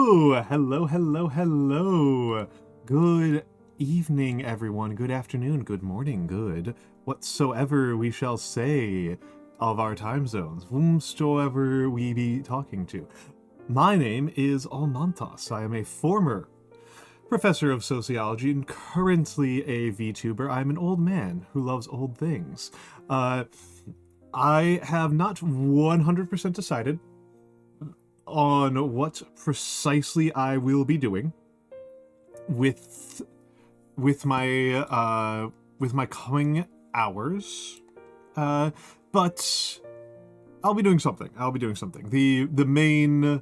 Hello. Good evening, everyone. Good afternoon, good morning, good whatsoever we shall say of our time zones, whomsoever we be talking to. My name is Almantas. I am a former professor of sociology and currently a VTuber. I'm an old man who loves old things. I have not 100% decided on what precisely I will be doing with my coming hours, but I'll be doing something. The main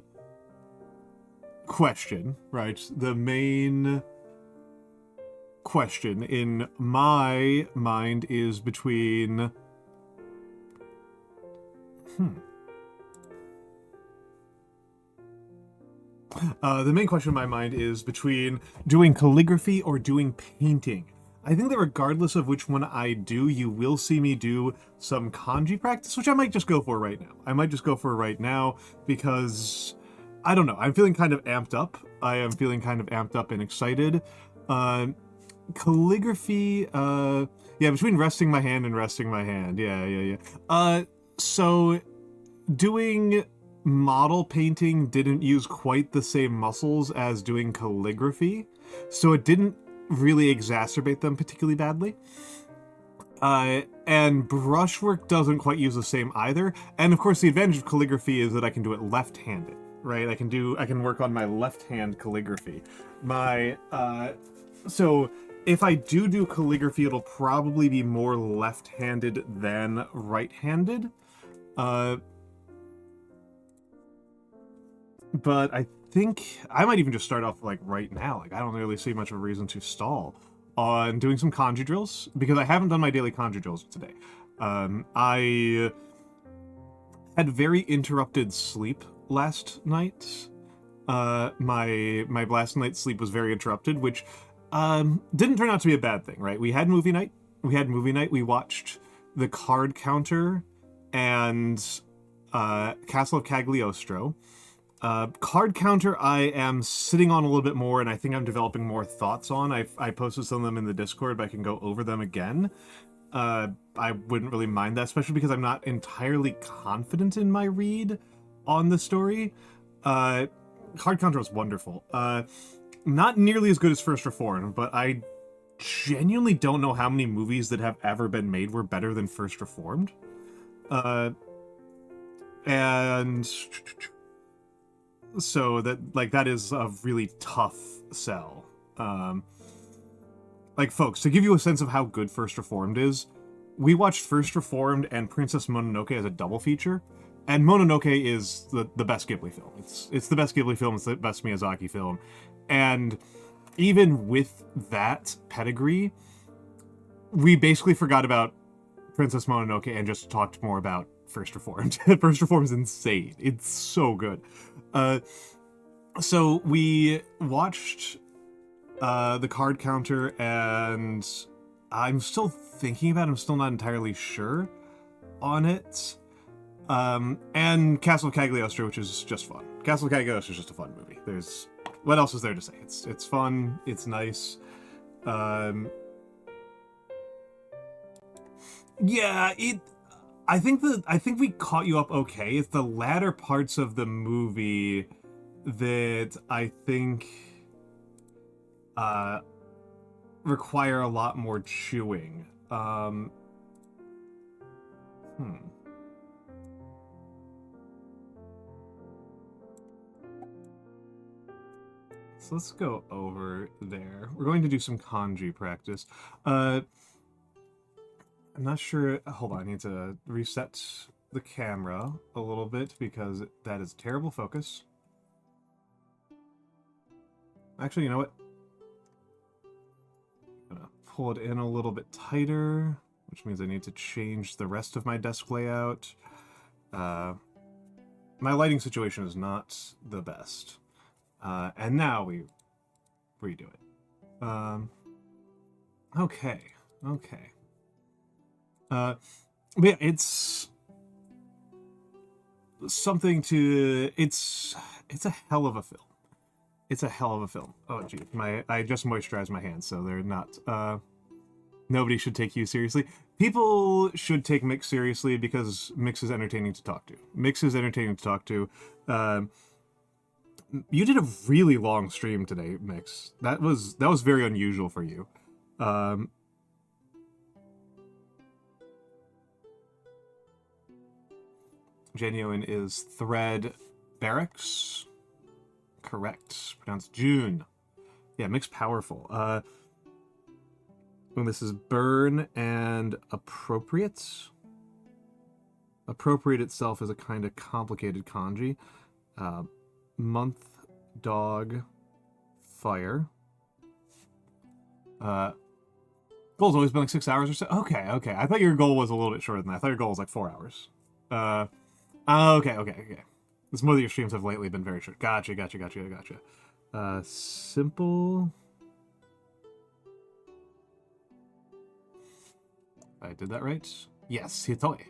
question, right? The main question in my mind is between the main question in my mind is between doing calligraphy or doing painting. I think that regardless of which one I do, you will see me do some kanji practice, which I might just go for right now. Because, I don't know, I'm feeling kind of amped up. I am feeling kind of amped up and excited. Calligraphy, between resting my hand and resting my hand. So, doing model painting didn't use quite the same muscles as doing calligraphy, so it didn't really exacerbate them particularly badly. And brushwork doesn't quite use the same either. And of course, the advantage of calligraphy is that I can do it left-handed, right? I can work on my left-hand calligraphy. So if I do calligraphy, it'll probably be more left-handed than right-handed. But I think I might even just start off like right now. Like I don't really see much of a reason to stall on doing some kanji drills because I haven't done my daily kanji drills today. I had very interrupted sleep last night. My last night's sleep was very interrupted, which didn't turn out to be a bad thing, right? We had movie night. We watched The Card Counter and Castle of Cagliostro. Card Counter I am sitting on a little bit more, and I think I'm developing more thoughts on. I posted some of them in the Discord, but I can go over them again. I wouldn't really mind that, especially because I'm not entirely confident in my read on the story. Card Counter was wonderful. Not nearly as good as First Reformed, but I genuinely don't know how many movies that have ever been made were better than First Reformed. And so that is a really tough sell. Folks, to give you a sense of how good First Reformed is, we watched First Reformed and Princess Mononoke as a double feature, and Mononoke is the best Ghibli film. It's the best Ghibli film, it's the best Miyazaki film, and even with that pedigree, we basically forgot about Princess Mononoke and just talked more about First Reformed. First Reformed is insane. It's so good. So we watched The Card Counter, and I'm still thinking about it. I'm still not entirely sure on it. And Castle of Cagliostro, which is just fun. Castle of Cagliostro is just a fun movie. What else is there to say? It's fun. It's nice. I think we caught you up okay. It's the latter parts of the movie that I think require a lot more chewing. So let's go over there. We're going to do some kanji practice. I'm not sure. Hold on, I need to reset the camera a little bit because that is terrible focus. Actually, you know what? I'm gonna pull it in a little bit tighter, which means I need to change the rest of my desk layout. My lighting situation is not the best. And now we redo it. Okay. But yeah, it's something to... It's a hell of a film. It's a hell of a film. Oh, gee. I just moisturized my hands, so they're not... Nobody should take you seriously. People should take Mix seriously because Mix is entertaining to talk to. Mix is entertaining to talk to. You did a really long stream today, Mix. That was very unusual for you. Genuine is Thread Barracks. Correct. Pronounced June. Yeah, Mix powerful. And this is Burn and Appropriate. Appropriate itself is a kind of complicated kanji. Month, Dog, Fire. Goal's always been like 6 hours or so. Okay. I thought your goal was a little bit shorter than that. I thought your goal was like 4 hours. Okay. This more that your streams have lately been very short. Gotcha. Simple. I did that right? Yes, Hitoi.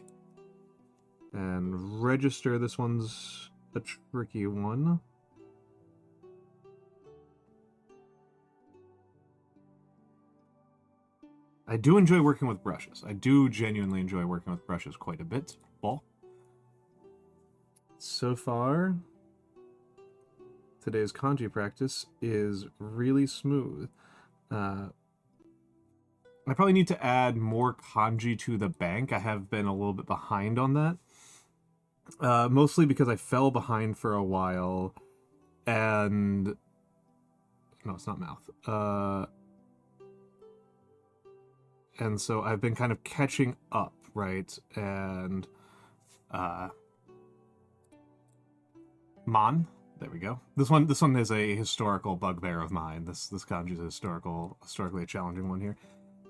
And register, this one's a tricky one. I do enjoy working with brushes. I do genuinely enjoy working with brushes quite a bit. Well, so far, today's kanji practice is really smooth. I probably need to add more kanji to the bank. I have been a little bit behind on that. Mostly because I fell behind for a while, and... No, it's not mouth. And so I've been kind of catching up, right? And... Mon. There we go. This one is a historical bugbear of mine. This kanji is a historically a challenging one here.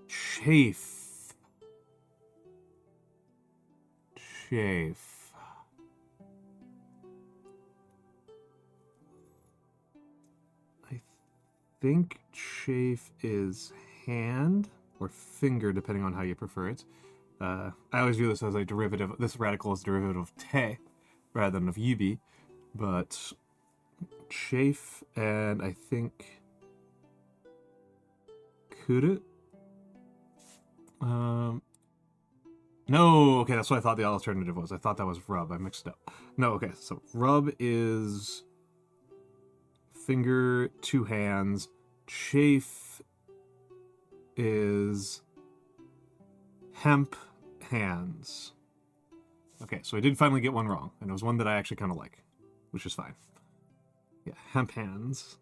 Chafe. I think chafe is hand or finger, depending on how you prefer it. I always view this as a derivative. This radical is a derivative of te rather than of yubi, but chafe and I think kuru. No, okay, that's what I thought the alternative was. I thought that was rub. I mixed it up. No, okay, so rub is finger, two hands. Chafe is hemp hands. Okay, so I did finally get one wrong, and it was one that I actually kind of like, which is fine. Yeah, hemp hands.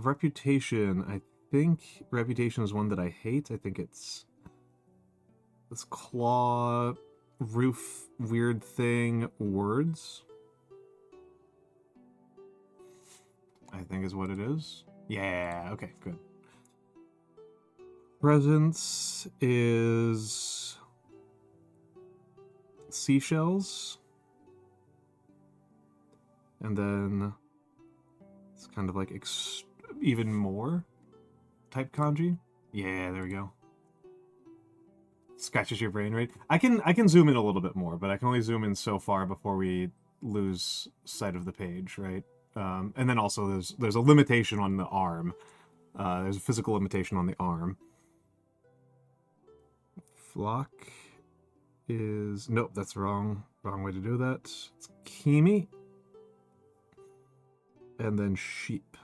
Reputation. I think reputation is one that I hate. I think it's this claw, roof, weird thing, words. I think is what it is. Yeah, okay, good. Presence is seashells. And then it's kind of like even more type kanji. Yeah, there we go. Scratches your brain, right? I can zoom in a little bit more, but I can only zoom in so far before we lose sight of the page, right? And then also there's a limitation on the arm. There's a physical limitation on the arm. Flock is... Nope, that's wrong. Wrong way to do that. It's Kimi. And then sheep.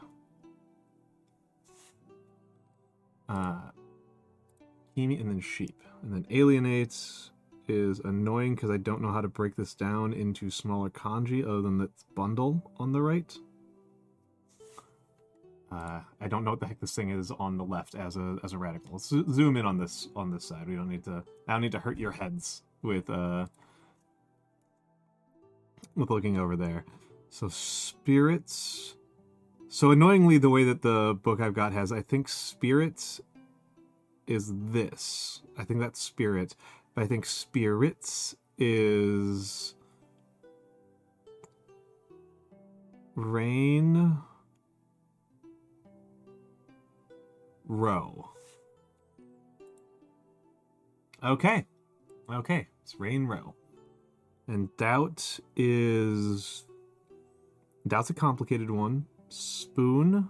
Kimi and then sheep. And then alienates is annoying because I don't know how to break this down into smaller kanji other than that bundle on the right. I don't know what the heck this thing is on the left as a radical. Let's zoom in on this side. We don't need to... I don't need to hurt your heads with looking over there. So spirits. So annoyingly, the way that the book I've got has, I think spirits is this. I think that's spirit. But I think spirits is rain, row. Okay. Okay, it's Rain Row. And Doubt is... Doubt's a complicated one. Spoon.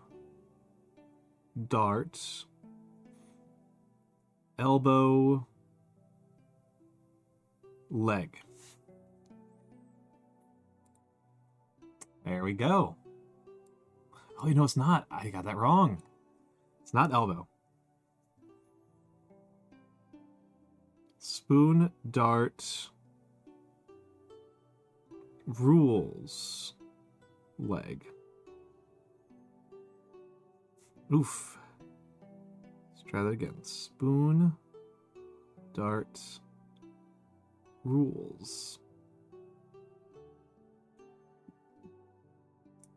Dart. Elbow. Leg. There we go. Oh, you know, it's not. I got that wrong. It's not elbow. Spoon, dart, rules, leg. Oof. Let's try that again. Spoon, dart, rules.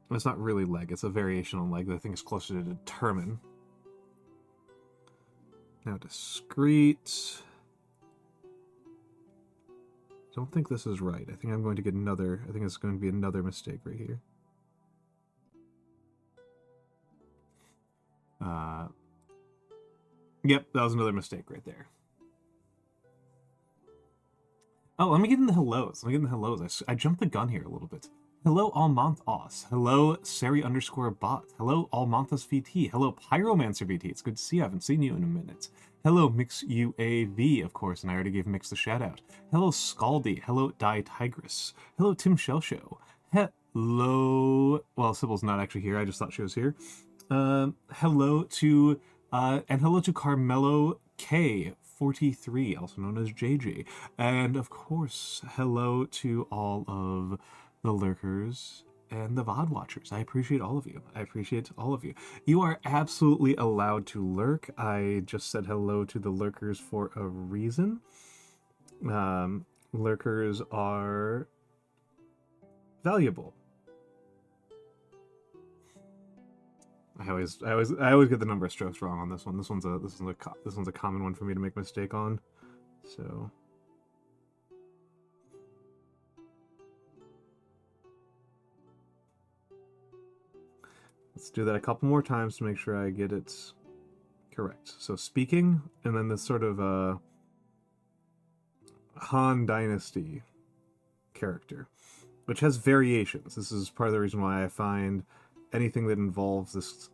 It's not really leg, it's a variation on leg that I think is closer to determine. Now discrete. Don't think this is right. I think I'm going to get another, I think it's going to be another mistake right here. Yep, that was another mistake right there. Oh, let me get in the hellos. I jumped the gun here a little bit. Hello, Almantas. Hello, Seri_bot. Hello, Almantas VT. Hello, Pyromancer VT. It's good to see you. I haven't seen you in a minute. Hello, MikksUAV, of course, and I already gave Mix the shout out. Hello, Scaldy. Hello, Die Tigress. Hello, Tim Shellshow. Hello. Well, Sybil's not actually here. I just thought she was here. Hello to Carmelo K43, also known as JJ. And of course, hello to all of the lurkers and the VOD watchers. I appreciate all of you. You are absolutely allowed to lurk. I just said hello to the lurkers for a reason. Lurkers are valuable. I always get the number of strokes wrong on this one. This one's a common one for me to make a mistake on. So let's do that a couple more times to make sure I get it correct. So speaking, and then this sort of Han Dynasty character, which has variations. This is part of the reason why I find anything that involves this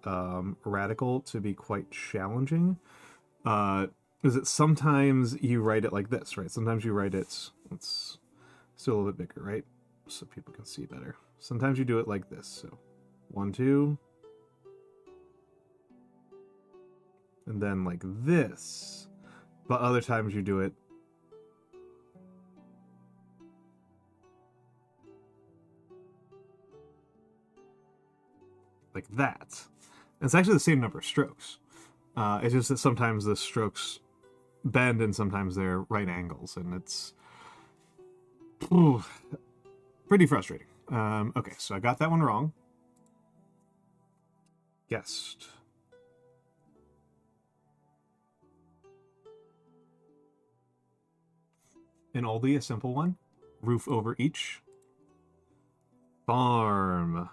radical to be quite challenging. Is that sometimes you write it like this, right? Sometimes you write it, let's do a little bit bigger, right? So people can see better. Sometimes you do it like this. So 1, 2. And then like this. But other times you do it like that. And it's actually the same number of strokes. It's just that sometimes the strokes bend and sometimes they're right angles, and it's pretty frustrating. Okay, so I got that one wrong. Guessed. An oldie, a simple one. Roof over each. Farm.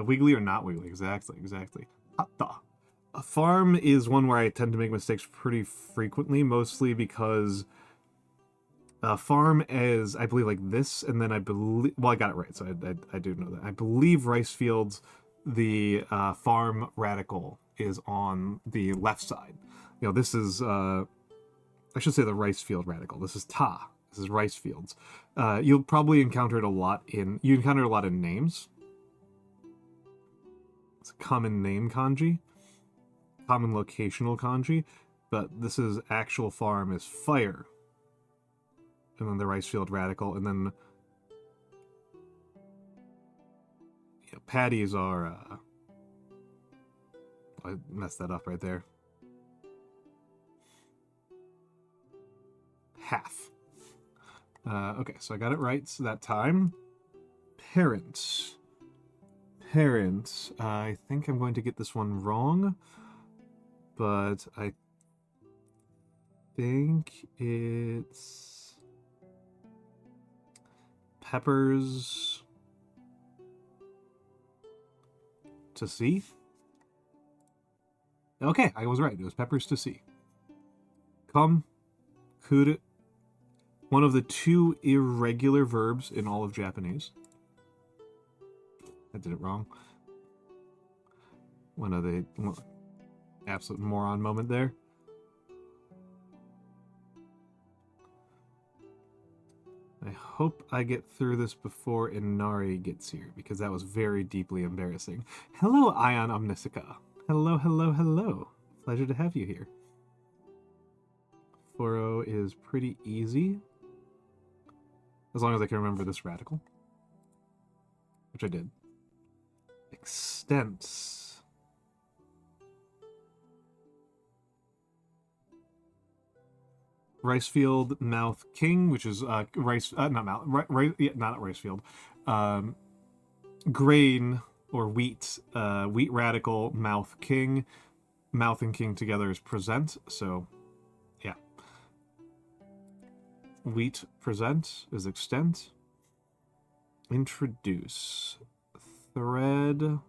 Wiggly or not wiggly, exactly. A farm is one where I tend to make mistakes pretty frequently, mostly because farm is, I believe, like this, and then I believe, well, I got it right, so I do know that. I believe rice fields, the farm radical is on the left side. You know, this is, I should say the rice field radical. This is ta. This is rice fields. You'll probably encounter it a lot in names. It's a common name kanji, common locational kanji, but this is actual farm is fire. And then the rice field radical, and then patties are, I messed that up right there. Half. Okay, so I got it right that time. Parent. I think I'm going to get this one wrong, but I think it's peppers to see. Okay, I was right. It was peppers to see. Come, kuru. One of the 2 irregular verbs in all of Japanese. I did it wrong. One of the absolute moron moment there. I hope I get through this before Inari gets here, because that was very deeply embarrassing. Hello, Ion Omnisika. Hello, hello, hello. Pleasure to have you here. 4-0 is pretty easy. As long as I can remember this radical. Which I did. Extents. Ricefield Mouth King, which is not Ricefield. Grain or wheat. Wheat radical, mouth king. Mouth and king together is present, so yeah. Wheat present is extent. Introduce. Thread.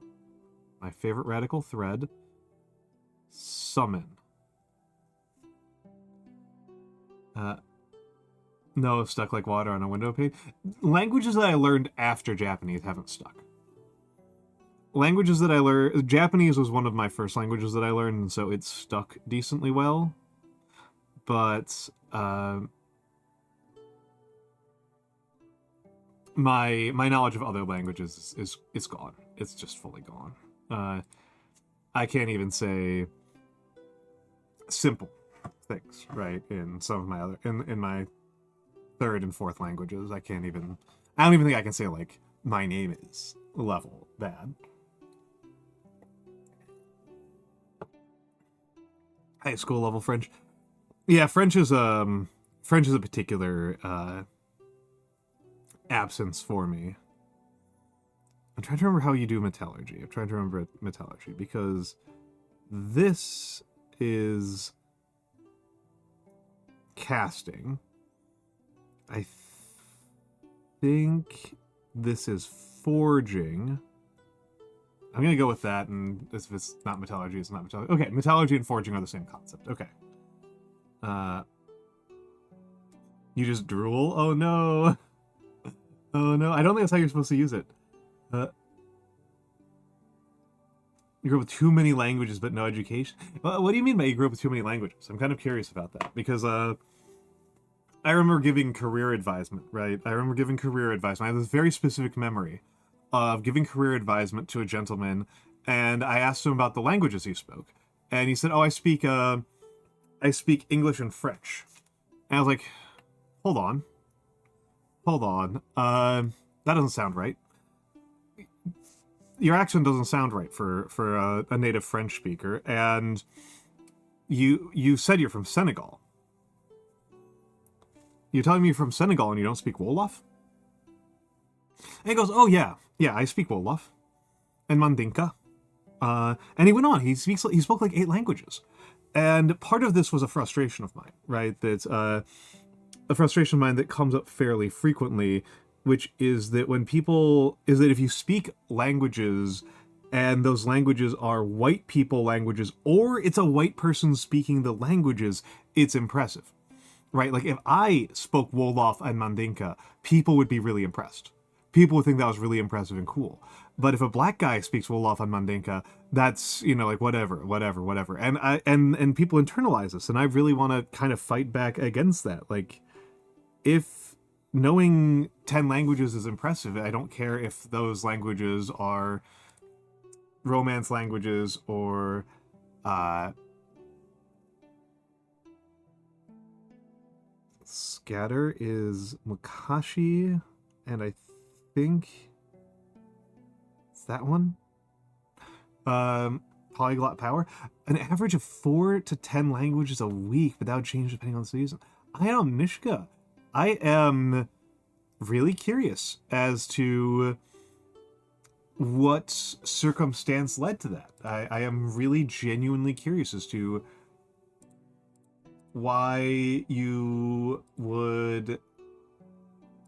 My favorite radical, thread. Summon. No, stuck like water on a window pane. Languages that I learned after Japanese haven't stuck. Languages that I learned... Japanese was one of my first languages that I learned, and so it stuck decently well. But, my knowledge of other languages is gone. It's just fully gone. I can't even say simple things, right? In some of my other... In my 3rd and 4th languages, I don't even think I can say, like, my name is level bad. High school level French. Yeah, French is a particular absence for me. I'm trying to remember how you do metallurgy. I'm trying to remember metallurgy, because this is casting. I think this is forging. I'm going to go with that, and if it's not metallurgy, it's not metallurgy. Okay, metallurgy and forging are the same concept. Okay. You just drool? Oh, no. Oh, no. I don't think that's how you're supposed to use it. You grew up with too many languages, but no education? Well, what do you mean by you grew up with too many languages? I'm kind of curious about that, because, I remember giving career advisement, right? I remember giving career advisement. I have this very specific memory of giving career advisement to a gentleman, and I asked him about the languages he spoke. And he said, oh, I speak English and French. And I was like, hold on. That doesn't sound right. Your accent doesn't sound right for a native French speaker, and you said you're from Senegal. You're telling me you're from Senegal and you don't speak Wolof? And he goes, oh yeah, I speak Wolof and Mandinka. And he went on. He spoke like 8 languages, and part of this was a frustration of mine, right? That's a frustration of mine that comes up fairly frequently, which is that if you speak languages and those languages are white people languages, or it's a white person speaking the languages, it's impressive. Right, like if I spoke Wolof and Mandinka, people would be really impressed. People would think that was really impressive and cool. But if a black guy speaks Wolof and Mandinka, that's, like whatever. And people internalize this, and I really want to kind of fight back against that. Like, if knowing 10 languages is impressive, I don't care if those languages are Romance languages or Scatter is Mukashi, and I think it's that one. Polyglot Power. An average of 4 to 10 languages a week, but that would change depending on the season. I am Mishka. I am really curious as to what circumstance led to that. I am really genuinely curious as to why you would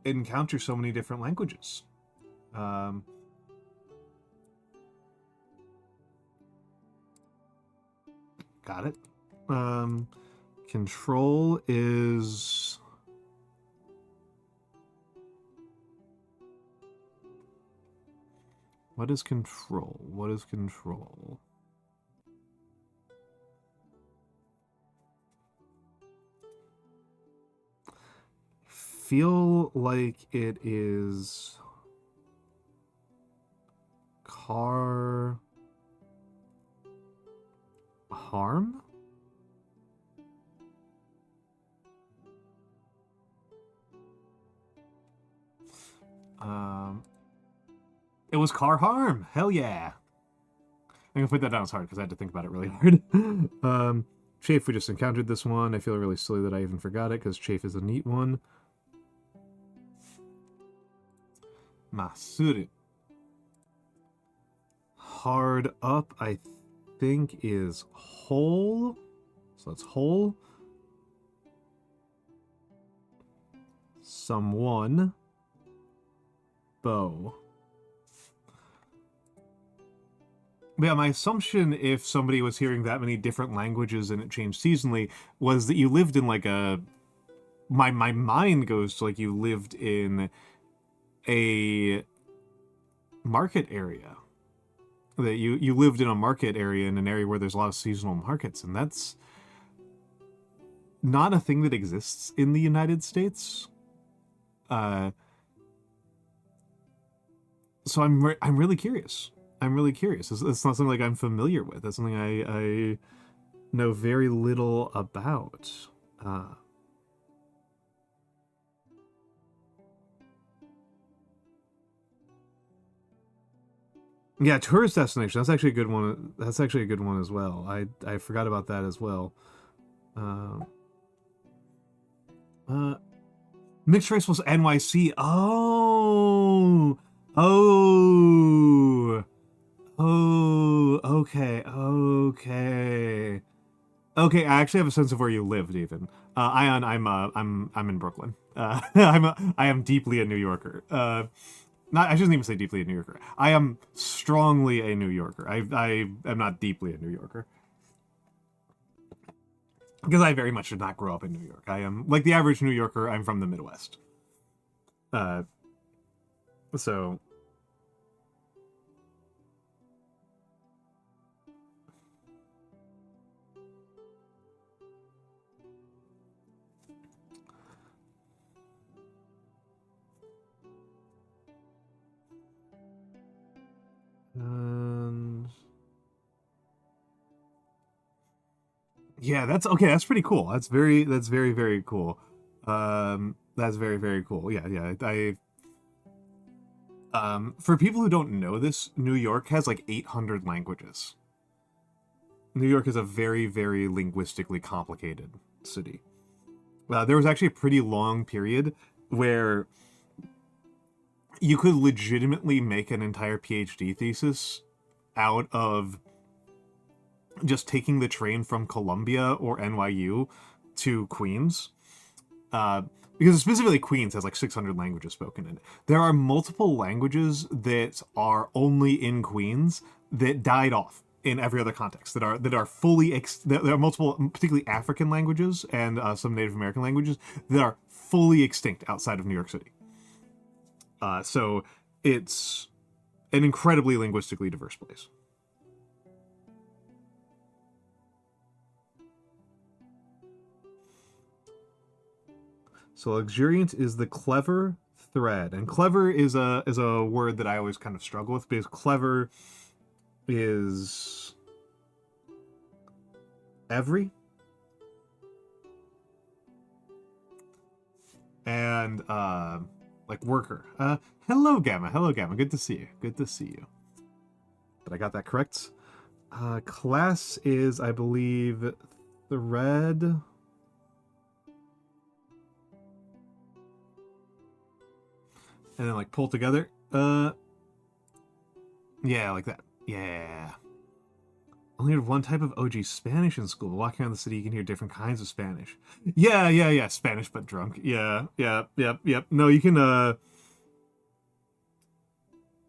encounter so many different languages. Got it. Control is... What is control? What is control? Feel like it is car harm? It was car harm. Hell yeah. I'm gonna put that down as hard because I had to think about it really hard. Chafe, we just encountered this one. I feel really silly that I even forgot it because Chafe is a neat one. Masuru. Hard up, I think, is whole. So that's whole. Someone. Bow. But yeah, my assumption, if somebody was hearing that many different languages and it changed seasonally, was that you lived in like a... My mind goes to like you lived in a market area. That you lived in a market area, in an area where there's a lot of seasonal markets, and that's not a thing that exists in the United States. So I'm really curious. I'm really curious. It's not something like I'm familiar with. That's something I know very little about. Yeah, tourist destination. That's actually a good one. That's actually a good one as well. I forgot about that as well. Mixed race was NYC. Oh. Oh. Oh, okay, okay. Okay, I actually have a sense of where you lived, even. Ion, I'm in Brooklyn. I am deeply a New Yorker. I shouldn't even say deeply a New Yorker. I am strongly a New Yorker. I am not deeply a New Yorker. Because I very much did not grow up in New York. I am, like the average New Yorker, I'm from the Midwest. So... And... Yeah, that's okay. That's pretty cool. That's very, very cool. That's very, very cool. Yeah. For people who don't know this, New York has like 800 languages. New York is a very, very linguistically complicated city. There was actually a pretty long period where you could legitimately make an entire PhD thesis out of just taking the train from Columbia or NYU to Queens. Because specifically Queens has like 600 languages spoken in it. There are multiple languages that are only in Queens that died off in every other context, that are fully... there are multiple, particularly African languages and some Native American languages that are fully extinct outside of New York City. So it's an incredibly linguistically diverse place. So luxuriant is the clever thread, and clever is a word that I always kind of struggle with, because clever is every, and like worker. Hello Gamma, good to see you. But I got that correct. Class is, I believe, thread. And then, like, pull together. Yeah, like that. Yeah. Only had one type of OG Spanish in school. Walking around the city, you can hear different kinds of Spanish. Yeah. Spanish, but drunk. Yeah. No, you can,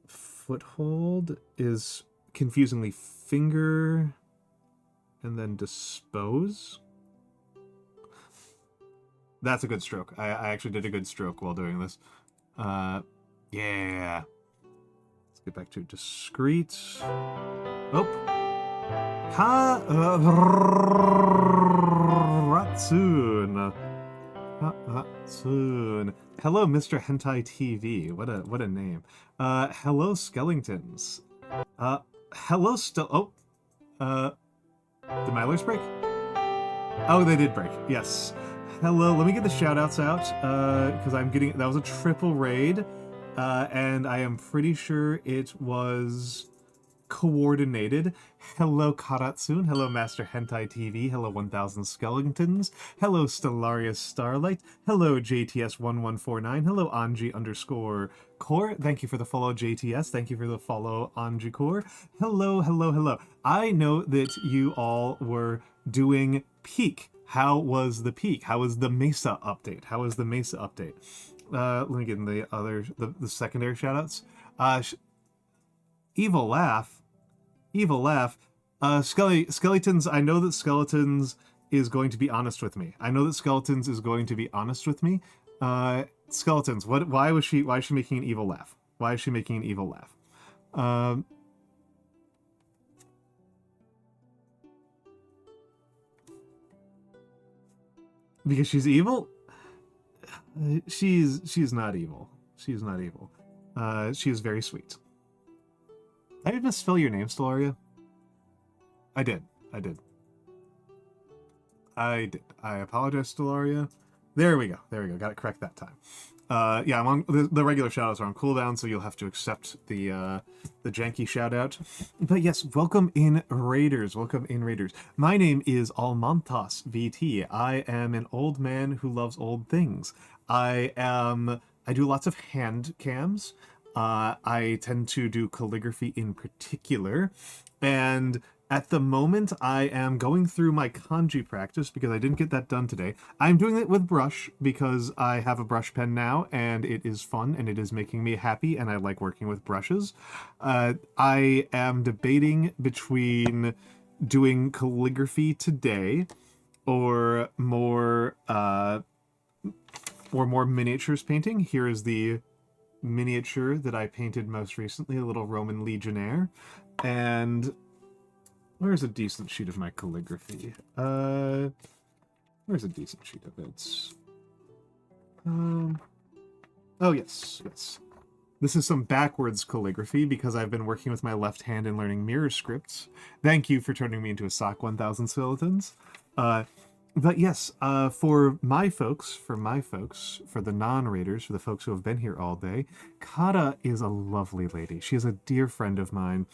Foothold is confusingly finger. and then dispose. That's a good stroke. I actually did a good stroke while doing this. Yeah. Let's get back to discrete. Oh. Ratsun. Ratsun. Hello, Mr. Hentai TV. What a name. Hello, Skellingtons. Hello, did my alerts break? Oh, they did break. Yes. Hello, let me get the shoutouts out, because that was a triple raid, and I am pretty sure it was coordinated. Hello, Karatsun. Hello, Master Hentai TV. Hello, 1000 Skeletons. Hello, Stellarius Starlight. Hello, JTS1149. Hello, Anji_Core. Thank you for the follow, JTS. Thank you for the follow, Anji Core. Hello, hello, hello. I know that you all were doing Peak. How was the Peak? How was the Mesa update? How was the Mesa update? Let me get in the secondary shoutouts. Evil Laugh. Skeletons, I know that Skeletons is going to be honest with me. Skeletons, why is she making an evil laugh? Why is she making an evil laugh? Because she's evil? She's not evil. She's not evil. She is very sweet. I did misspell your name, Stellaria. I did. I apologize, Stellaria. There we go. Got it correct that time. Yeah, I'm on the regular shoutouts are on cooldown, so you'll have to accept the janky shoutout. But yes, welcome in Raiders. My name is Almantas VT. I am an old man who loves old things. I do lots of hand cams. I tend to do calligraphy in particular, and at the moment I am going through my kanji practice because I didn't get that done today. I'm doing it with brush because I have a brush pen now and it is fun and it is making me happy and I like working with brushes. I am debating between doing calligraphy today or more miniatures painting. Here is the miniature that I painted most recently, a little Roman legionnaire. And where's a decent sheet of my calligraphy? Where's a decent sheet of it? Oh, yes. This is some backwards calligraphy because I've been working with my left hand and learning mirror scripts. Thank you for turning me into a sock 1000 skeletons. But yes, for my folks, for the non-raiders, for the folks who have been here all day, Kata is a lovely lady. She is a dear friend of mine.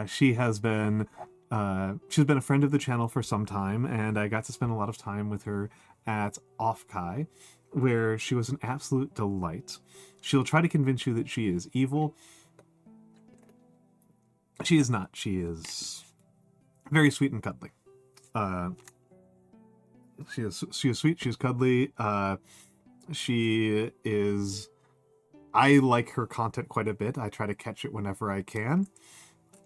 She's been a friend of the channel for some time, and I got to spend a lot of time with her at Offkai, where she was an absolute delight. She'll try to convince you that she is evil. She is not. She is very sweet and cuddly. She is sweet, she's cuddly, she is... I like her content quite a bit. I try to catch it whenever I can.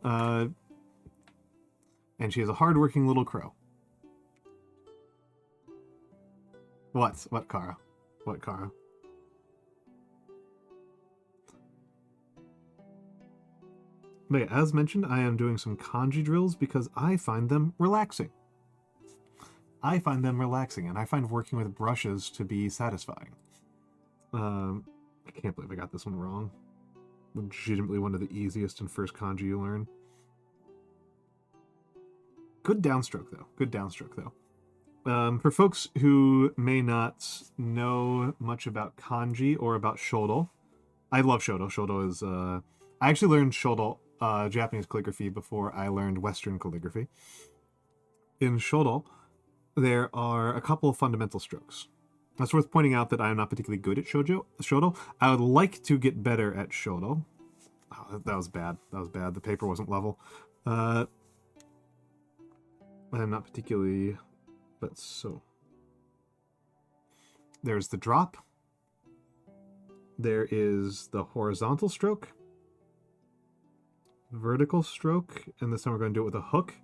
And she is a hardworking little crow. What, Kara? What, Kara? But yeah, as mentioned, I am doing some kanji drills because I find them relaxing. And I find working with brushes to be satisfying. I can't believe I got this one wrong. Legitimately one of the easiest and first kanji you learn. Good downstroke, though. For folks who may not know much about kanji or about shodo, I love shodo. Shodo is... I actually learned shodo, Japanese calligraphy, before I learned Western calligraphy. In shodo, there are a couple of fundamental strokes. It's worth pointing out that I am not particularly good at shodo. I would like to get better at shodo. Oh, that was bad. The paper wasn't level. I'm not particularly... But so... There's the drop. There is the horizontal stroke. Vertical stroke. And this time we're going to do it with a hook.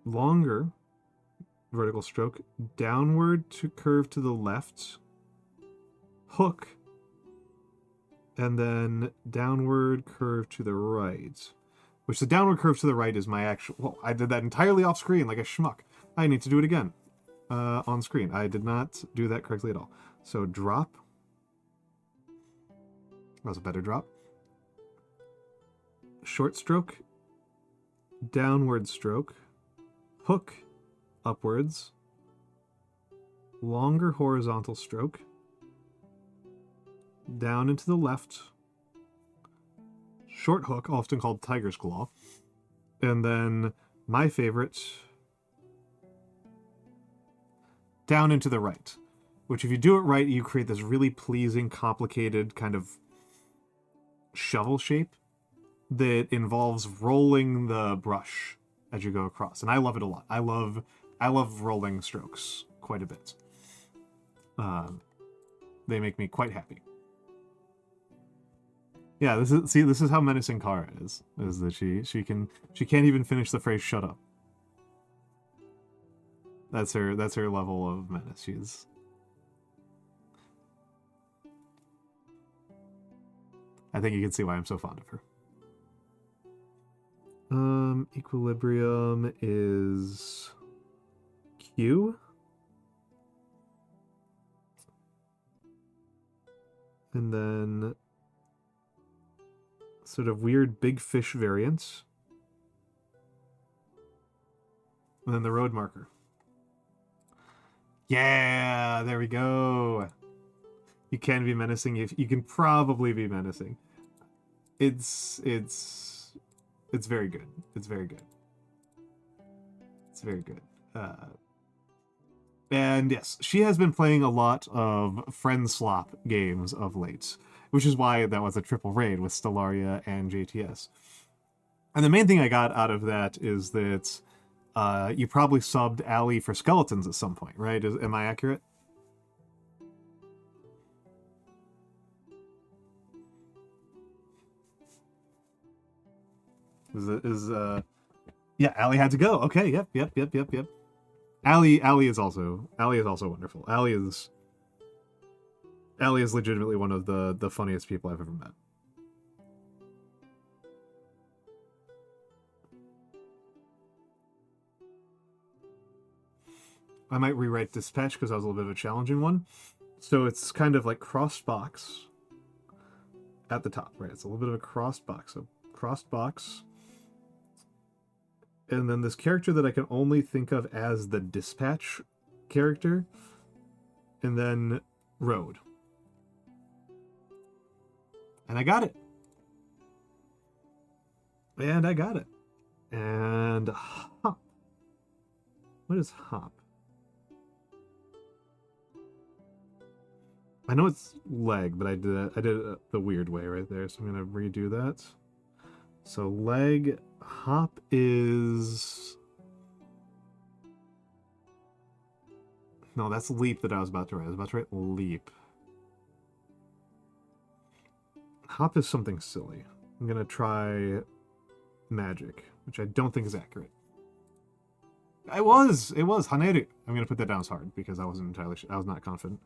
longer vertical stroke, downward to curve to the left, hook, and then downward curve to the right. Which the downward curve to the right is my actual... Well, I did that entirely off screen like a schmuck. I need to do it again on screen. I did not do that correctly at all. So drop. That was a better drop. Short stroke, downward stroke, hook, upwards, longer horizontal stroke, down into the left, short hook, often called tiger's claw, and then my favorite, down into the right, which if you do it right, you create this really pleasing, complicated kind of shovel shape that involves rolling the brush as you go across, and I love it a lot. I love rolling strokes quite a bit. They make me quite happy. Yeah, this is how menacing Kara is that she can't even finish the phrase "shut up." That's her level of menace. I think you can see why I'm so fond of her. Equilibrium is Q. And then sort of weird big fish variants. And then the road marker. Yeah, there we go. You can be menacing. If you can probably be menacing. It's very good. It's very good. It's very good. And yes, she has been playing a lot of friend slop games of late, which is why that was a triple raid with Stellaria and JTS. And the main thing I got out of that is that you probably subbed Allie for skeletons at some point, right? Am I accurate? Yeah, Allie had to go. Okay, yep. Allie is also wonderful. Allie is legitimately one of the funniest people I've ever met. I might rewrite Dispatch because that was a little bit of a challenging one. So it's kind of like crossed box at the top, right? It's a little bit of a crossed box. So crossed box. And then this character that I can only think of as the Dispatch character. And then road. And I got it. And I got it. And hop. What is hop? I know it's leg, but I did it the weird way right there, so I'm gonna redo that. So leg, hop is... No, that's leap that I was about to write. I was about to write leap. Hop is something silly. I'm gonna try magic, which I don't think is accurate. It was Haneru. I'm gonna put that down as hard because I wasn't entirely sure. I was not confident.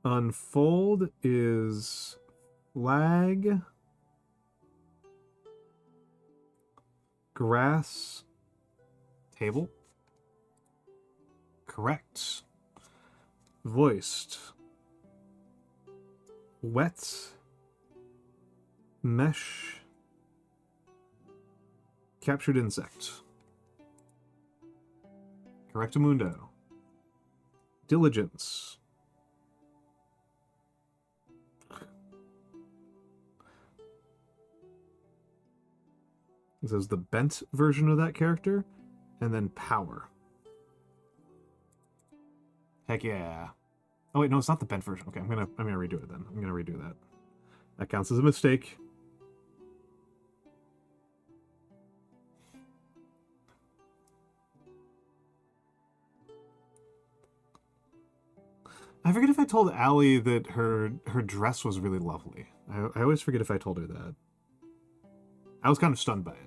Unfold is flag, grass, table. Correct. Voiced, wet, mesh, captured insect. Correctamundo. Diligence. This is the bent version of that character, and then power. Heck yeah. Oh wait, no, it's not the bent version. Okay, I'm gonna redo it then. I'm gonna redo that. That counts as a mistake. I forget if I told Allie that her dress was really lovely. I always forget if I told her that. I was kind of stunned by it.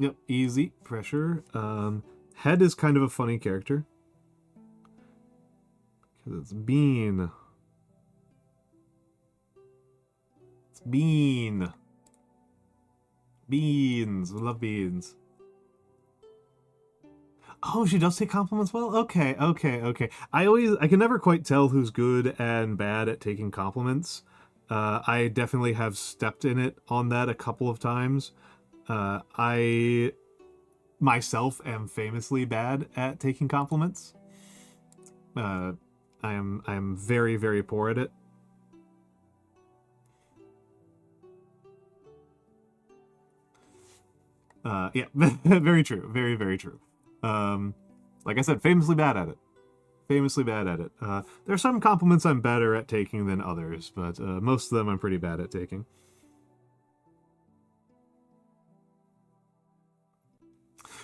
Yep, easy. Pressure. Head is kind of a funny character. Because it's bean. It's bean. Beans. I love beans. Oh, she does take compliments well? Okay, okay, okay. I can never quite tell who's good and bad at taking compliments. I definitely have stepped in it on that a couple of times. I myself am famously bad at taking compliments. I am very, very poor at it. Yeah, very true. Very, very true. Like I said, famously bad at it. Famously bad at it. There are some compliments I'm better at taking than others, but most of them I'm pretty bad at taking.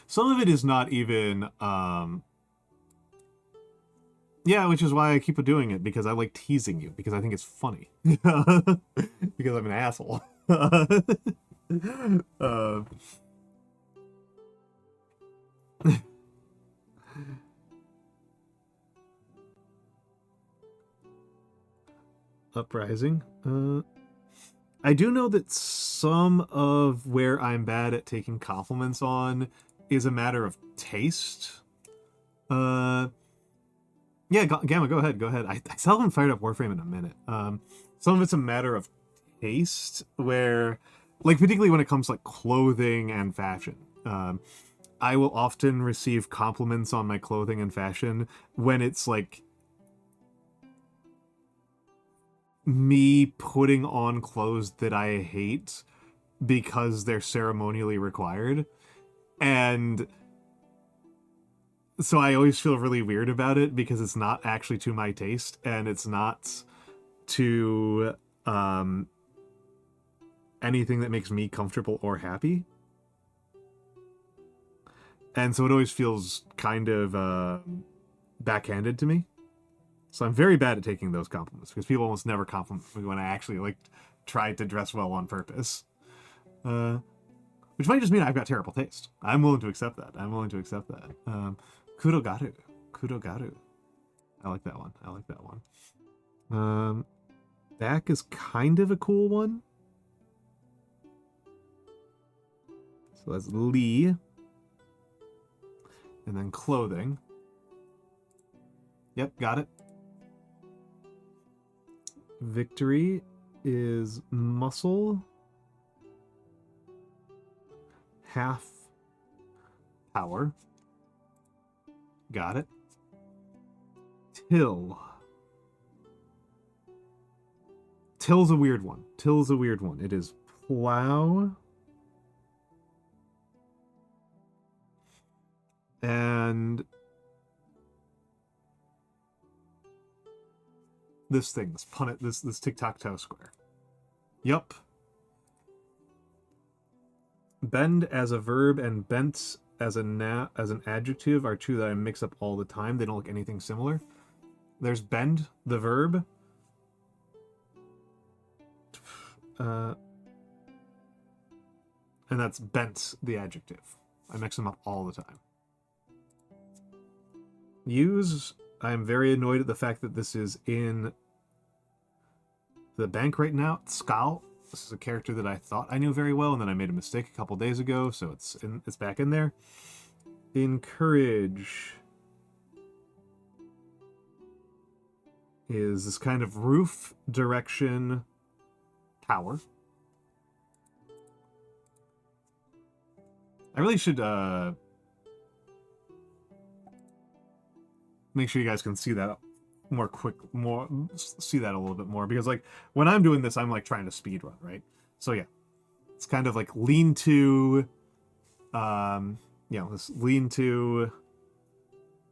Some of it is not even, yeah, which is why I keep doing it, because I like teasing you, because I think it's funny. Because I'm an asshole. Uprising. I do know that some of where I'm bad at taking compliments on is a matter of taste. Yeah, Gamma, go ahead, go ahead. I still haven't fired up Warframe in a minute. Some of it's a matter of taste, where, like, particularly when it comes to, like, clothing and fashion. I will often receive compliments on my clothing and fashion when it's, like, me putting on clothes that I hate because they're ceremonially required. And so I always feel really weird about it because it's not actually to my taste, and it's not to anything that makes me comfortable or happy. And so it always feels kind of backhanded to me. So I'm very bad at taking those compliments, because people almost never compliment me when I actually, like, tried to dress well on purpose. Which might just mean I've got terrible taste. I'm willing to accept that. I'm willing to accept that. Kudogaru. Kudogaru. I like that one. I like that one. Back is kind of a cool one. So that's Lee. And then clothing. Yep, got it. Victory is muscle. Half power. Got it. Till. Till's a weird one. Till's a weird one. It is plow. And this thing, this tic-tac-toe square. Yup. Bend as a verb and bent as an adjective are two that I mix up all the time. They don't look anything similar. There's bend, the verb. And that's bent, the adjective. I mix them up all the time. Use, I am very annoyed at the fact that this is in the bank right now. Skal. This is a character that I thought I knew very well, and then I made a mistake a couple days ago, so it's back in there. Encourage is this kind of roof, direction, tower. I really should make sure you guys can see that see that a little bit more, because, like, when I'm doing this, I'm, like, trying to speed run, right? So yeah, it's kind of like lean to, this lean to.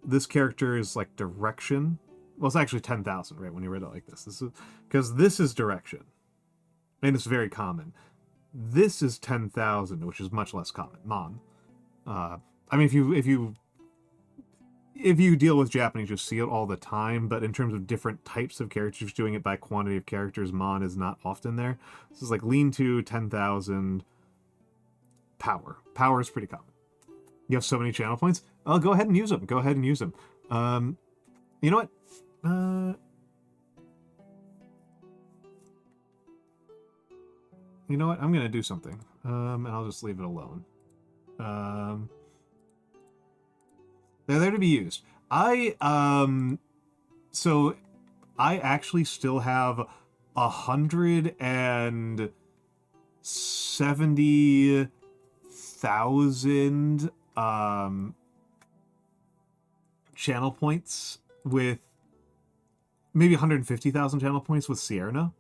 This character is like direction. Well, it's actually 10,000, right? When you read it like this, because this is direction, and it's very common. This is 10,000, which is much less common. Mon. I mean, if you deal with Japanese, you see it all the time, but in terms of different types of characters doing it by quantity of characters, Mon is not often there. This is like lean to 10,000 power. Power is pretty common. You have so many channel points. Oh, go ahead and use them. Go ahead and use them. You know what? You know what? I'm gonna do something. And I'll just leave it alone. They're there to be used. So I actually still have 170,000 channel points with maybe 150,000 channel points with Sierra.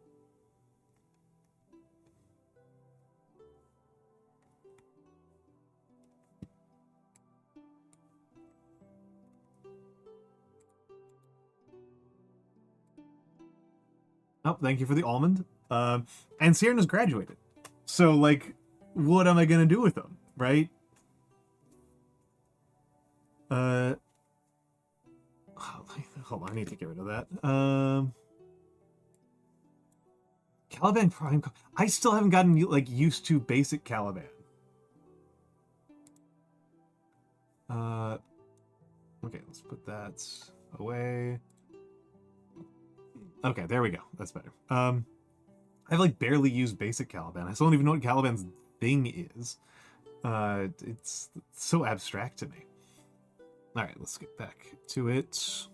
Oh, thank you for the almond. And Sierra's graduated. So, like, what am I going to do with them, right? Hold on, I need to get rid of that. Caliban Prime. I still haven't gotten, like, used to basic Caliban. Okay, let's put that away. Okay, there we go. That's better. I've like barely used basic Caliban. I still don't even know what Caliban's thing is. It's so abstract to me. Alright, let's get back to it.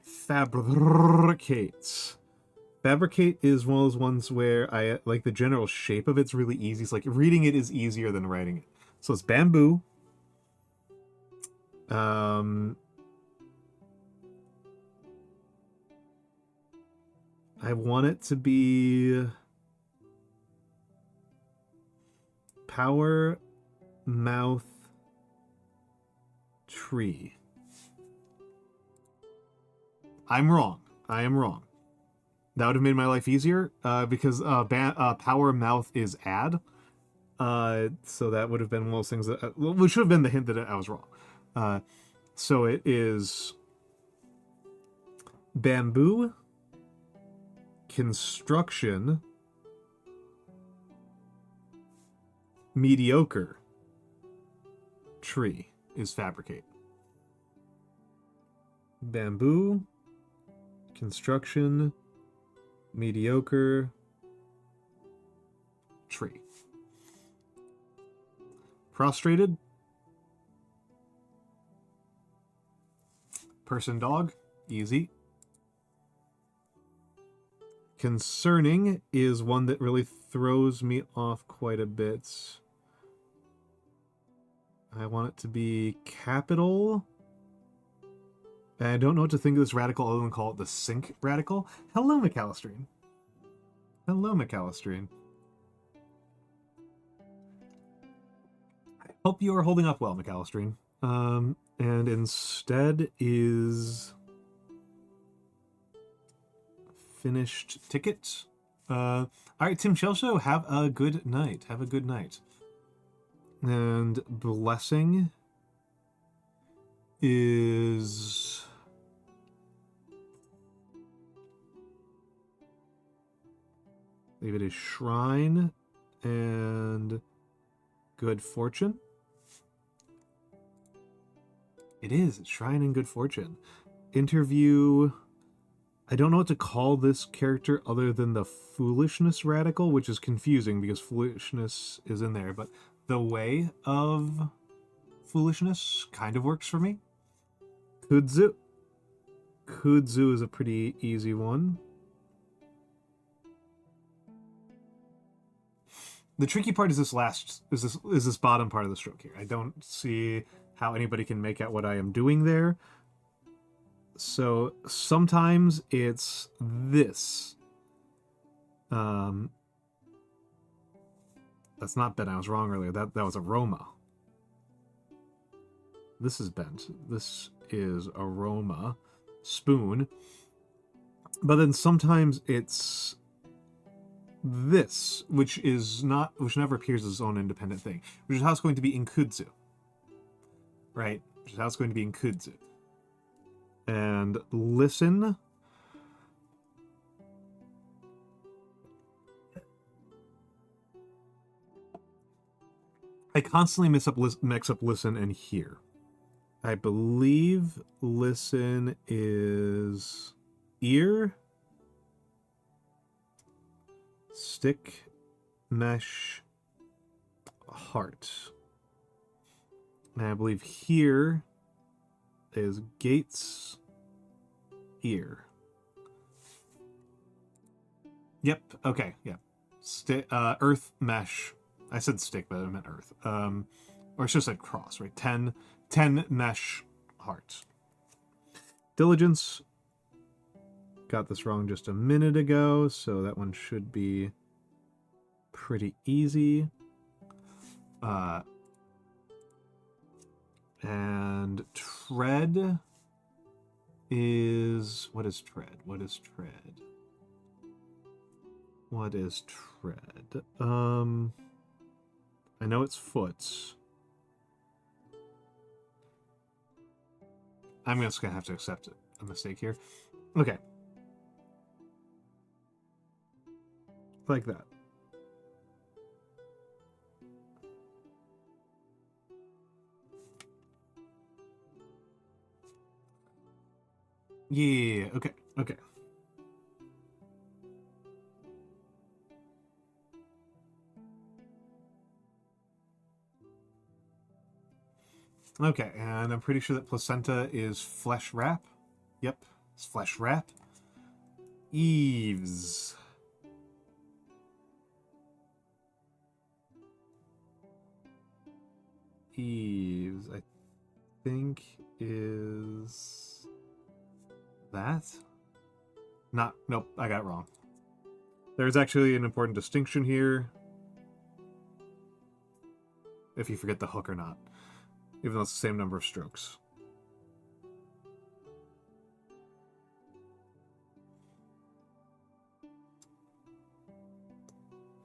Fabricate. Fabricate is one of those ones where I like the general shape of it's really easy. It's like reading it is easier than writing it. So it's bamboo. I want it to be power, mouth, tree. I'm wrong. I am wrong. That would have made my life easier because power, mouth is add. So that would have been one of those things that well, should have been the hint that I was wrong. So it is bamboo, construction, mediocre, tree is fabricate. Bamboo, construction, mediocre, tree. Prostrated, person, dog, easy. Concerning is one that really throws me off quite a bit. I want it to be capital. And I don't know what to think of this radical other than call it the sync radical. Hello, McAllistrine. Hello, McAllistrine. I hope you are holding up well, McAllistrine. And instead is finished ticket. All right, Tim Chelsea, have a good night. Have a good night. And blessing is leave it as shrine and good fortune. It is shrine and good fortune. Interview. I don't know what to call this character other than the foolishness radical, which is confusing because foolishness is in there, but the way of foolishness kind of works for me. Kudzu. Kudzu is a pretty easy one. The tricky part is this bottom part of the stroke here. I don't see how anybody can make out what I am doing there. So sometimes it's this. That's not bent. I was wrong earlier. That was aroma. This is bent. This is aroma. Spoon. But then sometimes it's this, which never appears as its own independent thing, which is how it's going to be in Kudzu. Right? Which is how it's going to be in Kudzu. And listen. I constantly mix up listen and hear. I believe listen is ear, stick, mesh, heart. And I believe here is gates, ear. Yep. Okay. Yeah. Earth mesh. I said stick, but I meant earth. Or it's just said cross, right? 10 mesh hearts. Diligence. Got this wrong just a minute ago, so that one should be pretty easy. And tread is... What is tread? What is tread? What is tread? I know it's foot. I'm just gonna have to accept a mistake here. Okay. Like that. Yeah, okay, okay. Okay, and I'm pretty sure that placenta is flesh wrap. Yep, it's flesh wrap. Eaves. Eaves, I think is that? Nope, I got it wrong. There's actually an important distinction here. If you forget the hook or not. Even though it's the same number of strokes.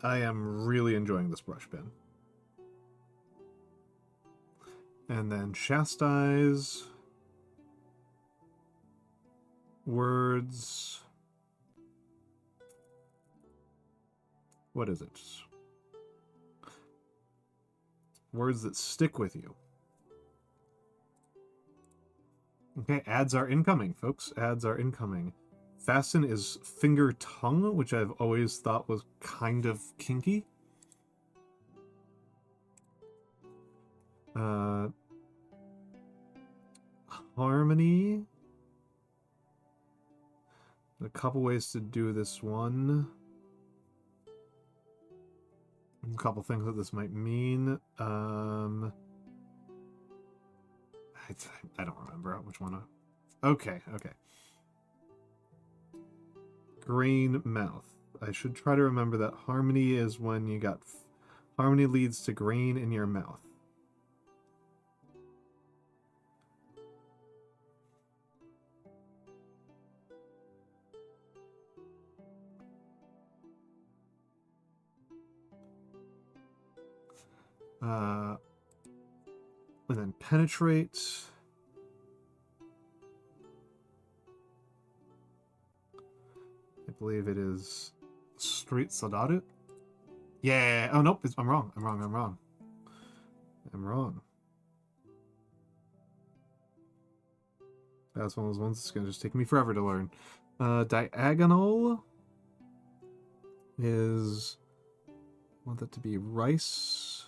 I am really enjoying this brush pen. And then chastise. Words. What is it? Words that stick with you. Okay, ads are incoming, folks. Ads are incoming. Fasten is finger tongue, which I've always thought was kind of kinky. Harmony. A couple ways to do this one. A couple things that this might mean. I don't remember which one. Okay. Grain mouth. I should try to remember that harmony is when you got... Harmony leads to grain in your mouth. And then penetrate. I believe it is street soldado. Yeah. Oh nope. I'm wrong. I'm wrong. That's one of those ones that's gonna just take me forever to learn. Diagonal is... I want that to be rice.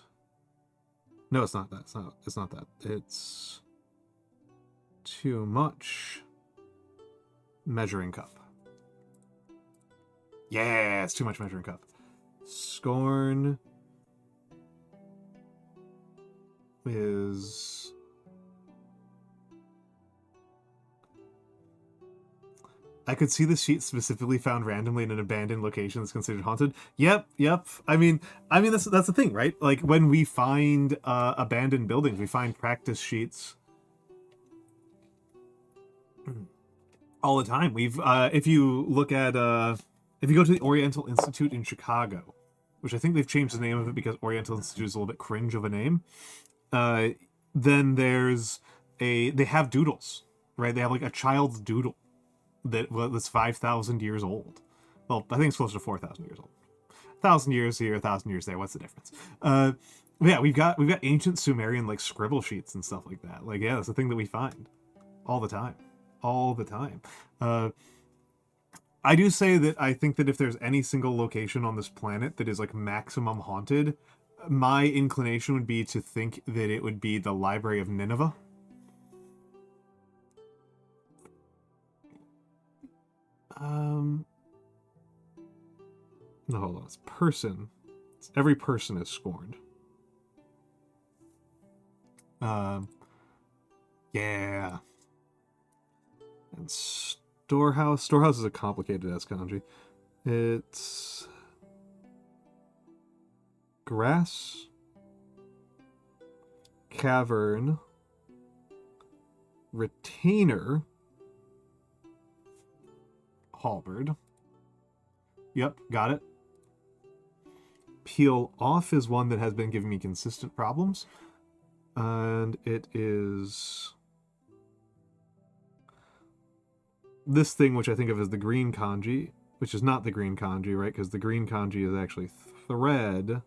No, it's not that. It's not that. It's too much. Measuring cup. Yeah, it's too much measuring cup. Scorn is... I could see the sheet specifically found randomly in an abandoned location that's considered haunted. Yep. I mean that's the thing, right? Like when we find abandoned buildings, we find practice sheets all the time. We've if you look at if you go to the Oriental Institute in Chicago, which I think they've changed the name of it because Oriental Institute is a little bit cringe of a name. Then there's they have doodles, right? They have like a child's doodle that's 5,000 years old. Well, I think it's closer to 4,000 years old. 1,000 years here, 1,000 years there. What's the difference? Yeah, we've got ancient Sumerian like scribble sheets and stuff like that. Like, yeah, that's the thing that we find all the time, all the time. Uh, I do say that I think that if there's any single location on this planet that is like maximum haunted, my inclination would be to think that it would be the Library of Nineveh. No, hold on. It's person. Every person is scorned. Yeah. And storehouse. Storehouse is a complicated ass kanji. It's grass, cavern, retainer, halberd. Yep, got it. Peel off is one that has been giving me consistent problems. And it is this thing, which I think of as the green kanji, which is not the green kanji, right? Because the green kanji is actually thread.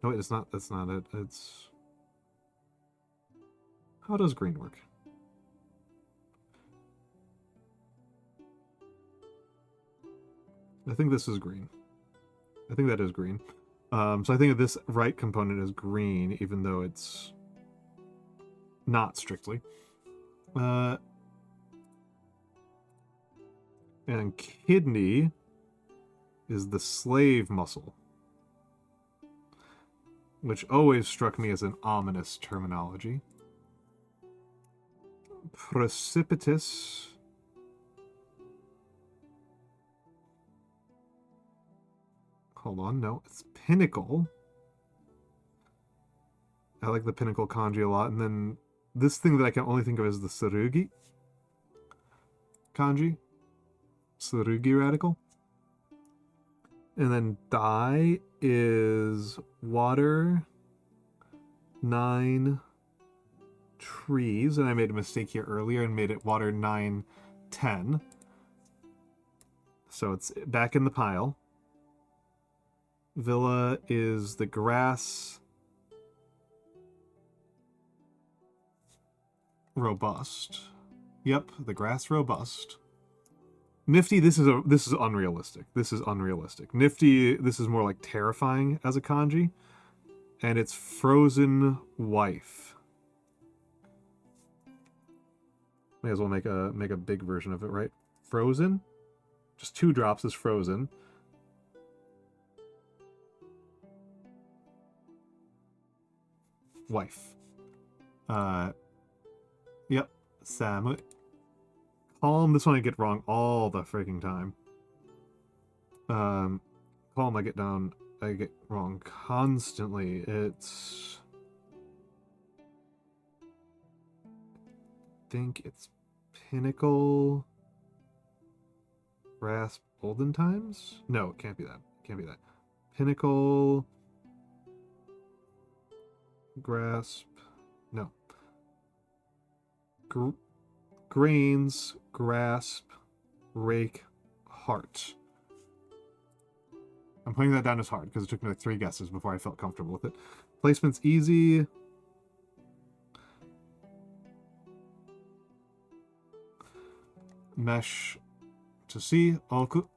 No, wait, it's not. That's not it. It's... How does green work? I think this is green. I think that is green. So I think this right component is green, even though it's not strictly. And kidney is the slave muscle, which always struck me as an ominous terminology. Precipitous. Hold on, no, it's pinnacle. I like the pinnacle kanji a lot. And then this thing that I can only think of as the tsurugi kanji. Tsurugi radical. And then dai is water, 9 trees. And I made a mistake here earlier and made it water 9, 10. So it's back in the pile. Villa is the grass, robust. Yep, the grass robust. Nifty, this is unrealistic. This is unrealistic. Nifty, this is more like terrifying as a kanji. And it's frozen wife. May as well make a big version of it, right? Frozen. Just 2 drops is frozen. Wife. Yep. Samu. Calm, this one I get wrong all the freaking time. Calm I get wrong constantly. It's... I think it's pinnacle... Grasp olden times? No, it can't be that. It can't be that. Pinnacle... Grasp... No. Grains, grasp, rake, heart. I'm putting that down as hard because it took me like 3 guesses before I felt comfortable with it. Placement's easy. Mesh to see, oku.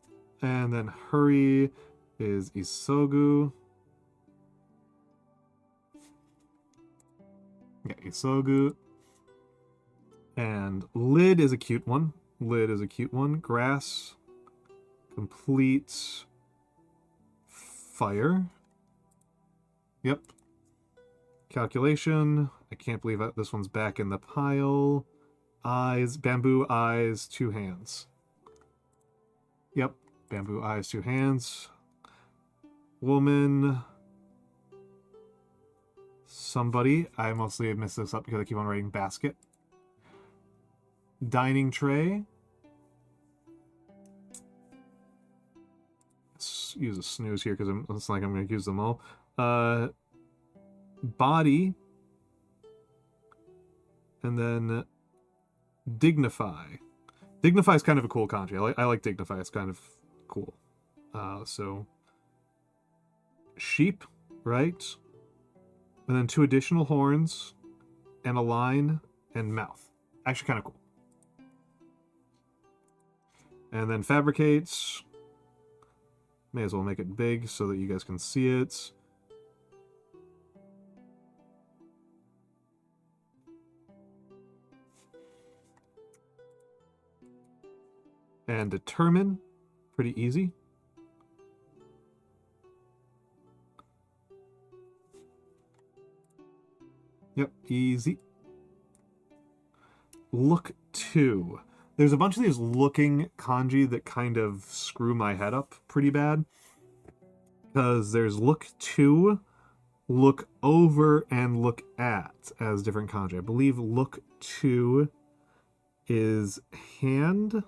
And then hurry is isogu. Yeah, isogu. And lid is a cute one. Lid is a cute one. Grass. Complete. Fire. Yep. Calculation. I can't believe this one's back in the pile. Eyes. Bamboo eyes, 2 hands. Yep. Bamboo eyes, 2 hands. Woman. Somebody. I mostly messed this up because I keep on writing basket. Dining tray. Let's use a snooze here because it's like I'm going to use them all. Body. And then dignify. Dignify is kind of a cool kanji. I like dignify. It's kind of cool. So sheep, right? And then 2 additional horns, and a line, and mouth. Actually kind of cool. And then fabricates. May as well make it big so that you guys can see it. And determine. Pretty easy. Yep, easy. Look 2. There's a bunch of these looking kanji that kind of screw my head up pretty bad. Because there's look 2, look over, and look at as different kanji. I believe look 2 is hand,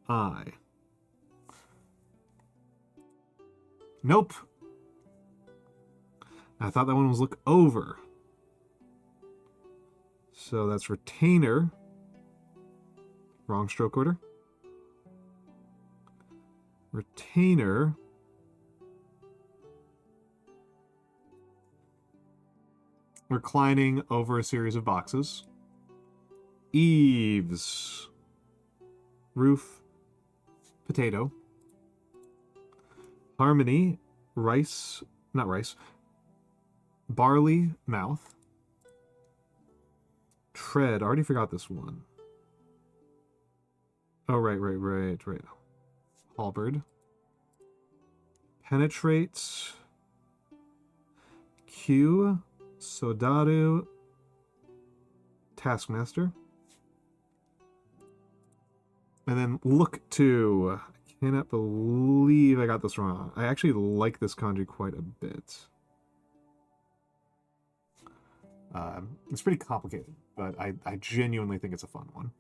eye. Nope. I thought that one was look over. So that's retainer. Wrong stroke order. Retainer. Reclining over a series of boxes. Eaves. Roof. Potato. Harmony. Rice. Not rice. Barley. Mouth. Tread. I already forgot this one. Oh, right. Halberd. Penetrates. Q. Sodaru. Taskmaster. And then look to. I cannot believe I got this wrong. I actually like this kanji quite a bit. It's pretty complicated, but I genuinely think it's a fun one.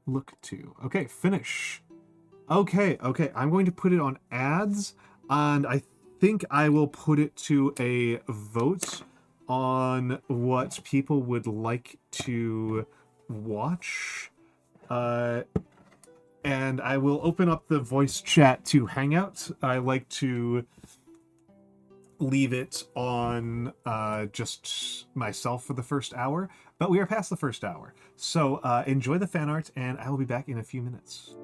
Look to. Okay, finish. Okay. I'm going to put it on ads, and I think I will put it to a vote on what people would like to watch. And I will open up the voice chat to Hangout. I like to leave it on just myself for the first hour, but we are past the first hour. So enjoy the fan art, and I will be back in a few minutes.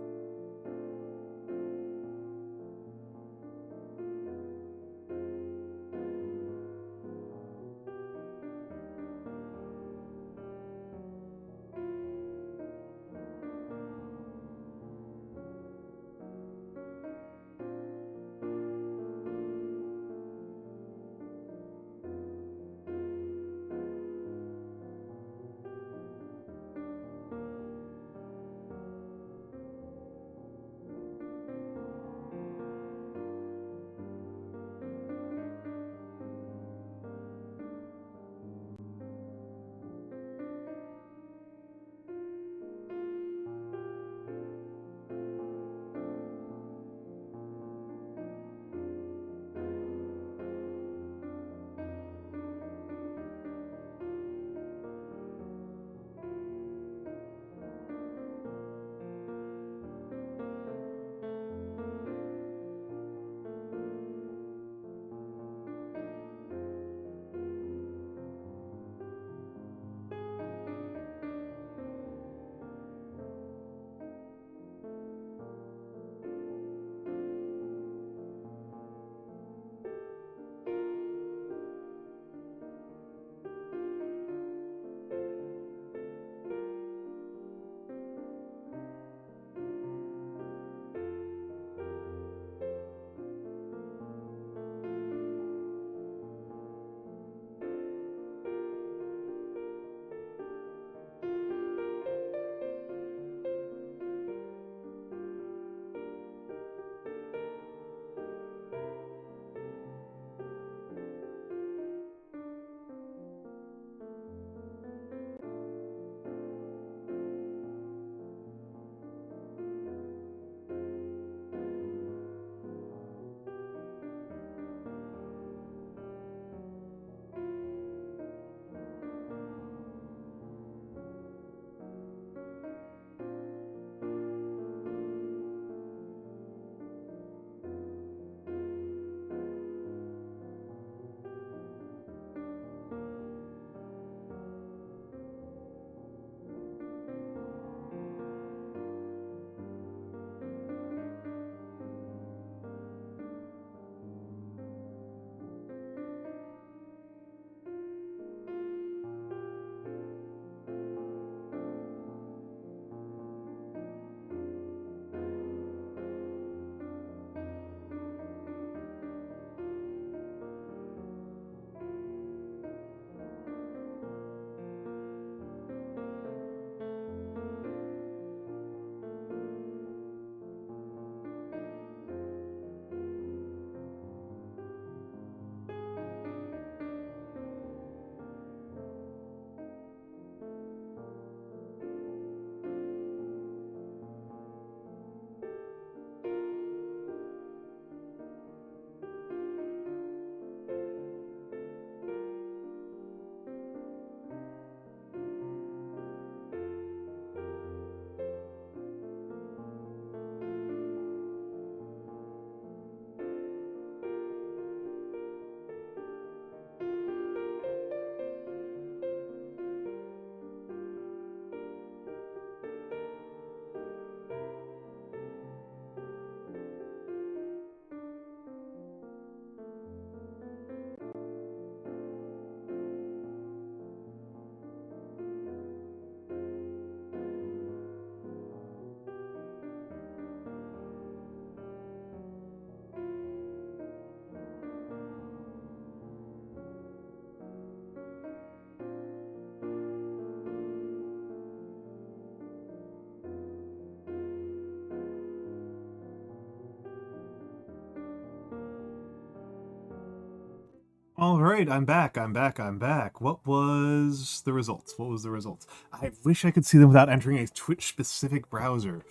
All right, I'm back. I'm back. I'm back. What was the results? What was the results? I wish I could see them without entering a Twitch-specific browser.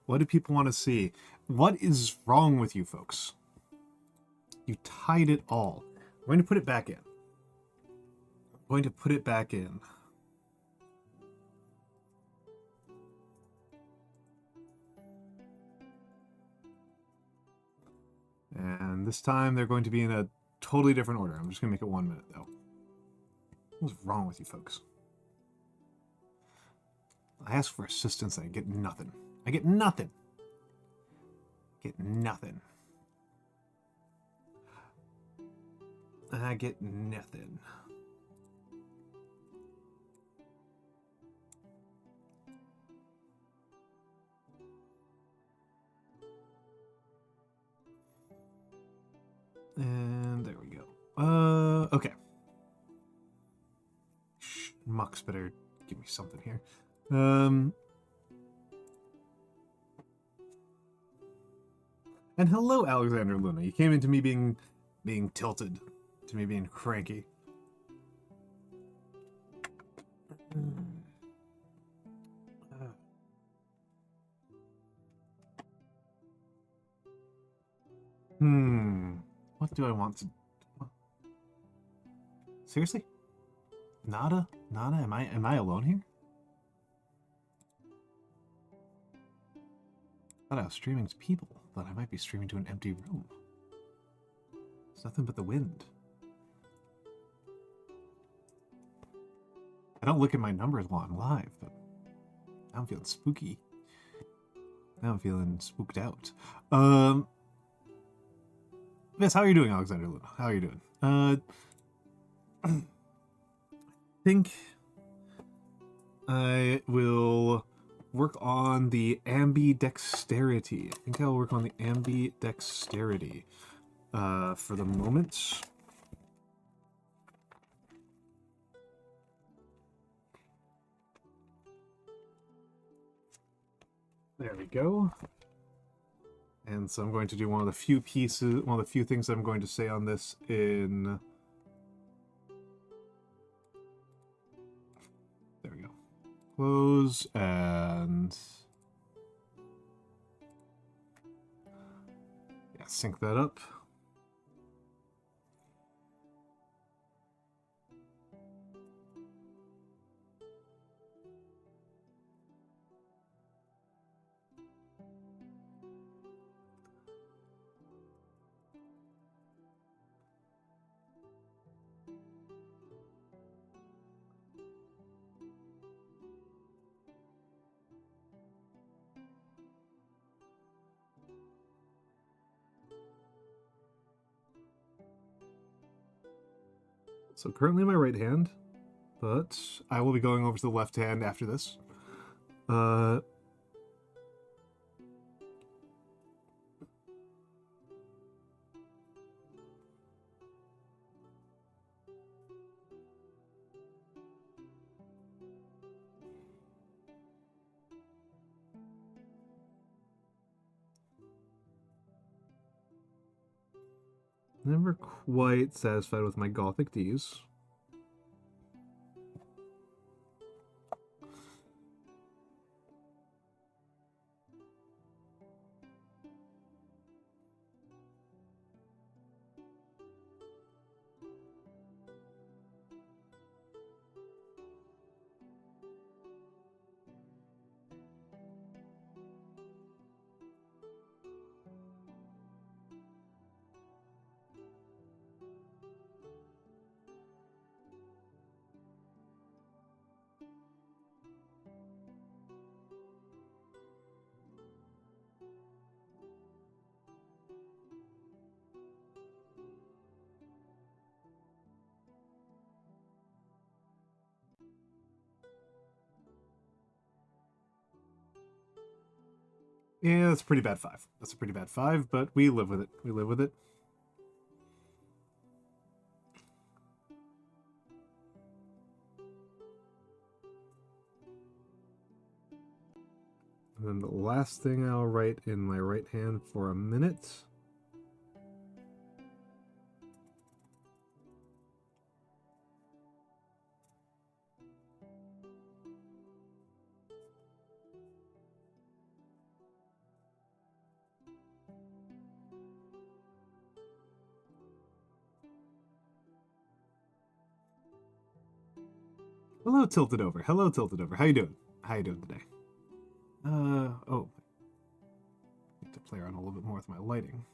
What do people want to see? What is wrong with you folks? You tied it all. I'm going to put it back in. I'm going to put it back in. And this time they're going to be in a totally different order. I'm just going to make it 1 minute, though. What's wrong with you folks? I ask for assistance and I get nothing. I get nothing. Get nothing. I get nothing. And there we go. Okay. Mux better give me something here. And hello, Alexander Luna. You came into me being tilted, to me being cranky. What do I want to... Seriously? Nada? Nada? Am I alone here? I thought I was streaming to people, but I might be streaming to an empty room. It's nothing but the wind. I don't look at my numbers while I'm live, but now I'm feeling spooky. Now I'm feeling spooked out. Yes, how are you doing, Alexander Luna? How are you doing? I think I will work on the ambidexterity. I think I'll work on the ambidexterity for the moment. There we go. And so I'm going to do one of the few things I'm going to say on this in... There we go. Close and... Yeah, sync that up. So currently my right hand, but I will be going over to the left hand after this. Never quite satisfied with my Gothic D's. Yeah, that's a pretty bad 5. That's a pretty bad 5, but we live with it. We live with it. And then the last thing I'll write in my right hand for a minute. Hello, Tilted Over. Hello, Tilted Over. How you doing? How you doing today? Oh. I need to play around a little bit more with my lighting.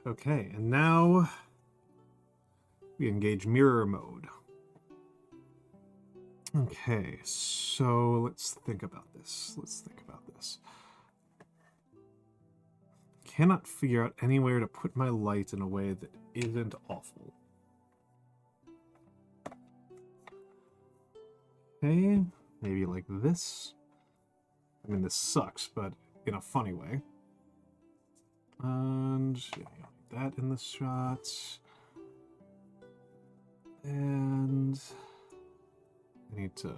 Okay, and now we engage mirror mode. Okay, so let's think about this. Cannot figure out anywhere to put my light in a way that isn't awful. Okay, maybe like this. I mean, this sucks, but in a funny way. And yeah, that in the shots. And I need to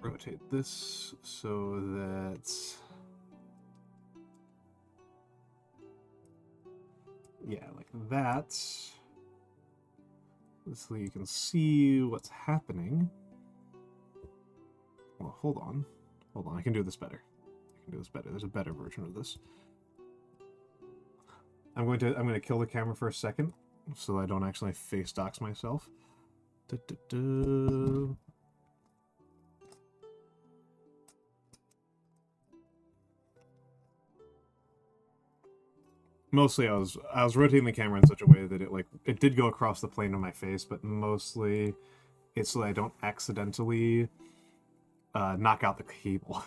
rotate this so that, yeah, like that. So you can see what's happening. Well, hold on. I can do this better. There's a better version of this. I'm going to kill the camera for a second so I don't actually face dox myself. Mostly I was rotating the camera in such a way that it did go across the plane of my face, but mostly it's so that I don't accidentally knock out the cable.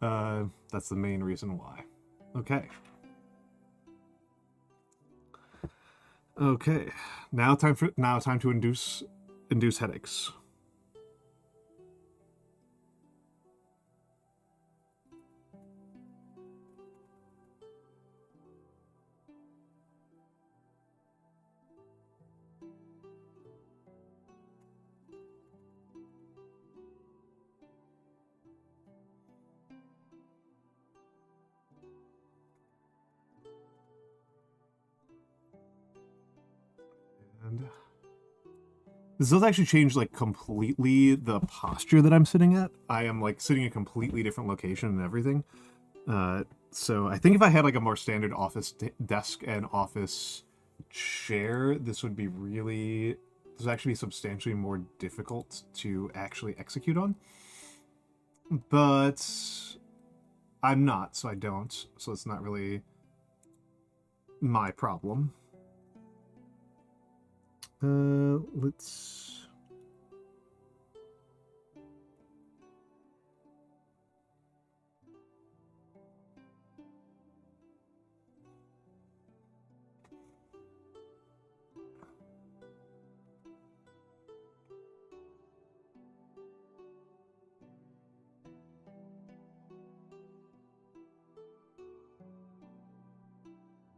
That's the main reason why. Okay. Okay. Now time to induce headaches. And this does actually change like completely the posture that I'm sitting at. I am like sitting in a completely different location and everything. So I think if I had like a more standard office desk and office chair, this would actually be substantially more difficult to actually execute on. But I'm not, so I don't. So it's not really my problem. Let's...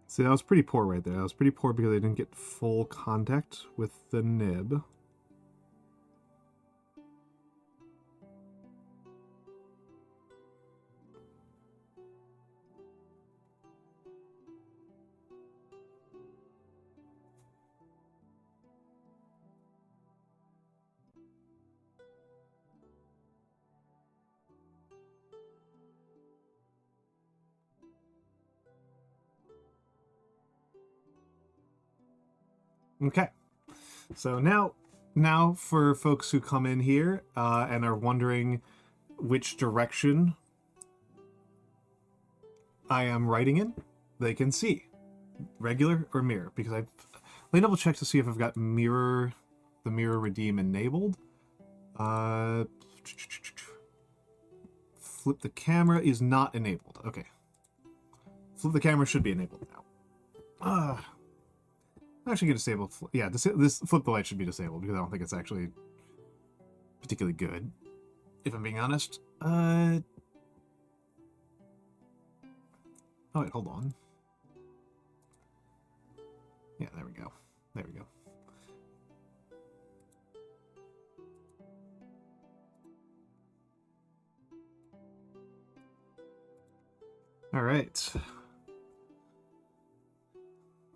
See, that was pretty poor right there. That was pretty poor because I didn't get full contact with the nib. Okay, so now for folks who come in here and are wondering which direction I am writing in, they can see regular or mirror, because let me double check to see if I've got the mirror redeem enabled. Flip the camera is not enabled. Okay, flip the camera should be enabled now. I'm actually going to disable... Yeah, this flip the light should be disabled, because I don't think it's actually particularly good, if I'm being honest. Oh, wait, hold on. Yeah, there we go. All right.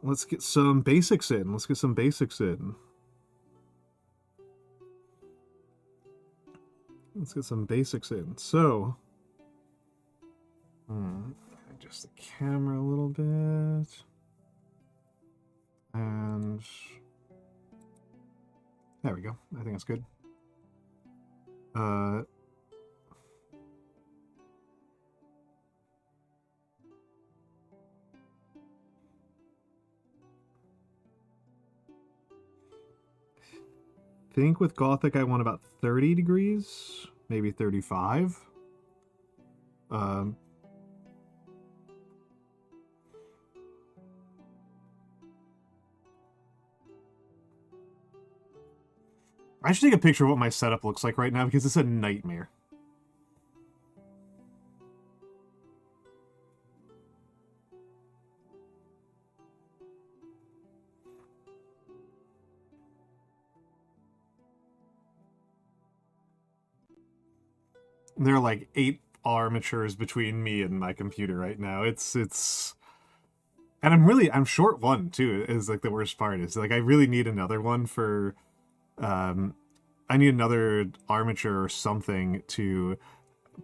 Let's get some basics in. Let's get some basics in. Let's get some basics in. So, adjust the camera a little bit. And there we go. I think that's good. Think with Gothic I want about 30 degrees, maybe 35. I should take a picture of what my setup looks like right now because it's a nightmare. There are like 8 armatures between me and my computer right now. It's and I'm short one too, is like the worst part. Is like I really need another one for I need another armature or something to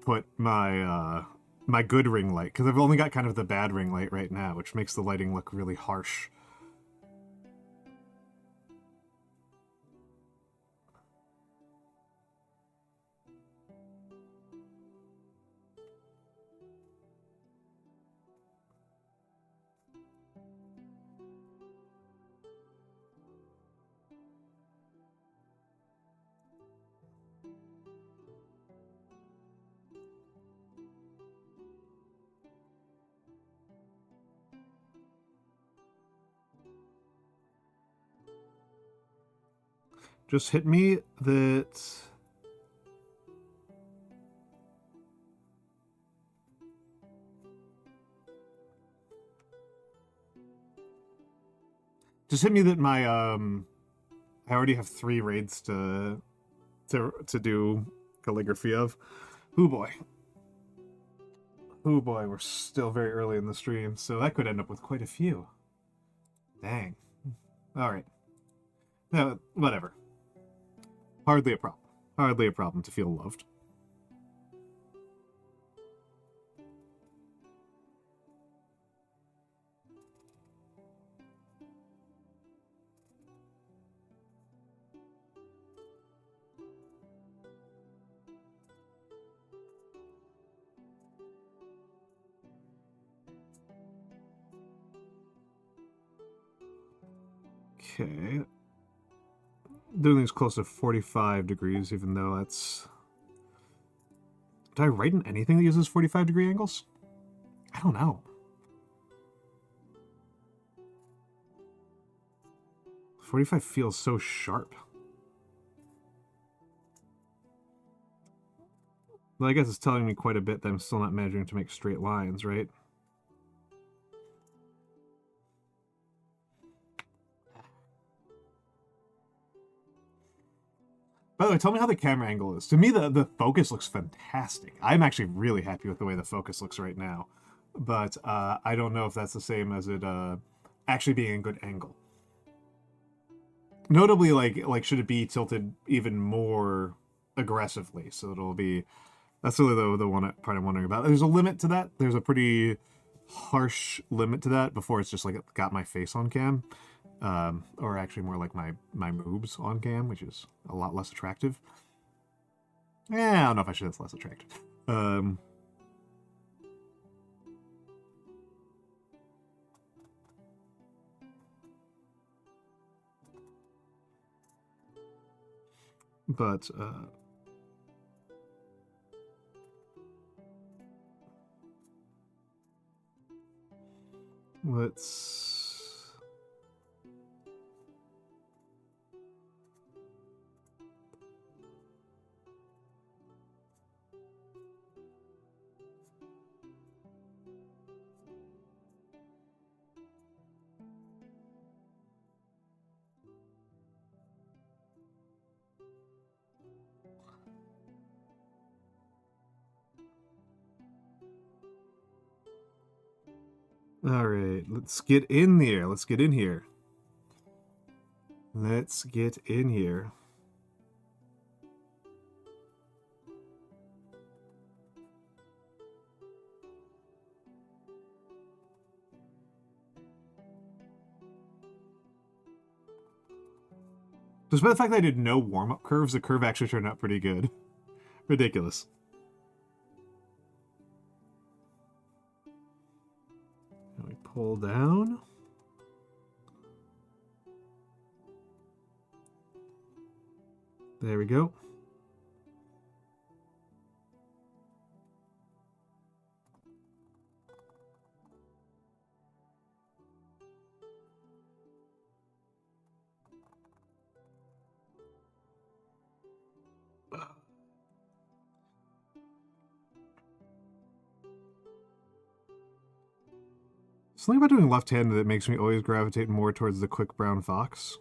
put my my good ring light, because I've only got kind of the bad ring light right now, which makes the lighting look really harsh. Just hit me that... Just hit me that my, I already have 3 raids to do calligraphy of. Oh boy. Oh boy, we're still very early in the stream, so that could end up with quite a few. Dang. Alright. No, whatever. Hardly a problem. Hardly a problem to feel loved. Okay. Doing these close to 45 degrees, even though that's... Did I write in anything that uses 45-degree angles? I don't know. 45 feels so sharp. Well, I guess it's telling me quite a bit that I'm still not managing to make straight lines, right? By the way, tell me how the camera angle is. To me, the focus looks fantastic. I'm actually really happy with the way the focus looks right now. But I don't know if that's the same as it actually being a good angle. Notably, like should it be tilted even more aggressively? So it'll be... That's really the one part I'm wondering about. There's a limit to that. There's a pretty harsh limit to that before it's just like got my face on cam. Or actually more like my moobs on cam, which is a lot less attractive. Yeah, I don't know if I should say it's less attractive. But let's... All right, let's get in there. Let's get in here. Let's get in here. Despite the fact that I did no warm-up curves, the curve actually turned out pretty good. Ridiculous. Let me pull down. There we go. Something about doing left-handed that makes me always gravitate more towards the quick brown fox.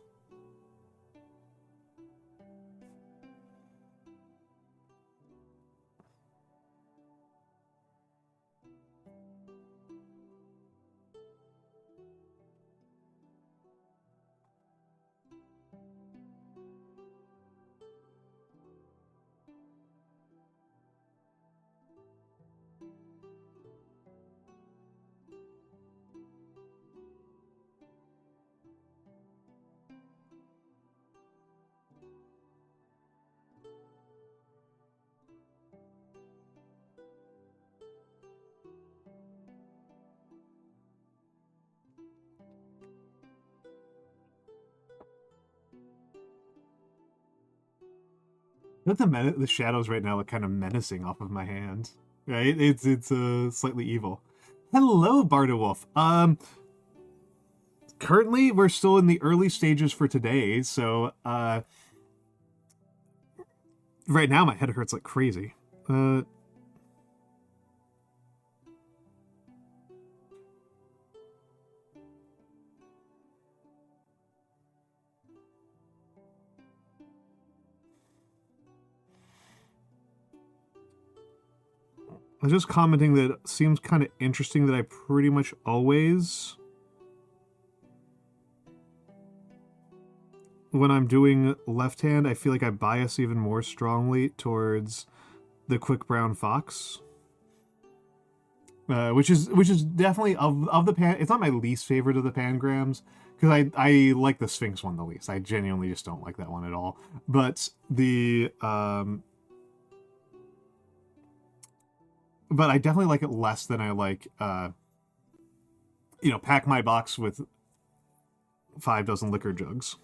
But the shadows right now look kind of menacing off of my hand. Right? It's slightly evil. Hello, Bardawolf. Currently we're still in the early stages for today, so right now my head hurts like crazy. I was just commenting that it seems kind of interesting that I pretty much always, when I'm doing left hand, I feel like I bias even more strongly towards the quick brown fox. Which is definitely of the pan. It's not my least favorite of the pangrams because I like the Sphinx one the least. I genuinely just don't like that one at all. But but I definitely like it less than I like pack my box with 5 dozen liquor jugs.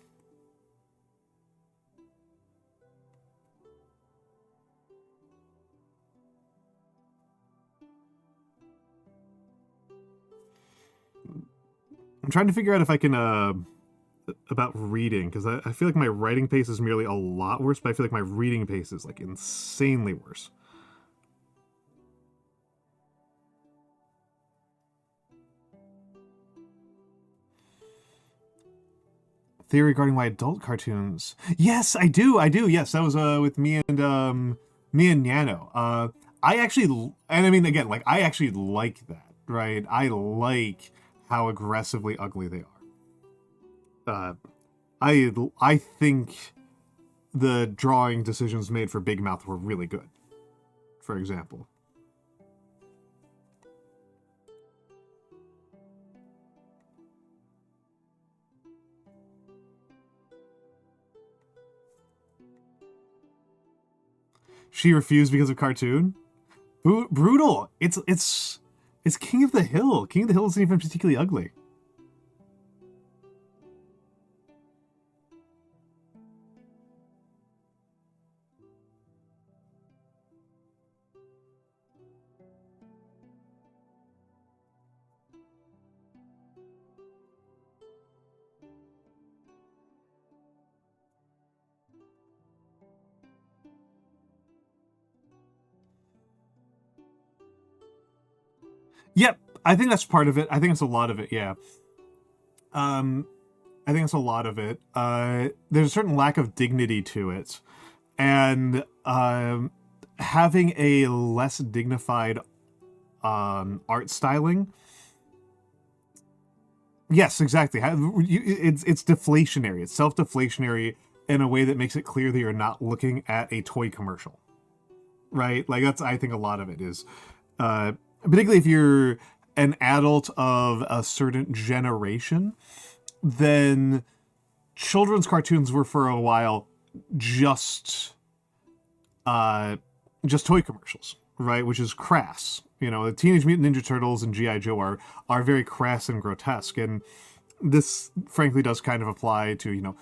I'm trying to figure out if I can about reading, because I feel like my writing pace is merely a lot worse, but I feel like my reading pace is like insanely worse. Theory regarding why adult cartoons. Yes, I do. Yes, that was with me and Nyano. I actually, and I mean again, like I actually like that, right? I like how aggressively ugly they are. I think the drawing decisions made for Big Mouth were really good. For example. She refused because of cartoon. Brutal. It's King of the Hill. King of the Hill isn't even particularly ugly. Yep, I think that's part of it. I think it's a lot of it. Yeah. I think it's a lot of it. There's a certain lack of dignity to it, and having a less dignified art styling Yes, exactly. It's deflationary. It's self-deflationary in a way that makes it clear that you're not looking at a toy commercial, right? Like that's I think a lot of it is, particularly if you're an adult of a certain generation, then children's cartoons were for a while just uh, just toy commercials, right? Which is crass. The Teenage Mutant Ninja Turtles and GI Joe are very crass and grotesque, and this frankly does kind of apply to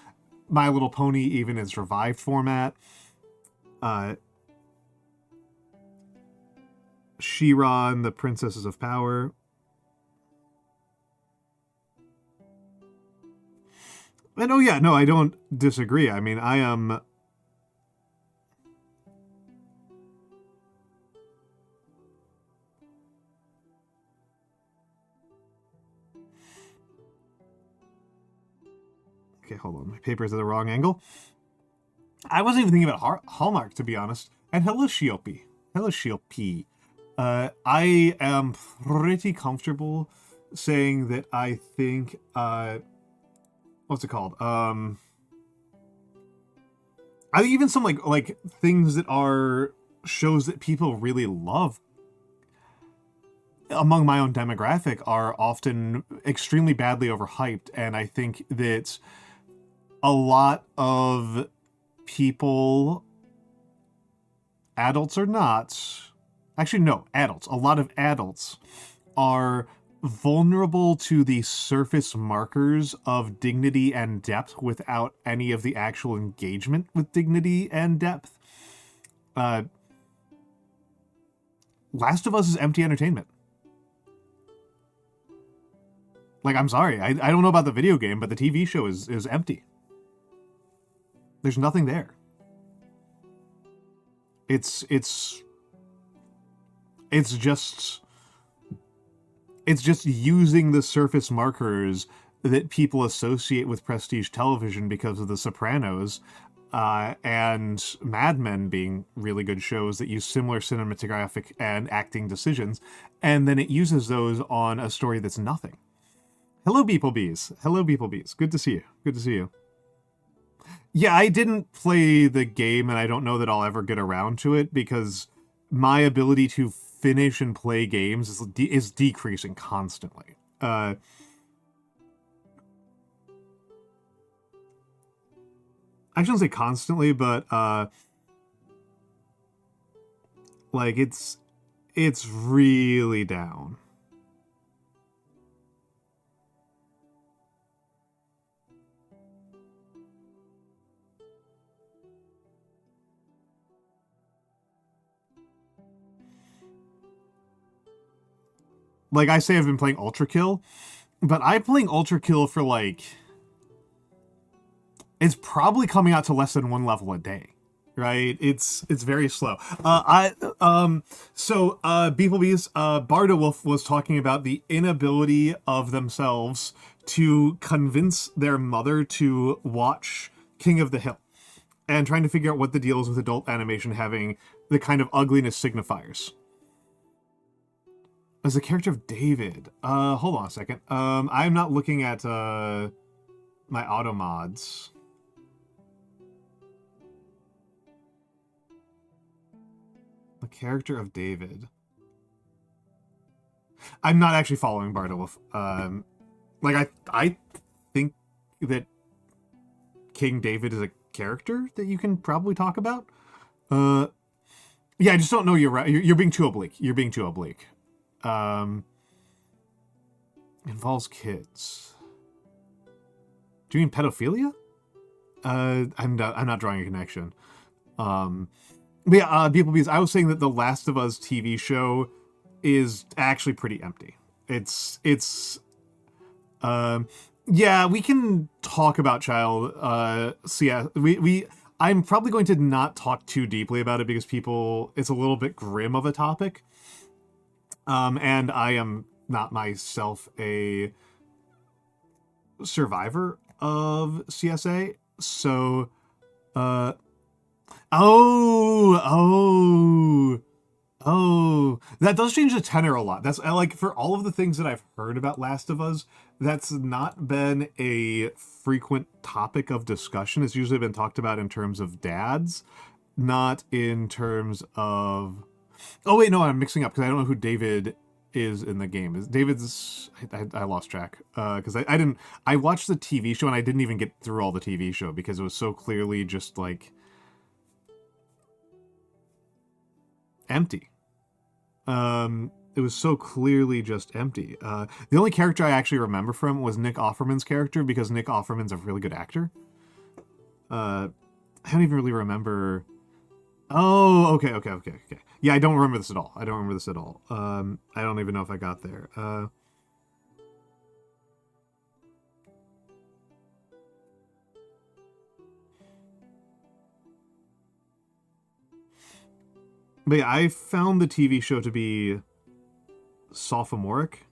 My Little Pony, even its revived format. Uh, She-Ra and the Princesses of Power. And oh yeah, no, I don't disagree. I mean, I am. Okay, hold on. My paper's at the wrong angle. I wasn't even thinking about Hallmark, to be honest. And hello, Shiopi. Hello, Shiopi. I am pretty comfortable saying that I think, what's it called? I think even some like things that are shows that people really love among my own demographic are often extremely badly overhyped, and I think that a lot of people, adults or not, actually no, adults, a lot of adults are vulnerable to the surface markers of dignity and depth without any of the actual engagement with dignity and depth. Last of Us is empty entertainment. Like, I'm sorry, I don't know about the video game, but the TV show is empty. There's nothing there. It's just using the surface markers that people associate with prestige television because of The Sopranos and Mad Men being really good shows that use similar cinematographic and acting decisions, and then it uses those on a story that's nothing. Hello, Beeplebees. Hello, Beeplebees. Good to see you. Good to see you. Yeah, I didn't play the game, and I don't know that I'll ever get around to it because my ability to finish and play games is decreasing constantly. I shouldn't say constantly, but like it's really down. Like I say, I've been playing Ultra Kill, but I'm playing Ultra Kill for it's probably coming out to less than one level a day, right? It's very slow. Beeplebees, Barda Wolf was talking about the inability of themselves to convince their mother to watch King of the Hill, and trying to figure out what the deal is with adult animation having the kind of ugliness signifiers. As the character of David. Hold on a second. I'm not looking at my auto mods. The character of David. I'm not actually following Barda Wolf. I think that King David is a character that you can probably talk about. Yeah, I just don't know. You're being too oblique. You're being too oblique. Involves kids. Do you mean pedophilia? I'm not drawing a connection. But yeah, Beeplebees, I was saying that the Last of Us TV show is actually pretty empty. Yeah, we can talk about child CS. I'm probably going to not talk too deeply about it because it's a little bit grim of a topic. And I am not myself a survivor of CSA, so, oh, that does change the tenor a lot. That's, like, for all of the things that I've heard about Last of Us, that's not been a frequent topic of discussion. It's usually been talked about in terms of dads, not in terms of. Oh wait, no, I'm mixing up because I don't know who David is in the game. Is David's? I lost track because I didn't. I watched the TV show and I didn't even get through all the TV show because it was so clearly just like empty. It was so clearly just empty. The only character I actually remember from was Nick Offerman's character because Nick Offerman's a really good actor. I don't even really remember. Oh, okay. Yeah, I don't remember this at all. I don't even know if I got there. But yeah, I found the TV show to be sophomoric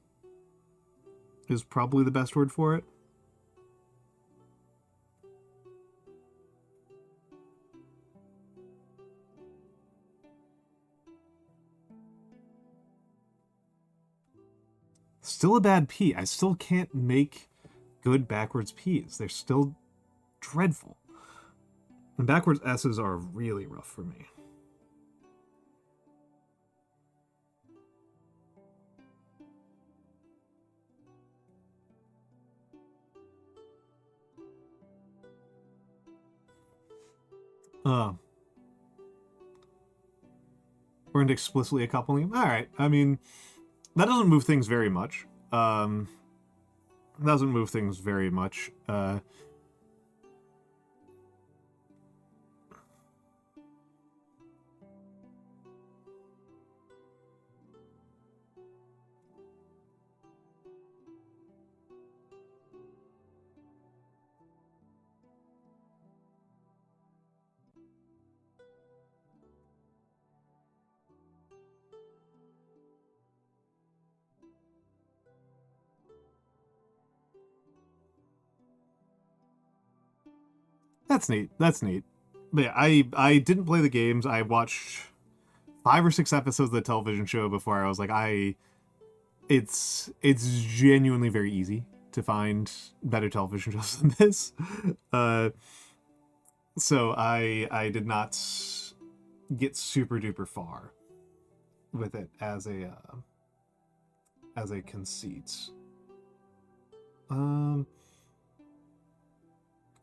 is probably the best word for it. Still a bad P. I still can't make good backwards P's. They're still dreadful. And backwards S's are really rough for me. We're into explicitly a coupling. All right. I mean, that doesn't move things very much. Doesn't move things very much. That's neat. That's neat. But yeah, I didn't play the games. I watched 5 or 6 episodes of the television show before I was like, it's genuinely very easy to find better television shows than this. So I did not get super duper far with it as a conceit. I'm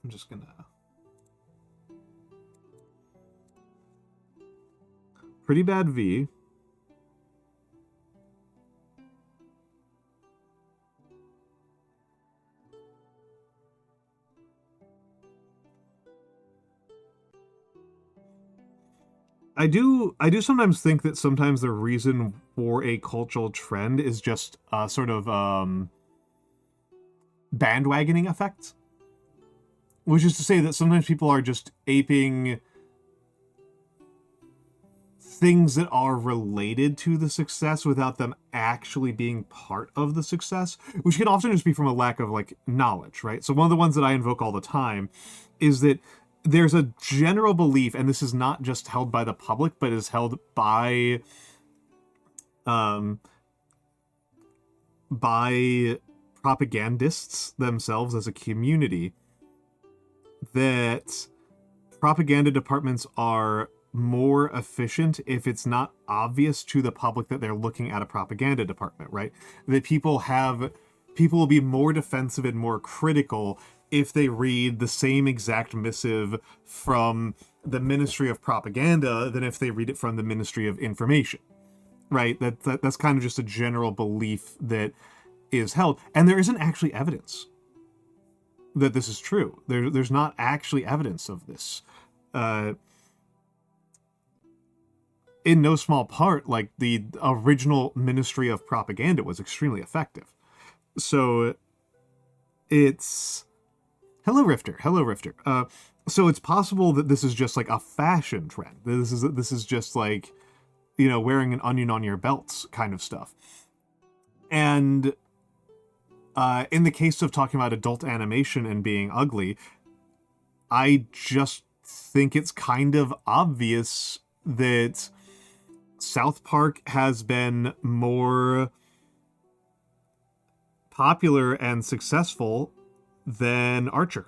just gonna. Pretty bad V. I do sometimes think that sometimes the reason for a cultural trend is just sort of bandwagoning effect. Which is to say that sometimes people are just aping things that are related to the success without them actually being part of the success, which can often just be from a lack of like knowledge, right? So one of the ones that I invoke all the time is that there's a general belief, and this is not just held by the public, but is held by propagandists themselves as a community, that propaganda departments are more efficient if it's not obvious to the public that they're looking at a propaganda department, right? That people will be more defensive and more critical if they read the same exact missive from the Ministry of Propaganda than if they read it from the Ministry of Information, right? That's kind of just a general belief that is held, and there isn't actually evidence that this is true. There's not actually evidence of this. In no small part, like the original Ministry of Propaganda was extremely effective. So it's hello Rifter. So it's possible that this is just like a fashion trend. This is just like, you know, wearing an onion on your belts kind of stuff. And in the case of talking about adult animation and being ugly, I just think it's kind of obvious that South Park has been more popular and successful than Archer.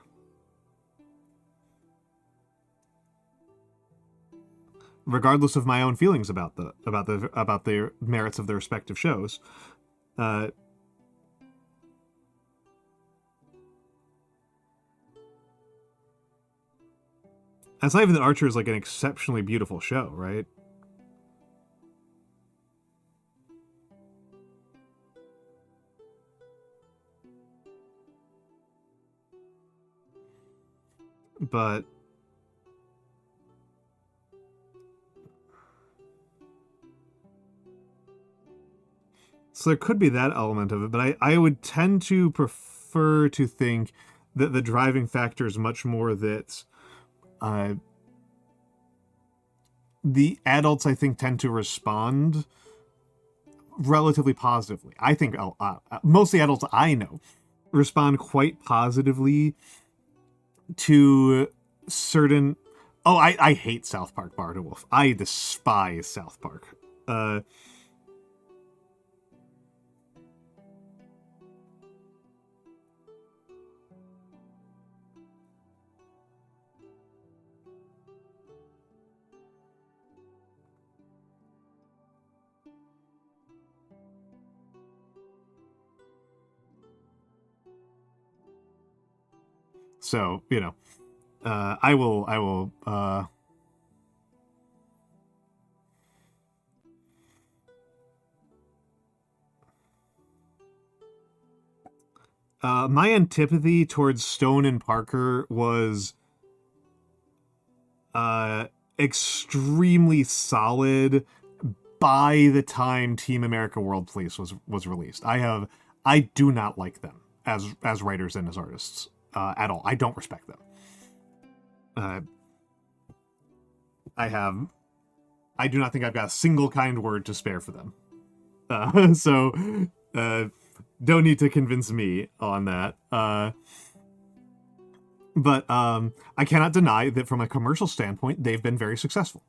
Regardless of my own feelings about the merits of their respective shows, it's not even that Archer is like an exceptionally beautiful show, right? But so there could be that element of it, but I would tend to prefer to think that the driving factor is much more that the adults, I think, tend to respond relatively positively. I think most of the adults I know respond quite positively to certain... Oh, I hate South Park, Barda Wolf. I despise South Park. So, you know, I will, my antipathy towards Stone and Parker was extremely solid by the time Team America World Police was released. I do not like them as writers and as artists at all. I don't respect them. I do not think I've got a single kind word to spare for them. So don't need to convince me on that. But I cannot deny that from a commercial standpoint, they've been very successful.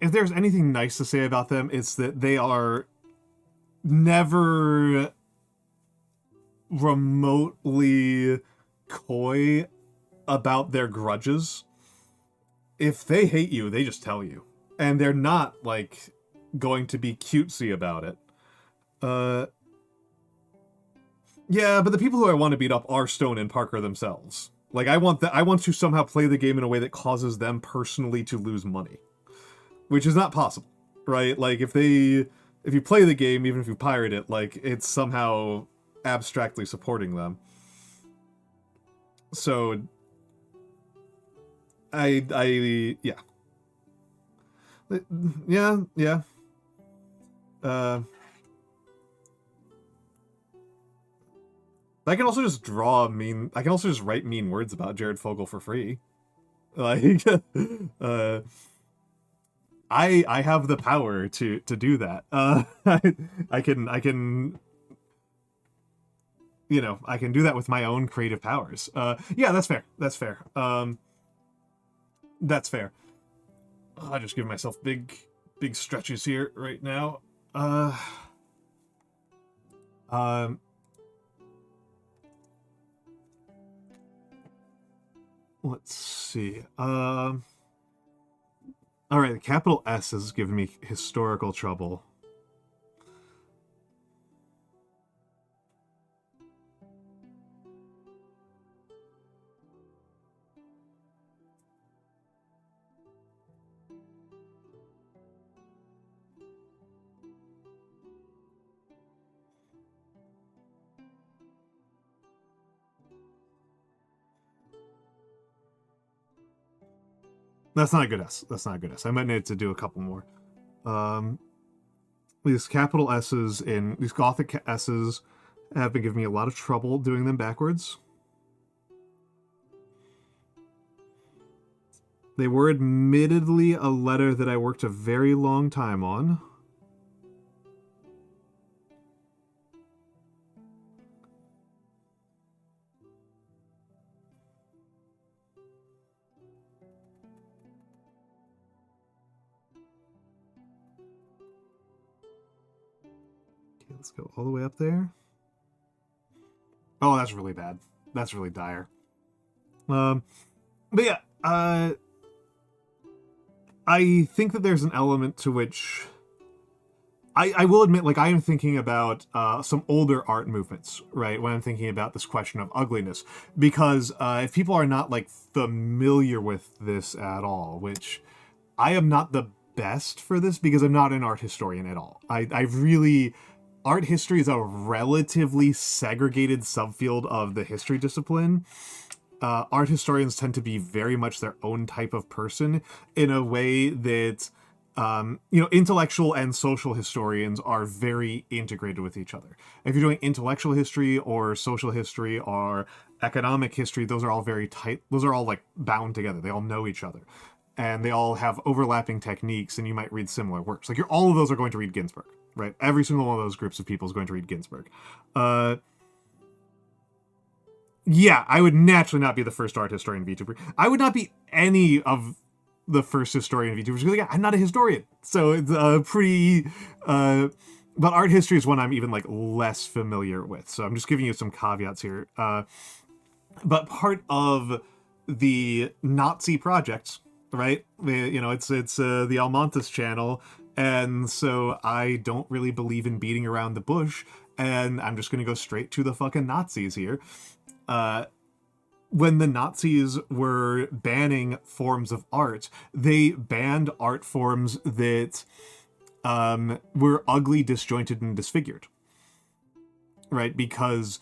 If there's anything nice to say about them, it's that they are never remotely coy about their grudges. If they hate you, they just tell you. And they're not, like, going to be cutesy about it. Yeah, but the people who I want to beat up are Stone and Parker themselves. Like, I want to somehow play the game in a way that causes them personally to lose money. Which is not possible, right? Like, if you play the game, even if you pirate it, like, it's somehow abstractly supporting them. So, yeah. Yeah. I can also just I can also just write mean words about Jared Fogle for free. Like, I have the power to do that. I can you know, I can do that with my own creative powers. Yeah, that's fair. That's fair. That's fair. I just give myself big stretches here right now. Let's see. All right, the capital S has given me historical trouble. That's not a good S. That's not a good S. I might need to do a couple more. These capital S's in these Gothic S's have been giving me a lot of trouble doing them backwards. They were admittedly a letter that I worked a very long time on. Okay, let's go all the way up there. Oh, that's really bad. That's really dire. But yeah, I think that there's an element to which I will admit, like, I am thinking about some older art movements, right, when I'm thinking about this question of ugliness. Because if people are not, like, familiar with this at all, which I am not the best for this because I'm not an art historian at all. I really... Art history is a relatively segregated subfield of the history discipline. Art historians tend to be very much their own type of person in a way that, intellectual and social historians are very integrated with each other. If you're doing intellectual history or social history or economic history, those are all very tight. Those are all like bound together. They all know each other. And they all have overlapping techniques, and you might read similar works. Like, all of those are going to read Ginsberg, right? Every single one of those groups of people is going to read Ginsberg. Yeah, I would naturally not be the first art historian VTuber. I would not be any of the first historian VTubers because, again, I'm not a historian. So it's pretty... but art history is one I'm even, like, less familiar with. So I'm just giving you some caveats here. But part of the Nazi projects, right? It's the Almantas channel, and so I don't really believe in beating around the bush, and I'm just gonna go straight to the fucking Nazis here. When the Nazis were banning forms of art, they banned art forms that were ugly, disjointed, and disfigured, right? Because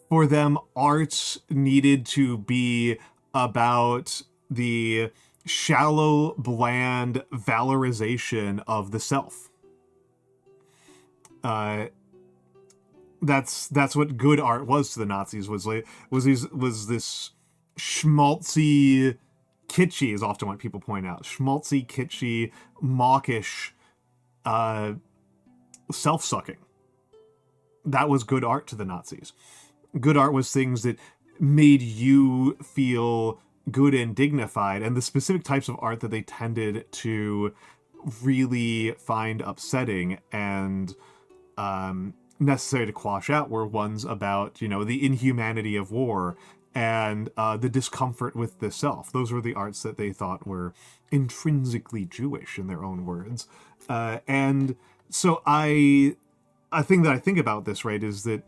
for them, art needed to be about the shallow, bland valorization of the self. That's what good art was to the Nazis. Was this schmaltzy, kitschy is often what people point out. Schmaltzy, kitschy, mawkish, self-sucking. That was good art to the Nazis. Good art was things that made you feel good and dignified, and the specific types of art that they tended to really find upsetting and necessary to quash out were ones about, the inhumanity of war and the discomfort with the self. Those were the arts that they thought were intrinsically Jewish, in their own words. And so a thing that I think about this, right, is that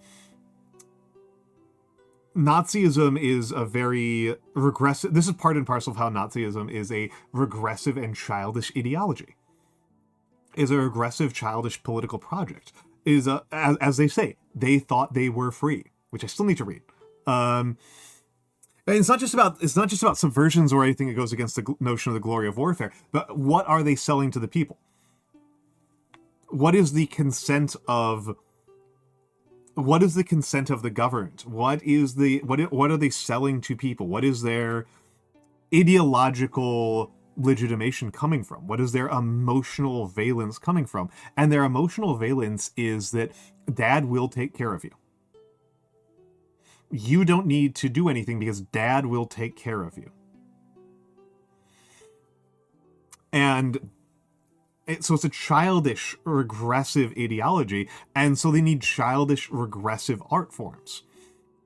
Nazism is a very regressive... This is part and parcel of how Nazism is a regressive and childish ideology. Is a regressive, childish political project. Is as they say, they thought they were free, which I still need to read. And it's not just about subversions or anything that goes against the notion of the glory of warfare, but what are they selling to the people? What is the consent of... What is the consent of the governed? What are they selling to people? What is their ideological legitimation coming from? What is their emotional valence coming from? And their emotional valence is that Dad will take care of you. You don't need to do anything because Dad will take care of you. And so it's a childish, regressive ideology, and so they need childish, regressive art forms.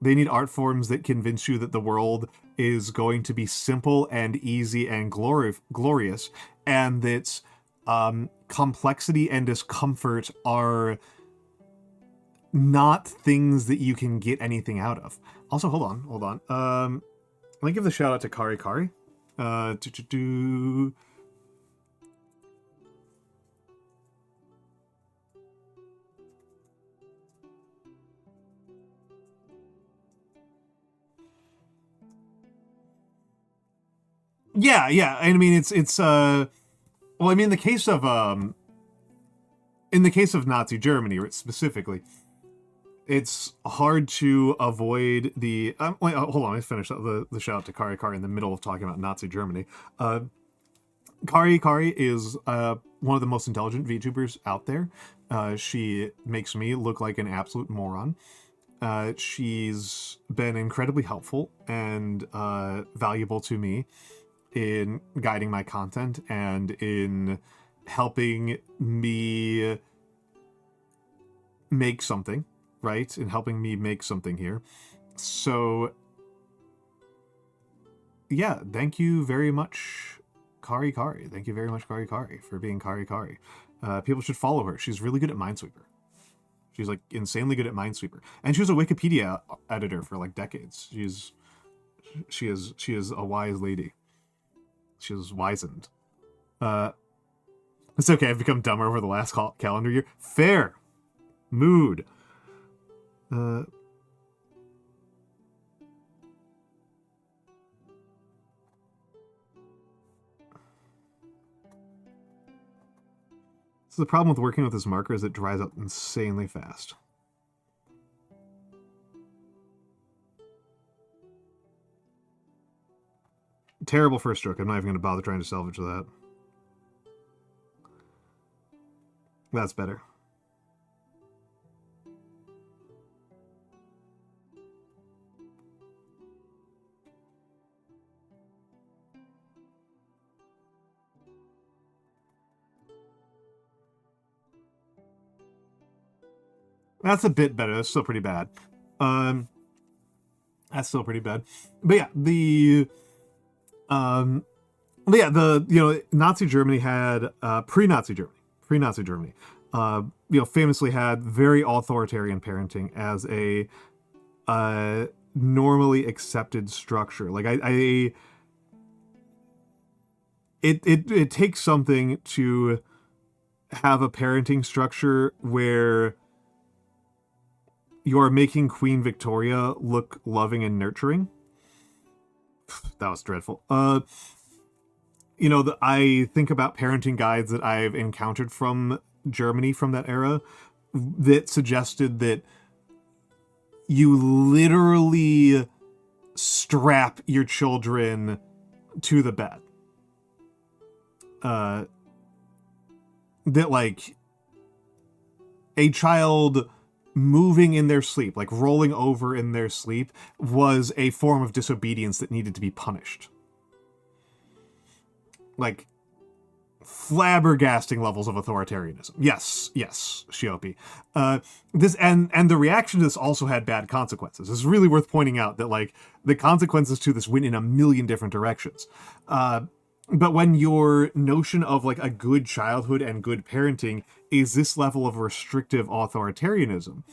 They need art forms that convince you that the world is going to be simple and easy and glorious, and that complexity and discomfort are not things that you can get anything out of. Also, hold on. Let me give the shout out to Kari Kari. Yeah. I mean, it's well, I mean, in the case of in the case of Nazi Germany, specifically, it's hard to avoid the... wait, hold on, let me finish the shout out to Kari Kari in the middle of talking about Nazi Germany. Kari Kari is one of the most intelligent VTubers out there. She makes me look like an absolute moron. She's been incredibly helpful and valuable to me in guiding my content and in helping me make something, right? And helping me make something here. So, yeah, thank you very much, Kari Kari. Thank you very much, Kari Kari, for being Kari Kari. People should follow her. She's really good at Minesweeper. She's, like, insanely good at Minesweeper. And she was a Wikipedia editor for, like, decades. She is a wise lady. She is wizened. It's okay, I've become dumber over the last calendar year. Fair. Mood. This is the problem with working with this marker, is it dries out insanely fast. Terrible first stroke. I'm not even going to bother trying to salvage that. That's better. That's a bit better. That's still pretty bad. That's still pretty bad. But yeah, Nazi Germany had pre-Nazi Germany, famously had very authoritarian parenting as a normally accepted structure. Like it takes something to have a parenting structure where you're making Queen Victoria look loving and nurturing. That was dreadful. I think about parenting guides that I've encountered from Germany from that era that suggested that you literally strap your children to the bed. That, like, a child moving in their sleep, like rolling over in their sleep, was a form of disobedience that needed to be punished. Like, flabbergasting levels of authoritarianism. Yes, Shiopi. This and the reaction to this also had bad consequences. It's really worth pointing out that, like, the consequences to this went in a million different directions. But when your notion of, like, a good childhood and good parenting is this level of restrictive authoritarianism,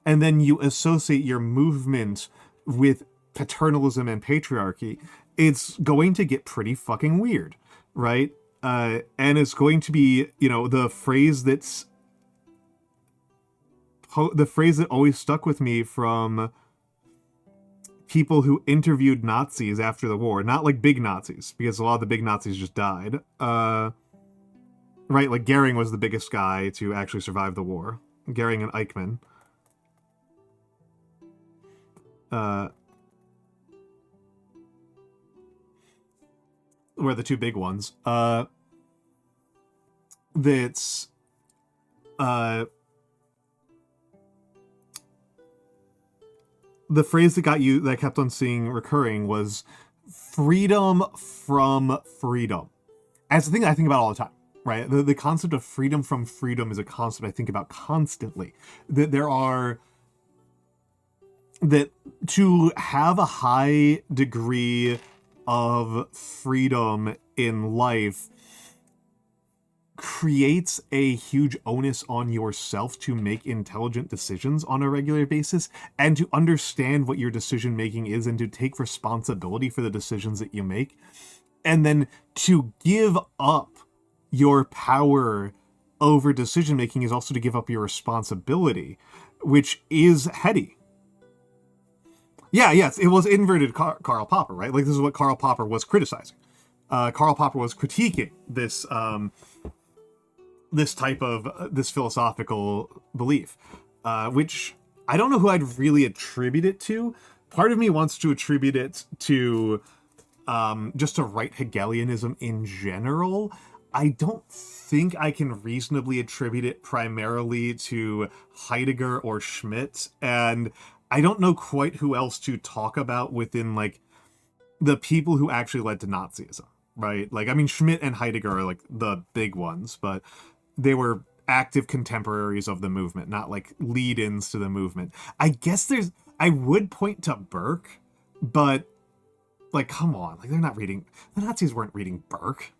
and then you associate your movement with paternalism and patriarchy, it's going to get pretty fucking weird, right? And it's going to be, the phrase that always stuck with me from people who interviewed Nazis after the war, not like big Nazis, because a lot of the big Nazis just died. Right, like Goering was the biggest guy to actually survive the war. Goering and Eichmann. Were the two big ones. That's the phrase that I kept on seeing recurring was freedom from freedom. And it's the thing I think about all the time, right? The concept of freedom from freedom is a concept I think about constantly. That to have a high degree of freedom in life creates a huge onus on yourself to make intelligent decisions on a regular basis and to understand what your decision making is and to take responsibility for the decisions that you make. And then to give up your power over decision making is also to give up your responsibility, which is heady. Yeah, yes, it was inverted Karl Popper, right? Like, this is what Karl Popper was criticizing. Karl Popper was critiquing this this type of this philosophical belief, which I don't know who I'd really attribute it to. Part of me wants to attribute it to just to right Hegelianism in general. I don't think I can reasonably attribute it primarily to Heidegger or Schmidt, and I don't know quite who else to talk about within like the people who actually led to Nazism, right? Like, I mean, Schmidt and Heidegger are like the big ones, but they were active contemporaries of the movement, not like lead-ins to the movement. I guess I would point to Burke, but like, come on, like the Nazis weren't reading Burke.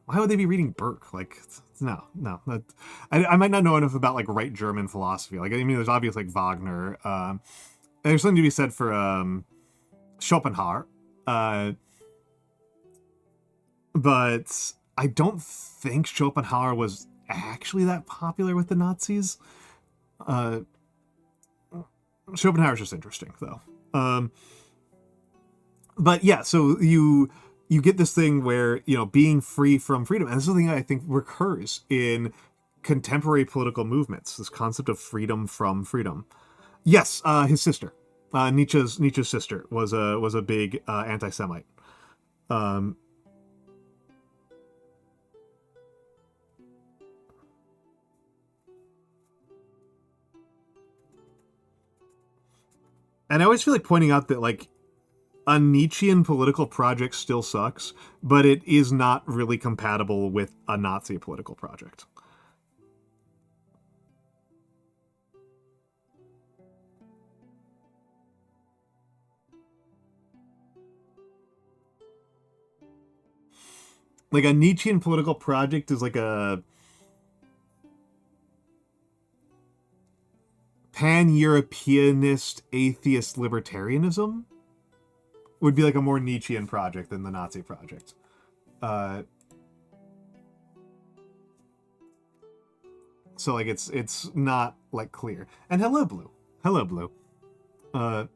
Why would they be reading Burke? Like, no. I might not know enough about like right German philosophy. Like, I mean, there's obviously like Wagner. There's something to be said for Schopenhauer, but I don't think Schopenhauer was actually that popular with the Nazis. Schopenhauer's just interesting, though. But yeah, so you get this thing where, you know, being free from freedom, and this is something that I think recurs in contemporary political movements, this concept of freedom from freedom. Yes, his sister, Nietzsche's sister, was a big anti-Semite. And I always feel like pointing out that like a Nietzschean political project still sucks, but it is not really compatible with a Nazi political project. Like a Nietzschean political project is like a pan-Europeanist atheist libertarianism would be like a more Nietzschean project than the Nazi project. So like it's not like clear. And hello Blue. Hello Blue. Oh,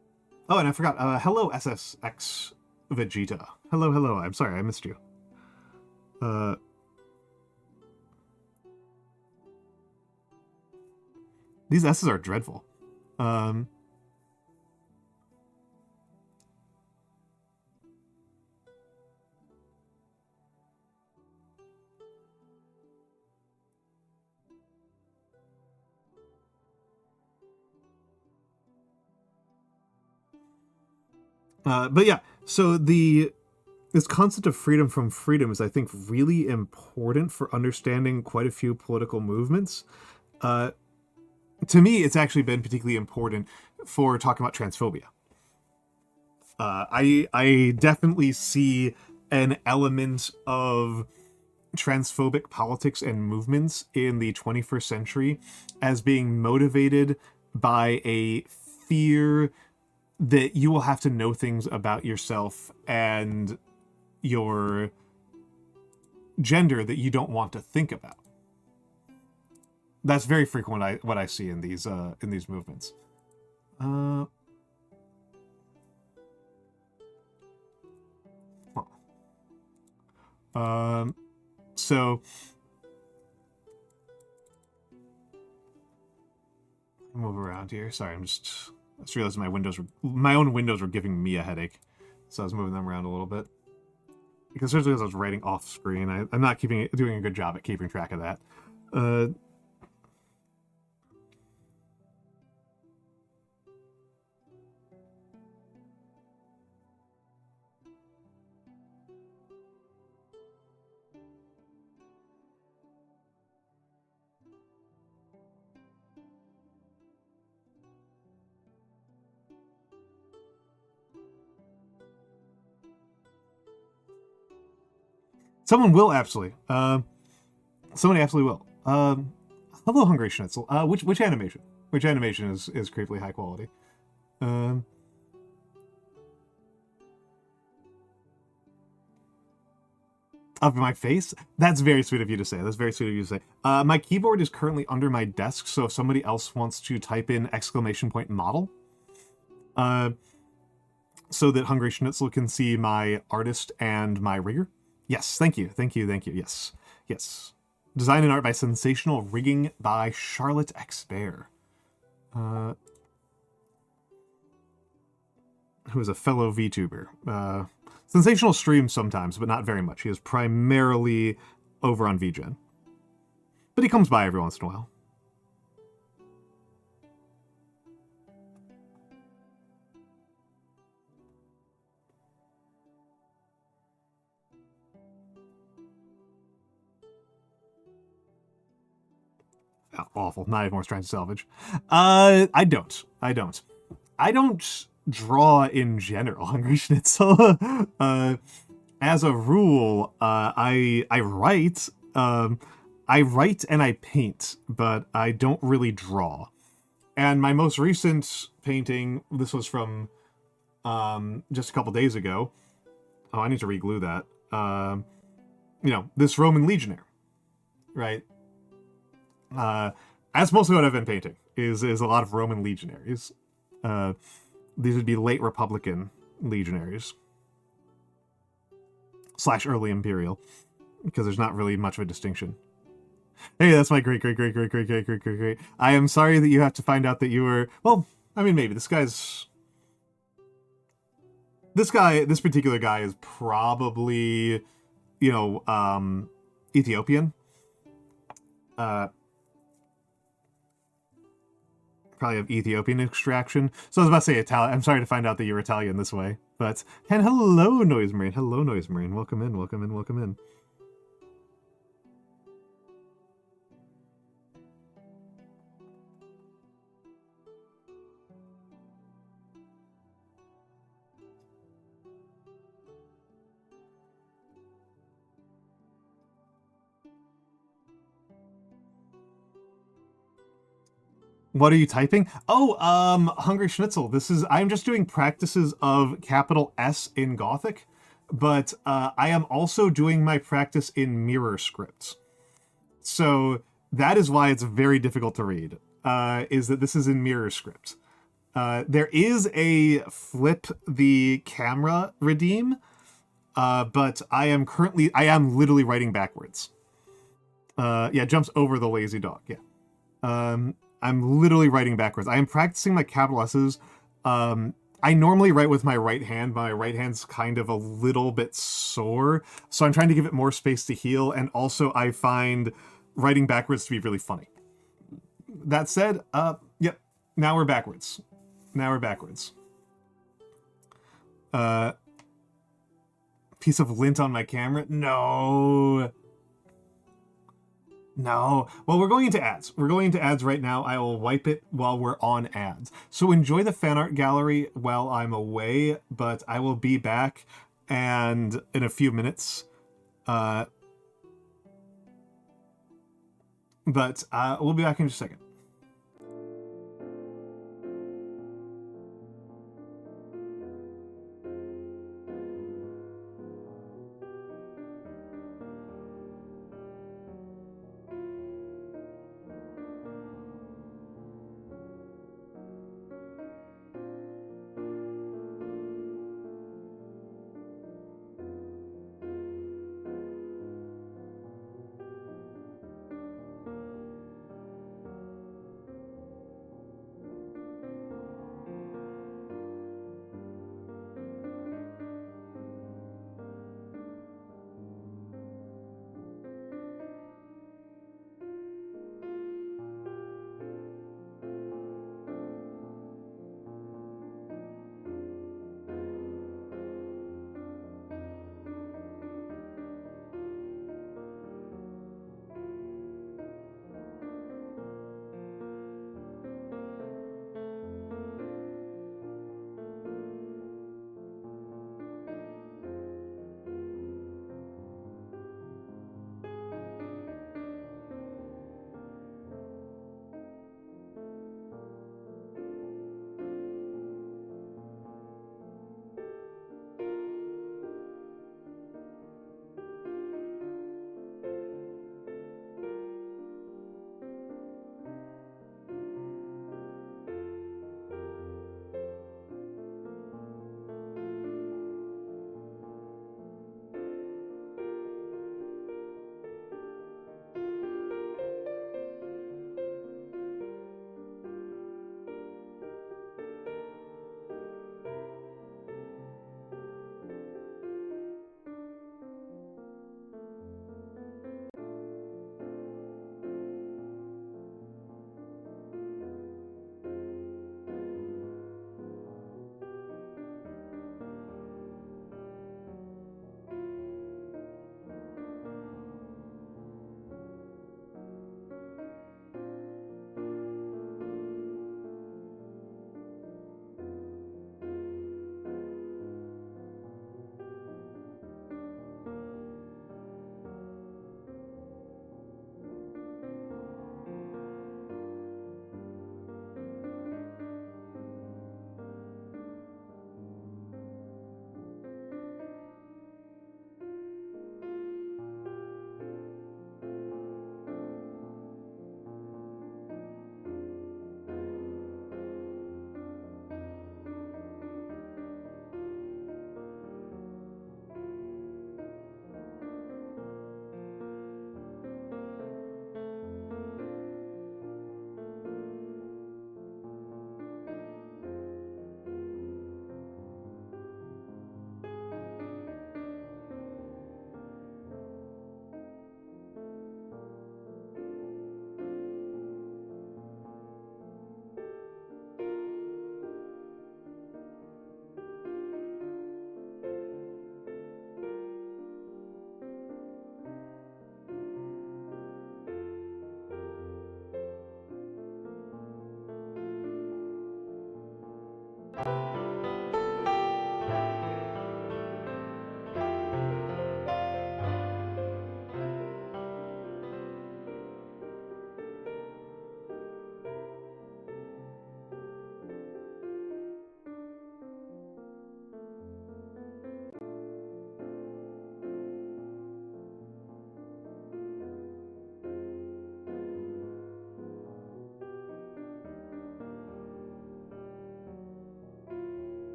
and I forgot. Hello SSX Vegeta. Hello. I'm sorry, I missed you. Uh these S's are dreadful. Um but yeah, so this concept of freedom from freedom is, I think, really important for understanding quite a few political movements. Uh, to me, it's actually been particularly important for talking about transphobia. I definitely see an element of transphobic politics and movements in the 21st century as being motivated by a fear that you will have to know things about yourself and your gender that you don't want to think about. That's very frequent what I see in these movements. Uh, so move around here. Sorry, I just realized my own windows were giving me a headache, so I was moving them around a little bit. Because especially as I was writing off screen, I'm not doing a good job at keeping track of that. Someone will absolutely. Somebody absolutely will. Hello, Hungry Schnitzel. Which animation? Which animation is creepily high quality? Um, of my face? That's very sweet of you to say. That's very sweet of you to say. My keyboard is currently under my desk, so if somebody else wants to type in !model, so that Hungry Schnitzel can see my artist and my rigger. Yes, thank you. Yes. Design and art by Sensational Rigging by Charlotte X Bear. Who is a fellow VTuber. Sensational streams sometimes, but not very much. He is primarily over on VGen. But he comes by every once in a while. Oh, awful. Not even worth trying to salvage. I don't draw in general, Hungry Schnitzel. As a rule, I write. I write and I paint, but I don't really draw. And my most recent painting, this was from just a couple days ago. Oh, I need to re-glue that. You know, this Roman legionnaire, right? That's mostly what I've been painting, is a lot of Roman legionaries. These would be late Republican legionaries. / early Imperial, because there's not really much of a distinction. Hey, that's my great. I am sorry that you have to find out that you were... Well, I mean, maybe. This particular guy is probably, you know, Ethiopian. Probably of Ethiopian extraction. So I was about to say Italian. I'm sorry to find out that you're Italian this way. But, and hello, Noise Marine. Hello, Noise Marine. Welcome in. What are you typing? Oh, Hungry Schnitzel. I'm just doing practices of capital S in Gothic, but I am also doing my practice in mirror scripts. So that is why it's very difficult to read, is that this is in mirror script. There is a flip the camera redeem, but I am literally writing backwards. Yeah, jumps over the lazy dog, yeah. I'm literally writing backwards. I am practicing my capital S's. I normally write with my right hand. My right hand's kind of a little bit sore, so I'm trying to give it more space to heal, and also I find writing backwards to be really funny. That said, yep, now we're backwards. Piece of lint on my camera? No. No. Well, we're going into ads. We're going into ads right now. I will wipe it while we're on ads. So enjoy the fan art gallery while I'm away, but I will be back and in a few minutes. But we'll be back in just a second.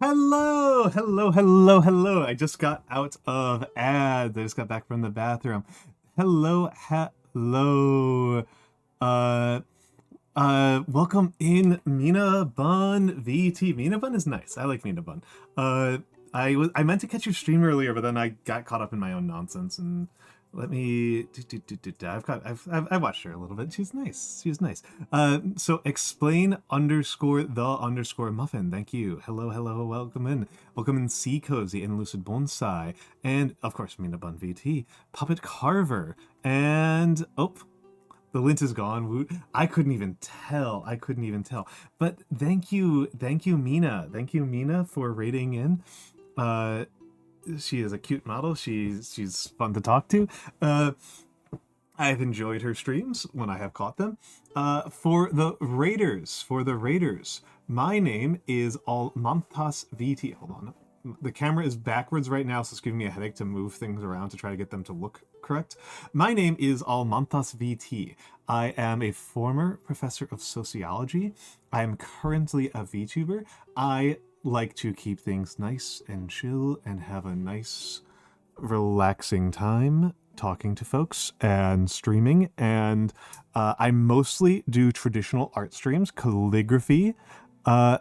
Hello, hello, hello, hello. I just got out of ads. I just got back from the bathroom. Hello, hello. Uh, Welcome in Mina Bun VT. Mina Bun is nice. I like Mina Bun. I meant to catch your stream earlier, but then I got caught up in my own nonsense and let me. I've watched her a little bit. She's nice. She's nice. So explain _ muffin. Thank you. Hello, hello. Welcome in Sea Cozy and Lucid Bonsai, and of course Mina Bun VT, Puppet Carver, and the lint is gone. I couldn't even tell. But thank you, Mina. Thank you, Mina, for rating in. She is a cute model. She's fun to talk to. I've enjoyed her streams when I have caught them. For the raiders, my name is Almantas VT. Hold on. The camera is backwards right now, so it's giving me a headache to move things around to try to get them to look correct. My name is Almantas VT. I am a former professor of sociology. I am currently a VTuber. I like to keep things nice and chill and have a nice, relaxing time talking to folks and streaming. And I mostly do traditional art streams, calligraphy. Yeah,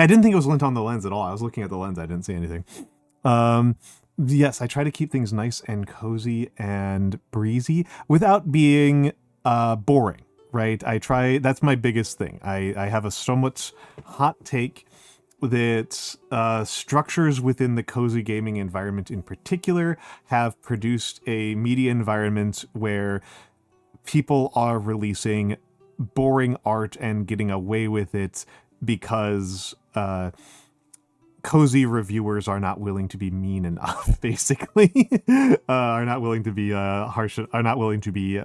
I didn't think it was lint on the lens at all. I was looking at the lens. I didn't see anything. Yes, I try to keep things nice and cozy and breezy without being boring, right? That's my biggest thing. I have a somewhat hot take that structures within the cozy gaming environment in particular have produced a media environment where people are releasing boring art and getting away with it because cozy reviewers are not willing to be mean enough, basically. Are not willing to be harsh, are not willing to be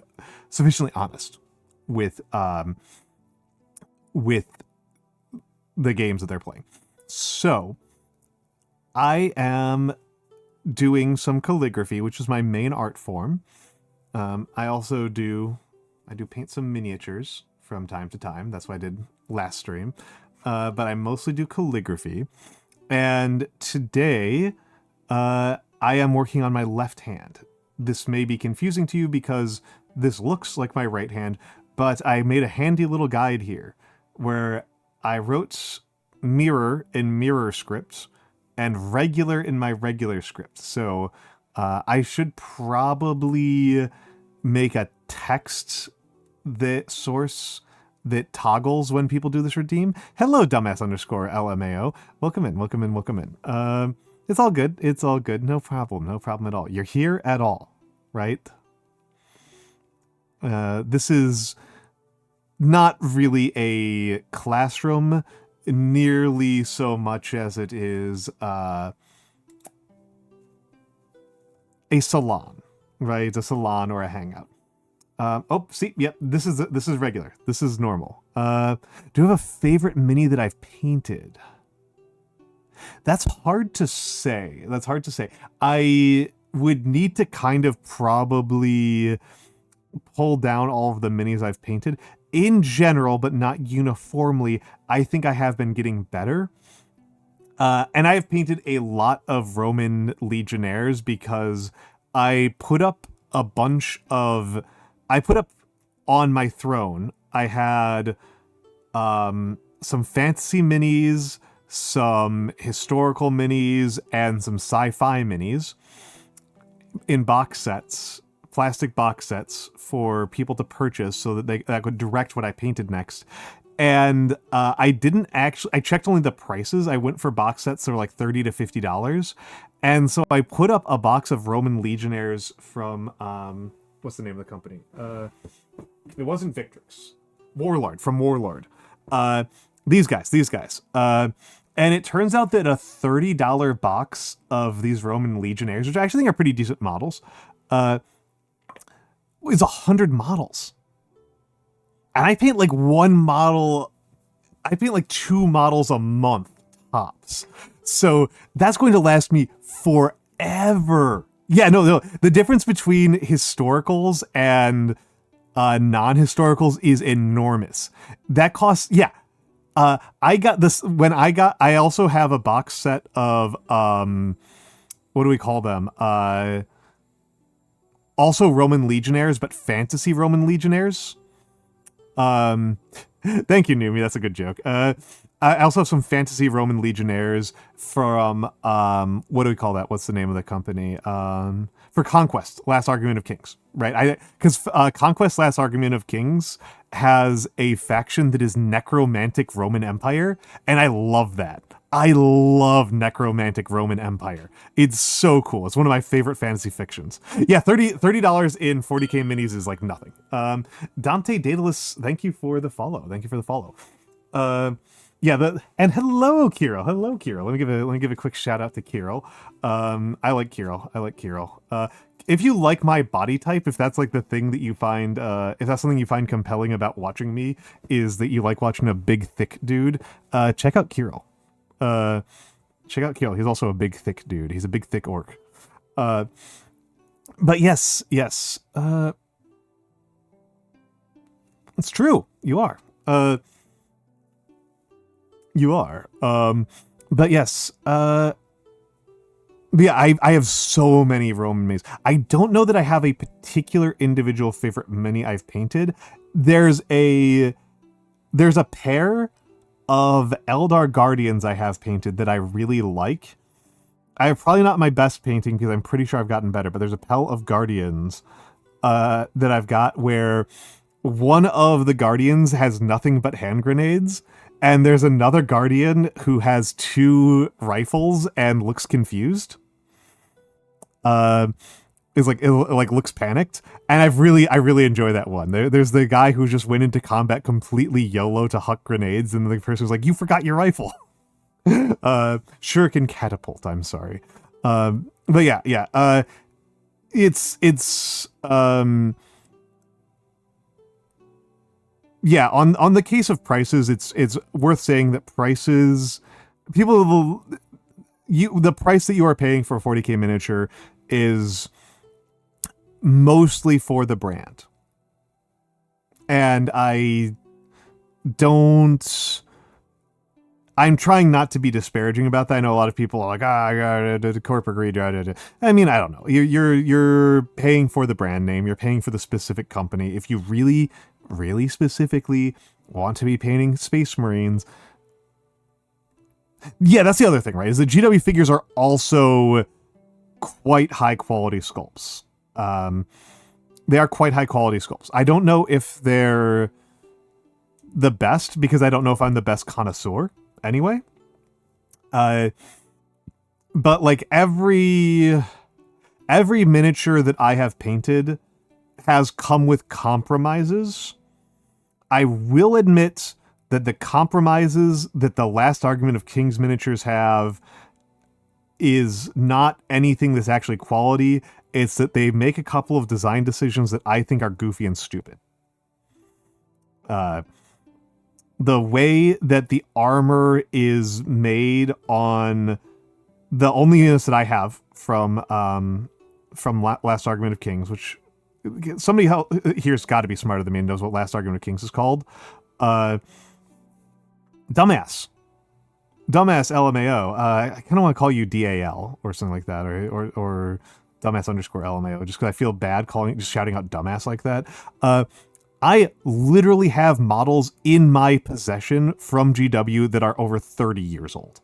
sufficiently honest with the games that they're playing. So I am doing some calligraphy, which is my main art form. I paint some miniatures from time to time. That's what I did last stream. But I mostly do calligraphy. And today, I am working on my left hand. This may be confusing to you because this looks like my right hand, but I made a handy little guide here where I wrote mirror in mirror script and regular in my regular script. So I should probably make a text source that toggles when people do this redeem. Hello, dumbass _ LMAO. Welcome in. It's all good. No problem at all. You're here at all, right? This is not really a classroom nearly so much as it is a salon, right? A salon or a hangout. This is regular. This is normal. Do you have a favorite mini that I've painted? That's hard to say. I would need to kind of probably pull down all of the minis I've painted. In general, but not uniformly, I think I have been getting better. And I have painted a lot of Roman legionnaires because I put up on my throne, I had some fantasy minis, some historical minis, and some sci-fi minis in box sets, plastic box sets for people to purchase so that I could direct what I painted next. And I checked only the prices. I went for box sets that were like $30 to $50. And so I put up a box of Roman legionnaires from, what's the name of the company? It wasn't Victrix. Warlord. These guys. And it turns out that a $30 box of these Roman legionnaires, which I actually think are pretty decent models, is 100 models. And I paint like one model, I paint like 2 models a month tops. So that's going to last me forever. Yeah, no. The difference between historicals and non-historicals is enormous. That costs, I got this when I also have a box set of what do we call them? Also Roman legionnaires, but fantasy Roman legionnaires. Um, Thank you, Numi. That's a good joke. I also have some fantasy Roman legionnaires from what do we call that? What's the name of the company? For Conquest, Last Argument of Kings, right? Because Conquest, Last Argument of Kings has a faction that is necromantic Roman Empire, and I love that. I love necromantic Roman Empire. It's so cool. It's one of my favorite fantasy fictions. Yeah, $30 in 40k minis is like nothing. Dante Daedalus, thank you for the follow. Thank you for the follow. And hello, Kirill. Hello, Kirill. Let me give a quick shout out to Kirill. I like Kirill. If you like my body type, if that's like the thing that you find, if that's something you find compelling about watching me, is that you like watching a big, thick dude, check out Kirill. Check out Kirill. He's also a big, thick dude. He's a big, thick orc. But yes. It's true. You are. But yes. Yeah, I have so many Roman minis. I don't know that I have a particular individual favorite mini I've painted. There's a pair of Eldar Guardians I have painted that I really like. I have probably not my best painting because I'm pretty sure I've gotten better, but there's a pair of Guardians that I've got where one of the Guardians has nothing but hand grenades, and there's another Guardian who has 2 rifles and looks confused. It looks panicked, and I really enjoy that one. There's the guy who just went into combat completely YOLO to huck grenades, and the person's like, "You forgot your rifle." Shuriken catapult. I'm sorry, but yeah. It's yeah. On the case of prices, it's worth saying that prices, the price that you are paying for a 40k miniature is mostly for the brand. And I'm trying not to be disparaging about that. I know a lot of people are like, the corporate greed. I mean, I don't know. You're paying for the brand name. You're paying for the specific company. If you really, really specifically want to be painting Space Marines, yeah, that's the other thing, right? Is the GW figures are also quite high quality sculpts. They are quite high quality sculpts. I don't know if they're the best because I don't know if I'm the best connoisseur anyway. But like every miniature that I have painted has come with compromises. I will admit that the compromises that the Last Argument of Kings miniatures have is not anything that's actually quality. It's that they make a couple of design decisions that I think are goofy and stupid. The way that the armor is made on the only units that I have from Last Argument of Kings, which somebody here's got to be smarter than me and knows what Last Argument of Kings is called. Dumbass LMAO. I kind of want to call you DAL or something like that, or dumbass underscore LMAO, just because I feel bad just shouting out dumbass like that. I literally have models in my possession from GW that are over 30 years old.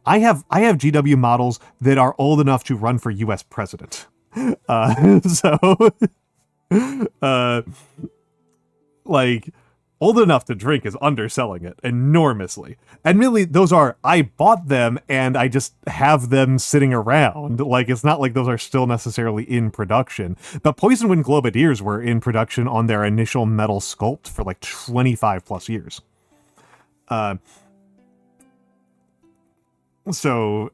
I have GW models that are old enough to run for US president. Like, old enough to drink is underselling it enormously. Admittedly, I bought them and I just have them sitting around. Like, it's not like those are still necessarily in production. But Poison Wind Globadiers were in production on their initial metal sculpt for like 25 plus years. So,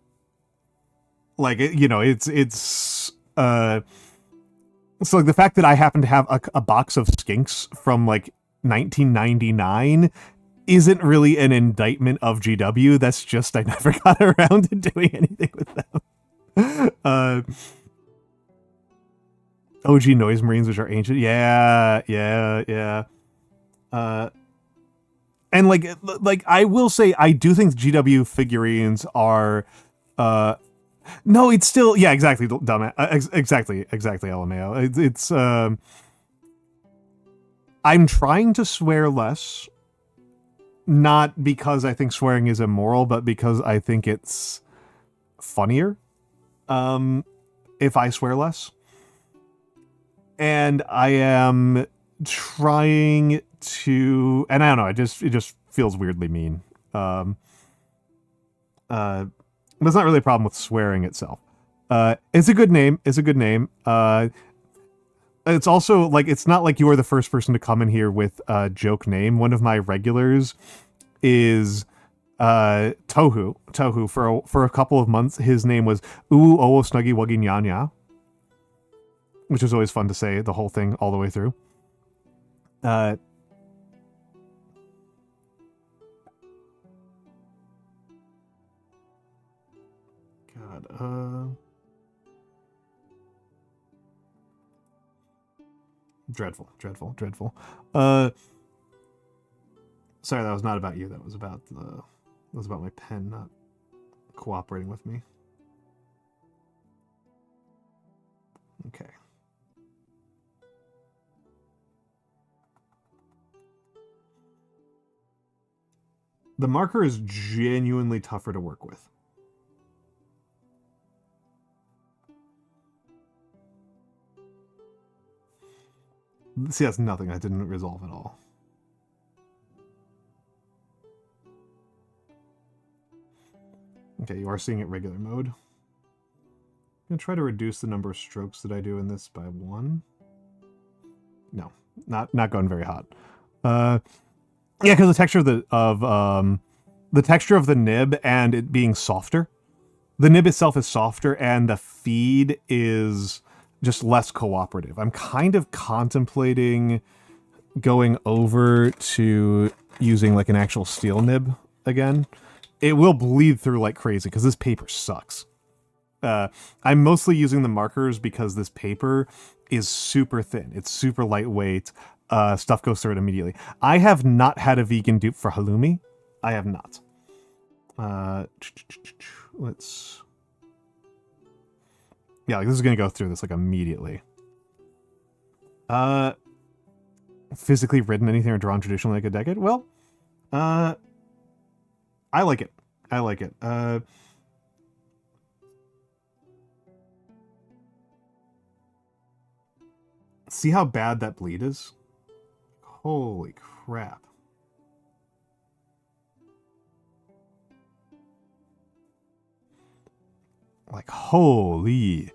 like, so like the fact that I happen to have a box of skinks from like 1999 isn't really an indictment of GW. That's just I never got around to doing anything with them. OG Noise Marines, which are ancient. Yeah. And like I will say, I do think GW figurines are, no, it's still, yeah, exactly, dumb, exactly, LMAO. It's I'm trying to swear less, not because I think swearing is immoral, but because I think it's funnier, if I swear less. And I am trying to, and I don't know, it just feels weirdly mean. But it's not really a problem with swearing itself. It's a good name. It's a good name. It's also like, it's not like you are the first person to come in here with a joke name. One of my regulars is Tohu. Tohu for a couple of months, his name was Uu Owo Snuggy Wuggy Nya, which was always fun to say the whole thing all the way through. God, dreadful. Sorry, that was not about you. That was about my pen not cooperating with me. Okay. The marker is genuinely tougher to work with. See, that's nothing. That didn't resolve at all. Okay, you are seeing it regular mode. I'm going to try to reduce the number of strokes that I do in this by 1. No, not going very hot. Yeah, because the texture of the nib and it being softer. The nib itself is softer and the feed is just less cooperative. I'm kind of contemplating going over to using like an actual steel nib again. It will bleed through like crazy because this paper sucks. I'm mostly using the markers because this paper is super thin. It's super lightweight. Stuff goes through it immediately. I have not had a vegan dupe for halloumi. I have not. Let's... Yeah, like this is going to go through this like immediately. Physically written anything or drawn traditionally like a decade? Well, I like it. I like it. See how bad that bleed is? Holy crap. Like, holy.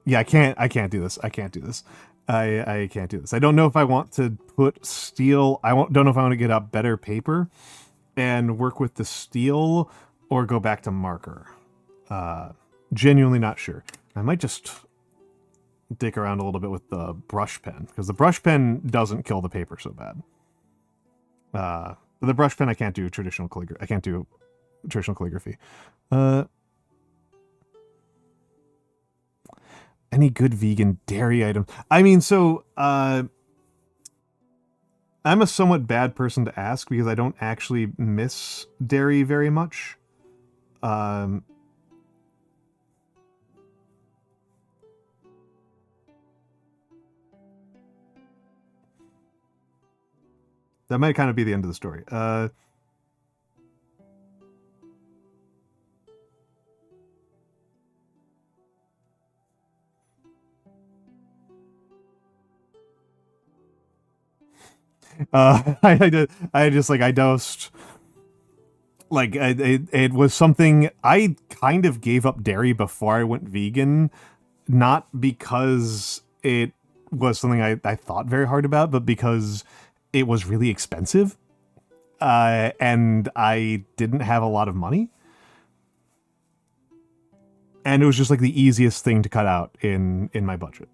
Yeah, I can't do this. I can't do this. I can't do this. I don't know if I want to put steel. Don't know if I want to get out better paper and work with the steel or go back to marker. Genuinely not sure. I might just dick around a little bit with the brush pen because the brush pen doesn't kill the paper so bad. But the brush pen I can't do traditional calligraphy. I can't do traditional calligraphy. Any good vegan dairy item? I mean, so I'm a somewhat bad person to ask because I don't actually miss dairy very much. That might kind of be the end of the story. I dosed, like, it was something, I kind of gave up dairy before I went vegan, not because it was something I thought very hard about, but because it was really expensive, and I didn't have a lot of money. And it was just like the easiest thing to cut out in my budget.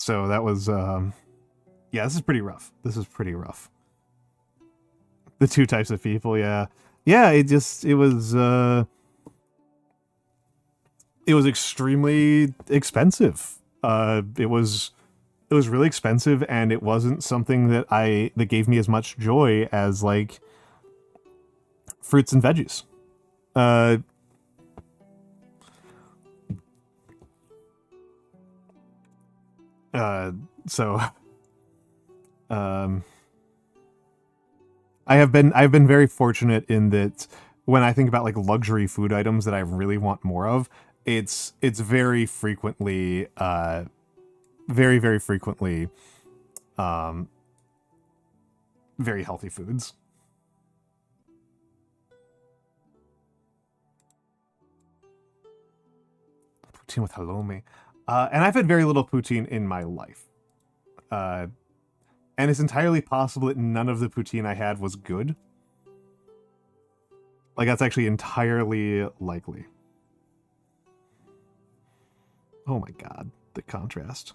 So that was yeah, this is pretty rough. This is pretty rough. The two types of people, yeah. Yeah, it was extremely expensive. It was really expensive, and it wasn't something that gave me as much joy as like fruits and veggies. So I've been very fortunate in that when I think about like luxury food items that I really want more of, it's very frequently very frequently very healthy foods. Poutine with halloumi. And I've had very little poutine in my life. And it's entirely possible that none of the poutine I had was good. Like, that's actually entirely likely. Oh my god, the contrast.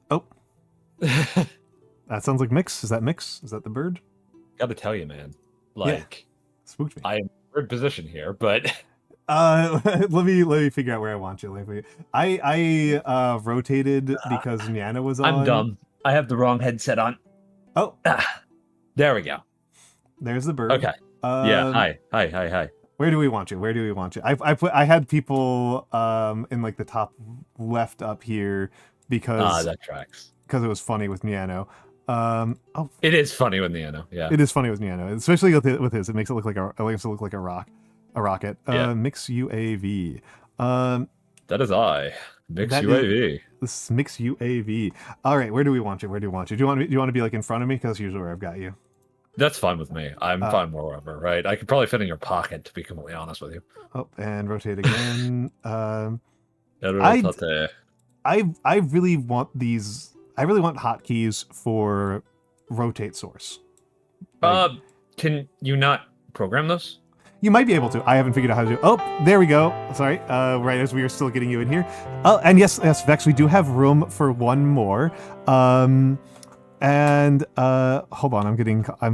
Oh. That sounds like Mix. Is that Mix? Is that the bird? Gotta tell you, man. Like, yeah. Spooked me. I am in a weird position here, but let me figure out where I want you. I rotated because Nyano was on. I'm dumb. I have the wrong headset on. Oh. There we go. There's the bird. Okay. Yeah. Hi. Where do we want you? I had people in like the top left up here because that tracks. Because it was funny with Nyano. It is funny with Nyano. Yeah. It is funny with Nyano, especially with his. It makes it look like a rocket. Yeah. MikksUAV. That is I. MikksUAV. This is MikksUAV. All right, where do we want you? Do you want to be like in front of me? Because usually where I've got you. That's fine with me. I'm fine wherever, right? I could probably fit in your pocket, to be completely honest with you. Oh, and rotate again. I really want these. I really want hotkeys for rotate source. Like, can you not program those? You might be able to. I haven't figured out how to do. Oh, there we go. Sorry. Right as we are still getting you in here. Oh, and yes, Vex, we do have room for one more. And hold on, I'm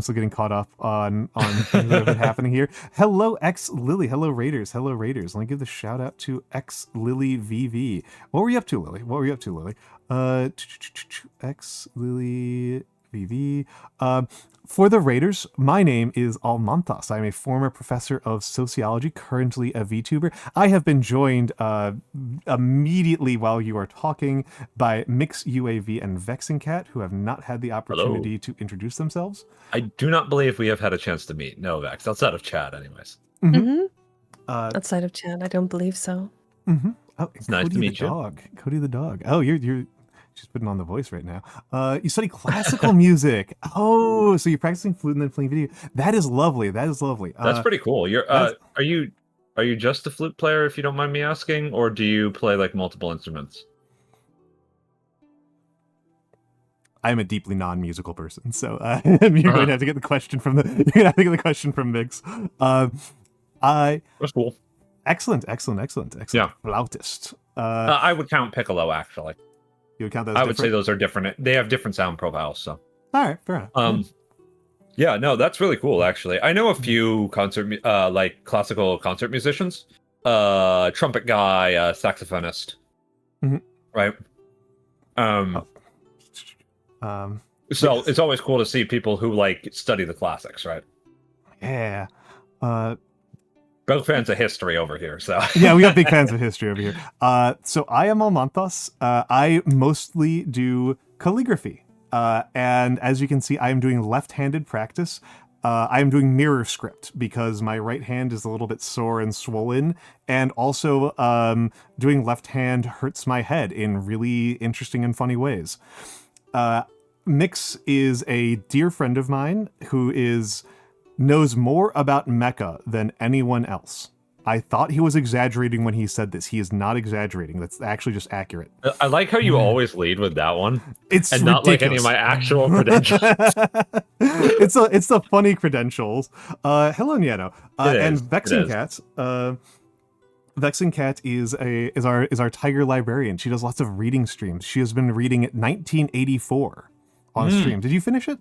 still getting caught up on things that have been happening here. Hello, X Lily. Hello, Raiders. Let me give the shout out to X Lily VV. What were you up to, Lily? X Lily VV. For the Raiders, my name is Almantas. I'm a former professor of sociology, currently a VTuber. I have been joined immediately while you are talking by MikksUAV and VexxingCat, who have not had the opportunity to introduce themselves. I do not believe we have had a chance to meet. No, Vex, outside of chat, anyways. Outside of chat, I don't believe so. Oh, it's nice to meet you. Cody the dog. Oh, you're she's putting on the voice right now. You study classical music. Oh, so you're practicing flute and then playing video. That is lovely. That's pretty cool. You're are you just a flute player, if you don't mind me asking, or do you play like multiple instruments? I'm a deeply non-musical person, so you're going to have to get the question from Mix. That's cool. Excellent. Yeah. Flautist. I would count piccolo, actually. You would count those? I would say those are different. They have different sound profiles. So. All right, fair enough. Yeah, no, that's really cool. Actually, I know a few like classical concert musicians. Trumpet guy, saxophonist. Right. So it's always cool to see people who like study the classics, right? Yeah. Both fans of history over here, so yeah, we got big fans of history over here. So I am Almantas. I mostly do calligraphy, and as you can see, I am doing left-handed practice. I am doing mirror script because my right hand is a little bit sore and swollen, and also doing left hand hurts my head in really interesting and funny ways. Mix is a dear friend of mine who knows more about mecha than anyone else. I thought he was exaggerating when he said this. He is not exaggerating. That's actually just accurate. I like how you always lead with that one. It's and ridiculous. Not like any of my actual credentials. it's the funny credentials. Hello, Nyano. And VexxingCat. VexxingCat is our tiger librarian. She does lots of reading streams. She has been reading 1984 on stream. Did you finish it?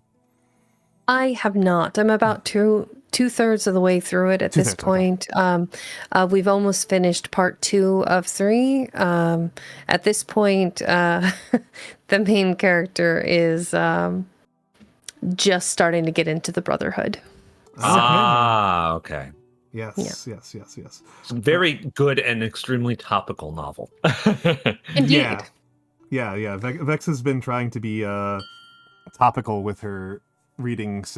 I have not. I'm about two-thirds of the way through it at this point. Okay. We've almost finished part 2 of 3. At this point, the main character is just starting to get into the Brotherhood. Okay. Yes. Some very good and extremely topical novel. Indeed. Yeah. Vex has been trying to be topical with her readings.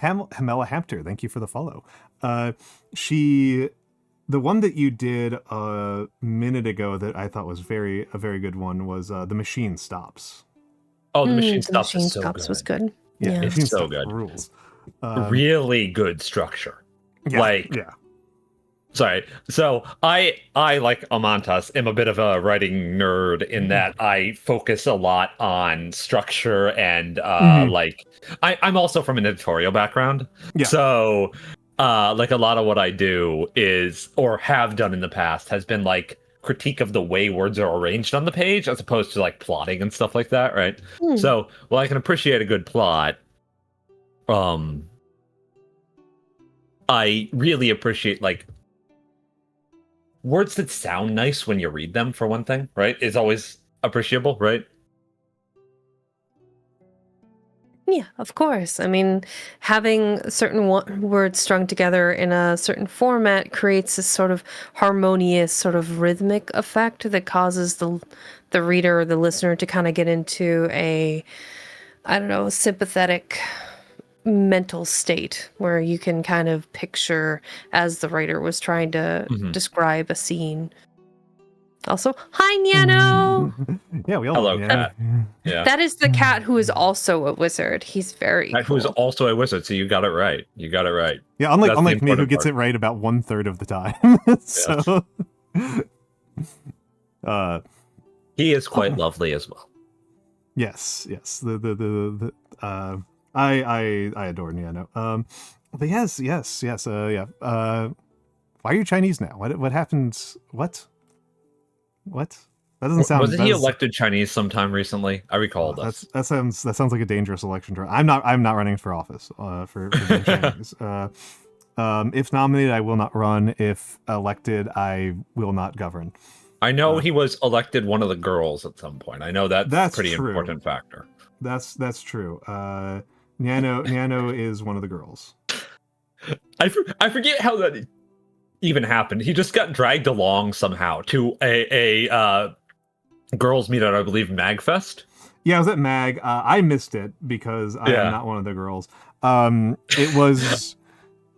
Hamela Hampter, thank you for the follow. The one that you did a minute ago that I thought was a very good one was The Machine Stops. Oh, The Machine Stops was good. Yeah, it's so good. Rules. Really good structure. Yeah. Sorry. So I like Almantas, am a bit of a writing nerd in that I focus a lot on structure and I'm also from an editorial background. Yeah. So like a lot of what I do is, or have done in the past, has been like critique of the way words are arranged on the page as opposed to like plotting and stuff like that, right? So while I can appreciate a good plot, I really appreciate like words that sound nice when you read them, for one thing, right? Is always appreciable, right? Yeah, of course. I mean, having certain words strung together in a certain format creates this sort of harmonious, sort of rhythmic effect that causes the reader or the listener to kind of get into a, I don't know, sympathetic mental state where you can kind of picture as the writer was trying to describe a scene. Also, hi, Nyano! Yeah, we all Hello, love cat. Yeah. That is the cat who is also a wizard. He's very cool. Who's also a wizard, so you got it right. Yeah, unlike me, who gets it right about 1/3 of the time. So, he is quite lovely as well. Yes. I adore Nyano. But yes. Why are you Chinese now? What happened? What? That doesn't sound. Wasn't he elected Chinese sometime recently? I recall this. That sounds like a dangerous election. I'm not running for office for being Chinese. If nominated, I will not run. If elected, I will not govern. I know he was elected one of the girls at some point. I know that's a pretty important factor. That's true. Nyano is one of the girls. I forget how that even happened. He just got dragged along somehow to a girls' meetup, I believe, MagFest. Yeah, I was at Mag. I missed it because I am not one of the girls. It was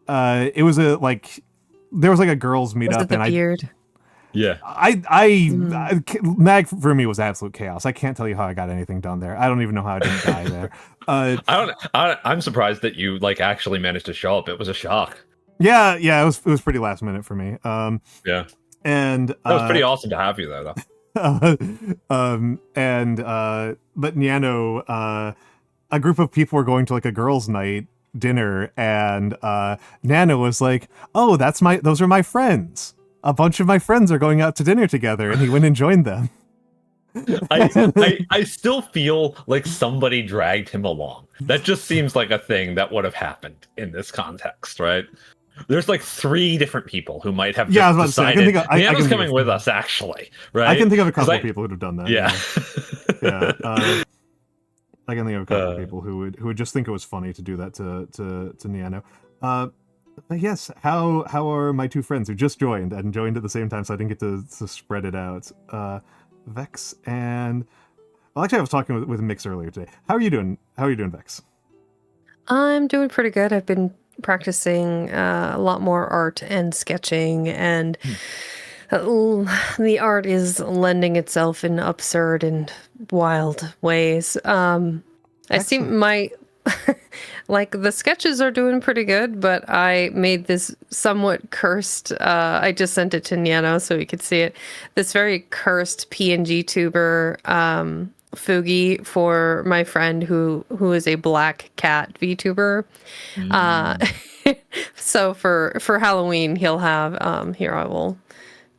there was like a girls' meetup. Was it the beard? Yeah. Mag for me was absolute chaos. I can't tell you how I got anything done there. I don't even know how I didn't die there. I'm surprised that you like actually managed to show up. It was a shock. Yeah, it was pretty last minute for me. Yeah. And that was pretty awesome to have you there, though. But Nyano, a group of people were going to like a girls' night dinner, and Nyano was like, "Oh, those are my friends. A bunch of my friends are going out to dinner together," and he went and joined them. I still feel like somebody dragged him along. That just seems like a thing that would have happened in this context, right? There's like 3 different people who might have decided, Nyano's coming with us, actually, right? I can think of a couple of people who'd have done that. Yeah. I can think of a couple of people who would just think it was funny to do that to Nyano. But yes, how are my 2 friends who just joined at the same time, so I didn't get to spread it out? Vex and actually, I was talking with Mix earlier today. How are you doing? Vex? I'm doing pretty good. I've been practicing a lot more art and sketching, and the art is lending itself in absurd and wild ways. I see my like the sketches are doing pretty good, but I made this somewhat cursed. I just sent it to Nyano so he could see it. This very cursed PNG tuber Fugi for my friend who is a black cat VTuber. So for Halloween he'll have here I will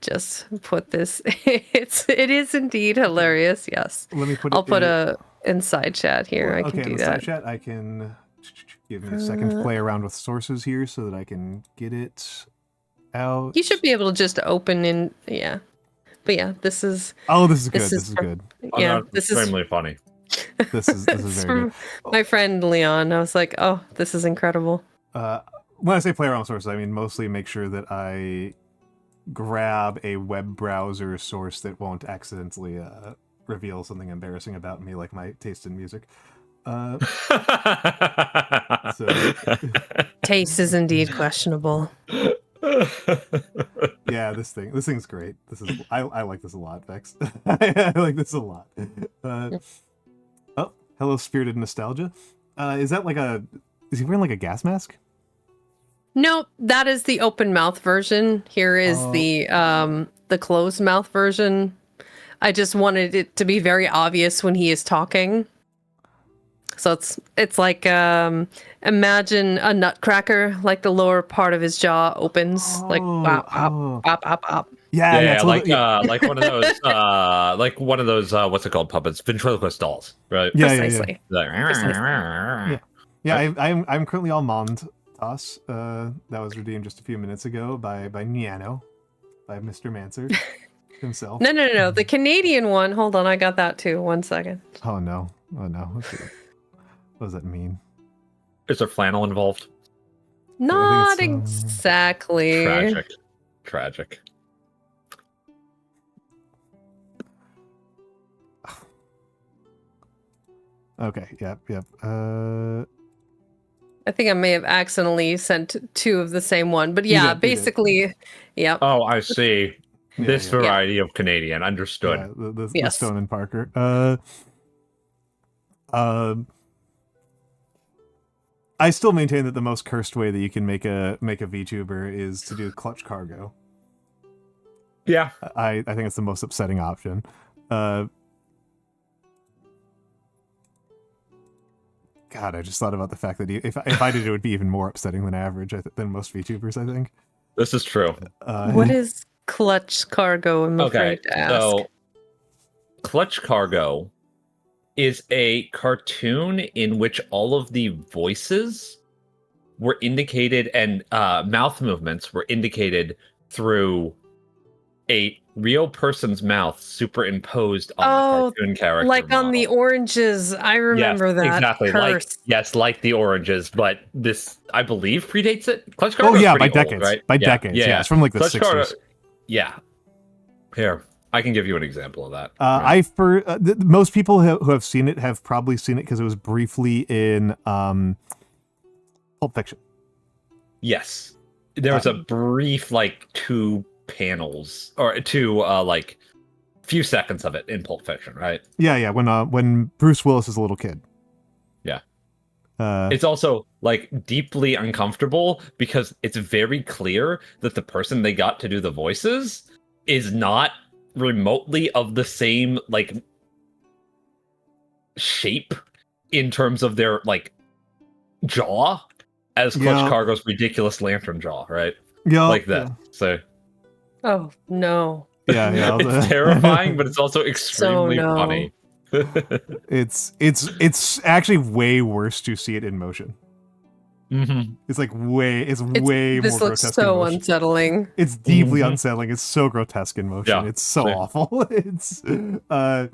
just put this. It is indeed hilarious. Yes. Let me put. I'll put a inside chat here. I can do that. Inside chat, I can give me a second to play around with sources here so that I can get it out. You should be able to just open in, yeah. But yeah, this is. Oh, this is good. This is good. Yeah, this is extremely funny. This is very good. My friend Leon, I was like, oh, this is incredible. When I say play around with sources, I mean mostly make sure that I grab a web browser source that won't accidentally reveal something embarrassing about me, like my taste in music. Taste is indeed questionable. Yeah, this thing's great. I like this a lot, Vex. I like this a lot. Oh, hello, spirited nostalgia. Is he wearing like a gas mask? Nope, that is the open mouth version. Here is the closed mouth version. I just wanted it to be very obvious when he is talking. So it's like imagine a nutcracker, like the lower part of his jaw opens, like pop, pop, pop, pop, pop. Yeah, like one of those what's it called, puppets, ventriloquist dolls, right? Yeah, Precisely. Yeah. I'm currently Almantas. That was redeemed just a few minutes ago by Nyano, by Mr. Mancer himself. No. The Canadian one. Hold on, I got that too. 1 second. Oh no. Let's see. What does that mean? Is there flannel involved? Not exactly. Tragic. Okay. Yep. I think I may have accidentally sent two of the same one, but yeah, basically, yep. Oh, I see. This variety of Canadian, understood. Yeah, the Stone and Parker. I still maintain that the most cursed way that you can make a VTuber is to do clutch cargo. Yeah, I think it's the most upsetting option. God, I just thought about the fact that if I did it, it would be even more upsetting than average than most VTubers, I think. This is true. What is clutch cargo? I'm afraid to ask. So clutch cargo is a cartoon in which all of the voices were indicated and mouth movements were indicated through a real person's mouth superimposed on the cartoon character like model. On the oranges. I remember that. Exactly. Curse. Like the oranges, but this, I believe, predates it. Clutch cargo by decades. Old, right? By decades. Yeah, it's from like the Clutch 60s. Cargo, yeah. Here, I can give you an example of that. Most people who have seen it have probably seen it because it was briefly in Pulp Fiction. Yes. There was a brief, two panels or two few seconds of it in Pulp Fiction, right? Yeah, when Bruce Willis is a little kid. Yeah. It's also deeply uncomfortable because it's very clear that the person they got to do the voices is not remotely of the same shape in terms of their jaw as Clutch Cargo's ridiculous lantern jaw, right? Yeah, like that. Yeah. So. Oh no. Yeah. It's terrifying, but it's also extremely funny. It's actually way worse to see it in motion. Mm-hmm. It's way more grotesque. This looks so unsettling. It's deeply unsettling. It's so grotesque in motion. Yeah, it's so awful. It's I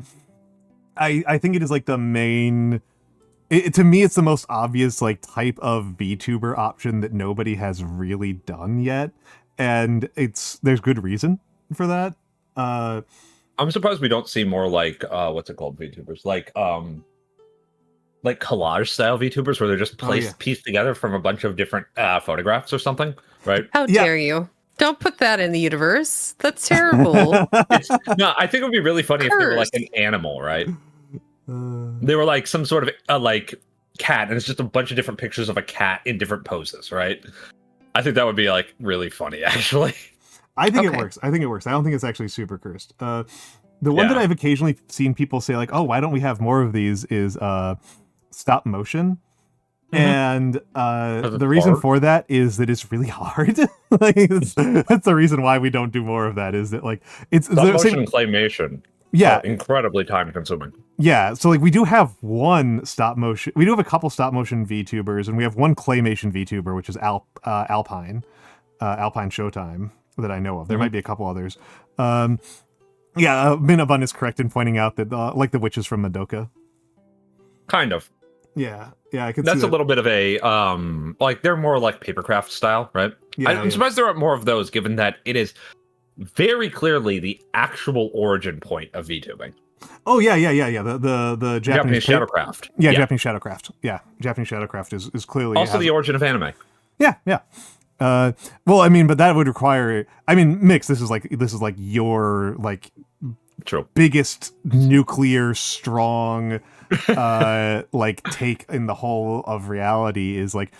think it is the main. To me, it's the most obvious type of VTuber option that nobody has really done yet, and there's good reason for that. I'm surprised we don't see more what's it called, VTubers, collage style VTubers where they're just pieced together from a bunch of different photographs or something, right? How dare you? Don't put that in the universe. That's terrible. No, I think it would be really funny if they were an animal, right? They were some sort of cat, and it's just a bunch of different pictures of a cat in different poses, right? I think that would be like really funny, actually. I think it Okay. works. I think it works. I don't think it's actually super cursed. The one that I've occasionally seen people say like, "Oh, why don't we have more of these?" is stop motion. And the reason hard? for that is that it's really hard. Like, that's the reason why we don't do more of that. Is that like it's Stop the motion same, and claymation yeah, are incredibly time consuming. yeah. So like we do have one stop motion. We do have a couple stop motion VTubers, and we have one claymation VTuber, which is Alpine Showtime that I know of. There might be a couple others. Yeah, Min Abund is correct in pointing out that like the witches from Madoka. Kind of. Yeah, I could. That's see a little bit of a like they're more like papercraft style, right? Yeah, I'm surprised there aren't more of those, given that it is very clearly the actual origin point of VTubing. Oh yeah. The Japanese Shadowcraft. Yeah, Japanese Shadowcraft. Yeah, Japanese Shadowcraft is clearly Also the origin of anime. Yeah. Well, I mean, but that would require. I mean, Mix. This is like your like True. biggest nuclear strong like take in the whole of reality is like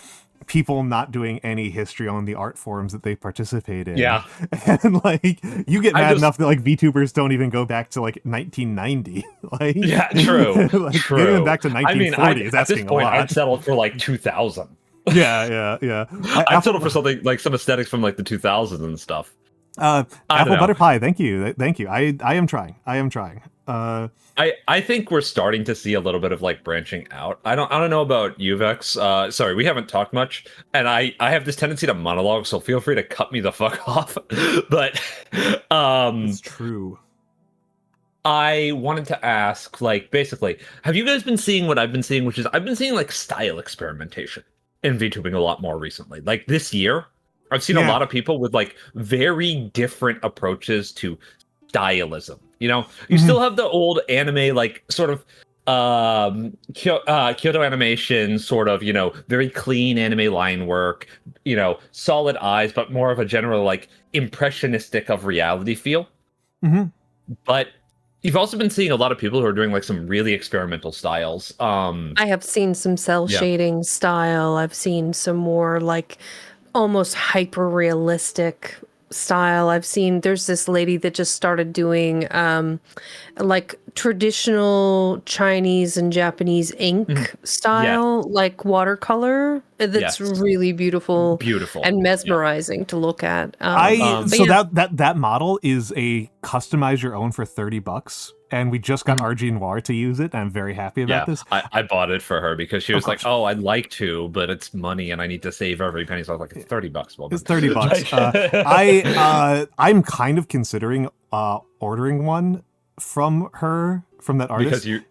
people not doing any history on the art forums that they participate in. Yeah. And like you get mad enough that like VTubers don't even go back to like 1990. Like Yeah, true. like, True. Getting them back to 1940 is at asking this point, a lot. I'd settled for like 2000. Yeah. I'd settle for something like some aesthetics from like the 2000s and stuff. Apple butterpie, thank you. I am trying. I think we're starting to see a little bit of like branching out. I don't know about you, Vex. Sorry, we haven't talked much, and I have this tendency to monologue, so feel free to cut me the fuck off. But it's true. I wanted to ask, like, basically, have you guys been seeing what I've been seeing, which is I've been seeing like style experimentation in VTubing a lot more recently. Like this year, I've seen a lot of people with like very different approaches to stylism. You know, you still have the old anime, like sort of Kyoto animation, sort of, you know, very clean anime line work, you know, solid eyes, but more of a general like impressionistic of reality feel. But you've also been seeing a lot of people who are doing like some really experimental styles. I have seen some cell shading style. I've seen some more like almost hyper realistic style. I've seen there's this lady that just started doing like traditional Chinese and Japanese ink style, like watercolor. That's really beautiful and mesmerizing to look at. That model is a customize your own for $30, and we just got RG Noir to use it. And I'm very happy about this. I bought it for her because she was like, "Oh, I'd like to, but it's money, and I need to save every penny." So I was like, "It's $30." Well, it's $30. I'm kind of considering ordering one from her, from that artist, because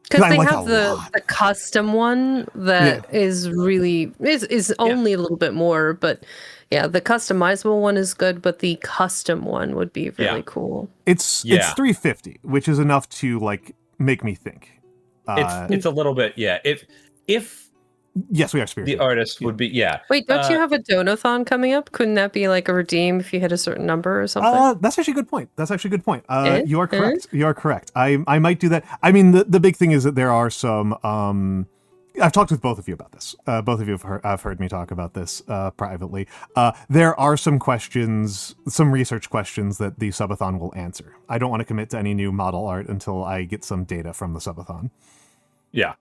because they have the custom one that is really is only a little bit more, but yeah, the customizable one is good, but the custom one would be really cool. It's $350, which is enough to like make me think. It's a little bit if yes, we are experiencing the artist would be Wait, don't you have a donathon coming up? Couldn't that be like a redeem if you hit a certain number or something? That's actually a good point. You are correct. You are correct. I might do that. I mean, the big thing is that there are some. I've talked with both of you about this. Both of you have heard me talk about this privately. There are some questions, some research questions that the subathon will answer. I don't want to commit to any new model art until I get some data from the subathon. Yeah.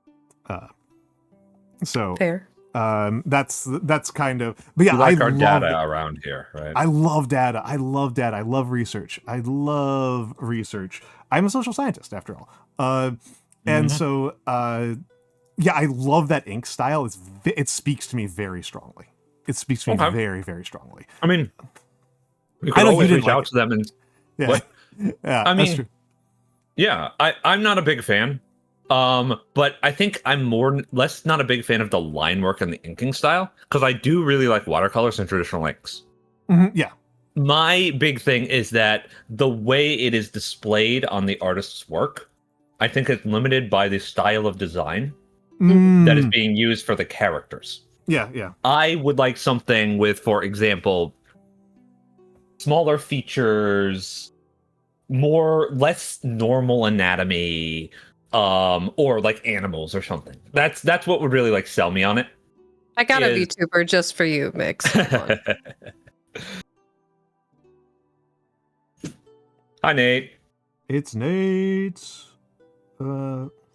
So fair. That's kind of. But yeah, I love data around here, right? I love data. I love research. I'm a social scientist after all. And so yeah, I love that ink style. It speaks to me very strongly. It speaks to me very, very strongly. I mean, you can always reach out to them and yeah, I mean, that's true. Yeah, I'm not a big fan. But I think I'm less not a big fan of the line work and the inking style, because I do really like watercolors and traditional inks. Yeah. My big thing is that the way it is displayed on the artist's work, I think it's limited by the style of design that is being used for the characters. Yeah. I would like something with, for example, smaller features, less normal anatomy, or like animals or something. That's what would really like sell me on it. I got a Is- VTuber just for you, Mix. Come on. Hi, Nate. It's Nate.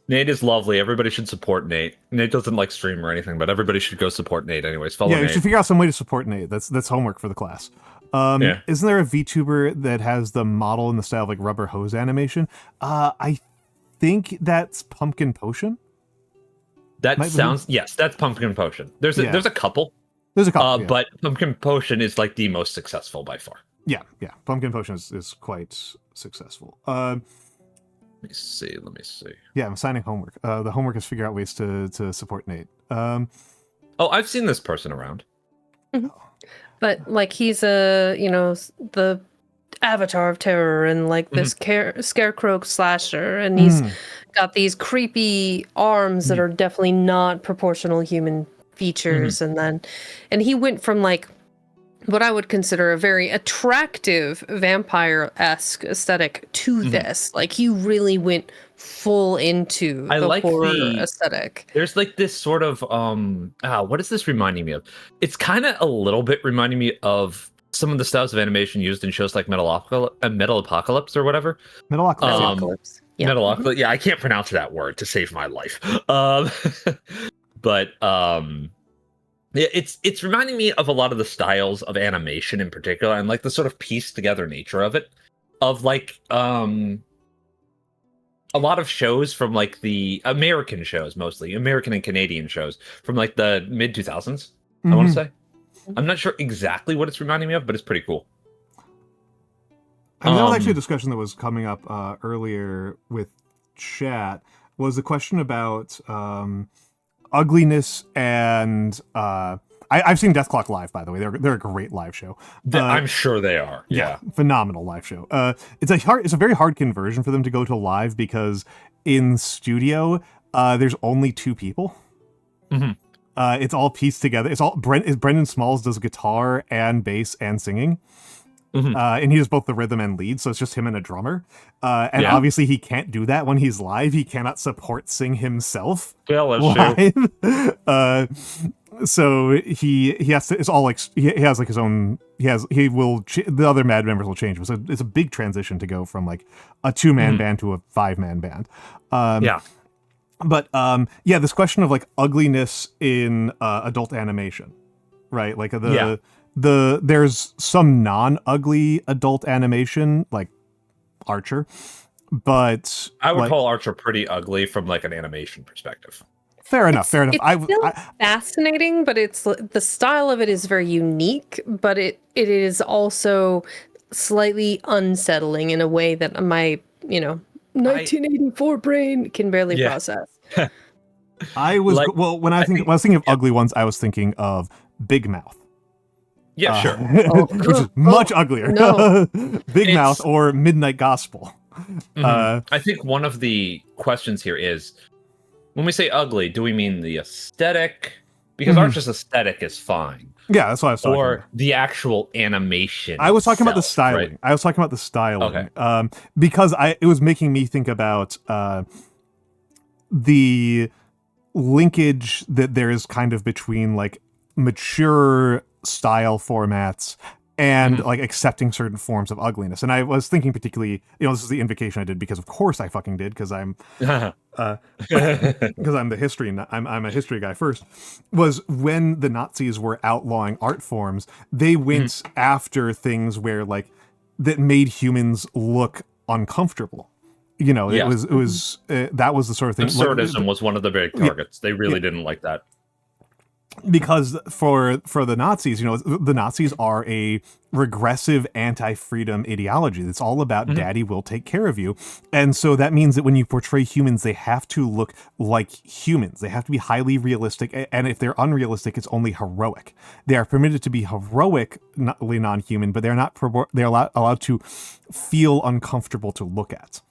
Nate is lovely. Everybody should support Nate. Nate doesn't like stream or anything, but everybody should go support Nate anyways. Follow yeah, Nate. you should figure out some way to support Nate. That's homework for the class. Yeah. Isn't there a VTuber that has the model in the style of like rubber hose animation? I think that's Pumpkin Potion. That Might be. sounds yes, that's Pumpkin Potion. There's Yeah. a couple, There's a couple, yeah. but Pumpkin Potion is like the most successful by far. Yeah. Pumpkin Potion is quite successful. Let me see. Yeah, I'm assigning homework. The homework is figure out ways to support Nate. Oh, I've seen this person around. But like he's the avatar of terror and like this scarecrow slasher, and he's got these creepy arms that are definitely not proportional human features, and he went from like what I would consider a very attractive vampire-esque aesthetic to this. Like he really went full into I the like horror the- aesthetic. There's like this sort of what is this reminding me of? It's kind of a little bit reminding me of some of the styles of animation used in shows like Metalocalypse or whatever. Metalocalypse. Yeah. Metalocalypse. Yeah, I can't pronounce that word to save my life. But yeah, it's reminding me of a lot of the styles of animation in particular, and like the sort of pieced together nature of it, of like a lot of shows from like the American shows, mostly American and Canadian shows from like the mid 2000s. I want to say. I'm not sure exactly what it's reminding me of, but it's pretty cool. I mean, that was actually a discussion that was coming up earlier with chat, was the question about ugliness and I've seen Death Clock live, by the way. They're a great live show. I'm sure they are. Yeah. Phenomenal live show. It's a very hard conversion for them to go to live because in studio there's only 2 people. It's all pieced together. It's all Brendan Smalls does guitar and bass and singing. And he does both the rhythm and lead, so it's just him and a drummer. And obviously he can't do that when he's live. He cannot support sing himself That's live. So he has to. It's all like he has like his own. The other Mad members will change. So it's a big transition to go from like a 2-man band to a 5-man band. But this question of like ugliness in adult animation, right? Like there's some non-ugly adult animation like Archer, but I would like, call Archer pretty ugly from like an animation perspective. Fair enough. It's still fascinating, but it's the style of it is very unique, but it is also slightly unsettling in a way that my 1984 brain can barely process. I was Like, when I was thinking of ugly ones, I was thinking of Big Mouth. Yeah, sure. Which is much uglier. No. Big Mouth or Midnight Gospel. I think one of the questions here is, when we say ugly, do we mean the aesthetic? Because Archer's aesthetic is fine. Yeah, that's what I was talking about. The actual animation. I was talking about the styling. Right? I was talking about the styling. Okay. Because it was making me think about the linkage that there is kind of between like mature style formats and like accepting certain forms of ugliness. And I was thinking particularly, this is the invocation I did because of course I fucking did, because I'm because I'm a history guy first, was when the Nazis were outlawing art forms, they went after things where like that made humans look uncomfortable. It was that was the sort of thing. Absurdism was one of the big targets. They really didn't like that. Because for the Nazis, the Nazis are a regressive anti-freedom ideology. It's all about daddy will take care of you. And so that means that when you portray humans, they have to look like humans. They have to be highly realistic. And if they're unrealistic, it's only heroic. They are permitted to be heroically non-human, but they're allowed to feel uncomfortable to look at.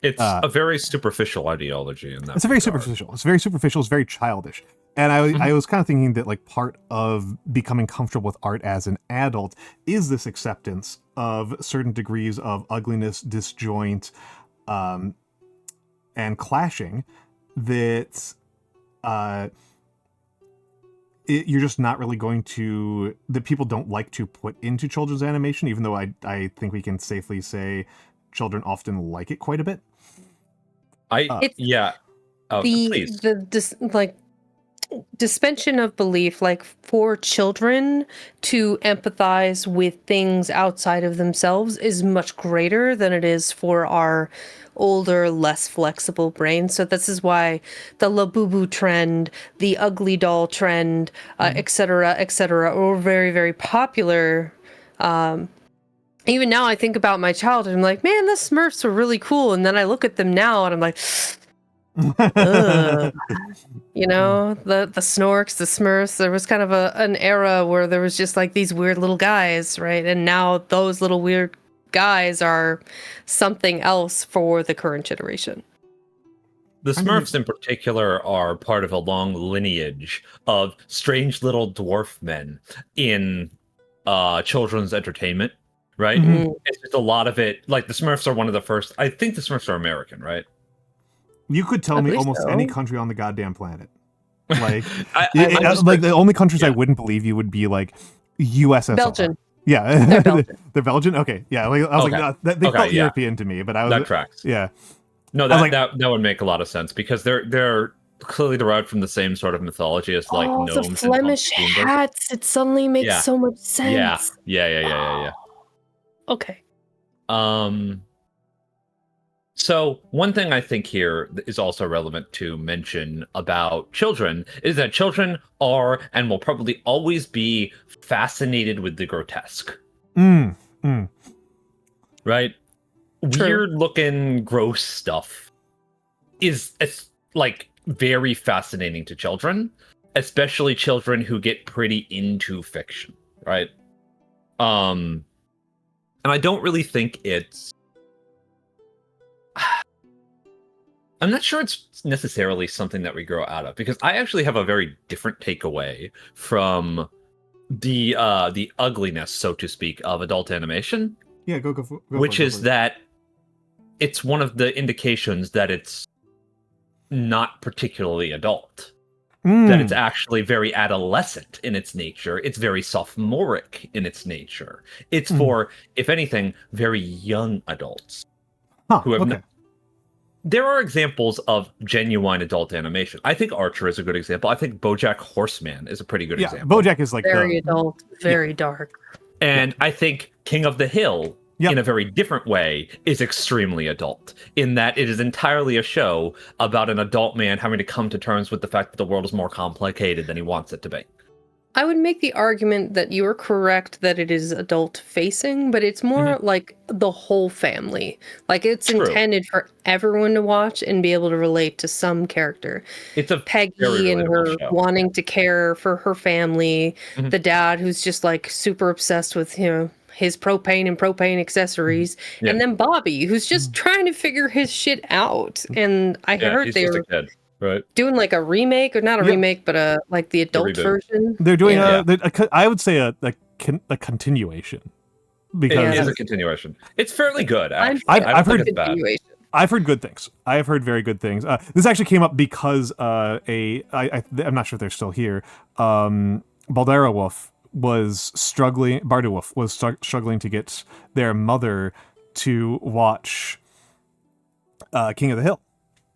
It's a very superficial ideology in that. It's very superficial. It's very superficial. It's very childish. And I was kind of thinking that like part of becoming comfortable with art as an adult is this acceptance of certain degrees of ugliness, disjoint, and clashing that you're just not really going to, that people don't like to put into children's animation, even though I think we can safely say children often like it quite a bit. Yeah. Oh, please. Like suspension of belief, like for children to empathize with things outside of themselves is much greater than it is for our older, less flexible brains. So this is why the Labubu trend, the ugly doll trend, et cetera, are very, very popular. Even now I think about my childhood, I'm like, man, the Smurfs were really cool. And then I look at them now and I'm like, ugh. You know, the Snorks, the Smurfs, there was kind of an era where there was just like these weird little guys, right? And now those little weird guys are something else for the current generation. The Smurfs in particular are part of a long lineage of strange little dwarf men in children's entertainment, right? Mm-hmm. It's just a lot of it, like the Smurfs are one of the first, I think the Smurfs are American, right? You could tell me almost so. any country on the goddamn planet. Like, like the only countries I wouldn't believe you would be like USSR. Belgian. Yeah, They're Belgian. They're Belgian. Okay, yeah. Like, I was like, they felt European to me, but I was that tracks. Yeah, no, that would make a lot of sense because they're clearly derived from the same sort of mythology as like gnomes the Flemish and hats. It suddenly makes so much sense. Yeah. Okay. So one thing I think here is also relevant to mention about children is that children are and will probably always be fascinated with the grotesque. Right? True. Weird looking, gross stuff is like very fascinating to children, especially children who get pretty into fiction, right? And I don't really think it's I'm not sure it's necessarily something that we grow out of, because I actually have a very different takeaway from the ugliness, so to speak, of adult animation. Yeah, go which is that it's one of the indications that it's not particularly adult. That it's actually very adolescent in its nature. It's very sophomoric in its nature. It's for, if anything, very young adults who have there are examples of genuine adult animation. I think Archer is a good example. I think BoJack Horseman is a pretty good example. BoJack is like very adult, very dark. And I think King of the Hill, in a very different way, is extremely adult, in that it is entirely a show about an adult man having to come to terms with the fact that the world is more complicated than he wants it to be. I would make the argument that you are correct that it is adult facing, but it's more like the whole family. Like it's intended for everyone to watch and be able to relate to some character. It's a Peggy and her show. Wanting to care for her family, the dad who's just like super obsessed with his propane and propane accessories, and then Bobby who's just trying to figure his shit out. And I heard they were doing like a remake, or not a remake, but like the adult version. They're doing I would say a continuation. Because it is a continuation. It's fairly good, actually. I've heard good things. I've heard very good things. This actually came up because I'm not sure if they're still here. Baldera Wolf was struggling. Barda Wolf was struggling to get their mother to watch King of the Hill.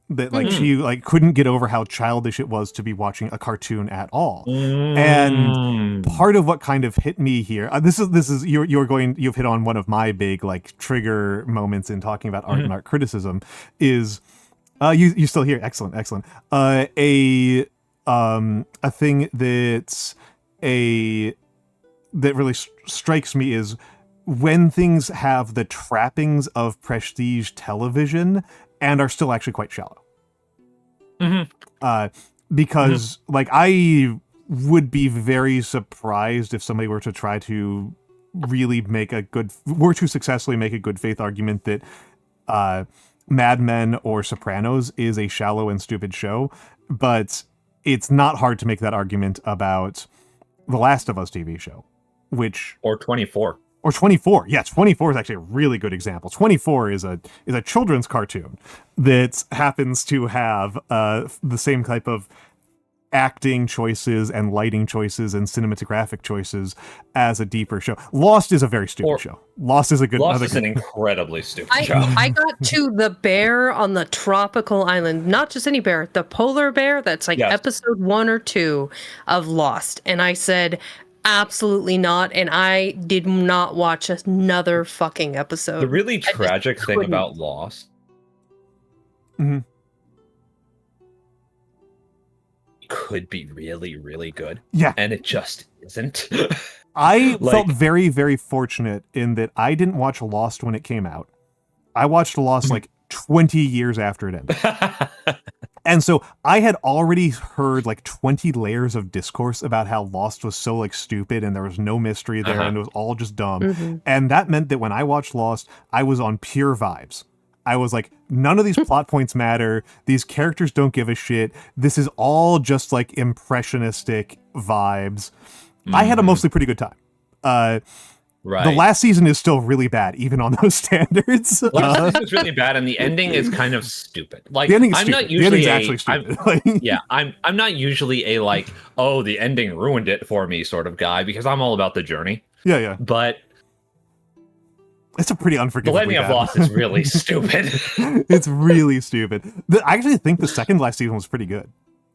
That she couldn't get over how childish it was to be watching a cartoon at all. And part of what kind of hit me here, this is you've hit on one of my big trigger moments in talking about art and art criticism is you still here. Excellent. A thing that really strikes me is when things have the trappings of prestige television and are still actually quite shallow. Because I would be very surprised if somebody were to try to really successfully make a good faith argument that Mad Men or Sopranos is a shallow and stupid show, but it's not hard to make that argument about the Last of Us TV show, or 24. or 24. Yeah, 24 is actually a really good example. 24 is a children's cartoon that happens to have the same type of acting choices and lighting choices and cinematographic choices as a deeper show. Lost is a very stupid show. Lost is a good. Lost is an incredibly stupid show. I got to the bear on the tropical island, not just any bear, the polar bear. That's like episode 1 or 2 of Lost, and I said, absolutely not, and I did not watch another fucking episode. The really tragic thing about Lost could be really, really good. Yeah. And it just isn't. I felt very, very fortunate in that I didn't watch Lost when it came out. I watched Lost like 20 years after it ended. And so I had already heard like 20 layers of discourse about how Lost was so like stupid and there was no mystery there and it was all just dumb. And that meant that when I watched Lost, I was on pure vibes. I was like, none of these plot points matter. These characters don't give a shit. This is all just like impressionistic vibes. I had a mostly pretty good time. The last season is still really bad, even on those standards. Last season is really bad, and the ending is kind of stupid. Like, the ending is I'm stupid. not usually actually stupid. I'm not usually a like, oh, the ending ruined it for me sort of guy, because I'm all about the journey. Yeah. But it's a pretty unforgivable. The ending of Lost is really stupid. It's really stupid. I actually think the second last season was pretty good.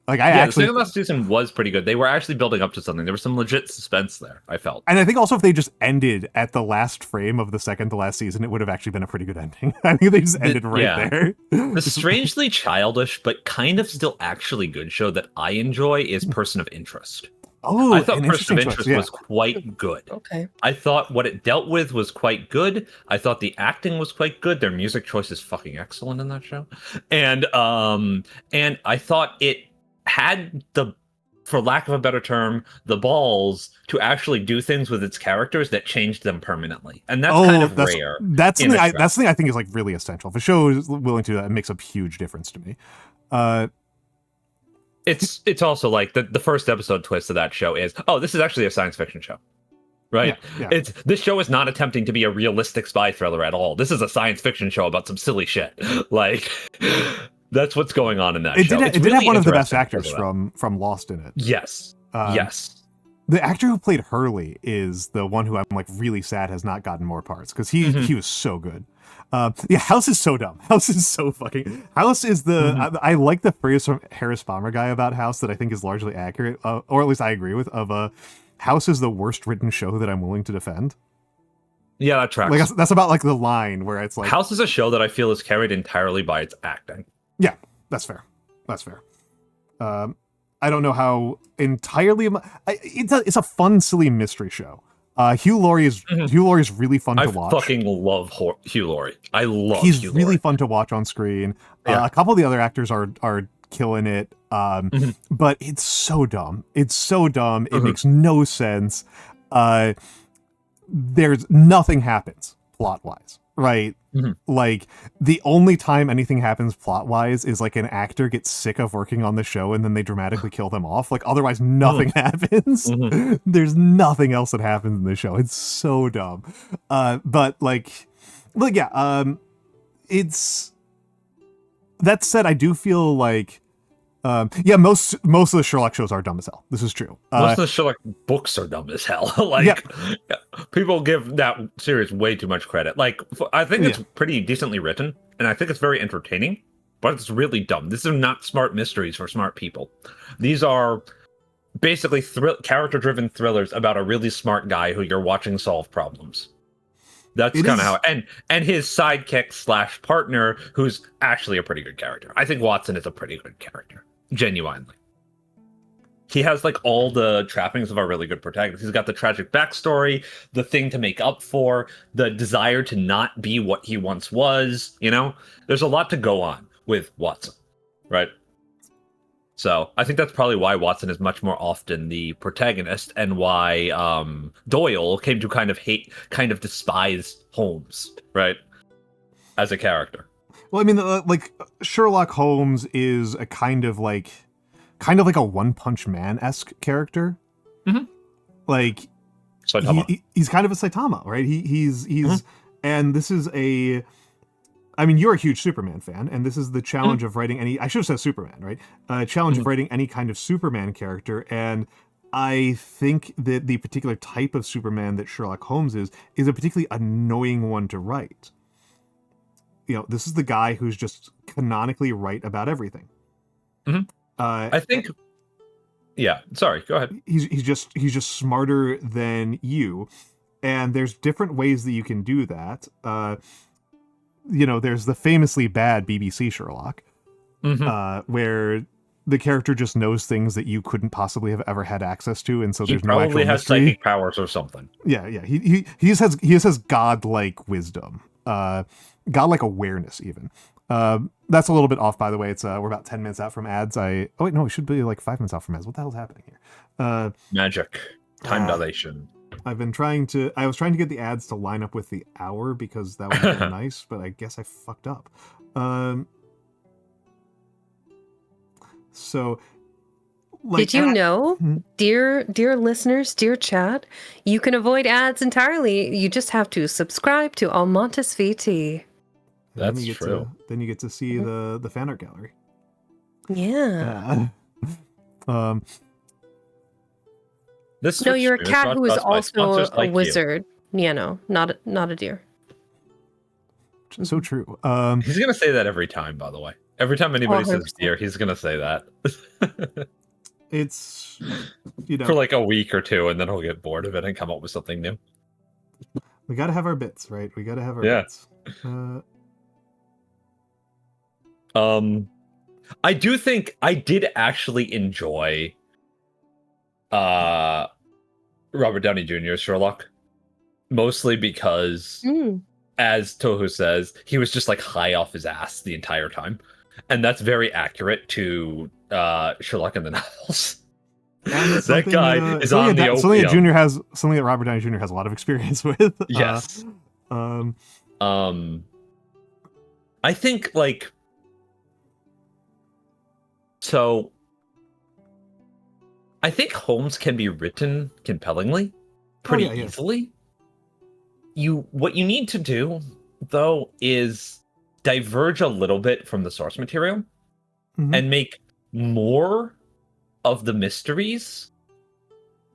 Like the second last season was pretty good. They were actually building up to something. There was some legit suspense there, I felt. And I think also if they just ended at the last frame of the second to last season, it would have actually been a pretty good ending. I think they just ended there. The strangely childish, but kind of still actually good show that I enjoy is Person of Interest. Oh, I thought Person of Interest was quite good. Okay. I thought what it dealt with was quite good. I thought the acting was quite good. Their music choice is fucking excellent in that show. And I thought it had for lack of a better term, the balls to actually do things with its characters that changed them permanently. And that's kind of rare. That's something I think is like really essential. If a show is willing to do that, it makes a huge difference to me. It's also like the first episode twist of that show is, oh, this is actually a science fiction show. Right? Yeah. This show is not attempting to be a realistic spy thriller at all. This is a science fiction show about some silly shit. Like, that's what's going on in that show. It did have one of the best actors from Lost in it. Yes. Yes. The actor who played Hurley is the one who I'm like really sad has not gotten more parts because he was so good. House is so dumb. House is so fucking. House is the. I like the phrase from Harris Bomber guy about House that I think is largely accurate, or at least I agree with. House is the worst written show that I'm willing to defend. Yeah, that tracks. Like that's about like the line where it's like House is a show that I feel is carried entirely by its acting. Yeah, that's fair. I don't know how entirely. It's a fun, silly mystery show. Hugh Laurie is really fun to watch. I fucking love Hugh Laurie. He's really fun to watch on screen. A couple of the other actors are killing it. But it's so dumb. It makes no sense. There's nothing happens plot wise, right? Like the only time anything happens plot wise is like an actor gets sick of working on the show and then they dramatically kill them off. Like otherwise nothing happens. There's nothing else that happens in the show. It's so dumb. It's that said, I do feel like most of the Sherlock shows are dumb as hell. This is true. Most of the Sherlock books are dumb as hell. People give that series way too much credit. Like, I think it's pretty decently written, and I think it's very entertaining, but it's really dumb. These are not smart mysteries for smart people. These are basically character-driven thrillers about a really smart guy who you're watching solve problems. That's kind of how, and his sidekick / partner, who's actually a pretty good character. I think Watson is a pretty good character. Genuinely. He has like all the trappings of a really good protagonist. He's got the tragic backstory, the thing to make up for, the desire to not be what he once was, you know? There's a lot to go on with Watson, right? So I think that's probably why Watson is much more often the protagonist and why Doyle came to kind of despise Holmes, right? As a character. Well, I mean, like Sherlock Holmes is a kind of like a One Punch Man-esque character. Like he's kind of a Saitama, right? He's and this is a. I mean, you're a huge Superman fan, and this is the challenge of writing any. I should have said Superman, right? Challenge of writing any kind of Superman character, and I think that the particular type of Superman that Sherlock Holmes is a particularly annoying one to write. You know, this is the guy who's just canonically right about everything. I think. Yeah, sorry. Go ahead. He's just smarter than you, and there's different ways that you can do that. You know, there's the famously bad BBC Sherlock, where the character just knows things that you couldn't possibly have ever had access to, and so there's no actual mystery. He probably has psychic powers or something. Yeah. He has godlike wisdom, godlike awareness even. That's a little bit off, by the way. It's we're about 10 minutes out from ads. Oh wait, no, we should be like 5 minutes out from ads. What the hell's happening here? Magic, time dilation. I was trying to get the ads to line up with the hour because that would be nice, but I guess I fucked up. So, like, did you know, dear listeners, dear chat, you can avoid ads entirely. You just have to subscribe to Almantas VT. That's true. Then you get to see the fan art gallery. Yeah. No, you're a cat who is also a wizard. Yeah, no, not a deer. So true. He's gonna say that every time, by the way. Every time anybody says deer, he's gonna say that. It's, you know, for like a week or two, and then he'll get bored of it and come up with something new. We gotta have our bits, right? We gotta have our bits. I do think I did actually enjoy Robert Downey Jr.'s Sherlock, mostly because, as Tohu says, he was just like high off his ass the entire time, and that's very accurate to Sherlock in the novels. That guy is on the opium. Something that Robert Downey Jr. has a lot of experience with. Yes. I think like. So, I think Holmes can be written compellingly, pretty easily. What you need to do, though, is diverge a little bit from the source material and make more of the mysteries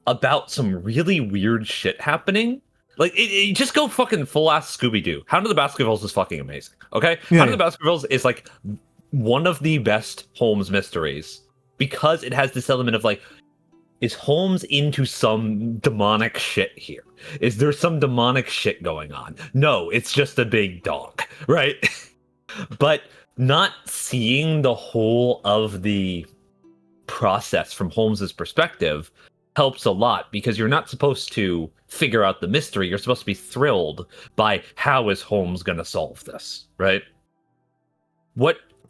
about some really weird shit happening. Like, just go fucking full-ass Scooby-Doo. Hound of the Baskervilles is fucking amazing, okay? Hound of the Baskervilles is, like, one of the best Holmes mysteries because it has this element of like, is Holmes into some demonic shit here? Is there some demonic shit going on? No, it's just a big dog, right? But not seeing the whole of the process from Holmes's perspective helps a lot because you're not supposed to figure out the mystery. You're supposed to be thrilled by how is Holmes going to solve this, right?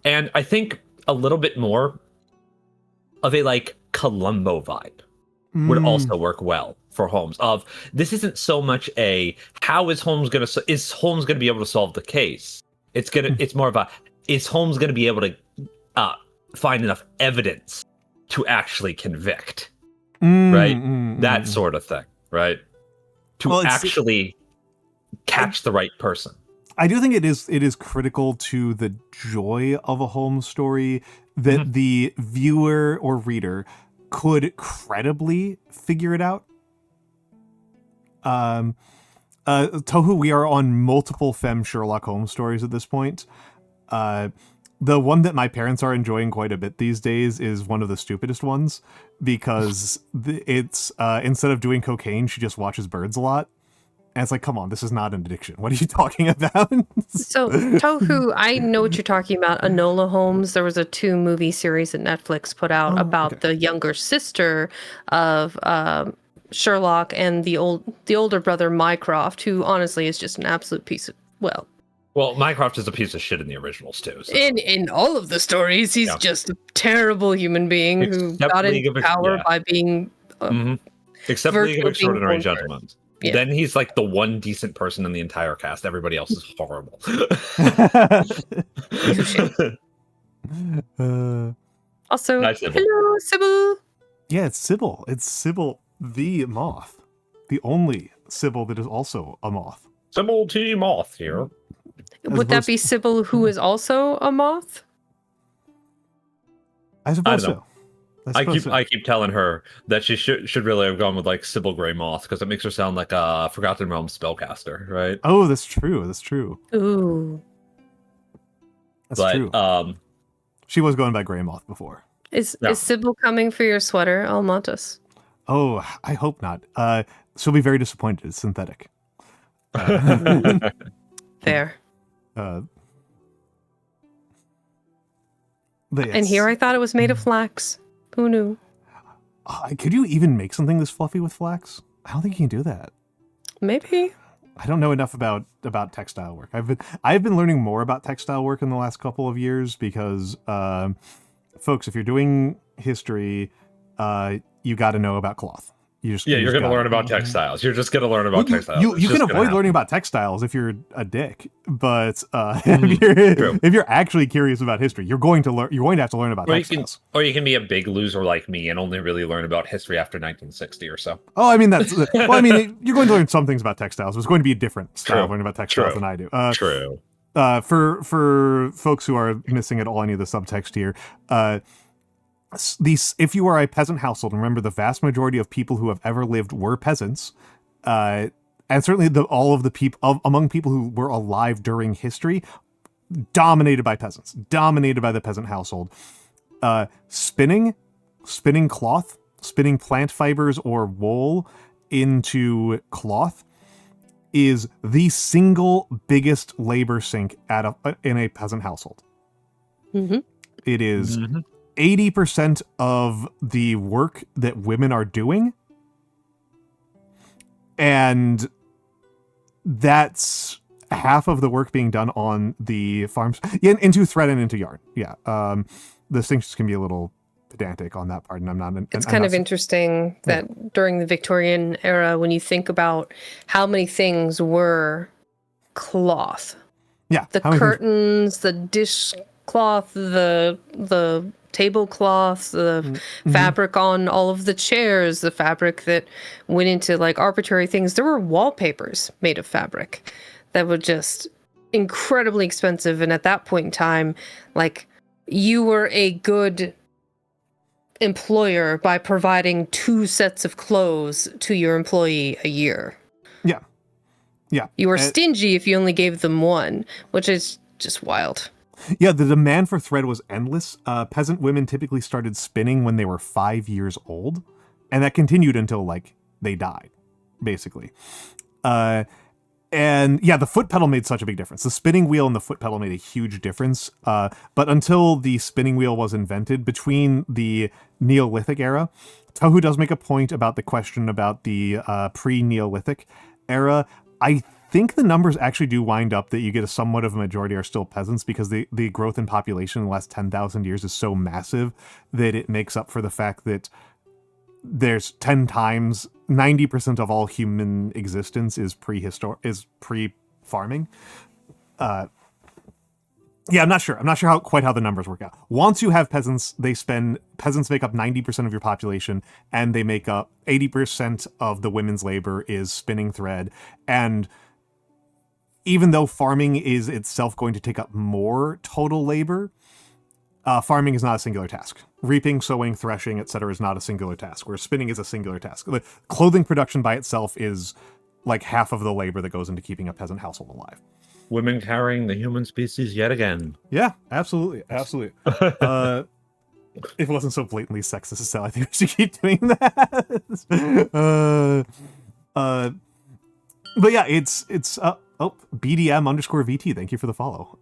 And I think a little bit more of a like Columbo vibe would also work well for Holmes. Of this isn't so much a how is Holmes going to be able to solve the case? It's more of a is Holmes going to be able to find enough evidence to actually convict, right? That sort of thing, right? To actually catch the right person. I do think it is critical to the joy of a Holmes story that the viewer or reader could credibly figure it out. Tohu, we are on multiple femme Sherlock Holmes stories at this point. The one that my parents are enjoying quite a bit these days is one of the stupidest ones because it's instead of doing cocaine, she just watches birds a lot. And it's like, come on, this is not an addiction. What are you talking about? So, Tohu, I know what you're talking about. Enola Holmes. There was a 2-movie series that Netflix put out about the younger sister of Sherlock and the older brother Mycroft, who honestly is just an absolute piece of Well, Mycroft is a piece of shit in the originals too. So. In all of the stories, he's just a terrible human being who got into power by being except League of Extraordinary Gentlemen. Yeah. Then he's like the one decent person in the entire cast. Everybody else is horrible. Also, hello, Sybil. Yeah, it's Sybil. It's Sybil the Moth. the only Sybil that is also a moth. Sybil T. Moth here. Would that be Sybil, who is also a moth? I suppose I don't know. so. I keep telling her that she should really have gone with like Sybil Grey Moth because it makes her sound like a Forgotten Realms spellcaster, right? Oh, that's true. That's true. Ooh. That's true. She was going by Grey Moth before. Is Sybil coming for your sweater, Almantas? Oh, I hope not. She'll be very disappointed. It's synthetic. Fair. But yes. And here I thought it was made of flax. Who knew? Could you even make something this fluffy with flax? I don't think you can do that. Maybe. I don't know enough about textile work. I've been learning more about textile work in the last couple of years because, folks, if you're doing history, you got to know about cloth. You're going to learn about textiles. You're just going to learn about textiles. You can avoid learning about textiles if you're a dick, but if you're actually curious about history, you're going to have to learn about textiles. Or you can be a big loser like me and only really learn about history after 1960 or so. Oh, I mean you're going to learn some things about textiles. It's going to be a different style of learning about textiles than I do. True. For folks who are missing at all any of the subtext here, if you are a peasant household, remember the vast majority of people who have ever lived were peasants, and certainly all of the people among people who were alive during history, dominated by peasants, dominated by the peasant household. Spinning cloth, spinning plant fibers or wool into cloth is the single biggest labor sink in a peasant household. Mm-hmm. It is 80% of the work that women are doing, and that's half of the work being done on the farms into thread and into yarn. The distinctions can be a little pedantic on that part, and I'm not. It's kind of interesting that during the Victorian era, when you think about how many things were cloth, the curtains, the dishcloth, the tablecloths, the fabric on all of the chairs, the fabric that went into like arbitrary things. There were wallpapers made of fabric that were just incredibly expensive, and at that point in time, like, you were a good employer by providing 2 sets of clothes to your employee a year. Yeah. You were stingy if you only gave them 1, which is just wild. Yeah, the demand for thread was endless. Peasant women typically started spinning when they were 5 years old, and that continued until, like, they died, basically. And yeah, the foot pedal made such a big difference. The spinning wheel and the foot pedal made a huge difference. But until the spinning wheel was invented, between the Neolithic era, Tohu does make a point about the question about the pre-Neolithic era. I think the numbers actually do wind up that you get somewhat of a majority are still peasants, because the growth in population in the last 10,000 years is so massive that it makes up for the fact that there's 10 times 90% of all human existence is pre-farming. I'm not sure quite how the numbers work out. Once you have peasants, peasants make up 90% of your population, and they make up 80% of the women's labor is spinning thread. And even though farming is itself going to take up more total labor, farming is not a singular task. Reaping, sowing, threshing, etc. is not a singular task, whereas spinning is a singular task. The clothing production by itself is like half of the labor that goes into keeping a peasant household alive. Women carrying the human species yet again. Yeah, absolutely. If it wasn't so blatantly sexist as hell, I think we should keep doing that. But yeah, it's BDM_VT. Thank you for the follow.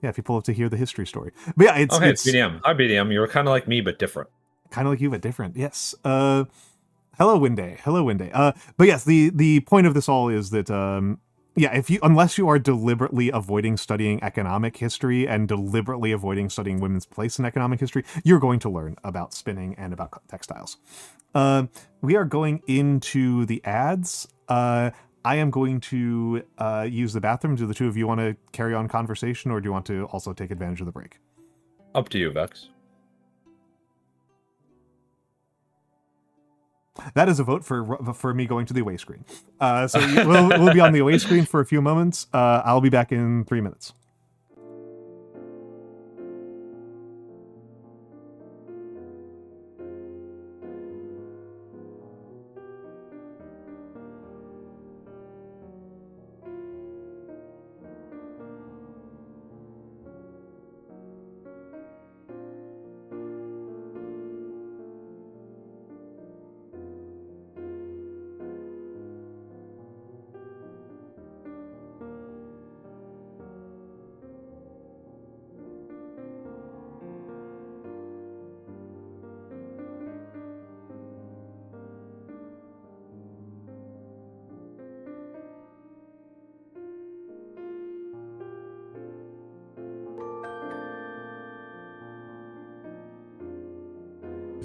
Yeah, people love to hear the history story. But yeah, it's BDM. Hi, BDM. You were kind of like me, but different. Kind of like you, but different. Yes. Hello, Winday. But yes, the point of this all is that unless you are deliberately avoiding studying economic history and deliberately avoiding studying women's place in economic history, you're going to learn about spinning and about textiles. We are going into the ads. I am going to use the bathroom. Do the two of you want to carry on conversation, or do you want to also take advantage of the break? Up to you, Vex. That is a vote for me going to the away screen. So we'll be on the away screen for a few moments. I'll be back in 3 minutes.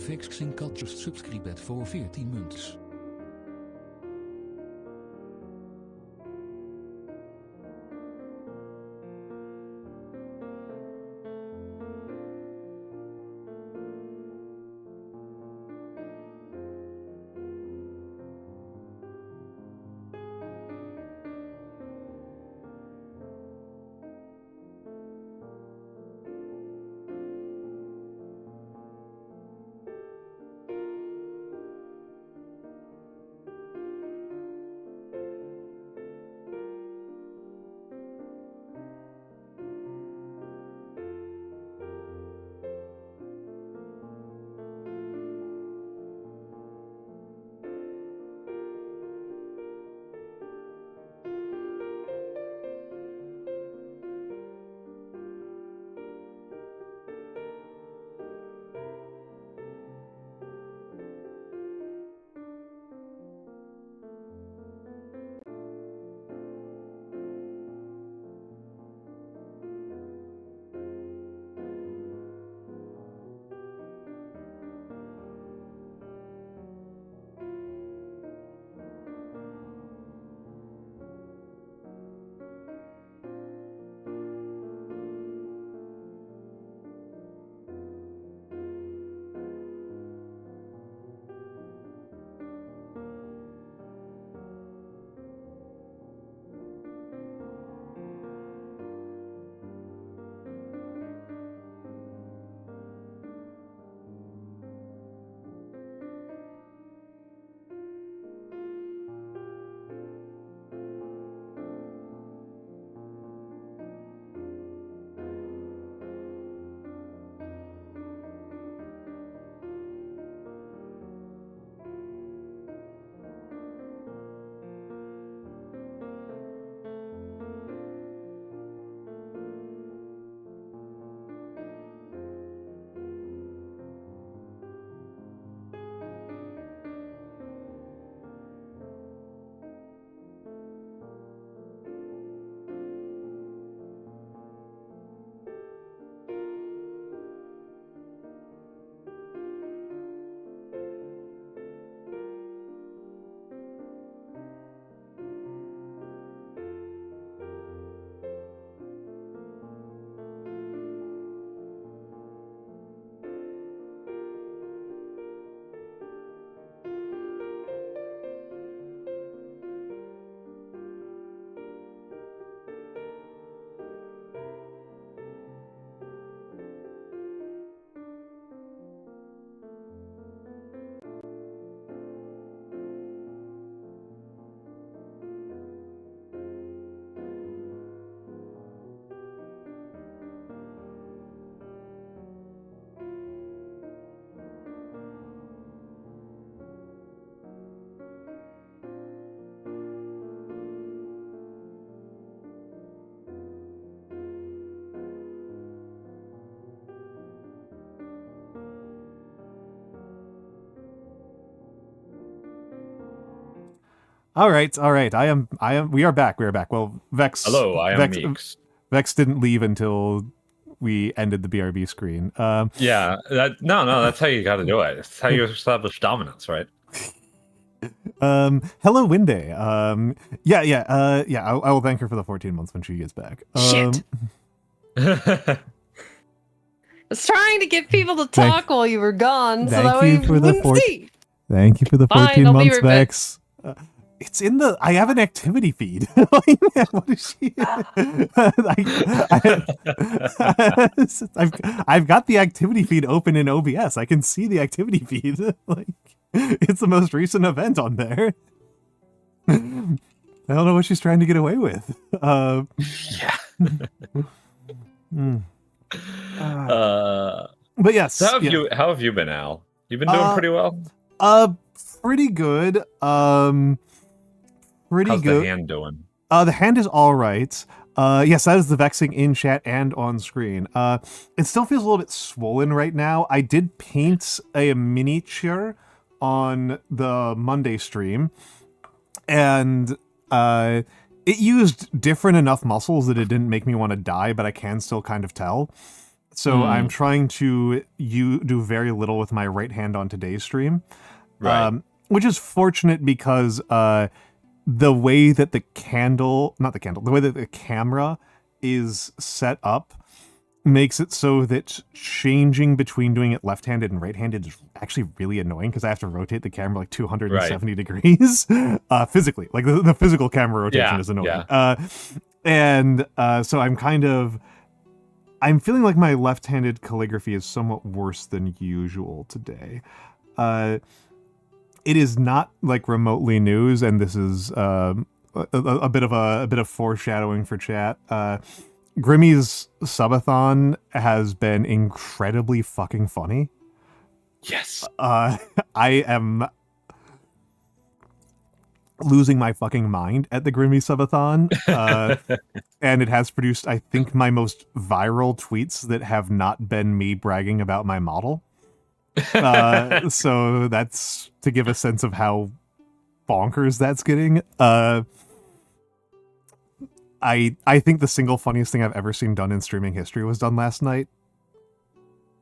VexxingCat just subscribed voor 14 munts. All right. We are back. Well, Vex. Hello, I am Meeks. Vex didn't leave until we ended the BRB screen. Yeah, that's how you got to do it. It's how you establish dominance, right? Hello, Winday. I will thank her for the 14 months when she gets back. Shit. I was trying to get people to talk while you were gone, so that way we wouldn't see. Thank you for the Fine, 14 I'll be months, right back. Vex. It's in the. I have an activity feed. Like, what is she? I've got the activity feed open in OBS. I can see the activity feed. Like, it's the most recent event on there. I don't know what she's trying to get away with. Yeah. But yes. So how have you been, Al? You've been doing pretty well? Pretty good. Pretty How's good. the hand doing? The hand is all right. Yes, that is the vexing in chat and on screen. It still feels a little bit swollen right now. I did paint a miniature on the Monday stream, and it used different enough muscles that it didn't make me want to die, but I can still kind of tell. So I'm trying to do very little with my right hand on today's stream, Right. which is fortunate because the way that the way that the camera is set up makes it so that changing between doing it left-handed and right-handed is actually really annoying because I have to rotate the camera like 270 degrees physically. Like the physical camera rotation is annoying. Yeah. So I'm feeling like my left-handed calligraphy is somewhat worse than usual today. It is not like remotely news, and this is a bit of foreshadowing for chat. Grimmy's subathon has been incredibly fucking funny. Yes. I am losing my fucking mind at the Grimmy subathon, and it has produced, I think, my most viral tweets that have not been me bragging about my model. So that's to give a sense of how bonkers that's getting. I think the single funniest thing I've ever seen done in streaming history was done last night.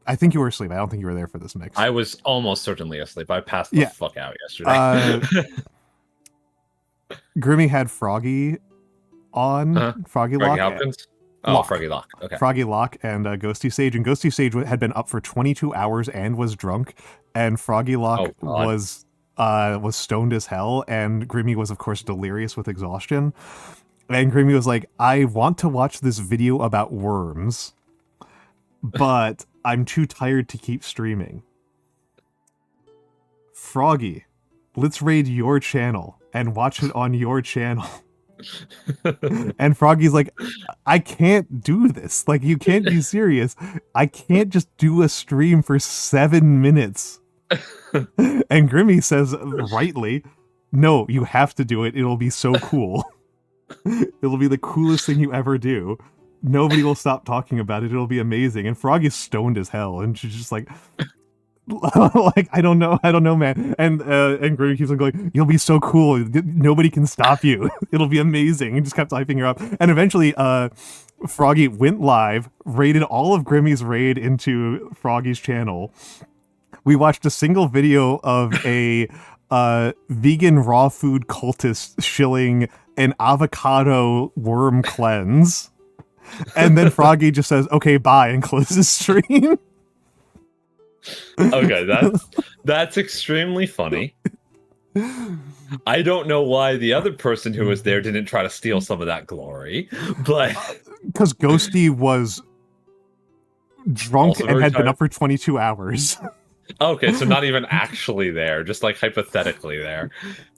I think you were asleep. I don't think you were there for this mix. I was almost certainly asleep. I passed the fuck out yesterday. Grimmy had Froggy on. Froggy Lock. Hopkins? Froggy Lock. Okay. Froggy Lock and Ghosty Sage. And Ghosty Sage had been up for 22 hours and was drunk. And Froggy Lock was stoned as hell. And Grimmy was, of course, delirious with exhaustion. And Grimmy was like, I want to watch this video about worms, but I'm too tired to keep streaming. Froggy, let's raid your channel and watch it on your channel. And Froggy's like, I can't do this. Like, you can't be serious. I can't just do a stream for 7 minutes. And Grimmy says, rightly, no, you have to do it. It'll be so cool. It'll be the coolest thing you ever do. Nobody will stop talking about it. It'll be amazing. And Froggy's stoned as hell. And she's just like, like, I don't know, man. And Grimmy keeps on going, you'll be so cool. Nobody can stop you. It'll be amazing. And just kept hyping her up. And eventually, Froggy went live, raided all of Grimmy's raid into Froggy's channel. We watched a single video of a vegan raw food cultist shilling an avocado worm cleanse. And then Froggy just says, okay, bye, and closes stream. Okay, that's extremely funny. I don't know why the other person who was there didn't try to steal some of that glory, but because Ghosty was drunk and had been up for 22 hours. Okay, so not even actually there, just like hypothetically there.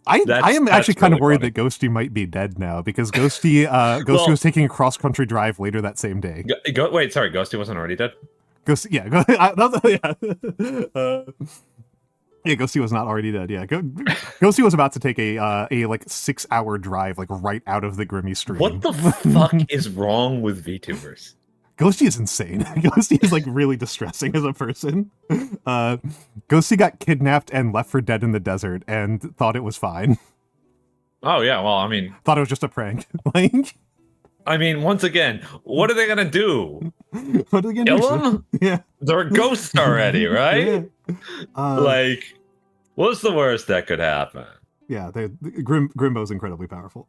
I am actually kind of worried that Ghosty might be dead now because Ghosty was taking a cross-country drive later that same day. Wait, sorry, Ghosty wasn't already dead? Ghosty, yeah. Ghosty was not already dead. Yeah, Ghosty was about to take a like 6-hour drive, like right out of the Grimmy stream. What the fuck is wrong with VTubers? Ghosty is insane. Ghosty is like really distressing as a person. Ghosty got kidnapped and left for dead in the desert and thought it was fine. Oh yeah, well, I mean, thought it was just a prank. Like, I mean, once again, what are they gonna do? What are they gonna Kill them? Yeah, they're ghosts already, right? Yeah. Like, what's the worst that could happen? Yeah, Grimbo's incredibly powerful.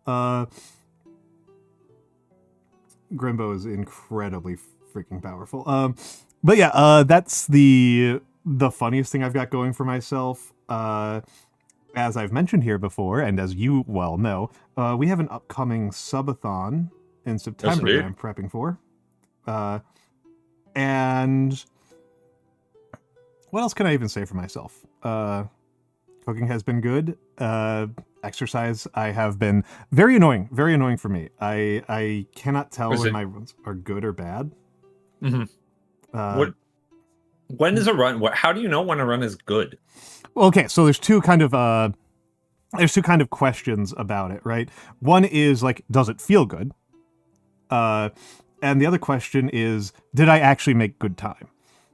Grimbo is incredibly freaking powerful. But yeah, that's the funniest thing I've got going for myself. As I've mentioned here before, and as you well know, we have an upcoming subathon in September that I'm prepping for. And what else can I even say for myself? Cooking has been good. Exercise, I have been very annoying for me. I cannot tell when my runs are good or bad. Mm-hmm. When is a run? How do you know when a run is good? Okay, so there's two kind of questions about it, right? One is like, does it feel good? And the other question is, did I actually make good time?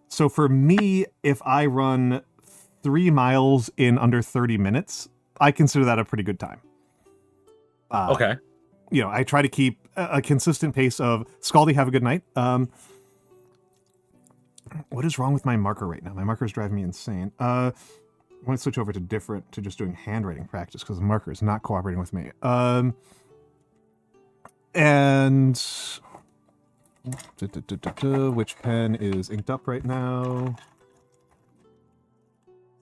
So for me, if I run 3 miles in under 30 minutes, I consider that a pretty good time. Okay. I try to keep a consistent pace of Scaldy, have a good night. What is wrong with my marker right now? My marker is driving me insane. I want to switch over to just doing handwriting practice because the marker is not cooperating with me. And which pen is inked up right now?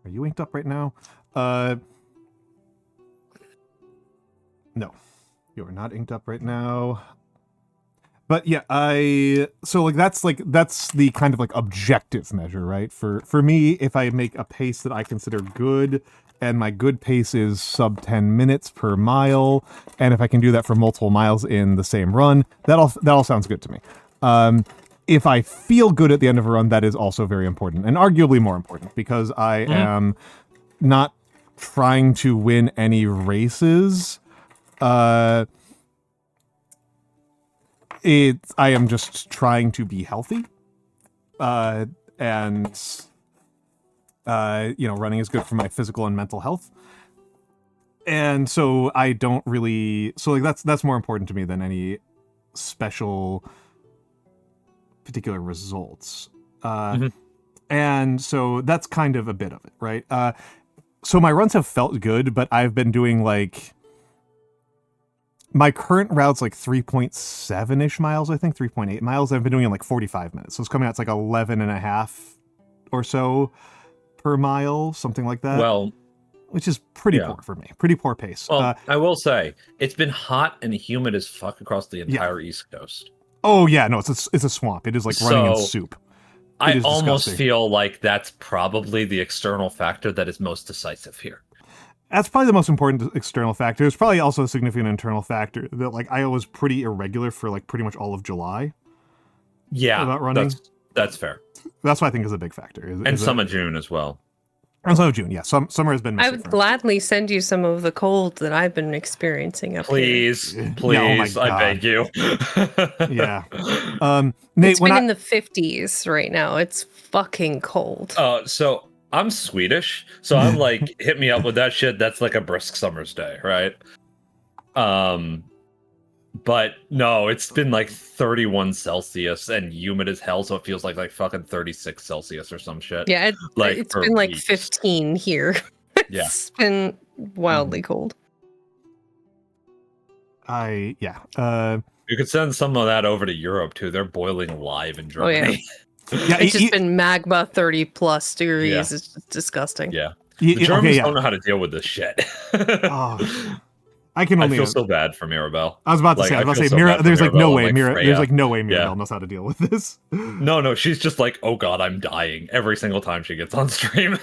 Are you inked up right now? No, you are not inked up right now. But yeah, that's the kind of like objective measure, right? For me, if I make a pace that I consider good, and my good pace is sub 10 minutes per mile, and if I can do that for multiple miles in the same run, that all sounds good to me. If I feel good at the end of a run, that is also very important, and arguably more important, because I am not trying to win any races. I am just trying to be healthy. Running is good for my physical and mental health. And so I don't really, that's more important to me than any special particular results. And so that's kind of a bit of it, right? So my runs have felt good, but I've been doing my current route's 3.7-ish miles, I think, 3.8 miles. I've been doing it 45 minutes. So it's coming out to 11 and a half or so per mile, something like that. Well, which is pretty poor for me. Pretty poor pace. Well, I will say, it's been hot and humid as fuck across the entire East Coast. Oh, yeah, no, it's a swamp. It is running in soup. I almost feel like that's probably the external factor that is most decisive here. That's probably the most important external factor. It's probably also a significant internal factor that I was pretty irregular for pretty much all of July. Yeah, about running. That's fair. That's what I think is a big factor. And some of June as well. And some of June, yeah. Summer has been messy. I would gladly send you some of the cold that I've been experiencing up here. Please, yeah, oh my God. I beg you. Yeah. Nate, it's been in the 50s right now. It's fucking cold. So I'm Swedish, so I'm hit me up with that shit. That's like a brisk summer's day, right? But no, it's been 31 Celsius and humid as hell, so it feels like fucking 36 Celsius or some shit. Yeah, it's been weeks. 15 here. It's been wildly cold. You could send some of that over to Europe too. They're boiling live in Germany. Oh, yeah. It's just been magma 30 plus degrees. Yeah. It's just disgusting. Yeah. The Germans don't know how to deal with this shit. I feel so bad for Mirabelle. I was about to say, there's no way Mirabelle knows how to deal with this. No, she's just oh God, I'm dying every single time she gets on stream.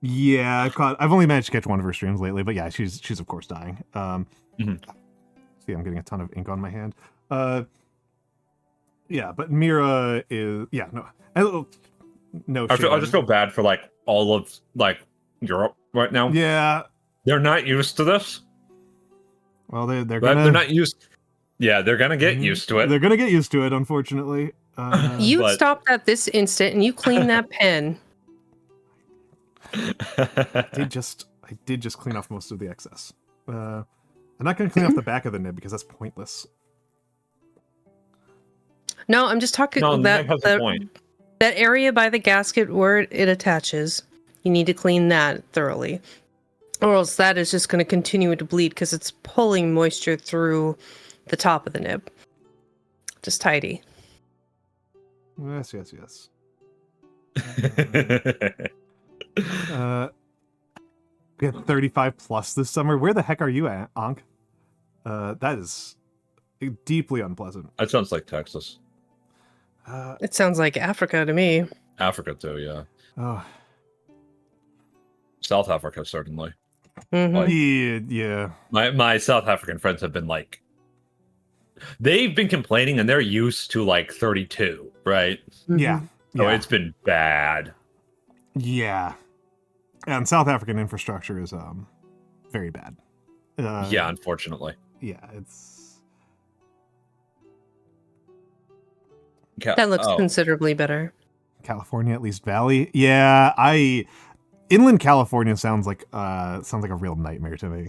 Yeah, I've only managed to catch one of her streams lately, but yeah, she's of course dying. See, I'm getting a ton of ink on my hand. Yeah, but Mira is no. I just feel bad for all of Europe right now. Yeah, they're not used to this. Well, they're not used. Yeah, they're gonna get used to it. They're gonna get used to it, unfortunately. You stopped at this instant and you cleaned that pen. I did just clean off most of the excess. I'm not gonna clean off the back of the nib because that's pointless. No, I'm just talking that area by the gasket where it attaches. You need to clean that thoroughly. Or else that is just going to continue to bleed because it's pulling moisture through the top of the nib. Just tidy. Yes. We had 35 plus this summer. Where the heck are you at, Ankh? That is deeply unpleasant. That sounds like Texas. It sounds like Africa to me. Africa too, yeah. Oh, South Africa, certainly. Mhm. yeah. My South African friends have been like, they've been complaining and they're used to like 32, right? Yeah. Mm-hmm. So it's been bad. Yeah. And South African infrastructure is very bad. Yeah, unfortunately. Yeah, it's That looks considerably better. California, at least Valley. Yeah, Inland California sounds like a real nightmare to me.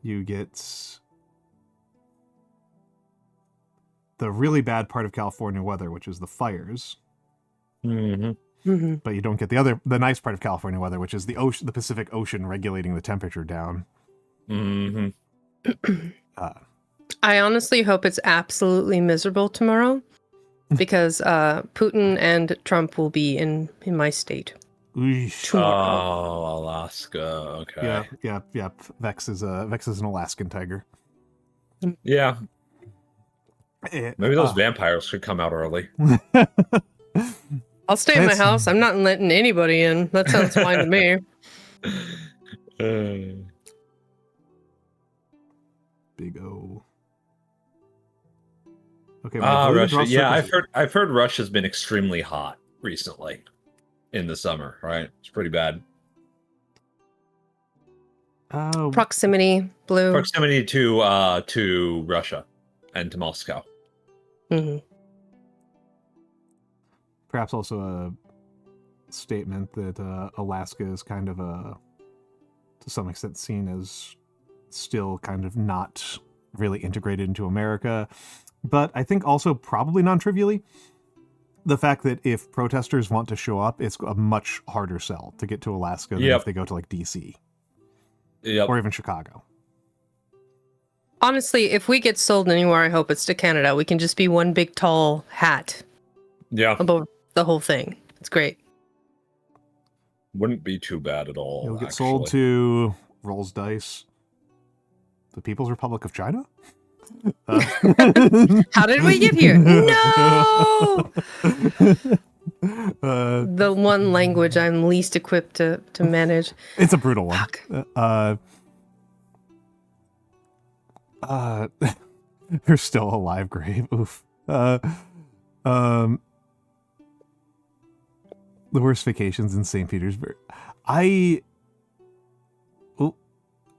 You get the really bad part of California weather, which is the fires. But you don't get the nice part of California weather, which is the Pacific Ocean regulating the temperature down. I honestly hope it's absolutely miserable tomorrow, because Putin and Trump will be in my state. Oh, Alaska. Okay. Yeah. Vex is an Alaskan tiger. Yeah. Maybe those vampires should come out early. I'll stay in my house. I'm not letting anybody in. That sounds fine to me. Big O. Okay. Russia. Yeah, I've heard Russia's been extremely hot recently in the summer. Right, it's pretty bad. Proximity blue. Proximity to Russia and to Moscow. Perhaps also a statement that Alaska is kind of to some extent seen as still kind of not really integrated into America. But I think also probably non-trivially, the fact that if protesters want to show up, it's a much harder sell to get to Alaska than if they go to like DC or even Chicago. Honestly, if we get sold anywhere, I hope it's to Canada. We can just be one big tall hat. Yeah. Above the whole thing. It's great. Wouldn't be too bad at all. You'll get sold to Rolls Dice, the People's Republic of China. How did we get here? No. The one language I'm least equipped to manage. It's a brutal one. There's still a live grave. Oof. The worst vacations in St. Petersburg.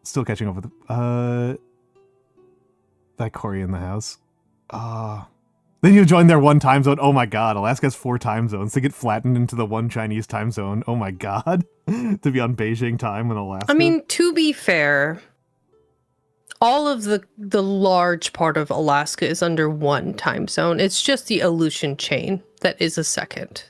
Still catching up with that Corey in the house. Then you join their one time zone. Oh my god, Alaska has 4 time zones. To get flattened into the one Chinese time zone. Oh my god. To be on Beijing time in Alaska. I mean, to be fair, all of the large part of Alaska is under one time zone. It's just the Aleutian chain that is a second.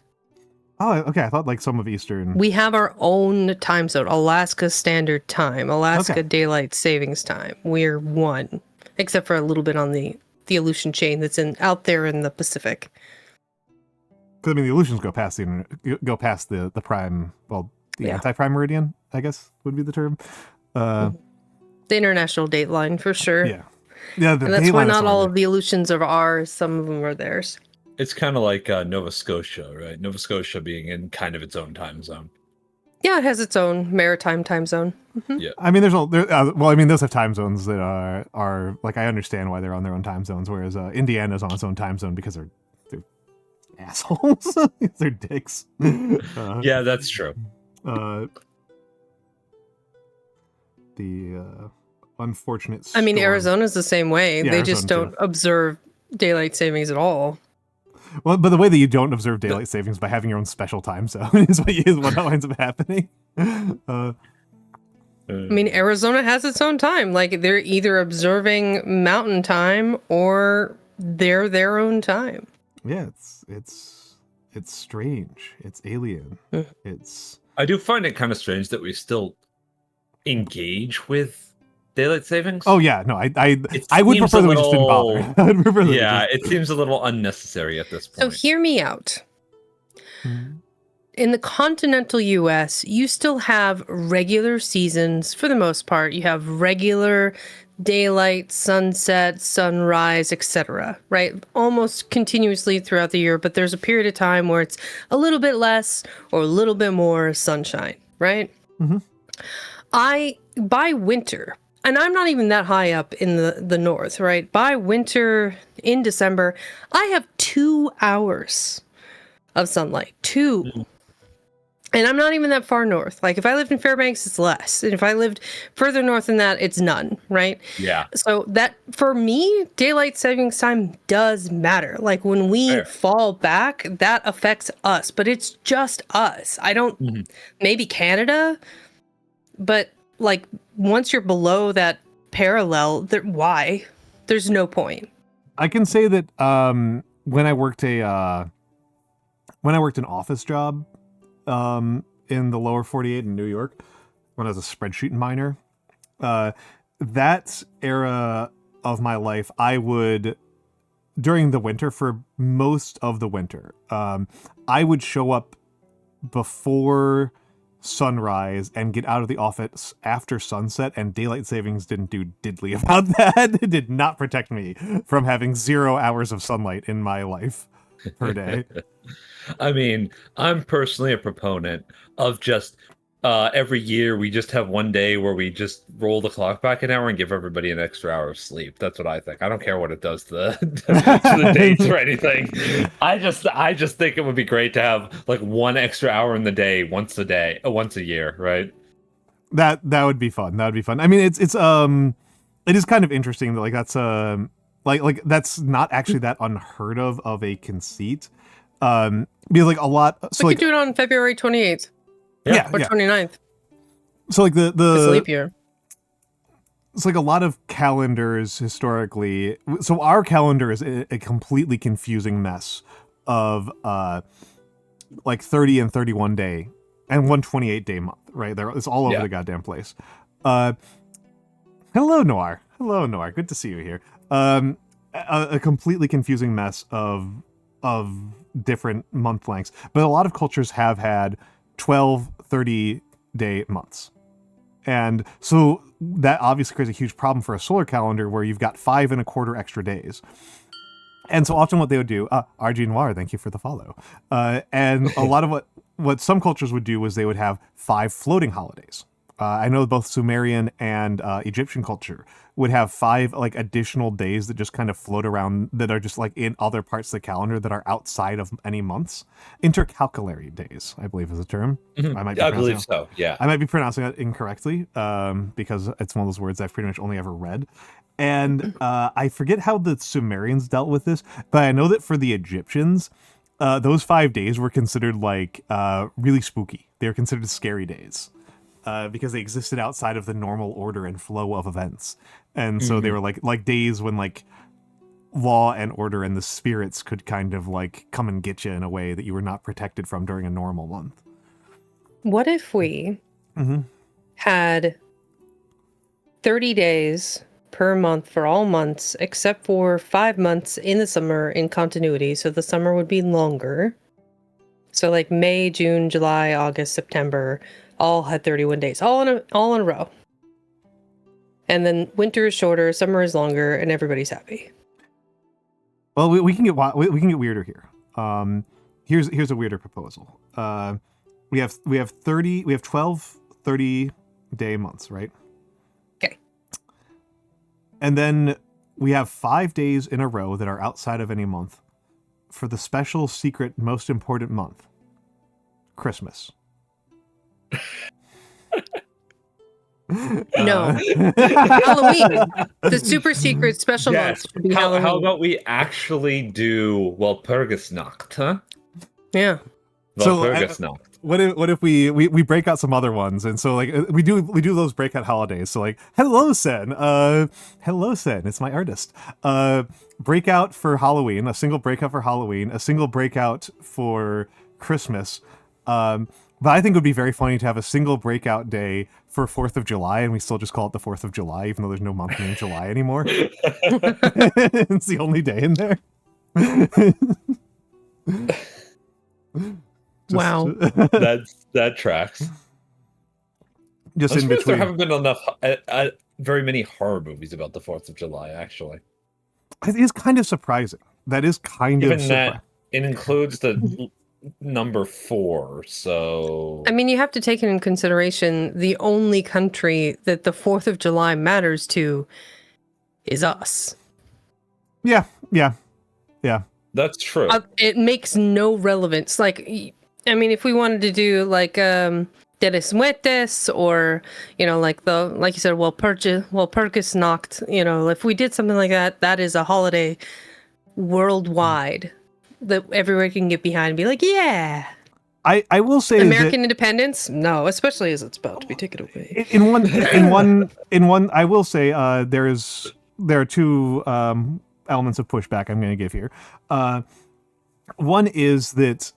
Oh, okay. I thought like some of Eastern. We have our own time zone. Alaska Standard Time. Alaska Daylight Savings Time. We're one. Except for a little bit on the Aleutian chain that's out there in the Pacific. Because I mean, the Aleutians go past the prime. Well, the anti-prime meridian, I guess would be the term. The international date line for sure. Yeah. And that's why not all of the Aleutians are ours. Some of them are theirs. It's kind of like Nova Scotia, right? Nova Scotia being in kind of its own time zone. Yeah, it has its own maritime time zone. Yeah. I mean, those have time zones that are like, I understand why they're on their own time zones, whereas Indiana's on its own time zone because they're assholes. They're dicks. Yeah, that's true. The unfortunate I mean, storm. Arizona's the same way. Yeah, they just don't observe daylight savings at all. Well, but the way that you don't observe daylight savings by having your own special time zone is what winds up happening. I mean, Arizona has its own time. Like, they're either observing mountain time or they're their own time. Yeah, it's strange. It's alien. I do find it kind of strange that we still engage with daylight savings. Oh yeah, no, I would prefer that we just didn't bother. I'd prefer it seems a little unnecessary at this point. So hear me out. in the continental US, you still have regular seasons for the most part. You have regular daylight, sunset, sunrise, etc., right? Almost continuously throughout the year, but there's a period of time where it's a little bit less or a little bit more sunshine, right? Mm-hmm. By winter, and I'm not even that high up in the north, right? By winter in December, I have 2 hours of sunlight. 2. And I'm not even that far north. Like if I lived in Fairbanks, it's less. And if I lived further north than that, it's none, right? Yeah. So that, for me, daylight savings time does matter. Like when we fall back, that affects us, but it's just us. I don't, maybe Canada, but like once you're below that parallel, why? There's no point. I can say that when I worked an office job in the lower 48 in New York, when I was a spreadsheet miner, that era of my life, I would, during the winter, for most of the winter, I would show up before sunrise and get out of the office after sunset, and daylight savings didn't do diddly about that. It did not protect me from having 0 hours of sunlight in my life per day. I mean, I'm personally a proponent of just every year we just have one day where we just roll the clock back an hour and give everybody an extra hour of sleep. That's what I think. I don't care what it does to the, to the dates or anything. I just think it would be great to have like one extra hour in the day once a year, right? That would be fun. That would be fun. I mean, it is kind of interesting that like that's like that's not actually that unheard of a conceit. Because like a lot, so we like could do it on February 28th. Yeah, or 29th. So like the leap year. It's like a lot of calendars historically. So our calendar is a completely confusing mess of like 30 and 31 day and 128 day month, right? It's all over the goddamn place. Hello Noir. Good to see you here. A completely confusing mess of different month lengths, but a lot of cultures have had 12 30-day months, and so that obviously creates a huge problem for a solar calendar where you've got 5 1/4 extra days. And so often what they would do, RG Noir, thank you for the follow, and a lot of what some cultures would do was they would have 5 floating holidays. I know both Sumerian and Egyptian culture would have 5 like additional days that just kind of float around, that are just like in other parts of the calendar that are outside of any months. Intercalculary days, I believe, is the term. I believe so. Yeah, I might be pronouncing it incorrectly because it's one of those words I've pretty much only ever read. And I forget how the Sumerians dealt with this, but I know that for the Egyptians, those 5 days were considered like really spooky. They were considered scary days. Because they existed outside of the normal order and flow of events. And so they were like days when like law and order and the spirits could kind of like come and get you in a way that you were not protected from during a normal month. What if we had 30 days per month for all months, except for 5 months in the summer in continuity, so the summer would be longer. So like May, June, July, August, September, all had 31 days, all in a row. And then winter is shorter, summer is longer, and everybody's happy. Well, we can get weirder here. Here's a weirder proposal. We have 12 30-day months, right? Okay. And then we have 5 days in a row that are outside of any month for the special, secret, most important month, Christmas. No. Halloween. The super secret special month would be Halloween. How about we actually do Walpurgisnacht, huh? Yeah. Walpurgisnacht. What if we break out some other ones, and so like we do those breakout holidays. So like hello Sen, it's my artist. Breakout for Halloween, a single breakout for Halloween, a single breakout for Christmas. But I think it would be very funny to have a single breakout day for 4th of July, and we still just call it the 4th of July, even though there's no month named July anymore. It's the only day in there. Wow. That tracks. Just I'm in surprised there between. haven't been enough, very many horror movies about the 4th of July, actually. It is kind of surprising. That is kind of Given surprising. that it includes the number 4, so... I mean, you have to take into consideration the only country that the 4th of July matters to is us. Yeah. That's true. It makes no relevance. Like, I mean, if we wanted to do like Dia de Muertes or, like you said, Walpurgisnacht, if we did something like that, that is a holiday worldwide that everyone can get behind and be like, yeah. I will say American independence? No, especially as it's about to be taken away. in one I will say there are two elements of pushback I'm going to give here. One is that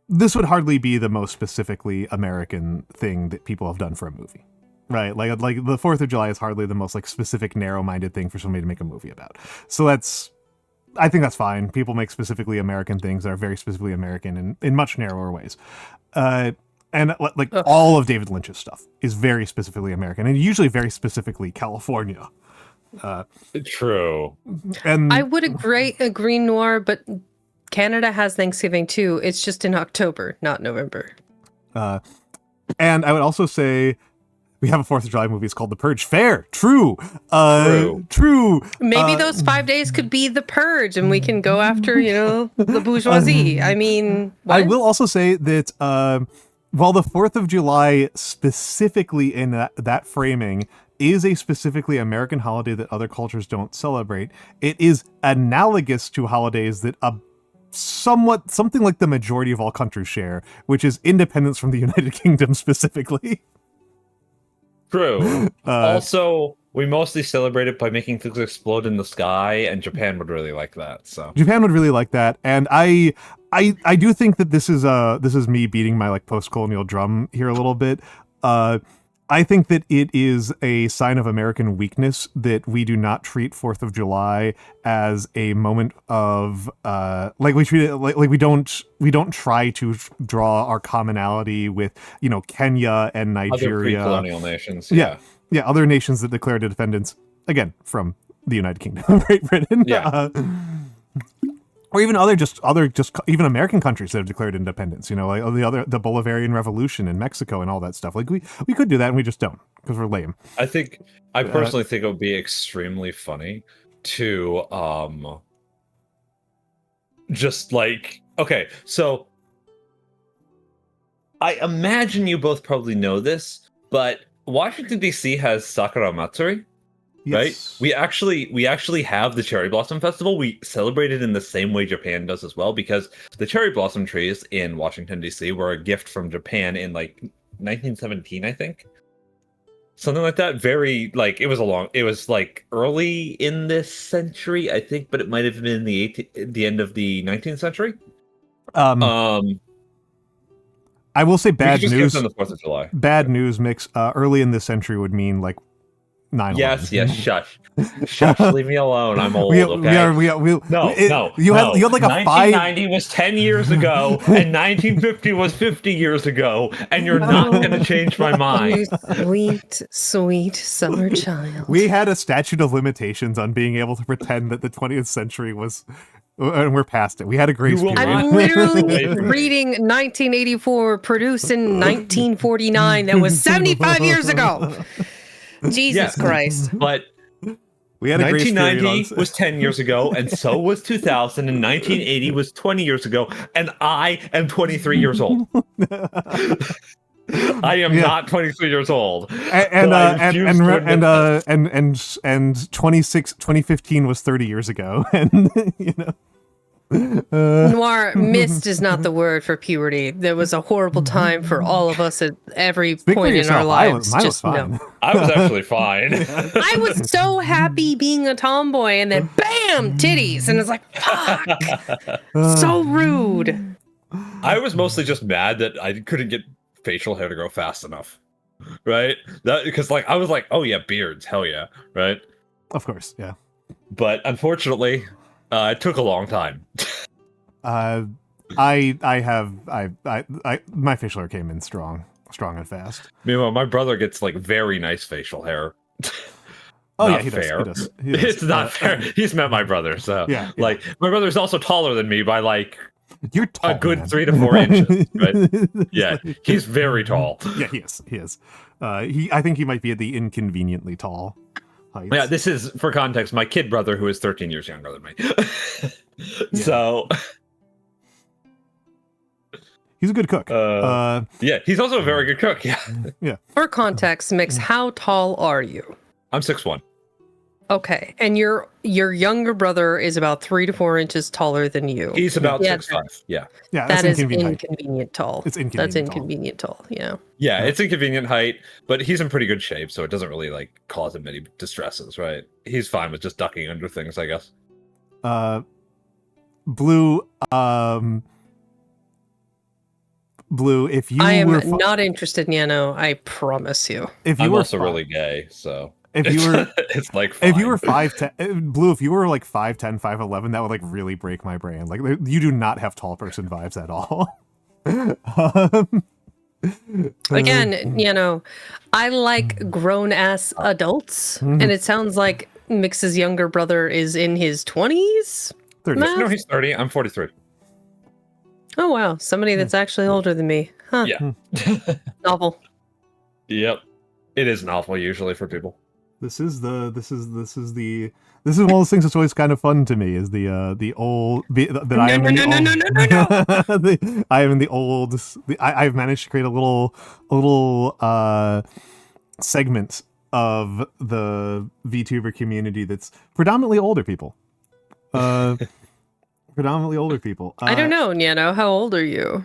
this would hardly be the most specifically American thing that people have done for a movie, right? Like the 4th of July is hardly the most like specific, narrow-minded thing for somebody to make a movie about. So I think that's fine. People make specifically American things that are very specifically American in much narrower ways. And like all of David Lynch's stuff is very specifically American and usually very specifically California. True. And I would agree, Noir, but Canada has Thanksgiving too. It's just in October, not November. And I would also say we have a 4th of July movie. It's called The Purge. Fair. True. True. Maybe those 5 days could be the purge and we can go after, the bourgeoisie. I mean, what? I will also say that while the 4th of July specifically in that framing is a specifically American holiday that other cultures don't celebrate, it is analogous to holidays that something like the majority of all countries share, which is independence from the United Kingdom specifically. True. Also, we mostly celebrate it by making things explode in the sky, and Japan would really like that. So Japan would really like that, and I do think that this is me beating my like post-colonial drum here a little bit. I think that it is a sign of American weakness that we do not treat 4th of July as a moment of like we treat it like we don't try to draw our commonality with Kenya and Nigeria, other pre-colonial nations. Yeah, other nations that declared independence again from the United Kingdom of Great Britain. Yeah. Or even even American countries that have declared independence, like the Bolivarian Revolution in Mexico and all that stuff. Like we could do that and we just don't because we're lame. I personally think it would be extremely funny to just like, okay, so I imagine you both probably know this, but Washington DC has Sakura Matsuri. Right? Yes. We actually have the Cherry Blossom Festival. We celebrate it in the same way Japan does as well, because the cherry blossom trees in Washington, D.C. were a gift from Japan in like 1917, I think. Something like that. Very like it was like early in this century, I think, but it might have been the end of the 19th century. I will say bad news on the 4th of July. Bad news, Mix. Early in this century would mean like 9/11. Yes, shush, leave me alone. I'm old, No. You had like a 1990 was 10 years ago, and 1950 was 50 years ago, and you're not going to change my mind. You sweet summer child. We had a statute of limitations on being able to pretend that the 20th century was, and we're past it. We had a grace period. I'm literally reading 1984, produced in 1949. That was 75 years ago. Jesus Christ. But we had a 1990 was 10 years ago, and so was 2000, and 1980 was 20 years ago, and I am 23 years old. I am not 23 years old. And 2015 was 30 years ago, and Noir, missed is not the word for puberty. There was a horrible time for all of us at every point in our lives. Mine was fine. No. I was actually fine. I was so happy being a tomboy, and then bam, titties, and it's like, fuck, so rude. I was mostly just mad that I couldn't get facial hair to grow fast enough, right? Because like I was like, oh yeah, beards, hell yeah, right? Of course, yeah. But unfortunately, it took a long time. My facial hair came in strong and fast. Meanwhile, my brother gets like very nice facial hair. Oh Not yeah, he fair. does. He does. It's not fair. He's met my brother, so yeah. Like my brother's also taller than me by like you're tall, a good man. 3 to 4 inches. Right? Yeah, he's very tall. Yeah, he is. I think he might be at the inconveniently tall heights. Yeah, this is for context. My kid brother, who is 13 years younger than me. So he's a good cook. yeah, he's also a very good cook. Yeah. Yeah. For context, Mix, how tall are you? I'm 6'1". Okay, and your younger brother is about 3 to 4 inches taller than you. He's about Yeah, 6'5". Yeah. Yeah, That that's is inconvenient. inconvenient tall. It's inconvenient. That's inconvenient tall. Yeah. Yeah, it's inconvenient height, but he's in pretty good shape, so it doesn't really like cause him any distresses, right? He's fine with just ducking under things, I guess. Blue, if you I am were not interested, Nyano. I promise you. if you I'm were also really gay, so if you were it's like if you fine. were 5'10", Blue, if you were like 5'10", 5'11", that would like really break my brain. Like you do not have tall person vibes at all. Again, I like grown ass adults, and it sounds like Mix's younger brother is in his 20s. 30. Math? No, he's 30. I'm 43. Oh wow, somebody that's actually older than me. Huh. Yeah. Novel. Yep. It is novel usually for people. This is one of those things that's always kind of fun to me. Is the old that I am in the old. I am in the old. I've managed to create a little segment of the VTuber community that's predominantly older people. Predominantly older people. I don't know, Nyano. How old are you?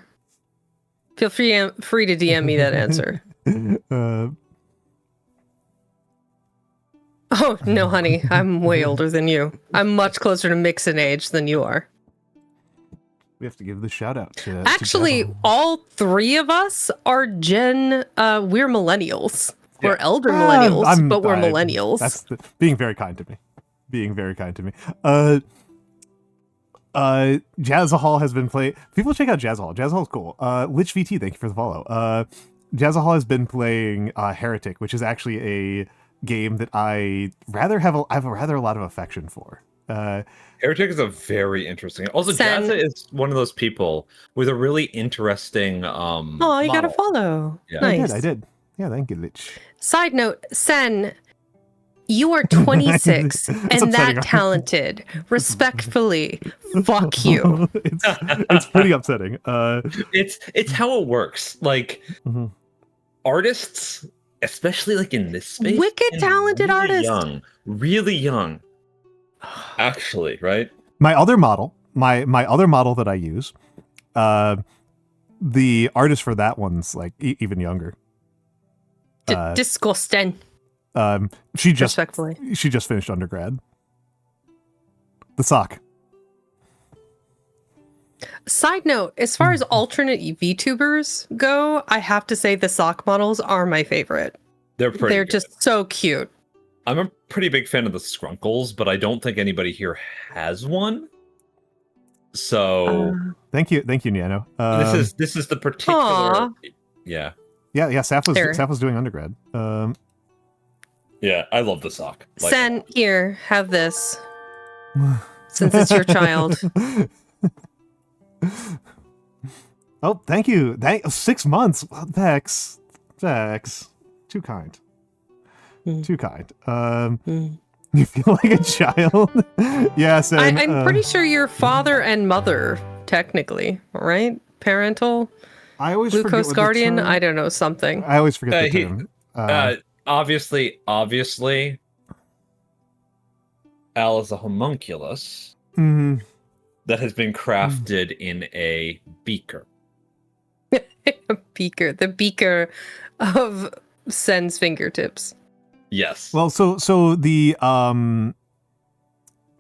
Feel free to DM me that answer. Oh, no, honey. I'm way older than you. I'm much closer to Mix in age than you are. We have to give the shout out to Actually, Jazzle. all three of us are we're millennials. We're elder millennials, but we're millennials. That's being very kind to me. Being very kind to me. Jazzahol has been playing. People check out Jazzahol. Jazzahol is cool. Lich VT, thank you for the follow. Jazzahol has been playing Heretic, which is actually a game that I have a lot of affection for. Heretic is a very interesting. Also, Sen. Jazza is one of those people with a really interesting. Oh, you gotta model. follow. Yeah. Nice. I did. Yeah, thank you, Lich. Side note, Sen, you are 26 and upsetting. that talented. Respectfully, fuck you. It's pretty upsetting. It's how it works. Like Mhm. artists, especially like in this space, Wicked and talented artists. really young. Actually, right? My other model that I use, the artist for that one's like even younger. Disgusting. She just Respectfully. finished undergrad. The sock. Side note, as far as alternate VTubers go, I have to say the sock models are my favorite. They're pretty. They're good. just so cute. I'm a pretty big fan of the Skrunkles, but I don't think anybody here has one. So Thank you, Nyano. this is the particular. Aw. Yeah. Yeah. There. Saf was doing undergrad. Yeah, I love the sock. Like, Sen, here, have this. Since it's your child. Oh, thank you. 6 months. Vex. Too kind. Too kind. You feel like a child. Yes. I'm pretty sure you're father and mother, technically, right? Parental, I always forget glucose what the guardian. term- I don't know, something. I always forget the term. obviously, Al is a homunculus Mhm. that has been crafted in a beaker. Beaker, the beaker of Sen's fingertips. Yes. Well, so the I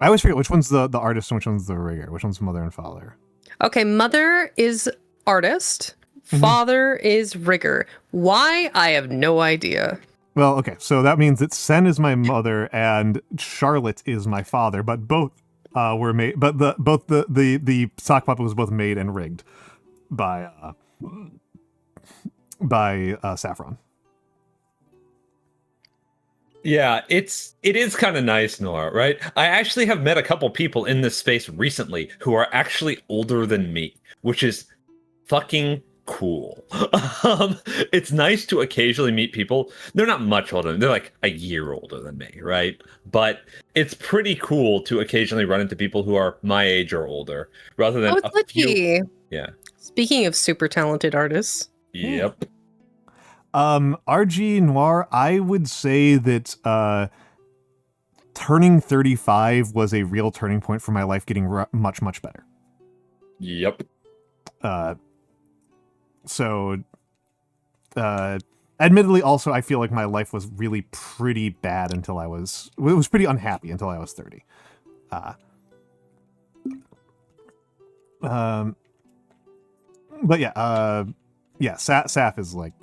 always forget which one's the artist and which one's the rigger. Which one's mother and father? Okay, mother is artist, Mhm. father is rigger. Why? I have no idea. Well, okay, so that means that Sen is my mother and Charlotte is my father, but both were made, but the sock puppet was both made and rigged by Saffron. Yeah, it is kind of nice, Nora, right? I actually have met a couple people in this space recently who are actually older than me, which is fucking cool. It's nice to occasionally meet people. They're not much older. They're like a year older than me, right? But it's pretty cool to occasionally run into people who are my age or older, rather than it's a few. lucky. Yeah. Speaking of super talented artists. Yep. RG Noir, I would say that turning 35 was a real turning point for my life, getting much, much better. Yep. Admittedly, also, I feel like my life was really pretty bad until it was pretty unhappy until I was 30. But yeah, Saf is like...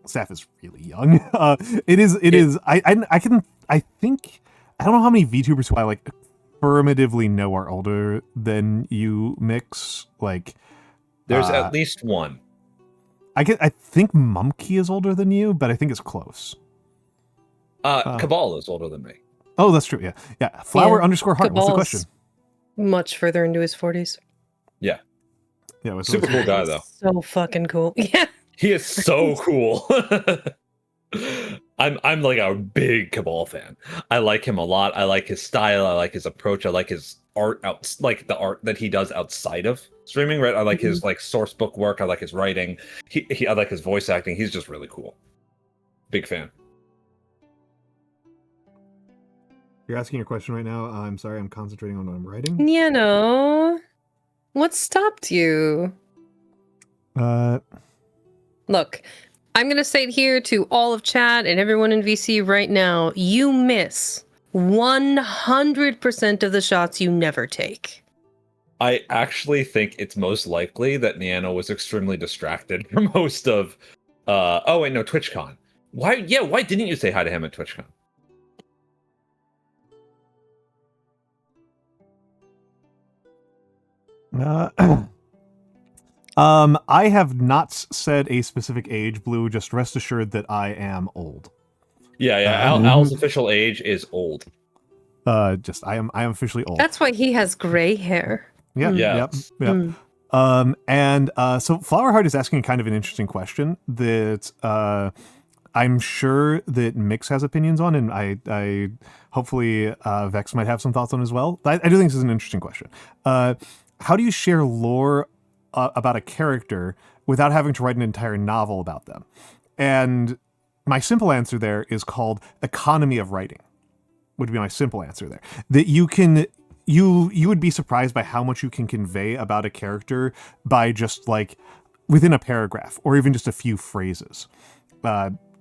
Saf is really young. It is. I think I don't know how many VTubers who I like affirmatively know are older than you, Mix. Like, there's at least one. I think Mumkey is older than you, but I think it's close. Cabal is older than me. Oh, that's true. Yeah. Flower _ heart. What's the question? Much further into his 40s. Yeah. Yeah. Super cool guy though. So fucking cool. Yeah. He is so cool. I'm like a big Cabal fan. I like him a lot. I like his style. I like his approach. I like his art like the art that he does outside of streaming. Right. I like his like source book work. I like his writing. I like his voice acting. He's just really cool. Big fan. You're asking your question right now. I'm sorry. I'm concentrating on what I'm writing. Nyano, what stopped you? Look, I'm going to say it here to all of chat and everyone in VC right now. You miss 100% of the shots you never take. I actually think it's most likely that Nyano was extremely distracted for most of... oh, wait, no, TwitchCon. Why didn't you say hi to him at TwitchCon? I have not said a specific age, Blue. Just rest assured that I am old. Yeah. Al's official age is old. I am officially old. That's why he has gray hair. Yeah. Yep. So Flowerheart is asking kind of an interesting question that I'm sure that Mix has opinions on, and I hopefully Vex might have some thoughts on as well. I do think this is an interesting question. How do you share lore about a character without having to write an entire novel about them? And my simple answer there is called economy of writing. Would be my simple answer there. That you would be surprised by how much you can convey about a character by just like within a paragraph or even just a few phrases.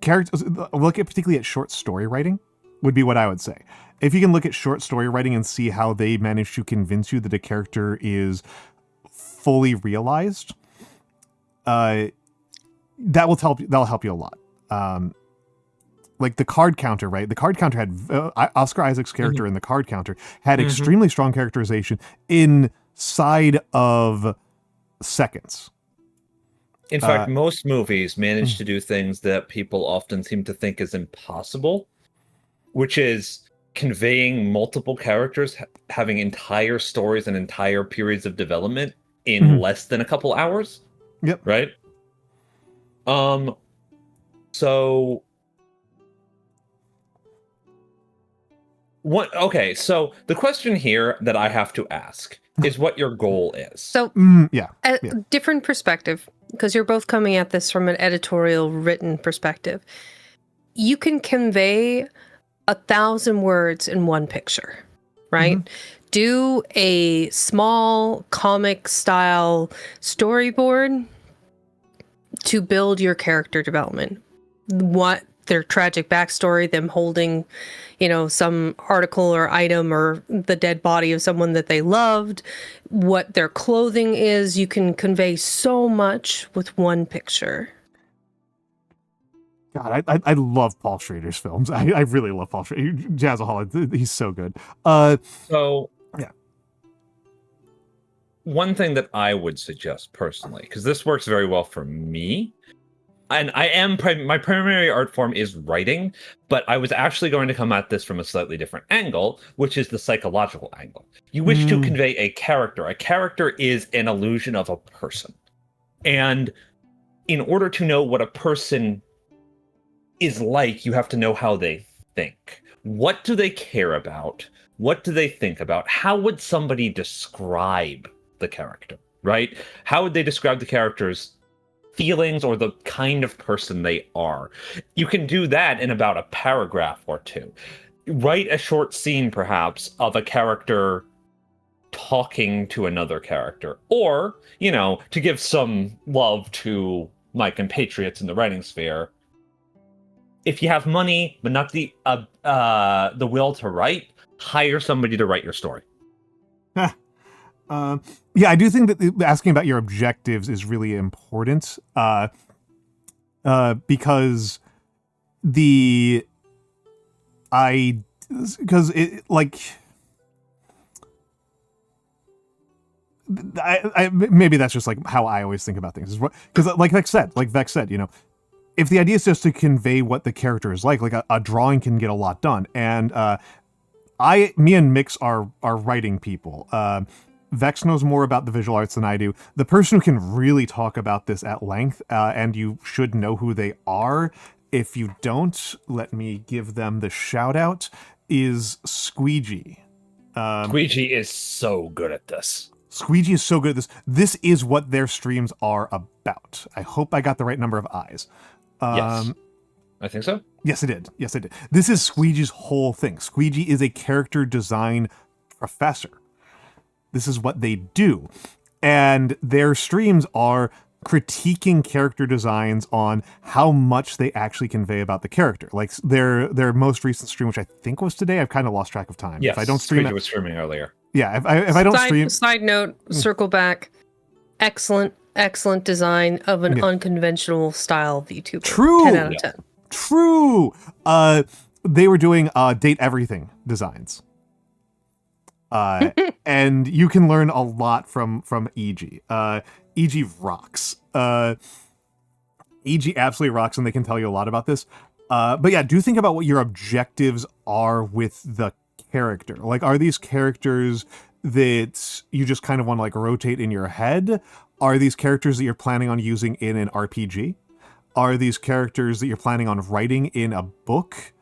Characters, look at particularly at short story writing would be what I would say. If you can look at short story writing and see how they manage to convince you that a character is fully realized, that'll help you a lot. Like the card counter, right? The card counter had Oscar Isaac's character in the card counter had extremely strong characterization inside of seconds. In fact, most movies manage to do things that people often seem to think is impossible, which is conveying multiple characters having entire stories and entire periods of development in less than a couple hours. Yep. Right? So so the question here that I have to ask is what your goal is. So a different perspective, because you're both coming at this from an editorial written perspective. You can convey 1,000 words in one picture, right? Do a small comic style storyboard to build your character development. What their tragic backstory, them holding, some article or item or the dead body of someone that they loved, what their clothing is. You can convey so much with one picture. God, I love Paul Schrader's films. I really love Paul Schrader. Jazzaholic, he's so good. one thing that I would suggest personally, because this works very well for me, and my primary art form is writing, but I was actually going to come at this from a slightly different angle, which is the psychological angle. You wish to convey a character. A character is an illusion of a person. And in order to know what a person is like, you have to know how they think. What do they care about? What do they think about? How would somebody describe the character, right? How would they describe the character's feelings or the kind of person they are? You can do that in about a paragraph or two. Write a short scene, perhaps, of a character talking to another character. Or, to give some love to my compatriots in the writing sphere, if you have money, but not the will to write, hire somebody to write your story. Yeah, I do think that asking about your objectives is really important, because maybe that's just like how I always think about things. Because like Vex said, if the idea is just to convey what the character is like a drawing can get a lot done. And me and Mix are writing people. Vex knows more about the visual arts than I do. The person who can really talk about this at length, and you should know who they are. If you don't, let me give them the shout out, is Squeegee. Squeegee is so good at this. Squeegee is so good at this. This is what their streams are about. I hope I got the right number of eyes. Yes. I think so. Yes, I did. This is Squeegee's whole thing. Squeegee is a character design professor. This is what they do. And their streams are critiquing character designs on how much they actually convey about the character. Like their most recent stream, which I think was today, I've kind of lost track of time. Yes, if I don't stream Squeegee was streaming earlier. Yeah, if I don't stream... Side note, circle back. Excellent design of an unconventional style VTuber. True! 10 out of 10. True! They were doing Date Everything designs. And you can learn a lot from EG. EG rocks. EG absolutely rocks, and they can tell you a lot about this. But yeah, do think about what your objectives are with the character. Like, are these characters that you just kind of want to like rotate in your head? Are these characters that you're planning on using in an RPG? Are these characters that you're planning on writing in a book?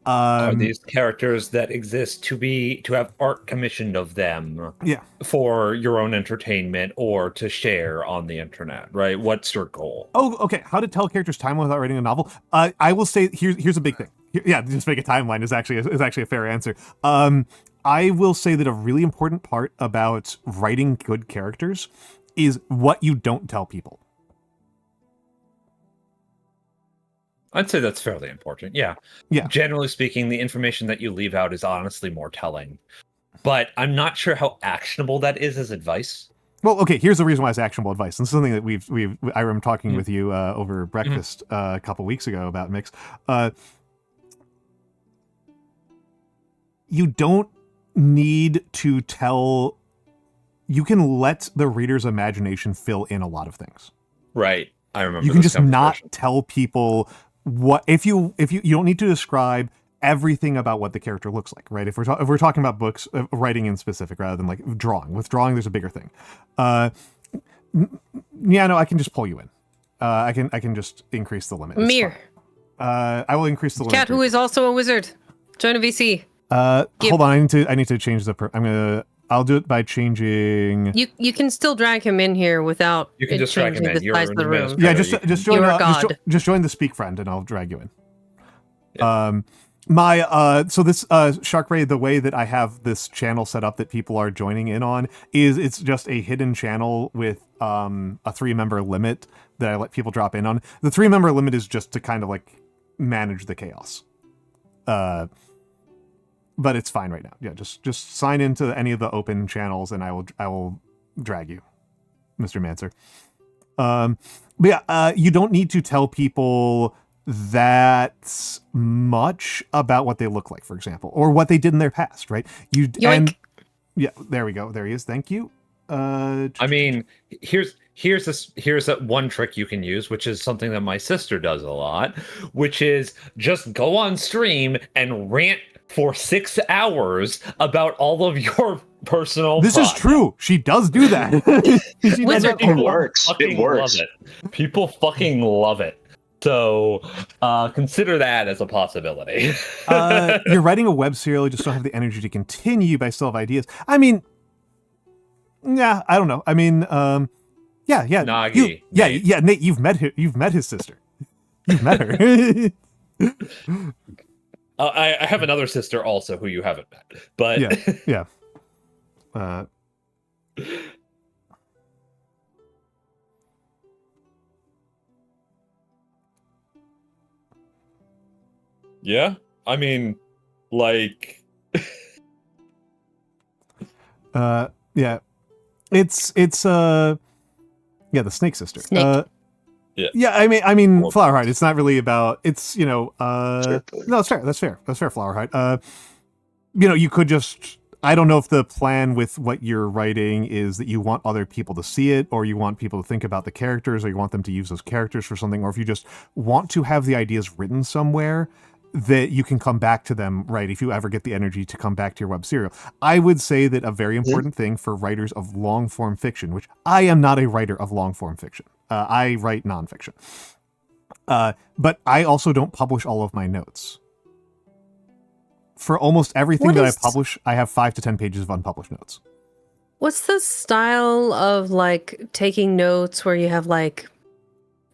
Are these characters that exist to have art commissioned of them for your own entertainment or to share on the internet, right? What's your goal? Oh, okay. How to tell characters timeline without writing a novel? I will say here's a big thing. Yeah, just make a timeline is actually a fair answer. I will say that a really important part about writing good characters is what you don't tell people. I'd say that's fairly important. Yeah. Generally speaking, the information that you leave out is honestly more telling. But I'm not sure how actionable that is as advice. Well, okay, here's the reason why it's actionable advice. And something that I remember talking with you over breakfast a couple weeks ago about Mix. You don't need to tell... You can let the reader's imagination fill in a lot of things. Right. I remember. You can just not tell people what if you don't need to describe everything about what the character looks like, right? If we're talking about books, writing in specific rather than like drawing. With drawing, there's a bigger thing. I can just pull you in. I can just increase the limit. Mir. I will increase the limit. Cat, who is also a wizard. Join a VC. Hold on. I need to change the. I'll do it by changing. You can still drag him in here without. You can just drag him in. You're in the room. Yeah, just join. Just join the speak friend, and I'll drag you in. Yeah. So this Shark Ray, the way that I have this channel set up that people are joining in on is it's just a hidden channel with a 3-member limit that I let people drop in on. The 3-member limit is just to kind of like manage the chaos. But it's fine right now. Yeah, just sign into any of the open channels, and I will drag you, Mr. Mancer. But yeah, you don't need to tell people that much about what they look like, for example, or what they did in their past, right? Yoink. Yeah, there we go. There he is. Thank you. I mean, here's that one trick you can use, which is something that my sister does a lot, which is just go on stream and rant for 6 hours about all of your personal This projects. is true. She does do that. She does that. It works. It works. Love it. People fucking love it. So consider that as a possibility. You're writing a web serial. You just don't have the energy to continue, but I still have ideas. I mean, yeah, I don't know. I mean, yeah. Nagi. Nate, you've met her. You've met his sister. You've met her. I have another sister also who you haven't met, but yeah. Yeah, I mean, like, yeah, it's the snake sister. Snake. Yeah, I mean, Well, Flowerheart. It's not really about. It's no, it's fair. That's fair. Flowerheart. You could just. I don't know if the plan with what you're writing is that you want other people to see it, or you want people to think about the characters, or you want them to use those characters for something, or if you just want to have the ideas written somewhere that you can come back to them, right? If you ever get the energy to come back to your web serial. I would say that a very important thing for writers of long form fiction, which I am not a writer of long form fiction. I write nonfiction. But I also don't publish all of my notes. For almost everything that I publish, I have 5 to 10 pages of unpublished notes. What's the style of like taking notes where you have like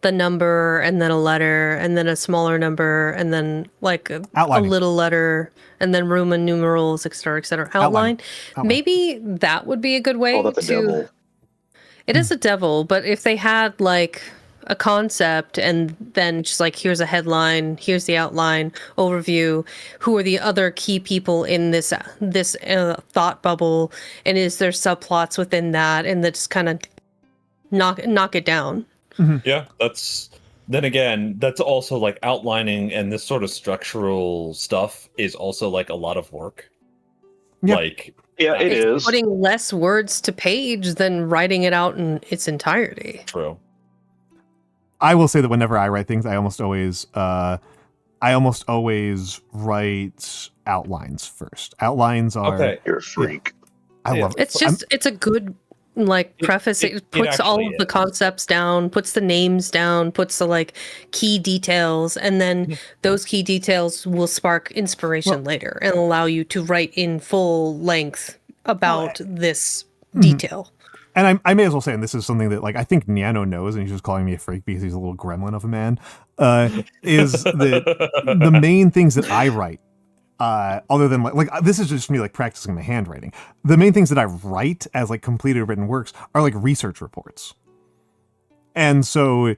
the number and then a letter and then a smaller number and then like a little letter and then Roman numerals, et cetera, outline. Maybe that would be a good way that's to. a devil. It is a devil, but if they had like a concept and then just like here's a headline, here's the outline overview, who are the other key people in this thought bubble, and is there subplots within that, and then just kind of knock it down. Yeah, that's also like outlining, and this sort of structural stuff is also like a lot of work. Yeah. Like, yeah, it is putting less words to page than writing it out in its entirety. True. I will say that whenever I write things, I almost always write outlines first. Outlines are Okay. You're a freak. I love it. It's just it's a good like preface. It puts all of the concepts down, puts the names down, puts the like key details, and then those key details will spark inspiration later and allow you to write in full length about this detail. And I may as well say, and this is something that like I think Nyano knows, and he's just calling me a freak because he's a little gremlin of a man, is that the main things that I write, other than like this is just me like practicing my handwriting. The main things that I write as like completed written works are like research reports. And so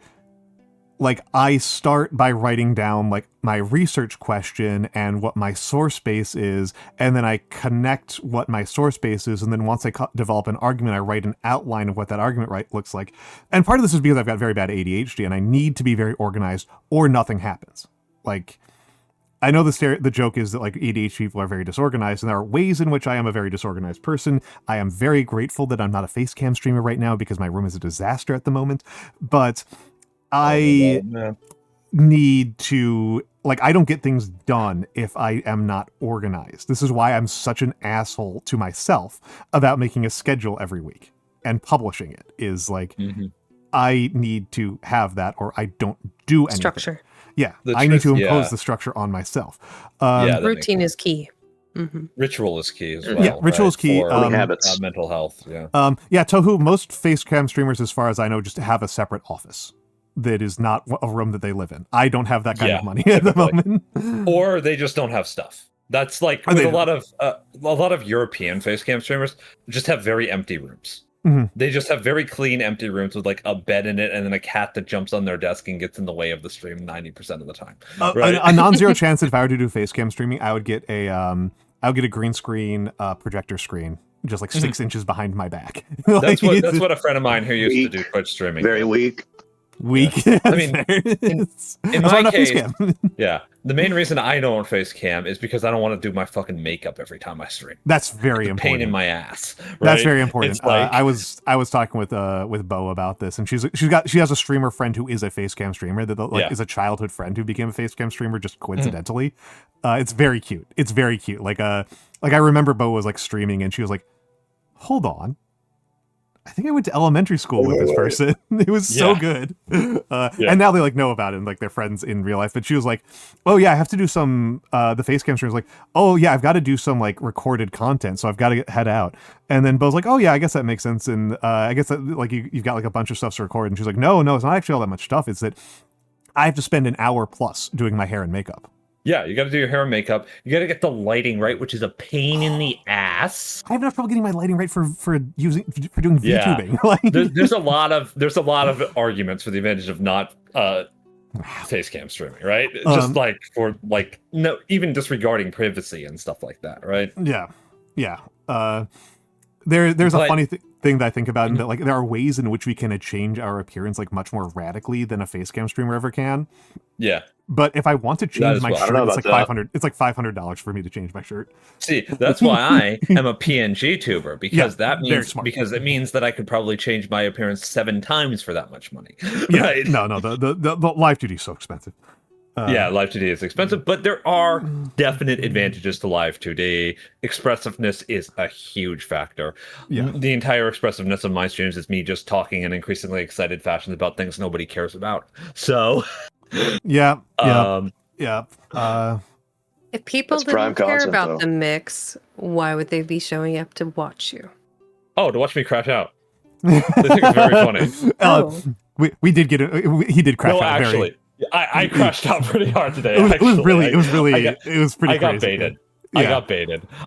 like I start by writing down like my research question and what my source base is, and then I connect what my source base is, and then once I develop an argument, I write an outline of what that argument looks like. And part of this is because I've got very bad ADHD and I need to be very organized or nothing happens. Like I know the joke is that like ADHD people are very disorganized, and there are ways in which I am a very disorganized person. I am very grateful that I'm not a face cam streamer right now because my room is a disaster at the moment, but I need to, like, I don't get things done if I am not organized. This is why I'm such an asshole to myself about making a schedule every week and publishing it is like, I need to have that or I don't do anything. Structure. Yeah, I need to impose the structure on myself. Routine is key. Ritual is key as well. Yeah, ritual is key. For habits. Mental health. Yeah. Tohu, most face cam streamers, as far as I know, just have a separate office that is not a room that they live in. I don't have that kind of money at the moment. Or they just don't have stuff. That's like with a lot of European face cam streamers just have very empty rooms. They just have very clean, empty rooms with like a bed in it and then a cat that jumps on their desk and gets in the way of the stream 90% of the time. Right? A non-zero chance that if I were to do face cam streaming, I would get a green screen projector screen, just like 6 inches behind my back. That's what a friend of mine who used to do Twitch streaming. Very weak. weak. Yeah. I mean, in That's my why I'm not case, face cam. yeah, the main reason I don't face cam is because I don't want to do my fucking makeup every time I stream. That's very It's a important. pain in my ass. Right? That's very important. It's like, I was talking with Bo about this, and she has a streamer friend who is a face cam streamer that is a childhood friend who became a face cam streamer just coincidentally. It's very cute. It's very cute. Like I remember Bo was like streaming, and she was like, "Hold on, I think I went to elementary school with this person. It was so good." And now they like know about it and like they're friends in real life. But she was like, "Oh yeah, I have to do some." The face cam stream was like, "Oh yeah, I've got to do some like recorded content, so I've got to head out." And then Bo's like, "Oh yeah, I guess that makes sense." And I guess that like you've got like a bunch of stuff to record. And she's like, "No, it's not actually all that much stuff. It's that I have to spend an hour plus doing my hair and makeup." Yeah, you got to do your hair and makeup. You got to get the lighting right, which is a pain in the ass. I have enough trouble getting my lighting right for doing VTubing. There's a lot of arguments for the advantage of not face cam streaming, right? Just like for like no, even disregarding privacy and stuff like that, right? Yeah. There's a funny thing that I think about, in that like there are ways in which we can change our appearance like much more radically than a face cam streamer ever can. Yeah. But if I want to change my shirt, it's like that. It's like $500 for me to change my shirt. See, that's why I am a PNG tuber, because because it means that I could probably change my appearance 7 times for that much money. Yeah. Right? No, the live duty is so expensive. Yeah, live 2D is expensive, but there are definite advantages to live 2D. Expressiveness is a huge factor. Yeah. The entire expressiveness of my streams is me just talking in increasingly excited fashions about things nobody cares about. So, yeah. If people That's prime didn't care content, about though. the mix, why would they be showing up to watch you? oh, to watch me crash out. They think it's very funny. We did get it. He did crash No, out. actually, I crashed out pretty hard today. It was pretty I got crazy. baited. Yeah.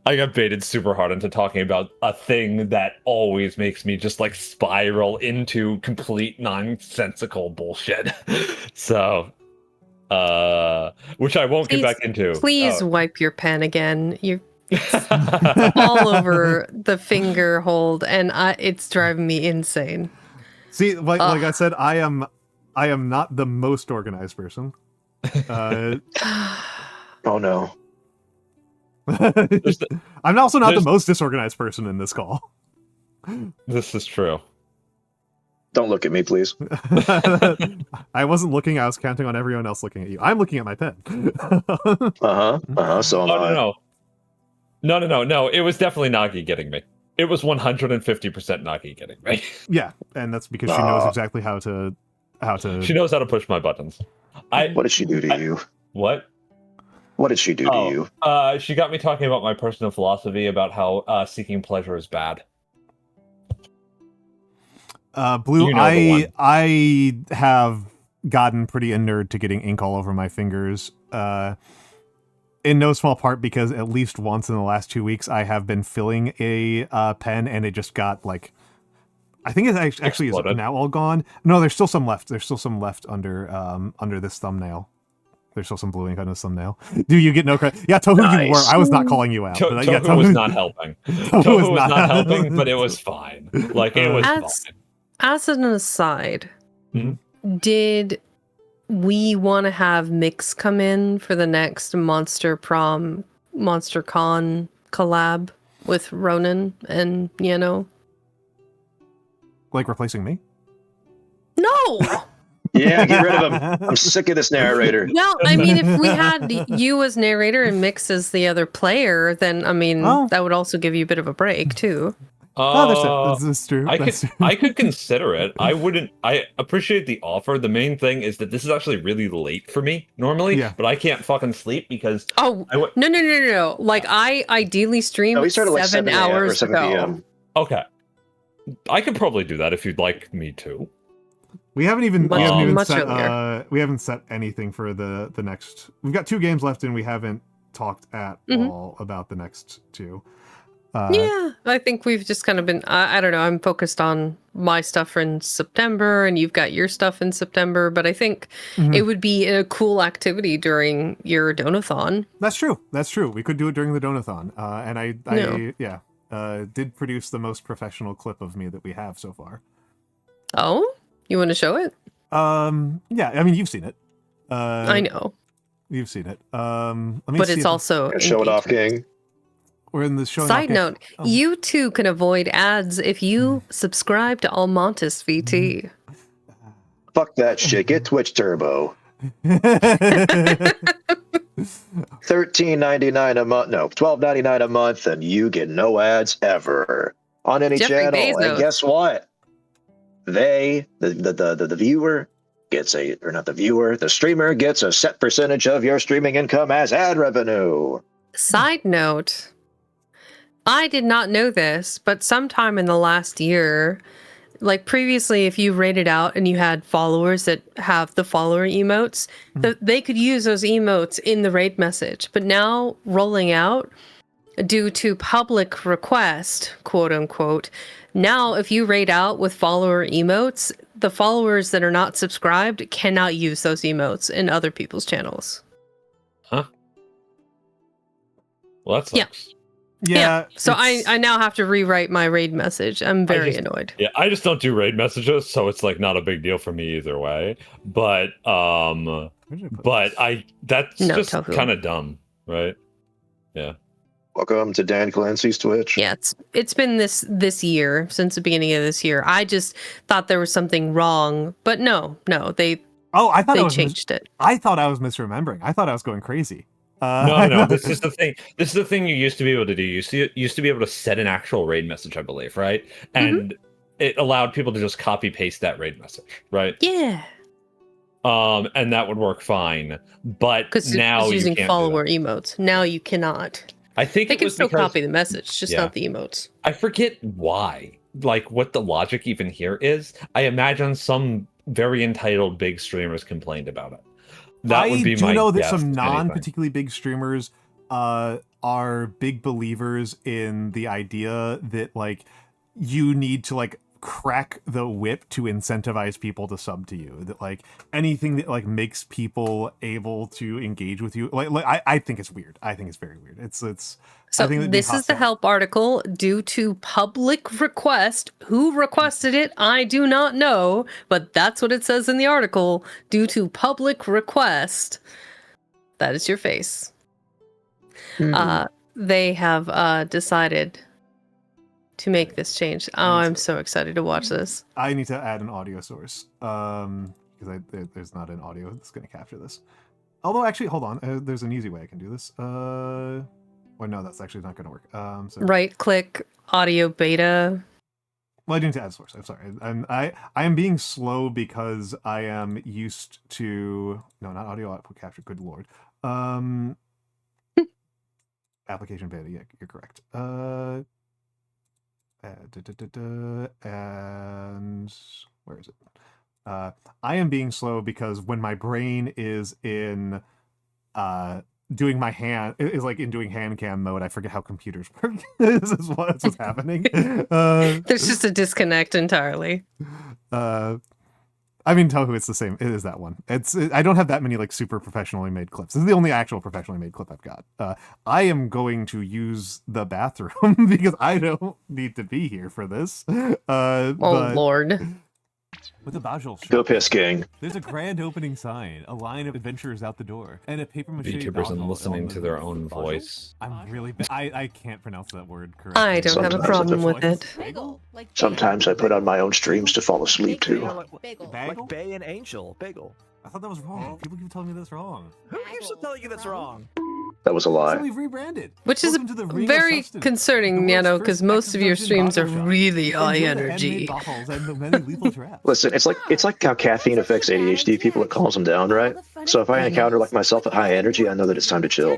I got baited super hard into talking about a thing that always makes me just like spiral into complete nonsensical bullshit. So, which I won't get back into. Please wipe your pen again. You're all over the finger hold, and it's driving me insane. See, like I said, I am not the most organized person. Oh no. I'm also not the most disorganized person in this call. This is true. Don't look at me, please. I wasn't looking. I was counting on everyone else looking at you. I'm looking at my pen. So am I. No. It was definitely Nagi getting me. It was 150% Nagi getting me. Yeah, and that's because she knows exactly how to. She knows how to push my buttons. What did she do to you? What? What did she do to you? She got me talking about my personal philosophy about how seeking pleasure is bad. Blue, You know I have gotten pretty inured to getting ink all over my fingers. In no small part because at least once in the last 2 weeks I have been filling a pen and it just got like, I think it actually is now all gone. No, there's still some left. There's still some left under this thumbnail. There's still some blue ink on this thumbnail. Do you get no credit? Yeah, Tohu, Nice. you were. I was not calling you out. Tohu was not helping. Tohu was not helping, but it was fine. Like, it was fine. As an aside, Mhm. did we want to have Mix come in for the next Monster Con collab with Ronan and Like replacing me? No! Yeah, get rid of him. I'm sick of this narrator. Well, I mean, if we had you as narrator and Mix as the other player, then, I mean, that would also give you a bit of a break, too. That's true. I could consider it. I appreciate the offer. The main thing is that this is actually really late for me normally, but I can't fucking sleep because no. Like, I ideally stream we started like 7 7 hours or 7 ago. p.m. Okay. I could probably do that if you'd like me to. We haven't even Much set earlier. we haven't set anything for the next. We've got 2 games left and we haven't talked at all about the next 2. Yeah, I think we've just kind of been, I don't know, I'm focused on my stuff in September and you've got your stuff in September, but I think it would be a cool activity during your donathon. That's true. We could do it during the donathon. And I did produce the most professional clip of me that we have so far. Oh, you want to show it? Yeah, I mean, you've seen it. I know, You've seen it. Let me but see it's if also Show it off, engagement. King. we're in the showing. Side note, Oh. you too can avoid ads if you subscribe to Almantas VT. Fuck that shit. Get Twitch Turbo. $13.99 a month. No, $12.99 a month, and you get no ads ever on any Jeffrey channel. And Bezos. guess what? The viewer gets or not the viewer, the streamer gets a set percentage of your streaming income as ad revenue. Side note, I did not know this, but sometime in the last year, like previously, if you rated out and you had followers that have the follower emotes, they could use those emotes in the raid message. But now rolling out, due to public request, quote unquote, now if you raid out with follower emotes, the followers that are not subscribed cannot use those emotes in other people's channels. Huh? Well, that sucks. Yeah. So it's- I now have to rewrite my raid message. I'm very annoyed. Yeah, I just don't do raid messages, so it's like not a big deal for me either way. But Where did I put but this? that's No, just Tofu. kind of dumb, right? Yeah. Welcome to Dan Clancy's Twitch. Yeah, it's been this year, since the beginning of this year. I just thought there was something wrong, but no, they Oh, I thought they I was changed it. I thought I was misremembering. I thought I was going crazy. No. This is the thing. This is the thing you used to be able to do. You used to be able to set an actual raid message, I believe, right? And it allowed people to just copy paste that raid message, right? Yeah, And that would work fine. But because now it's you using can't follower do emotes. Now you cannot. that. I think They it can was still because copy the message, just Yeah. not the emotes. I forget why. Like what the logic even here is. I imagine some very entitled big streamers complained about it. That would be I do my know that guess, some if anything. non-particularly big streamers are big believers in the idea that like you need to like crack the whip to incentivize people to sub to you. That like anything that like makes people able to engage with you. I think it's weird. I think it's very weird. It's So I think that'd be this is the hostile. help article due to public request. Who requested it? I do not know, but that's what it says in the article. Due to public request. That is your face. They have decided to make this change. Oh, I'm so excited to watch this. I need to add an audio source because there's not an audio that's going to capture this. Although actually, hold on, there's an easy way I can do this. Or no, that's actually not going to work. So Right click audio beta. well, I didn't add source. I'm sorry. I am being slow because I am used to not audio output capture. Good lord. Application beta. Yeah, you're correct. And where is it? I am being slow because when my brain is in doing my hand is like in doing hand cam mode, I forget how computers work. This is what's happening. There's just a disconnect entirely. I mean, Tohu, it's the same. It is that one. I don't have that many like super professionally made clips. This is the only actual professionally made clip I've got. I am going to use the bathroom because I don't need to be here for this. Oh But Lord. with the Bajal Go shop, piss, King. there's a grand opening sign, a line of adventurers out the door, and a paper mache VTubers and Bajal listening on to the their roof. own Bajal? voice. I'm really bad. I can't pronounce that word correctly. I don't have a Sometimes problem it's with it. Bagel. Like Sometimes I put on my own streams to fall asleep too. Bagel. Bagel? Like Bay and Angel. Bagel. I thought that was wrong. People keep telling me that's wrong. Who keeps telling you that's wrong? That was a So lie. we've rebranded. Which is Welcome to the Regal very Substance, concerning, the world's Nyano, first because most of your Mexican streams are bottle shop. really high Enjoy the energy. handmade bottles and the many lethal traps. Listen, it's like how caffeine affects ADHD people. It calms them down, right? So if I encounter like myself at high energy, I know that it's time to chill.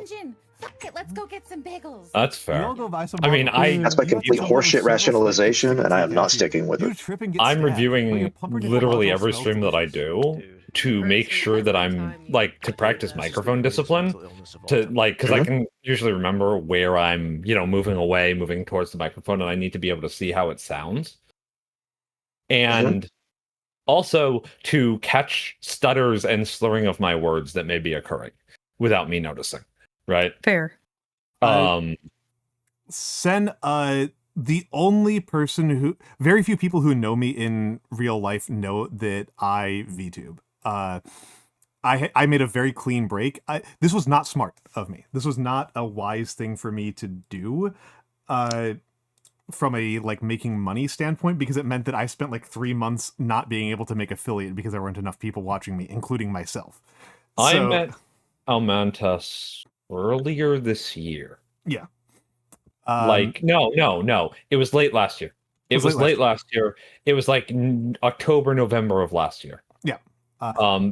Fuck it, let's go get some bagels. That's You fair. all go buy some I mean, bottles. That's my You complete get some horseshit little rationalization, silver and I am not stick sticking with you it. trip and get I'm stabbed, but your reviewing pumpernickel literally bottle every smells stream that I delicious. do to make sure that I'm like to practice microphone discipline to like because I can usually remember where I'm moving away, moving towards the microphone, and I need to be able to see how it sounds. And also to catch stutters and slurring of my words that may be occurring without me noticing, right? Fair. Send the only person who, very few people who know me in real life know that I VTube. I made a very clean break. This was not smart of me. This was not a wise thing for me to do. From a like making money standpoint, because it meant that I spent like 3 months not being able to make affiliate because there weren't enough people watching me, including myself. I met Almantas earlier this year. Yeah. No. It was late last year. It was late last year. It was like October, November of last year. Yeah.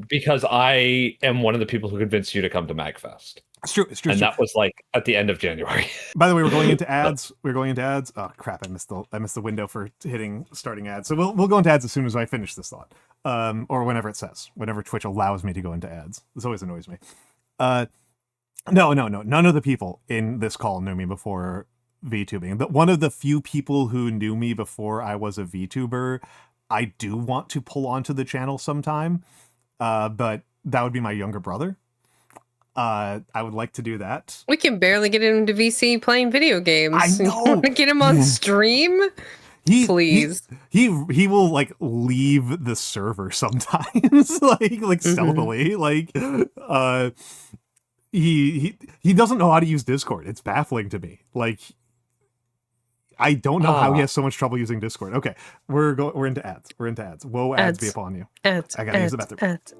Because I am one of the people who convinced you to come to MagFest. It's true. It's true. And that was like at the end of January. By the way, we're going into ads. We're going into ads. Oh crap! I missed the window for hitting starting ads. So we'll go into ads as soon as I finish this thought, or whenever it says, whenever Twitch allows me to go into ads. This always annoys me. No. None of the people in this call knew me before VTubing. But one of the few people who knew me before I was a VTuber, I do want to pull onto the channel sometime. But that would be my younger brother. I would like to do that. We can barely get him to VC playing video games. I know. You want to get him on stream? Please. He will like leave the server sometimes, like stealthily. Like he doesn't know how to use Discord. It's baffling to me. Like I don't know how he has so much trouble using Discord. Okay, we're into ads. We're into ads. Woe, ads be upon you. Ads. I gotta use the bathroom. Ads.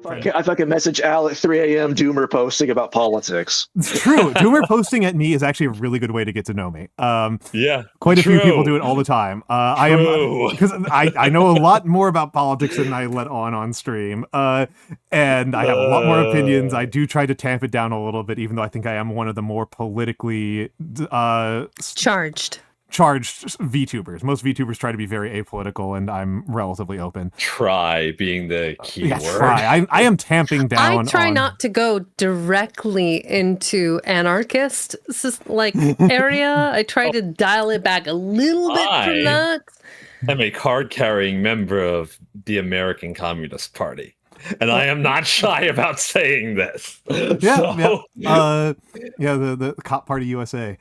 I fucking message Al at 3 a.m. Doomer posting about politics. It's true. Doomer posting at me is actually a really good way to get to know me. Yeah, Quite a few people do it all the time. I am because I know a lot more about politics than I let on stream, and I have a lot more opinions. I do try to tamp it down a little bit, even though I think I am one of the more politically Charged VTubers. Most VTubers try to be very apolitical, and I'm relatively open. Try being the key Yeah, word. try. I am tamping down. I try not to go directly into anarchist area. I try to dial it back a little bit from that. I'm a card-carrying member of the American Communist Party, and I am not shy about saying this. Yeah, the Cop Party USA.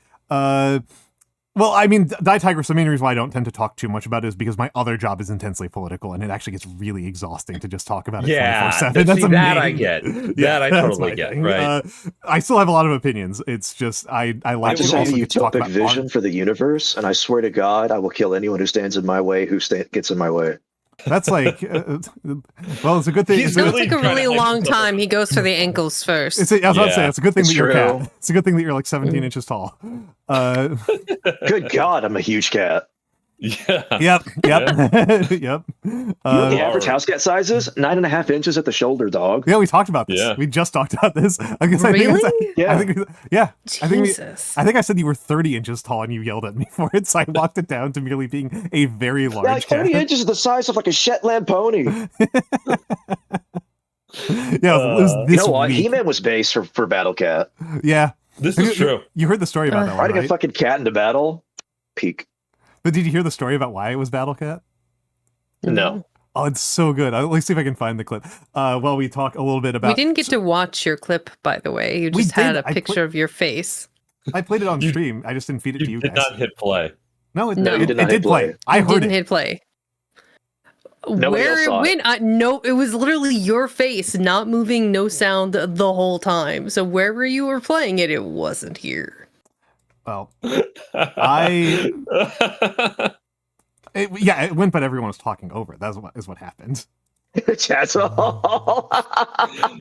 Well, I mean, Die Tigress, the main reason why I don't tend to talk too much about it is because my other job is intensely political, and it actually gets really exhausting to just talk about it 24/7. That's that I get. That I totally get, right? I still have a lot of opinions. It's just, I like just to have a also get to talk utopic about vision art. for the universe, and I swear to God, I will kill anyone who stands in my way gets in my way. That's like, well, it's a good thing. He's It really took a trying really to long hype time. He goes for the ankles first. I was about to say, it's a good thing that you're a true. cat. It's a good thing that you're like 17 inches tall. Good God, I'm a huge cat. Yeah. Yep. Yep. The average house cat size is 9.5 inches at the shoulder, dog. Yeah, we talked about this. Yeah. We just talked about this. I guess Really? Yeah. I think Jesus. I said you were 30 inches tall and you yelled at me for it, so I walked it down to merely being a very large Yeah, like 30 cat. inches is the size of like a Shetland pony. Yeah, it was this You know what? week. He-Man was based for Battle Cat. Yeah. This is true. You heard the story about that one, Riding a right? fucking cat into battle. Peak. But did you hear the story about why it was Battle Cat? No. Oh, it's so good. Let me see if I can find the clip. While we talk a little bit about... We didn't get to watch your clip, by the way. You We just had did. a picture of your face. I played it on stream. I just didn't feed it to you You did guys. not hit play. No, it No. You did not hit did play. play. I You heard didn't it. hit play. Nobody else saw it. No, it was literally your face, not moving, no sound the whole time. So wherever you were playing it, it wasn't here. Well, it went, but everyone was talking over it. That's what is what happened. Chat's all.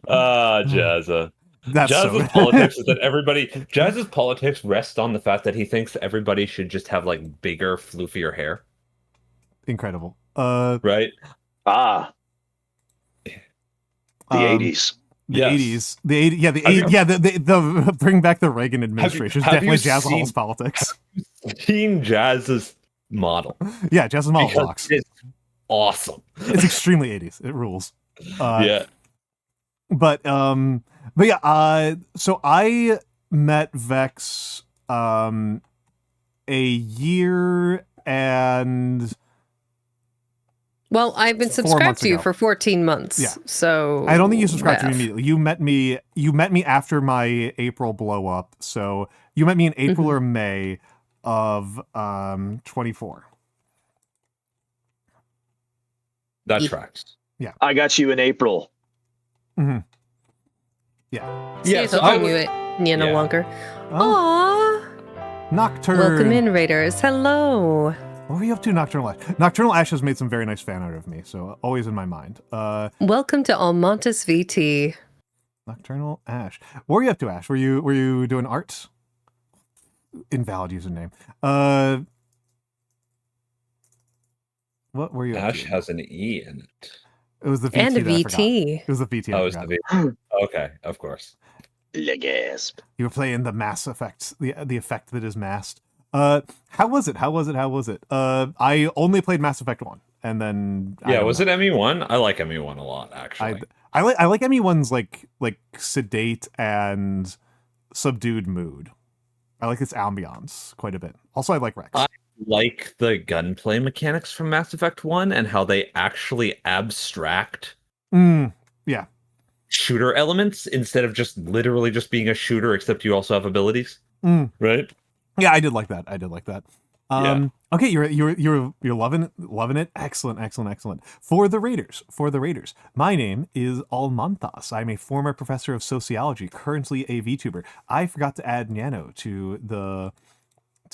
Jazza. That's Jazz's so... politics is that Jazz's politics rests on the fact that he thinks everybody should just have like bigger, floofier hair. Incredible. Right? The 80s. The Yes. 80s. The 80s. Yeah, the 80s. Yeah, the bring back the Reagan administration. have Definitely you Jazz seen- Hall's politics. Team Jazz's model. Yeah, Jazz's model Because blocks. it's awesome. It's extremely 80s. It rules. Yeah. But yeah, so I met Vex a year and Well, I've been 4 subscribed months to you ago. for 14 months. Yeah. So I don't think you subscribed to me yeah. immediately. You met me after my April blow up. So you met me in April or May of 24. That tracks. I got you in April. Mm-hmm. See, I so told you it, Nyanomancer. Oh, Aww. Nocturne. Welcome in, Raiders. Hello. What were you up to, Nocturnal Ash? Nocturnal Ash has made some very nice fan art of me, so always in my mind. Welcome to Almantas VT. Nocturnal Ash. What were you up to, Ash? Were you doing art? Invalid username. What were you up Ash to? has an E in it. It was the VT And a that I forgot. VT. It was the VT. Oh, I it's the forgot. V. Okay, of course. Le gasp. You were playing the mass effect, the effect that is masked. How was it? I only played Mass Effect 1, and then Yeah, was it ME1? I like ME1 a lot, actually. I like ME1's like sedate and subdued mood. I like its ambiance quite a bit. Also, I like Rex. I like the gunplay mechanics from Mass Effect 1 and how they actually abstract Yeah. shooter elements instead of just literally just being a shooter, except you also have abilities. Right? Yeah, I did like that. Okay, you're loving it. Excellent. For the Raiders. My name is Almantas. I'm a former professor of sociology, currently a VTuber. I forgot to add Nyano to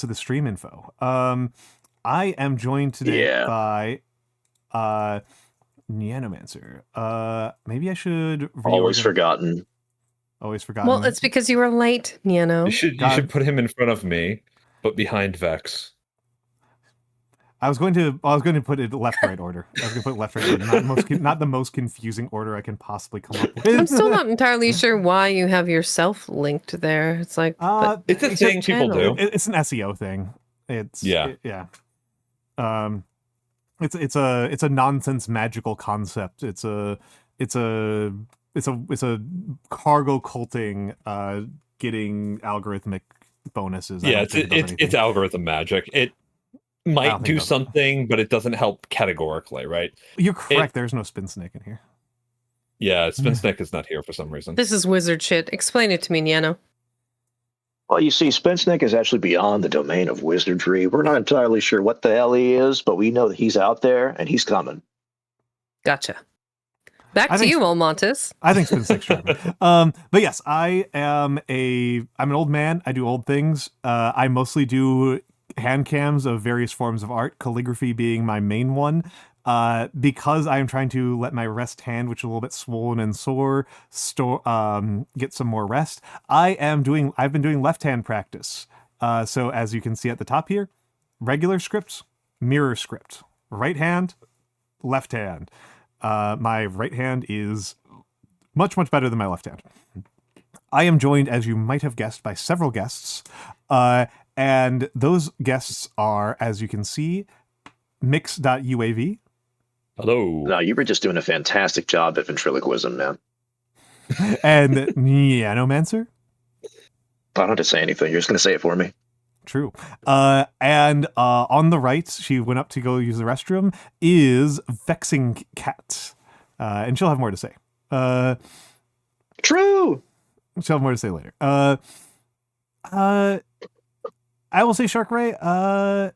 the stream info. I am joined today by Nyanomancer. Maybe I should Always reorganize- forgotten. Always forgotten. Well, it's because you were late, Nyano. You should put him in front of me, but behind Vex. I was going to put it left-right order. I was going to put left-right order, not the most confusing order I can possibly come up with. I'm still not entirely sure why you have yourself linked there. It's like, but It's a it's your thing people channel. do. It's an SEO thing. It's Yeah. yeah. It's a nonsense magical concept. It's a cargo culting getting algorithmic bonuses. I Yeah, don't think it does anything. it's algorithm magic. It I don't might think do it does. something, but it doesn't help categorically, right? You're correct. There's no spin snake in here. Yeah, Spinsnick is not here for some reason. This is wizard shit. Explain it to me, Nyano. Well, you see, Spinsnick is actually beyond the domain of wizardry. We're not entirely sure what the hell he is, but we know that he's out there and he's coming. Gotcha. Back I to think- you, Almantas. I think spin snake's charming. But yes, I'm an old man. I do old things. I mostly do hand cams of various forms of art, calligraphy being my main one. Because I am trying to let my rest hand, which is a little bit swollen and sore, get some more rest. I've been doing left hand practice. So as you can see at the top here, regular script, mirror script, right hand, left hand. My right hand is much, much better than my left hand. I am joined, as you might have guessed, by several guests. And those guests are, as you can see, MikksUAV. Hello. No, you were just doing a fantastic job at ventriloquism, man. And Nyanomancer. I don't have to say anything. You're just going to say it for me. True. And on the right, she went up to go use the restroom, is VexxingCat. And she'll have more to say. True. She'll have more to say later. I will say, Shark Ray, I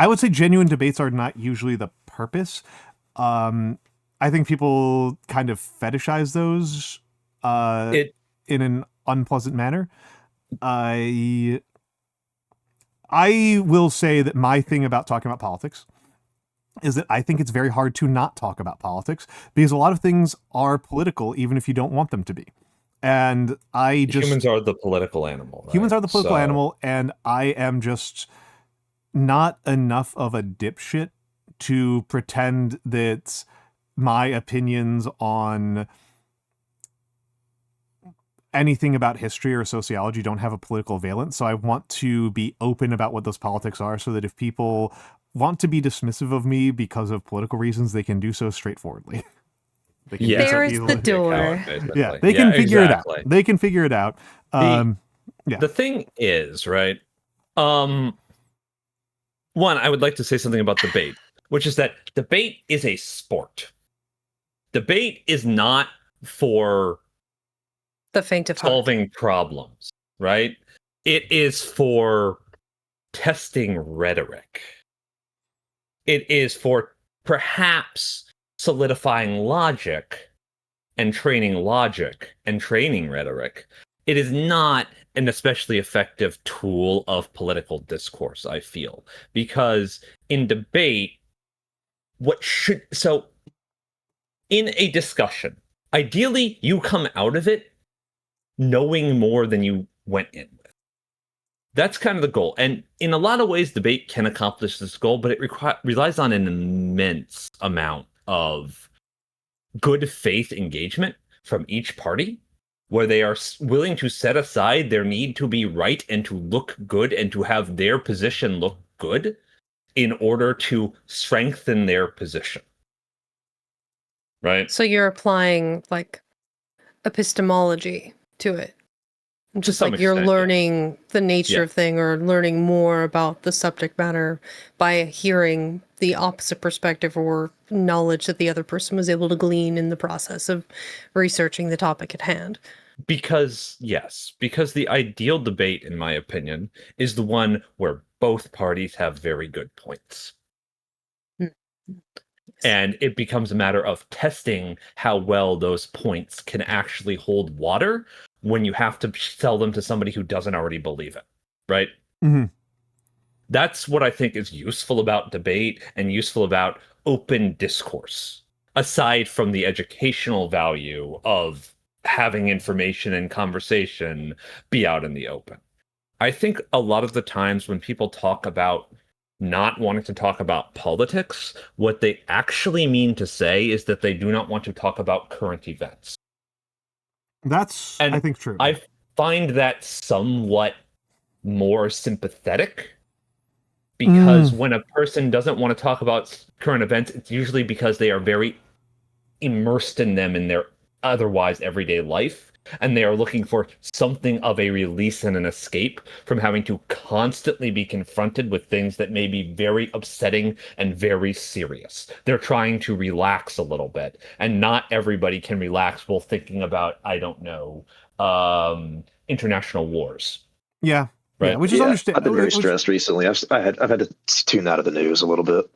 would say genuine debates are not usually the purpose. I think people kind of fetishize those in an unpleasant manner. I will say that my thing about talking about politics is that I think it's very hard to not talk about politics because a lot of things are political even if you don't want them to be. And Humans are the political animal. Right? Humans are the political animal, and I am just not enough of a dipshit to pretend that my opinions on anything about history or sociology don't have a political valence. So I want to be open about what those politics are so that if people want to be dismissive of me because of political reasons, they can do so straightforwardly. They can Yeah. do so There is easily. the door. Yeah, they can figure exactly. it out. They can figure it out. Yeah. The thing is, right? One, I would like to say something about debate, which is that debate is a sport. Debate is not for The faint of heart. solving problems, right? It is for testing rhetoric. It is for perhaps solidifying logic and training rhetoric. It is not an especially effective tool of political discourse, I feel, because in debate, in a discussion, ideally you come out of it knowing more than you went in with. That's kind of the goal. And in a lot of ways, debate can accomplish this goal, but it relies on an immense amount of good faith engagement from each party, where they are willing to set aside their need to be right and to look good and to have their position look good in order to strengthen their position. Right? So you're applying like epistemology to it. Just some like you're extent, yeah. learning the nature Yeah. of thing or learning more about the subject matter by hearing the opposite perspective or knowledge that the other person was able to glean in the process of researching the topic at hand. Because the ideal debate, in my opinion, is the one where both parties have very good points. Yes. And it becomes a matter of testing how well those points can actually hold water when you have to sell them to somebody who doesn't already believe it, right? Mm-hmm. That's what I think is useful about debate and useful about open discourse. aside from the educational value of having information and conversation be out in the open. I think a lot of the times when people talk about not wanting to talk about politics, what they actually mean to say is that they do not want to talk about current events. That's, And I think, true. I find that somewhat more sympathetic, because when a person doesn't want to talk about current events, it's usually because they are very immersed in them in their otherwise everyday life, and they are looking for something of a release and an escape from having to constantly be confronted with things that may be very upsetting and very serious. They're trying to relax a little bit, and not everybody can relax while thinking about, I don't know, international wars. Yeah. Right. Yeah, which is understandable. I've been very stressed recently. I've had to tune out of the news a little bit.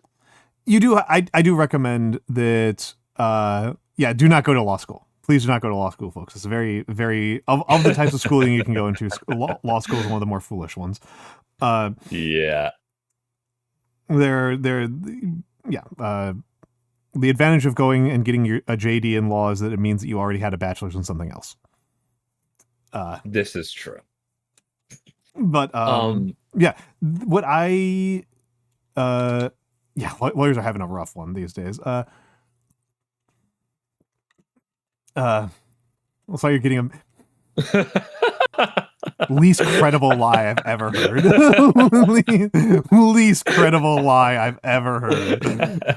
You do. I do recommend that. Do not go to law school. Please do not go to law school, folks. It's a very, very of the types of schooling you can go into. Law school is one of the more foolish ones. Yeah. The advantage of going and getting a JD in law is that it means that you already had a bachelor's in something else. This is true. But what I lawyers are having a rough one these days. So you're getting a least credible lie I've ever heard. least credible lie I've ever heard.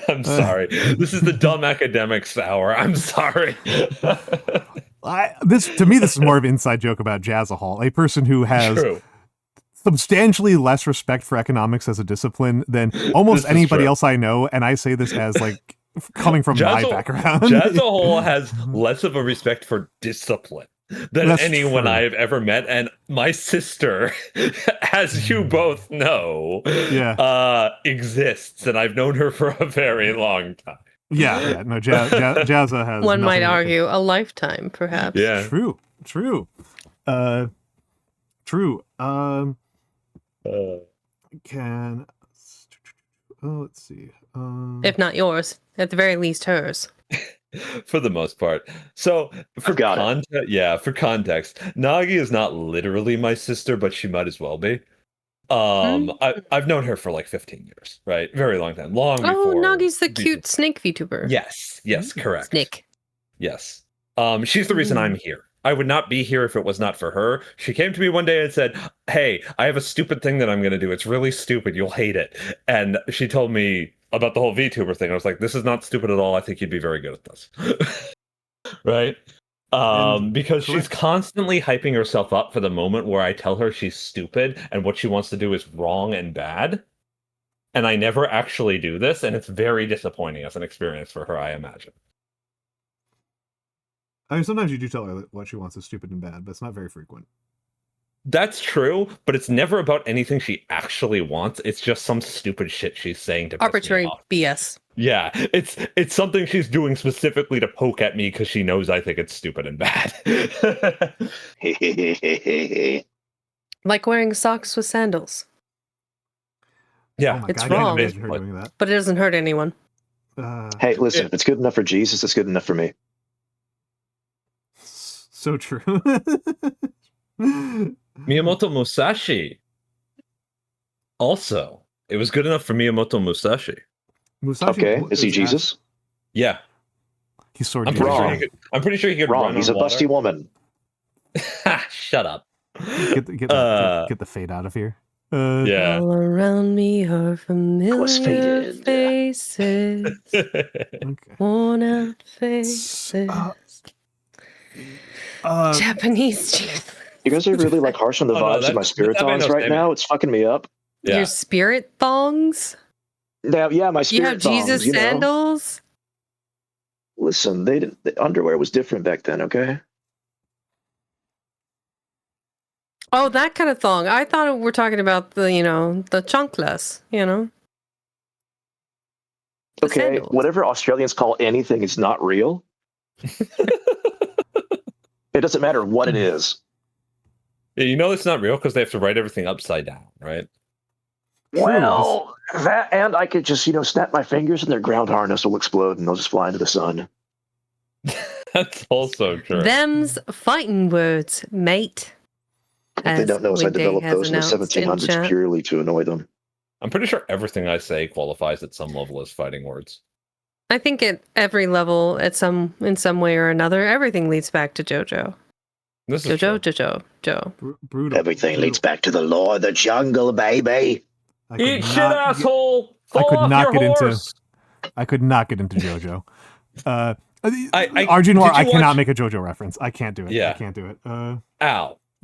I'm sorry. This is the dumb academics hour. I'm sorry. This is more of an inside joke about Jazzahol, a person who has True. substantially less respect for economics as a discipline than almost anybody else I know, and I say this as like coming from my background. Jazzahol has less of a respect for discipline than anyone I've ever met, and my sister, as you both know, exists, and I've known her for a very long time. No, Jazza has. One might argue a lifetime, perhaps. Yeah, true. Let's see. If not yours, at the very least hers. For the most part. So for context, Nagi is not literally my sister, but she might as well be. I've known her for like 15 years, right? Very long time. Long before. Nagi's the cute snake VTuber. Yes, correct. Snake. Yes. She's the reason I'm here. I would not be here if it was not for her. She came to me one day and said, "Hey, I have a stupid thing that I'm going to do. It's really stupid. You'll hate it." And she told me about the whole VTuber thing. I was like, "This is not stupid at all. I think you'd be very good at this." Right? Because she's constantly hyping herself up for the moment where I tell her she's stupid and what she wants to do is wrong and bad. And I never actually do this, and it's very disappointing as an experience for her, I imagine. I mean, sometimes you do tell her that what she wants is stupid and bad, but it's not very frequent. That's true, but it's never about anything she actually wants. It's just some stupid shit she's saying to arbitrary piss BS. me off. Yeah, it's something she's doing specifically to poke at me because she knows I think it's stupid and bad. Like wearing socks with sandals. Yeah, it's wrong, but it doesn't hurt anyone. Hey, listen, if it's good enough for Jesus, it's good enough for me. So true. Miyamoto Musashi. Also, it was good enough for Miyamoto Musashi. Okay, is he Jesus? Yeah. He's sort of wrong. I'm pretty sure he could wrong. run He's a water. busty woman. Shut up. Get the fade out of here. Yeah. All around me are familiar faces. Worn out faces. Japanese Jesus. You guys are really like harsh on the vibes of my spirit thongs right now. It's fucking me up. Yeah. Your spirit thongs? Yeah, my spirit You have Jesus thongs, sandals? Listen, the underwear was different back then, okay? Oh, that kind of thong. I thought we're talking about the chanclas, The okay, sandals. whatever Australians call anything is not real. It doesn't matter what it is. Yeah, it's not real because they have to write everything upside down, right? Well, that and I could just snap my fingers and their ground harness will explode and they'll just fly into the sun. That's also true. Them's fighting words, mate. What they don't know is I developed those in the announced in 1700s chat. purely to annoy them. I'm pretty sure everything I say qualifies at some level as fighting words. I think at every level, in some way or another, everything leads back to JoJo. This is Joe. Brutal. Everything leads back to the law of the jungle, baby. I could Eat shit, not asshole! I Fall could off not your get horse! I could not get into JoJo. Arjun, Noir, did you I cannot watch- make a JoJo reference. I can't do it. Yeah. I can't do it. Ow.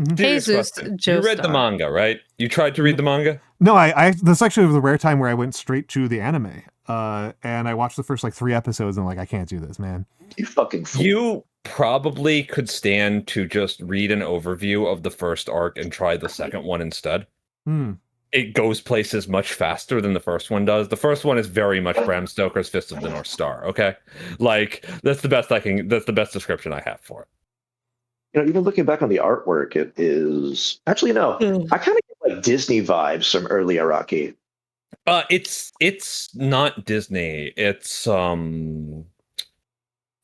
Mhm. Serious Jesus question. You read the Joestar. manga, right? You tried to read the manga? No, I that's actually the rare time where I went straight to the anime. And I watched the first 3 episodes and I can't do this, man. You fucking fool. You probably could stand to just read an overview of the first arc and try the second one instead. It goes places much faster than the first one does. The first one is very much Bram Stoker's Fist of the North Star, okay? That's the best description I have for it. Even looking back on the artwork, it is actually no. I kind of get like Disney vibes from early Araki. It's not Disney. It's Go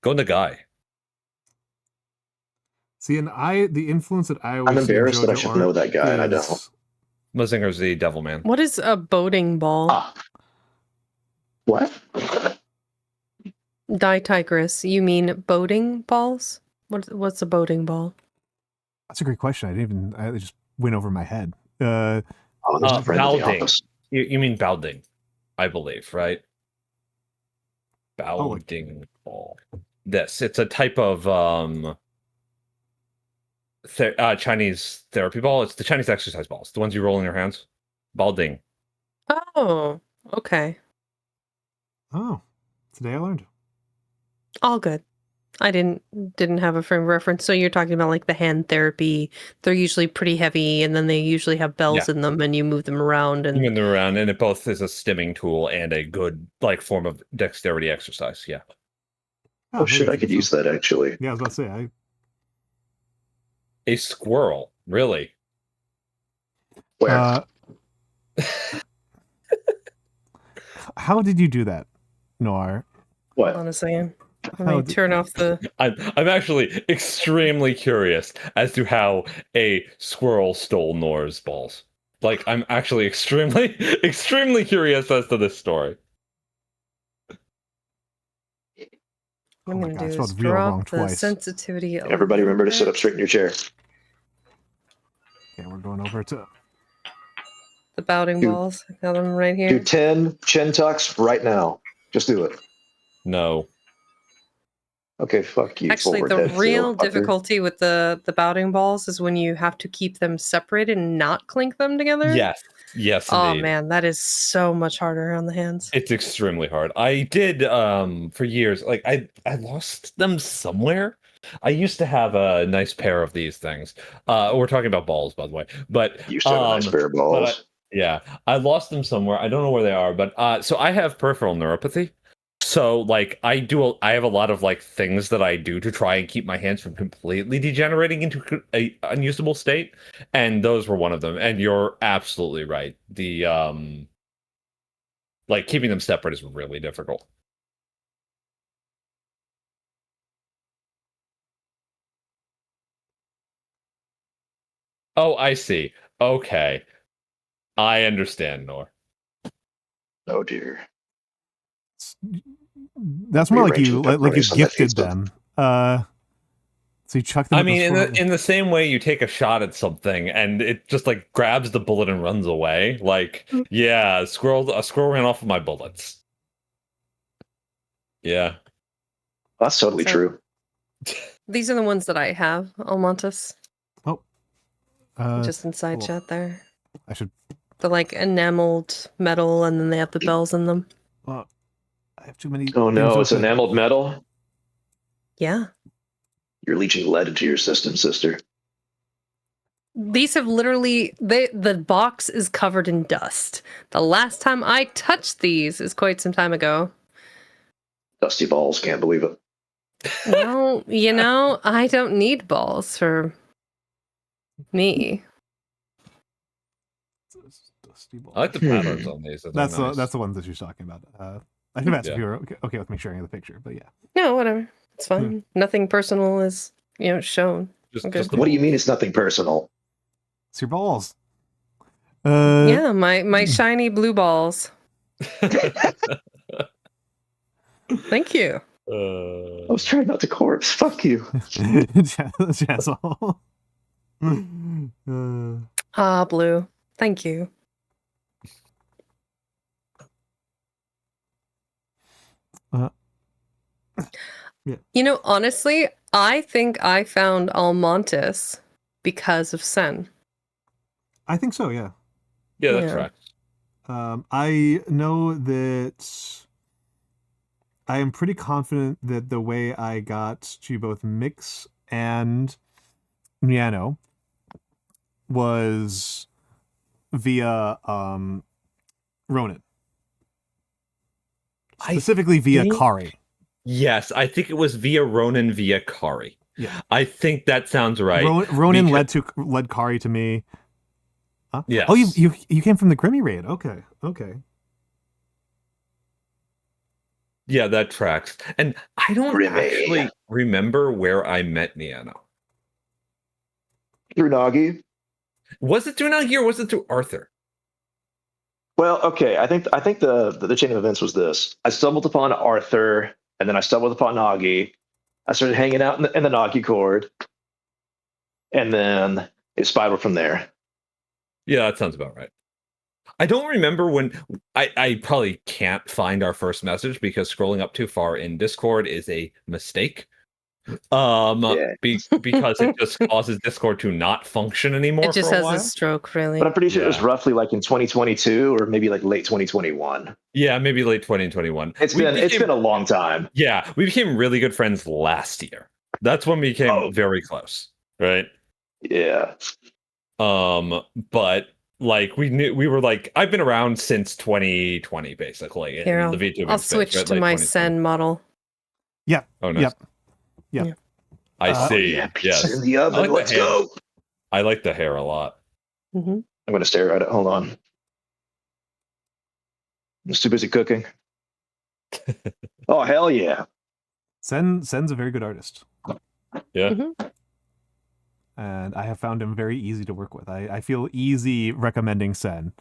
Nagai. See, and the influence that I always I'm embarrassed see in that I JoJo should know art that guy, and I is- don't. Mazinger Z, Devilman. What is a boating ball? What? Ditigris. You mean boating balls? What's a boating ball? That's a great question. It just went over my head. Oh, that's a friend of the Balding. office. You mean Balding, I believe, right? like- Balding ball. It's a type of Chinese therapy ball. It's the Chinese exercise balls, the ones you roll in your hands. Balding. Oh, okay. Oh, today I learned. All good. I didn't have a frame of reference. So you're talking about like the hand therapy. They're usually pretty heavy, and then they usually have bells in them, and you move them around. And You move them around, and it both is a stimming tool and a good form of dexterity exercise. Yeah. Oh shit, I could use that actually. Yeah, I was about to say. A squirrel, really? Where? How did you do that, Noir? What? hold on a second. Let How me did- turn off the. I'm actually extremely curious as to how a squirrel stole Nor's balls. I'm actually extremely curious as to this story. What I'm my gonna God, I do spelled is real wrong drop the twice. sensitivity. a Everybody little remember to sit bit. up straight in your chair. Okay, we're going over to. The bounding Dude. balls. I got them right here. Do 10 chin tucks right now. Just do it. No. Okay, fuck you. Actually, forward the head, real fucker. difficulty with the bounding balls is when you have to keep them separated and not clink them together. Yes, Oh indeed. man, that is so much harder on the hands. It's extremely hard. I did for years. I lost them somewhere. I used to have a nice pair of these things. We're talking about balls, by the way. But You said a nice pair of balls. yeah, I lost them somewhere. I don't know where they are. But so I have peripheral neuropathy. So I have a lot of things that I do to try and keep my hands from completely degenerating into a unusable state, and those were one of them. And you're absolutely right. The keeping them separate is really difficult. Oh, I see. Okay. I understand, Nor. Oh dear. That's more like you Rearranging like you pepperonis on that gifted pizza. them. So you chuck them. I at the mean, squirrel. in the same way you take a shot at something and it just grabs the bullet and runs away. Yeah, a squirrel ran off of my bullets. Yeah. That's totally So- true. These are the ones that I have, Almantas. Oh, Just inside cool. chat there. I should. They're enameled metal, and then they have the bells in them. I have too many. Oh no, things it's open. enameled metal. Yeah. You're leaching lead into your system, sister. These have literally the box is covered in dust. The last time I touched these is quite some time ago. Dusty balls, can't believe it. Well, I don't need balls for me. Dusty people. I like the patterns on these. That's nice. that's the ones that she's talking about. I should have asked if Yeah. you were okay with me sharing the picture, but yeah. No, whatever. It's fine. Nothing personal is, shown. Just, Okay. just the What do you balls. mean it's nothing personal? It's your balls. Yeah, my shiny blue balls. Thank you. I was trying not to corpse. Fuck you. Jazzle. Ah, blue. Thank you. Yeah. Honestly, I think I found Almantas because of Sen. I think so, yeah. Yeah, that Yeah. tracks. I know that I am pretty confident that the way I got to both Mix and Nyano was via Ronin. Specifically via think- Kari. Yes, I think it was via Ronin via Kari. Yeah. I think that sounds right. Ronin led Kari to me. Huh? Yes. Oh, you came from the Grimmy raid. Okay. Yeah, that tracks. And I don't Grimmy. actually remember where I met Nyano. Through Nagi. Was it through Nagi or was it through Arthur? Well, okay. I think the chain of events was this. I stumbled upon Arthur, and then I stumbled upon Nagi. I started hanging out in the Nagi Cord, and then it spiraled from there. Yeah, that sounds about right. I don't remember when I probably can't find our first message because scrolling up too far in Discord is a mistake. Yeah. Because it just causes Discord to not function anymore. It just for a has while. a stroke, really. But I'm pretty sure it was Yeah. roughly like in 2022 or maybe like late 2021. Yeah, maybe late 2021. It's been a long time. Yeah, we became really good friends last year. That's when we became very close, right? Yeah. But like we were like I've been around since 2020 basically. Here, in the VTuber I'll space, switch right? to Late my 2020. Sen model. Yeah. Oh, nice. Yep. I see. Yeah, pizza Yes. in the oven. I like the Let's hair. go. I like the hair a lot. Hmm. I'm going to stare at it. Hold on. I'm just too busy cooking. Oh, hell yeah. Sen's a very good artist. Yeah. Mhm. And I have found him very easy to work with. I feel easy recommending Sen.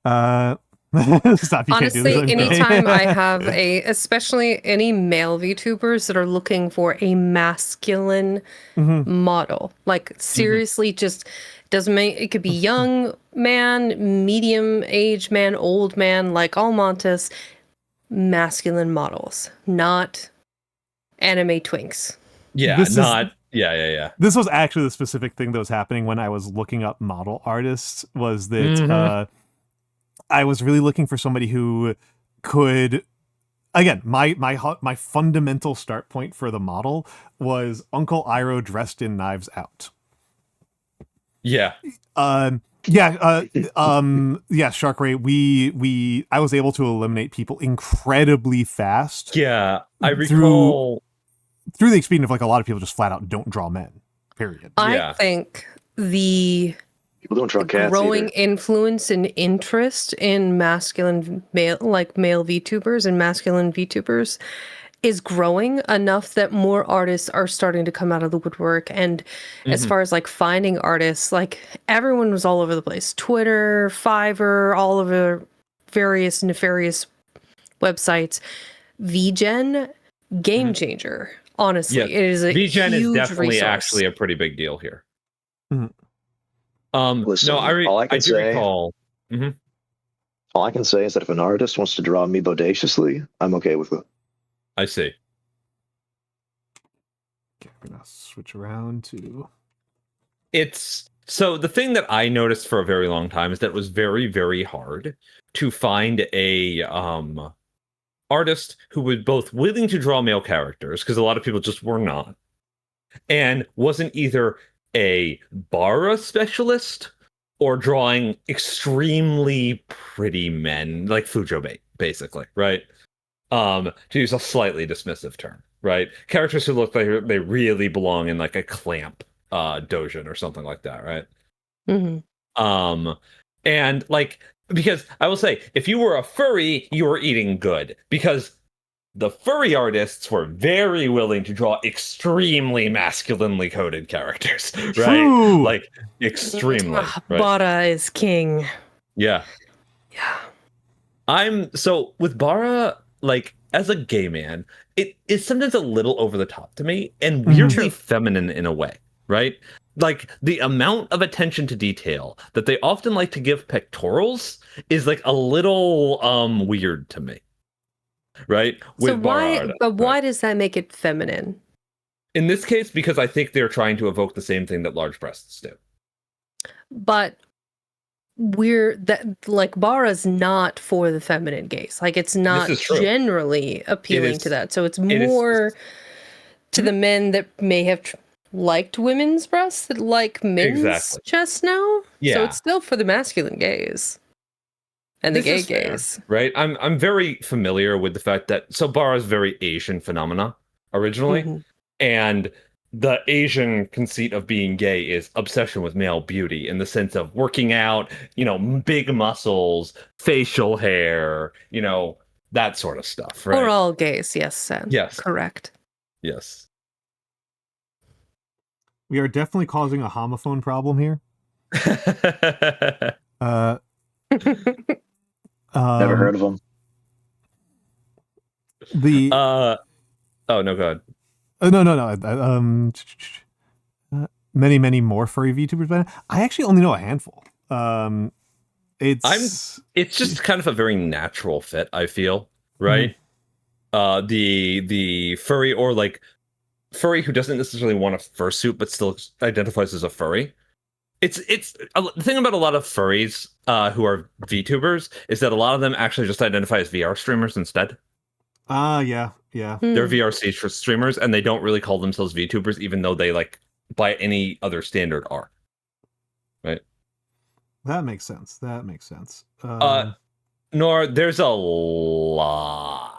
Stop, you can't do Honestly, this anymore. anytime I have especially any male VTubers that are looking for a masculine Mhm. model, like seriously, just doesn't make it could be young man, medium age man, old man, like Almantas, masculine models, not anime twinks. Yeah, This is- not yeah. This was actually the specific thing that was happening when I was looking up model artists, was that Mhm. I was really looking for somebody who could, again, my fundamental start point for the model was Uncle Iroh dressed in Knives Out. Yeah. Shark Ray, I was able to eliminate people incredibly fast. Yeah. I Through- recall Through the experience of like a lot of people just flat out don't draw men. Period. Yeah. I think the People don't draw cats growing either. influence and interest in male VTubers and masculine VTubers is growing enough that more artists are starting to come out of the woodwork. And as Mhm. far as like finding artists, like everyone was all over the place. Twitter, Fiverr, all over various nefarious websites. VGen, game changer. Honestly, Yeah, it is a VGen is huge definitely resource. actually a pretty big deal here. Mhm. Listen, No, all I can I do say- recall. All I can say is that if an artist wants to draw me bodaciously, I'm okay with it. I see. Okay, we're gonna switch around to It's so the thing that I noticed for a very long time is that it was very, very hard to find a artist who was both willing to draw male characters, because a lot of people just were not, and wasn't either a Bara specialist or drawing extremely pretty men, like Fujo basically, right? To use a slightly dismissive term, right? Characters who look like they really belong in like a clamp dojin or something like that, right? Mhm. And like because I will say, if you were a furry, you were eating good, because the furry artists were very willing to draw extremely masculinely coded characters, right? True. Like extremely. Right? Bara is king. Yeah. Yeah. So with Bara, like as a gay man, it is sometimes a little over the top to me and weirdly feminine in a way, right? Like the amount of attention to detail that they often like to give pectorals is like a little weird to me. Right? So Bara, why does that make it feminine? In this case, because I think they're trying to evoke the same thing that large breasts do. But Bara's not for the feminine gaze. Like it's not generally appealing to that. So it's more to the men that may have liked women's breasts that like men's chest now. Yeah. So it's still for the masculine gaze. And the gay gaze. Right? I'm very familiar with the fact that Bara is very Asian phenomena originally. And the Asian conceit of being gay is obsession with male beauty in the sense of working out, big muscles, facial hair, that sort of stuff, right? Or all gays, yes, Sam. Yes. Correct. Yes. We are definitely causing a homophone problem here. Never heard of them. Oh no, go ahead. No. Many more furry VTubers, but I actually only know a handful. It's just kind of a very natural fit, I feel, right? The furry or like furry who doesn't necessarily want a fursuit but still identifies as a furry. It's the thing about a lot of furries who are VTubers is that a lot of them actually just identify as VR streamers instead. Yeah. They're VRC streamers, and they don't really call themselves VTubers, even though they, like, by any other standard are. Right? That makes sense. Nor, there's a lot.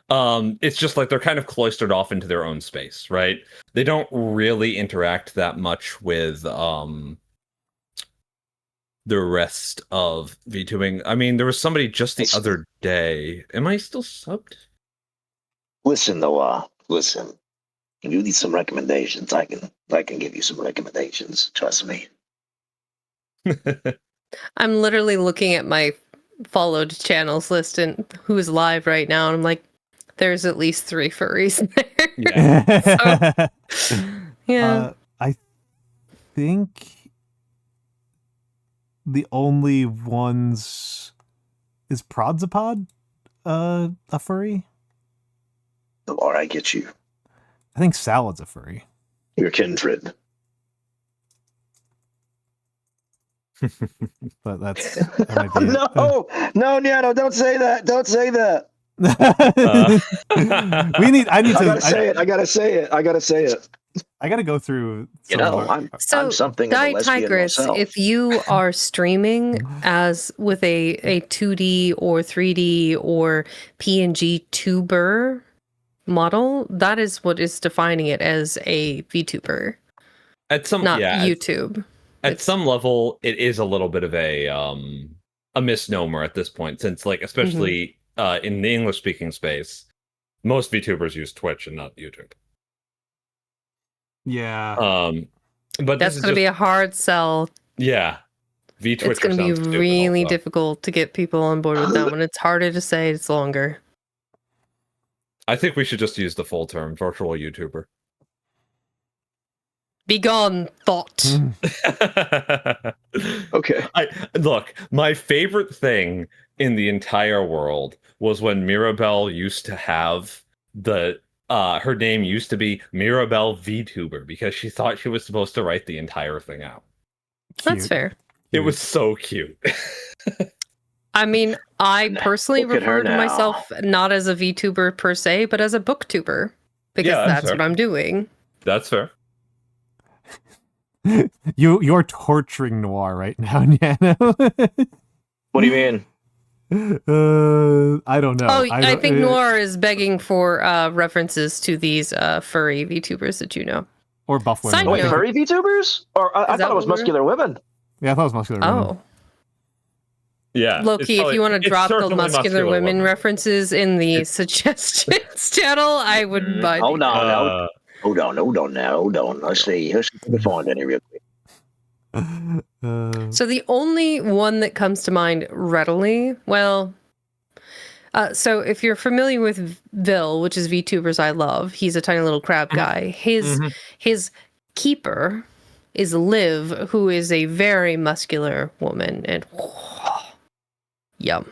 It's just like they're kind of cloistered off into their own space, right? They don't really interact that much with the rest of VTubing. I mean, there was somebody just the other day. Am I still subbed? Listen, Noah. Listen. If you need some recommendations, I can give you some recommendations. Trust me. I'm literally looking at my followed channels list and who's live right now, and I'm like, there's at least 3 furries there. Yeah. I think the only ones is Prodzapod a furry? Or I get you. I think Salad's a furry. Your kindred. But that might be No, Nyano, don't say that. Don't say that. I gotta say it. I gotta go through. I'm something of a lesbian Tigress, myself. if you are streaming as with a 2D or 3D or PNG tuber model, that is what is defining it as a VTuber. Not YouTube. At some level, it is a little bit of a misnomer at this point, since like especially in the English speaking space, most VTubers use Twitch and not YouTube. Yeah. But that's going to be a hard sell. Yeah. It's going to be really difficult to get people on board with that one. It's harder to say, it's longer. I think we should just use the full term, virtual YouTuber. Begone, thought. Okay. Look, my favorite thing in the entire world was when Mirabelle used to have her name used to be Mirabelle VTuber because she thought she was supposed to write the entire thing out. Cute. That's fair. It was so cute. I mean, I personally refer to myself not as a VTuber per se, but as a booktuber because that's what I'm doing. That's fair. You're torturing Noir right now, Nyano. What do you mean? I don't know. I think Noir is begging for references to these furry VTubers that you know. Or buff women. Wait, furry VTubers? Or I thought it was muscular women. Yeah, I thought it was muscular women. Yeah. Low-key, if you want to drop the certainly muscular women women. references in the suggestions channel, I would buy Hold these. on, hold on now, hold on. Let's see if we can find any real quick. So the only one that comes to mind readily, well, so if you're familiar with Vil, which is VTubers I love, he's a tiny little crab guy. His keeper is Liv, who is a very muscular woman, and yum.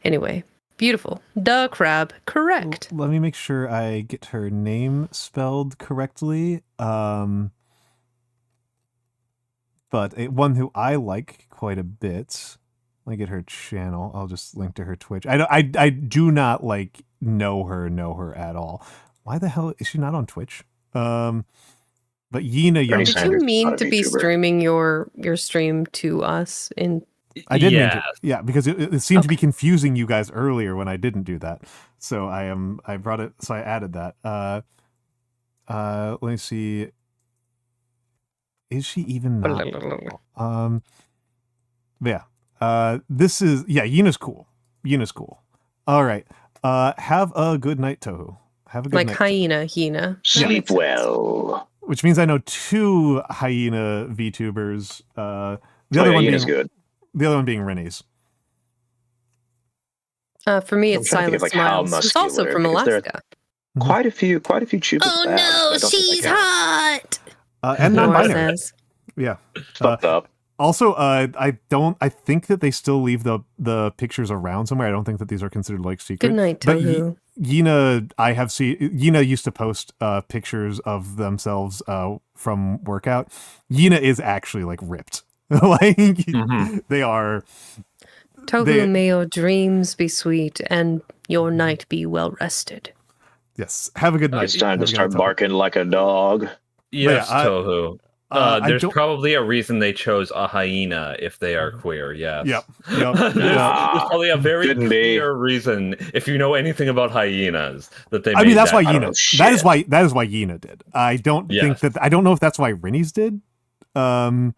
Anyway, beautiful. Duh, crab, correct. Let me make sure I get her name spelled correctly. But one who I like quite a bit. Let me get her channel. I'll just link to her Twitch. I do not like know her at all. Why the hell is she not on Twitch? But Yina Young. Did you mean to be streaming your stream to us? I did mean to. Yeah, because it seemed to be confusing you guys earlier when I didn't do that. So I brought it. So I added that. Let me see. Is she even not? Yeah. This is Yina's cool. Yina's cool. All right. Have a good night, Tohu. Have a good night. Like hyena. Sleep well. Which means I know 2 hyena VTubers. The other one being good. The other one being Rennie's. For me, it's Silent Smiles. It's also from Alaska. Quite a few tubers. Oh no, she's hot. And non-binary. Yeah. Fucked up. Also, I think that they still leave the pictures around somewhere. I don't think that these are considered like secret. Good night, Tohu. Yina, Yina used to post pictures of themselves from workout. Yina is actually like ripped. Like they are. Tohu, may your dreams be sweet and your night be well rested. Yes. Have a good night. It's time to start barking like a dog. Yes, Tohu. There's probably a reason they chose a hyena if they are queer, yes. Yep. There's probably a very clear reason, if you know anything about hyenas, that they made that's why Yina. That is why Yina did. I don't think that. I don't know if that's why Rennie's did. Can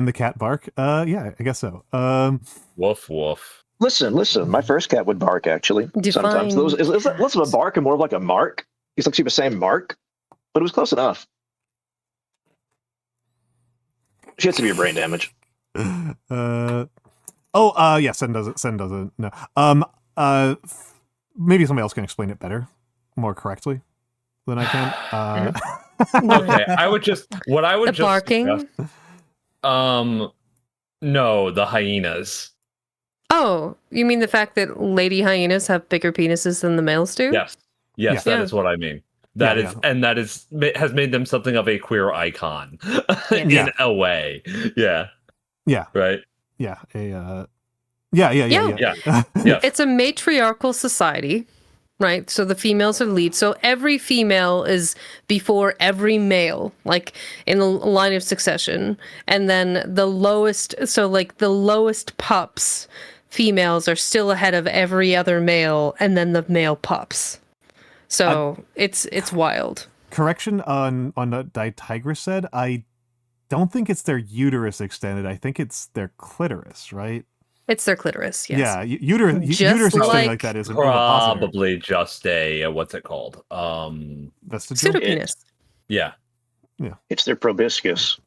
the cat bark? Yeah, I guess so. Woof woof. Listen. My first cat would bark actually. Sometimes it's less of a bark and more of like a mark. He's like she was saying mark, but it was close enough. She has to be brain damage. Yeah, Sen doesn't. No. Maybe somebody else can explain it better, more correctly than I can. Okay, I would just barking. Suggest, no, the hyenas. Oh, you mean the fact that lady hyenas have bigger penises than the males do? Yes, that is what I mean. That has made them something of a queer icon in a way. Yeah. Right. Yeah. Yeah. Yeah. It's a matriarchal society, right? So the females are lead. So every female is before every male, like in the line of succession. And then the lowest pups, females are still ahead of every other male, and then the male pups. So it's wild. Correction on what Tigress said. I don't think it's their uterus extended. I think it's their clitoris, right? It's their clitoris, yes. Yeah, uterus extended like that is probably just a what's it called? Pseudopenis. Yeah. It's their proboscis.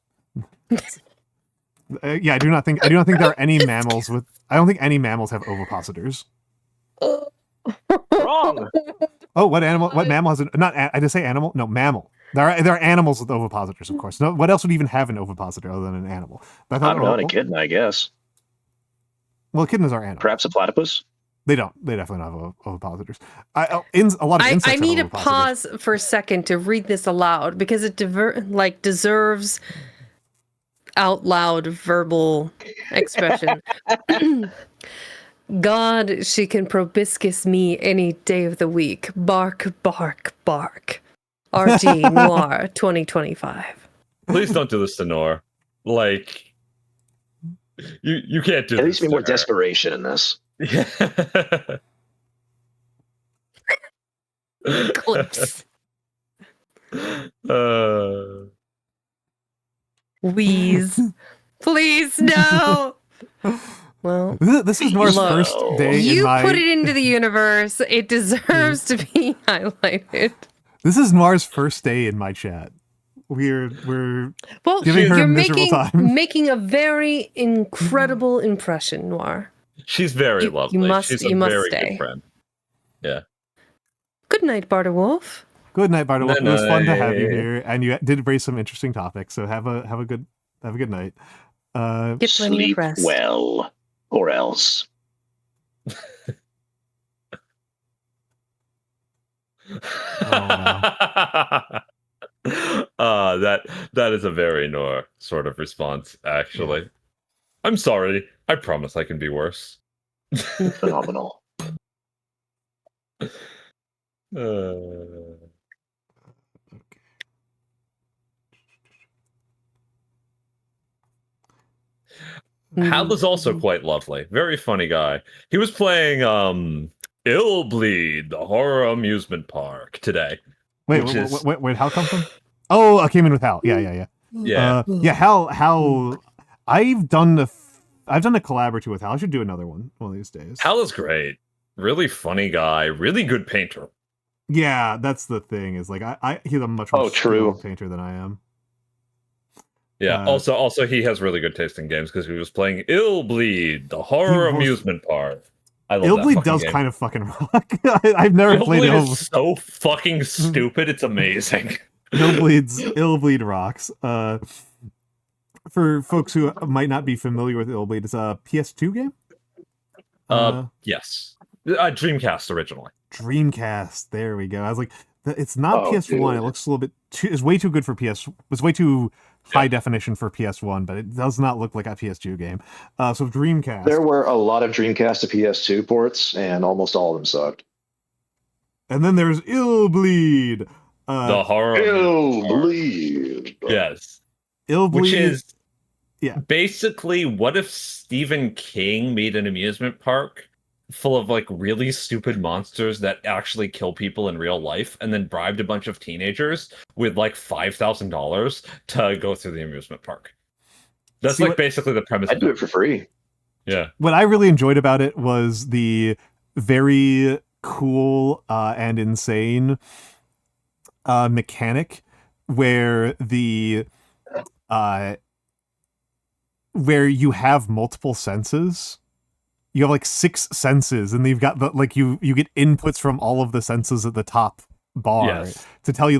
I do not think there are any mammals with. I don't think any mammals have ovipositors. Wrong. Oh, what animal? What mammal has not? I just say animal. No, mammal. There are animals with ovipositors, of course. No, what else would even have an ovipositor other than an animal? I'm not a echidna, I guess. Well, echidnas are animals. Perhaps a platypus. They don't. They definitely don't have ovipositors. A lot of insects. I need to pause for a second to read this aloud because it deserves out loud verbal expression. God, she can proboscis me any day of the week. Bark, bark, bark. RG Noir 2025. Please don't do this to Noir. Like, you can't do this. At least be more desperation in this. Clips. Wheeze. Please, no. Well, This is Nora's Look, first day in you my... put it into the universe. It deserves to be highlighted. This is Nora's first day in my chat. We're Well, giving her a you're miserable time. making a very incredible impression, Noir. She's very lovely. She's a very stay. good friend. Yeah. Good night, Barter Wolf. Good night, Bartle. It Good was fun to have you night. here, and you did raise some interesting topics. So have a good night. Get plenty Sleep of rest. well, or else. That is a very Nor sort of response, actually. I'm sorry. I promise I can be worse. Phenomenal. Hal is also quite lovely. Very funny guy. He was playing Illbleed, the horror amusement park today. Wait, where'd Hal come from? Oh, I came in with Hal. Yeah. Yeah. Hal. I've done a collab or two with Hal. I should do another one of these days. Hal is great. Really funny guy. Really good painter. Yeah, that's the thing. Is like he's a much more skilled painter than I am. Yeah. Also, he has really good taste in games because he was playing Illbleed, the horror amusement park. I love Illbleed does game. kind of fucking rock. I've never played Illbleed. Is so fucking stupid. It's amazing. Illbleed rocks. For folks who might not be familiar with Illbleed, it's a PS2 game. Yes, Dreamcast originally. Dreamcast. There we go. I was like, it's not PS1. Dude. It looks a little bit it's way too good for PS. It's way too high definition for PS1, but it does not look like a PS2 game. So Dreamcast. There were a lot of Dreamcast to PS2 ports, and almost all of them sucked. And then there's Illbleed. The horror. Illbleed. Yes. Illbleed. Which is basically, what if Stephen King made an amusement park full of like really stupid monsters that actually kill people in real life, and then bribed a bunch of teenagers with like $5,000 to go through the amusement park? That's basically the premise. I'd do it for free. Yeah. What I really enjoyed about it was the very cool and insane mechanic where where you have multiple senses. You have like 6 senses, and you've got the you get inputs from all of the senses at the top bar to tell you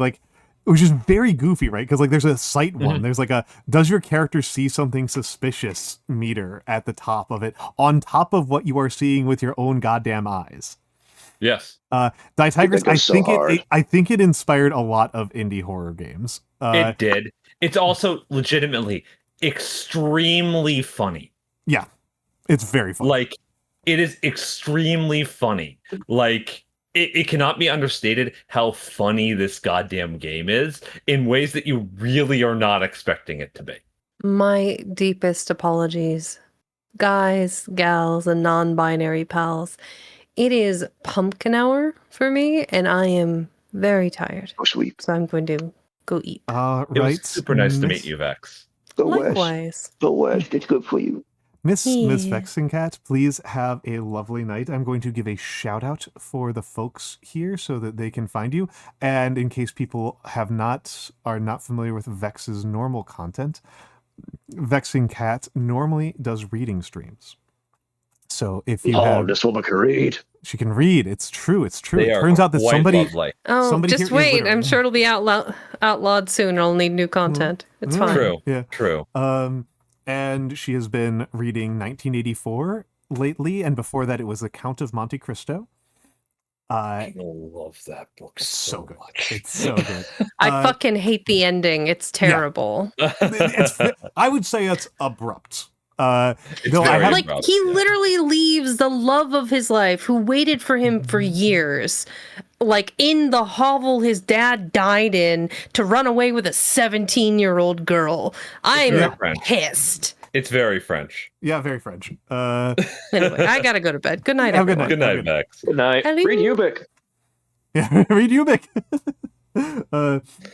which is very goofy, right? Because there's a sight one. There's a does your character see something suspicious meter at the top of it, on top of what you are seeing with your own goddamn eyes. Yes. Die Tigers, I think it inspired a lot of indie horror games. It did. It's also legitimately extremely funny. Yeah. It's very funny. It is extremely funny. It cannot be understated how funny this goddamn game is in ways that you really are not expecting it to be. My deepest apologies, guys, gals, and non-binary pals. It is pumpkin hour for me, and I am very tired. Oh, sweet. So I'm going to go eat. It was super nice to meet you, Vex. Likewise. Go West. It's good for you. Miss VexxingCat, please have a lovely night. I'm going to give a shout out for the folks here so that they can find you. And in case people are not familiar with Vex's normal content, VexxingCat normally does reading streams. So if you this woman can read. She can read. It's true. It They turns out that somebody. Lovely. Oh, somebody just here is wait. literate. I'm sure it'll be outlawed soon. I'll need new content. It's fine. True. Yeah. True. And she has been reading 1984 lately, and before that it was The Count of Monte Cristo. I love that book so good. much. It's so good. I fucking hate the ending. It's terrible. I would say it's abrupt. It's very abrupt, he literally leaves the love of his life, who waited for him for years, in the hovel his dad died in, to run away with a 17-year-old girl. I'm pissed. It's very French. Yeah, very French. Anyway, I gotta go to bed. Good night, everyone. Good night, Vex. Good night. Hello. Read Ubik. Yeah, read Ubik.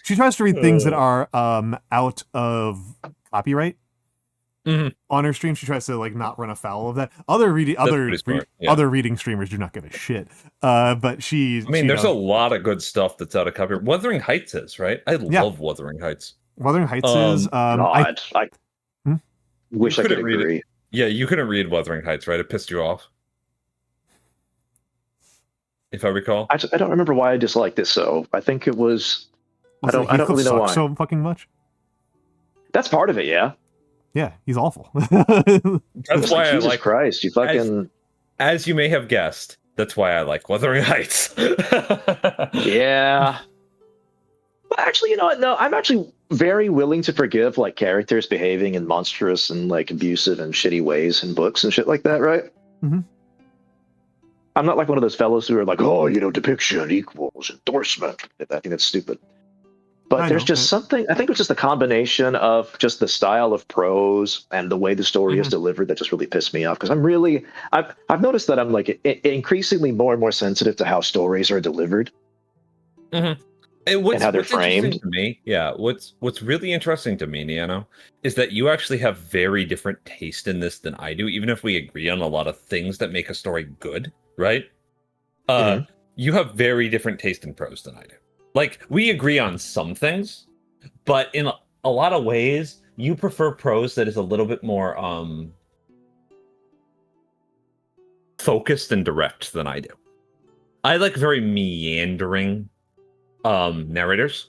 She tries to read things that are out of copyright. on her stream. She tries to like not run afoul of that. Other reading streamers do not give a shit. But I mean, there's a lot of good stuff that's out of copyright. Wuthering Heights is, right? I love Wuthering Heights. Wuthering Heights is God, I wish I could read agree. it. Yeah, you couldn't read Wuthering Heights, right? It pissed you off, if I recall. I don't remember why I disliked it. So I think it was. I don't really know why. So fucking much. That's part of it, yeah. Yeah, he's awful. That's why Jesus I like. Christ, you fucking. As you may have guessed, that's why I like Wuthering Heights. Yeah. But actually, you know what? No, I'm actually very willing to forgive like characters behaving in monstrous and like abusive and shitty ways in books and shit like that, right? Mm-hmm. I'm not like one of those fellows who are like, oh, you know, depiction equals endorsement. I think that's stupid. But there's just something, I think it's just a combination of just the style of prose and the way the story is delivered that just really pissed me off. Because I've noticed that I'm like increasingly more and more sensitive to how stories are delivered. And how they're framed. To me, what's really interesting to me, Nyano, is that you actually have very different taste in this than I do, even if we agree on a lot of things that make a story good, right? You have very different taste in prose than I do. Like, we agree on some things, but in a lot of ways, you prefer prose that is a little bit more focused and direct than I do. I like very meandering narrators.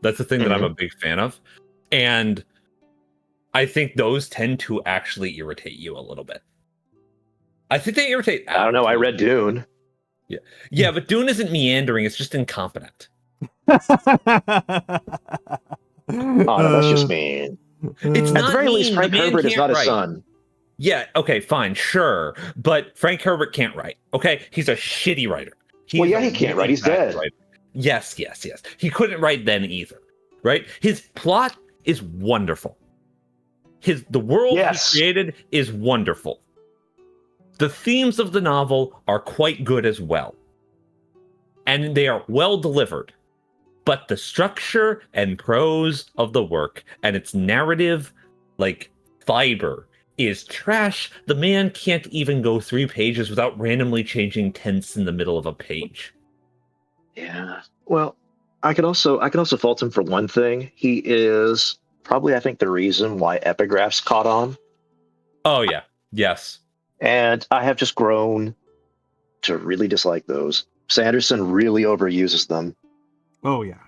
That's the thing that I'm a big fan of. And I think those tend to actually irritate you a little bit. I think they irritate. I don't know. I read Dune. Yeah, but Dune isn't meandering. It's just incompetent. Oh, no, that's just mean. It's not at the very least, Frank Herbert is not his son. Yeah, okay, fine, sure. But Frank Herbert can't write. Okay, he's a shitty writer. He can't write. He's dead. Writer. Yes. He couldn't write then either, right? His plot is wonderful. The world he created is wonderful. The themes of the novel are quite good as well. And they are well delivered. But the structure and prose of the work and its narrative, like, fiber is trash. The man can't even go 3 pages without randomly changing tense in the middle of a page. Yeah. Well, I can also fault him for one thing. He is probably, I think, the reason why epigraphs caught on. Oh, yeah. Yes. And I have just grown to really dislike those. Sanderson really overuses them. Oh, yeah.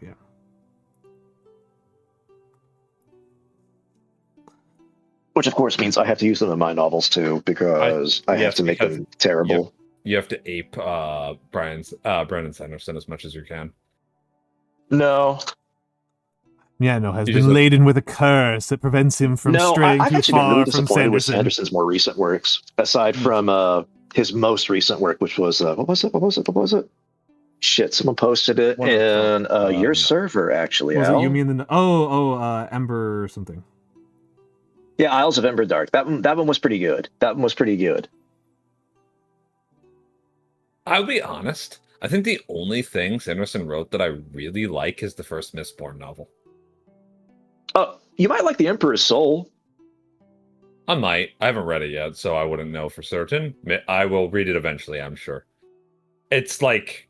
Which, of course, means I have to use them in my novels, too, because I have to make them terrible. You have to ape Brandon Sanderson as much as you can. No. Nyano has been laden with a curse that prevents him from straying too far from Sanderson. With Sanderson's more recent works, aside from his most recent work, which was what was it? Shit, someone posted it in your server, actually. Was Al. it Yumi and the Ember or something? Yeah, Isles of Ember Dark. That one was pretty good. I'll be honest. I think the only thing Sanderson wrote that I really like is the first Mistborn novel. Oh, you might like The Emperor's Soul. I might. I haven't read it yet, so I wouldn't know for certain. I will read it eventually, I'm sure. It's like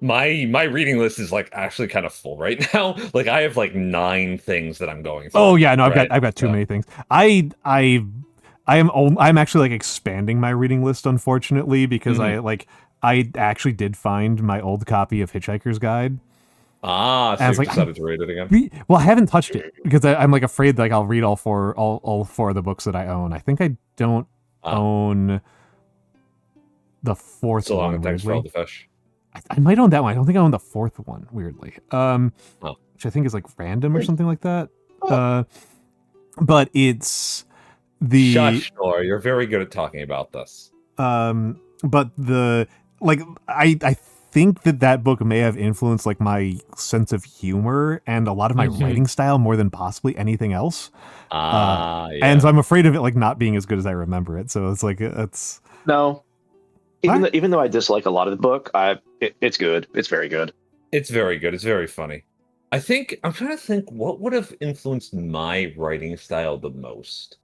my reading list is like actually kind of full right now. Like I have like 9 things that I'm going through. Oh yeah, no, I've got too many things. I'm actually like expanding my reading list, unfortunately, because I actually did find my old copy of Hitchhiker's Guide. So you decided to read it again? Well, I haven't touched it because I'm like afraid that I'll read all four of the books that I own. I think I don't own the fourth So long one. and thanks for all the fish. I might own that one. I don't think I own the fourth one, weirdly. Which I think is like random or something like that. But it's the Shush, Nor, you're very good at talking about this. But I think that book may have influenced like my sense of humor and a lot of my writing style more than possibly anything else. And so I'm afraid of it like not being as good as I remember it. So it's like no. Even though I dislike a lot of the book, it's good. It's very good. It's very good. It's very funny. I think I'm trying to think what would have influenced my writing style the most.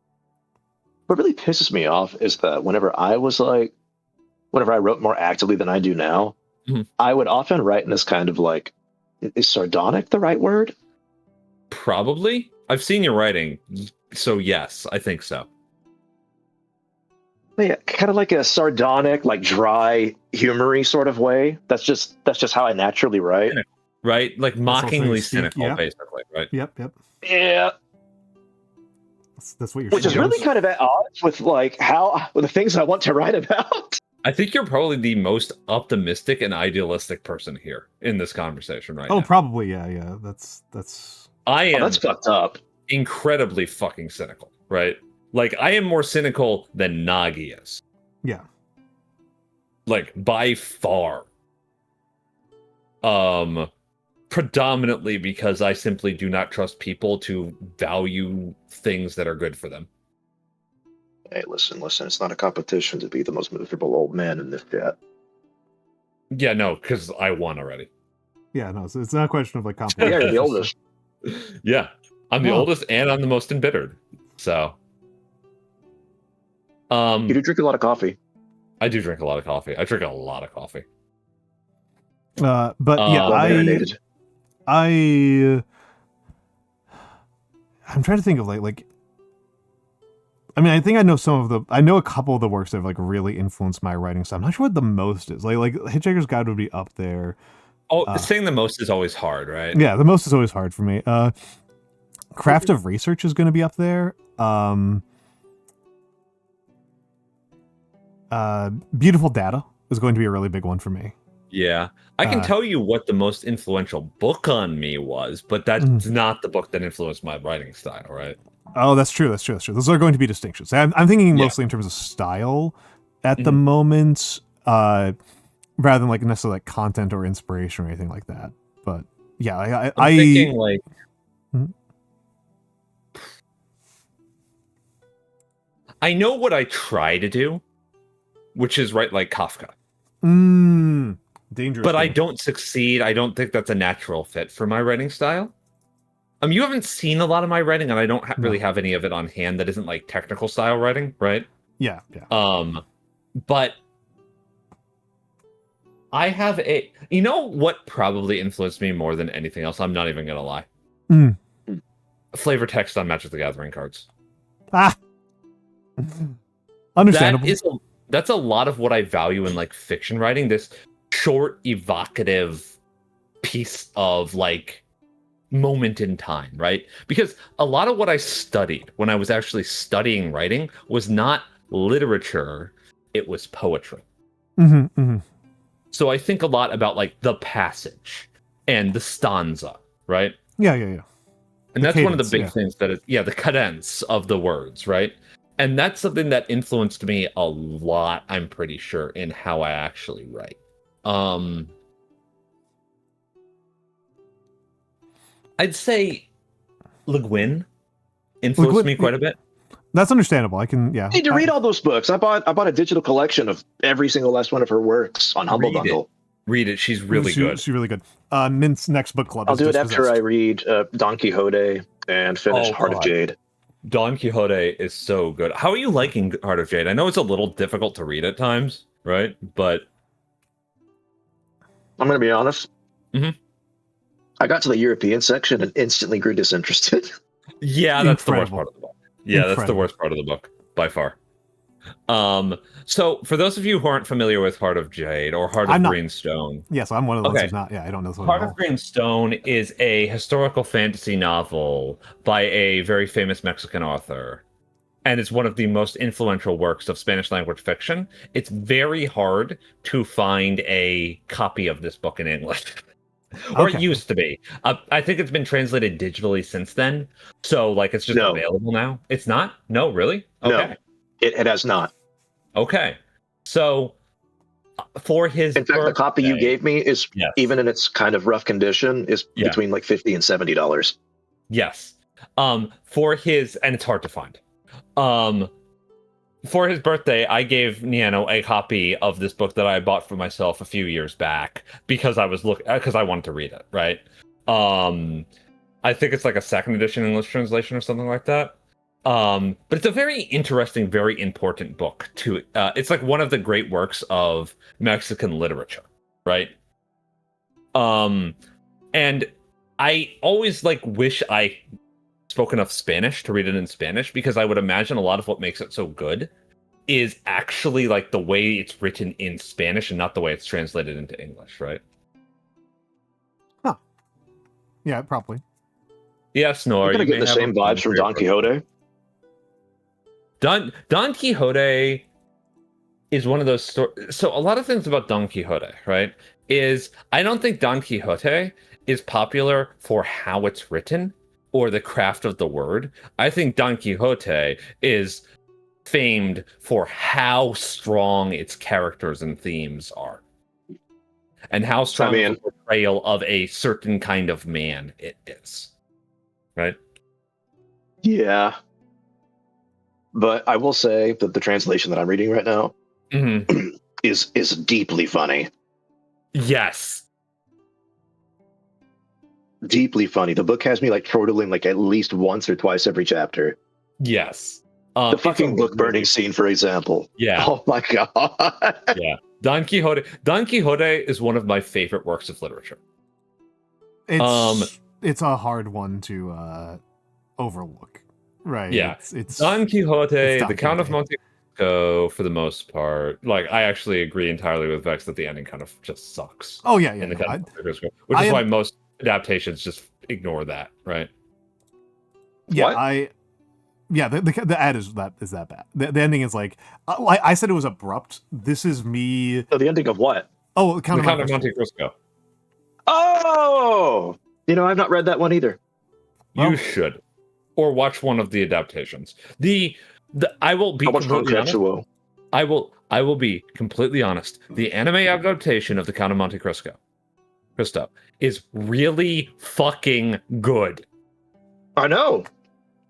What really pisses me off is that whenever I wrote more actively than I do now, Mhm. I would often write in this kind of like, is sardonic the right word? Probably. I've seen your writing, so yes, I think so. Yeah, kind of like a sardonic, like dry, humory sort of way. That's just how I naturally write. Cynical, right? Like That's also mockingly Steve, cynical, yeah. basically, right? Yep. Yeah, That's what you're which is saying. really kind of at odds with like with the things I want to write about. I think you're probably the most optimistic and idealistic person here in this conversation right now. Probably, yeah. That's I am That's fucked up. incredibly fucking cynical, right? Like, I am more cynical than Nagi is. yeah. Like, by far. Predominantly because I simply do not trust people to value things that are good for them. Hey, listen. It's not a competition to be the most miserable old man in this chat. Yeah, no, because I won already. Yeah, no, so it's not a question of like Yeah, competition. you're the oldest. Yeah, I'm the Wow. oldest and I'm the most embittered. So, You do drink a lot of coffee. I do drink a lot of coffee. I drink a lot of coffee. But yeah, Well marinated. I'm trying to think of like I mean, I think I know a couple of the works that have like really influenced my writing style. I'm not sure what the most is. Like Hitchhiker's Guide would be up there. Oh, saying the most is always hard, right? Yeah, the most is always hard for me. Craft of Research is going to be up there. Beautiful Data is going to be a really big one for me. Yeah. I can tell you what the most influential book on me was, but that's not the book that influenced my writing style, right? Oh, that's true. Those are going to be distinctions. I'm thinking mostly in terms of style at the moment, rather than like necessarily like content or inspiration or anything like that. But yeah, I'm thinking like I know what I try to do, which is write like Kafka. Dangerous. But I don't succeed. I don't think that's a natural fit for my writing style. You haven't seen a lot of my writing, and I don't really have any of it on hand that isn't like technical style writing, right? Yeah. But I have you know what probably influenced me more than anything else? I'm not even gonna lie. Flavor text on Magic the Gathering cards. Understandable. That's a lot of what I value in like fiction writing. This short, evocative piece of like moment in time, right? Because a lot of what I studied when I was actually studying writing was not literature, it was poetry. So I think a lot about like the passage and the stanza, right? Yeah. And that's one of the big things that is, the cadence of the words, right? And that's something that influenced me a lot, I'm pretty sure, in how I actually write. I'd say Le Guin influenced me quite a bit. That's understandable. I can, I need to read all those books. I bought a digital collection of every single last one of her works on Humble Bundle. Read it. She's really good. She's really good. Mint's next book club. I'll do it after I read Don Quixote and finish Heart of Jade. Don Quixote is so good. How are you liking Heart of Jade? I know it's a little difficult to read at times, right? But I'm going to be honest. I got to the European section and instantly grew disinterested. Yeah, that's the worst part of the book. Yeah, that's the worst part of the book by far. So for those of you who aren't familiar with Heart of Jade or Heart of Greenstone. Yes, I'm one of the ones who's not. Yeah, I don't know. Heart of Greenstone is a historical fantasy novel by a very famous Mexican author. And it's one of the most influential works of Spanish language fiction. It's very hard to find a copy of this book in English. Or it used to be. I think it's been translated digitally since then. So, like, it's just available now. It's not? No, really? Okay. No, it has not. Okay. So, for his In fact, the copy you gave me is, even in its kind of rough condition, is between like $50 and $70. Yes. For his, and it's hard to find. For his birthday, I gave Nyano a copy of this book that I bought for myself a few years back because I was because I wanted to read it, right? I think it's like a second edition English translation or something like that. But it's a very interesting, very important book too. It's like one of the great works of Mexican literature, right? And I always like wish I spoke enough Spanish to read it in Spanish, because I would imagine a lot of what makes it so good is actually like the way it's written in Spanish and not the way it's translated into English, right? Huh. Yeah, probably. Yes, Nora. You're gonna You get may the have same a vibes from Don Quixote. Don Quixote is one of those stories. So a lot of things about Don Quixote, right, is I don't think Don Quixote is popular for how it's written or the craft of the word. I think Don Quixote is famed for how strong its characters and themes are, and how strong of a portrayal of a certain kind of man it is, right? Yeah. But I will say that the translation that I'm reading right now is deeply funny. Yes. Deeply funny. The book has me like chortling like at least once or twice every chapter. Yes. The fucking book burning scene, for example. Yeah. Oh my god. Yeah. Don Quixote is one of my favorite works of literature. It's a hard one to overlook. Right. Yeah. It's Don Quixote, it's Don the Count of Quixote. Monte Cristo, for the most part. Like, I actually agree entirely with Vex that the ending kind of just sucks. Oh yeah, in the no, Count of Monte Cristo, which is why most adaptations just ignore that, right? Yeah, what? the ad is that bad. The ending is like I said it was abrupt. This is me. Oh, the ending of what? Oh, The Count of Monte Cristo. Oh, I've not read that one either. You should, or watch one of the adaptations. I will be completely honest. I will be completely honest. The anime adaptation of the Count of Monte Cristo is really fucking good. I know.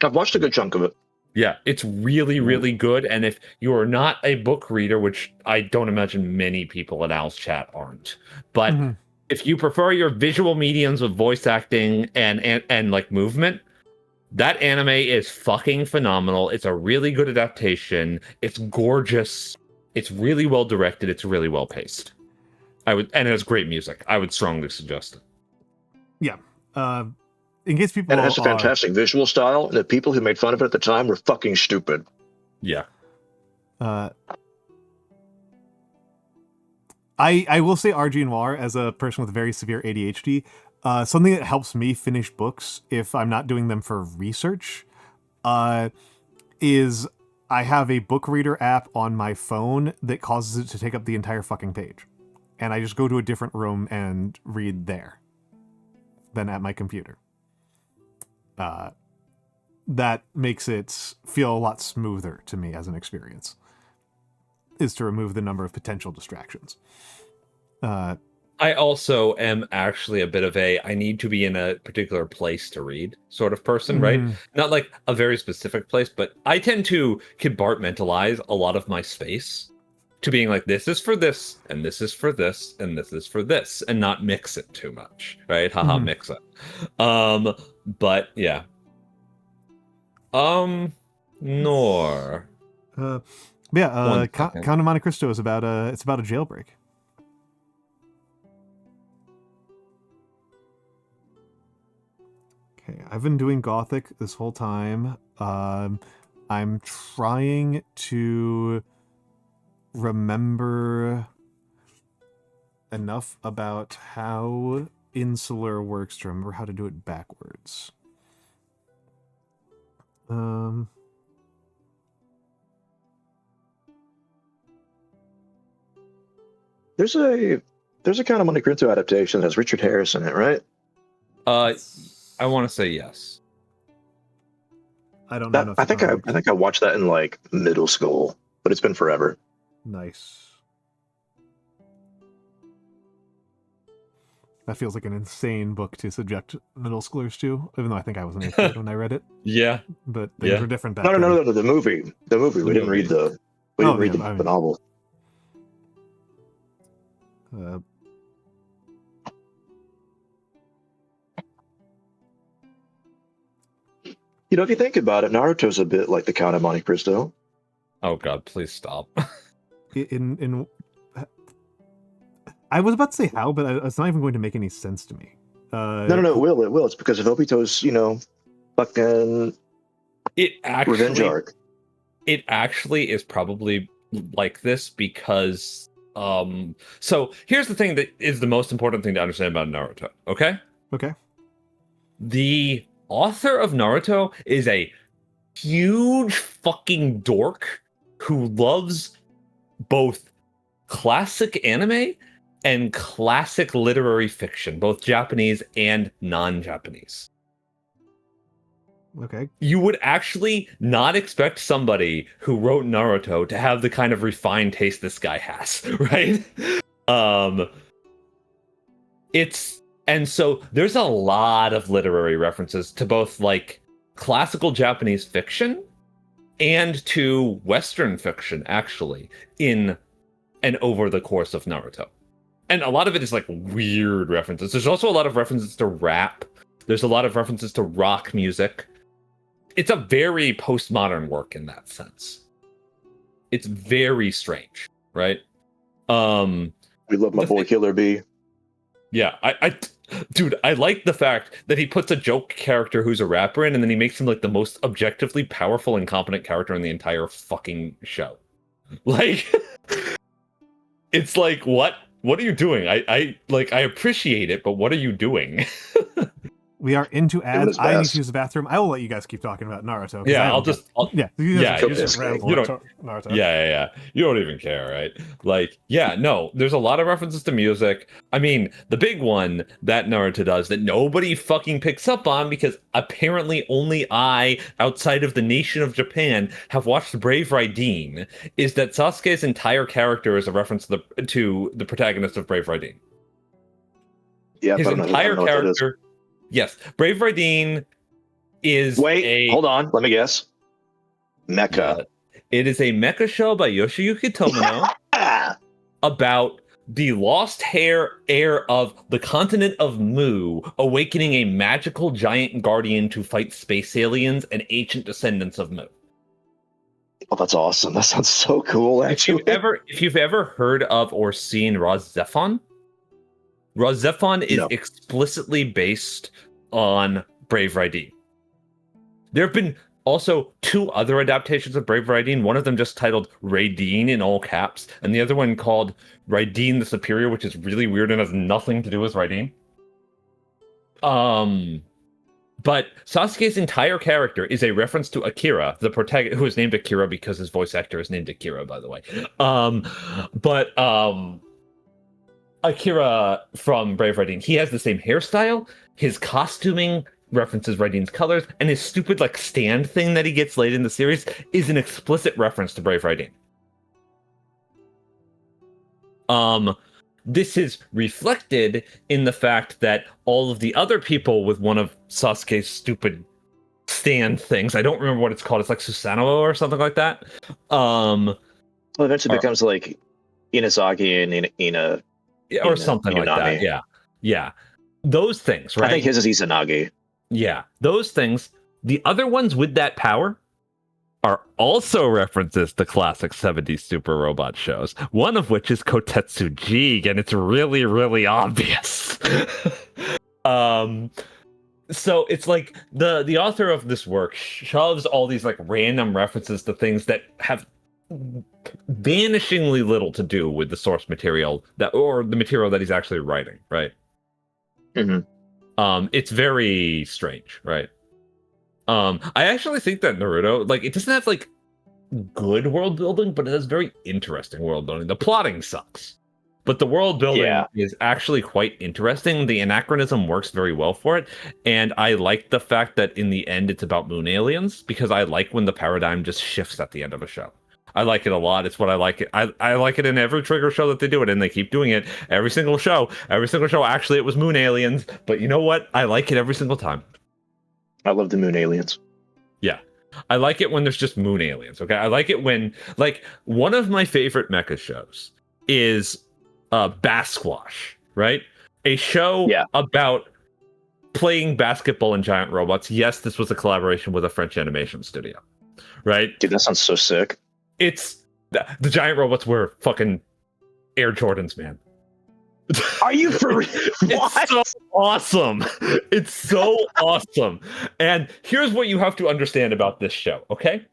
I've watched a good chunk of it. Yeah, it's really, really good. And if you are not a book reader, which I don't imagine many people in Al's chat aren't, but if you prefer your visual mediums of voice acting and like movement, that anime is fucking phenomenal. It's a really good adaptation. It's gorgeous. It's really well directed. It's really well paced. And it has great music. I would strongly suggest it. Yeah. In case people and it has a fantastic visual style, and the people who made fun of it at the time were fucking stupid. Yeah. I will say RG Noir, as a person with very severe ADHD, something that helps me finish books if I'm not doing them for research, is I have a book reader app on my phone that causes it to take up the entire fucking page. And I just go to a different room and read there than at my computer. That makes it feel a lot smoother to me as an experience, is to remove the number of potential distractions. I also am actually a bit of I need to be in a particular place to read sort of person, right? Not like a very specific place, but I tend to compartmentalize a lot of my space to being like, this is for this, and this is for this, and this is for this, and not mix it too much, right? Haha, mix it. But yeah. Nor. Count of Monte Cristo is about a jailbreak. Okay, I've been doing Gothic this whole time. I'm trying to remember enough about how Insular works to remember how to do it backwards. There's a Count of Monte Cristo adaptation that has Richard Harris in it, right? I want to say yes. I don't know. I think I watched that in like middle school, but it's been forever. Nice. That feels like an insane book to subject middle schoolers to, even though I think I was an 8th grade when I read it. Yeah. But things were different back then. No, the movie. We didn't read the novel. You know, if you think about it, Naruto's a bit like the Count of Monte Cristo. Oh god, please stop. In I was about to say how, but it's not even going to make any sense to me. No, it will. It's because of Obito's, fucking It revenge actually arc. it actually is probably like this because so here's the thing that is the most important thing to understand about Naruto, okay? Okay. The author of Naruto is a huge fucking dork who loves both classic anime and classic literary fiction, both Japanese and non-Japanese. Okay. You would actually not expect somebody who wrote Naruto to have the kind of refined taste this guy has, right? And so there's a lot of literary references to both like classical Japanese fiction and to Western fiction, actually, in and over the course of Naruto. And a lot of it is like weird references. There's also a lot of references to rap. There's a lot of references to rock music. It's a very postmodern work in that sense. It's very strange, right? We love my boy Killer B. Yeah, dude, I like the fact that he puts a joke character who's a rapper in, and then he makes him like the most objectively powerful and competent character in the entire fucking show. Like, it's like, what are you doing? I appreciate it, but what are you doing? We are into ads. his I need best. to use the bathroom. I will let you guys keep talking about Naruto. 'cause I Yeah, haven't you just ramble Yeah, about Naruto. Yeah. You don't even care, right? Like, yeah, no, there's a lot of references to music. I mean, the big one that Naruto does that nobody fucking picks up on because apparently only I, outside of the nation of Japan, have watched Brave Raideen, is that Sasuke's entire character is a reference to the protagonist of Brave Raideen. Yeah, His but I don't entire know what that is. character. Yes, Brave Raideen is Hold on, let me guess. Mecha. It is a mecha show by Yoshiyuki Tomino about the lost heir of the continent of Mu awakening a magical giant guardian to fight space aliens and ancient descendants of Mu. Oh, that's awesome. That sounds so cool, actually. If you've ever heard of or seen Razephon is No. explicitly based on Brave Raideen. There have been also 2 other adaptations of Brave Raideen, one of them just titled Raideen in all caps, and the other one called Raideen the Superior, which is really weird and has nothing to do with Raideen. But Sasuke's entire character is a reference to Akira, the protagonist, who is named Akira because his voice actor is named Akira, by the way. Akira from Brave Raideen, he has the same hairstyle, his costuming references Raideen's colors, and his stupid like stand thing that he gets late in the series is an explicit reference to Brave Raideen. This is reflected in the fact that all of the other people with one of Sasuke's stupid stand things, I don't remember what it's called, it's like Susanoo or something like that. Well, eventually becomes like Inazaki and Ina. Or something like that, yeah. Those things, right? I think his is Izanagi. Yeah, those things. The other ones with that power are also references to classic 70s super robot shows, one of which is Kotetsu Jig, and it's really, really obvious. So it's like the author of this work shoves all these like random references to things that have vanishingly little to do with the source material or the material that he's actually writing, right? Mm-hmm. It's very strange, right? I actually think that Naruto, like, it doesn't have like good world building, but it has very interesting world building. The plotting sucks, but the world building is actually quite interesting. The anachronism works very well for it, and I like the fact that in the end it's about moon aliens, because I like when the paradigm just shifts at the end of a show. I like it a lot. It's what I like it. I like it in every Trigger show that they do it, and they keep doing it every single show. Every single show, actually, it was moon aliens, but you know what? I like it every single time. I love the moon aliens. Yeah. I like it when there's just moon aliens, okay? I like it when, like, one of my favorite mecha shows is Basquash, right? A show about playing basketball and giant robots. Yes, this was a collaboration with a French animation studio, right? Dude, that sounds so sick. It's the giant robots were fucking Air Jordans, man. Are you for real? It's so awesome. It's so awesome. And here's what you have to understand about this show, okay?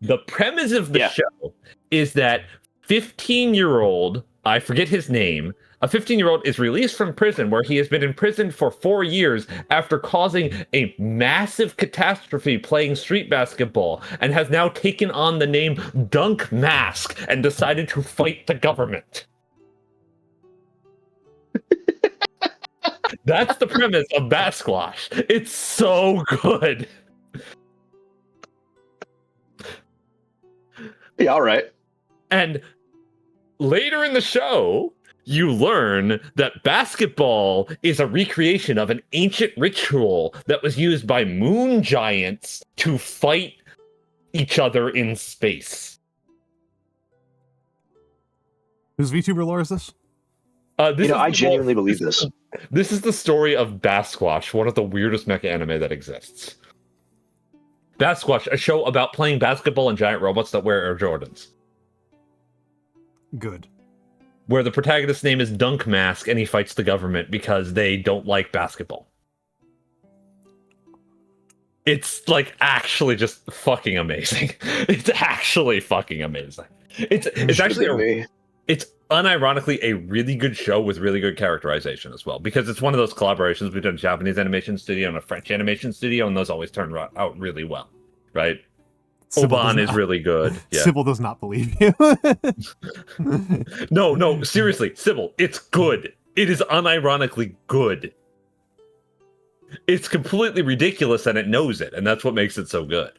The premise of the show is that 15-year-old, I forget his name, a 15-year-old is released from prison where he has been imprisoned for 4 years after causing a massive catastrophe playing street basketball and has now taken on the name Dunk Mask and decided to fight the government. That's the premise of Basquash. It's so good. Yeah, all right. And later in the show, you learn that basketball is a recreation of an ancient ritual that was used by moon giants to fight each other in space. Whose VTuber lore is this? I genuinely believe this. This is the story of Basquash, one of the weirdest mecha anime that exists. Basquash, a show about playing basketball and giant robots that wear Air Jordans. Good. Where the protagonist's name is Dunk Mask and he fights the government because they don't like basketball. It's like actually just fucking amazing. It's actually fucking amazing. It's actually it's unironically a really good show with really good characterization as well, because it's one of those collaborations between a Japanese animation studio and a French animation studio, and those always turn out really well, right? Oban is really good. Yeah. Sybil does not believe you. No, seriously, Sybil, it's good. It is unironically good. It's completely ridiculous and it knows it, and that's what makes it so good.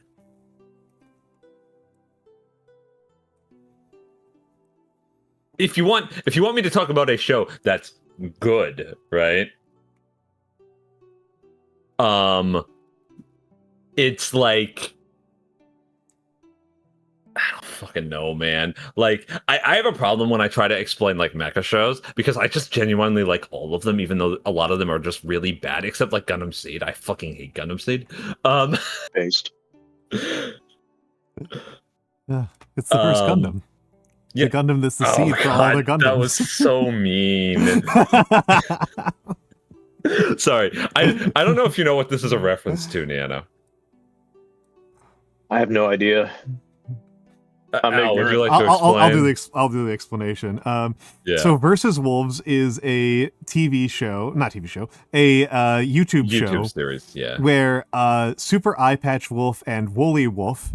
If you want me to talk about a show that's good, right? It's like, I don't fucking know, man. Like, I have a problem when I try to explain like mecha shows, because I just genuinely like all of them, even though a lot of them are just really bad, except like Gundam Seed. I fucking hate Gundam Seed. Based. Yeah, it's the first Gundam. Yeah. The Gundam that's the seed for all the Gundams. That was so mean. Sorry. I don't know if you know what this is a reference to, Nano. I have no idea. Al, would you like to explain? I'll do the explanation. Yeah. So Versus Wolves is a YouTube show, a YouTube series, yeah, where Super Eye Patch Wolf and Woolly Wolf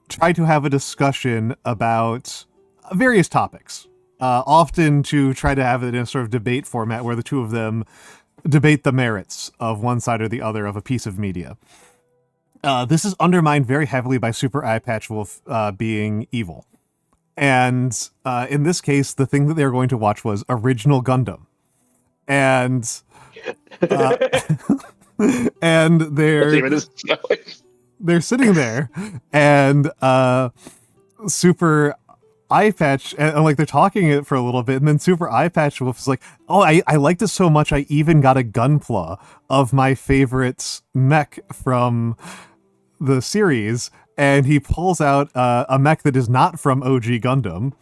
try to have a discussion about various topics, often to try to have it in a sort of debate format where the two of them debate the merits of one side or the other of a piece of media. This is undermined very heavily by Super Eye Patch Wolf being evil. And in this case, the thing that they were going to watch was Original Gundam. And and they're sitting there, and Super Eye Patch, and like they're talking it for a little bit, and then Super Eye Patch Wolf is like, "Oh, I liked it so much, I even got a gunpla of my favorite mech from the series," and he pulls out a mech that is not from OG Gundam.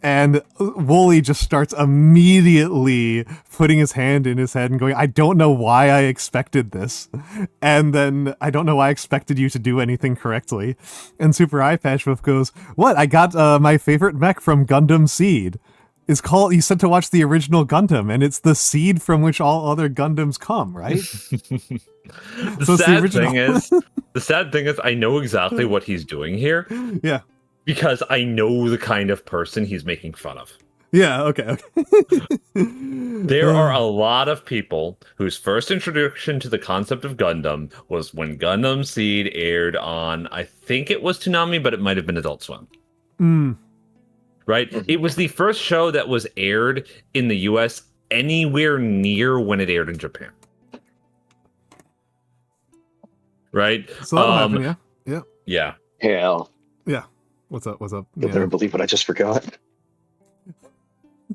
And Wooly just starts immediately putting his hand in his head and going, I don't know why I expected this. And then I don't know why I expected you to do anything correctly. And Super Eye Patch Wolf goes, what? I got my favorite mech from Gundam Seed. It's called, you said to watch the original Gundam, and it's the seed from which all other Gundams come, right? The sad thing is I know exactly what he's doing here. Yeah. Because I know the kind of person he's making fun of. Yeah, okay. There are a lot of people whose first introduction to the concept of Gundam was when Gundam Seed aired on, I think it was Toonami, but it might have been Adult Swim. Right? Mm-hmm. It was the first show that was aired in the US anywhere near when it aired in Japan. Right? So that'll happen, yeah. Yeah. Hell. Yeah. What's up? You'll never believe what I just forgot.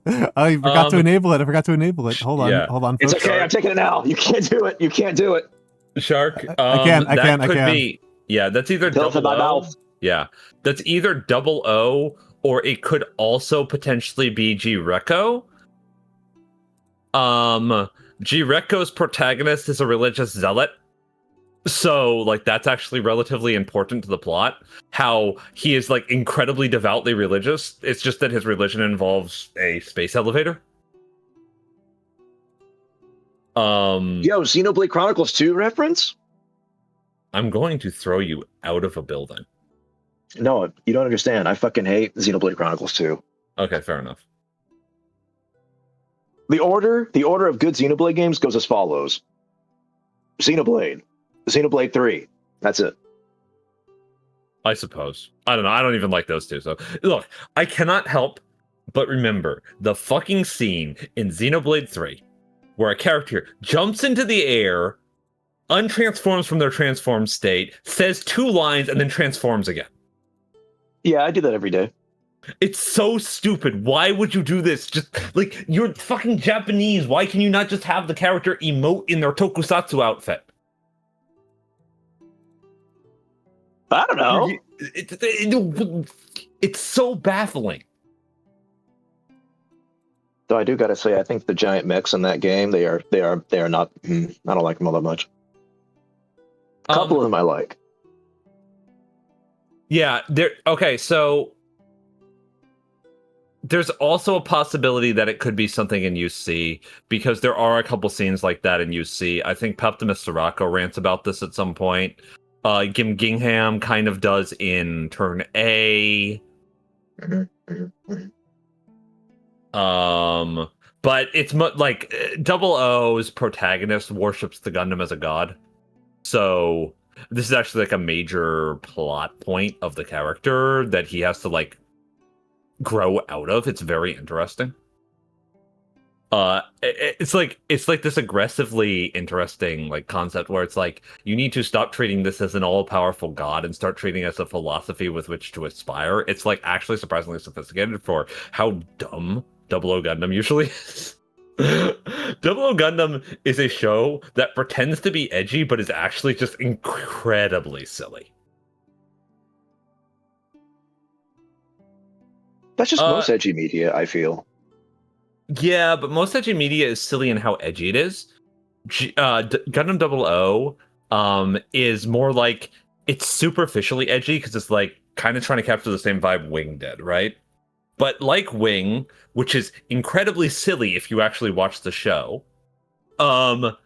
I forgot to enable it. I forgot to enable it. Hold on. Yeah. Hold on, It's folks. okay. I'm taking it now. You can't do it. You can't do it. Shark. I can. That could be. Yeah, that's either Pills in my double O. mouth. Yeah, that's either double O or it could also potentially be G-Reco. G-Reco's protagonist is a religious zealot. So, like, that's actually relatively important to the plot. How he is, like, incredibly devoutly religious. It's just that his religion involves a space elevator. Yo, Xenoblade Chronicles 2 reference? I'm going to throw you out of a building. No, you don't understand. I fucking hate Xenoblade Chronicles 2. Okay, fair enough. The order of good Xenoblade games goes as follows. Xenoblade 3. That's it. I suppose. I don't know. I don't even like those two. So, look, I cannot help but remember the fucking scene in Xenoblade 3 where a character jumps into the air, untransforms from their transformed state, says 2 lines, and then transforms again. Yeah, I do that every day. It's so stupid. Why would you do this? Just, like, you're fucking Japanese. Why can you not just have the character emote in their tokusatsu outfit? I don't know. It's so baffling. Though I do gotta say, I think the giant mechs in that game, they are not. I don't like them all that much. A couple of them I like. Yeah, okay, so there's also a possibility that it could be something in UC, because there are a couple scenes like that in UC. I think Peptimus Sirocco rants about this at some point. Gim Gingham kind of does in Turn A. But it's like Double O's protagonist worships the Gundam as a god. So this is actually like a major plot point of the character that he has to like grow out of. It's very interesting. It's like this aggressively interesting like concept where it's like you need to stop treating this as an all-powerful god and start treating it as a philosophy with which to aspire. It's like actually surprisingly sophisticated for how dumb Double O Gundam usually is. Double O Gundam is a show that pretends to be edgy but is actually just incredibly silly. That's just most edgy media, I feel. Yeah, but most edgy media is silly in how edgy it is. Gundam 00 is more like it's superficially edgy because it's like kind of trying to capture the same vibe Wing did, right? But like Wing, which is incredibly silly if you actually watch the show, 00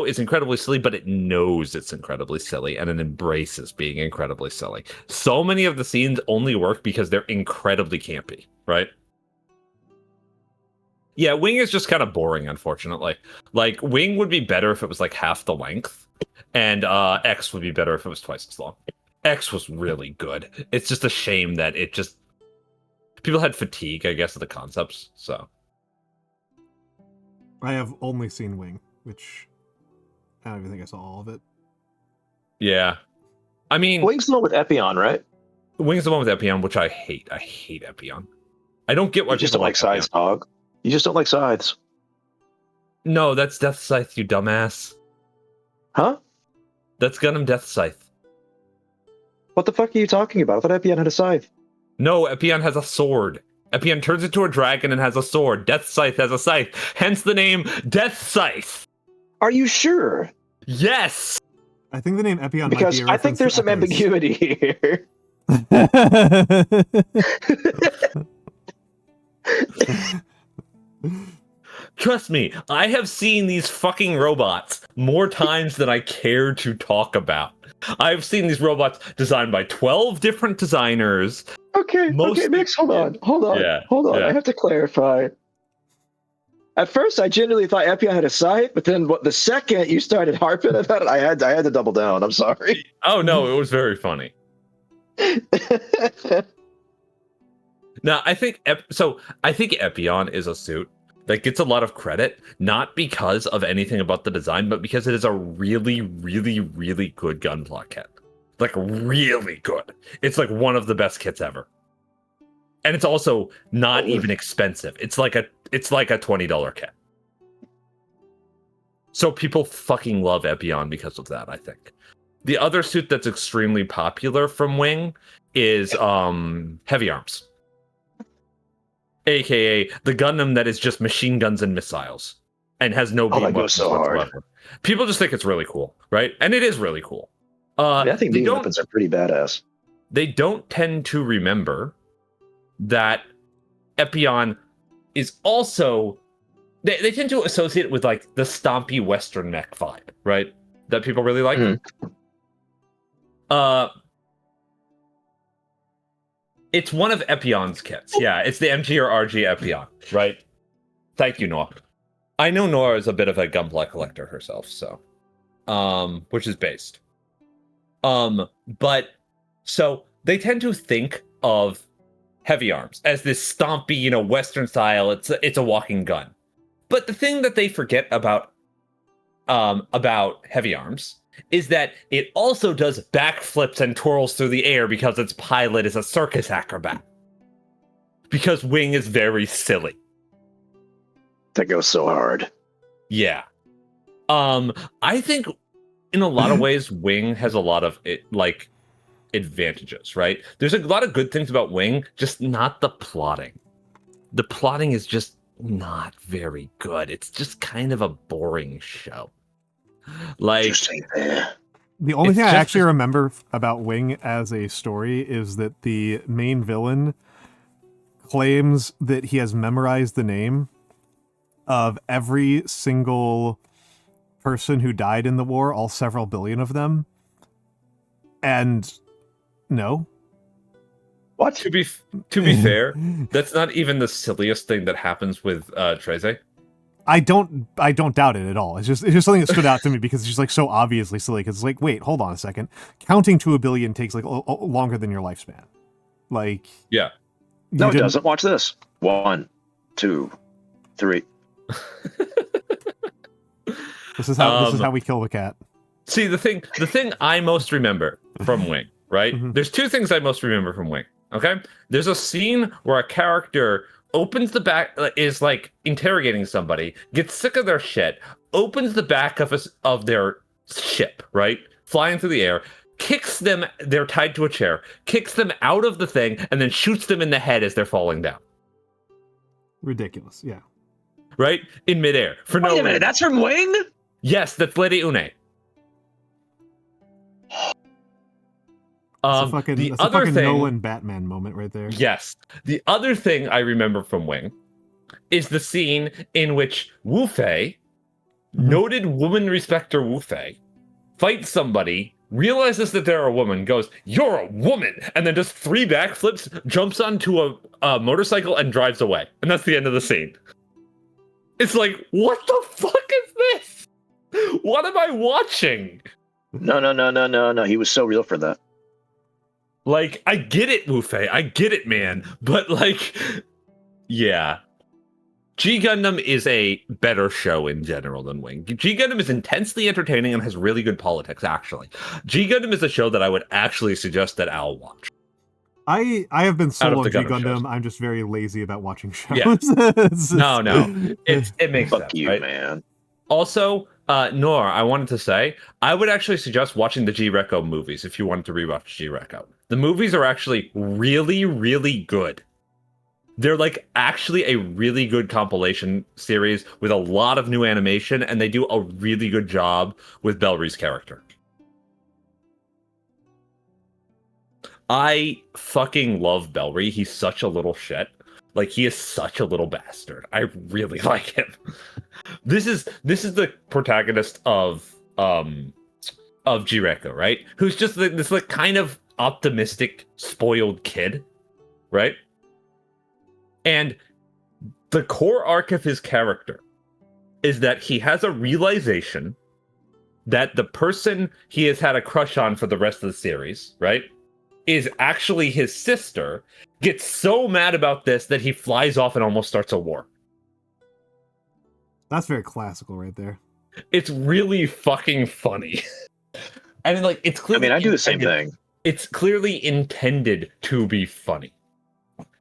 is incredibly silly, but it knows it's incredibly silly and it embraces being incredibly silly. So many of the scenes only work because they're incredibly campy, right? Yeah, Wing is just kind of boring, unfortunately. Like, Wing would be better if it was like half the length, and X would be better if it was twice as long. X was really good. It's just a shame that it just... People had fatigue, I guess, of the concepts, so... I have only seen Wing, which I don't even think I saw all of it. Yeah. I mean... Wing's the one with Epion, right? Wing's the one with Epion, which I hate. I hate Epion. I don't get why you just don't like Scythes, dog. You just don't like Scythes. No, that's Death Scythe, you dumbass. Huh? That's Gundam Death Scythe. What the fuck are you talking about? I thought Epion had a scythe. No, Epion has a sword. Epion turns into a dragon and has a sword. Death Scythe has a scythe. Hence the name Death Scythe. Are you sure? Yes! I think the name Epion because might be a I think there's some Echoes. ambiguity here. Trust me, I have seen these fucking robots more times than I care to talk about. I've seen these robots designed by 12 different designers. Okay, Mix, hold on. Yeah. I have to clarify. At first, I genuinely thought Epion had a scythe, but then the second you started harping about it, I had to double down. I'm sorry. Oh no, it was very funny. Now, I think Epion is a suit that gets a lot of credit, not because of anything about the design, but because it is a really, really, really good gunpla kit. Like, really good. It's like one of the best kits ever. and it's also not even expensive. It's like a $20 kit. So people fucking love Epion because of that, I think. The other suit that's extremely popular from Wing is Heavy Arms. AKA the Gundam that is just machine guns and missiles and has no beam weapons so hard. whatsoever. People just think it's really cool, right? And it is really cool. I think beam weapons are pretty badass. They don't tend to remember that Epion is also... They tend to associate it with like the stompy Western mech vibe, right? That people really like. It's one of Epion's kits. Yeah, it's the MG or RG Epion, right? Thank you, Noah. I know Noah is a bit of a Gunpla collector herself, so which is based. But so they tend to think of Heavy Arms as this stompy, Western style. It's a walking gun. But the thing that they forget about Heavy Arms is that it also does backflips and twirls through the air because its pilot is a circus acrobat. Because Wing is very silly. That goes so hard. Yeah. I think in a lot of ways, Wing has a lot of advantages, right? There's a lot of good things about Wing, just not the plotting. The plotting is just not very good. It's just kind of a boring show. Like, the only thing I actually remember about Wing as a story is that the main villain claims that he has memorized the name of every single person who died in the war, all several billion of them. And no. What? To be fair, that's not even the silliest thing that happens with Treze. I don't doubt it at all. It's just something that stood out to me because it's just like so obviously silly. Because it's like, wait, hold on a second. Counting to 1 billion takes like longer than your lifespan. Like, yeah. No, it doesn't. Watch this. 1, 2, 3. This is how we kill the cat. See, the thing I most remember from Wing, right? Mm-hmm. There's 2 things I most remember from Wing. Okay, there's a scene where a character opens the back, is like interrogating somebody, gets sick of their shit, opens the back of their ship, right, flying through the air, kicks them. They're tied to a chair, kicks them out of the thing, and then shoots them in the head as they're falling down. Ridiculous, yeah. Right in midair for no. Wait a minute, that's from Wing? Yes, that's Lady Une. That's a fucking Nolan Batman moment right there. Yes. The other thing I remember from Wing is the scene in which Wu Fei, noted woman respecter Wu Fei, fights somebody, realizes that they're a woman, goes, "You're a woman," and then does 3 backflips, jumps onto a motorcycle, and drives away. And that's the end of the scene. It's like, what the fuck is this? What am I watching? No. He was so real for that. Like, I get it, Wu Fei. I get it, man. But, like, yeah. G Gundam is a better show in general than Wing. G Gundam is intensely entertaining and has really good politics, actually. G Gundam is a show that I would actually suggest that Al watch. I have been sold on G Gundam Gundam. shows. I'm just very lazy about watching shows. Yeah. No. It makes Fuck sense, you, right? man. Also, Nor, I wanted to say, I would actually suggest watching the G-Reco movies if you wanted to rewatch G-Reco. The movies are actually really, really good. They're like actually a really good compilation series with a lot of new animation, and they do a really good job with Bellry's character. I fucking love Bellry. He's such a little shit. Like, he is such a little bastard. I really like him. This is the protagonist of G-Reco, right? Who's just this like kind of optimistic, spoiled kid, right? And the core arc of his character is that he has a realization that the person he has had a crush on for the rest of the series, right, is actually his sister, gets so mad about this that he flies off and almost starts a war. That's very classical right there. It's really fucking funny. And like, it's clearly, I mean, I do the same thing. It's clearly intended to be funny.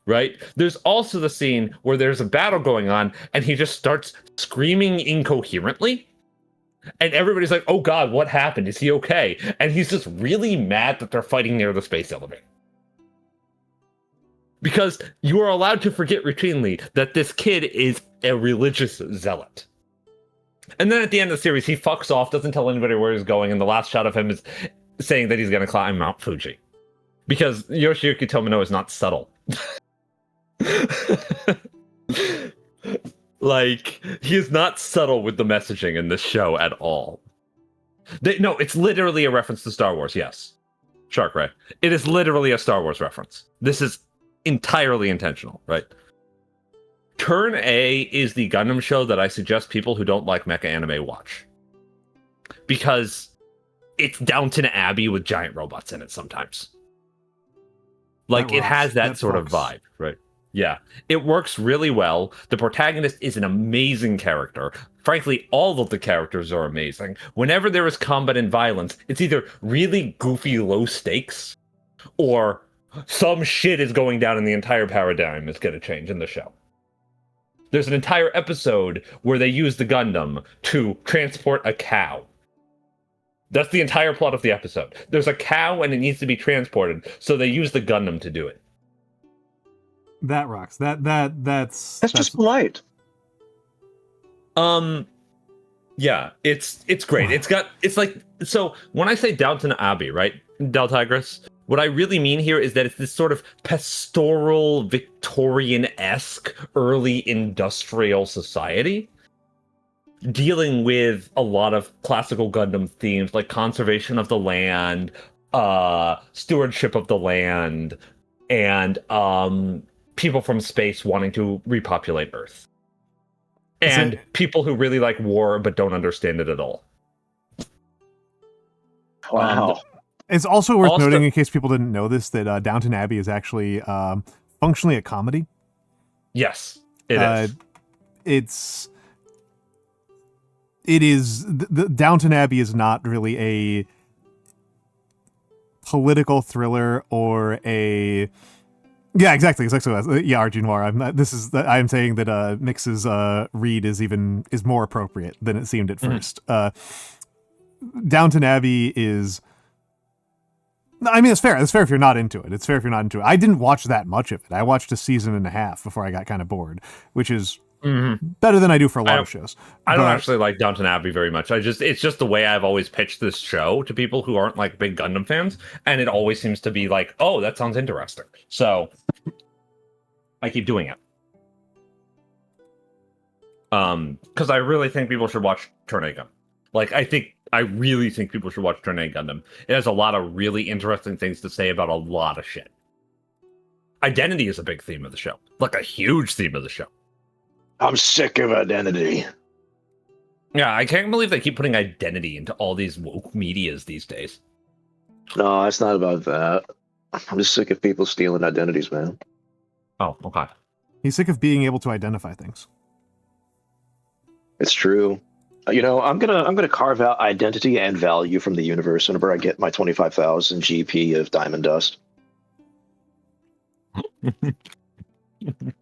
right? There's also the scene where there's a battle going on and he just starts screaming incoherently. And everybody's like, oh God, what happened? Is he okay? And he's just really mad that they're fighting near the space elevator. Because you are allowed to forget routinely that this kid is a religious zealot. And then at the end of the series, he fucks off, doesn't tell anybody where he's going, and the last shot of him is saying that he's going to climb Mount Fuji. Because Yoshiyuki Tomino is not subtle. Like, he is not subtle with the messaging in this show at all. No, it's literally a reference to Star Wars, yes. Shark Ray. It is literally a Star Wars reference. This is entirely intentional, right? Turn A is the Gundam show that I suggest people who don't like mecha anime watch. Because it's Downton Abbey with giant robots in it sometimes. Like, it has that sort of vibe, right? Yeah, it works really well. The protagonist is an amazing character. Frankly, all of the characters are amazing. Whenever there is combat and violence, it's either really goofy low stakes, or some shit is going down and the entire paradigm is going to change in the show. There's an entire episode where they use the Gundam to transport a cow. That's the entire plot of the episode. There's a cow and it needs to be transported, so they use the Gundam to do it. That rocks. That's just polite. Yeah, it's great. It's like, so when I say Downton Abbey, right, Del Tigris, what I really mean here is that it's this sort of pastoral, Victorian-esque, early industrial society, dealing with a lot of classical Gundam themes like conservation of the land, stewardship of the land, and people from space wanting to repopulate Earth. And people who really like war but don't understand it at all. Wow. It's also worth noting, in case people didn't know this, that Downton Abbey is actually functionally a comedy. Yes, it is. It is. Downton Abbey is not really a political thriller or a. Yeah, exactly. Yeah, RG Noir. I'm saying that Miks's read is more appropriate than it seemed at first. Downton Abbey is. I mean, it's fair. It's fair if you're not into it. It's fair if you're not into it. I didn't watch that much of it. I watched a season and a half before I got kind of bored, which is better than I do for a lot of shows. I don't actually like Downton Abbey very much. It's just the way I've always pitched this show to people who aren't like big Gundam fans, and it always seems to be like, oh, that sounds interesting. So I keep doing it. Because I really think people should watch Turn A Gundam. Like, I really think people should watch Turn A Gundam. It has a lot of really interesting things to say about a lot of shit. Identity is a big theme of the show. Like, a huge theme of the show. I'm sick of identity. Yeah, I can't believe they keep putting identity into all these woke medias these days. No, it's not about that. I'm just sick of people stealing identities, man. Oh, okay. He's sick of being able to identify things. It's true. You know, I'm gonna carve out identity and value from the universe whenever I get my 25,000 GP of diamond dust.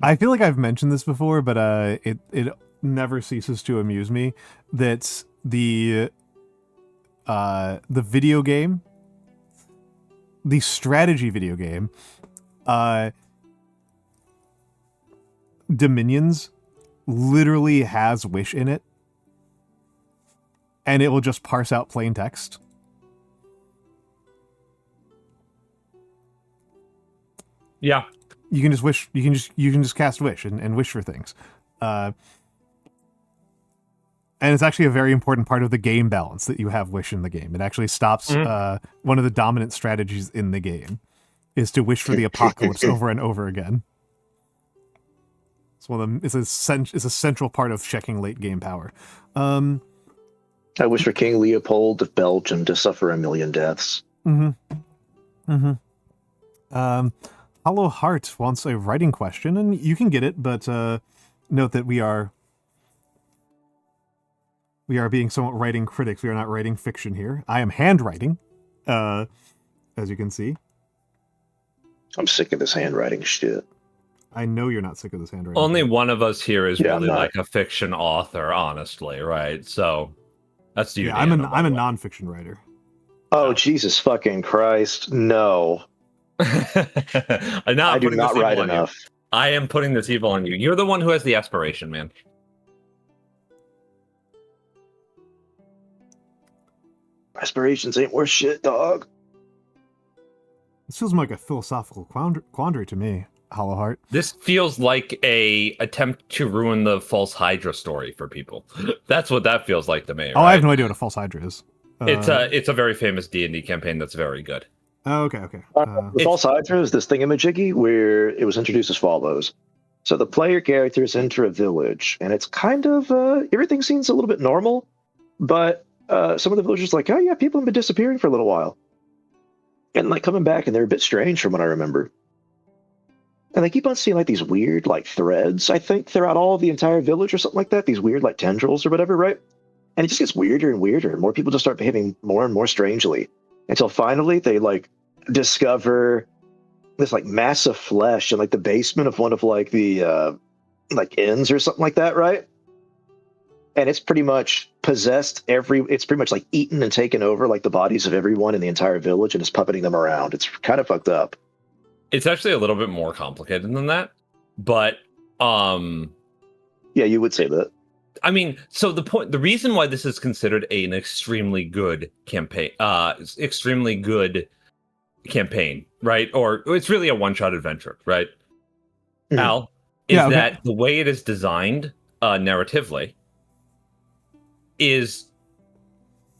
I feel like I've mentioned this before, but it never ceases to amuse me that the video game, the strategy video game, Dominions literally has Wish in it, and it will just parse out plain text. Yeah. You can just wish. You can just cast Wish and wish for things, and it's actually a very important part of the game balance that you have Wish in the game. It actually stops one of the dominant strategies in the game is to wish for the apocalypse over and over again. It's a central part of checking late game power. I wish for King Leopold of Belgium to suffer a million deaths. Hollow Heart wants a writing question, and you can get it, but note that we are being somewhat writing critics. We are not writing fiction here. I am handwriting, as you can see. I'm sick of this handwriting shit. I know you're not sick of this handwriting. Only one of us here is Yeah, I'm really not. like a fiction author, honestly, right? So that's you. Yeah, Daniel, by I'm a the way. nonfiction writer. Oh, No. Jesus fucking Christ. No. I'm not I do putting this not evil write on you. enough. I am putting this evil on you. You're the one who has the aspiration, man. Aspirations ain't worth shit, dog. This feels more like a philosophical quandary to me, Hollowheart. This feels like a attempt to ruin the false Hydra story for people. That's what that feels like to me. Oh, I right? have no idea what a false Hydra is. It's a very famous D&D campaign that's very good. Oh, okay. The False Hydra is this thingamajiggy where it was introduced as follows. So the player characters enter a village, and it's kind of everything seems a little bit normal, but some of the villagers are like, oh yeah, people have been disappearing for a little while, and like coming back, and they're a bit strange from what I remember. And they keep on seeing like these weird like threads, I think, throughout all of the entire village or something like that. These weird like tendrils or whatever, right? And it just gets weirder and weirder, and more people just start behaving more and more strangely until finally they like discover this like mass of flesh in like the basement of one of like the like inns or something like that, right? And it's pretty much possessed it's pretty much like eaten and taken over like the bodies of everyone in the entire village and is puppeting them around. It's kind of fucked up. It's actually a little bit more complicated than that, but yeah, you would say that. I mean, so the reason why this is considered an extremely good campaign, right? Or it's really a one-shot adventure, right? Mhm. Al, is that the way it is designed narratively is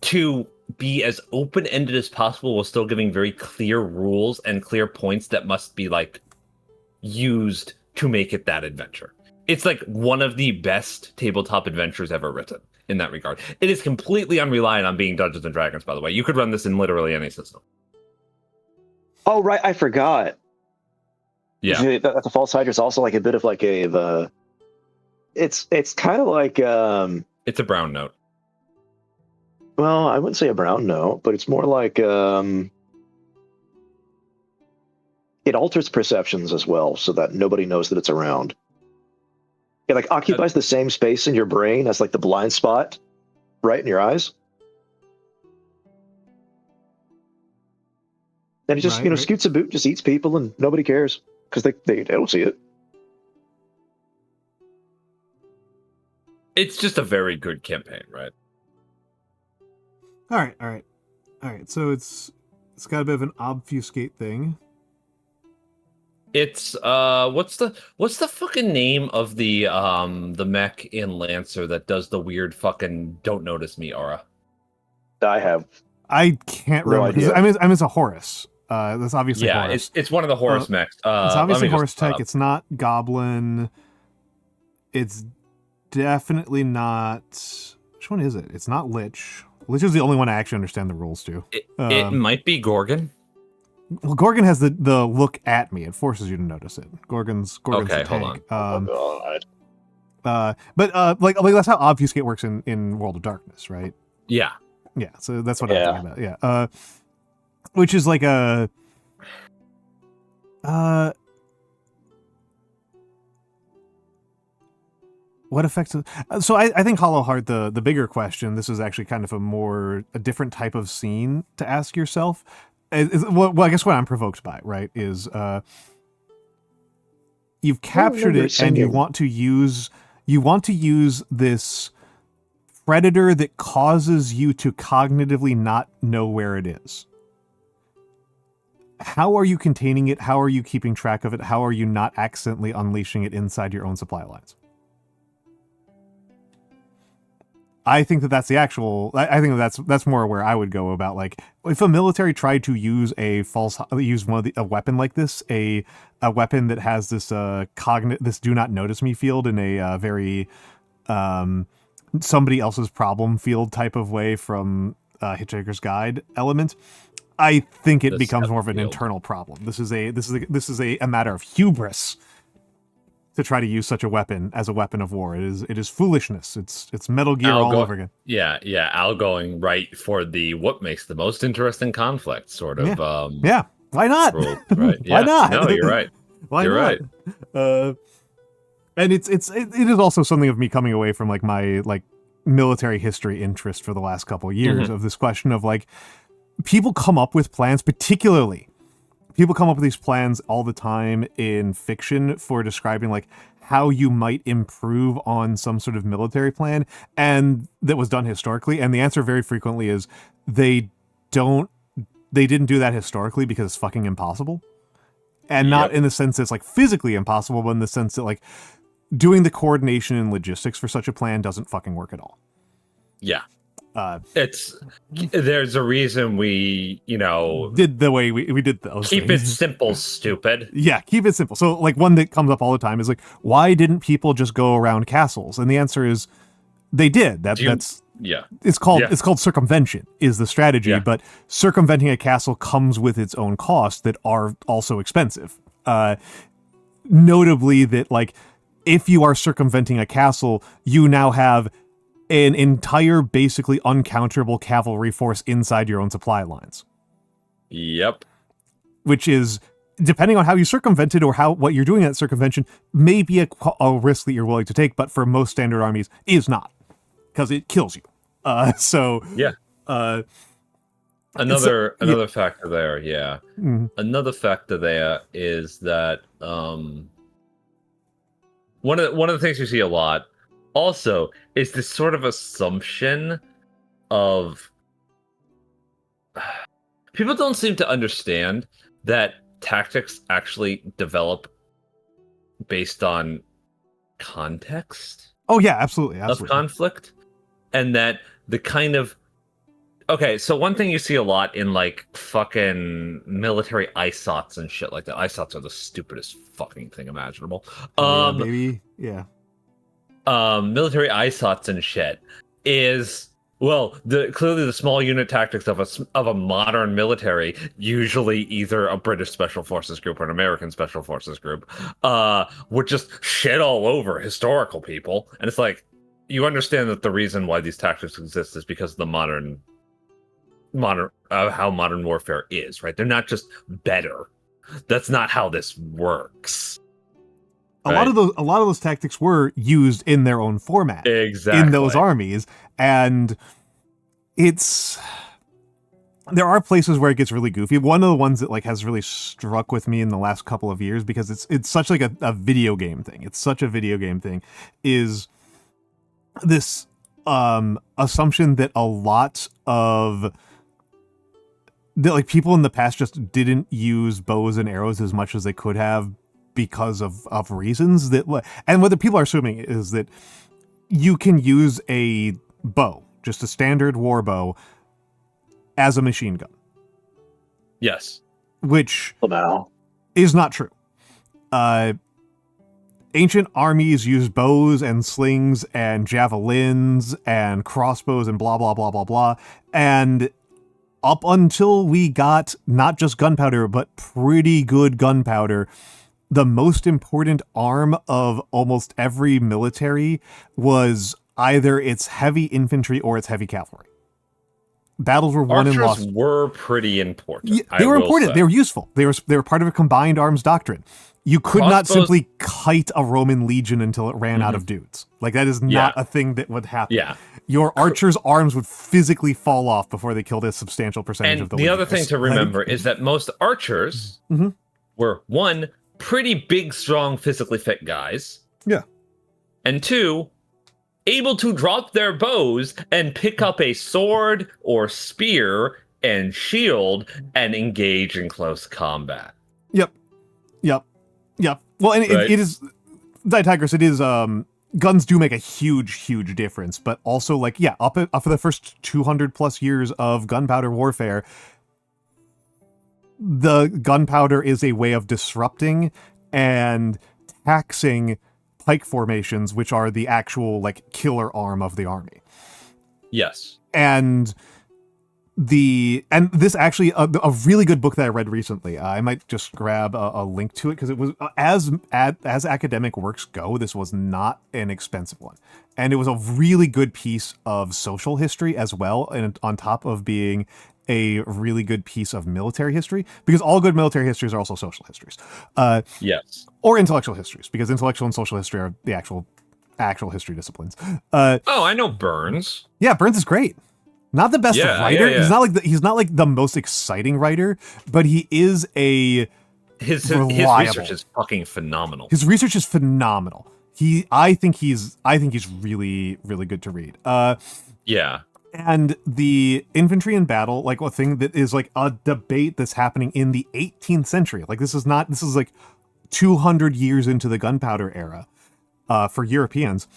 to be as open-ended as possible while still giving very clear rules and clear points that must be like used to make it that adventure. It's like one of the best tabletop adventures ever written in that regard. It is completely unreliant on being Dungeons and Dragons, by the way. You could run this in literally any system. Oh, right, I forgot. Yeah. The False Hydra is also like a bit of like it's kind of like it's a brown note. Well, I wouldn't say a brown note, but it's more like it alters perceptions as well, so that nobody knows that it's around. It like occupies the same space in your brain as like the blind spot, right in your eyes. And it just scoots a boot, just eats people, and nobody cares because they don't see it. It's just a very good campaign, right? All right. So it's got a bit of an obfuscate thing. It's what's the fucking name of the mech in Lancer that does the weird fucking don't notice me aura? I can't remember. idea. I mean, it's a Horus. That's obviously Horus. it's one of the Horus mechs. It's obviously Horus tech. It's not Goblin. It's definitely not. Which one is it? It's not Lich. Lich is the only one I actually understand the rules to. It might be Gorgon. Well, Gorgon has the look at me. It forces you to notice it. Gorgon's okay, the hold tank. on. Oh God. But like that's how obfuscate works in World of Darkness, right? Yeah. Yeah. So that's what I'm talking about. Yeah. Which is like a what affects it? So I think Hollowheart, the bigger question, this is actually kind of a different type of scene to ask yourself. Well, I guess what I'm provoked by, right, is you've captured it and you want to use this predator that causes you to cognitively not know where it is. How are you containing it? How are you keeping track of it? How are you not accidentally unleashing it inside your own supply lines? I think that's the actual. I think that's more where I would go about, like, if a military tried to use a weapon like this, a weapon that has this this do not notice me field in a very somebody else's problem field type of way from Hitchhiker's Guide element. I think it becomes more of an internal problem. This is a matter of hubris to try to use such a weapon as a weapon of war. It is foolishness. It's Metal Gear all over again. Yeah. Al going right for the what makes the most interesting conflict sort of. Yeah. Why not? Rule, right? Why not? No, you're right. Why You're not? right. And it is also something of me coming away from like my like military history interest for the last couple of years of this question of like people come up with plans, particularly people come up with these plans all the time in fiction for describing like how you might improve on some sort of military plan and that was done historically. And the answer very frequently is they didn't do that historically because it's fucking impossible. And not in the sense that it's like physically impossible, but in the sense that like doing the coordination and logistics for such a plan doesn't fucking work at all. Yeah. There's a reason we, did the way we did those keep things. it simple, stupid. Yeah, keep it simple. So like one that comes up all the time is like, why didn't people just go around castles? And the answer is they did. It's called circumvention is the strategy, but circumventing a castle comes with its own costs that are also expensive. Notably that like if you are circumventing a castle, you now have an entire basically uncounterable cavalry force inside your own supply lines. Yep. Which is, depending on how you circumvent it or what you're doing at circumvention, may be a risk that you're willing to take, but for most standard armies is not, because it kills you. Another factor there, yeah. Mm-hmm. Another factor there is that one of the things you see a lot also is this sort of assumption of people don't seem to understand that tactics actually develop based on context. Oh yeah, absolutely. Of conflict, and that the kind of so one thing you see a lot in like fucking military ISOTs and shit like that. ISOTs are the stupidest fucking thing imaginable. Yeah. Military ISOTs and shit is clearly the small unit tactics of a modern military, usually either a British Special Forces group or an American Special Forces group, would just shit all over historical people. And it's like, you understand that the reason why these tactics exist is because of the modern how modern warfare is, right? They're not just better. That's not how this works. A lot of those tactics were used in their own format, exactly, in those armies, and there are places where it gets really goofy. One of the ones that like has really struck with me in the last couple of years, because it's such like a video game thing. It's such a video game thing, is this assumption that a lot of like people in the past just didn't use bows and arrows as much as they could have because of reasons that, and what the people are assuming is that you can use a bow, just a standard war bow, as a machine gun. Yes. Which is not true. Ancient armies used bows and slings and javelins and crossbows and blah, blah, blah, blah, blah. And up until we got not just gunpowder, but pretty good gunpowder, the most important arm of almost every military was either its heavy infantry or its heavy cavalry. Battles were won and lost. Archers were pretty important. Yeah, they were important. Say. They were useful. They were part of a combined arms doctrine. You could not simply kite a Roman legion until it ran out of dudes. Like, that is not a thing that would happen. Yeah. Your archers' arms would physically fall off before they killed a substantial percentage of the legions. legionnaires. Other thing to remember is that most archers were, one, pretty big, strong, physically fit guys. Yeah. And two, able to drop their bows and pick up a sword or spear and shield and engage in close combat. Yep. Well, and it is, Ditigris, it is, guns do make a huge difference, but also, like, up for the first 200 plus years of gunpowder warfare, the gunpowder is a way of disrupting and taxing pike formations, which are the actual, like, killer arm of the army. Yes. And this actually a really good book that I read recently. I might just grab a link to it, because it was as academic works go, this was not an expensive one, and it was a really good piece of social history as well, and on top of being a really good piece of military history, because all good military histories are also social histories. Yes. Or intellectual histories, because intellectual and social history are the actual history disciplines. Oh, I know Burns. Yeah, Burns is great. Not the best writer. Yeah. He's not like the most exciting writer, but he is a his reliable. research is fucking phenomenal. His research is phenomenal. I think he's really, really good to read. Yeah. And the infantry in battle, like a thing that is like a debate that's happening in the 18th century. Like this is like 200 years into the gunpowder era for Europeans.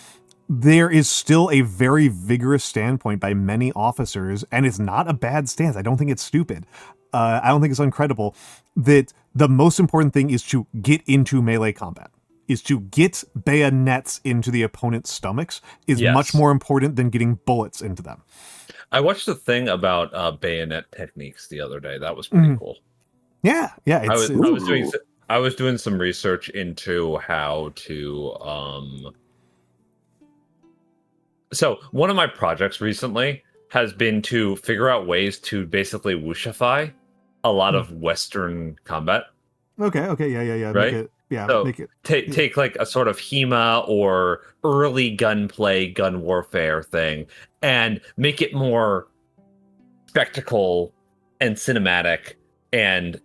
There is still a very vigorous standpoint by many officers, and it's not a bad stance. I don't think it's stupid. I don't think it's incredible that the most important thing is to get into melee combat. Is to get bayonets into the opponent's stomachs is much more important than getting bullets into them. I watched a thing about bayonet techniques the other day. That was pretty cool. Yeah. I was doing some research into how to. So one of my projects recently has been to figure out ways to basically wooshify a lot of Western combat. Okay, yeah. Right? Take like a sort of HEMA or early gunplay, gun warfare thing, and make it more spectacle and cinematic, and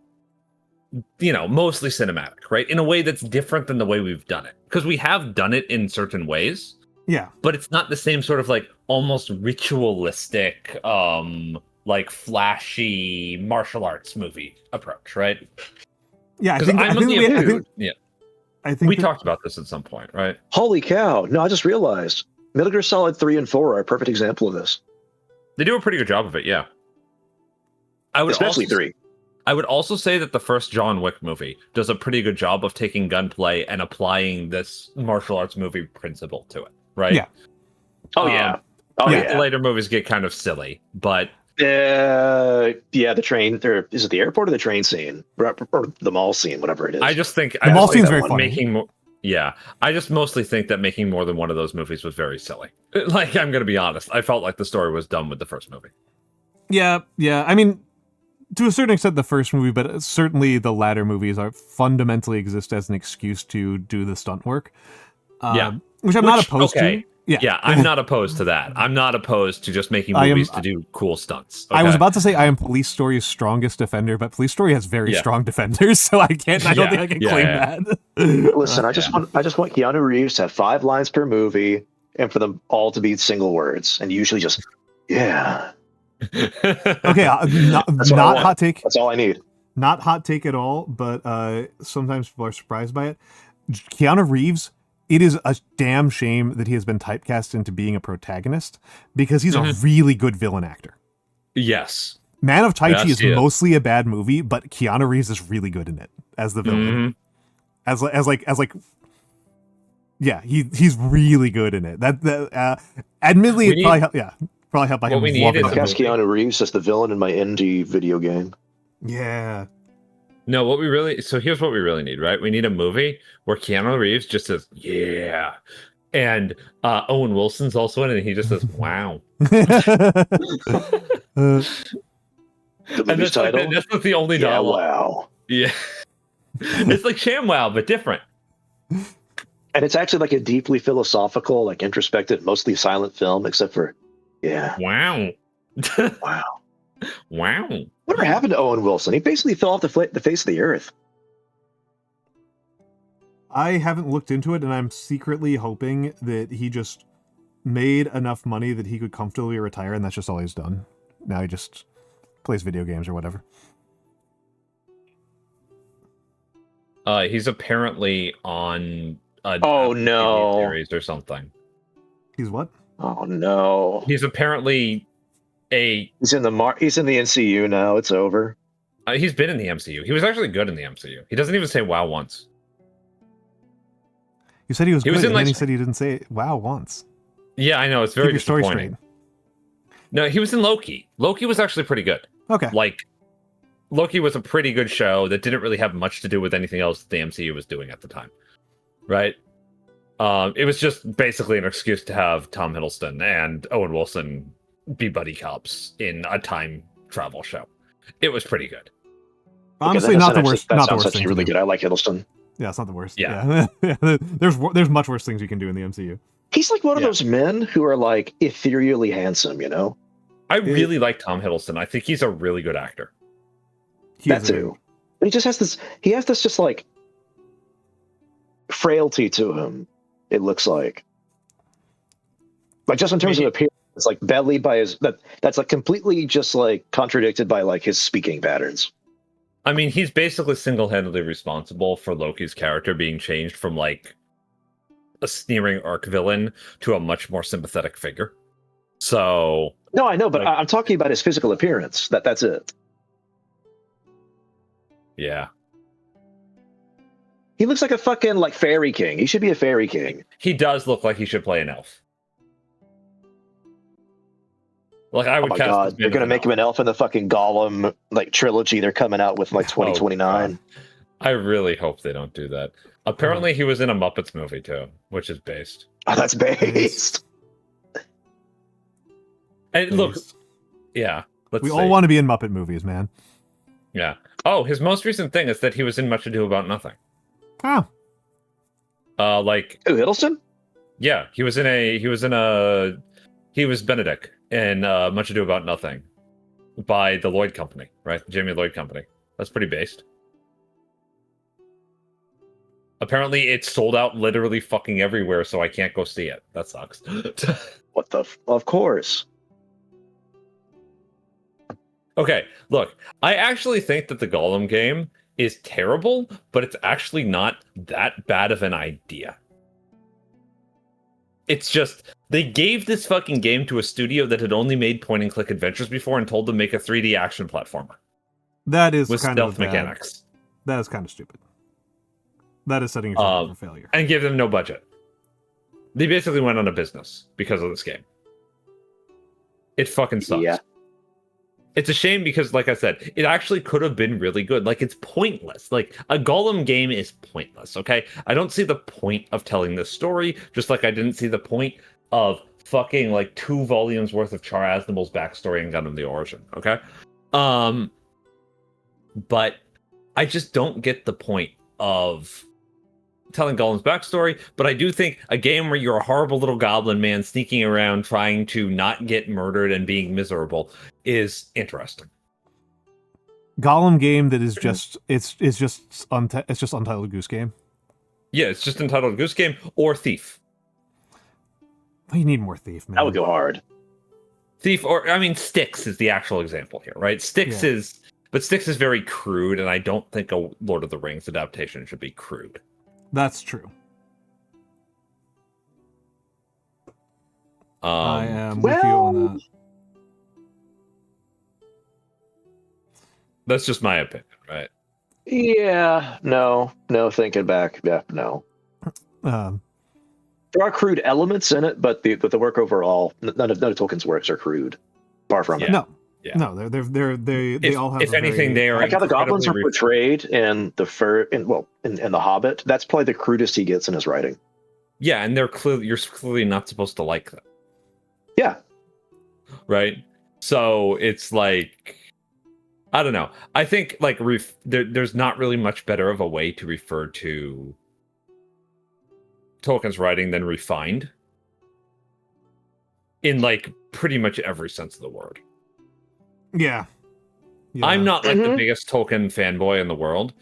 mostly cinematic, right? In a way that's different than the way we've done it, because we have done it in certain ways. Yeah, but it's not the same sort of like almost ritualistic, like flashy martial arts movie approach, right? Yeah, I think we talked about this at some point, right? Holy cow! No, I just realized Metal Gear Solid 3 and 4 are a perfect example of this. They do a pretty good job of it, yeah. Especially 3. I would also say that the first John Wick movie does a pretty good job of taking gunplay and applying this martial arts movie principle to it, right? Yeah. The later movies get kind of silly, but the train, or is it the airport or the train scene, or the mall scene, whatever it is? I just think the mall scene's very funny. I just mostly think that making more than one of those movies was very silly. Like, I'm going to be honest, I felt like the story was done with the first movie. Yeah. I mean, to a certain extent, the first movie, but certainly the latter movies are fundamentally exist as an excuse to do the stunt work. Which I'm not opposed to. Yeah, I'm not opposed to that. I'm not opposed to just making movies to do cool stunts. Okay? I was about to say I am Police Story's strongest defender, but Police Story has very strong defenders, so I don't think I can claim that. Listen, I just want Keanu Reeves to have 5 lines per movie, and for them all to be single words, and usually just yeah. Okay, not hot take. That's all I need. Not hot take at all, but sometimes people are surprised by it. Keanu Reeves. It is a damn shame that he has been typecast into being a protagonist, because he's a really good villain actor. Yes. Man of Tai Chi is mostly a bad movie, but Keanu Reeves is really good in it as the villain. As he's really good in it. Admittedly, it probably helped by him. I'll cast Keanu Reeves as the villain in my indie video game. Yeah. No, here's what we really need, right? We need a movie where Keanu Reeves just says, yeah. And Owen Wilson's also in it, and he just says, wow. That's title? That's not the only dialogue. Wow. Yeah. It's like ShamWow, but different. And it's actually like a deeply philosophical, like introspective, mostly silent film, except for, wow. Wow. Wow. Whatever happened to Owen Wilson? He basically fell off the face of the earth. I haven't looked into it, and I'm secretly hoping that he just made enough money that he could comfortably retire, and that's just all he's done. Now he just plays video games or whatever. He's apparently on a no series or something. He's what? Oh no. He's apparently he's in the MCU now. It's over. He's been in the MCU. He was actually good in the MCU. He doesn't even say wow once. You said he was good, and then he said he didn't say wow once. Yeah, I know. It's very disappointing. No, he was in Loki. Loki was actually pretty good. Okay. Like, Loki was a pretty good show that didn't really have much to do with anything else the MCU was doing at the time. Right? It was just basically an excuse to have Tom Hiddleston and Owen Wilson be buddy cops in a time travel show. It was pretty good. Honestly, not the worst. That Not the sounds worst actually thing really to do. good. I like Hiddleston. Yeah, it's not the worst. Yeah. Yeah. There's much worse things you can do in the MCU. He's like one of those men who are like ethereally handsome, you know? I really like Tom Hiddleston. I think he's a really good actor. That too. But he just has this. He has this just like frailty to him. It looks like just in terms of appearance, it's like bellied by his. That's like completely just like contradicted by like his speaking patterns. I mean, he's basically single-handedly responsible for Loki's character being changed from like a sneering arc villain to a much more sympathetic figure. So no, I know, but I'm talking about his physical appearance. That's it. Yeah. He looks like a fucking like fairy king. He should be a fairy king. He does look like he should play an elf. Like I would. Oh my god, they're gonna make him an elf in the fucking Gollum like trilogy. They're coming out with like 2029. I really hope they don't do that. Apparently, he was in a Muppets movie too, which is based. Oh, that's based. And look, yeah, we all want to be in Muppet movies, man. Yeah. Oh, his most recent thing is that he was in Much Ado About Nothing. Oh. Like. Who, Hiddleston? Yeah, he was Benedict in Much Ado About Nothing by the Lloyd Company, right? The Jamie Lloyd Company. That's pretty based. Apparently, it's sold out literally fucking everywhere, so I can't go see it. That sucks. What the? Of course. Okay, look, I actually think that the Gollum game is terrible, but it's actually not that bad of an idea. It's just, they gave this fucking game to a studio that had only made point-and-click adventures before and told them to make a 3D action platformer. That is with kind stealth of bad. mechanics. That is kind of stupid. That is setting yourself up for failure. And give them no budget. They basically went on a business because of this game. It fucking sucks. Yeah. It's a shame because, like I said, it actually could have been really good. Like, it's pointless. Like, a Gollum game is pointless, okay? I don't see the point of telling this story, just like I didn't see the point of fucking, like, 2 volumes worth of Char Aznabel's backstory and Gundam the Origin, okay? But I just don't get the point of telling Gollum's backstory, but I do think a game where you're a horrible little goblin man sneaking around trying to not get murdered and being miserable is interesting. Gollum game that is just it's just Untitled Goose Game. Yeah, it's just Untitled Goose Game or Thief. You need more Thief, man. That would go hard. Thief, or I mean, Styx is the actual example here, right? Styx is very crude, and I don't think a Lord of the Rings adaptation should be crude. That's true. I am with you on that. That's just my opinion, right? Yeah, no, thinking back, yeah, no. There are crude elements in it, but the work overall, none of Tolkien's works are crude. Far from it. No. Yeah. No, they all have. If anything, they are like how the goblins are incredibly portrayed in in the Hobbit. That's probably the crudest he gets in his writing. Yeah, and you're clearly not supposed to like them. Yeah. Right. So it's like, I don't know. I think like there's not really much better of a way to refer to Tolkien's writing than refined. In like pretty much every sense of the word. Yeah. I'm not like the biggest Tolkien fanboy in the world,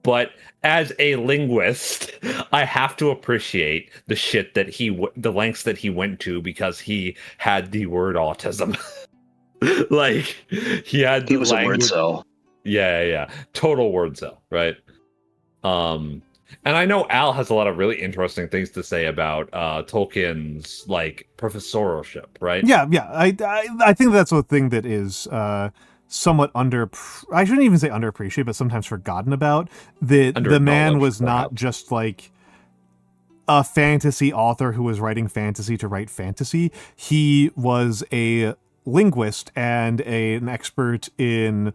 but as a linguist, I have to appreciate the shit that the lengths that he went to because he had the word autism. Like he was a word cell. Yeah. Total word cell, right? And I know Al has a lot of really interesting things to say about Tolkien's like professorship, right? Yeah. I think that's a thing that is somewhat I shouldn't even say underappreciated, but sometimes forgotten about. That the man was not just like a fantasy author who was writing fantasy to write fantasy. He was a linguist and an expert in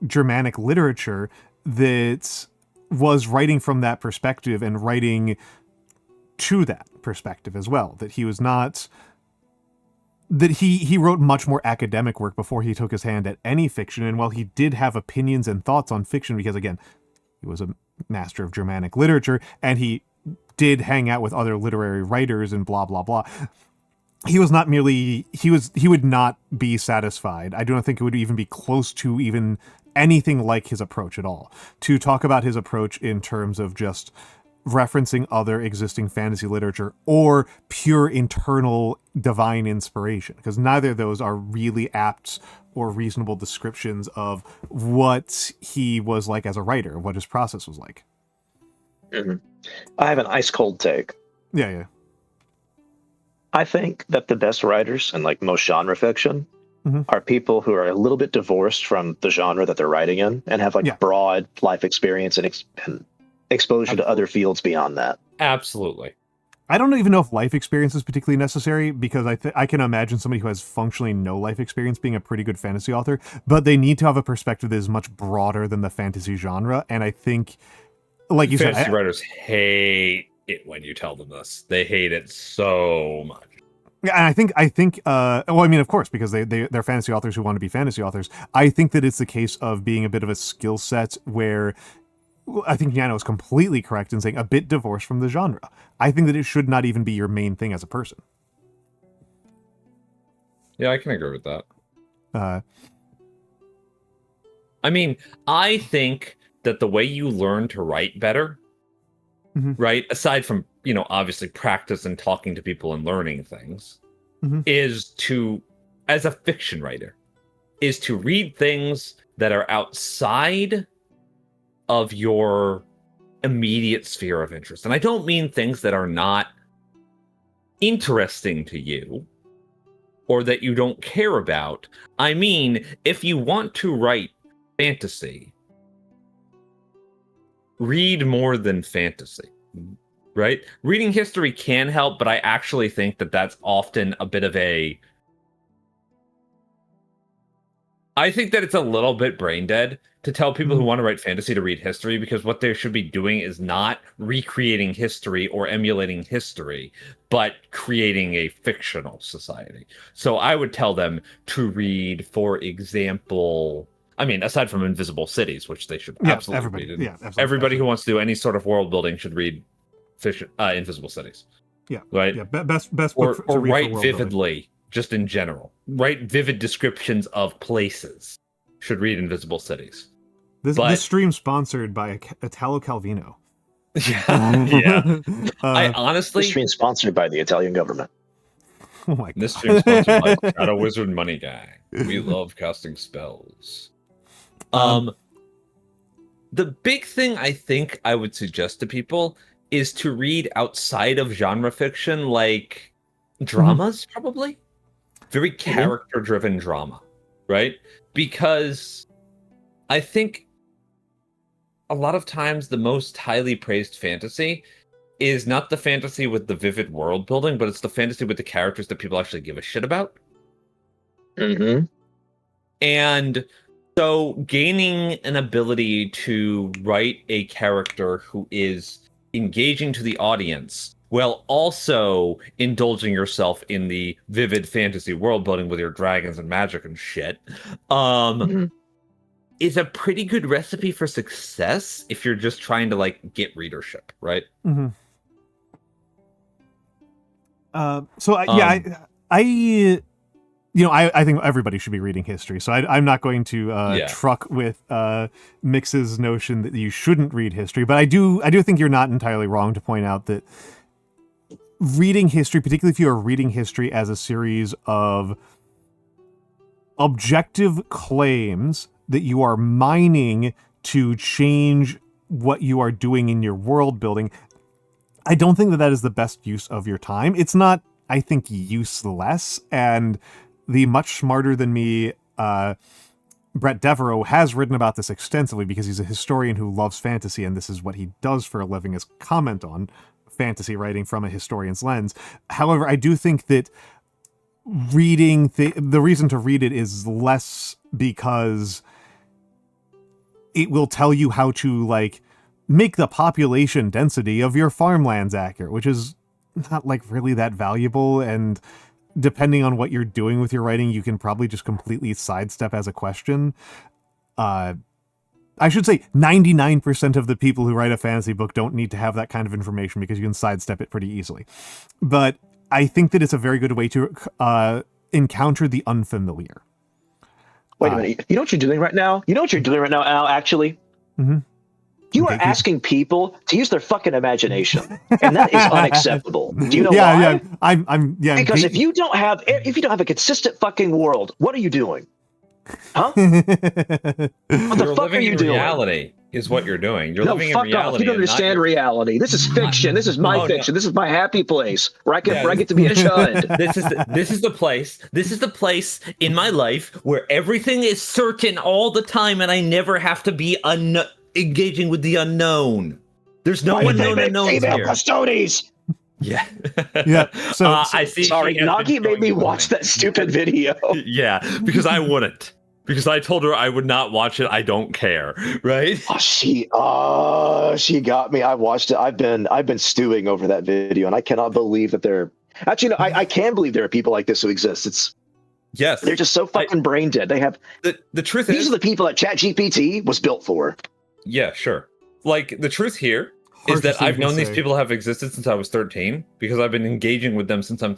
Germanic literature that was writing from that perspective and writing to that perspective as well. That he was not that he wrote much more academic work before he took his hand at any fiction, and while he did have opinions and thoughts on fiction, because again, he was a master of Germanic literature, and he did hang out with other literary writers and blah blah blah. He was not merely he would not be satisfied. I do not think it would even be close to even anything like his approach at all. To talk about his approach in terms of just referencing other existing fantasy literature or pure internal divine inspiration, because neither of those are really apt or reasonable descriptions of what he was like as a writer, what his process was like. Mm-hmm. I have an ice cold take. Yeah. I think that the best writers in like most genre fiction are people who are a little bit divorced from the genre that they're writing in and have like broad life experience and exposure to other fields beyond that. Absolutely. I don't even know if life experience is particularly necessary, because I can imagine somebody who has functionally no life experience being a pretty good fantasy author, but they need to have a perspective that is much broader than the fantasy genre. And I think, like you fantasy said, writers hate it when you tell them this. They hate it so much. Yeah, and I think, well, I mean, of course, because they're fantasy authors who want to be fantasy authors. I think that it's the case of being a bit of a skill set where I think Nyano is completely correct in saying a bit divorced from the genre. I think that it should not even be your main thing as a person. Yeah, I can agree with that. I mean, I think that the way you learn to write better, right, aside from, obviously practice and talking to people and learning things, is to, as a fiction writer, is to read things that are outside of your immediate sphere of interest. And I don't mean things that are not interesting to you or that you don't care about. I mean, if you want to write fantasy, read more than fantasy, right? Reading history can help, but I actually think that that's often a bit of I think that it's a little bit brain dead to tell people who want to write fantasy to read history, because what they should be doing is not recreating history or emulating history, but creating a fictional society. So I would tell them to read, for example, I mean, aside from Invisible Cities, which they should absolutely read. Absolutely. Everybody who wants to do any sort of world building should read Invisible Cities. Yeah. Right? Yeah. Best book or to read write for world vividly, building. just in general. Write vivid descriptions of places. Should read Invisible Cities. This stream sponsored by Italo Calvino. Yeah. I honestly... This stream sponsored by the Italian government. Oh my God. This stream sponsored by Shadow Wizard Money Guy. We love casting spells. The big thing I think I would suggest to people is to read outside of genre fiction, like dramas, probably. Very character-driven drama, right? Because I think a lot of times the most highly praised fantasy is not the fantasy with the vivid world building, but it's the fantasy with the characters that people actually give a shit about. And so gaining an ability to write a character who is engaging to the audience while also indulging yourself in the vivid fantasy world building with your dragons and magic and shit is a pretty good recipe for success if you're just trying to get readership, right? I think everybody should be reading history, so I'm not going to truck with Miks's notion that you shouldn't read history, but I do think you're not entirely wrong to point out that reading history, particularly if you are reading history as a series of objective claims that you are mining to change what you are doing in your world building, I don't think that is the best use of your time. It's not, I think, useless, and the much smarter than me Brett Devereaux has written about this extensively because he's a historian who loves fantasy, and this is what he does for a living, is comment on fantasy writing from a historian's lens. However, I do think that reading the reason to read it is less because it will tell you how to make the population density of your farmlands accurate, which is not really that valuable. And depending on what you're doing with your writing, you can probably just completely sidestep as a question. I should say 99% of the people who write a fantasy book don't need to have that kind of information because you can sidestep it pretty easily. But I think that it's a very good way to encounter the unfamiliar. Wait a minute. You know what you're doing right now? You know what you're doing right now, Al, actually? Mm-hmm. You are asking people to use their fucking imagination, and that is unacceptable. Do you know why? Yeah, I'm Because if you don't have a consistent fucking world, what are you doing? Huh? What the fuck are you doing? Reality is what you're doing. You're living in reality. Fuck off. You don't understand reality. This is fiction. This is my fiction. No. This is my happy place where I get to be a chud. This is the place. This is the place in my life where everything is certain all the time, and I never have to be engaging with the unknown. There's no unknown unknowns here. Custodies. Yeah. Yeah. So I see. Sorry, Nagi made me watch that stupid video. Yeah, because I wouldn't. Because I told her I would not watch it. I don't care. Right? She got me. I watched it. I've been stewing over that video, and I cannot believe that there. Actually, no, I can believe there are people like this who exist. Yes. They're just so fucking brain dead. They have the truth. These are the people that ChatGPT was built for. Yeah, sure. Like the truth here is that I've known these people have existed since I was 13 because I've been engaging with them since I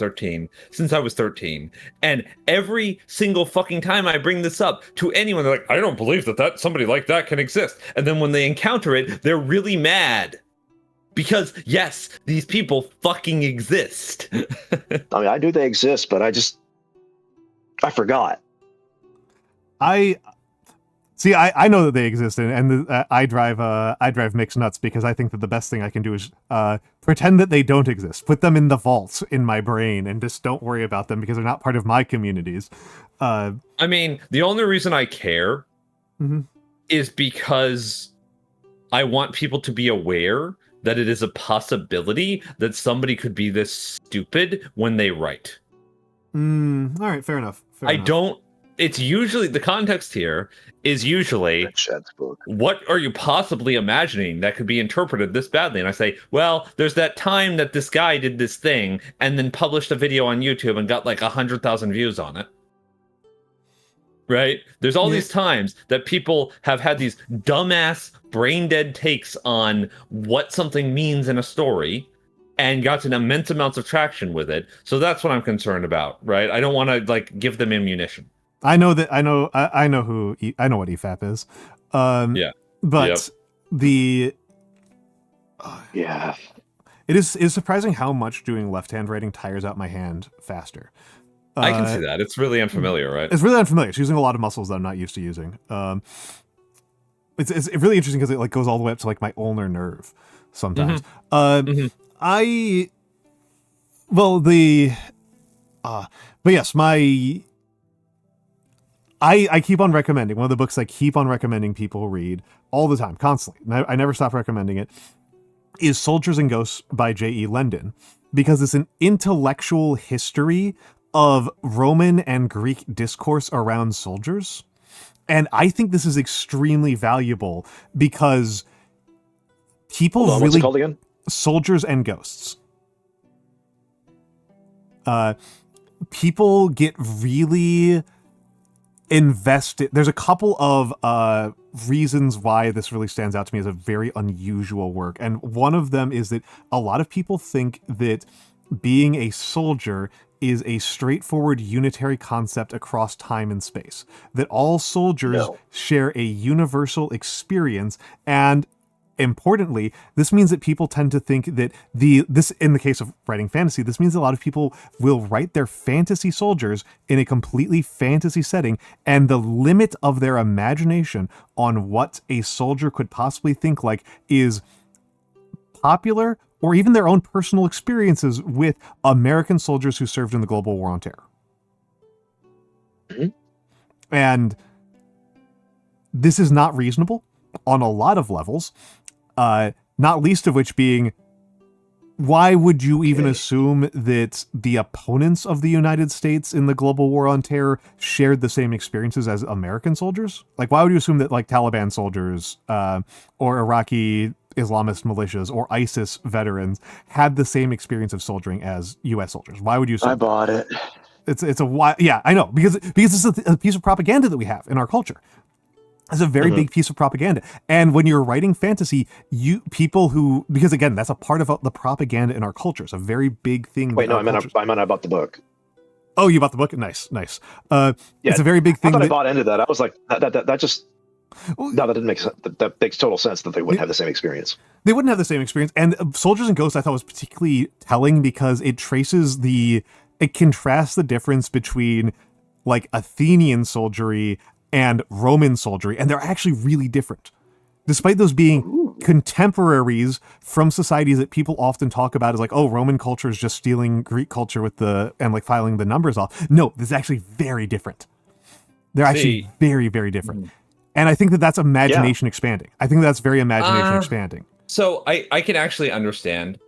was 13. And every single fucking time I bring this up to anyone, they're like, I don't believe that somebody like that can exist. And then when they encounter it, they're really mad. Because, yes, these people fucking exist. I mean, I knew they exist, but I forgot. See, I know that they exist, and I drive Mix nuts because I think that the best thing I can do is pretend that they don't exist, put them in the vault in my brain, and just don't worry about them because they're not part of my communities. I mean, the only reason I care is because I want people to be aware that it is a possibility that somebody could be this stupid when they write. All right, fair enough. It's usually, the context here is usually, what are you possibly imagining that could be interpreted this badly? And I say, well, there's that time that this guy did this thing and then published a video on YouTube and got like 100,000 views on it. Right? There's all these times that people have had these dumbass brain dead takes on what something means in a story and got an immense amounts of traction with it. So that's what I'm concerned about, right? I don't want to like give them ammunition. I know what EFAP is. But it is surprising how much doing left-hand writing tires out my hand faster. I can see that. It's really unfamiliar, right? It's really unfamiliar. It's using a lot of muscles that I'm not used to using. It's really interesting because it like goes all the way up to like my ulnar nerve sometimes. But yes, I keep on recommending, one of the books I keep on recommending people read all the time, constantly, and I never stop recommending it, is Soldiers and Ghosts by J.E. Lendon, because it's an intellectual history of Roman and Greek discourse around soldiers. And I think this is extremely valuable because people really... What's it called again? Soldiers and Ghosts. People get really invested. There's a couple of reasons why this really stands out to me as a very unusual work. And one of them is that a lot of people think that being a soldier is a straightforward unitary concept across time and space. That all soldiers share a universal experience, and importantly, this means that people tend to think that this, in the case of writing fantasy, this means a lot of people will write their fantasy soldiers in a completely fantasy setting, and the limit of their imagination on what a soldier could possibly think like is popular or even their own personal experiences with American soldiers who served in the Global War on Terror. And this is not reasonable on a lot of levels. Not least of which being, why would you even assume that the opponents of the United States in the Global War on Terror shared the same experiences as American soldiers? Like, why would you assume that, like, Taliban soldiers or Iraqi Islamist militias or ISIS veterans had the same experience of soldiering as U.S. soldiers? Why would you assume I bought it. It's a wild, yeah, I know, because it's a piece of propaganda that we have in our culture. It's a very big piece of propaganda. And when you're writing fantasy, because again, that's a part of the propaganda in our culture. It's a very big thing. Wait, no, I meant I bought the book. Oh, you bought the book? Nice. Yeah, it's a very big thing. I thought I bought into that. I was like, that just, no, that didn't make sense. That makes total sense that they wouldn't have the same experience. They wouldn't have the same experience. And Soldiers and Ghosts, I thought, was particularly telling because it contrasts the difference between like Athenian soldiery and Roman soldiery, and they're actually really different. Despite those being contemporaries from societies that people often talk about as like, oh, Roman culture is just stealing Greek culture and like filing the numbers off. No, this is actually very different. They're actually very, very different. And I think that's imagination expanding. I think that's very imagination expanding. So I can actually understand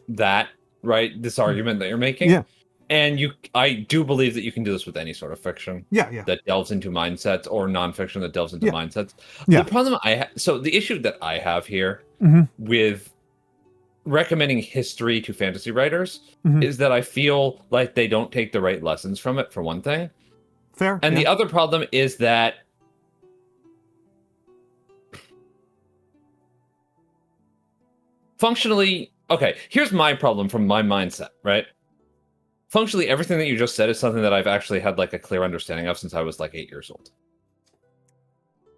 that, right? This argument that you're making. Yeah. And I do believe that you can do this with any sort of fiction. Yeah. That delves into mindsets, or nonfiction that delves into mindsets. Yeah. The problem the issue that I have here with recommending history to fantasy writers is that I feel like they don't take the right lessons from it, for one thing. Fair. And the other problem is that functionally, okay, here's my problem from my mindset, right? Functionally, everything that you just said is something that I've actually had like a clear understanding of since I was like 8 years old.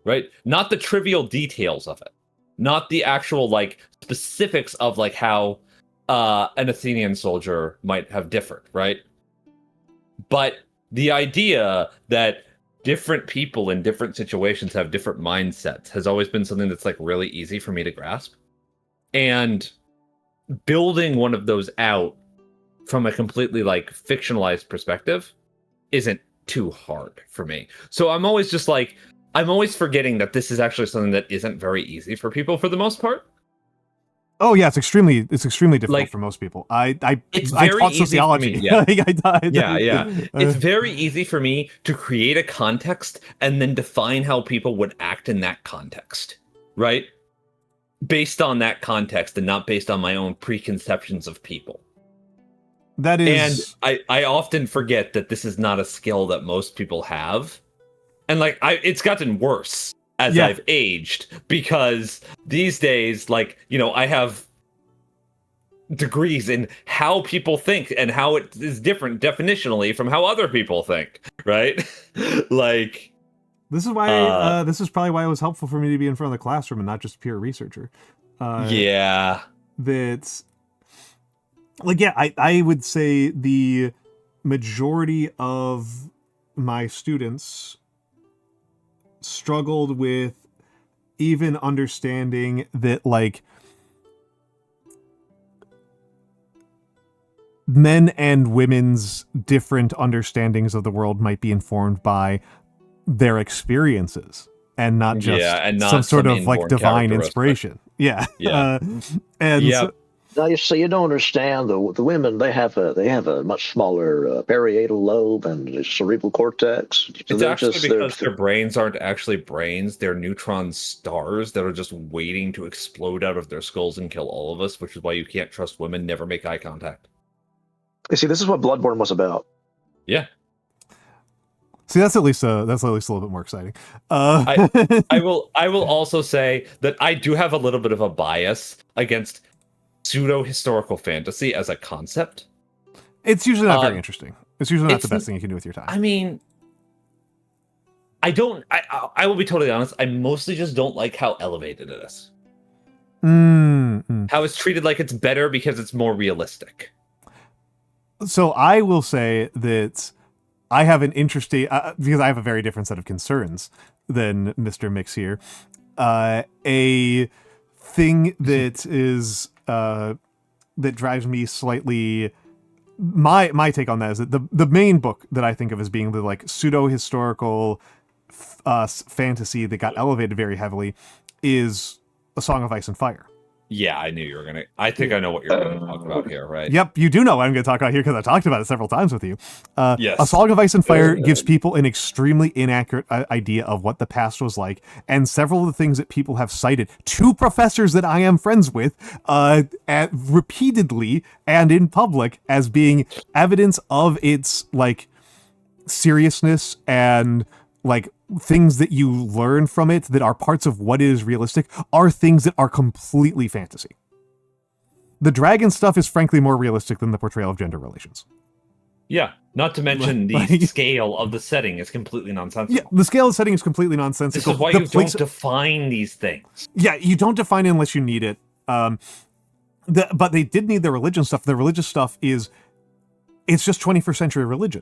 Right? Not the trivial details of it. Not the actual like specifics of like how an Athenian soldier might have differed, right? But the idea that different people in different situations have different mindsets has always been something that's like really easy for me to grasp. And building one of those out from a completely like fictionalized perspective isn't too hard for me. So I'm always just like, I'm always forgetting that this is actually something that isn't very easy for people for the most part. Oh yeah, it's extremely difficult like, for most people. I taught sociology. Yeah. It's very easy for me to create a context and then define how people would act in that context, right? Based on that context and not based on my own preconceptions of people. That is, and I often forget that this is not a skill that most people have, and like it's gotten worse as I've aged, because these days, like, you know, I have degrees in how people think and how it is different definitionally from how other people think, right? Like, this is why this is probably why it was helpful for me to be in front of the classroom and not just a pure researcher. That's like, I would say the majority of my students struggled with even understanding that, like, men and women's different understandings of the world might be informed by their experiences and not just and not some sort of like divine inspiration. Now you see, you don't understand the women. They have a much smaller parietal lobe and cerebral cortex. It's actually because their brains aren't actually brains; they're neutron stars that are just waiting to explode out of their skulls and kill all of us. Which is why you can't trust women. Never make eye contact. You see, this is what Bloodborne was about. Yeah. See, that's at least a little bit more exciting. I will also say that I do have a little bit of a bias against pseudo-historical fantasy as a concept. It's usually not very interesting. It's usually not the best thing you can do with your time. I mean, I will be totally honest, I mostly just don't like how elevated it is. How it's treated like it's better because it's more realistic. So I will say that I have an interesting, because I have a very different set of concerns than Mr. Mix here. A thing that is that drives me slightly. My take on that is that the main book that I think of as being the like pseudo historical fantasy that got elevated very heavily is A Song of Ice and Fire. Yeah, I knew you were gonna. I think I know what you're going to talk about here, right? Yep, you do know what I'm going to talk about here because I talked about it several times with you. Yes. A Song of Ice and Fire gives people an extremely inaccurate idea of what the past was like, and several of the things that people have cited, two professors that I am friends with, repeatedly and in public as being evidence of its like seriousness and like things that you learn from it that are parts of what is realistic are things that are completely fantasy. The dragon stuff is frankly more realistic than the portrayal of gender relations. Yeah, not to mention the scale of the setting is completely nonsensical. Yeah, the scale of setting is completely nonsensical. This is why you don't define these things. Yeah, you don't define it unless you need it. But they did need the religion stuff. The religious stuff it's just 21st century religion.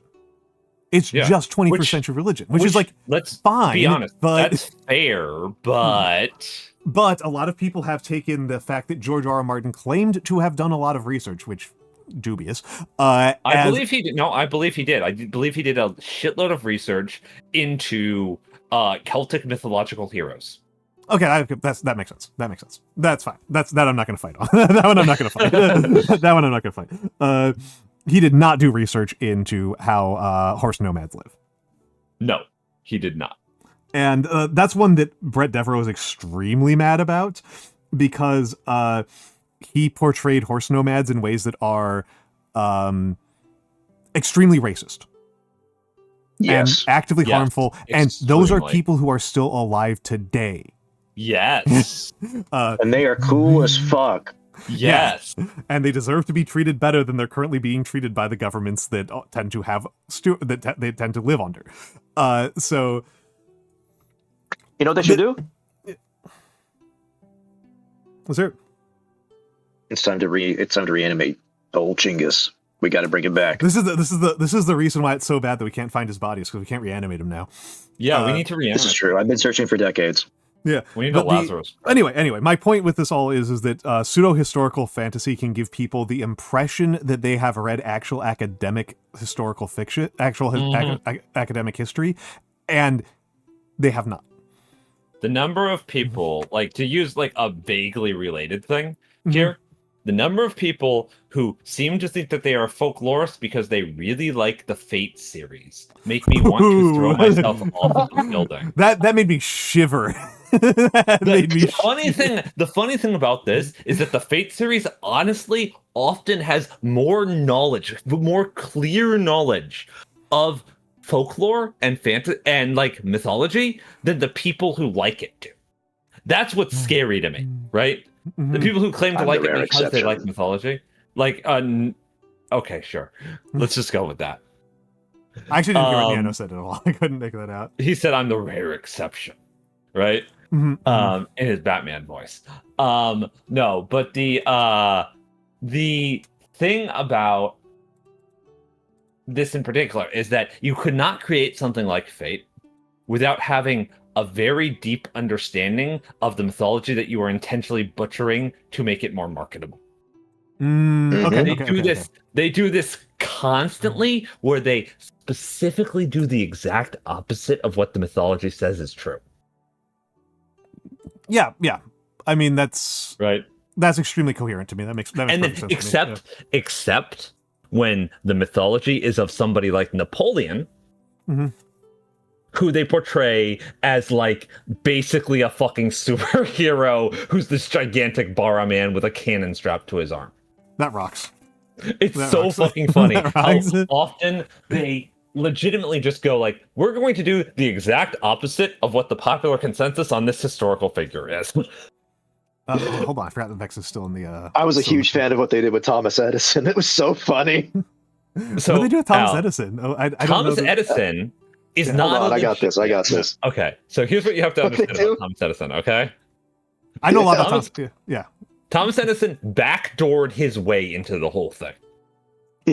It's just 21st century religion, which is like, let's fine. Be honest, but that's fair, but... But a lot of people have taken the fact that George R. R. Martin claimed to have done a lot of research, which dubious. I believe he did. No, I believe he did. I believe he did a shitload of research into Celtic mythological heroes. Okay, that makes sense. That makes sense. That's fine. That I'm not going to fight on. That one I'm not going to fight. That one I'm not going to fight. He did not do research into how horse nomads live. No, he did not. And that's one that Brett Devereaux is extremely mad about because he portrayed horse nomads in ways that are extremely racist. Yes. And actively harmful. And those are people who are still alive today. Yes. And they are cool as fuck. Yes. Yeah. And they deserve to be treated better than they're currently being treated by the governments that tend to have they tend to live under. So you know what they should do? Was there? It's time to reanimate old Chinggis. We got to bring it back. This is the reason why it's so bad that we can't find his body, is because we can't reanimate him now. Yeah, we need to reanimate. This is true. I've been searching for decades. Yeah, we need a Lazarus. Anyway, my point with this all is that pseudo-historical fantasy can give people the impression that they have read actual academic historical fiction, academic history, and they have not. The number of people, like, to use like a vaguely related thing here, the number of people who seem to think that they are folklorists because they really like the Fate series make me want to throw myself off of the building. That made me shiver. The funny thing about this is that the Fate series honestly often has more knowledge, more clear knowledge of folklore and fantasy and like mythology than the people who like it do. That's what's scary to me, right? The people who claim to like it because they like mythology, like, okay, sure, let's just go with that. I actually didn't hear what Nano said at all. I couldn't make that out. He said, "I'm the rare exception," right? In his Batman voice. No, but the thing about this in particular is that you could not create something like Fate without having a very deep understanding of the mythology that you are intentionally butchering to make it more marketable. They do this constantly, where they specifically do the exact opposite of what the mythology says is true. Yeah. I mean, that's right. That's extremely coherent to me. That makes sense. Except when the mythology is of somebody like Napoleon, who they portray as like basically a fucking superhero who's this gigantic bara man with a cannon strapped to his arm. That rocks. It's that so rocks. fucking funny how often they legitimately just go like, we're going to do the exact opposite of what the popular consensus on this historical figure is. Hold on, I forgot that Vex is still in the... I was a huge fan of what they did with Thomas Edison. It was so funny. So what did they do with Thomas Edison? Thomas Edison is not... Hold on, I got this. Okay, so here's what you have to understand about Thomas Edison, okay? I know a lot about Thomas. Yeah. Thomas Edison backdoored his way into the whole thing.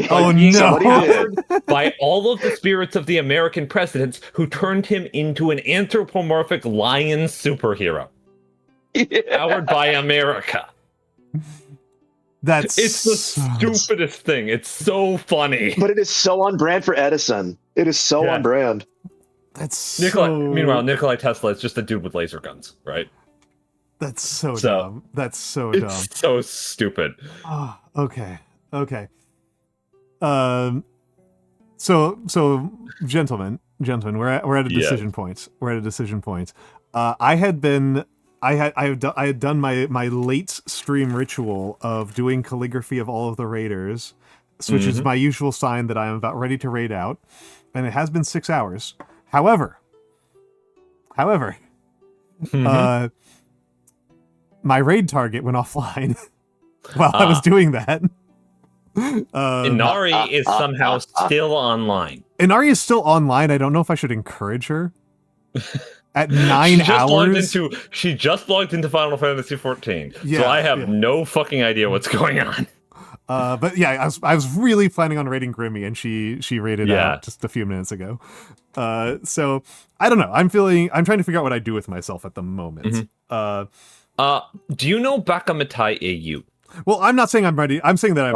Oh no! Did. By all of the spirits of the American presidents who turned him into an anthropomorphic lion superhero. Powered by America. It's the stupidest thing. It's so funny. But it is so on brand for Edison. It is so on brand. Meanwhile, Nikola Tesla is just a dude with laser guns, right? That's so dumb. That's so dumb. It's so stupid. Oh, okay. So gentlemen, we're at a decision point. We're at a decision point. I had done my late stream ritual of doing calligraphy of all of the raiders, which is my usual sign that I am about ready to raid out, and it has been 6 hours. However, my raid target went offline while I was doing that. Inari is somehow still online. Inari is still online. I don't know if I should encourage her. At 9 hours. She just logged into Final Fantasy 14. Yeah, so I have no fucking idea what's going on. But yeah, I was really planning on raiding Grimmy, and she raided out just a few minutes ago. So I don't know. I'm trying to figure out what I do with myself at the moment. Do you know Bakamatai AU? Well, I'm not saying I'm ready. I'm saying that I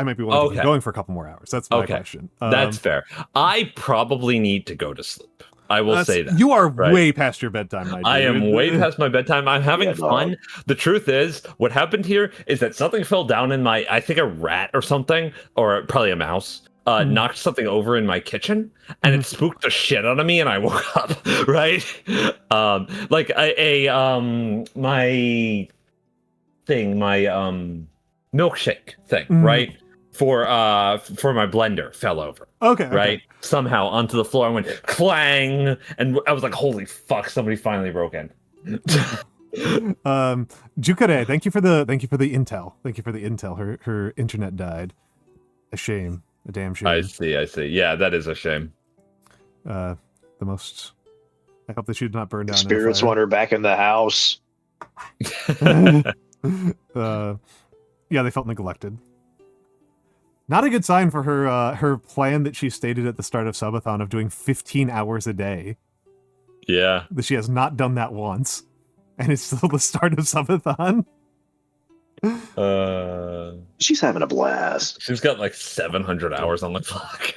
might be willing to keep going for a couple more hours. That's my question. That's fair. I probably need to go to sleep. I will say that. You are way past your bedtime, my dude. I am way past my bedtime. I'm having fun. The truth is, what happened here is that something fell down in my, I think a rat or something, or probably a mouse, knocked something over in my kitchen, and it spooked the shit out of me, and I woke up, right? My milkshake thing, right? For my blender fell over. Right? Somehow onto the floor and went clang, and I was like, holy fuck, somebody finally broke in. Jukare, thank you for the intel. Thank you for the intel. Her internet died. A shame. A damn shame. I see. Yeah, that is a shame. I hope that she did not burn down. Spirits want her back in the house. Yeah, they felt neglected. Not a good sign for her plan that she stated at the start of Subathon of doing 15 hours a day. Yeah. That she has not done that once. And it's still the start of Subathon. She's having a blast. She's got like 700 hours on the clock.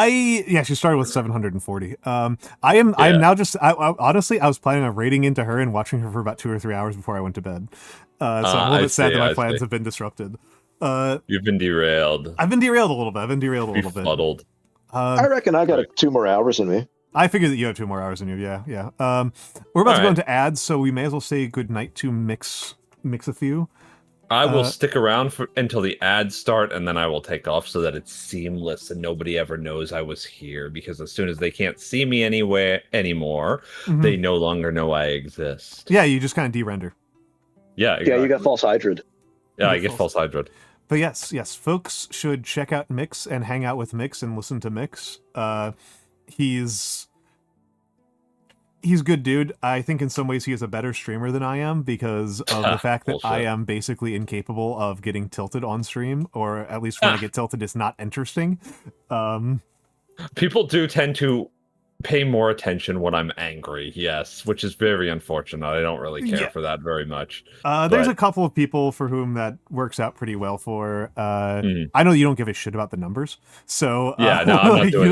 She started with 740. I am now just honestly I was planning on raiding into her and watching her for about 2 or 3 hours before I went to bed. So I'm a little bit sad that my plans have been disrupted. You've been derailed. I've been derailed a little bit. Fuddled. I reckon I got 2 more hours in me. I figured that you have 2 more hours in you. Yeah. We're about to go into ads, so we may as well say goodnight to mix a few. I will stick around until the ads start, and then I will take off so that it's seamless and nobody ever knows I was here. Because as soon as they can't see me anymore, they no longer know I exist. Yeah, you just kind of de-render. Yeah, exactly. Yeah, you got false hydrid. Yeah, I get false hydrid. But yes, folks should check out Mix and hang out with Mix and listen to Mix. He's good dude. I think in some ways he is a better streamer than I am because of the fact that I am basically incapable of getting tilted on stream, or at least when I get tilted, it's not interesting. People do tend to pay more attention when I'm angry, yes, which is very unfortunate. I don't really care for that very much. There's a couple of people for whom that works out pretty well for. I know you don't give a shit about the numbers, so yeah, no, I'm not doing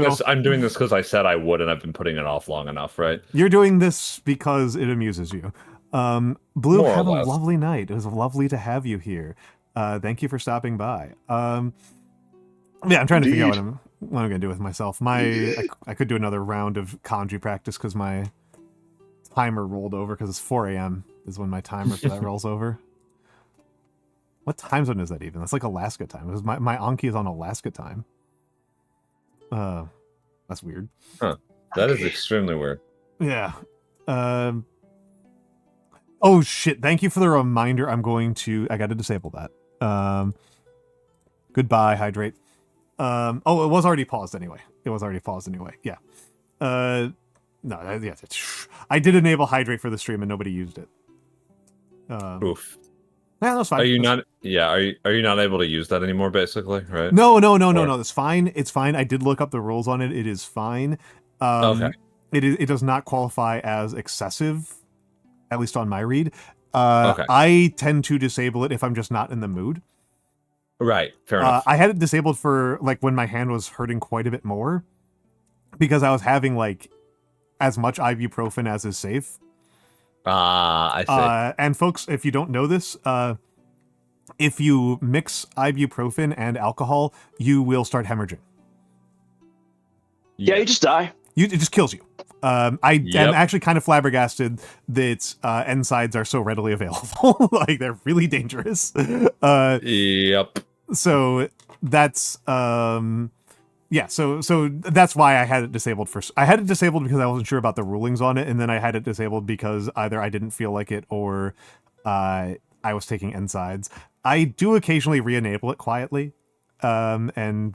this. I'm doing this because I said I would, and I've been putting it off long enough, right? You're doing this because it amuses you. Blue, have a lovely night. It was lovely to have you here. Thank you for stopping by. I'm trying to figure out what I'm gonna do with myself. I could do another round of kanji practice because my timer rolled over because it's 4 a.m. is when my timer for that rolls over. What time zone is that even? That's like Alaska time. Because my Anki is on Alaska time. That's weird. Huh. That is extremely weird. Yeah. Oh shit! Thank you for the reminder. I got to disable that. Goodbye, hydrate. It was already paused anyway. Yeah. I did enable hydrate for the stream and nobody used it. Oof. Yeah, that's fine. Are you not able to use that anymore, basically, right? No, that's fine. It's fine. I did look up the rules on it. It is fine. Okay. It does not qualify as excessive, at least on my read. Okay. I tend to disable it if I'm just not in the mood. Right, fair enough. I had it disabled for like when my hand was hurting quite a bit more because I was having like as much ibuprofen as is safe. I see. And folks, if you don't know this, if you mix ibuprofen and alcohol, you will start hemorrhaging. Yeah, you just die. It just kills you. I am actually kind of flabbergasted that NSAIDs are so readily available. Like, they're really dangerous. Yep. So that's yeah, so that's why I had it disabled first. I had it disabled because I wasn't sure about the rulings on it, and then I had it disabled because either I didn't feel like it or I was taking NSides. I do occasionally re-enable it quietly, and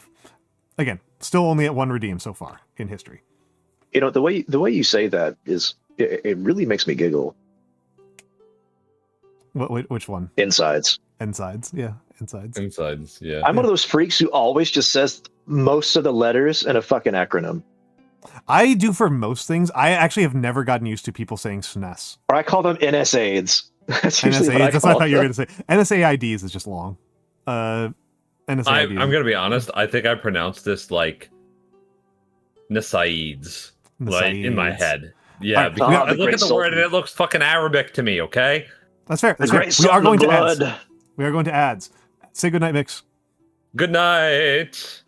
again, still only at 1 redeem so far in history. You know, the way you say that is it really makes me giggle. Which one? Insides. NSides, yeah, NSides. Insides, yeah. I'm one of those freaks who always just says most of the letters in a fucking acronym. I do for most things. I actually have never gotten used to people saying SNES. Or I call them NSAIDs. That's usually NSAIDs, that's what I call thought you were them. going to say. NSAIDs is just long. NSAIDs. I'm gonna be honest. I think I pronounced this like Nasaids, like in my Nasaids. head. Yeah, Alright, because oh, I the look great at the word and Sultan. it looks fucking Arabic to me. Okay. That's fair. The That's fair. great We are Sultan going of to ads. blood. We are going to ads. Say goodnight, Mix. Good night.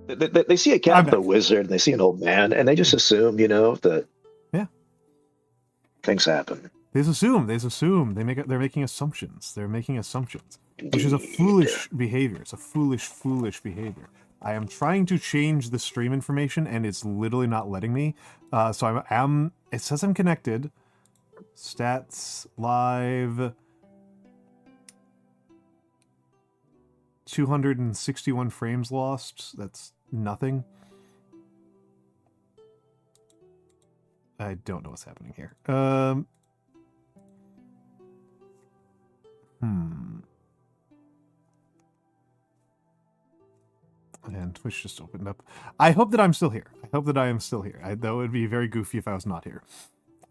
They see a cat with a wizard, and they see an old man, and they just assume, you know, that things happen. They assume. They're making assumptions. Which is a foolish behavior. It's a foolish behavior. I am trying to change the stream information, and it's literally not letting me. So it says I'm connected. Stats live. 261 frames lost. That's nothing. I don't know what's happening here. And Twitch just opened up. I hope that I'm still here. I hope that I am still here. That would be very goofy if I was not here.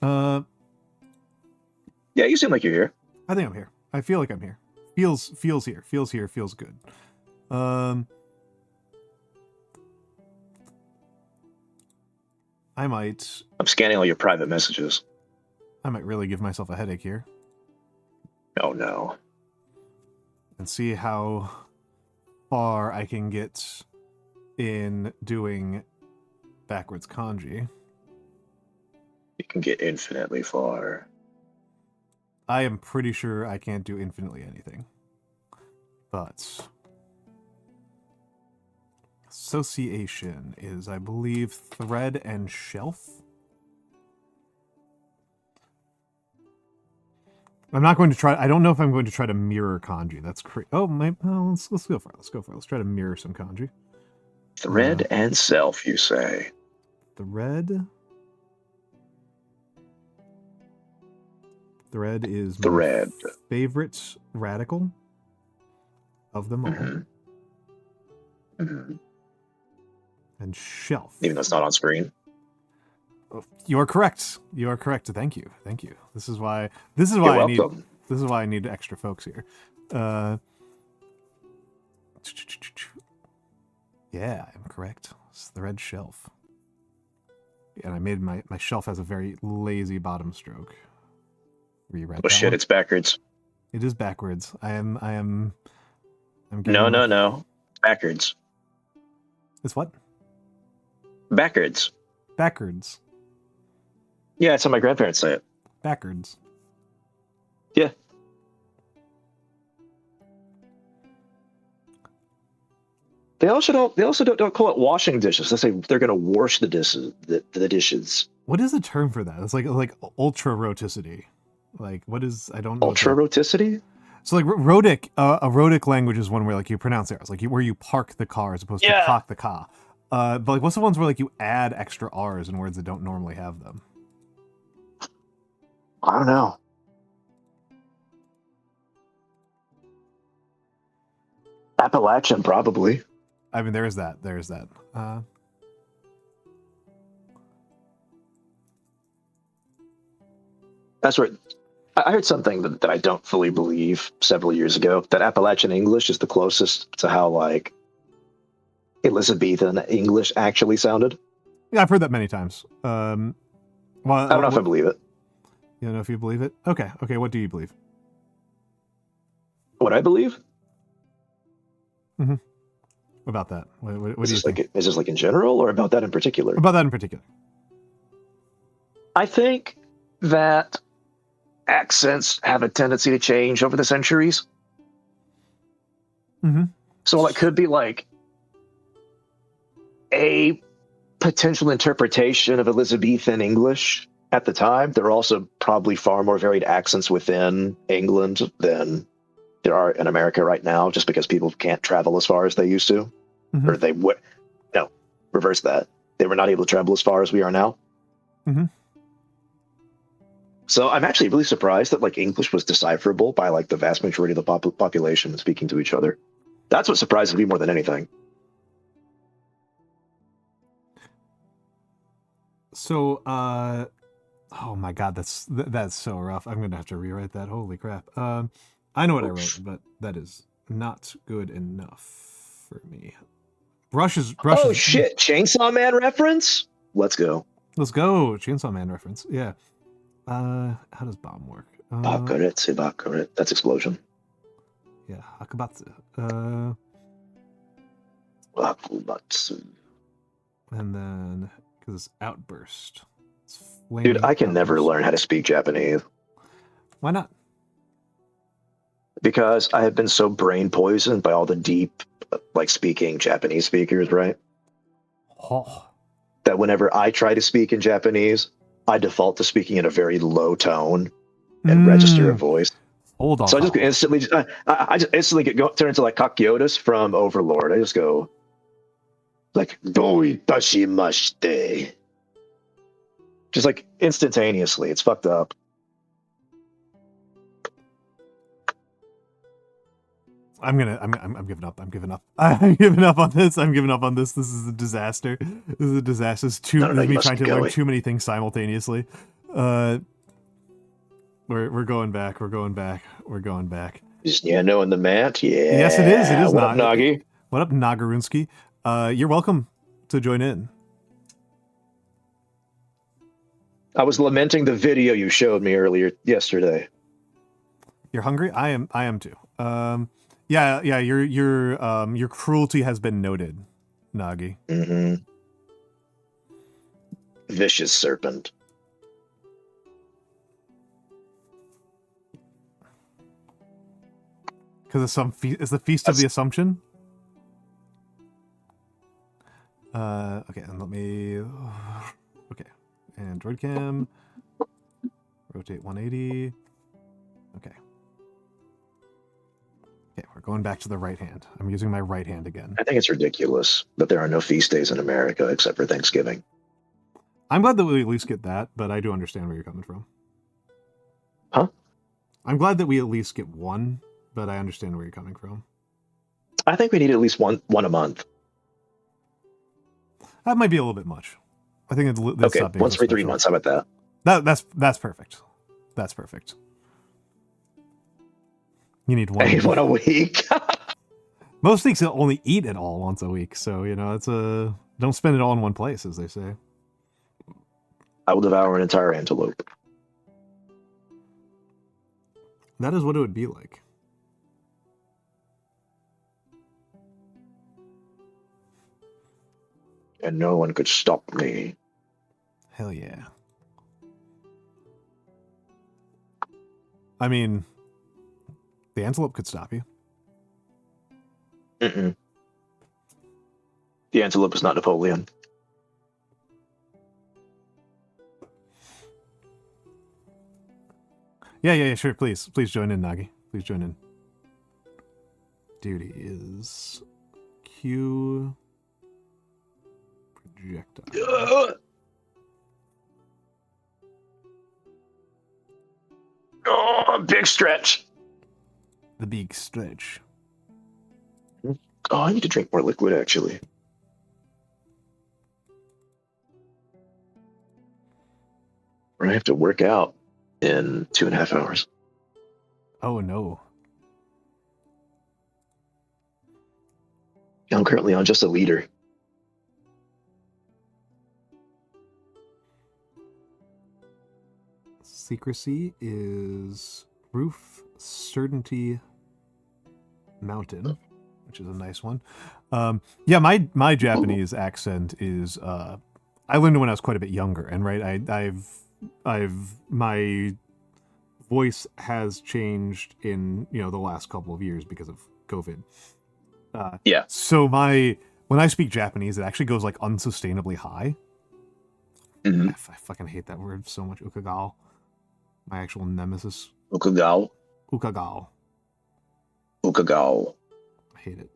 Yeah, you seem like you're here. I think I'm here. I feel like I'm here. Feels here. Feels good. I might... I'm scanning all your private messages. I might really give myself a headache here. Oh, no. And see how far I can get in doing backwards kanji. You can get infinitely far. I am pretty sure I can't do infinitely anything. But association is, I believe, thread and shelf. I'm not going to try. I don't know if I'm going to try to mirror kanji. That's crazy. Oh, let's go for it. Let's try to mirror some kanji. Thread and self, you say? Thread is my favorite radical of them all. And shelf. Even though it's not on screen. You are correct. Thank you. This is why I need extra folks here. Yeah, I'm correct. It's the red shelf. And I made my shelf has a very lazy bottom stroke. Reread Oh shit, it's backwards. It is backwards. I'm No. Backwards. It's what? Backwards. Backwards. Yeah, that's how my grandparents say it. Backwards. Yeah. They also don't call it washing dishes. They say they're going to wash the dishes. The dishes. What is the term for that? It's like ultra roticity. Like what is? I don't know. Ultra roticity. So like rhotic, a rhotic language is one where like you pronounce R's, like where you park the car as opposed to park the car. But like what's the ones where like you add extra R's in words that don't normally have them? I don't know. Appalachian, probably. I mean, there is that. That's where I heard something that I don't fully believe several years ago, that Appalachian English is the closest to how like Elizabethan English actually sounded. Yeah, I've heard that many times. Well, I don't know if I believe it. You don't know if you believe it? Okay, what do you believe? What I believe? Mm-hmm. About that. What do you think? Is this like in general or about that in particular? About that in particular. I think that accents have a tendency to change over the centuries. Mm-hmm. So while it could be like a potential interpretation of Elizabethan English at the time, there are also probably far more varied accents within England than there are in America right now, just because people can't travel as far as they used to. Mm-hmm. Or they would. No, reverse that. They were not able to travel as far as we are now. Mm-hmm. So I'm actually really surprised that like English was decipherable by like the vast majority of the population speaking to each other. That's what surprises me more than anything. So, oh my god, that's so rough. I'm gonna have to rewrite that. Holy crap. I know what I wrote, but that is not good enough for me. Brush is shit! Chainsaw Man reference. Let's go. Chainsaw Man reference. Yeah. How does bomb work? Bakuretsu. That's explosion. Yeah, Hakabatsu. Bakumatsu. And then, because it's outburst. It's Dude, flaming I can never outburst. learn how to speak Japanese Why not? because I have been so brain poisoned by all the deep, like speaking Japanese speakers, right? Oh. That whenever I try to speak in Japanese, I default to speaking in a very low tone and register a voice. Hold on. So I just instantly, I just instantly turn into like Kakyotis from Overlord. I just go like "Do itashimashite," just like instantaneously. It's fucked up. I'm giving up. I'm giving up. I'm giving up on this. I'm giving up on this. This is a disaster. This is a disaster. This No, is you me must trying keep to learn going. too many things simultaneously. We're going back. We're going back. We're going back. Is Nyano in the mat? Yeah. Yes, it is. It is What up, Nagi? What up, Nagarunsky? You're welcome to join in. I was lamenting the video you showed me earlier yesterday. You're hungry? I am too. Yeah. Your cruelty has been noted, Nagi. Mm-hmm. Vicious serpent. Because it's the feast of the Assumption. Okay, and let me. Okay, Android cam. Rotate 180. Okay. Okay, we're going back to the right hand. I'm using my right hand again. I think it's ridiculous that there are no feast days in America except for Thanksgiving. I'm glad that we at least get that, but I do understand where you're coming from. Huh? I'm glad that we at least get one, but I understand where you're coming from. I think we need at least one a month. That might be a little bit much. I think it's Okay, once every 3 months. How about that? That's perfect. That's perfect. You need one. I need one a week. Most weeks they'll only eat it all once a week, so it's don't spend it all in one place, as they say. I will devour an entire antelope. That is what it would be like. And no one could stop me. Hell yeah. I mean, the antelope could stop you. Mm-mm. The antelope is not Napoleon. Yeah, sure. Please join in, Nagi. Please join in. Duty is Q projectile. Oh, big stretch. The big stretch. Oh, I need to drink more liquid, actually. I have to work out in 2.5 hours. Oh no. I'm currently on just a liter. Secrecy is Roof Certainty Mountain, which is a nice one. Yeah, my Japanese accent is I learned it when I was quite a bit younger, and right, I've my voice has changed in the last couple of years because of COVID. Yeah. So when I speak Japanese, it actually goes like unsustainably high. Mm-hmm. I fucking hate that word so much. Ukagao. My actual nemesis. Ukagao. Ukagao. Ukagao. I hate it.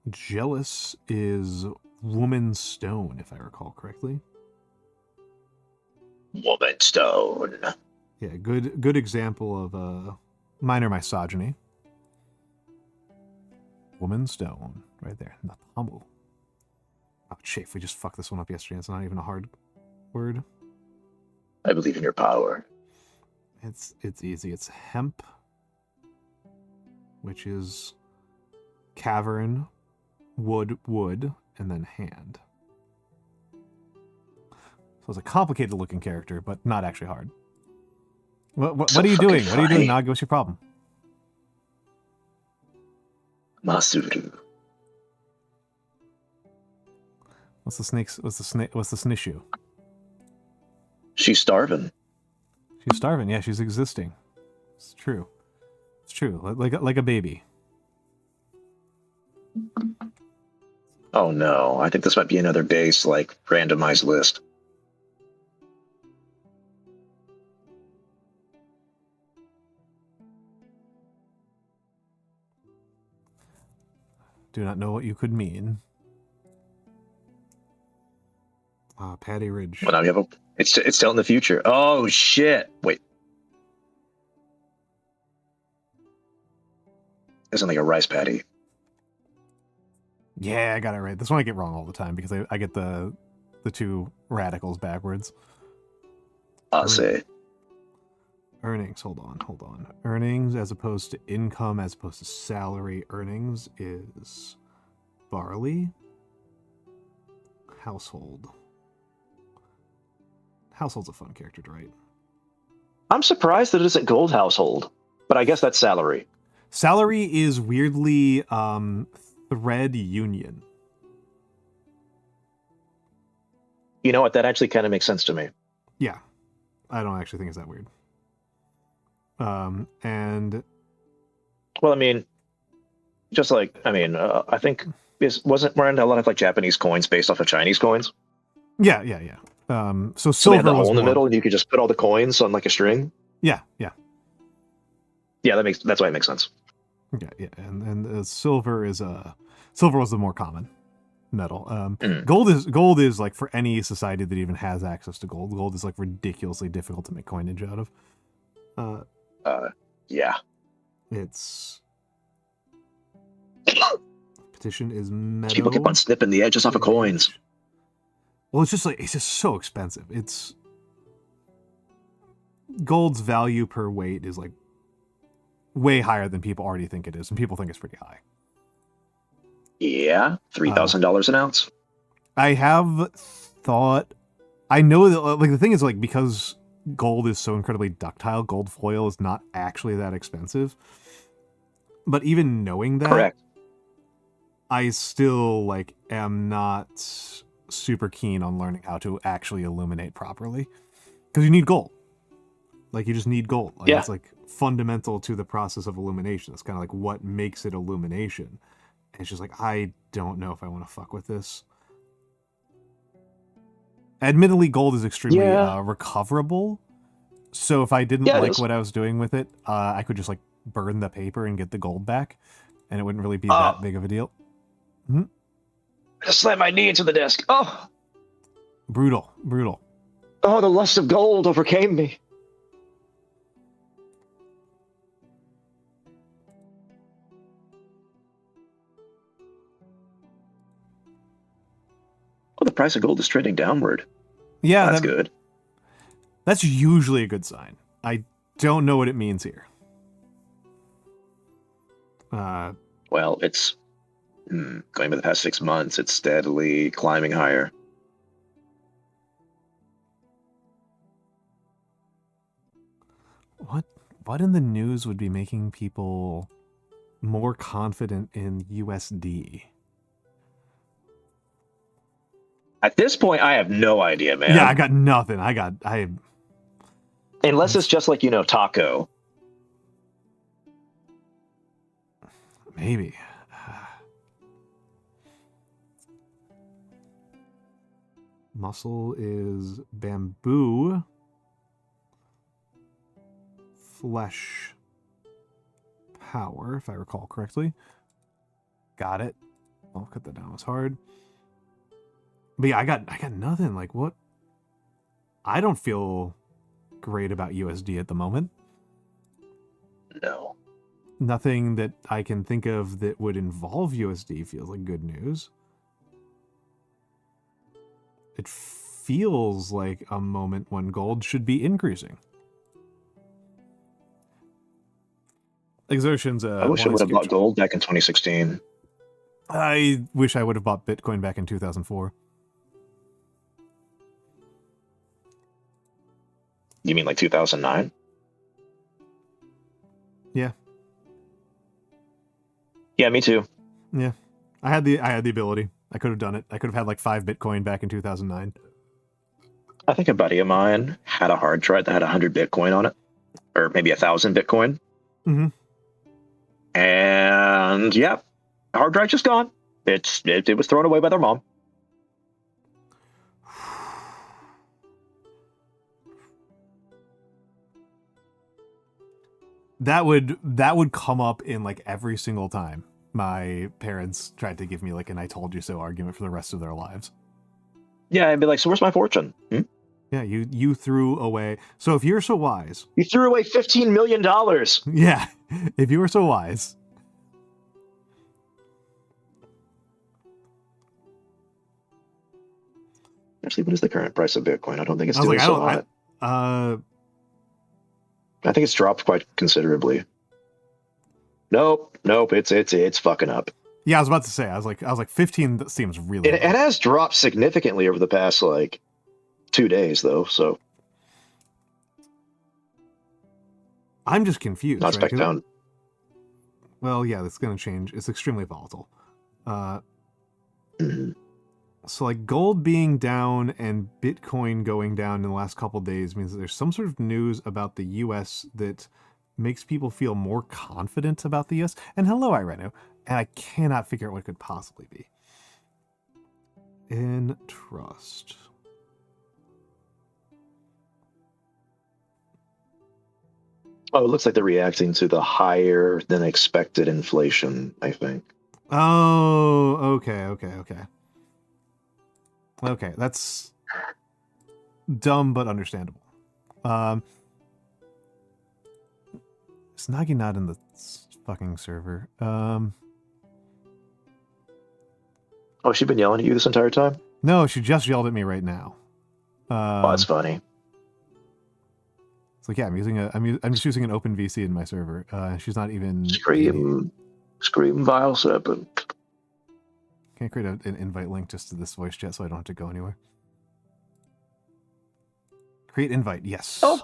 Jealous is Woman Stone, if I recall correctly. Woman Stone. Yeah, good example of minor misogyny. Woman Stone, right there. Not humble. Oh, chafe, we just fucked this one up yesterday. It's not even a hard word. I believe in your power. It's easy. It's hemp, which is cavern, wood, and then hand. So it's a complicated looking character, but not actually hard. What are you doing? What are you doing, Nagi? What's your problem? Masuru. What's the snake's? What's the snissue? She's starving. She's starving. Yeah, she's existing. It's true. It's true. Like a baby. Oh no, I think this might be another base, like, randomized list. Do not know what you could mean. Patty Ridge. Well, now we have a. It's telling the future. Oh shit! Wait. Isn't like a rice patty. Yeah, I got it right. This one I get wrong all the time because I get the two radicals backwards. I'll say. Earnings. Hold on. Earnings as opposed to income as opposed to salary. Earnings is barley. Household. Household's a fun character to write. I'm surprised that it isn't gold household, but I guess that's salary. Salary is weirdly thread union. You know what? That actually kind of makes sense to me. Yeah, I don't actually think it's that weird. And Well, I mean, just like I think weren't a lot of like Japanese coins based off of Chinese coins? yeah. So So they had silver the was hole in the more- middle, and you could just put all the coins on like a string. Yeah. Yeah, that's why it makes sense. Yeah, and silver was the more common metal. Mm. Gold is like for any society that even has access to gold. Gold is like ridiculously difficult to make coinage out of. Yeah. It's petition is metal. People keep on snipping the edges off of coins. Well, it's just so expensive. Gold's value per weight is like way higher than people already think it is, and people think it's pretty high. Yeah, $3,000 an ounce. I have thought. I know that like the thing is like because gold is so incredibly ductile, gold foil is not actually that expensive. But even knowing that, Correct. I still like am not super keen on learning how to actually illuminate properly because you need gold. Like you just need gold. Like, Yeah. It's like fundamental to the process of illumination. It's kind of like what makes it illumination. And it's just like I don't know if I want to fuck with this. Admittedly, gold is extremely recoverable. So if I didn't Yeah, it like is. what I was doing with it, I could just like burn the paper and get the gold back, and it wouldn't really be that big of a deal. I just slammed my knee into the desk. Oh, Brutal. the lust of gold overcame me. Oh, the price of gold is trending downward. Yeah, That's good. That's usually a good sign. I don't know what it means here. Well, it's going by the past 6 months, it's steadily climbing higher. What in the news would be making people more confident in USD? At this point, I have no idea, man. Yeah, I got nothing. Unless it's just like, taco. Maybe. Muscle is bamboo. Flesh power, if I recall correctly. Got it. I'll cut that down. It's hard. But yeah, I got nothing. Like what? I don't feel great about USD at the moment. No. Nothing that I can think of that would involve USD feels like good news. It feels like a moment when gold should be increasing. Exertion's I wish I would have bought gold back in 2016. I wish I would have bought Bitcoin back in 2004. You mean like 2009? Yeah. Yeah, me too. Yeah, I had the ability. I could have done it. I could have had like 5 Bitcoin back in 2009. I think a buddy of mine had a hard drive that had 100 Bitcoin on it, or maybe 1,000 Bitcoin. Mm-hmm. And yeah, hard drive just gone. It was thrown away by their mom. That would come up in like every single time my parents tried to give me like an "I told you so" argument for the rest of their lives. Yeah, I'd be like, so where's my fortune? Yeah, you threw away. So if you're so wise, You threw away $15 million. yeah, if you were so wise. Actually, what is the current price of Bitcoin? I don't think it's I was doing like, so hot. I think it's dropped quite considerably. Nope. It's fucking up. yeah, I was about to say, I was like 15. That seems really. It has dropped significantly over the past like 2 days, though. So I'm just confused. not Right? back down. Well, yeah, that's going to change. It's extremely volatile. Mhm. So, like, gold being down and Bitcoin going down in the last couple days means that there's some sort of news about the U.S. that makes people feel more confident about the U.S. And hello, Irenu. And I cannot figure out what it could possibly be. In trust. Oh, it looks like they're reacting to the higher than expected inflation, I think. Oh, okay. Okay, that's dumb but understandable. Is Nagi not in the fucking server? Oh, she's been yelling at you this entire time? No, she just yelled at me right now. Oh, that's funny. It's like, yeah, I'm just using an open VC in my server. She's not even Scream vile serpent. Can't create an invite link just to this voice chat so I don't have to go anywhere. Create invite, yes. Oh.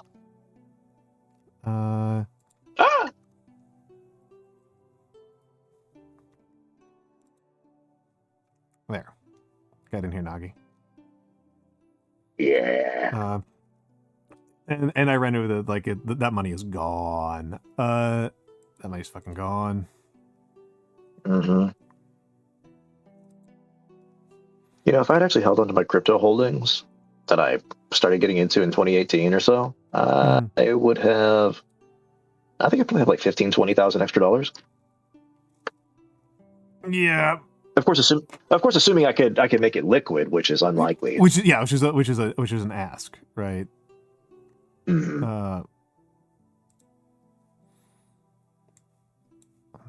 There. Got in here, Nagi. Yeah. And I ran over that money is gone. That money's fucking gone. Mm-hmm. You know, if I'd actually held onto my crypto holdings that I started getting into in 2018 or so, I would have. I think I probably have like 15, 20,000 extra dollars. Yeah. Of course, assuming I could make it liquid, which is unlikely. Which is an ask, right? Mm-hmm.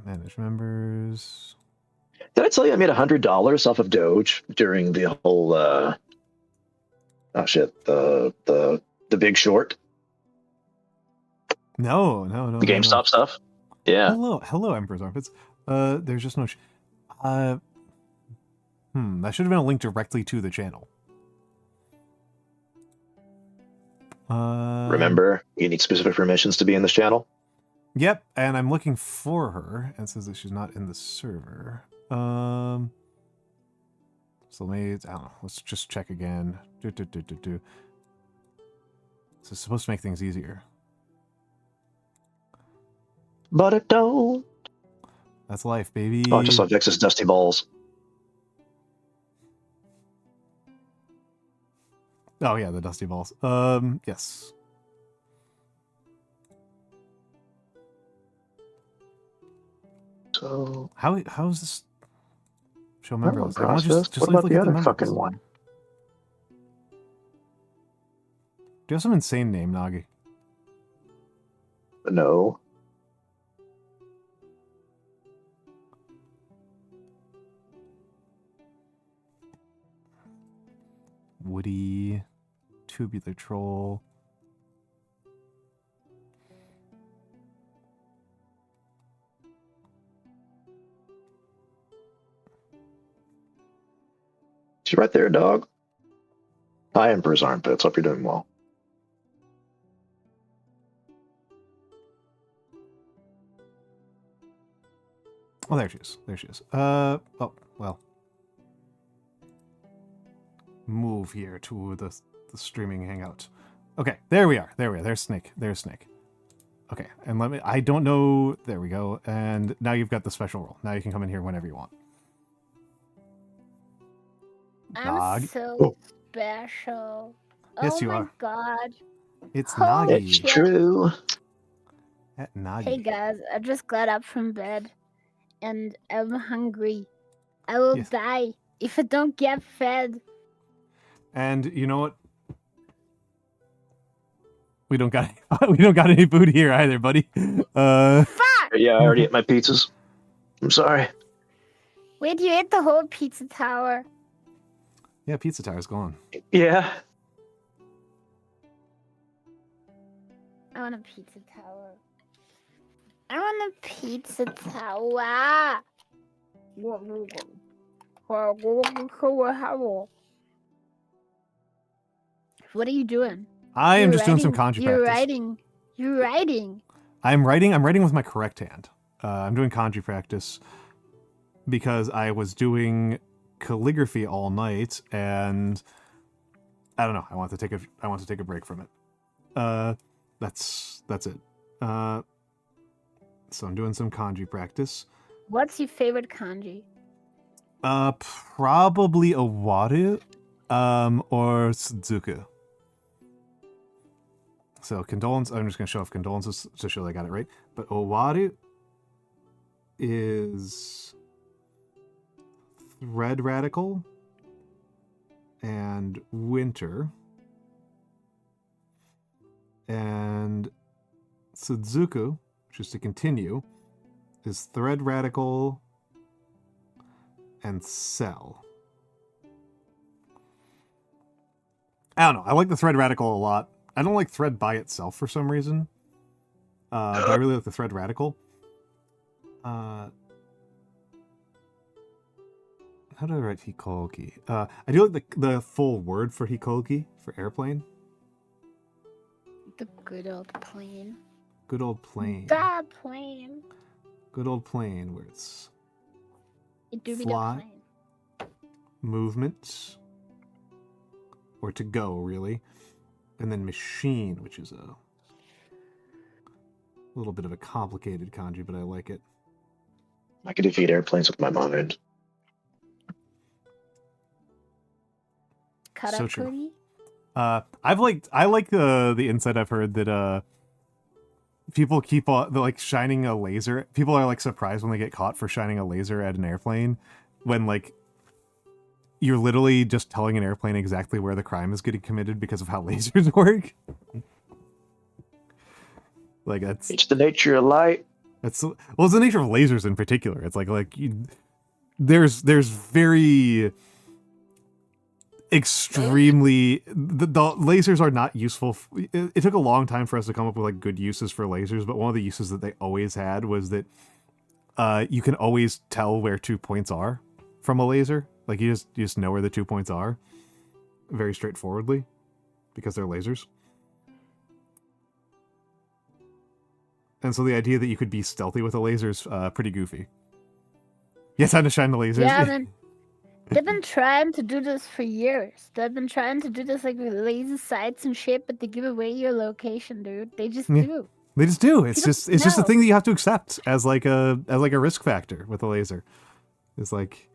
Manage members. Did I tell you I made $100 off of Doge during the whole the Big Short? No. The GameStop stuff. Yeah. Hello, Emperor's Armpits. There's just no. That should have been a link directly to the channel. Remember, you need specific permissions to be in this channel. Yep, and I'm looking for her, and it says that she's not in the server. So maybe I don't know. Let's just check again. This is supposed to make things easier, but it don't. That's life, baby. Oh, I just saw Vex's dusty balls. Oh yeah, the dusty balls. Yes. So how's this show members? Like, just what about the other fucking one? Do you have some insane name, Nagi? No. Woody, Tubular Troll. She's right there, dog. Hi, Emperor's Armpits. Hope you're doing well. Oh, there she is. There she is. Oh, well. Move here to the streaming hangout. Okay, there we are. There we are. There's Snake. There's Snake. Okay, and let me... I don't know... There we go. And now you've got the special role. Now you can come in here whenever you want. I'm Nagi. so special. Yes, oh you my are. god. It's Holy Nagi. It's true. At Nagi. Hey guys, I just got up from bed and I'm hungry. I will Yes. die if I don't get fed. And you know what? We don't got any food here either, buddy. Fuck! Yeah, I already ate my pizzas. I'm sorry. Wait, you ate the whole pizza tower? Yeah, Pizza Tower's gone. Yeah. I want a pizza tower. I want a pizza tower. What are you doing? I am You're just doing some writing- kanji You're practice. writing. You're writing. I'm writing with my correct hand. I'm doing kanji practice because I was doing calligraphy all night, and I don't know. I want to take a break from it. That's it. So I'm doing some kanji practice. What's your favorite kanji? Probably Owaru, or Suzuku. So condolence. I'm just gonna show off condolences to show that I got it right. But Owaru is thread radical and winter, and Suzuku, which is to continue, is thread radical and cell. I don't know. I like the thread radical a lot. I don't like thread by itself for some reason. But I really like the thread radical. How do I write hikoki? I do like the full word for hikoki, for airplane. The good old plane. Good old plane. The plane. Good old plane where it's It do be Fly. the plane. movement, or to go, really. And then machine, which is a little bit of a complicated kanji, but I like it. I could defeat airplanes with my mind. So true. Karakuri? I like the insight I've heard that people keep like shining a laser. People are like surprised when they get caught for shining a laser at an airplane, when like you're literally just telling an airplane exactly where the crime is getting committed because of how lasers work. Like that's It's the nature of light. it's the nature of lasers in particular. It's there's very extremely the lasers are not useful. It took a long time for us to come up with like good uses for lasers, but one of the uses that they always had was that you can always tell where 2 points are from a laser. Like you just know where the 2 points are very straightforwardly because they're lasers. And so the idea that you could be stealthy with a laser is pretty goofy. Yes, how to shine the lasers. Yeah, man. They've been trying to do this for years. They've been trying to do this like with laser sights and shit, but they give away your location, dude. They just Yeah. do. They just do. It's You don't just a know. thing that you have to accept as like a risk factor with a laser. It's like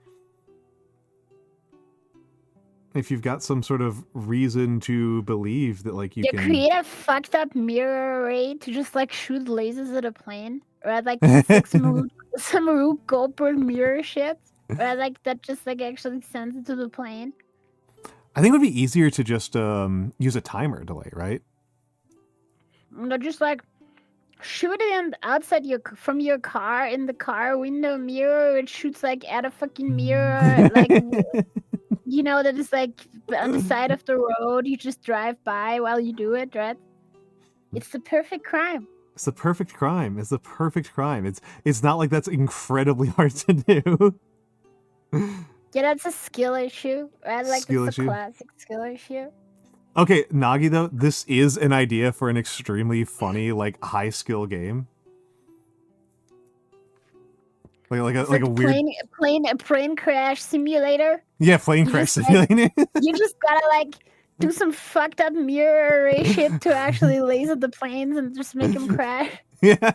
if you've got some sort of reason to believe that like you They can create a fucked up mirror array to just like shoot lasers at a plane, or like like some Rube Goldberg mirror shit, or like that just like actually sends it to the plane. I think it would be easier to just use a timer delay, right? And they're just like shoot it in outside from your car in the car window mirror. It shoots like at a fucking mirror, like you know that is like on the side of the road. You just drive by while you do it, right? It's the perfect crime. It's the perfect crime. It's the perfect crime. It's not like that's incredibly hard to do. Yeah, that's a skill issue, right? Like Skill it's a issue. classic skill issue. Okay, Nagi though, this is an idea for an extremely funny, like high skill game. Like It's a weird plane crash simulator. plane You crash just, simulator. You just gotta like do some fucked up mirror array shit to actually laser the planes and just make them crash. Yeah.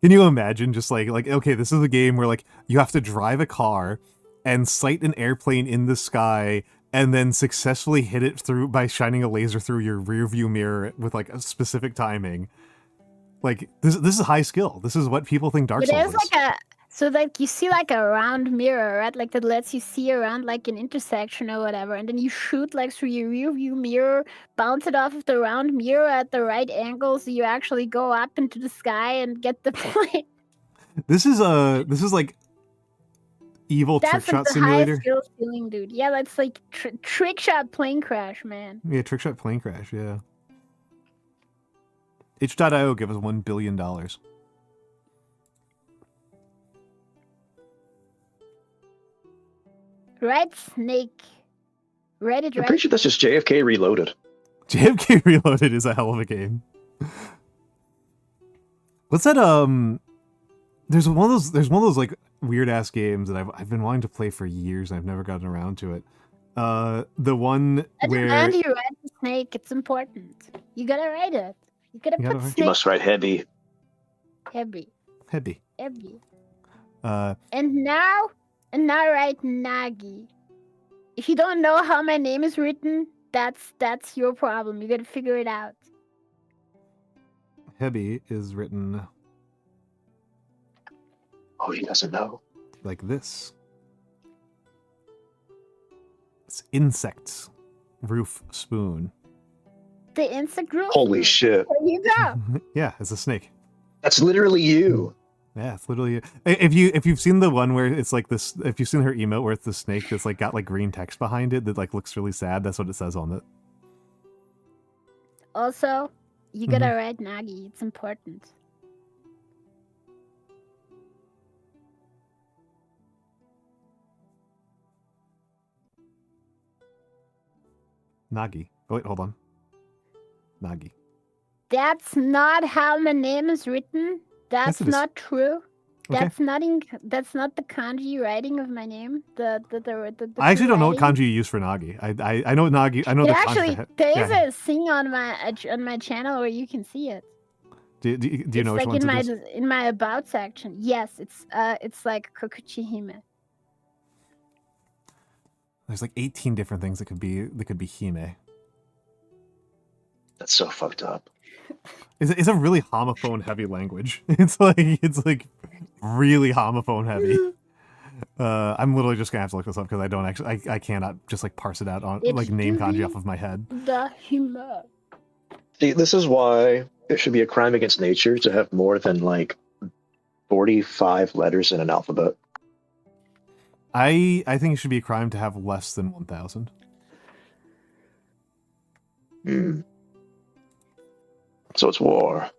Can you imagine just like okay, this is a game where like you have to drive a car and sight an airplane in the sky and then successfully hit it through by shining a laser through your rear view mirror with like a specific timing. Like this is high skill. This is what people think Dark But Souls there's is. like so like you see like a round mirror, right? Like that lets you see around like an intersection or whatever, and then you shoot like through your rear view mirror, bounce it off of the round mirror at the right angle, so you actually go up into the sky and get the plane. This is like evil trick shot the simulator. highest skill ceiling, dude. Yeah, that's like trick shot plane crash, man. Yeah, trick shot plane crash. Yeah. Itch.io give us $1 billion. Right, Snake. Reddit, I'm pretty sure that's just JFK Reloaded. JFK Reloaded is a hell of a game. What's that? There's one of those like weird ass games that I've been wanting to play for years and I've never gotten around to it. The one where Andy, you write the Snake. It's important. You gotta write it. You gotta put Snake. You must write heavy. Heavy. Heavy. Heavy. And now write Nagi. If you don't know how my name is written, that's your problem. You gotta figure it out. Heavy is written. Oh, he doesn't know. Like this. It's insects. Roof spoon. The insect roof. Holy shit. There you go. Yeah, it's a snake. That's literally you. Yeah, it's literally. If you've seen the one where it's like this, if you've seen her emote where it's the snake that's like got like green text behind it that like looks really sad, that's what it says on it. Also, you gotta write Nagi. It's important. Nagi. Oh wait, hold on. Nagi. That's not how my name is written. That's Yes, it is. not true. Okay. That's not the kanji writing of my name. The I actually don't know what writing. kanji you use for Nagi. I know Nagi. I know It the actually, kanji. there is Yeah. a thing on my channel where you can see it. Do you know It's which like ones it is? in my about section. Yes, it's like Kokuchi Hime. There's like 18 different things that could be Hime. That's so fucked up. It's a really homophone heavy language. It's like really homophone heavy. I'm literally just gonna have to look this up because I don't actually I cannot just like parse it out on It's like name kanji Yubi off of my head. the Hime. See, this is why it should be a crime against nature to have more than like 45 letters in an alphabet. I think it should be a crime to have less than 1,000. Hmm. So it's war.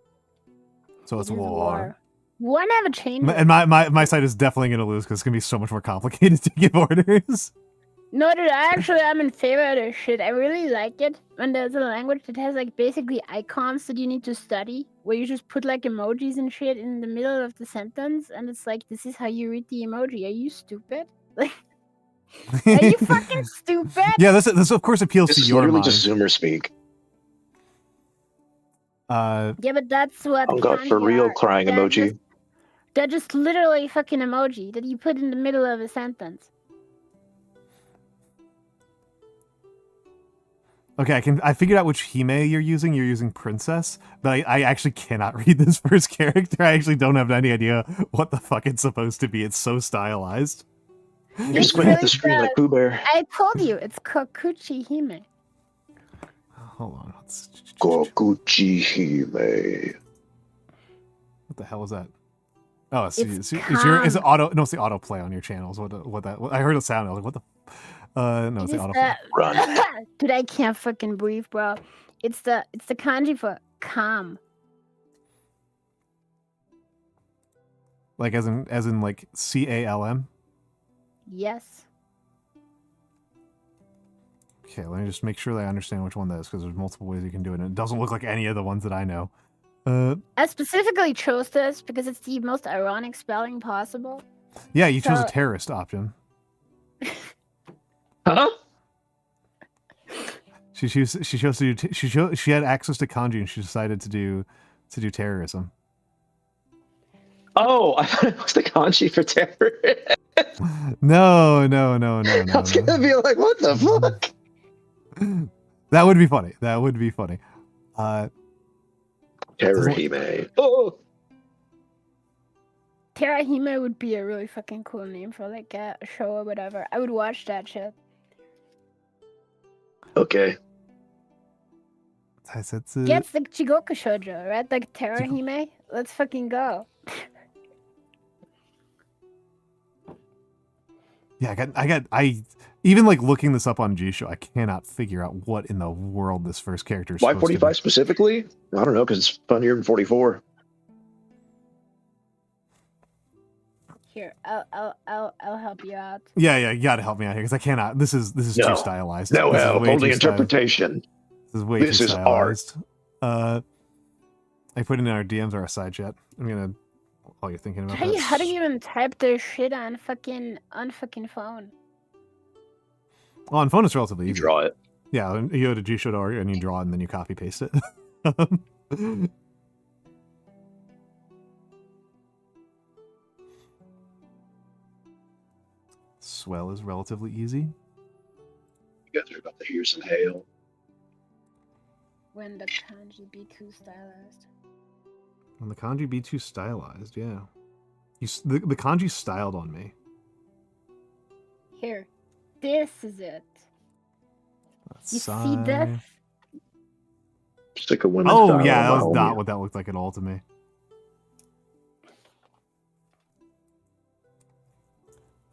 So it's It is war. War never changes. And my side is definitely gonna lose because it's gonna be so much more complicated to give orders. No, dude, I'm in favor of this shit. I really like it when there's a language that has like basically icons that you need to study, where you just put like emojis and shit in the middle of the sentence, and it's like, this is how you read the emoji. Are you stupid? Like, are you fucking stupid? Yeah, this of course appeals This to is your literally mind. just Zoomer speak. Yeah, but that's what. Oh god, for kanji real are. crying emoji. They're just literally fucking emoji that you put in the middle of a sentence. Okay, I figured out which Hime you're using. You're using Princess, but I actually cannot read this first character. I actually don't have any idea what the fuck it's supposed to be. It's so stylized. You're squinting at the screen like Pooh Bear. I told you, it's Kokuchi Hime. Hold on. Kokuchi Hime. What the hell is that? Oh, it's It's is it auto? No, it's the auto-play on your channels. What I heard it sound. I was like, what the? No, it's the auto-play. Run. Dude, I can't fucking breathe, bro. It's the kanji for calm. Like as in like CALM. Yes. Okay, let me just make sure that I understand which one that is because there's multiple ways you can do it, and it doesn't look like any of the ones that I know. I specifically chose this because it's the most ironic spelling possible. Yeah, you chose a So- terrorist option. Huh? She had access to kanji and she decided to do terrorism. Oh, I thought it was the kanji for terror. No. I was gonna be like, what the fuck? That would be funny. Terahime. Oh. Terahime would be a really fucking cool name for like a show or whatever. I would watch that shit. Okay. Gets Gets the Chigoku shoujo, right? Like Terahime. Let's fucking go. Yeah, I even like looking this up on G-Show, I cannot figure out what in the world this first character is Why supposed to be. 45 specifically? I don't know, because it's funnier than 44. Here, I'll help you out. Yeah, you gotta help me out here because I cannot. This is No. too stylized. No This is help, way only too interpretation. This is way This too is art. stylized. I put it in our DMs or our side chat. I'm gonna. While you're thinking about How do that. you even type this shit on fucking phone? Well, on phone it's relatively You easy. draw it. Yeah, and you go to G-Show.org and you draw it and then you copy paste it. Swell is relatively easy. You guys are about to hear some hail. When the kanji be too stylized. When the kanji be too stylized, yeah. The kanji's styled on me. Here, this is it. Let's You see sigh. this? Stick a women Oh style yeah, that on was my not homie. what that looked like at all to me.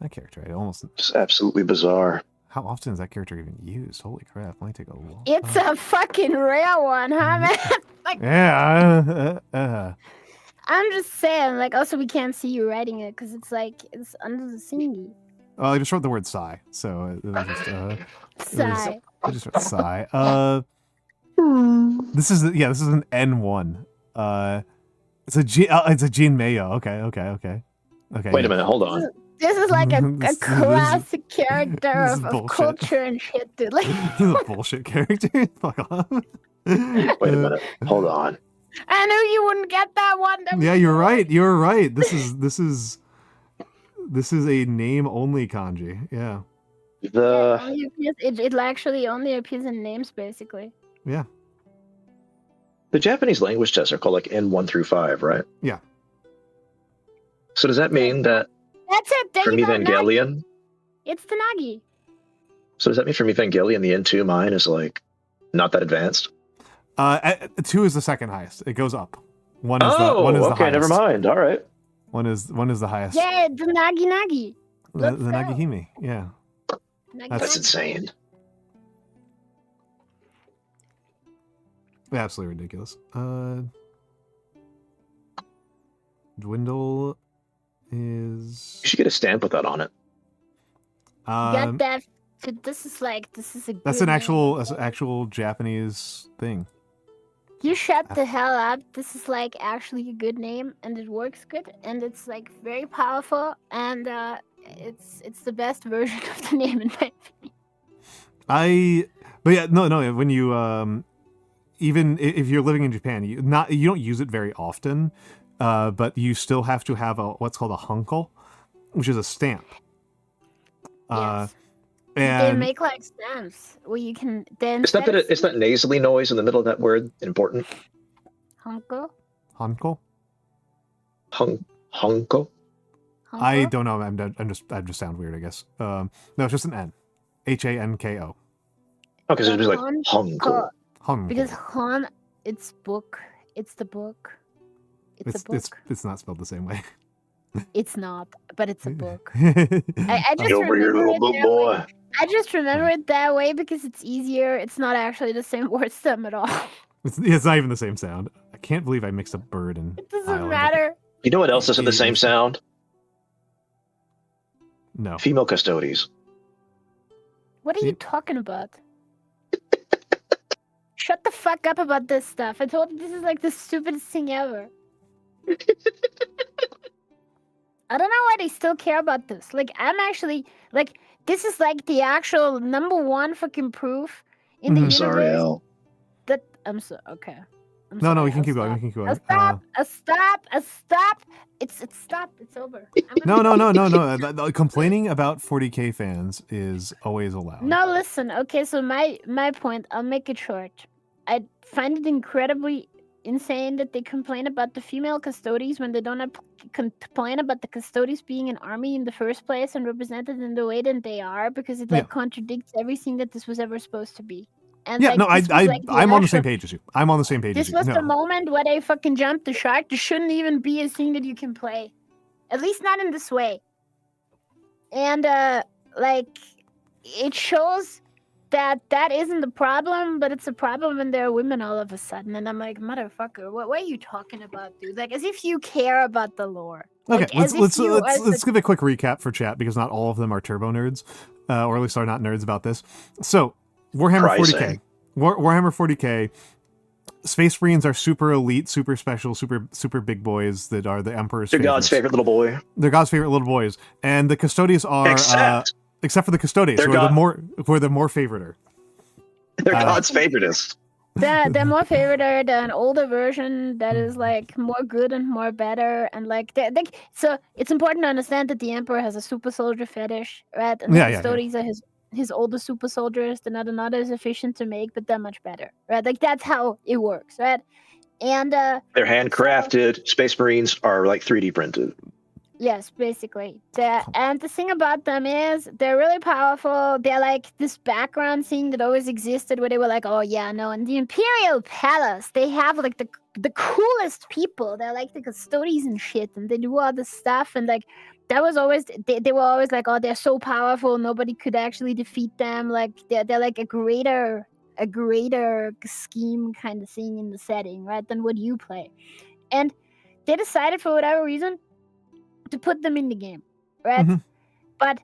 That character, I almost. It's absolutely bizarre. How often is that character even used? Holy crap! Let me take a look. It's a fucking rare one, huh, man? Like, Yeah. I'm just saying. Like, also we can't see you writing it because it's like it's under the thingy. Well, I just wrote the word sigh, so it was just Sigh. I just wrote sigh. This is an N1. It's a Jean Mayo. Okay. Wait a minute, hold on. This is like a This- classic character this is of bullshit. culture and shit, dude. Like, This is a bullshit character. Fuck off. Wait a minute, hold on. I knew you wouldn't get that one. Yeah, you're right. You're right. This is a name only kanji. Yeah. It actually only appears in names, basically. Yeah. The Japanese language tests are called like N1 through 5, right? Yeah. So does that mean that That's it. There from you go. Nagi. Evangelion? It's the Nagi. So does that mean from Evangelion the N2 mine is like not that advanced? 2 is the second highest. It goes up. One is Oh, the okay, highest. never mind. All right. One is the highest. Yeah, the Nagi. The Let's go. Nagihime. Yeah. Nagi. That's insane. Absolutely ridiculous. Dwindle is. You should get a stamp with that on it. Got that. This is a. That's good an name. actual Japanese thing. You shut the hell up. This is like actually a good name, and it works good, and it's like very powerful, and it's the best version of the name in my opinion. But yeah, no. When you even if you're living in Japan, you don't use it very often, but you still have to have what's called a hanko, which is a stamp. Yes. They And make like stamps where you can then. Is that nasally noise in the middle of that word important? Honko? hanko? Honko? I don't know. I just sound weird, I guess. No, it's just an N. HANKO. Okay, so it's just like Honko. Honko. Hanko. Because Han, it's book. It's the book. It's a book. It's not spelled the same way. It's not, but it's a book. I I just Get over here, remember little it book that boy. way. I just remember it that way because it's easier. It's not actually the same word stem at all. It's not even the same sound. I can't believe I mixed up bird and It doesn't island. matter. You know what else isn't the same sound? No. Female custodies. What are you Yep. talking about? shut the fuck up about this stuff. I told you this is like the stupidest thing ever. I don't know why they still care about this. Like, I'm actually, like, this is like the actual #1 fucking proof in the Mhm. universe. Sorry, Al. That I'm so okay. I'm No, sorry, we can I'll keep going. stop. We can keep I'll going. stop. I'll stop. It's stop. It's over. I'm No, gonna- no. Complaining about 40K fans is always allowed. No, listen. Okay, so my point. I'll make it short. I find it incredibly insane that they complain about the female custodies when they don't complain about the custodies being an army in the first place and represented in the way that they are, because it like contradicts everything that this was ever supposed to be. And Yeah, like, no, this was, like, the I'm on the same actual- page as you. I'm on the same page as This you. was No. the moment where they fucking jumped the shark. This shouldn't even be a thing that you can play. At least not in this way. And, like, it shows that isn't the problem, but it's a problem when there are women all of a sudden. And I'm like, motherfucker, what are you talking about, dude? Like, as if you care about the lore. Okay, Like, as if let's you are give a quick recap for chat, because not all of them are turbo nerds, or at least are not nerds about this. So, Warhammer 40K. Warhammer 40K. Space Marines are super elite, super special, super big boys that are the Emperor's They're God's favorite little boy. They're God's favorite little boys. And the Custodians are except for the Custodes, who are the more favoriter. They're God's favoritist. They're more favored than an older version that is like more good and more better, and like so it's important to understand that the Emperor has a super soldier fetish, right? And the Custodians are his older super soldiers. They're not as efficient to make, but they're much better, right? Like that's how it works, right? And they're handcrafted. Space Marines are like 3D printed. Yes, basically. And the thing about them is they're really powerful. They're like this background thing that always existed where they were like, oh yeah, no, in the Imperial Palace, they have like the coolest people. They're like the custodians and shit, and they do all this stuff. And like that was always, they were always like, oh, they're so powerful, nobody could actually defeat them. Like they're like a greater scheme kind of thing in the setting, right, than what you play. And they decided for whatever reason to put them in the game, right? Mm-hmm. But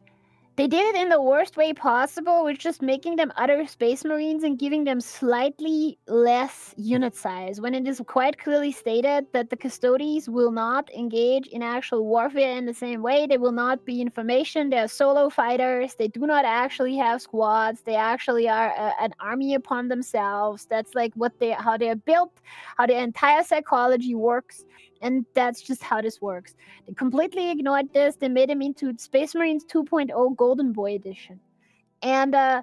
they did it in the worst way possible, which just making them other Space Marines and giving them slightly less unit size, when it is quite clearly stated that the Custodians will not engage in actual warfare in the same way. They will not be in formation. They are solo fighters. They do not actually have squads. They actually are an army upon themselves. That's like how they are built, how their entire psychology works. And that's just how this works. They completely ignored this. They made him into Space Marines 2.0 Golden Boy Edition. And I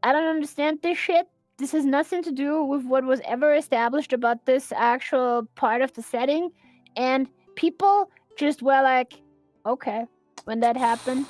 don't understand this shit. This has nothing to do with what was ever established about this actual part of the setting. And people just were like, okay, when that happened.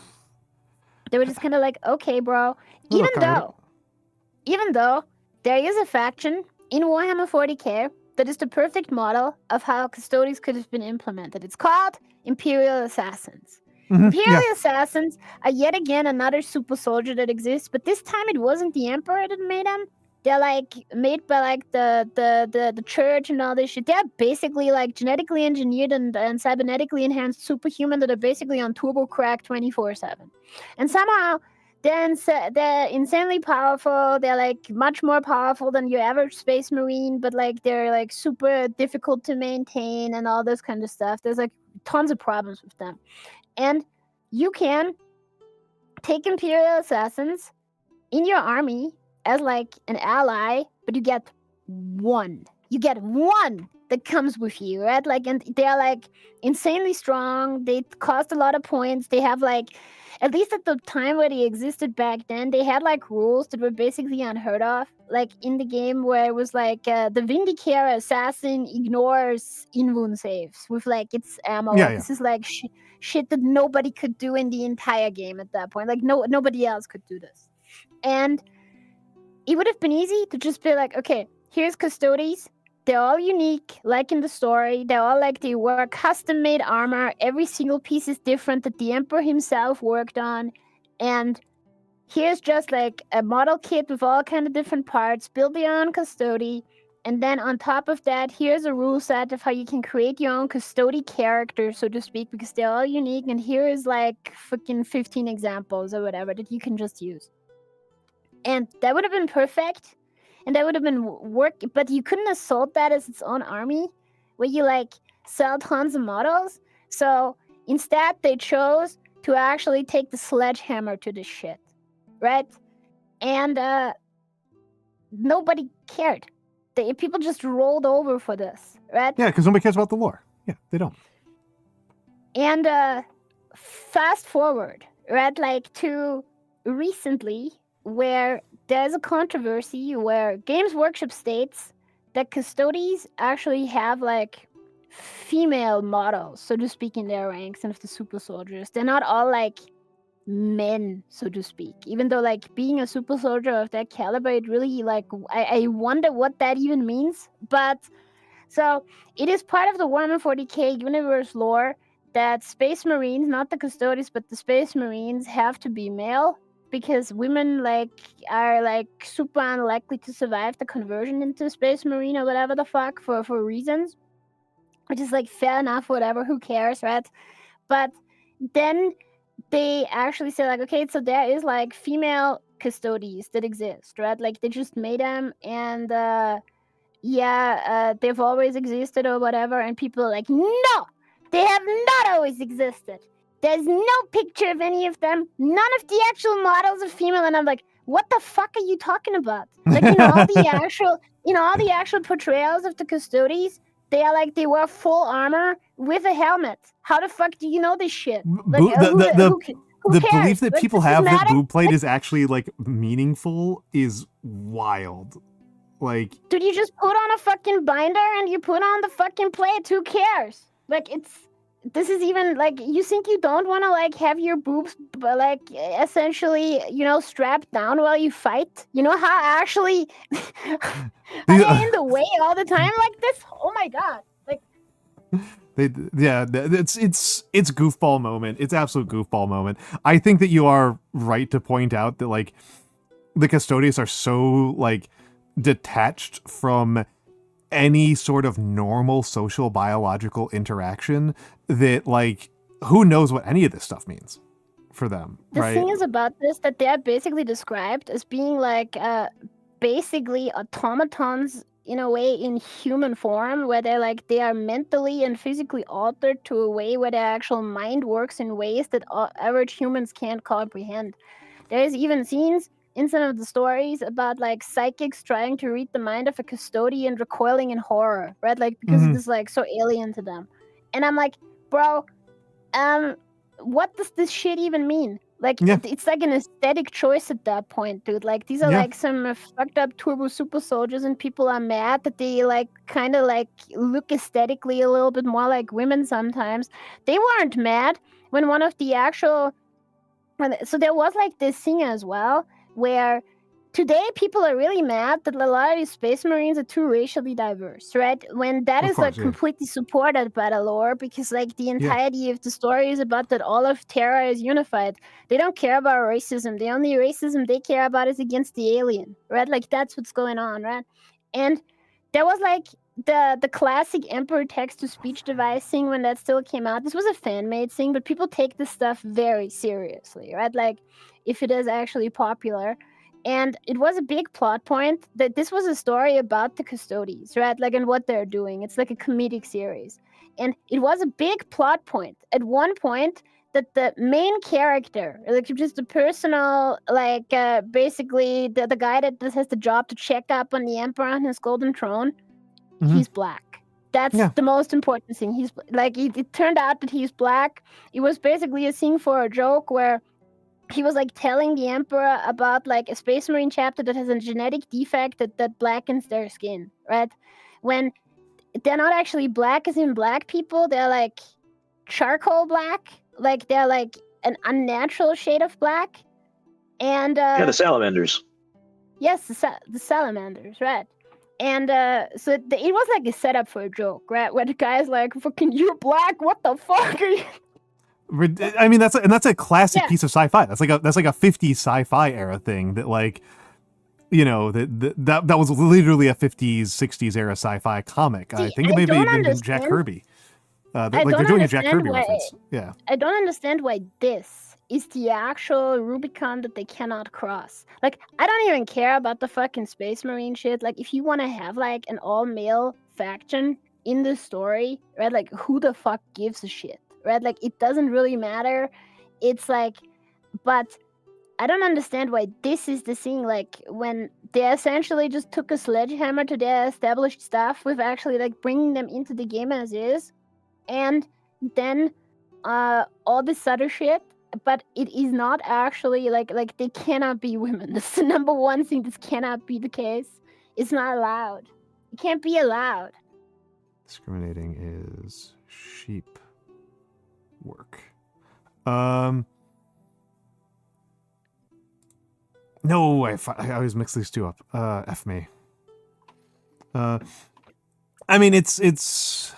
They were just kind of like, okay, bro. Even though there is a faction in Warhammer 40K that is the perfect model of how Custodians could have been implemented. It's called Imperial Assassins. Mm-hmm. Imperial Assassins are yet again another super soldier that exists, but this time it wasn't the Emperor that made them. They're like made by like the church and all this shit. They're basically like genetically engineered and cybernetically enhanced superhuman that are basically on turbo crack 24/7. And somehow they're insanely powerful. They're like much more powerful than your average Space Marine, but like they're like super difficult to maintain and all this kind of stuff. There's like tons of problems with them. And you can take Imperial Assassins in your army as like an ally, but you get one. You get one that comes with you, right? Like, and they're like insanely strong. They cost a lot of points. They have like, at least at the time where they existed back then, they had like rules that were basically unheard of. Like in the game where it was like the Vindicare assassin ignores in-wound saves with like its ammo. Yeah. This is like shit that nobody could do in the entire game at that point. Like nobody else could do this. And it would have been easy to just be like, okay, here's Custodians. They're all unique, like in the story. They're all like, they were custom-made armor. Every single piece is different that the Emperor himself worked on. And here's just like a model kit with all kind of different parts. Build your own Custodian. And then on top of that, here's a rule set of how you can create your own Custodian character, so to speak, because they're all unique. And here is like fucking 15 examples or whatever that you can just use. And that would have been perfect and that would have been work. But you couldn't assault that as its own army, where you like sell tons of models. So instead, they chose to actually take the sledgehammer to the shit, right? And nobody cared. People just rolled over for this, right? Yeah, because nobody cares about the lore. Yeah, they don't. And fast forward, right, like to recently, where there's a controversy where Games Workshop states that custodies actually have like female models, so to speak, in their ranks and of the super soldiers. They're not all like men, so to speak. Even though like being a super soldier of that caliber, it really like I wonder what that even means. But so it is part of the Warhammer 40k universe lore that Space Marines, not the custodians, but the Space Marines have to be male because women like are like super unlikely to survive the conversion into Space Marine or whatever the fuck for reasons. Which is like fair enough, whatever, who cares, right? But then they actually say like, okay, so there is like female custodies that exist, right? Like they just made them and they've always existed or whatever, and people are like, no, they have not always existed. There's no picture of any of them. None of the actual models are female, and I'm like, what the fuck are you talking about? Like, all the actual portrayals of the custodies, they are like they wear full armor with a helmet. How the fuck do you know this shit? Like, the who cares? belief that like, people have that boob plate is actually like meaningful is wild. Like, dude, you just put on a fucking binder and you put on the fucking plate. Who cares? Like, this is even like, you think you don't want to like have your boobs like essentially strapped down while you fight? You know how actually are they in the way all the time like this? Oh my god. Like it's goofball moment. It's absolute goofball moment. I think that you are right to point out that like the custodians are so like detached from any sort of normal social biological interaction that like who knows what any of this stuff means for them. The right? thing is about this that they're basically described as being like basically automatons in a way in human form, where they are mentally and physically altered to a way where their actual mind works in ways that average humans can't comprehend. There's even scenes in some of the stories about like psychics trying to read the mind of a custodian recoiling in horror, right? Like because it is like so alien to them. And I'm like, bro, what does this shit even mean? Like it's like an aesthetic choice at that point, dude. Like these are like some fucked up turbo super soldiers, and people are mad that they like kind of like look aesthetically a little bit more like women sometimes. They weren't mad when one of the actual so there was like this thing as well where today people are really mad that a lot of these Space Marines are too racially diverse, right? When that is like completely supported by the lore, because like the entirety of the story is about that all of Terra is unified. They don't care about racism. The only racism they care about is against the alien, right? Like that's what's going on, right? And there was like the classic Emperor text-to-speech device thing when that still came out. This was a fan-made thing, but people take this stuff very seriously, right? Like if it is actually popular. And it was a big plot point that this was a story about the custodians, right? Like, and what they're doing. It's like a comedic series. And it was a big plot point at one point that the main character, like just the personal, like basically the guy that has the job to check up on the Emperor on his golden throne, he's black. That's the most important thing. He's like, it turned out that he's black. It was basically a thing for a joke where he was like telling the Emperor about like a Space Marine chapter that has a genetic defect that blackens their skin, right? When they're not actually black as in black people, they're like charcoal black, like they're like an unnatural shade of black. And the salamanders. Yes, the salamanders, right? And so it was like a setup for a joke, right? Where the guy's like, "Fucking, you're black. What the fuck are you?" I mean, that's a classic piece of sci-fi. That's like a 50s sci-fi era thing that like, that was literally a 50s 60s era sci-fi comic. I think it may have even been Jack Kirby. Like they're doing a Jack Kirby reference. Yeah. I don't understand why this is the actual Rubicon that they cannot cross. Like, I don't even care about the fucking Space Marine shit. Like, if you want to have like an all-male faction in the story, right? Like, who the fuck gives a shit, right? Like, it doesn't really matter. It's like, but I don't understand why this is the thing. Like, when they essentially just took a sledgehammer to their established stuff with actually like bringing them into the game as is, and then all this other shit, but it is not actually like they cannot be women. That's the number one thing. This cannot be the case. It's not allowed. It can't be allowed. Discriminating is sheep work. No, I always mix these two up. F me. I mean, it's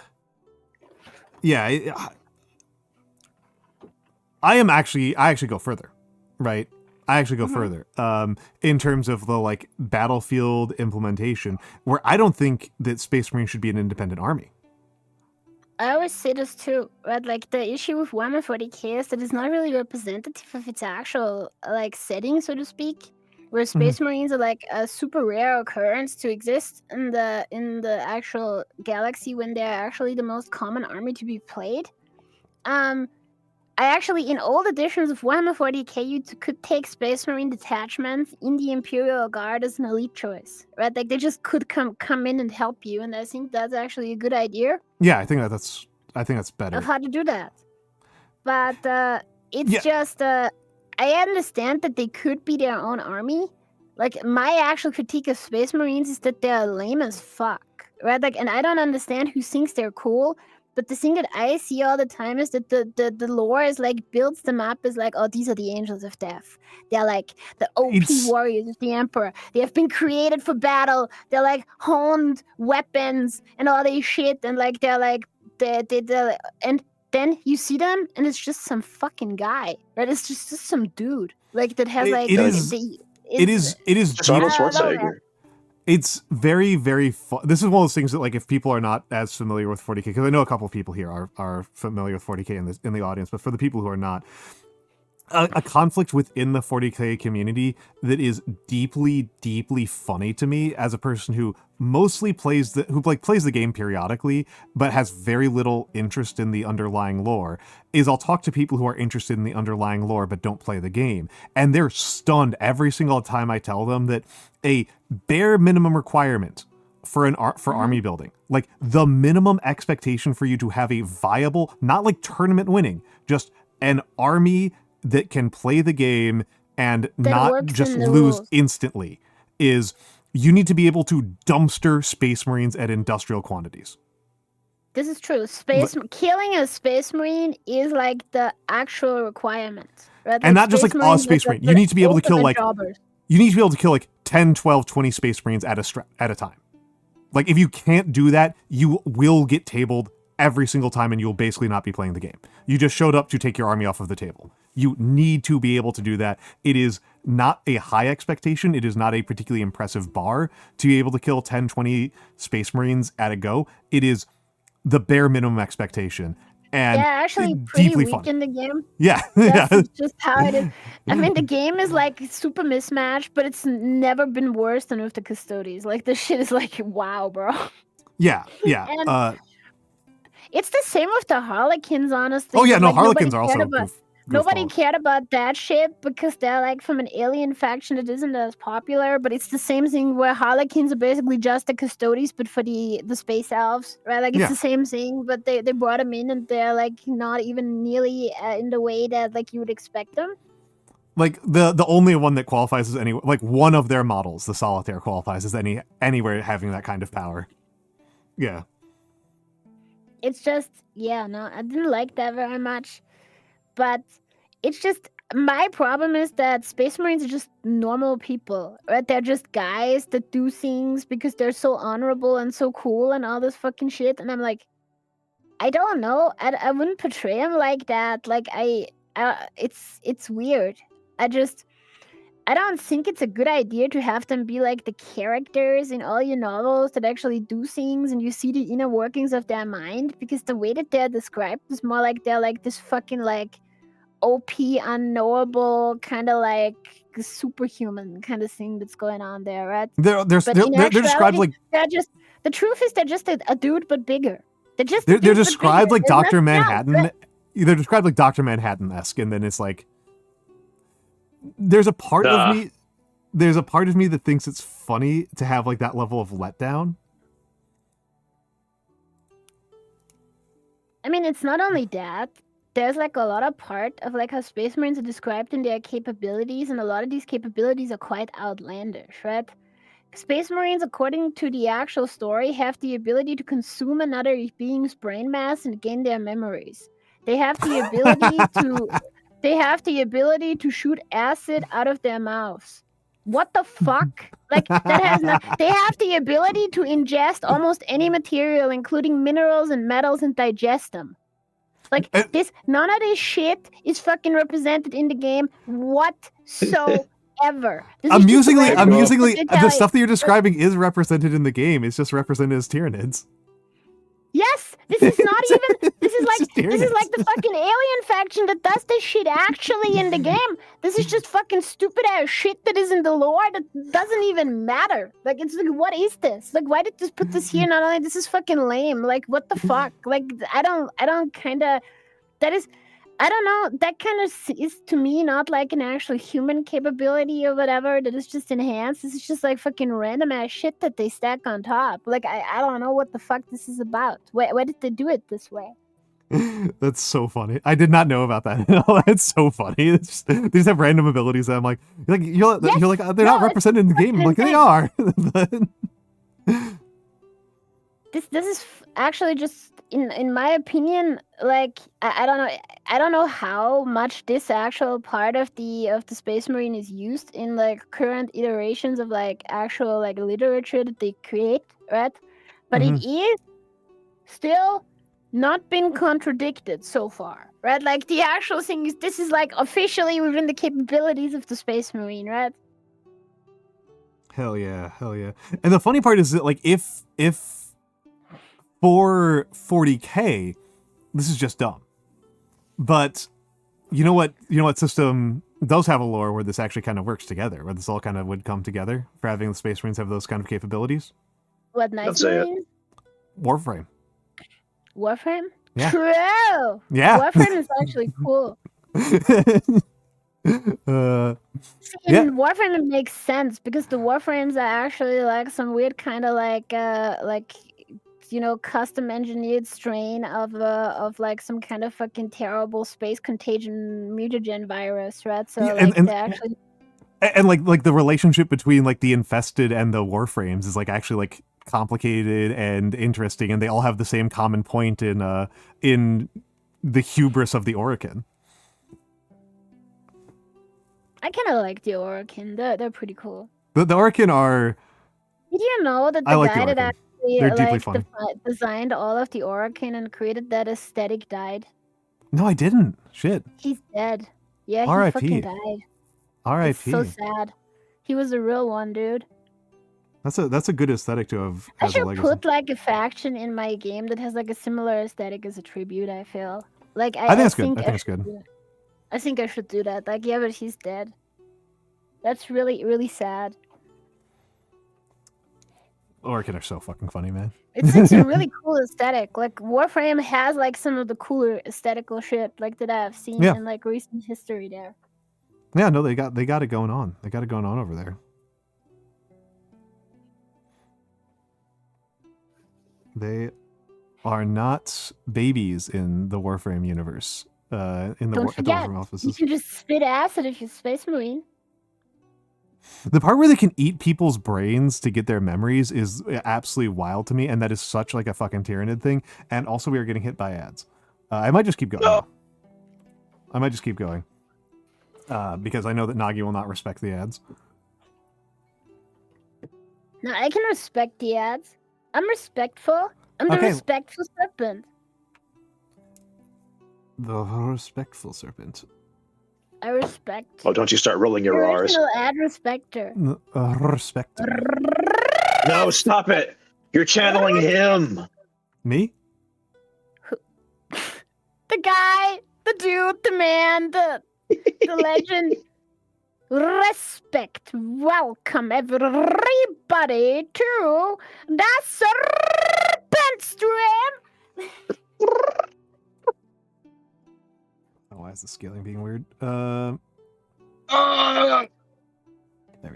yeah. I actually go further, right? I actually go further in terms of the like battlefield implementation, where I don't think that Space Marine should be an independent army. I always say this too, right? Like, the issue with Warhammer 40k is that it's not really representative of its actual like setting, so to speak. Where Space Marines are like a super rare occurrence to exist in the actual galaxy, when they're actually the most common army to be played. I actually, in old editions of Warhammer 40k, you could take Space Marine detachments in the Imperial Guard as an elite choice, right? Like, they just could come in and help you, and I think that's actually a good idea. Yeah, I think that's better. Of how to do that. But it's just I understand that they could be their own army. Like, my actual critique of Space Marines is that they're lame as fuck, right? Like, and I don't understand who thinks they're cool. But the thing that I see all the time is that the lore is like builds them up as like, oh, these are the angels of death. They're like the OP warriors of the Emperor. They have been created for battle. They're like honed weapons and all this shit. And like they're like they're and then you see them and it's just some fucking guy, right? It's just some dude like that has like it is just Arnold Schwarzenegger. It's very, very fun. This is one of those things that, like, if people are not as familiar with 40k, because I know a couple of people here are familiar with 40k in the audience, but for the people who are not, a conflict within the 40k community that is deeply, deeply funny to me as a person who mostly plays the game periodically, but has very little interest in the underlying lore, is I'll talk to people who are interested in the underlying lore but don't play the game, and they're stunned every single time I tell them that a bare minimum requirement for army building, like the minimum expectation for you to have a viable, not like tournament winning, just an army that can play the game and that not just lose instantly, is you need to be able to dumpster Space Marines at industrial quantities. This is true. Killing a Space Marine is like the actual requirement, right? Like, and not just like a Space Marine. You need to be able to kill like jobbers. You need to be able to kill like 10, 12, 20 Space Marines at a time. Like, if you can't do that, you will get tabled every single time and you'll basically not be playing the game. You just showed up to take your army off of the table. You need to be able to do that. It is not a high expectation. It is not a particularly impressive bar to be able to kill 10, 20 Space Marines at a go. It is the bare minimum expectation. And yeah, actually pretty weak fun in the game. Yeah. That's just how it is. I mean, the game is like super mismatched, but it's never been worse than with the Custodes. Like, this shit is like, wow, bro. Yeah. And it's the same with the Harlequins, honestly. Oh yeah, no, like, Harlequins are also nobody cared about that shit because they're like from an alien faction that isn't as popular, but it's the same thing where Harlequins are basically just the Custodes, but for the space elves, right? Like, it's the same thing, but they brought them in and they're like not even nearly in the way that like you would expect them. Like, the only one that qualifies as like one of their models, the Solitaire, qualifies as anywhere having that kind of power. Yeah. It's just, no, I didn't like that very much. But it's just, my problem is that Space Marines are just normal people, right? They're just guys that do things because they're so honorable and so cool and all this fucking shit. And I'm like, I don't know. I wouldn't portray them like that. Like, it's weird. I don't think it's a good idea to have them be like the characters in all your novels that actually do things and you see the inner workings of their mind, because the way that they're described is more like they're like this fucking like OP, unknowable, kind of like superhuman kind of thing that's going on there, right? They're But in described actuality, like they're just the truth is they're just a dude but bigger. They're just they're a dude, but described bigger. like There's Dr. nothing else, Manhattan. right? They're described like Dr. Manhattan-esque, and then it's like there's a part of me that thinks it's funny to have like that level of letdown. I mean, it's not only that. There's like a lot of part of like how Space Marines are described in their capabilities, and a lot of these capabilities are quite outlandish, right? Space Marines, according to the actual story, have the ability to consume another being's brain mass and gain their memories. They have the ability to shoot acid out of their mouths. What the fuck? Like that has not. They have the ability to ingest almost any material, including minerals and metals, and digest them. Like this, none of this shit is fucking represented in the game whatsoever. Amusingly, the stuff that you're describing is represented in the game. It's just represented as Tyranids. Yes, this is not even. This is like the fucking alien faction that does this shit actually in the game. This is just fucking stupid ass shit that is in the lore that doesn't even matter. Like it's like, what is this? Like, why did this put this here? Not only this is fucking lame. Like, what the fuck? Like, I don't kind of. That is. I don't know. That kind of is to me not like an actual human capability or whatever that is just enhanced. This is just like fucking random ass shit that they stack on top. Like I don't know what the fuck this is about. Why did they do it this way? That's so funny. I did not know about that. That's so funny. It's just, they just have random abilities that I'm like you're like they're not represented in the game. I'm like they are. This is actually just in my opinion, like I don't know how much this actual part of the Space Marine is used in like current iterations of like actual like literature that they create, right? But it is still not been contradicted so far, right? Like the actual thing is this is like officially within the capabilities of the Space Marine, right? Hell yeah. And the funny part is that like if for 40k, this is just dumb. But you know what system does have a lore where this actually kind of works together, where this all kind of would come together for having the Space Marines have those kind of capabilities? What, Nice Marines? Warframe. Warframe? Yeah. True! Yeah. Warframe is actually cool. Warframe, it makes sense because the Warframes are actually like some weird kind of like custom engineered strain of like some kind of fucking terrible space contagion mutagen virus, right? So they actually like the relationship between like the infested and the Warframes is like actually like complicated and interesting, and they all have the same common point in the hubris of the Orokin. I kind of like the Orokin. They're pretty cool. The Orokin are. Did you know that the guy that actually designed all of the Orokin and created that aesthetic died? No, I didn't. Shit. He's dead. Yeah, he R.I.P. fucking died. R.I.P. So sad. He was a real one, dude. That's a good aesthetic to have. I should put like a faction in my game that has like a similar aesthetic as a tribute. I feel like I think it's good. I think I should do that. Like, yeah, but he's dead. That's really, really sad. Orokin are so fucking funny, man. It's a really cool aesthetic. Like Warframe has like some of the cooler aesthetical shit like that I've seen in like recent history there. Yeah, no, they got it going on. They got it going on over there. They are not babies in the Warframe universe. Don't forget, you can just spit acid if you're Space Marine. The part where they can eat people's brains to get their memories is absolutely wild to me, and that is such like a fucking Tyranid thing. And also, we are getting hit by ads. I might just keep going. No. I might just keep going. Because I know that Nagi will not respect the ads. No, I can respect the ads. I'm respectful. I'm the respectful serpent. The respectful serpent. I respect. Oh, don't you start rolling your R's. Ad respecter. Respecter. No, stop it. You're channeling him. Me? The guy The dude, the man, the legend. Respect. Welcome everybody to the Serpent Stream. Oh, why is the scaling being weird? There we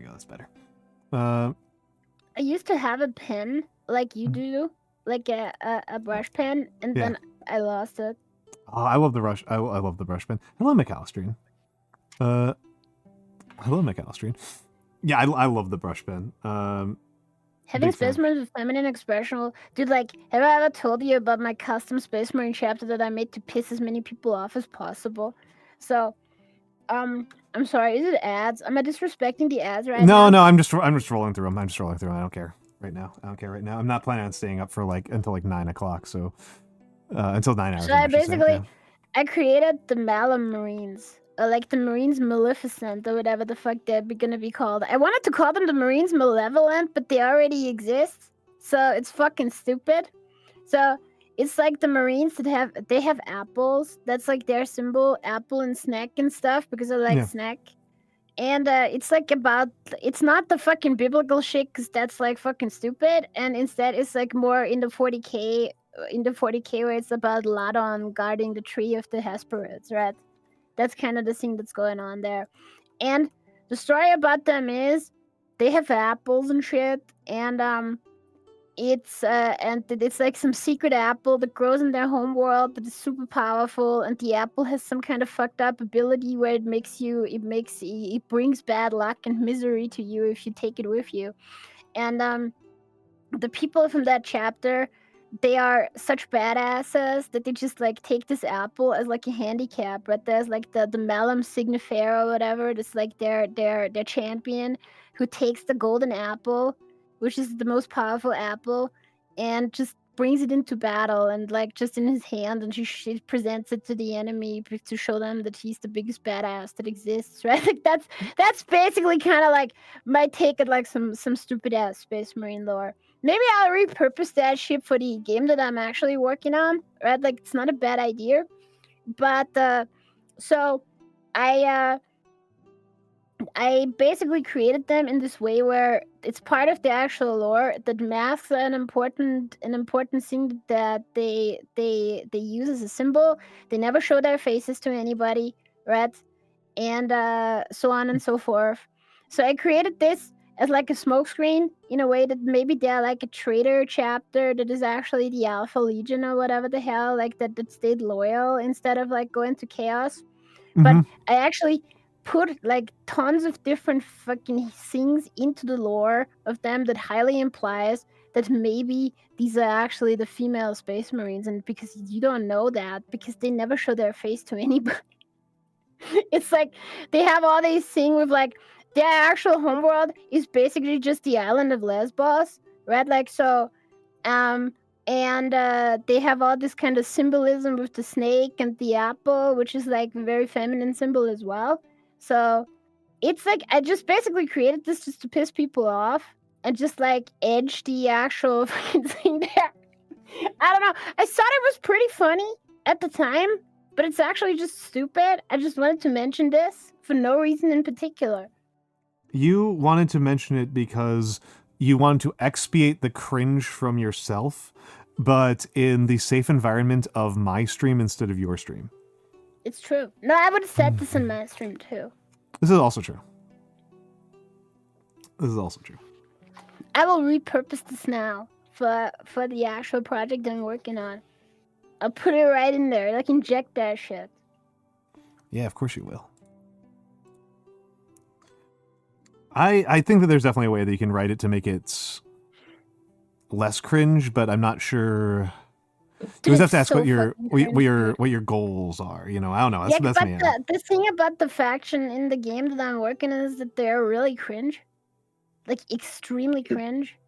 go. That's better. I used to have a pen like you do, like a brush pen, and Yeah. then I lost it. Oh, I love the rush. I love the brush pen. Hello, McAllistrine. Hello, McAllistrine. Yeah, I love the brush pen. Having Big fan. Space Marines with feminine expression, dude. Like, have I ever told you about my custom Space Marine chapter that I made to piss as many people off as possible? So, I'm sorry. Is it ads? Am I disrespecting the ads right now? No, I'm just rolling through them. I'm just rolling through them. I don't care right now. I'm not planning on staying up for until 9 o'clock. So until 9 hours. So I should say, basically, yeah. I created the Malum Marines, like the Marines Maleficent or whatever the fuck they're gonna be called. I wanted to call them the Marines Malevolent, but they already exist, so it's fucking stupid. So it's like the Marines that have apples. That's like their symbol, apple and snack and stuff, because I like Yeah. snack. And it's like it's not the fucking biblical shit, because that's like fucking stupid. And instead, it's like more in the 40k, where it's about Ladon guarding the tree of the Hesperids, right? That's kind of the thing that's going on there. And the story about them is they have apples and shit, and it's like some secret apple that grows in their home world that is super powerful, and the apple has some kind of fucked up ability where it brings bad luck and misery to you if you take it with you. And the people from that chapter, they are such badasses that they just like take this apple as like a handicap. But there's like the Malum Signifier or whatever, that's like their champion, who takes the golden apple, which is the most powerful apple, and just brings it into battle, and like just in his hand, and she presents it to the enemy to show them that he's the biggest badass that exists, right? Like that's basically kind of like my take at like some stupid ass Space Marine lore. Maybe I'll repurpose that shit for the game that I'm actually working on, right? Like, it's not a bad idea. But so I basically created them in this way where it's part of the actual lore that masks are an important thing that they use as a symbol. They never show their faces to anybody, right? And so on and so forth. So I created this as like a smokescreen in a way that maybe they're like a traitor chapter that is actually the Alpha Legion or whatever the hell, like that stayed loyal instead of like going to chaos. But I actually put like tons of different fucking things into the lore of them that highly implies that maybe these are actually the female Space Marines, and because you don't know that because they never show their face to anybody. It's like they have all these things with like their actual homeworld is basically just the island of Lesbos, right? Like so, and they have all this kind of symbolism with the snake and the apple, which is like a very feminine symbol as well. So it's like I just basically created this just to piss people off and just like edge the actual fucking thing there. I don't know. I thought it was pretty funny at the time, but it's actually just stupid. I just wanted to mention this for no reason in particular. You wanted to mention it because you wanted to expiate the cringe from yourself, but in the safe environment of my stream instead of your stream. It's true. No, I would have said this in my stream too. This is also true. I will repurpose this now for the actual project I'm working on. I'll put it right in there, like inject that shit. Yeah, of course you will. I think that there's definitely a way that you can write it to make it less cringe, but I'm not sure. You just have to ask what your goals are. You know, I don't know. That's me. The thing about the faction in the game that I'm working on is that they're really cringe, like extremely cringe.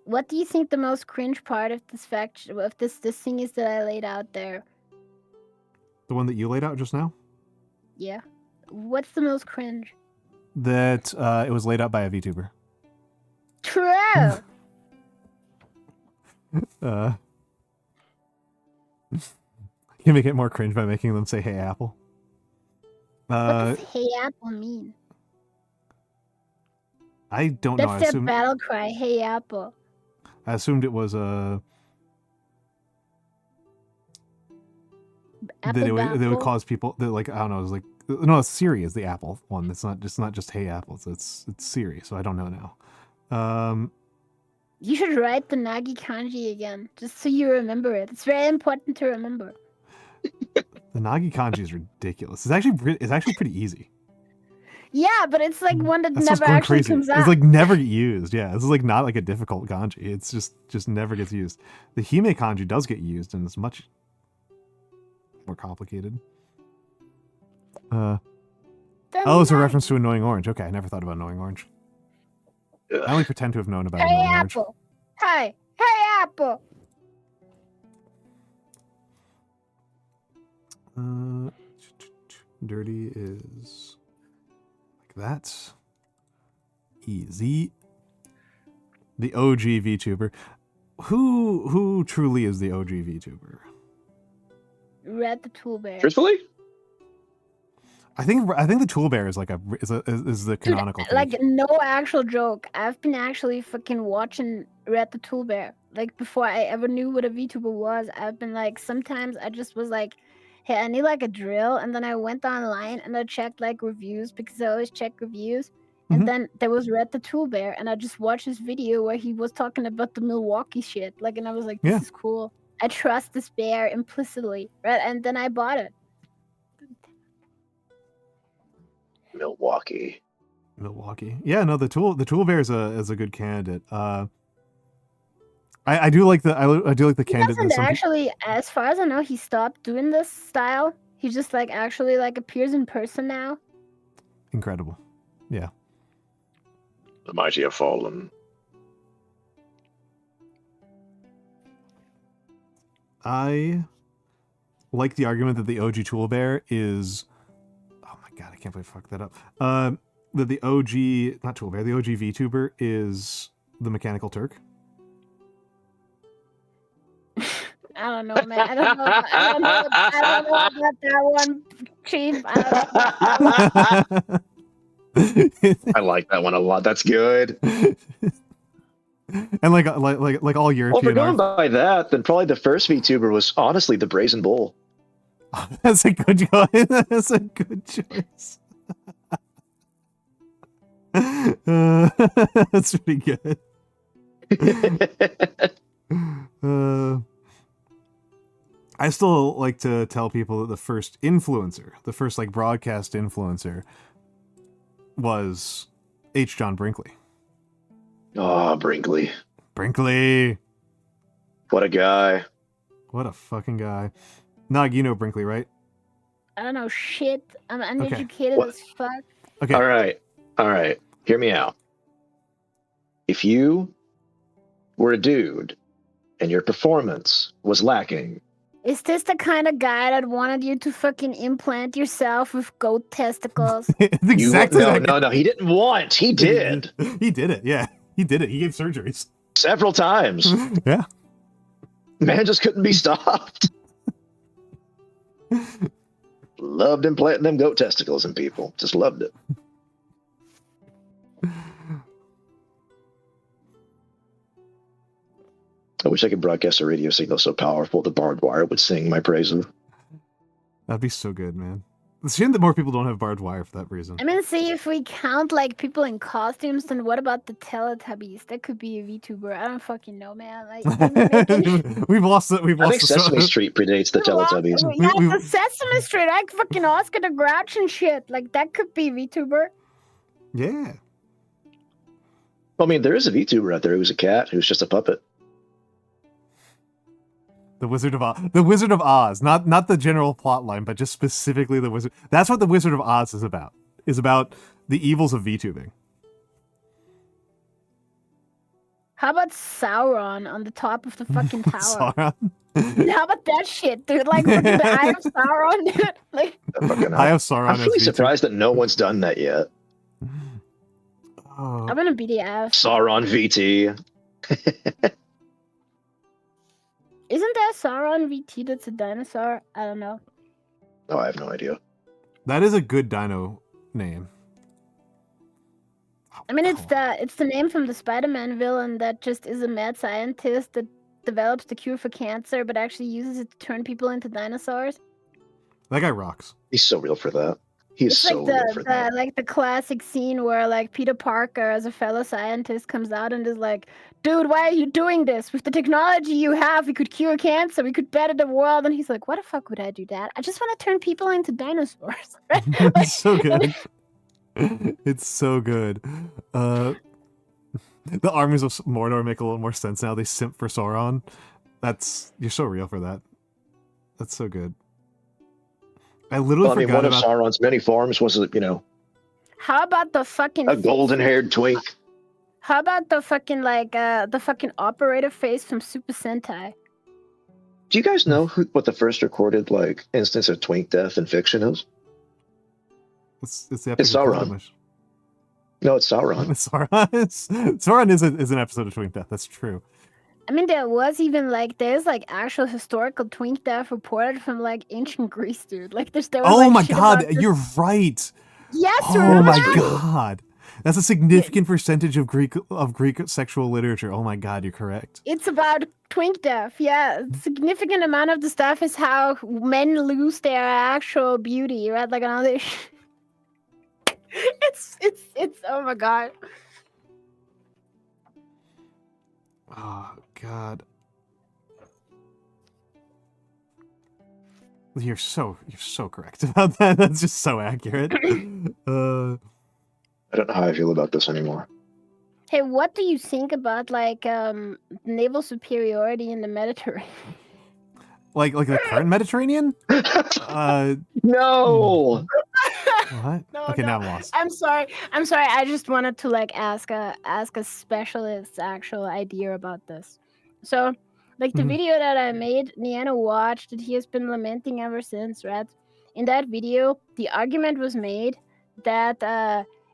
What do you think the most cringe part of this faction, of this thing is that I laid out there? The one that you laid out just now? Yeah. What's the most cringe? That it was laid out by a VTuber. True. Yeah, You make it more cringe by making them say, "Hey, Apple." What does "Hey Apple" mean? I don't know. That's their battle cry. "Hey Apple." I assumed it was a. That they would cause people that, like, I don't know. It was like, no, Siri is the Apple one. It's not just "Hey Apple." It's Siri. So I don't know now. You should write the Nagi kanji again, just so you remember it. It's very important to remember. The Nagi kanji is ridiculous. It's actually pretty easy. Yeah, but it's like one that That's never going actually crazy. comes out. It's like never get used. Yeah, this is like not like a difficult kanji. It's just never gets used. The Hime kanji does get used, and it's much more complicated. Oh, it's a reference to Annoying Orange. Okay, I never thought about Annoying Orange. I only pretend to have known about Annoying Orange. Apple. Hey Apple. Dirty is like that. Easy. The OG VTuber. Who truly is the OG VTuber? Red the Tool Bear. Truthfully? I think the Tool Bear is like is the canonical. Dude, like no actual joke. I've been actually fucking watching Red the Tool Bear. Like before I ever knew what a VTuber was, I've been like, sometimes I just was like, hey, I need like a drill, and then I went online and I checked like reviews, because I always check reviews. And then there was Red the Tool Bear, and I just watched his video where he was talking about the Milwaukee shit. Like, and I was like, this is cool. I trust this bear implicitly, right? And then I bought it. Milwaukee. Yeah, no, the Tool Bear is a good candidate. I do like the candidate. He doesn't actually, as far as I know, he stopped doing this style. He just like actually like appears in person now. Incredible. Yeah. The mighty have fallen. I like the argument that the OG Tool Bear is. Oh my god, I can't believe I fucked that up. That the OG, not Tool Bear, the OG VTuber is the Mechanical Turk. I don't know, man. I don't know about that one, Chief. I don't know. I like that one a lot. That's good. And like all European. Well, if we're going by that, then probably the first VTuber was honestly the Brazen Bull. That's a good choice. That's a good choice. That's pretty good. I still like to tell people that the first influencer, the first like broadcast influencer, was H. John Brinkley. Oh, Brinkley. Brinkley. What a guy. What a fucking guy. Nog, you know Brinkley, right? I don't know shit. I'm uneducated as fuck. Okay. All right. Hear me out. If you were a dude and your performance was lacking. Is this the kind of guy that wanted you to fucking implant yourself with goat testicles? Exactly. No. He didn't want. He did. He did it. Yeah. He did it. He gave surgeries. Several times. Yeah. Man just couldn't be stopped. Loved implanting them goat testicles in people. Just loved it. I wish I could broadcast a radio signal so powerful the barbed wire would sing my praises. That'd be so good, man. It's a shame that more people don't have barbed wire for that reason. I mean, see, if we count like people in costumes, then what about the Teletubbies? That could be a VTuber. I don't fucking know, man. Like, we've lost it. I think Sesame Street predates the Teletubbies. Yeah, the Sesame Street, like fucking Oscar the Grouch and shit. Like that could be VTuber. Yeah. I mean, there is a VTuber out there who's a cat who's just a puppet. The Wizard of Oz. The Wizard of Oz. Not the general plot line, but just specifically the Wizard. That's what the Wizard of Oz is about. Is about the evils of VTubing. How about Sauron on the top of the fucking tower? Sauron? How about that shit, dude? Like fucking the Eye of Sauron, dude. Like, Eye of Sauron. I'm really surprised that no one's done that yet. I'm gonna be the F. Sauron VT. Isn't there Sauron VT that's a dinosaur? I don't know. Oh, I have no idea. That is a good dino name. I mean, it's the name from the Spider-Man villain that just is a mad scientist that develops the cure for cancer, but actually uses it to turn people into dinosaurs. That guy rocks. He's so real for that. He's It's so like real for that. like the classic scene where like Peter Parker as a fellow scientist comes out and is like, "Dude, why are you doing this? With the technology you have, we could cure cancer. We could better the world." And he's like, "Why the fuck would I do that? I just want to turn people into dinosaurs." Right? It's so good. It's so good. The armies of Mordor make a little more sense now. They simp for Sauron. You're so real for that. That's so good. I literally forgot one about... of Sauron's many forms was, How about the fucking a golden-haired twink? How about the fucking the fucking operator face from Super Sentai? Do you guys know what the first recorded instance of twink death in fiction is? It's the Epic It's of Sauron. Gilgamesh. No, it's Sauron. Sauron is an episode of Twink Death. That's true. I mean, there's actual historical twink death reported from ancient Greece, dude. Oh my god, you're right. Yes, oh my god. That's a significant percentage of Greek sexual literature. Oh my god, you're correct. It's about twink death. Yeah, a significant amount of the stuff is how men lose their actual beauty, right? Like another. It's oh my god. Oh god. You're so correct about that. That's just so accurate. I don't know how I feel about this anymore. Hey, what do you think about naval superiority in the Mediterranean? Like the current Mediterranean? No. What? No, okay, no. now I'm lost. I'm sorry. I just wanted to ask a specialist's actual idea about this. So, the video that I made, Nyano watched, that he has been lamenting ever since, right? In that video, the argument was made that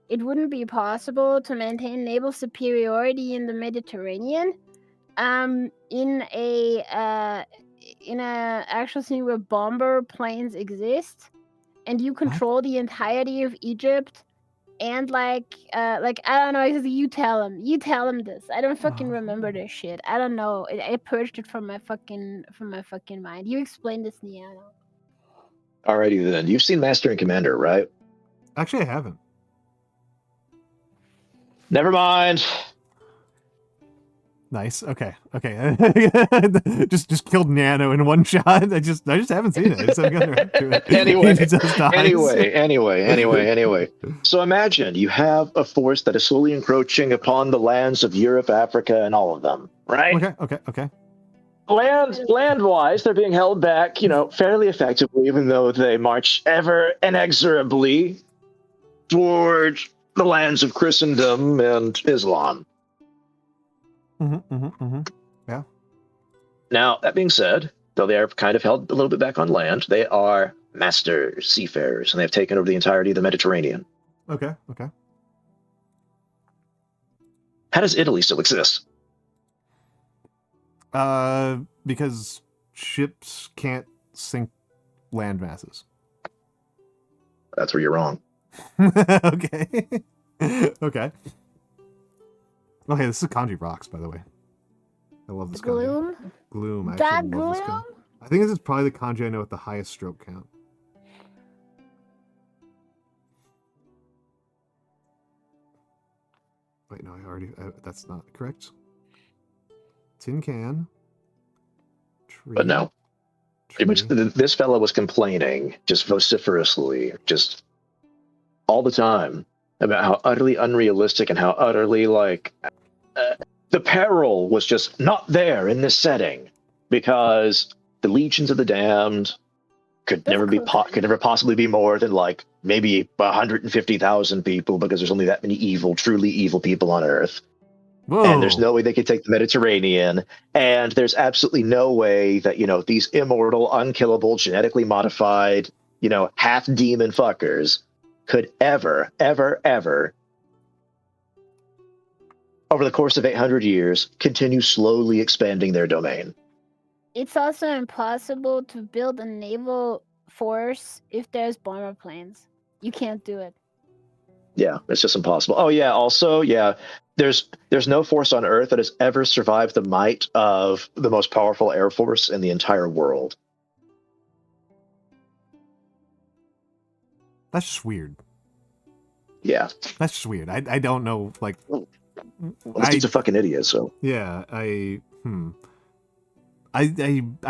it wouldn't be possible to maintain naval superiority in the Mediterranean, in a actual scene where bomber planes exist, and you control the entirety of Egypt, and I don't know. You tell him this. I don't fucking remember this shit. I don't know. I purged it from my fucking mind. You explain this, Nyano. Alrighty then. You've seen Master and Commander, right? Actually, I haven't. Never mind. Nice. Okay. just killed Nano in one shot. I just haven't seen it. I just haven't gotten around to it. Anyway. So imagine you have a force that is slowly encroaching upon the lands of Europe, Africa, and all of them, right? Okay. Land-wise, they're being held back, fairly effectively, even though they march ever inexorably toward the lands of Christendom and Islam. Yeah. Now, that being said, though they are kind of held a little bit back on land, they are master seafarers, and they've taken over the entirety of the Mediterranean. Okay. How does Italy still exist? Because ships can't sink land masses. That's where you're wrong. Okay. Okay. Oh, hey, this is Kanji Rocks, by the way. I love this Gloom? kanji. Gloom. I That actually love this gloom? kanji. I think this is probably the kanji I know with the highest stroke count. Wait, no, that's not correct. Tin can. Tree. But no. Pretty much, this fella was complaining just vociferously, just all the time, about how utterly unrealistic and how utterly the peril was just not there in this setting, because the legions of the damned could never possibly be more than maybe 150,000 people, because there's only that many truly evil people on Earth. Whoa. And there's no way they could take the Mediterranean, and there's absolutely no way that these immortal, unkillable, genetically modified, half demon fuckers could ever over the course of 800 years continue slowly expanding their domain. it's also impossible to build a naval force if there's bomber planes. You can't do it. Yeah, it's just impossible. Oh yeah, also, yeah, there's no force on Earth that has ever survived the might of the most powerful air force in the entire world. That's just weird. Yeah. That's just weird. I don't know, like... Well, this dude's a fucking idiot, so... Yeah, I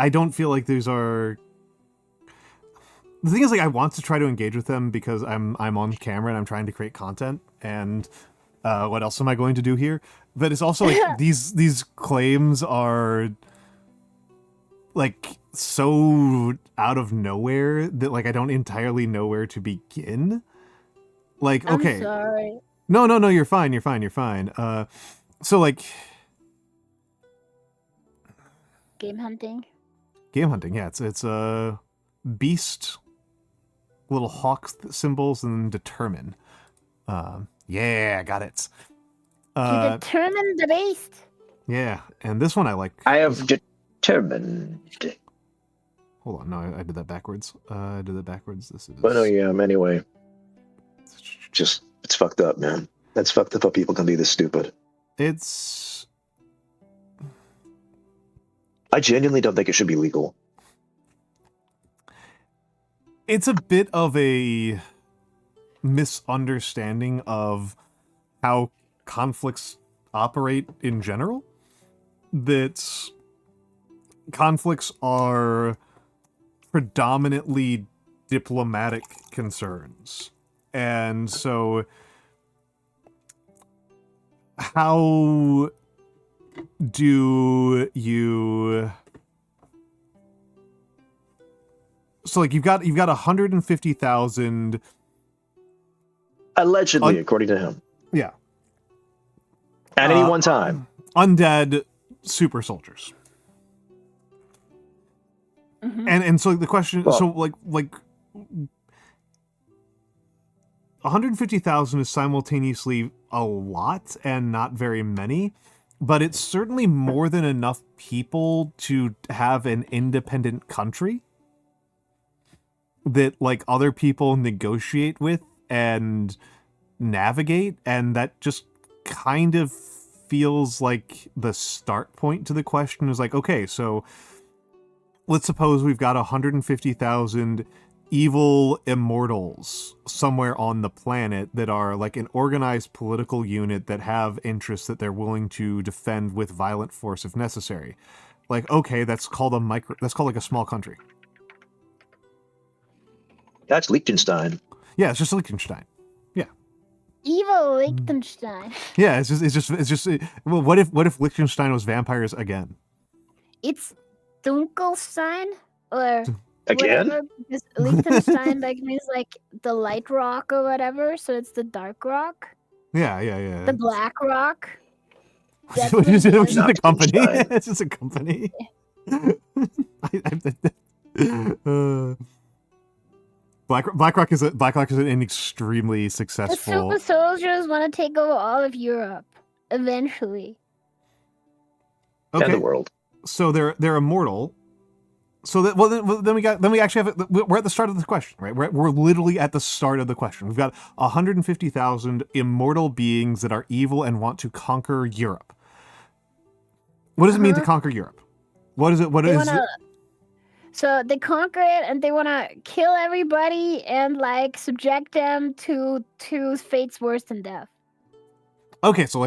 don't feel like these are... The thing is, like, I want to try to engage with them because I'm on camera and I'm trying to create content, and what else am I going to do here? But it's also, like, these claims are... like, so out of nowhere that, like, I don't entirely know where to begin. Like, okay. I'm sorry. No, you're fine. So, like... Game hunting. Game hunting, yeah. It's beast, little hawk symbols, and determine. Yeah, got it. You determined the beast. Yeah, and this one I like. I have determined. Hold on, no, I did that backwards. This is... But anyway. Just, it's fucked up, man. That's fucked up how people can be this stupid. It's... I genuinely don't think it should be legal. It's a bit of a misunderstanding of how conflicts operate in general. That conflicts are predominantly diplomatic concerns. And so how do you... So, like, you've got 150,000 allegedly, according to him. Yeah. At any one time. Undead super soldiers. Mm-hmm. And so the question, Well, so like 150,000 is simultaneously a lot and not very many, but it's certainly more than enough people to have an independent country that, like, other people negotiate with and navigate, and that just kind of feels like the start point to the question is like, okay, so let's suppose we've got 150,000 evil immortals somewhere on the planet that are like an organized political unit that have interests that they're willing to defend with violent force if necessary. Like, okay, that's called like a small country. That's Liechtenstein. Yeah, it's just Liechtenstein. Yeah. Evil Liechtenstein. Yeah, it's just. Well, what if Liechtenstein was vampires again? It's Dunkelstein or Again? whatever, because Liechtenstein like means like the light rock or whatever, so it's the dark rock, Yeah. the black rock. That's Which what is it a is. company. Liechtenstein. It's just a company. BlackRock is an extremely The successful. super soldiers want to take over all of Europe eventually. And Okay, the world. so they're immortal. So that then we actually have we're at the start of the question, right? We're literally at the start of the question. We've got 150,000 immortal beings that are evil and want to conquer Europe. What does it mean to conquer Europe? What is it? What They is wanna, it? so they conquer it and they want to kill everybody and like subject them to fates worse than death. Okay, so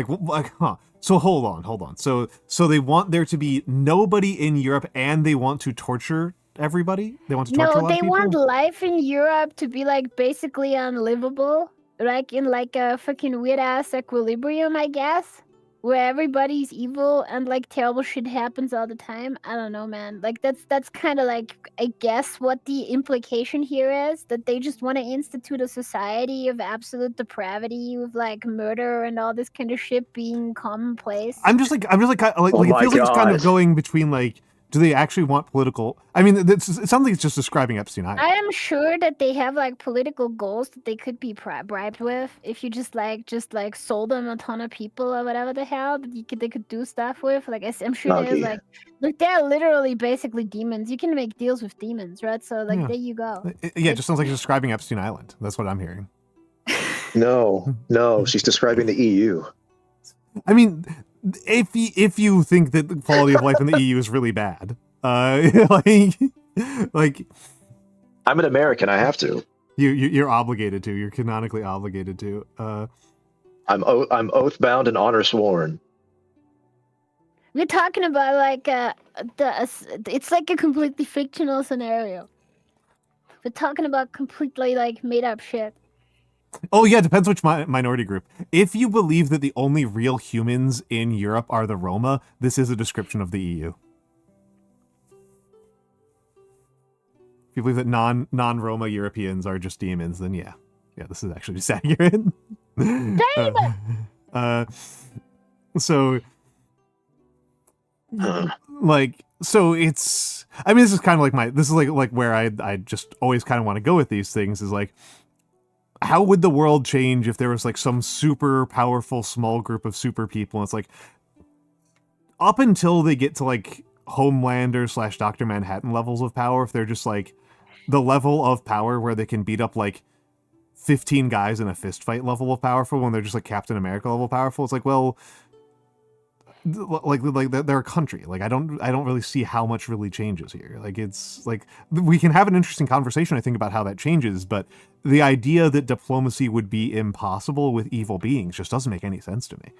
So hold on. So they want there to be nobody in Europe, and they want to torture everybody. They want to torture a No, lot they of people. want life in Europe to be like basically unlivable, like in like a fucking weird ass equilibrium, I guess, where everybody's evil and like terrible shit happens all the time. I don't know, man. Like that's kind of like, I guess, what the implication here is, that they just want to institute a society of absolute depravity with like murder and all this kind of shit being commonplace. I'm just like Oh it my feels like it's kind of God. going between like Do they actually want political? I mean, it sounds like it's just describing Epstein Island. I am sure that they have like political goals that they could be bribed with if you just sold them a ton of people or whatever the hell that they could do stuff with. Like I'm sure there's Nagi. like they're literally basically demons. You can make deals with demons, right? So like there you go. Yeah, it just sounds like it's describing Epstein Island. That's what I'm hearing. No, she's describing the EU. I mean, if you think that the quality of life in the EU is really bad, like I'm an American. I have to. You're obligated to. You're canonically obligated to. I'm oath bound and honor sworn. We're talking about like it's like a completely fictional scenario. We're talking about completely like made up shit. Oh yeah, depends which minority group. If you believe that the only real humans in Europe are the Roma, this is a description of the EU. If you believe that non-Roma Europeans are just demons, then yeah, this is actually just accurate. So, like, so it's. I mean, this is kind of like this is like where I just always kind of want to go with these things is like. How would the world change if there was like some super powerful small group of super people? And it's like up until they get to like Homelander / Dr. Manhattan levels of power, if they're just like the level of power where they can beat up like 15 guys in a fist fight level of powerful when they're just like Captain America level powerful, it's like, well, like they're a country. Like I don't really see how much really changes here. Like it's like we can have an interesting conversation, I think, about how that changes, but the idea that diplomacy would be impossible with evil beings just doesn't make any sense to me.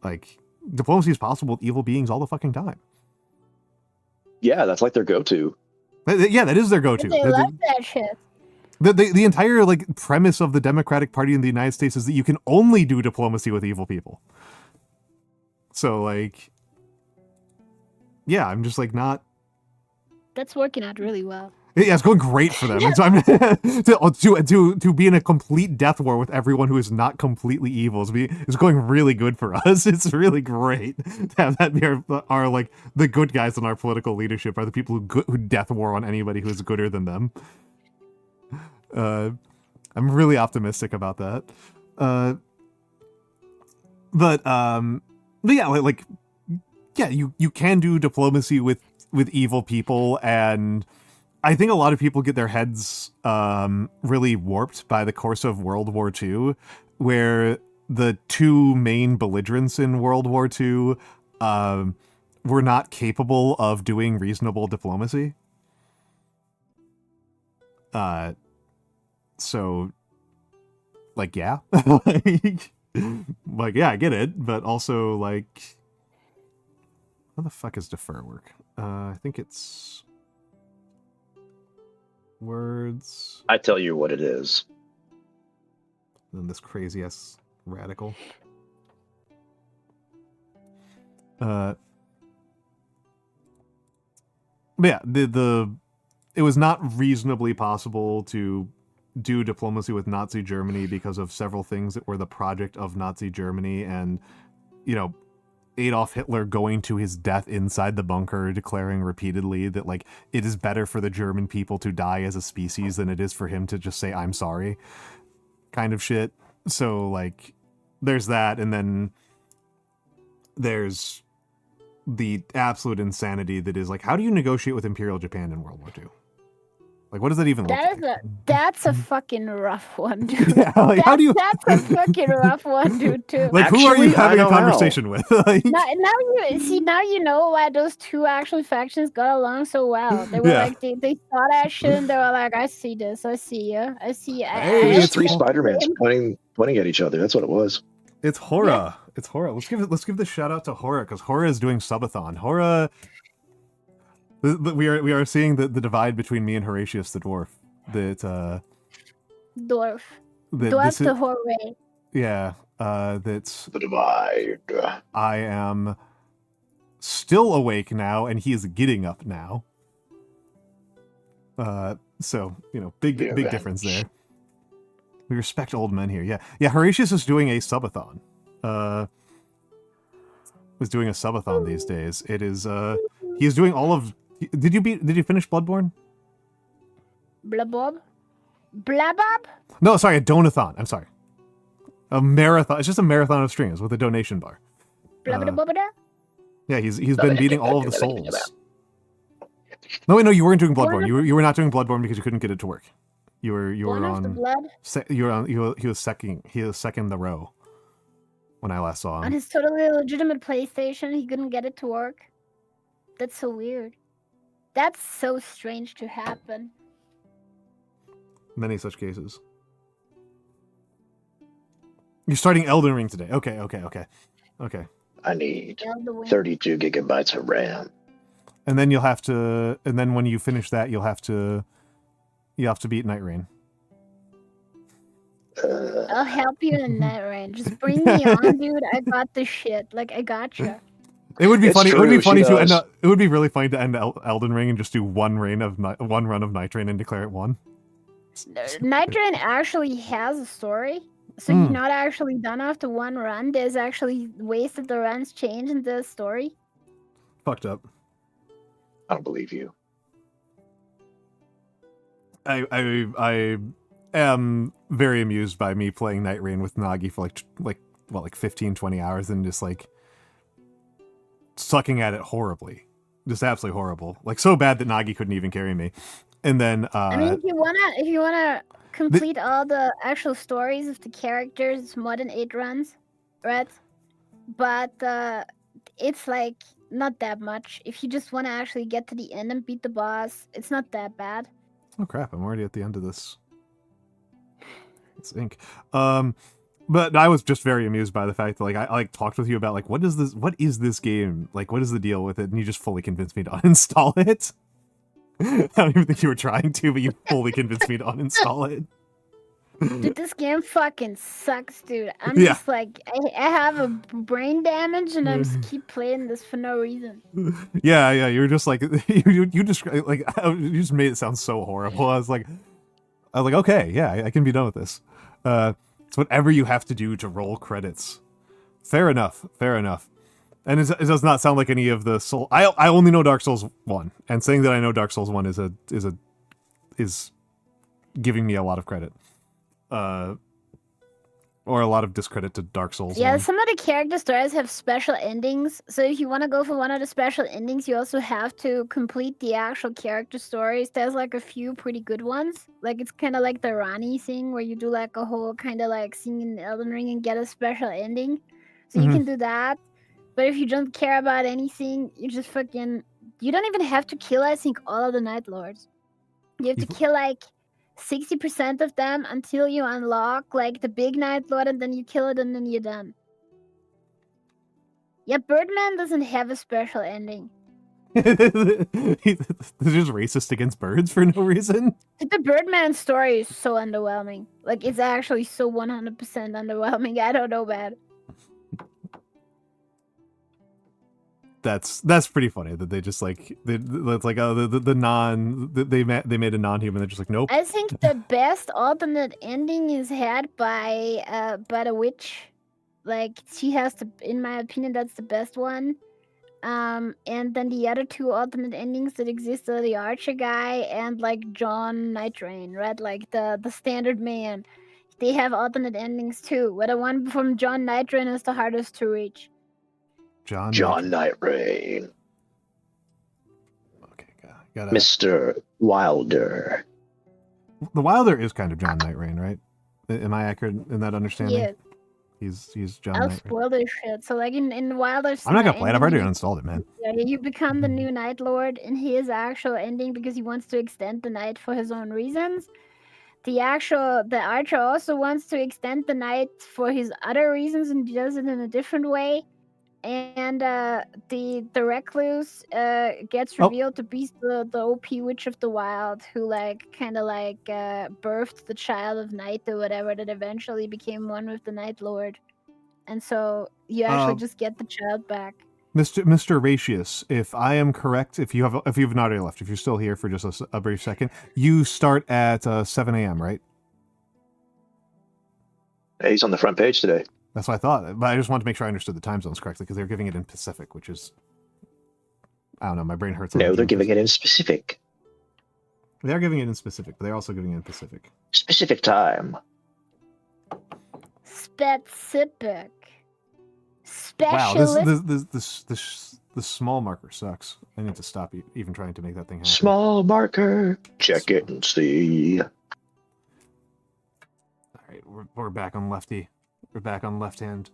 Like diplomacy is possible with evil beings all the fucking time. Yeah, that's like their go-to. Yeah, that is their go-to. They love that shit. The entire like premise of the Democratic Party in the United States is that you can only do diplomacy with evil people. So, like, yeah, I'm just, like, not... That's working out really well. Yeah, it's going great for them. So I'm, to be in a complete death war with everyone who is not completely evil is going really good for us. It's really great to have that be our like, the good guys in our political leadership are the people who death war on anybody who is gooder than them. I'm really optimistic about that. But yeah, like yeah, you can do diplomacy with evil people, and I think a lot of people get their heads really warped by the course of World War II, where the two main belligerents in World War II were not capable of doing reasonable diplomacy. So, like, yeah. Like, yeah, I get it, but also, like, how the fuck does defer work? I think it's words. I tell you what it is. And this crazy ass radical. But yeah, it was not reasonably possible to do diplomacy with Nazi Germany because of several things that were the project of Nazi Germany, and, you know, Adolf Hitler going to his death inside the bunker, declaring repeatedly that, like, it is better for the German people to die as a species than it is for him to just say, I'm sorry, kind of shit. So, like, there's that, and then there's the absolute insanity that is, like, how do you negotiate with Imperial Japan in World War II? Like, what does that even look like? That's a fucking rough one, dude. Yeah, like, how do you... That's a fucking rough one, dude, too. Like, Actually, who are you having I a know how. conversation with? Like... Now you know why those two actual factions got along so well. They were like, they saw that shit and they were like, I see this, I see you, I see you. It was three Spider-Mans pointing at each other. That's what it was. It's Hora. Yeah. It's Hora. Let's give this shout out to Hora, because Hora is doing subathon. Hora, we are seeing the divide between me and Horatius the dwarf. Dwarf the hooray. Yeah, that's the divide. I am still awake now, and he is getting up now. So, you know, big difference there. We respect old men here. Yeah. Horatius is doing a subathon. is doing a subathon these days. It is he is doing all of. Did you finish Bloodborne? Blabob? Blabob? No, sorry, a donathon. I'm sorry. A marathon. It's just a marathon of streams with a donation bar. Blabadabobada? Yeah, he's been beating all of the souls. No, wait, no, you weren't doing Bloodborne. You were not doing Bloodborne because you couldn't get it to work. You were Born of the on. blood? You were on. He was second the row when I last saw On him. his totally legitimate PlayStation, he couldn't get it to work. That's so weird. That's so strange to happen. Many such cases. You're starting Elden Ring today. Okay. I need Elden Ring. 32 gigabytes of RAM. And then you'll have to. And then when you finish that, you'll have to. You have to beat Night Rain. I'll help you in that range. Just bring me on, dude. I got this shit. Like, I gotcha. It would be It's funny. It would true, be funny she to end does. up. It would be really funny to end Elden Ring and just do one run of Night Rain and declare it won. Night Rain actually has a story. So you're not actually done after one run. There's actually ways that the runs change in the story. Fucked up. I don't believe you. I am very amused by me playing Night Rain with Nagi for like 15, 20 hours and just like sucking at it horribly. Just absolutely horrible. Like so bad that Nagi couldn't even carry me. And then I mean, if you wanna complete all the actual stories of the characters, it's more than 8 runs, right? But it's like not that much. If you just wanna actually get to the end and beat the boss, it's not that bad. oh crap, I'm already at the end of this. It's ink. But I was just very amused by the fact that like I like talked with you about like what is this game? Like what is the deal with it? And you just fully convinced me to uninstall it. I don't even think you were trying to, but you fully convinced me to uninstall it. Dude, this game fucking sucks, dude. I'm Yeah. just like I have a brain damage and I just keep playing this for no reason. Yeah, you're just like you just like you just made it sound so horrible. I was like, okay, yeah, I can be done with this. It's whatever you have to do to roll credits. Fair enough. And it does not sound like any of the Soul. I only know Dark Souls 1, and saying that I know Dark Souls 1 is giving me a lot of credit. Or a lot of discredit to Dark Souls. Yeah, 1. some of the character stories have special endings. So if you want to go for one of the special endings, you also have to complete the actual character stories. There's like a few pretty good ones. Like it's kind of like the Rani thing where you do like a whole kind of like scene in Elden Ring and get a special ending. So you can do that. But if you don't care about anything, you just fucking... You don't even have to kill, I think, all of the Night Lords. You have to kill like 60% of them until you unlock like the big Night Lord, and then you kill it and then you're done. Yeah, Birdman doesn't have a special ending. They're just racist against birds for no reason. The Birdman story is so underwhelming. Like, it's actually so 100% underwhelming. I don't know, man. That's pretty funny that they just like it's like they made a non-human. They're just like nope. I think the best alternate ending is had by the witch. Like she has to, in my opinion, that's the best one. And then the other two alternate endings that exist are the Archer guy and like John Nightrain, right? Like the standard man. They have alternate endings too. Where the one from John Nightrain is the hardest to reach. John Night Rain. Okay, got Mr. Wilder. The Wilder is kind of John Night Rain, right? Am I accurate in that understanding? Yeah. He's John I'll Night Rain. spoil this shit. So like in Wilder's... I'm not gonna play it. I've already ending, uninstalled it, man. Yeah, you become the new Night Lord in his actual ending because he wants to extend the night for his own reasons. The Archer also wants to extend the night for his other reasons and does it in a different way. And the Recluse gets revealed to be the OP Witch of the Wild who like kind of like birthed the Child of Night or whatever that eventually became one with the Night Lord. And so you actually just get the child back. Mr. Ratius, if I am correct, if you've not already left, if you're still here for just a brief second, you start at 7 a.m., right? Hey, he's on the front page today. That's what I thought. But I just wanted to make sure I understood the time zones correctly because they're giving it in Pacific, which is, I don't know, my brain hurts. No, they're giving it in specific. They are giving it in specific, but they're also giving it in Pacific. Specific time. Specific. Wow, Specialist. this small marker sucks. I need to stop even trying to make that thing happen. Small marker. Check it and see. All right, we're back on lefty. We're back on left hand.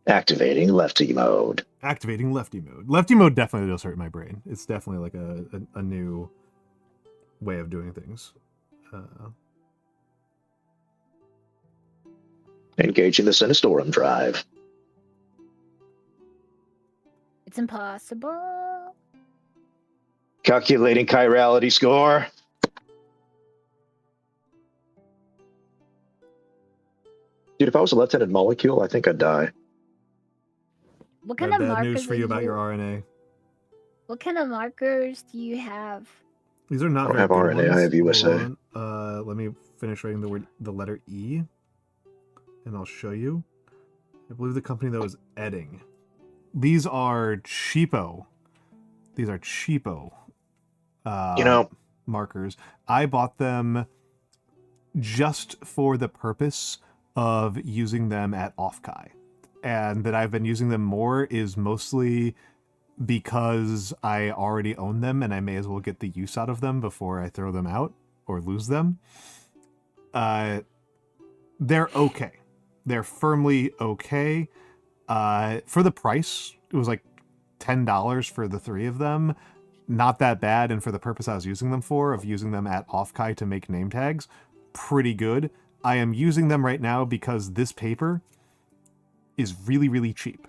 Activating lefty mode. Activating lefty mode. Lefty mode definitely does hurt my brain. It's definitely like a new way of doing things. Engaging the Sinistorum drive. It's impossible. Calculating chirality score. Dude, if I was a left-handed molecule, I think I'd die. What kind of Bad markers news for are you about your RNA. What kind of markers do you have? These are not I don't very have good RNA, ones. I have USA. Hold on. Let me finish writing the letter E, and I'll show you. I believe the company though is Edding. These are cheapo. These are cheapo. Markers. I bought them just for the purpose of using them at Offkai, and that I've been using them more is mostly because I already own them and I may as well get the use out of them before I throw them out or lose them. They're okay. They're firmly okay. For the price, it was like $10 for the 3 of them. Not that bad, and for the purpose I was using them for, of using them at Offkai to make name tags, pretty good. I am using them right now because this paper is really, really cheap.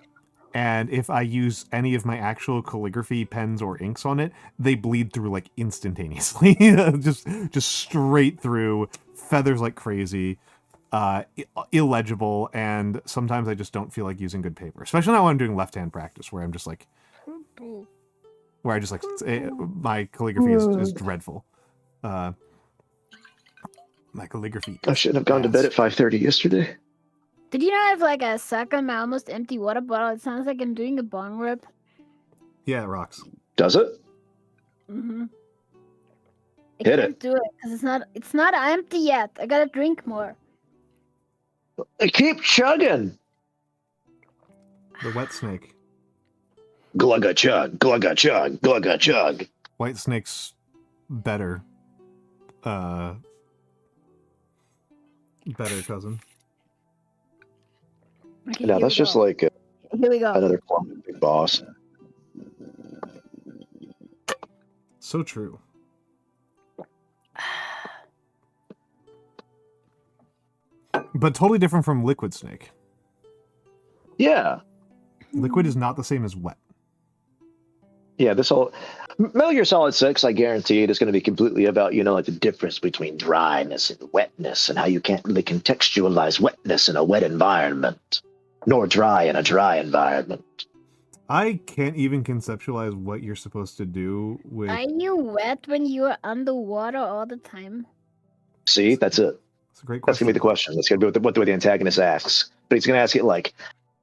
And if I use any of my actual calligraphy pens or inks on it, they bleed through like instantaneously. just straight through, feathers like crazy, illegible, and sometimes I just don't feel like using good paper. Especially not when I'm doing left-hand practice, where I'm just like, my calligraphy is dreadful. My calligraphy. I shouldn't have gone to bed at 5:30 yesterday. Did you know I have like a suck on my almost empty water bottle? It sounds like I'm doing a bong rip. Yeah, it rocks. Does it? Mm-hmm. I Hit can't it. do it because it's not empty yet. I gotta drink more. Keep chugging. The wet snake. Glugga chug, glugga chug, glugga chug. White snake's better. Better cousin. Okay, No, here that's we just go. like Here we go. another big boss. So true. But totally different from liquid snake. Yeah. Liquid is not the same as wet. Yeah, this whole Metal Gear Solid 6, I guarantee it is going to be completely about, like the difference between dryness and wetness and how you can't really contextualize wetness in a wet environment, nor dry in a dry environment. I can't even conceptualize what you're supposed to do with... Are you wet when you are underwater all the time? See, that's it. That's a great That's question. going to be the question. That's going to be what the antagonist asks. But he's going to ask it like,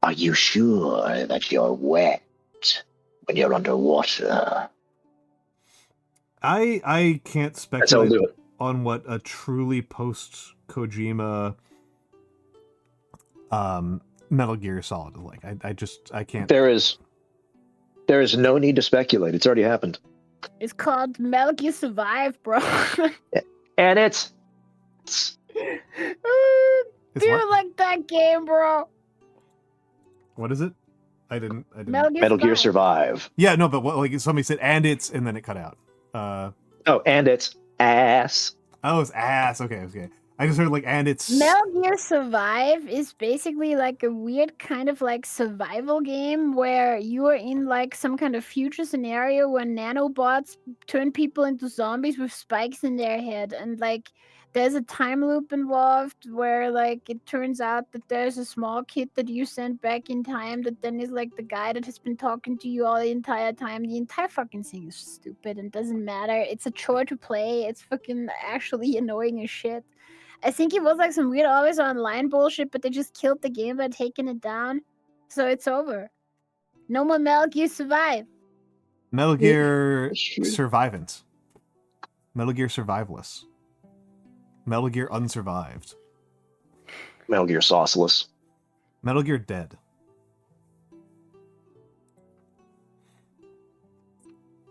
are you sure that you're wet when you're underwater? I can't That's how we'll speculate do it. on what a truly post-Kojima Metal Gear Solid is like. I can't... There is no need to speculate. It's already happened. It's called Metal Gear Survive, bro. And it's It's Dude, what? like that game, bro. What is it? I didn't. Metal Gear Survive. Yeah, no, but what, like somebody said, and then it cut out. Oh, and it's ass. Oh, it's ass. Okay. I just heard like, and it's... Metal Gear Survive is basically like a weird kind of like survival game where you are in like some kind of future scenario where nanobots turn people into zombies with spikes in their head, and like there's a time loop involved where like it turns out that there's a small kid that you sent back in time that then is like the guy that has been talking to you all the entire time. The entire fucking thing is stupid and doesn't matter. It's a chore to play. It's fucking actually annoying as shit. I think it was like some weird always online bullshit, but they just killed the game by taking it down. So it's over. No more Metal Gear Survive. Metal Gear That's true. Survivant. Metal Gear Survivalist. Metal Gear Unsurvived. Metal Gear Sauceless. Metal Gear Dead.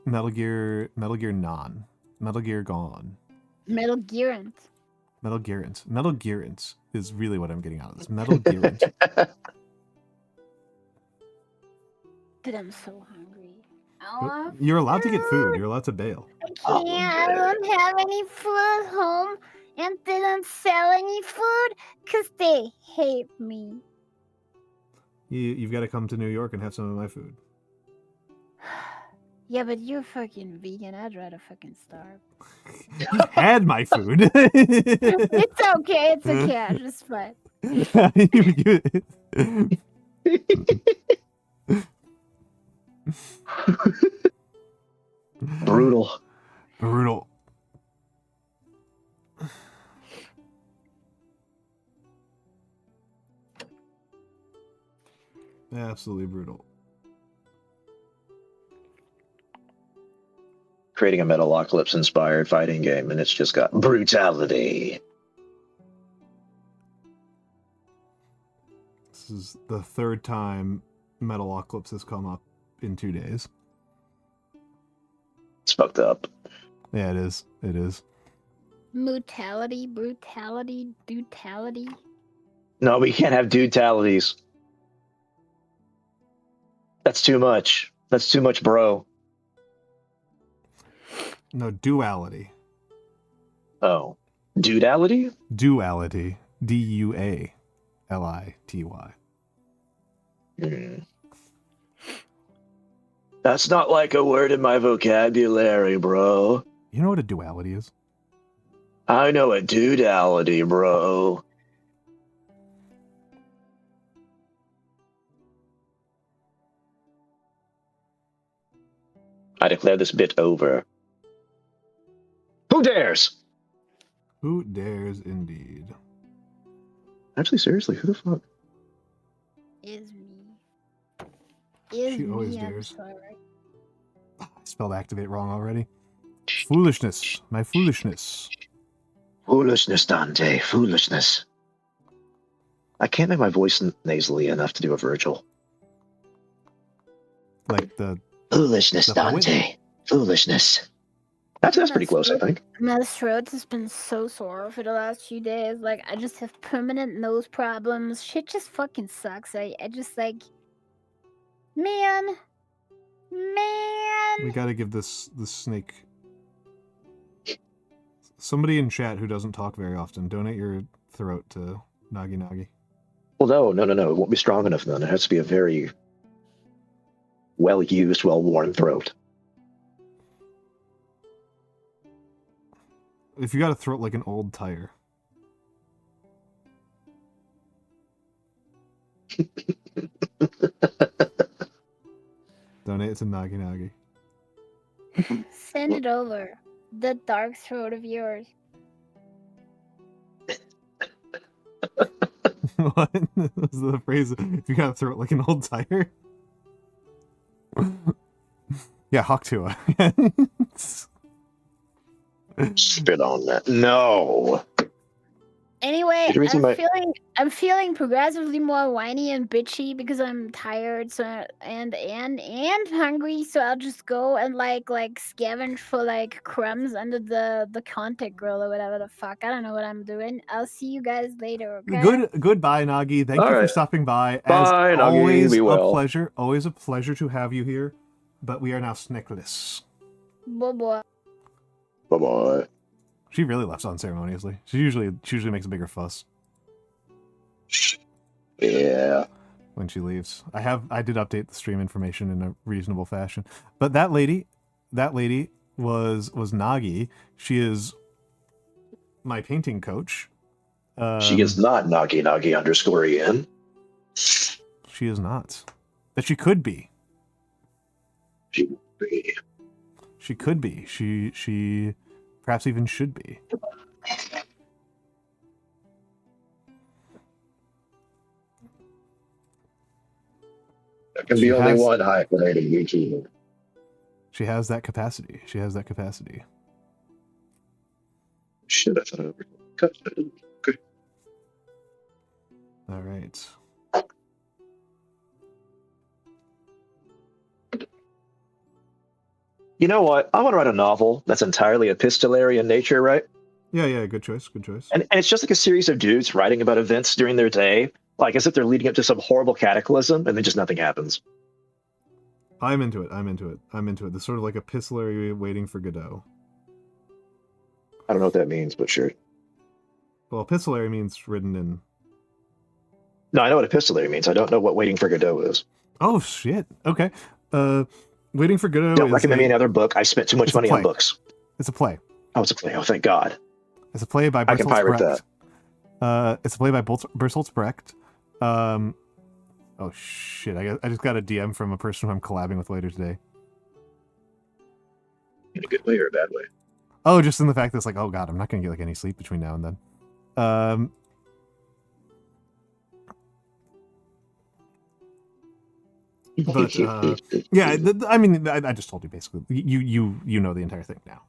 Metal Gear Non. Metal Gear Gone. Metal Gearant. Metal Gearant. Metal Gearant is really what I'm getting out of this. Metal Gearant. Dude, I'm so hungry. I want You're allowed to get food. You're allowed to bail. I can't. I don't have any food at home, and they don't sell any food because they hate me. You've got to come to New York and have some of my food. Yeah, but you're fucking vegan. I'd rather fucking starve. You've had my food. It's okay. It's okay. I just fine. Brutal. Brutal. Absolutely brutal. Creating a Metalocalypse inspired fighting game, and it's just got brutality. This is the third time Metalocalypse has come up in 2 days. It's fucked up. Yeah, it is. It is. Mutality, brutality, dutality. No, we can't have dudalities. That's too much. That's too much, bro. No, duality. Oh. Dudality? Duality. Duality. That's not like a word in my vocabulary, bro. You know what a duality is? I know a dudality, bro. I declare this bit over. Who dares? Who dares indeed? Actually, seriously, who the fuck? Is me. Is She me. always I'm dares. sorry. I spelled activate wrong already. Foolishness. My foolishness. Foolishness, Dante. Foolishness. I can't make my voice nasally enough to do a Virgil. Like the Foolishness, The poet? Dante. Foolishness. That's pretty close, I think. My throat has been so sore for the last few days. Like, I just have permanent nose problems. Shit just fucking sucks. I just like, man. we gotta give this snake. Somebody in chat who doesn't talk very often, donate your throat to Nagi. Well, no. It won't be strong enough then. It has to be a very well-used, well-worn throat. If you got a throat like an old tire. Donate it to Nagi. Send it over. The dark throat of yours. What? Was the phrase, if you got a throat like an old tire? Yeah, Hawktua. Spit on that. No. Anyway, The reason I'm feeling progressively more whiny and bitchy because I'm tired, so and hungry. So I'll just go and like scavenge for like crumbs under the contact grill or whatever the fuck. I don't know what I'm doing. I'll see you guys later. Okay. Goodbye, Nagi. Thank you for right. stopping by. Bye, As Nagi. always, Be well. a pleasure. Always a pleasure to have you here. But we are now snackless. Bye bye. Bye-bye. She really left unceremoniously. She usually makes a bigger fuss Yeah. when she leaves. I did update the stream information in a reasonable fashion. But that lady was Nagi. She is my painting coach. She is not Nagi _en. She is not. But she could be. She would be. She could be. She perhaps even should be. can She be only has- one hyphenated VTuber. She has that capacity. She has that capacity. Shit, I thought I overcut it. Okay. All right. You know what? I want to write a novel that's entirely epistolary in nature, right? Yeah, good choice, good choice. And it's just like a series of dudes writing about events during their day, like as if they're leading up to some horrible cataclysm, and then just nothing happens. I'm into it. This sort of like epistolary waiting for Godot. I don't know what that means, but sure. Well, epistolary means written in... No, I know what epistolary means. I don't know what waiting for Godot is. Oh, shit. Okay. Waiting for Godot Don't is recommend me another book. I spent too much it's a money on play. books. It's a play. Oh, it's a play. Oh, thank God. It's a play by I can Bertolt pirate Brecht. It's a play by Bertolt Brecht. Oh shit! I just got a DM from a person who I'm collabing with later today. In a good way or a bad way? Oh, just in the fact that it's like, oh god, I'm not gonna get like any sleep between now and then. But yeah, I mean, I just told you basically. You know the entire thing now.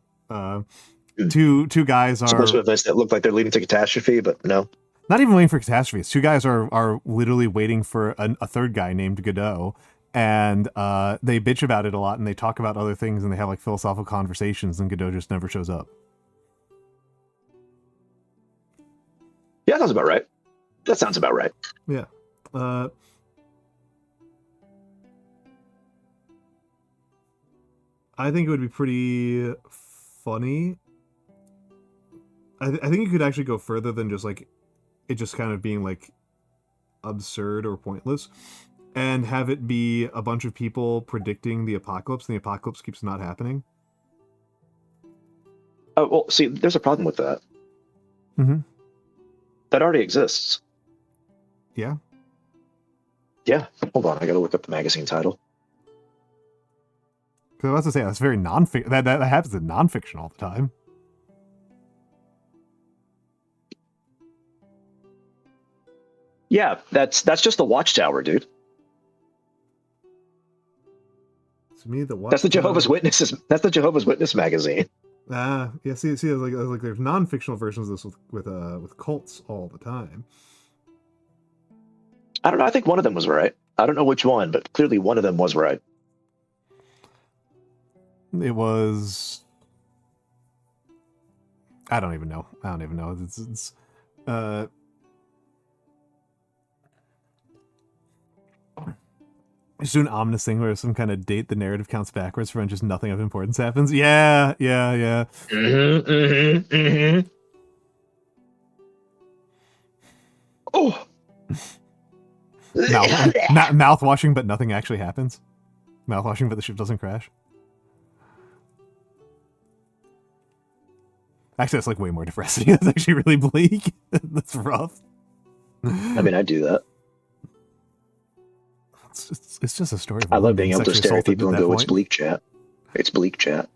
Two guys It's a are bunch of events that look like they're leading to catastrophe, but no. not even waiting for catastrophes. Two guys are literally waiting for a third guy named Godot, and they bitch about it a lot, and they talk about other things, and they have like philosophical conversations, and Godot just never shows up. Yeah, that sounds about right. That sounds about right. Yeah. I think it would be pretty funny. I think you could actually go further than just like it just kind of being like absurd or pointless, and have it be a bunch of people predicting the apocalypse, and the apocalypse keeps not happening. Oh, well, see, there's a problem with that. Mm-hmm. That already exists. Yeah. Yeah. Hold on, I gotta look up the magazine title. Because I was to say that's very non-fiction. That happens in non-fiction all the time. Yeah, that's just the Watchtower, dude. To me, That's the Jehovah's Witnesses. That's the Jehovah's Witness magazine. Yeah. See, like there's non-fictional versions of this with cults all the time. I don't know. I think one of them was right. I don't know which one, but clearly one of them was right. It was. I don't even know. It's just do an ominous thing where some kind of date the narrative counts backwards for when just nothing of importance happens. Yeah. Oh. Mouth washing, but nothing actually happens. Mouth washing, but the ship doesn't crash. Actually, that's like way more depressing. That's actually really bleak. That's rough. I mean, I do that. It's just a story. Of I love being able to sexually stare at assaulted people and that go, "It's point. bleak chat. It's bleak chat."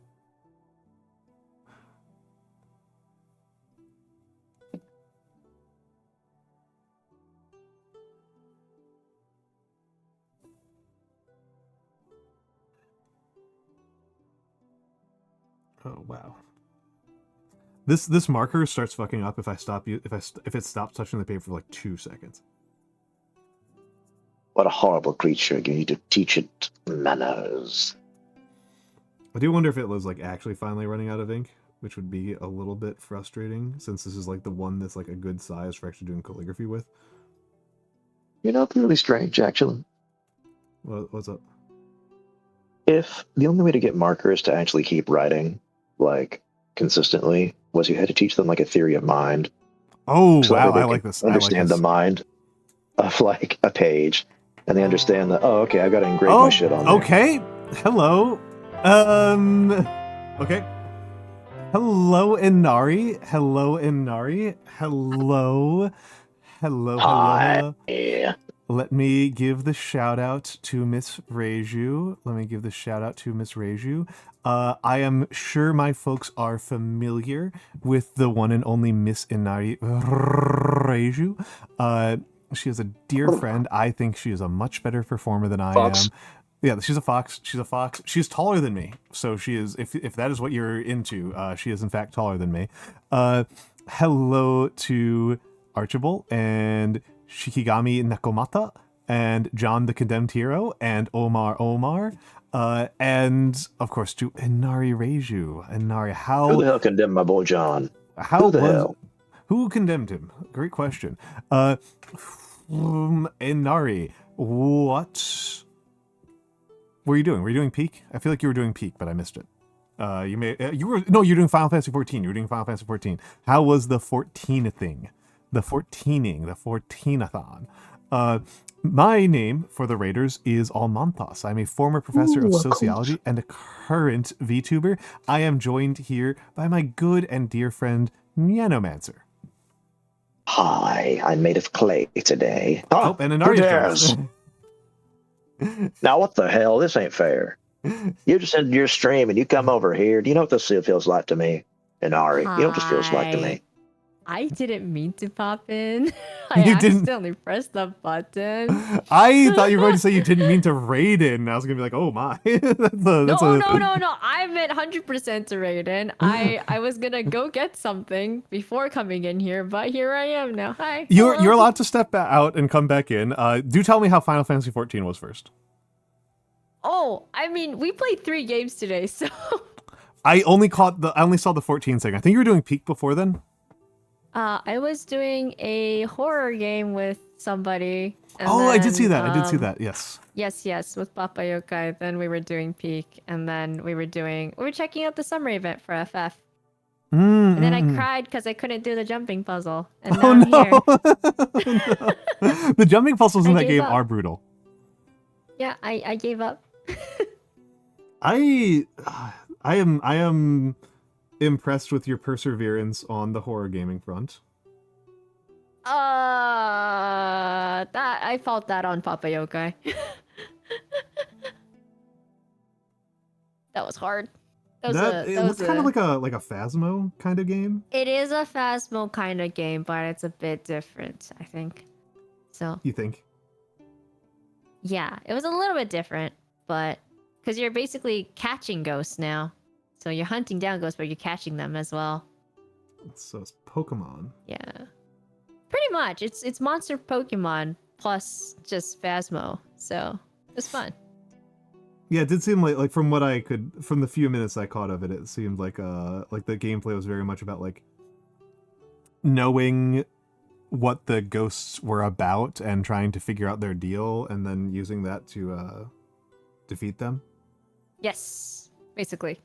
Oh wow. This marker starts fucking up if it stops touching the paper for like 2 seconds. What a horrible creature! You need to teach it manners. I do wonder if it was like actually finally running out of ink, which would be a little bit frustrating since this is like the one that's like a good size for actually doing calligraphy with. You know, it's really strange, actually. What's up? If the only way to get markers to actually keep writing, like, consistently, was you had to teach them, like, a theory of mind. Oh, so wow, that way I they like can this. Understand the mind of, like, a page. And they understand that, oh, okay, I've got to engrave my shit on there. Okay. Hello. Okay. Hello, Inari. Hello. Hi. Let me give the shout out to Miss Reiju. I am sure my folks are familiar with the one and only Miss Inari Reiju. She is a dear friend. I think she is a much better performer than I Fox. am. Yeah, she's a fox. She's a fox. She's taller than me. So she is, if that is what you're into, she is in fact taller than me. Hello to Archibald and Shikigami Nakomata and John the Condemned Hero and Omar. And of course to Inari Reiju. Inari, Who the hell condemned my boy John? Who the hell? Who condemned him? Great question. Inari, what were you doing? Were you doing Peak? I feel like you were doing Peak, but I missed it. You're doing Final Fantasy 14. You were doing Final Fantasy 14. How was the 14 thing? The 14-athon. My name for the Raiders is Almantas. I'm a former professor of sociology and a current VTuber. I am joined here by my good and dear friend Nyanomancer. Hi, I'm made of clay today. Oh, and Inari dares? Now what the hell? This ain't fair. You just ended your stream and you come over here. Do you know what this feels like to me? Inari, you know what this feels like to me? I didn't mean to pop in. I You didn't- accidentally pressed the button. I thought you were going to say you didn't mean to raid in. I was going to be like, oh my. No. I meant 100% to raid in. I was gonna go get something before coming in here, but here I am now. Hi. You're Hello. allowed to step out and come back in. Do tell me how Final Fantasy 14 was first. Oh, I mean, we played 3 games today, so. I only saw the 14 segment. I think you were doing Peak before then. I was doing a horror game with somebody. And I did see then, that. I did see that. Yes. Yes, with Papa Yokai. Then we were doing Peak, and then we were checking out the summer event for FF. And then I cried because I couldn't do the jumping puzzle. And now I'm here. The jumping puzzles in I that gave game up. are brutal. Yeah, I gave up. I am impressed with your perseverance on the horror gaming front. That I felt that on Papa Yokai. That was hard. It was kind of like a Phasmo kind of game. It is a Phasmo kind of game, but it's a bit different, I think. So You think? yeah, it was a little bit different, but because you're basically catching ghosts now, so you're hunting down ghosts, but you're catching them as well. So it's Pokemon. Yeah, pretty much. It's monster Pokemon plus just Phasmo, so it's fun. Yeah, it did seem like from what I could, from the few minutes I caught of it, it seemed like the gameplay was very much about like knowing what the ghosts were about and trying to figure out their deal and then using that to defeat them. Yes, basically.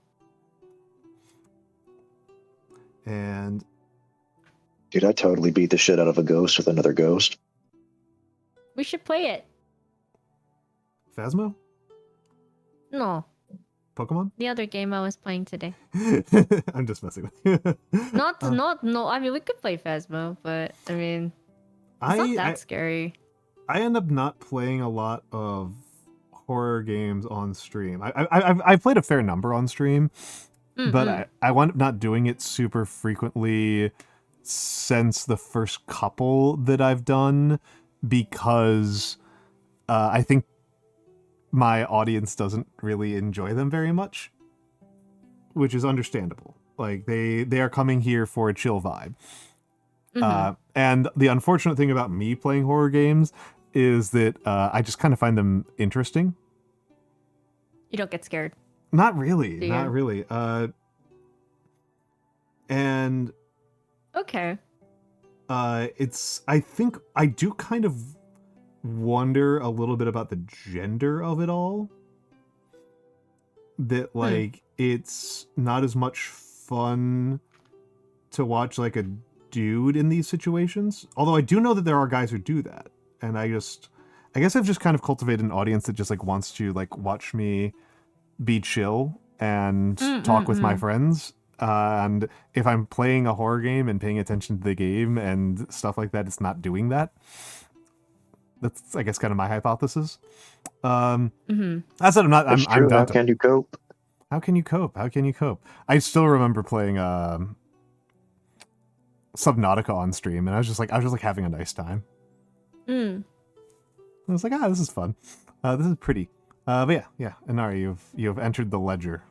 And Dude, I totally beat the shit out of a ghost with another ghost. We should play it. Phasmo? No, Pokemon? the other game I was playing today. I'm just messing with you. No. I mean, we could play Phasmo, but I mean, it's not that scary. I end up not playing a lot of horror games on stream. I've played a fair number on stream, but I wound up not doing it super frequently since the first couple that I've done because I think my audience doesn't really enjoy them very much, which is understandable. Like they are coming here for a chill vibe. And the unfortunate thing about me playing horror games is that I just kind of find them interesting. You don't get scared. Not really. Do you? Not really. And Okay. I think I do kind of wonder a little bit about the gender of it all. That like it's not as much fun to watch like a dude in these situations. Although I do know that there are guys who do that. And I guess I've just kind of cultivated an audience that just like wants to like watch me be chill and talk with my friends. And if I'm playing a horror game and paying attention to the game and stuff like that, it's not doing that. That's, I guess, kind of my hypothesis. I said I'm not. That's I'm true. down How to- can you cope? How can you cope? How can you cope? I still remember playing Subnautica on stream, and I was just like having a nice time. Mm. I was like, this is fun. This is pretty. But yeah, Inari, you've entered the ledger.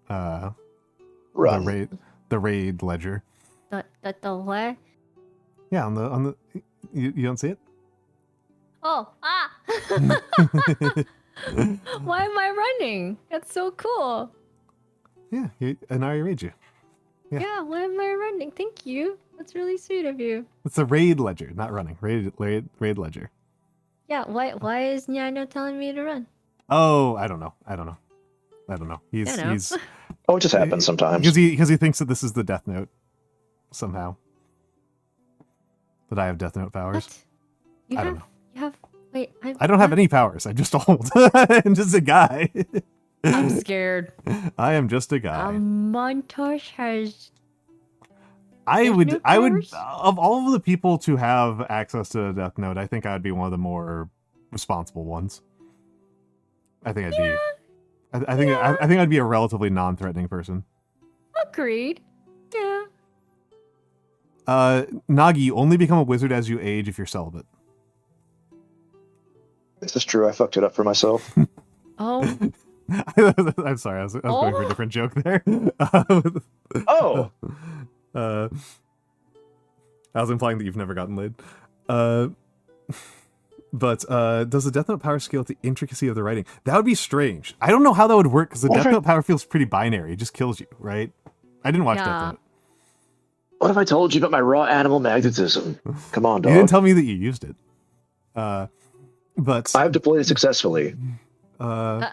Run. The raid ledger. The what? Yeah, on the you don't see it? Oh, Why am I running? That's so cool. Yeah, Inari Reiju. Yeah. Yeah, why am I running? Thank you. That's really sweet of you. It's a raid ledger, not running. Raid ledger. Yeah, why is Nyano telling me to run? Oh, I don't know. He's Oh, it just happens sometimes. because he thinks that this is the Death Note somehow. That I have Death Note powers. What? I don't know. You have wait, I don't have any powers. I'm just old. I'm just a guy. I'm scared. I am just a guy. Montage has I Death would Note I would powers? of all of the people to have access to a Death Note, I think I would be one of the more responsible ones. I think I'd be I think I'd be a relatively non-threatening person. Agreed. Yeah. Nagi, you only become a wizard as you age if you're celibate. This is true. I fucked it up for myself. Oh. I'm sorry, I was going for a different joke there. Oh. I was implying that you've never gotten laid. But does the Death Note power scale with the intricacy of the writing? That would be strange. I don't know how that would work because the Death Note power feels pretty binary. It just kills you, right? I didn't watch Death Note. What have I told you about my raw animal magnetism? Come on, dog. You didn't tell me that you used it. But I have deployed it successfully. You're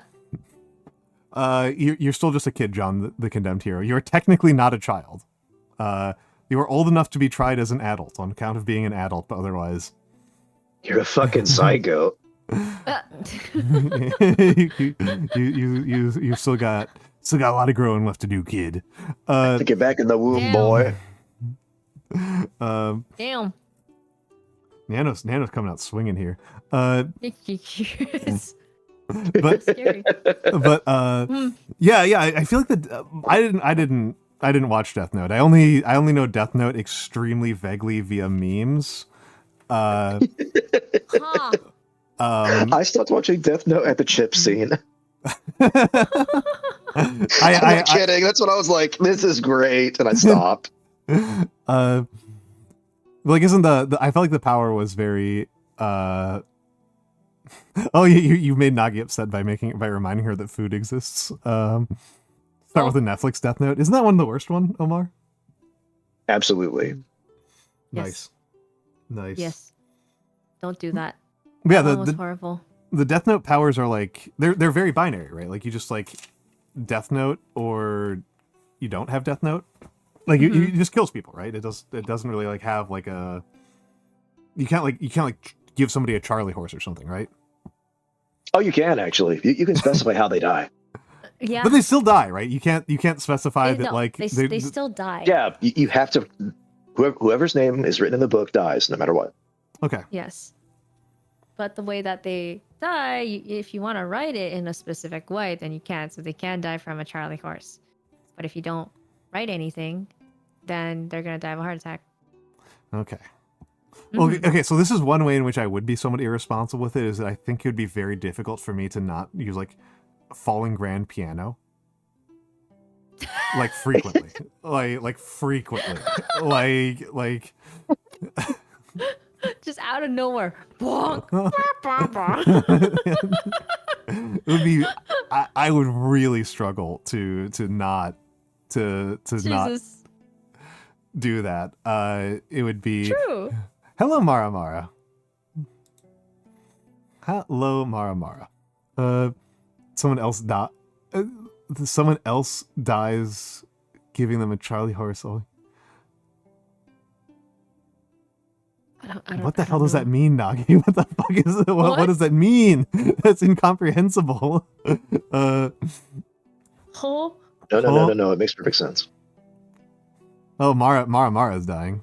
still just a kid, John, the condemned hero. You're technically not a child. You are old enough to be tried as an adult on account of being an adult, but otherwise. You're a fucking psycho. you still got a lot of growing left to do, kid. To get back in the womb, boy. Damn. Nano's coming out swinging here. Yes. But Scary. but yeah, I feel like that I didn't watch Death Note. I only know Death Note extremely vaguely via memes. Huh. I stopped watching Death Note at the chip scene. I'm not kidding. That's what I was like. This is great, and I stopped. Like, isn't I felt like the power was very. Oh, you made Nagi upset by reminding her that food exists. Start with a Netflix Death Note. Isn't that one of the worst one, Omar? Absolutely. Nice. Yes. Don't do that. Yeah, that one was horrible. The Death Note powers are like they're very binary, right? Like you just like Death Note or you don't have Death Note. Like you just kills people, right? It doesn't really like have like a you can't give somebody a Charlie horse or something, right? Oh, you can actually. You can specify how they die. Yeah. But they still die, right? You can't specify that like they still die. Yeah, you have to. Whoever's name is written in the book dies no matter what. Okay. Yes. But the way that they die, if you want to write it in a specific way, then you can. So they can die from a Charlie horse. But if you don't write anything, then they're going to die of a heart attack. Okay. Well, okay, so this is one way in which I would be somewhat irresponsible with it, is that I think it would be very difficult for me to not use, like, falling grand piano. Like, frequently. like frequently. Like... Just out of nowhere. It would be... I would really struggle to not not do that. It would be... True. Hello, Mara. Hello, Mara. Someone else dies giving them a Charlie horse. What the hell does that mean, Nagi? What the fuck is it? What does that mean? That's incomprehensible. No. It makes perfect sense. Oh, Mara is dying.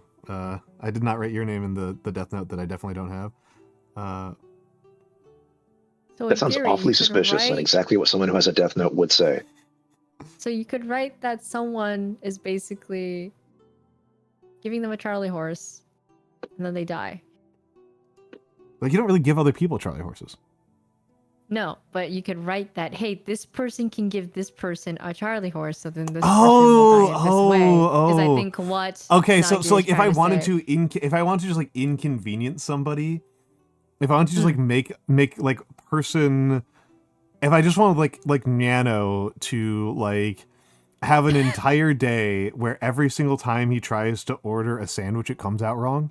I did not write your name in the Death Note that I definitely don't have. So that sounds awfully suspicious and exactly what someone who has a Death Note would say. So you could write that someone is basically giving them a Charlie horse, and then they die. Like, you don't really give other people Charlie horses. No, but you could write that, hey, this person can give this person a Charlie horse, so then this person Oh, will die in this way. Because I oh. think what Okay, Nagi so like is if I trying to wanted say- to if I wanted to just like inconvenience somebody, if I wanted to just like make like person, if I just wanted like Nyano to like have an entire day where every single time he tries to order a sandwich it comes out wrong.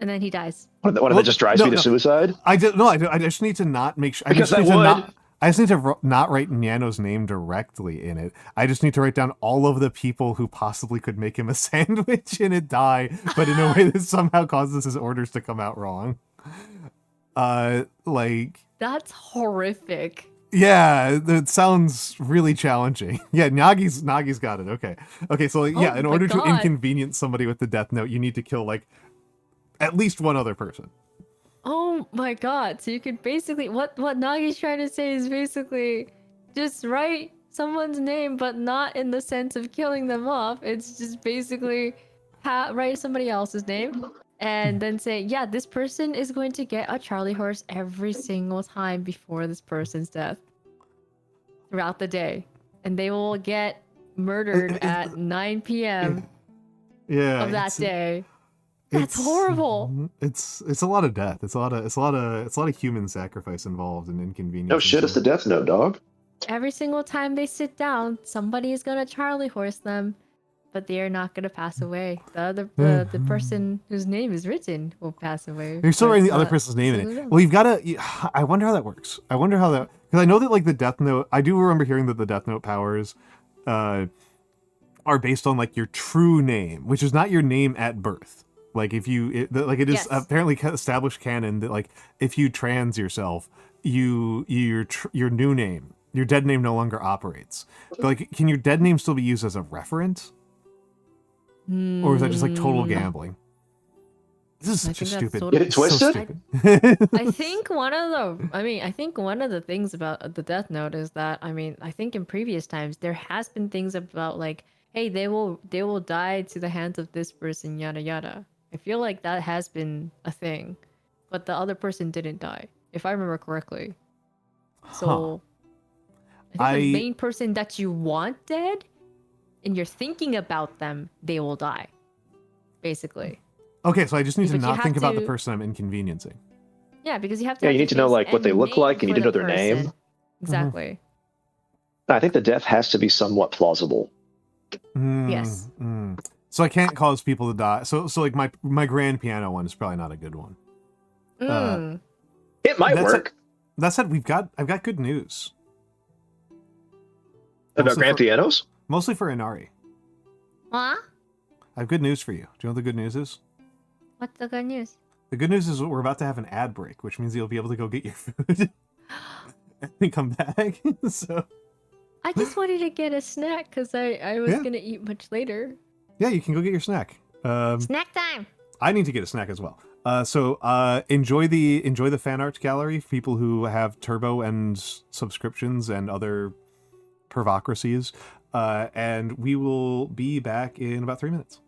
And then he dies. One of that just drives me to suicide. I just need to not make sure. Because that I just need to not write Nyano's name directly in it. I just need to write down all of the people who possibly could make him a sandwich and it die, but in a way that somehow causes his orders to come out wrong. Like That's horrific. yeah, that sounds really challenging. Yeah, Nagi's got it. Okay. So like, yeah, in order to inconvenience somebody with the death note, you need to kill like at least one other person. Oh my god. So you could basically what Nagi's trying to say is basically just write someone's name but not in the sense of killing them off. It's just basically write somebody else's name and then say, yeah, this person is going to get a Charlie horse every single time before this person's death throughout the day. And they will get murdered at 9 p.m. Yeah, of that day. That's horrible. It's a lot of death. It's a lot of human sacrifice involved and inconvenience. No shit, it's the death note, dog. Every single time they sit down, somebody is gonna Charlie horse them, but they are not gonna pass away. The person whose name is written will pass away. You're still but writing the it's other not person's name in singled it. out. Well, you've got to. I wonder how that works. I wonder how that, because I know that like the death note. I do remember hearing that the death note powers, are based on like your true name, which is not your name at birth. Like if you, it is apparently established canon that like if you trans yourself, your new name, your dead name no longer operates. But like, can your dead name still be used as a reference, or is that just like total gambling? This is such a stupid. Get it twisted? I think one of the things about the Death Note is that I think in previous times there has been things about like, hey, they will die to the hands of this person, yada yada. I feel like that has been a thing, but the other person didn't die, if I remember correctly. So I think the main person that you want dead, and you're thinking about them, they will die, basically. Okay, so I just need to But you not think have about the to- person I'm inconveniencing. Yeah, because you have to. Yeah, have you the need to know face like what they and look like, and you name need to for know the their name. person. Exactly. I think the death has to be somewhat plausible. Yes. So I can't cause people to die. So like my grand piano one is probably not a good one. It might work. That said, I've got good news. About grand pianos? Mostly for Inari. What? I have good news for you. Do you know what the good news is? What's the good news? The good news is we're about to have an ad break, which means you'll be able to go get your food and come back. So I just wanted to get a snack because I was gonna eat much later. yeah, you can go get your snack. Snack time. I need to get a snack as well. So enjoy the fan art gallery for people who have turbo and subscriptions and other pervocracies. And we will be back in about 3 minutes.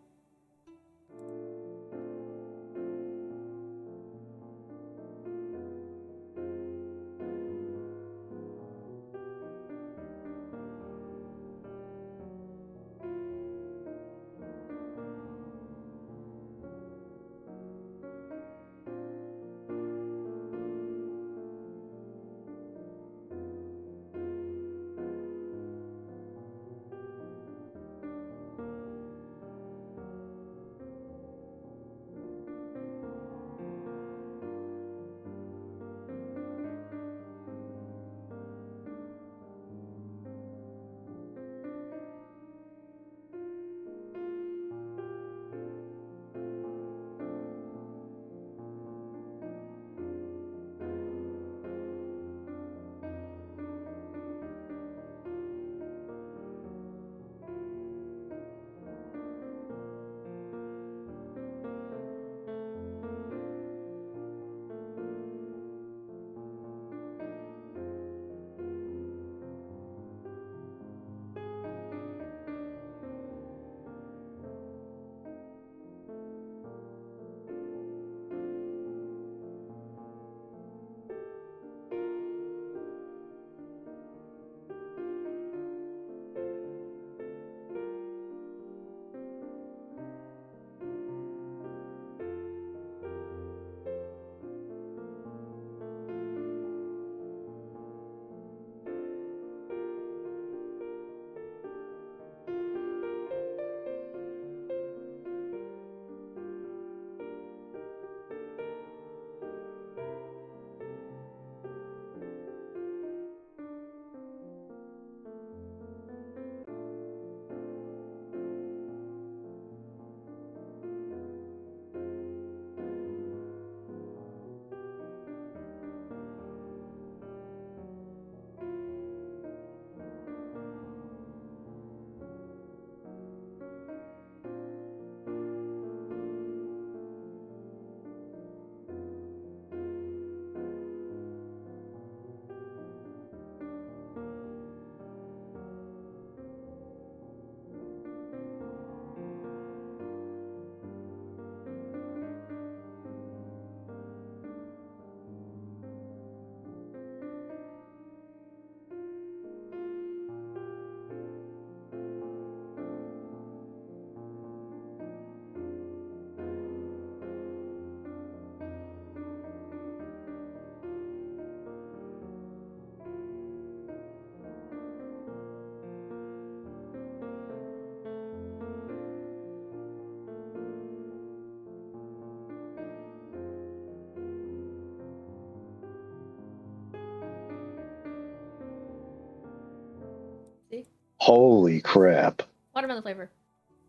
Holy crap. Watermelon flavor.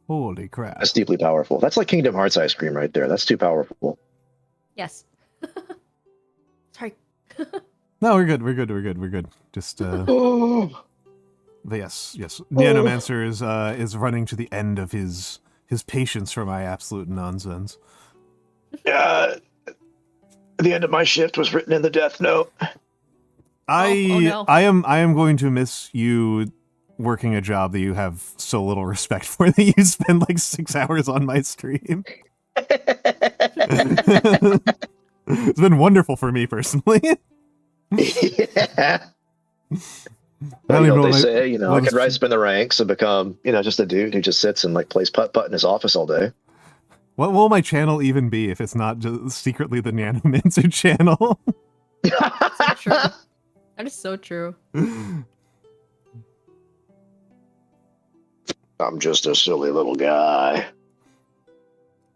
Holy crap. That's deeply powerful. That's like Kingdom Hearts ice cream right there. That's too powerful. Yes. Sorry. No, we're good. We're good. We're good. We're good. Just Oh, but yes. Nyanomancer is running to the end of his patience for my absolute nonsense. the end of my shift was written in the death note. no. I am going to miss you working a job that you have so little respect for that you spend like 6 hours on my stream. It's been wonderful for me personally. Yeah. I don't You even know what they my- say, you know, I what could is- rise up in the ranks and become, you know, just a dude who just sits and like plays putt-putt in his office all day. What will my channel even be if it's not just secretly the Nyanomancer channel? So true. That is so true. I'm just a silly little guy.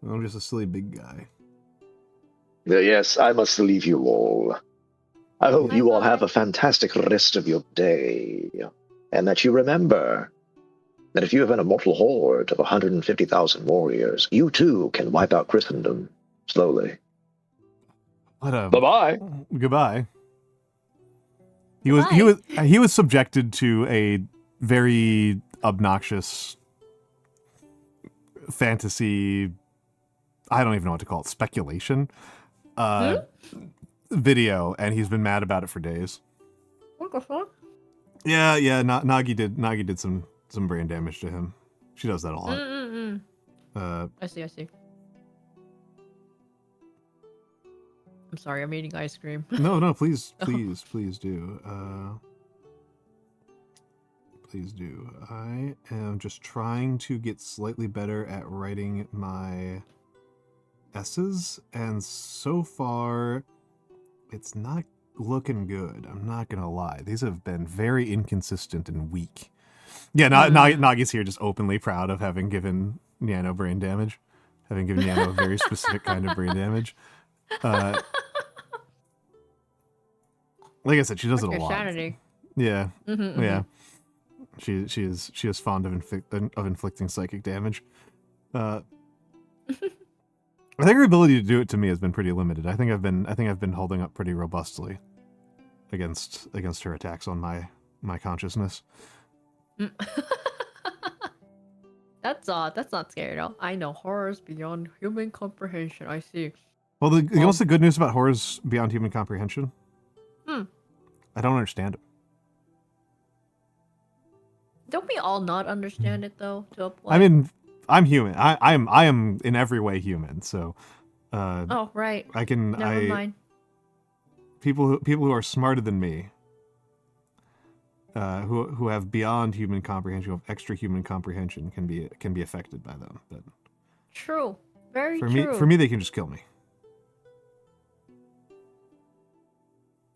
I'm just a silly big guy. Yes, I must leave you all. I hope you all have a fantastic rest of your day. And that you remember that if you have an immortal horde of 150,000 warriors, you too can wipe out Christendom slowly. What a Bye-bye. goodbye. He was subjected to a very obnoxious fantasy, I don't even know what to call it, speculation video, and he's been mad about it for days. What the fuck? Yeah, Nagi did some brain damage to him. She does that a lot. I see. I'm sorry, I'm eating ice cream. No, please do. Please do. I am just trying to get slightly better at writing my S's, and so far, it's not looking good. I'm not gonna lie. These have been very inconsistent and weak. Yeah, Nagi's here just openly proud of having given Nyano brain damage. Having given Nyano a very specific kind of brain damage. Like I said, she does it a lot. Sanity. Yeah. Mm-hmm, Yeah. She is fond of inflicting psychic damage. I think her ability to do it to me has been pretty limited. I think I've been holding up pretty robustly against her attacks on my consciousness. That's not scary at all. I know horrors beyond human comprehension. I see. Well, you know what's the good news about horrors beyond human comprehension? I don't understand it. Don't we all not understand it though? To a point. I mean, I'm human. I am in every way human. So, oh right. Never mind. People who are smarter than me, who have beyond human comprehension, who have extra human comprehension, can be affected by them. But true. Very for true. For me, they can just kill me.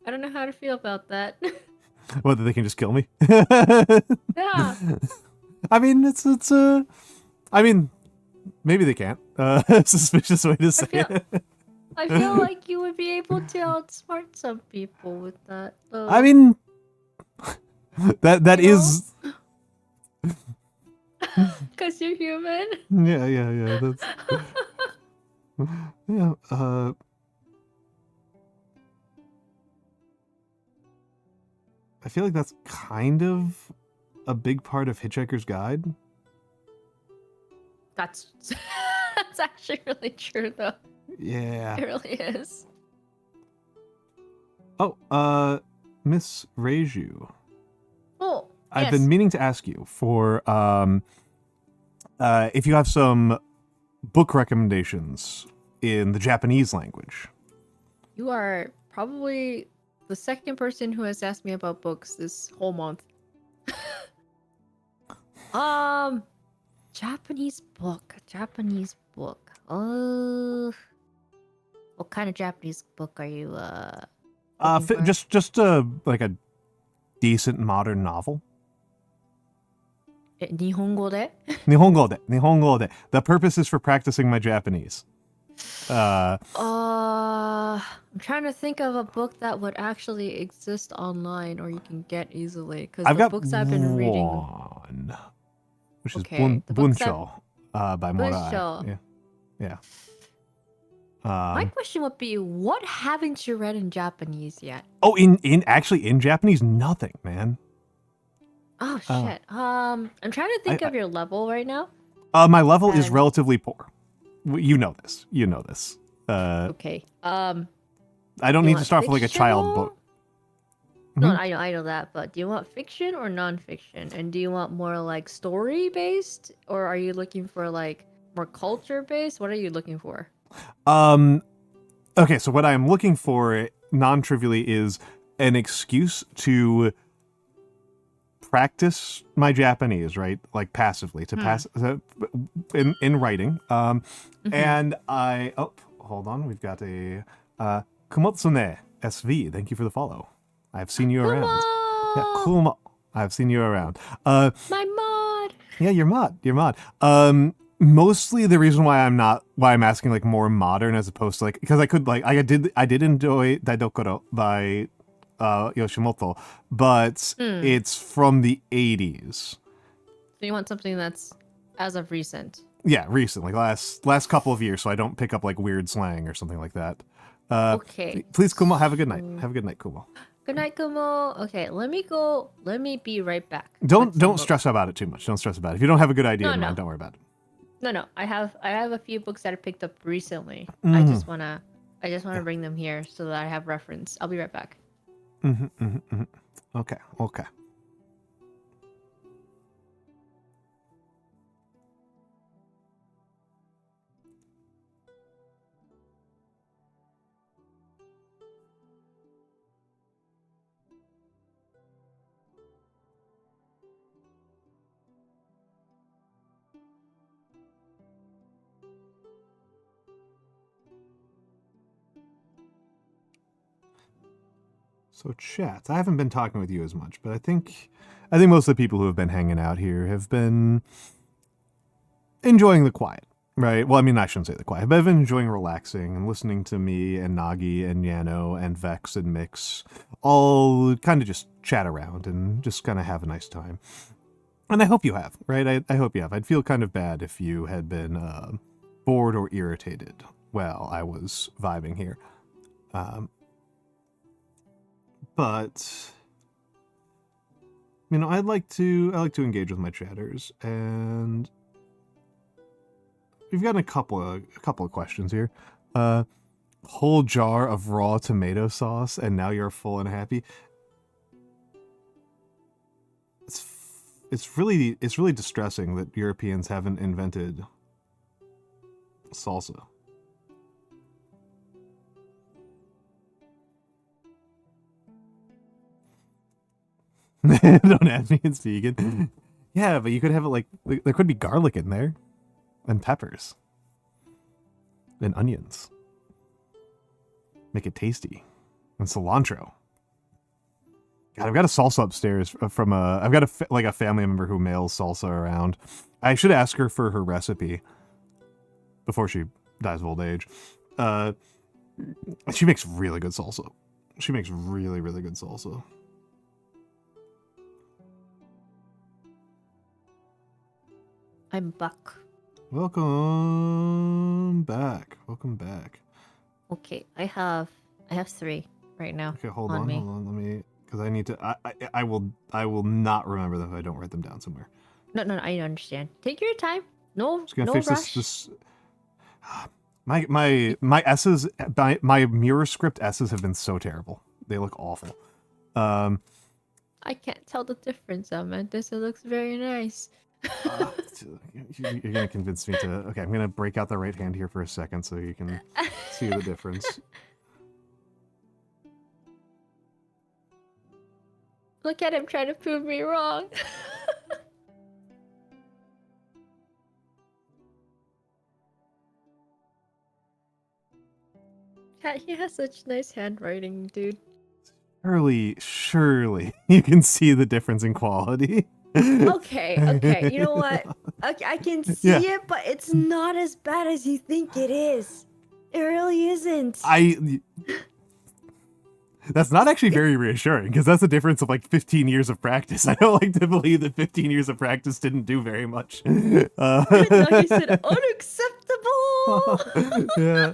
I don't know how to feel about that. Whether they can just kill me? Yeah. I mean, I mean, maybe they can't. Suspicious way to say it. I feel like you would be able to outsmart some people with that. Though. I mean, that is. Because you're human. Yeah. That's. Yeah. I feel like that's kind of a big part of Hitchhiker's Guide. That's actually really true, though. Yeah. It really is. Oh, Miss Reiju. Oh, I've been meaning to ask you for if you have some book recommendations in the Japanese language. You are probably the second person who has asked me about books this whole month. Japanese book. What kind of Japanese book are you looking for? Just like a decent modern novel. 日本語で? Nihongo de. The purpose is for practicing my Japanese. I'm trying to think of a book that would actually exist online or you can get easily. Because I've the got books I've been reading. one, which is Okay, the books I've- Bunsho, by Morai. Bunsho. Yeah. My question would be, what haven't you read in Japanese yet? Oh, in Japanese, nothing, man. Oh shit. I'm trying to think of your level right now. My level is And- relatively poor. You know this. You know this. Okay. I don't you need to want start with like a child fictional? book. No, Mhm. I know that, but do you want fiction or non-fiction? And do you want more like story-based, or are you looking for like more culture-based? What are you looking for? Okay, so what I'm looking for, non-trivially, is an excuse to practice my Japanese, right? Like passively, to pass in writing. And hold on, we've got a Kumotsune SV. Thank you for the follow. I've seen you around. Yeah, Kumo. I've seen you around. My mod. Yeah, you're mod. You're mod. Mostly the reason why I'm asking like more modern as opposed to like, because I did enjoy Daidokoro by Yoshimoto, but it's from the 80s. So you want something that's as of recent. Yeah, recently, last couple of years, so I don't pick up like weird slang or something like that. Okay. Please, Kumo, have a good night. Have a good night, Kumo. Good night, Kumo. Okay, let me go. Let me be right back. Don't stress about it too much. Don't stress about it. If you don't have a good idea in mind, don't worry about it. No. I have a few books that I picked up recently. I just wanna bring them here so that I have reference. I'll be right back. Okay. So chat, I haven't been talking with you as much, but I think most of the people who have been hanging out here have been enjoying the quiet, right? Well, I mean, I shouldn't say the quiet, but I've been enjoying relaxing and listening to me and Nagi and Nyano and Vex and Mix all kind of just chat around and just kind of have a nice time. And I hope you have, right? I hope you have. I'd feel kind of bad if you had been bored or irritated while I was vibing here. But you know, I like to engage with my chatters, and we've got a couple of questions here. Whole jar of raw tomato sauce, and now you're full and happy. It's really distressing that Europeans haven't invented salsa. Don't ask me, it's vegan. Yeah, but you could have it like, there could be garlic in there. And peppers. And onions. Make it tasty. And cilantro. God, I've got a salsa upstairs from I've got a family member who mails salsa around. I should ask her for her recipe before she dies of old age. She makes really good salsa. She makes really, really good salsa. I'm back. Welcome back. Welcome back. Okay, I have 3 right now. Okay, hold on. Let me, because I need to. I will not remember them if I don't write them down somewhere. No, I understand. Take your time. No, Just gonna no fix rush. this. My S's, my mirror script S's have been so terrible. They look awful. I can't tell the difference, Almantas. It looks very nice. You're gonna convince me to. Okay, I'm gonna break out the right hand here for a second so you can see the difference. Look at him trying to prove me wrong. He has such nice handwriting, dude. Surely you can see the difference in quality. Okay. You know what? Okay, I can see it, but it's not as bad as you think it is. It really isn't. That's not actually very reassuring, because that's a difference of like 15 years of practice. I don't like to believe that 15 years of practice didn't do very much. Nagi said unacceptable. Yeah.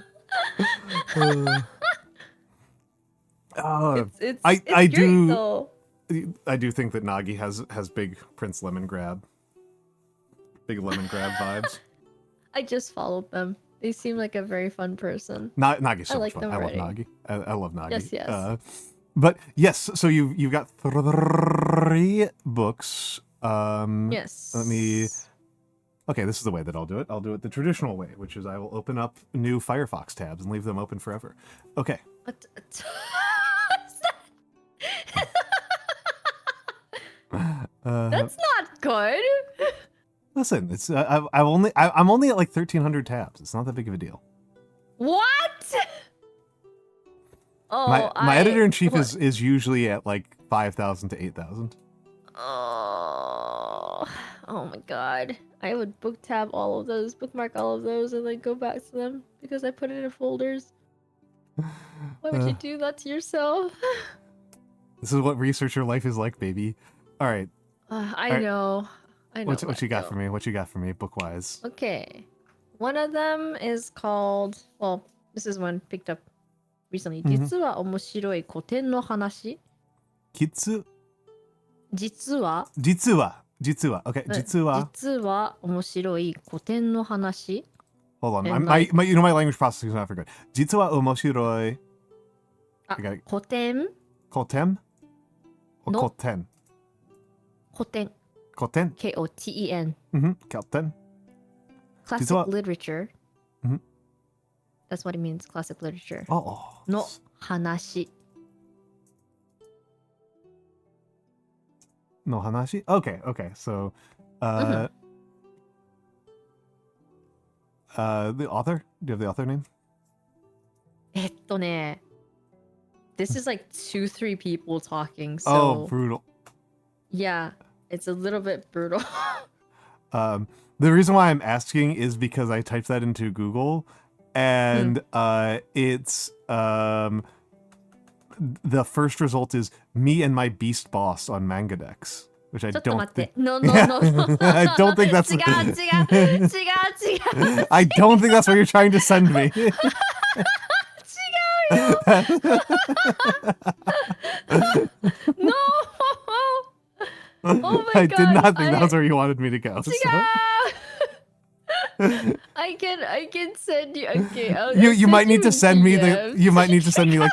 It's I great, do though. I do think that Nagi has big Prince Lemon Grab vibes. I just followed them. They seem like a very fun person. Nagi's so I much like fun. them I love already. Nagi. I love Nagi. Yes. But yes, so you've got 3 books. Yes. Let me. Okay, this is the way that I'll do it. I'll do it the traditional way, which is I will open up new Firefox tabs and leave them open forever. Okay. That's not good. Listen, it's I'm only at like 1,300 tabs. It's not that big of a deal. What? Oh, My editor in chief is usually at like 5,000 to 8,000. Oh my god. I would book tab all of those, bookmark all of those, and then go back to them because I put it in folders. Why would you do that to yourself? This is what researcher life is like, baby. All right. I know. What you got for me? What you got for me, book-wise? Okay. One of them is called, well, this is one picked up recently. 実は面白い古典の話。実は Okay, 実は面白い古典の話。Hold on. My language processing is not very good. 実は面白い。古典 Koten? Or の Koten? 古典 Koten? Koten Koten? Classic literature. Mhm. That's what it means, classic literature. の話 No hanashi? Okay. So, the author? Do you have the author name? ね This is like 2-3 people talking, so Oh, brutal. yeah, it's a little bit brutal. The reason why I'm asking is because I typed that into Google, and it's the first result is me and my beast boss on Mangadex, which I don't think. No. I don't think that's. 違う I don't think that's what you're trying to send me. No! Oh my I god. did not think that was where you wanted me to go. So. I can send you. Okay, You might need to send me like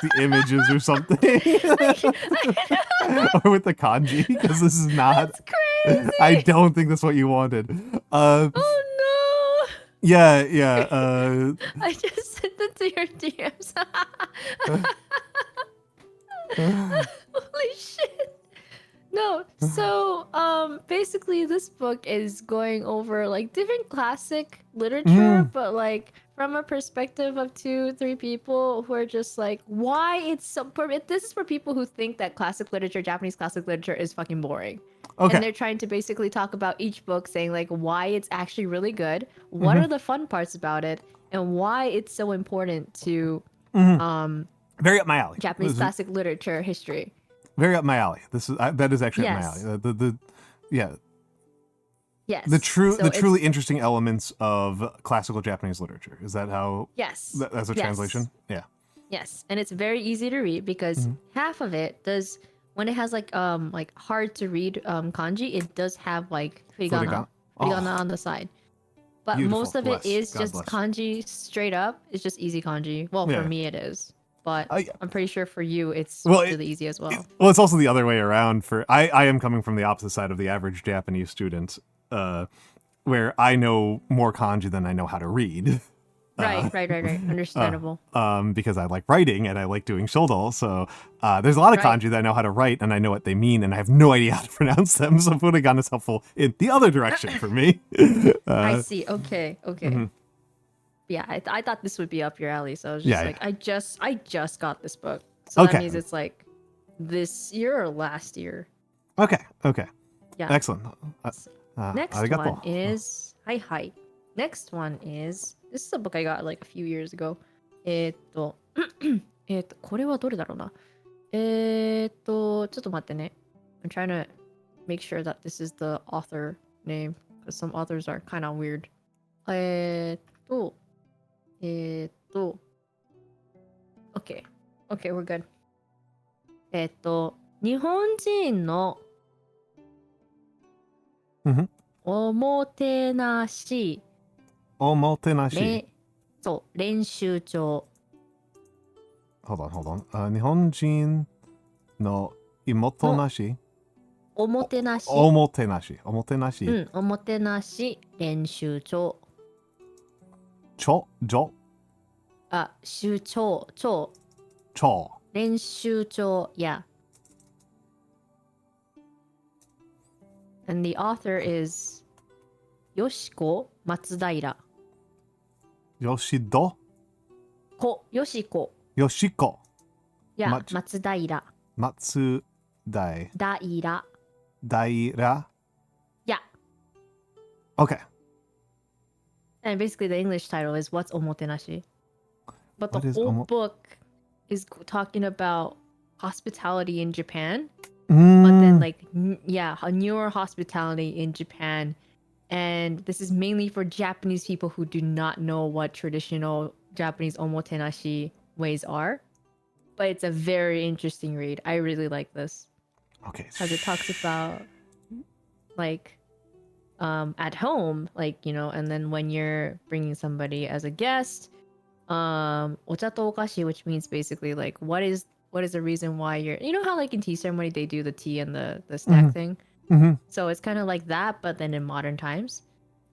the images or something, or with the kanji, because this is not. That's crazy. I don't think that's what you wanted. Oh no. Yeah. I just sent it to your DMs. Holy shit. No, so basically this book is going over like different classic literature, but like from a perspective of 2-3 people who are just like, why it's so. This is for people who think that classic literature, Japanese classic literature, is fucking boring. Okay. And they're trying to basically talk about each book, saying like why it's actually really good, what are the fun parts about it, and why it's so important to very up my alley. Japanese classic literature history. Very up my alley. That is actually up my alley. Yes. The truly interesting elements of classical Japanese literature. Is that how? Yes. That's a translation. Yeah. Yes, and it's very easy to read because half of it does, when it has like hard to read kanji, it does have like hiragana on the side. But Beautiful. most of it is God just bless. kanji straight up. It's just easy kanji. Well, Yeah. for me it is. But I'm pretty sure for you it's Well, really easy as well. Well, it's also the other way around. I am coming from the opposite side of the average Japanese student, where I know more kanji than I know how to read. Right. Understandable. Because I like writing and I like doing shodo, so there's a lot of Right. kanji that I know how to write and I know what they mean, and I have no idea how to pronounce them. So furigana is helpful in the other direction for me. I see. Okay. Yeah, I thought this would be up your alley, so I was just I just got this book, so that means it's like this year or last year. Okay. Yeah. Excellent. Next arigato. one is hi. Next one is, this is a book I got like a few years ago. これはどれだろうな。ちょっと待ってね。I'm trying to make sure that this is the author name because some authors are kind of weird. Okay. Okay, we're good. 日本人のおもてなし。おもてなし。そう、練習帳。Hold on. 日本人のいもとなし。おもてなし。おもてなし。おもてなし。うん、おもてなし練習帳。あ、習帳。練習帳。Yeah. And the author is よしこ松平。よしどよしこ。よしこ。Yeah, 松平。松平。平。Yeah. Okay. And basically the English title is What's Omotenashi? But the What is whole book is talking about hospitality in Japan. But then like a newer hospitality in Japan. And this is mainly for Japanese people who do not know what traditional Japanese omotenashi ways are. But it's a very interesting read. I really like this. Okay. Because it talks about like at home, like, you know, and then when you're bringing somebody as a guest, ocha to okashi, which means basically like what is the reason why you're, you know how like in tea ceremony they do the tea and the stack thing. So it's kind of like that, but then in modern times.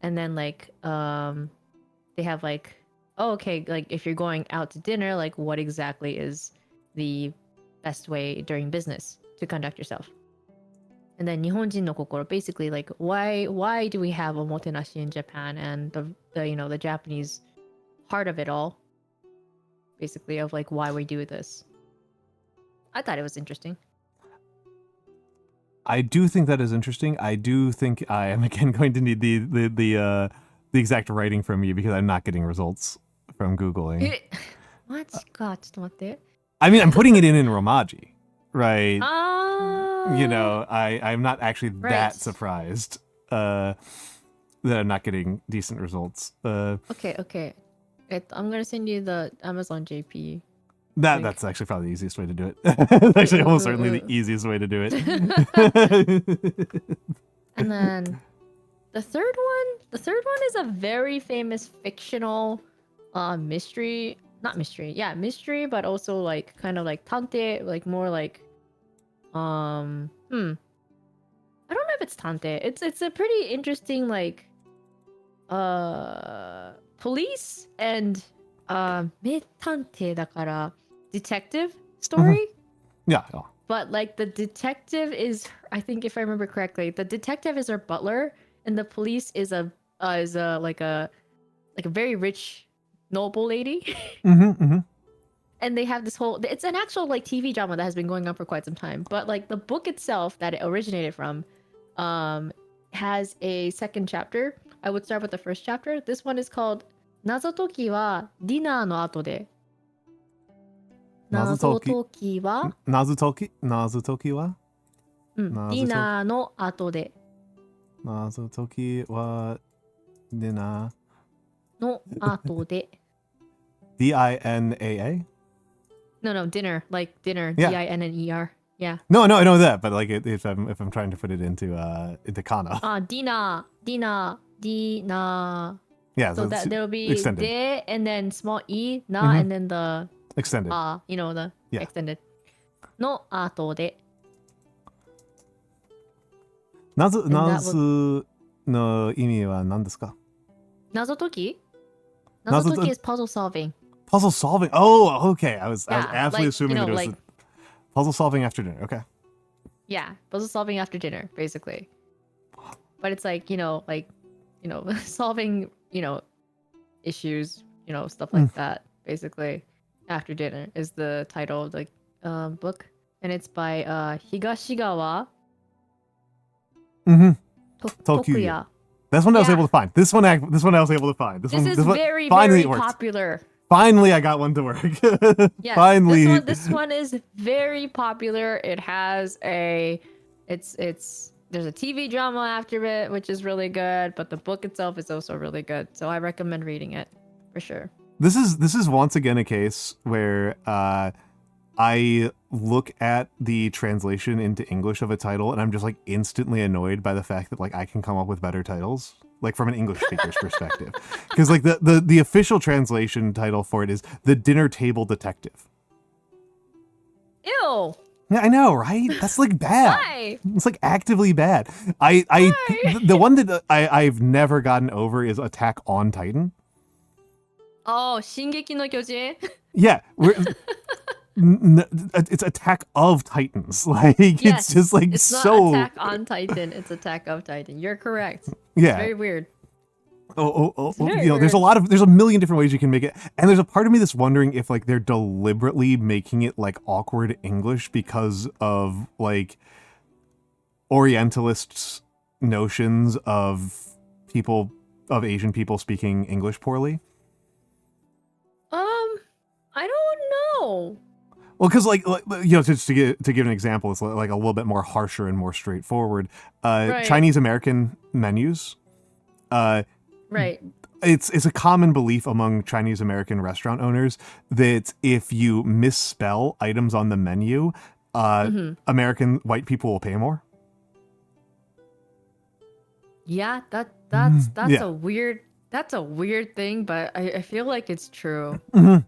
And then like they have like, oh, okay, like if you're going out to dinner, like what exactly is the best way during business to conduct yourself? And then Nihonjin no kokoro, basically like why do we have omotenashi in Japan, and the you know the Japanese heart of it all, basically of like why we do this. I thought it was interesting. I do think that is interesting. I do think I am again going to need the exact writing from you because I'm not getting results from Googling. What? God, ちょっと待って。 I mean, I'm putting it in Romaji, right? Ah. You know, I'm not actually that surprised that I'm not getting decent results. Okay. I'm gonna send you the Amazon JP. That's actually probably the easiest way to do it. It's actually almost certainly the easiest way to do it. And then the third one is a very famous fictional mystery. Not mystery. Yeah, mystery, but also like kind of like tante, like more like I don't know if it's tante. It's a pretty interesting like police and 名探偵だから detective story. Yeah. But like the detective is, I think if I remember correctly, the detective is our butler, and the police is a like a very rich noble lady. And they have this whole, it's an actual like TV drama that has been going on for quite some time. But like the book itself that it originated from has a second chapter. I would start with the first chapter. This one is called 謎解きはディナーの後で。謎解きはディナーの後で。謎解きはディナーの後で。DINAA? No, dinner, like dinner. Yeah. DINNER. Yeah. No, I know that, but like if I'm trying to put it into kana. Dinner. Yeah, so that there'll be extended. de and then small e na and then the extended. You know the extended. の後で。謎の意味は何ですか？謎解き is puzzle solving. Puzzle solving. Oh, okay. I was absolutely like, assuming that it was puzzle solving after dinner. Okay. Yeah, puzzle solving after dinner, basically. But it's like, solving, issues, stuff like that, basically. After dinner is the title of the book. And it's by Higashigawa Tokuya. That's one I was able to find. This one I was able to find. This is one very, finally very worked. popular. Finally, I got one to work. Yes, Finally. this one is very popular. It has there's a TV drama after it, which is really good, but the book itself is also really good. So I recommend reading it for sure. This is once again a case where I look at the translation into English of a title and I'm just like instantly annoyed by the fact that like I can come up with better titles, like from an English speaker's perspective. Because like the official translation title for it is The Dinner Table Detective. Ew. Yeah, I know, right? That's like bad. Why? It's like actively bad. The one that I've never gotten over is Attack on Titan. Oh, Shingeki no Kyojin. Yeah, it's Attack of Titans. Like Yes, it's just like it's so. not Attack on Titan. It's Attack of Titan. You're correct. Yeah. It's very weird. You know, there's a million different ways you can make it, and there's a part of me that's wondering if like they're deliberately making it like awkward English because of like Orientalists' notions of Asian people speaking English poorly. I don't know. Well, because like you know, just to give an example, it's like a little bit more harsher and more straightforward. Right. Chinese American menus. Right. It's a common belief among Chinese American restaurant owners that if you misspell items on the menu, American white people will pay more. Yeah, that's yeah. a weird thing, but I feel like it's true. Mm-hmm.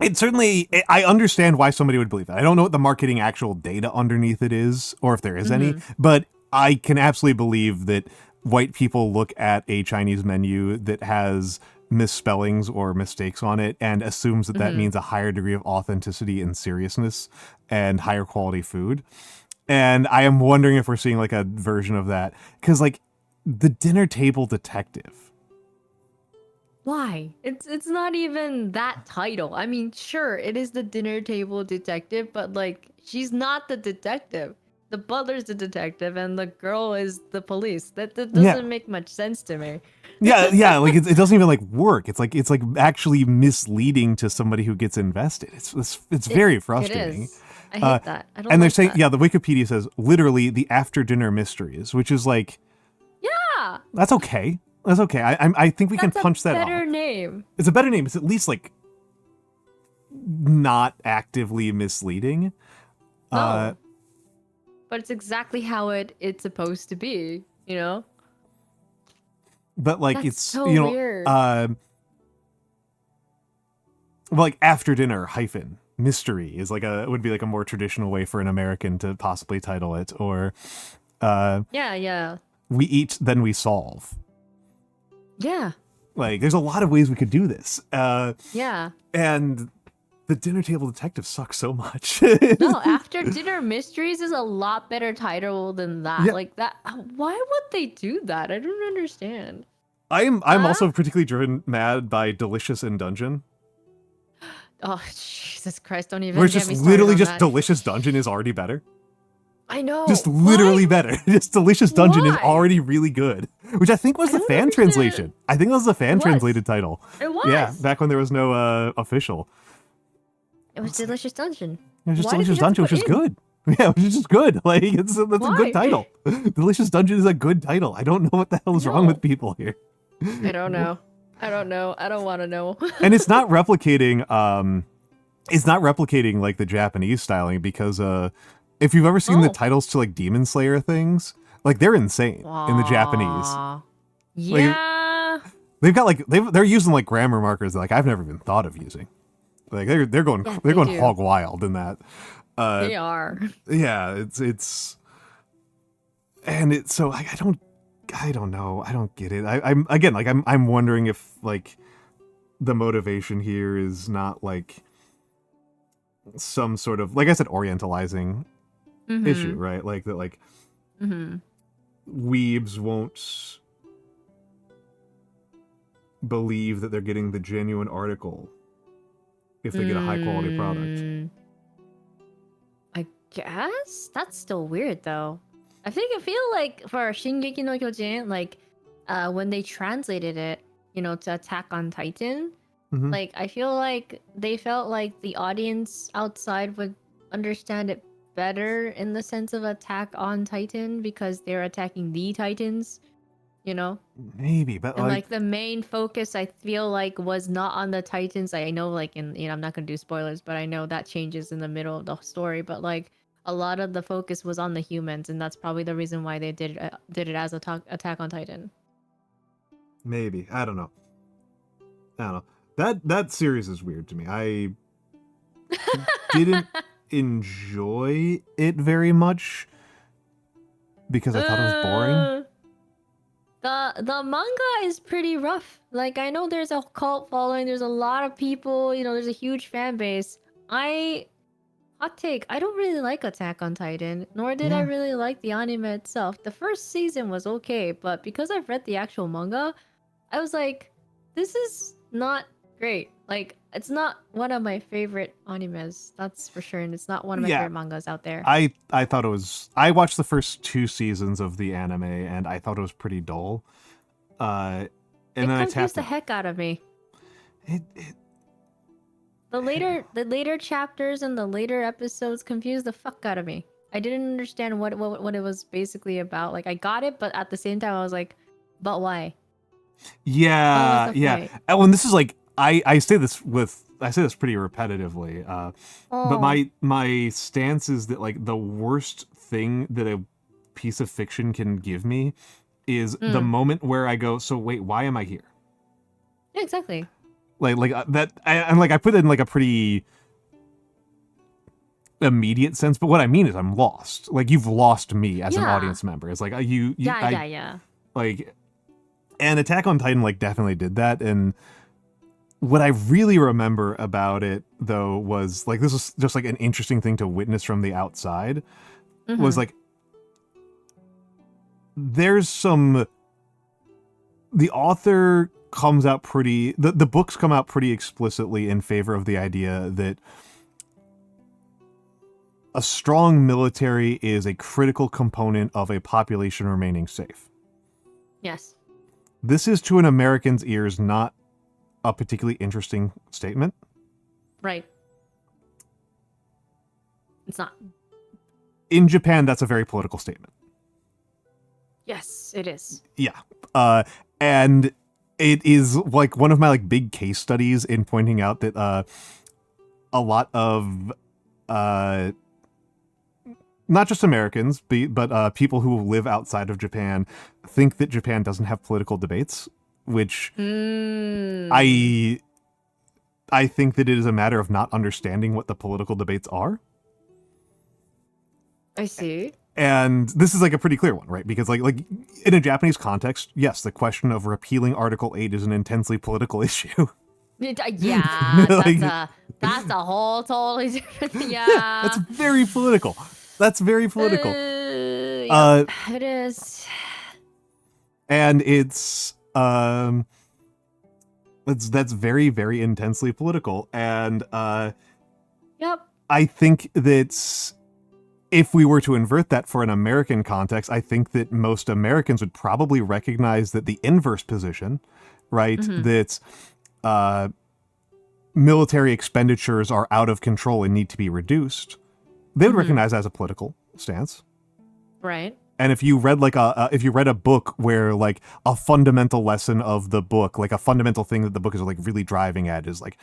It certainly, I understand why somebody would believe that. I don't know what the marketing actual data underneath it is, or if there is any, but I can absolutely believe that white people look at a Chinese menu that has misspellings or mistakes on it and assumes that that means a higher degree of authenticity and seriousness and higher quality food. And I am wondering if we're seeing like a version of that. Because like The Dinner Table Detective. Why? It's not even that title. I mean, sure, it is the dinner table detective, but like she's not the detective. The butler's the detective and the girl is the police. That doesn't make much sense to me. Yeah, like it doesn't even like work. It's like actually misleading to somebody who gets invested. It's very frustrating. It is. I hate that. I don't and they're like saying, that. yeah, the Wikipedia says literally the after dinner mysteries, which is like, yeah, that's okay. That's okay. I think we can punch that off. That's a better name. It's a better name. It's at least like not actively misleading. No. But it's exactly how it's supposed to be, you know? But like That's it's so you know weird. like after dinner hyphen mystery is like would be like a more traditional way for an American to possibly title it, or yeah. We eat then we solve. Yeah. Like there's a lot of ways we could do this. Yeah. And The Dinner Table Detective sucks so much. No, After Dinner Mysteries is a lot better title than that. Yeah. Like that. Why would they do that? I don't understand. I'm also particularly driven mad by Delicious in Dungeon. Oh Jesus Christ! Don't even. Where it's get just me started literally on just that. Delicious Dungeon is already better. I know. Just literally Why? better. Just Delicious Dungeon is Why? already really good. Which I think was the fan translation. I think that was the fan translated title. It was. Yeah, back when there was no official. It was Delicious Dungeon. It was just Why did Delicious you have to Dungeon, which is put in? good. Yeah, which is just good. Like that's a Why? good title. Delicious Dungeon is a good title. I don't know what the hell is wrong with people here. I don't know. I don't know. I don't want to know. And it's not replicating like the Japanese styling, because if you've ever seen the titles to like Demon Slayer things, like they're insane in the Japanese. Yeah. They've got like they're using like grammar markers that, like I've never even thought of using. Like they're going do. hog wild in that. They are. Yeah, it's and it's so I don't know. I don't get it. I'm wondering if like the motivation here is not like some sort of, like I said, orientalizing issue, right? Like that, like weebs won't believe that they're getting the genuine article if they get a high quality product. I guess that's still weird though. I feel like for Shingeki no Kyojin, like when they translated it, you know, to Attack on Titan, Like, I feel like they felt like the audience outside would understand it better in the sense of Attack on Titan because they're attacking the Titans, you know? Maybe, but And like, like the main focus, I feel like, was not on the Titans. I know, like, I'm not gonna do spoilers, but I know that changes in the middle of the story. But like, a lot of the focus was on the humans, and that's probably the reason why they did it as Attack on Titan. maybe. I don't know. That series is weird to me. I didn't enjoy it very much because I thought it was boring. The manga is pretty rough. Like, I know there's a cult following, there's a lot of people, there's a huge fan base. Hot take, I don't really like Attack on Titan, nor did I Yeah. really like the anime itself. The first season was okay, but because I've read the actual manga, I was like, this is not great. Like, it's not one of my favorite animes, that's for sure, and it's not one of my Yeah. favorite mangas out there. I thought it was. I watched the first 2 seasons of the anime, and I thought it was pretty dull. And then I Confused tapped the out. heck out of me. It The later chapters and the later episodes confused the fuck out of me. I didn't understand what it was basically about. Like, I got it, but at the same time I was like, but why? Yeah, What was the yeah. point? Oh, and this is like I say this pretty repetitively. But my stance is that like the worst thing that a piece of fiction can give me is the moment where I go, so wait, why am I here? Yeah, exactly. I put it in like a pretty immediate sense, but what I mean is I'm lost. Like, you've lost me as an Yeah. audience member. It's like you Yeah. like, and Attack on Titan like definitely did that. And what I really remember about it though was like, this was just like an interesting thing to witness from the outside. Was like, there's some, the author comes out pretty, the books come out pretty explicitly in favor of the idea that a strong military is a critical component of a population remaining safe. Yes. This is, to an American's ears, not a particularly interesting statement. Right. It's not. In Japan, that's a very political statement. Yes, it is. Yeah. And it is like one of my like big case studies in pointing out that a lot of not just Americans, but people who live outside of Japan think that Japan doesn't have political debates, which I think that it is a matter of not understanding what the political debates are. I see. And this is like a pretty clear one, right? Because like in a Japanese context, yes, the question of repealing Article 8 is an intensely political issue. Yeah, Like- that's a whole totally different thing. Yeah. That's very political. That's very political. Yep, it is. And it's that's very, very intensely political. And Yep. I think that if we were to invert that for an American context, I think that most Americans would probably recognize that the inverse position, right? That military expenditures are out of control and need to be reduced. They would recognize that as a political stance. Right. And if you read like if you read a book where like a fundamental lesson of the book, like a fundamental thing that the book is like really driving at is like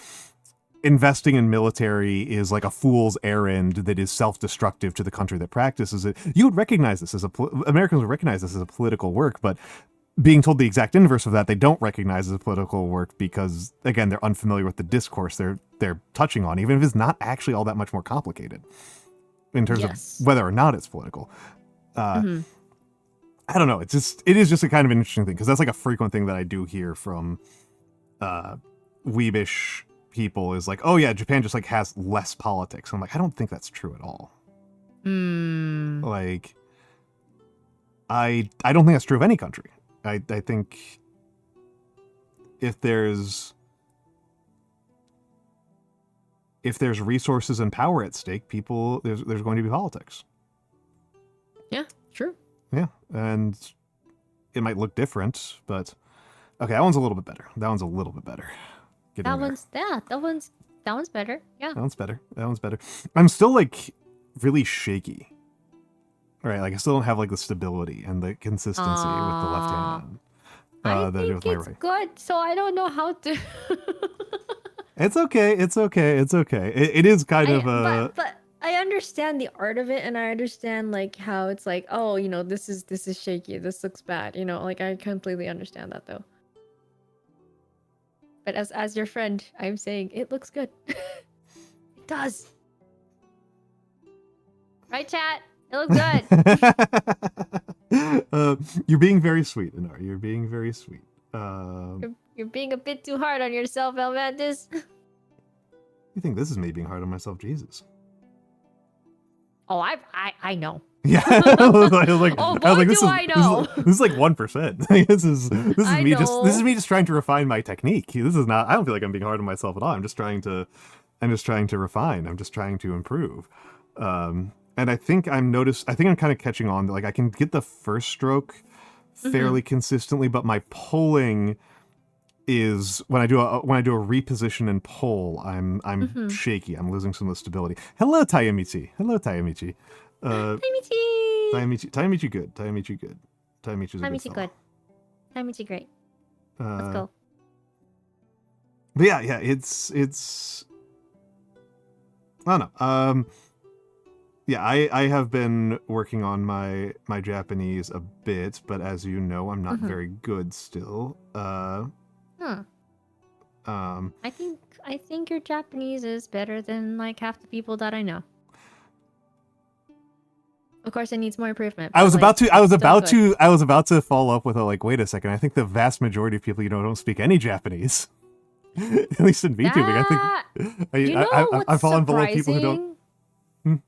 investing in military is like a fool's errand that is self-destructive to the country that practices it, you would recognize this as Americans would recognize this as a political work. But being told the exact inverse of that, they don't recognize as a political work because, again, they're unfamiliar with the discourse they're touching on, even if it's not actually all that much more complicated in terms of whether or not it's political. I don't know. It is just a kind of an interesting thing because that's like a frequent thing that I do hear from weebish people is like, oh yeah, Japan just like has less politics. I'm like, I don't think that's true at all. Like, I don't think that's true of any country. I think if there's resources and power at stake, there's going to be politics. Yeah, true. Yeah, and it might look different, but okay, that one's a little bit better. getting there. That one's better. Yeah. That one's better. That one's better. I'm still like really shaky. Right, like I still don't have like the stability and the consistency with the left hand. I that I do think with my it's right. good, so I don't know how to. It's okay. It's okay. It's okay. It is kind of but I understand the art of it, and I understand like how it's like, oh, you know, this is shaky. This looks bad. You know, like I completely understand that though. But as your friend, I'm saying it looks good. It does. Right, chat? It looks good. You're being very sweet, Inari. You're being very sweet. You're being a bit too hard on yourself, Almantas. You think this is me being hard on myself? Jesus. Oh, I know. Yeah. I was like, oh boy, do I know. This is like 1%. This is me know. this is me just trying to refine my technique. This is not. I don't feel like I'm being hard on myself at all. I'm just trying to refine. I'm just trying to improve. And I think I'm kind of catching on. Like I can get the first stroke fairly consistently, but my pulling is when I do a reposition and pull, I'm shaky. I'm losing some of the stability. Hello, Tayamichi. Hello, Tayamichi. Tayamichi good. Tayamichi good. Tayamichi's a good fellow. Good. Tayamichi great. Let's go. But yeah, it's I don't know. Yeah, I have been working on my Japanese a bit, but as you know, I'm not very good still. I think your Japanese is better than like half the people that I know. Of course, it needs more improvement. I was about to follow up with a like, wait a second. I think the vast majority of people don't speak any Japanese. At least in VTubing, I think I fall below people who don't.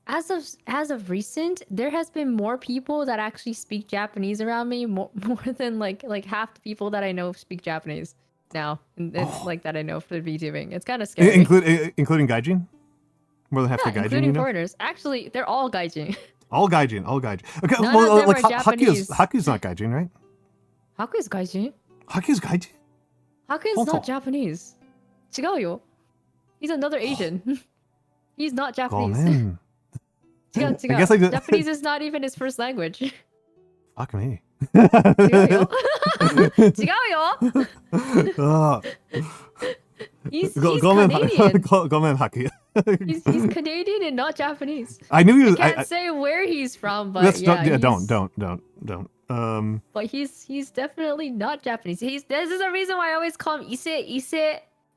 As of recent, there has been more people that actually speak Japanese around me, more than like half the people that I know speak Japanese now. It's like that I know for VTubing. It's kind of scary. Including gaijin? More than half the gaijin, including foreigners. Actually, they're all gaijin. All gaijin. Okay, None of them are Haku's not gaijin, right? Haku is gaijin. Haku's gaijin? Haku is not Japanese. 違うよ. He's another Asian. He's not Japanese. 違う。I guess Japanese is not even his first language. Fuck me. 違うよ. 違うよ. He's Canadian. ごめん、Haku. He's Canadian and not Japanese. I knew he was. I can't say where he's from, but don't. But he's definitely not Japanese. This is the reason why I always call him ise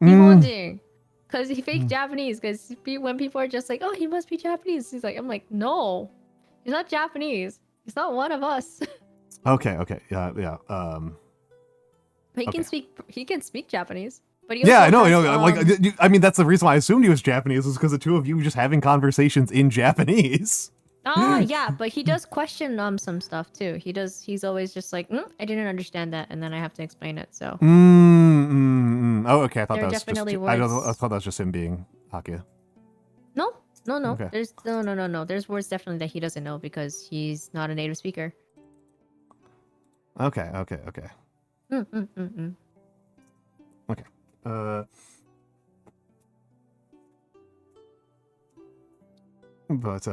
Nihonjin. Because he faked Japanese. Because when people are just like, oh, he must be Japanese. I'm like, no, he's not Japanese. He's not one of us. Okay. Yeah. But he can speak Japanese. But I know. I mean, that's the reason why I assumed he was Japanese, was because the two of you were just having conversations in Japanese. Oh yeah, but he does question some stuff too. He's always just like, I didn't understand that, and then I have to explain it. So. Oh, okay. I thought that was definitely just. I thought that was just him being Haku. No. Okay. There's no. There's words definitely that he doesn't know because he's not a native speaker. Okay. Okay. But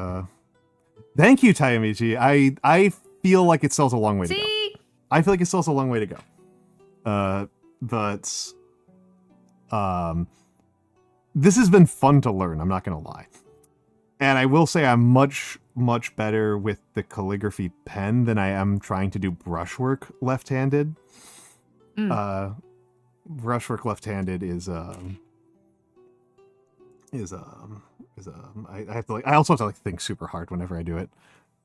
thank you, Tayamichi. I feel like it still has a long way to go. I feel like it still has a long way to go. But this has been fun to learn, I'm not gonna lie. And I will say I'm much better with the calligraphy pen than I am trying to do brushwork left-handed. Brushwork left-handed is I have to I also have to think super hard whenever I do it.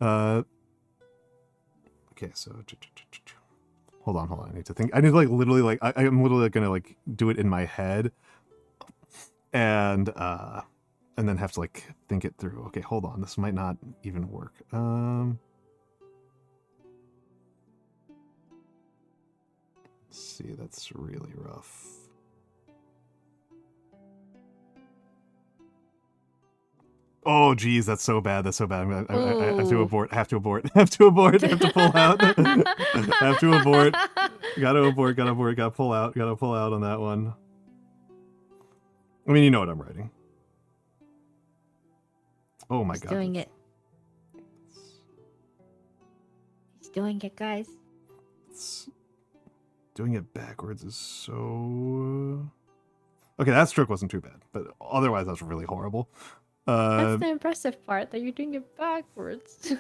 Okay, so hold on. I need to think. I need to literally I'm literally gonna do it in my head, and then have to think it through. Okay, hold on. This might not even work. Let's see, that's really rough. Oh, geez, that's so bad. I have to abort. Have to pull out. Have to abort. Gotta abort. Gotta pull out on that one. I mean, you know what I'm writing. Oh my He's god. doing it. He's doing it, guys. Doing it backwards is so... Okay, that stroke wasn't too bad, but otherwise that's really horrible. That's the impressive part, that you're doing it backwards.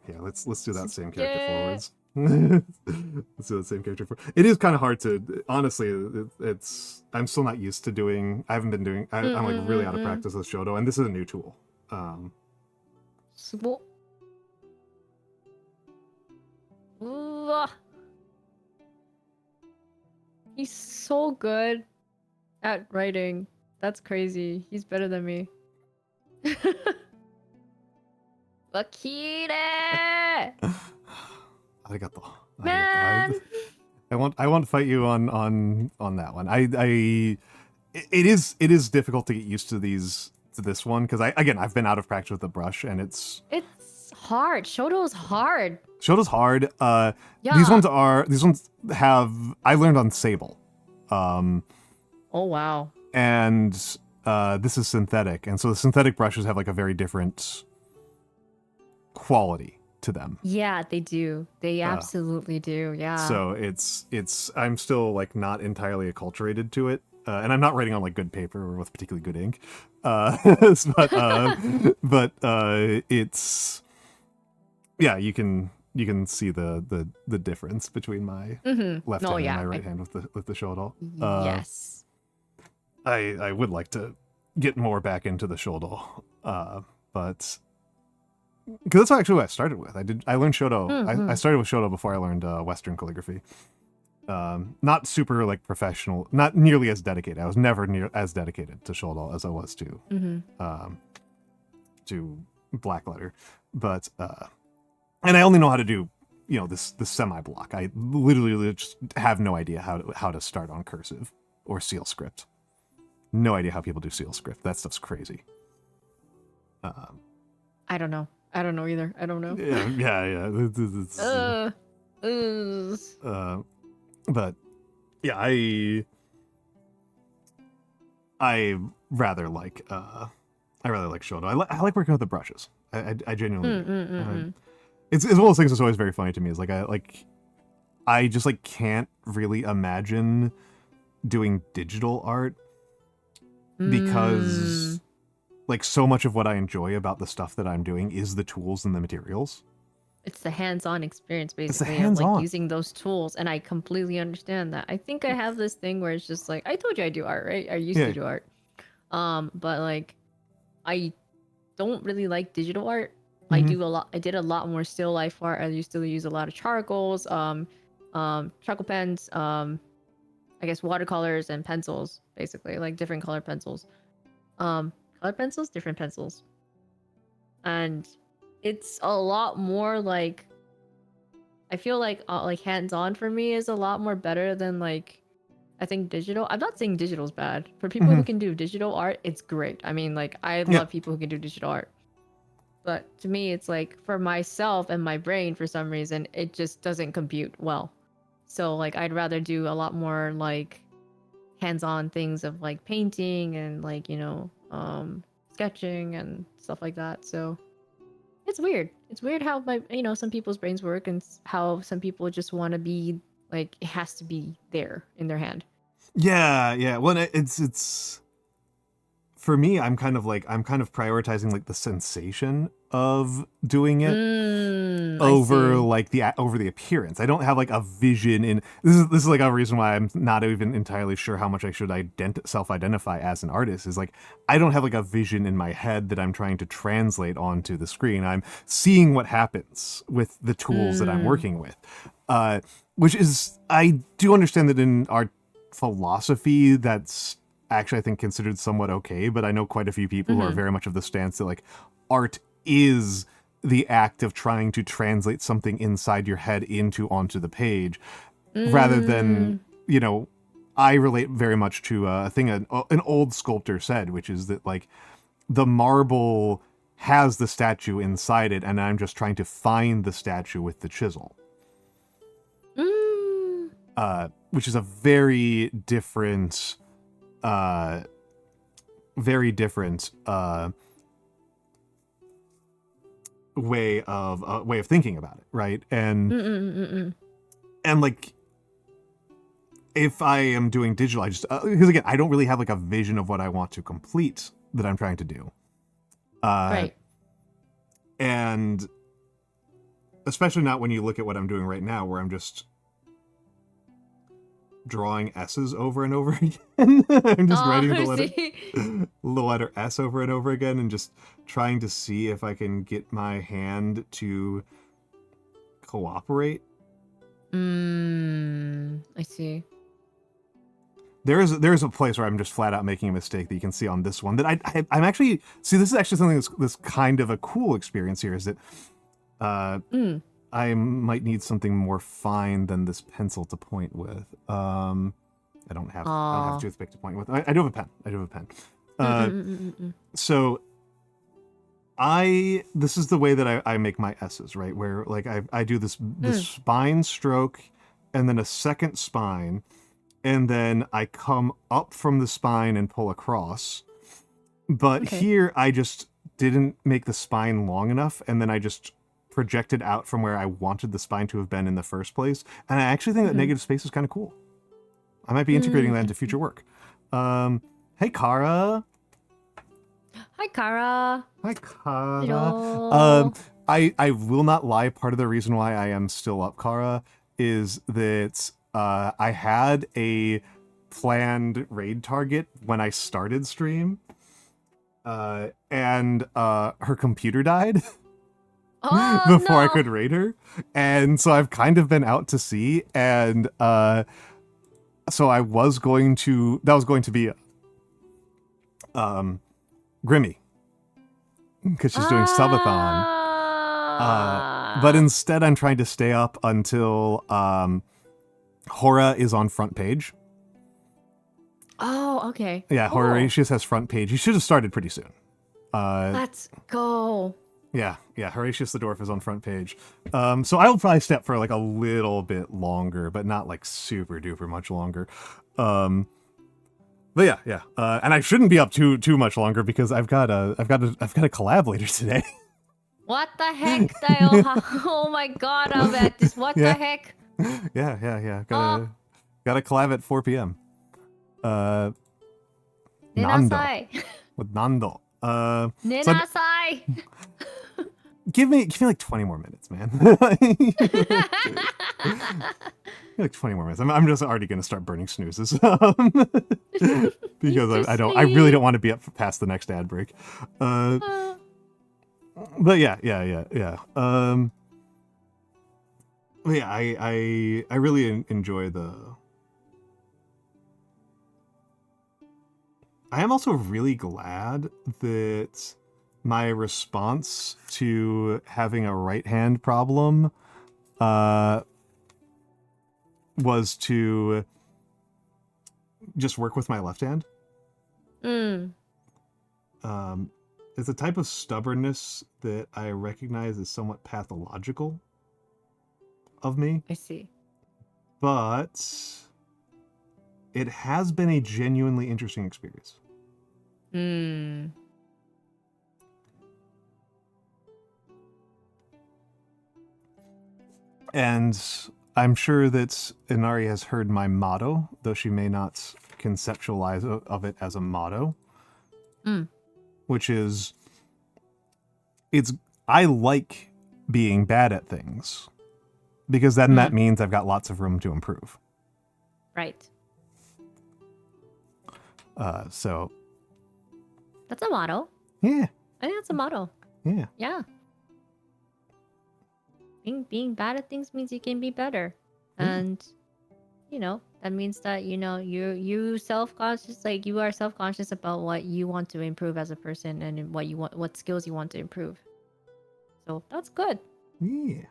Yeah, let's do that same character Yeah. forwards. Let's do that same character forward. It is kind of hard to, honestly, it's, I'm still not used to doing, I haven't been doing, I'm like really out of practice with Shoto, and this is a new tool. Swole. Ooh. He's so good at writing. That's crazy. He's better than me. Akira! Arigato. Man! I won't fight you on that one. It is difficult to get used to this one because I've been out of practice with the brush and it's hard. Shoto's hard. Shoto's hard. Yeah. These ones have I learned on Sable. Oh wow. And this is synthetic, and so the synthetic brushes have like a very different quality to them. Yeah, they do. They absolutely do. Yeah. So it's I'm still like not entirely acculturated to it, and I'm not writing on like good paper or with particularly good ink. But it's yeah, you can see the difference between my left hand and my right hand with the shoulder. Yes. I would like to get more back into the shoulder, but because that's actually what I started with. I learned Shoto. I started with Shoto before I learned Western calligraphy. Not super like professional, not nearly as dedicated. I was never near as dedicated to Shoto as I was to black letter, but and I only know how to do this semi block. I literally just have no idea how to start on cursive or seal script. No idea how people do seal script. That stuff's crazy. I don't know. I don't know either. I don't know. Yeah. But yeah, I rather like Shoto. I like working with the brushes. I genuinely do. It's one of those things that's always very funny to me. Is I just like can't really imagine doing digital art because like so much of what I enjoy about the stuff that I'm doing is the tools and the materials. It's the hands-on experience, basically, It's the of hands-on. like using those tools, and I completely understand that. I think I have this thing where it's just like, I told you I do art, right? I used to do art, but like, I don't really like digital art. I did a lot more still life art. I used to use a lot of charcoals, charcoal pens, I guess watercolors and pencils, basically, like different color pencils. Color pencils, different pencils. And it's a lot more like, I feel like hands-on for me is a lot more better than like, I think digital. I'm not saying digital's bad. For people who can do digital art, it's great. I mean, like, I love people who can do digital art. But to me, it's like, for myself and my brain, for some reason, it just doesn't compute well. So like, I'd rather do a lot more like hands-on things of like painting and like, sketching and stuff like that. So it's weird. It's weird how some people's brains work and how some people just want to be like, it has to be there in their hand. Yeah. Well, it's for me, I'm kind of prioritizing like the sensation of doing it over the appearance. I don't have like a vision in this is like a reason why I'm not even entirely sure how much I should self-identify as an artist. Is like, I don't have like a vision in my head that I'm trying to translate onto the screen. I'm seeing what happens with the tools that I'm working with, which is, I do understand that in art philosophy that's actually I think considered somewhat okay, but I know quite a few people who are very much of the stance that like art is the act of trying to translate something inside your head onto the page, rather than, I relate very much to a thing an old sculptor said, which is that like the marble has the statue inside it and I'm just trying to find the statue with the chisel. Which is a very different very different way of thinking about it, right? And like, if I am doing digital, I just because again, I don't really have like a vision of what I want to complete that I'm trying to do. Right. And especially not when you look at what I'm doing right now, where I'm just drawing S's over and over again. I'm just writing the letter S over and over again and just trying to see if I can get my hand to cooperate. I see. There is a place where I'm just flat out making a mistake that you can see on this one that I'm actually see. This is actually something that's kind of a cool experience here. Is that I might need something more fine than this pencil to point with. I don't have a toothpick to point with. I do have a pen. So this is the way that I make my S's, right? Where like I do this spine stroke and then a second spine. And then I come up from the spine and pull across. But here I just didn't make the spine long enough, and then I just projected out from where I wanted the spine to have been in the first place. And I actually think that negative space is kind of cool. I might be integrating that into future work. Hey, Kara. Hi, Kara. Hi, Kara. Hello. I will not lie. Part of the reason why I am still up, Kara, is that I had a planned raid target when I started stream, and her computer died before I could raid her, and so I've kind of been out to sea, and so I was going to be Grimmy, because she's doing subathon, but instead I'm trying to stay up until Hora is on front page. Oh, okay. Yeah, cool. Horatius has front page. He should have started pretty soon. Let's go. Yeah, Horatius the Dwarf is on front page. So I'll probably step for like a little bit longer, but not like super duper much longer. But yeah. And I shouldn't be up too much longer because I've got a collab later today. What the heck, Dayo? Oh my god, Almantas. What the heck? Yeah. Got a collab at 4 p.m. Nando. With Nando. Nenasai. Give me like 20 more minutes, man. Like 20 more minutes. I'm just already gonna start burning snoozes. Because I really don't want to be up past the next ad break. But yeah. I really enjoy I am also really glad that my response to having a right hand problem was to just work with my left hand. It's a type of stubbornness that I recognize is somewhat pathological of me. I see. But it has been a genuinely interesting experience. And I'm sure that Inari has heard my motto, though she may not conceptualize of it as a motto. Which is, I like being bad at things, because then that means I've got lots of room to improve. Right. So. That's a motto. Yeah. I think that's a motto. Yeah. Yeah. Being bad at things means you can be better. And, that means that, you self-conscious, like you are self-conscious about what you want to improve as a person and what skills you want to improve. So that's good. Yeah.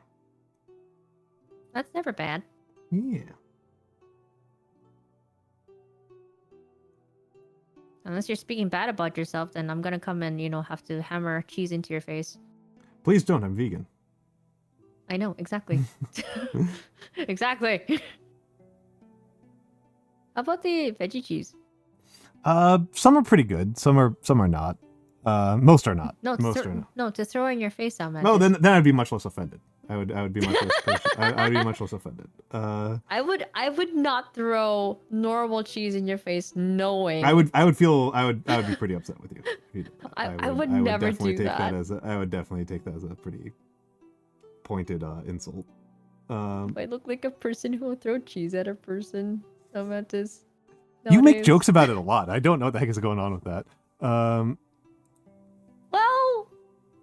That's never bad. Yeah. Unless you're speaking bad about yourself, then I'm gonna come and, have to hammer cheese into your face. Please don't, I'm vegan. I know, exactly. Exactly. How about the veggie cheese? Some are pretty good. Some are not. Most are not. No, Most are not. no, to throw in your face, Almantas. No, then I'd be much less offended. I would be much less. I would be much less offended. I would not throw normal cheese in your face, knowing. I would be pretty upset with you. If you did that. I would never definitely do take that. I would definitely take that as a pretty pointed insult. I look like a person who will throw cheese at a person, Almantas. You make nowadays. jokes about it a lot. I don't know what the heck is going on with that. Well,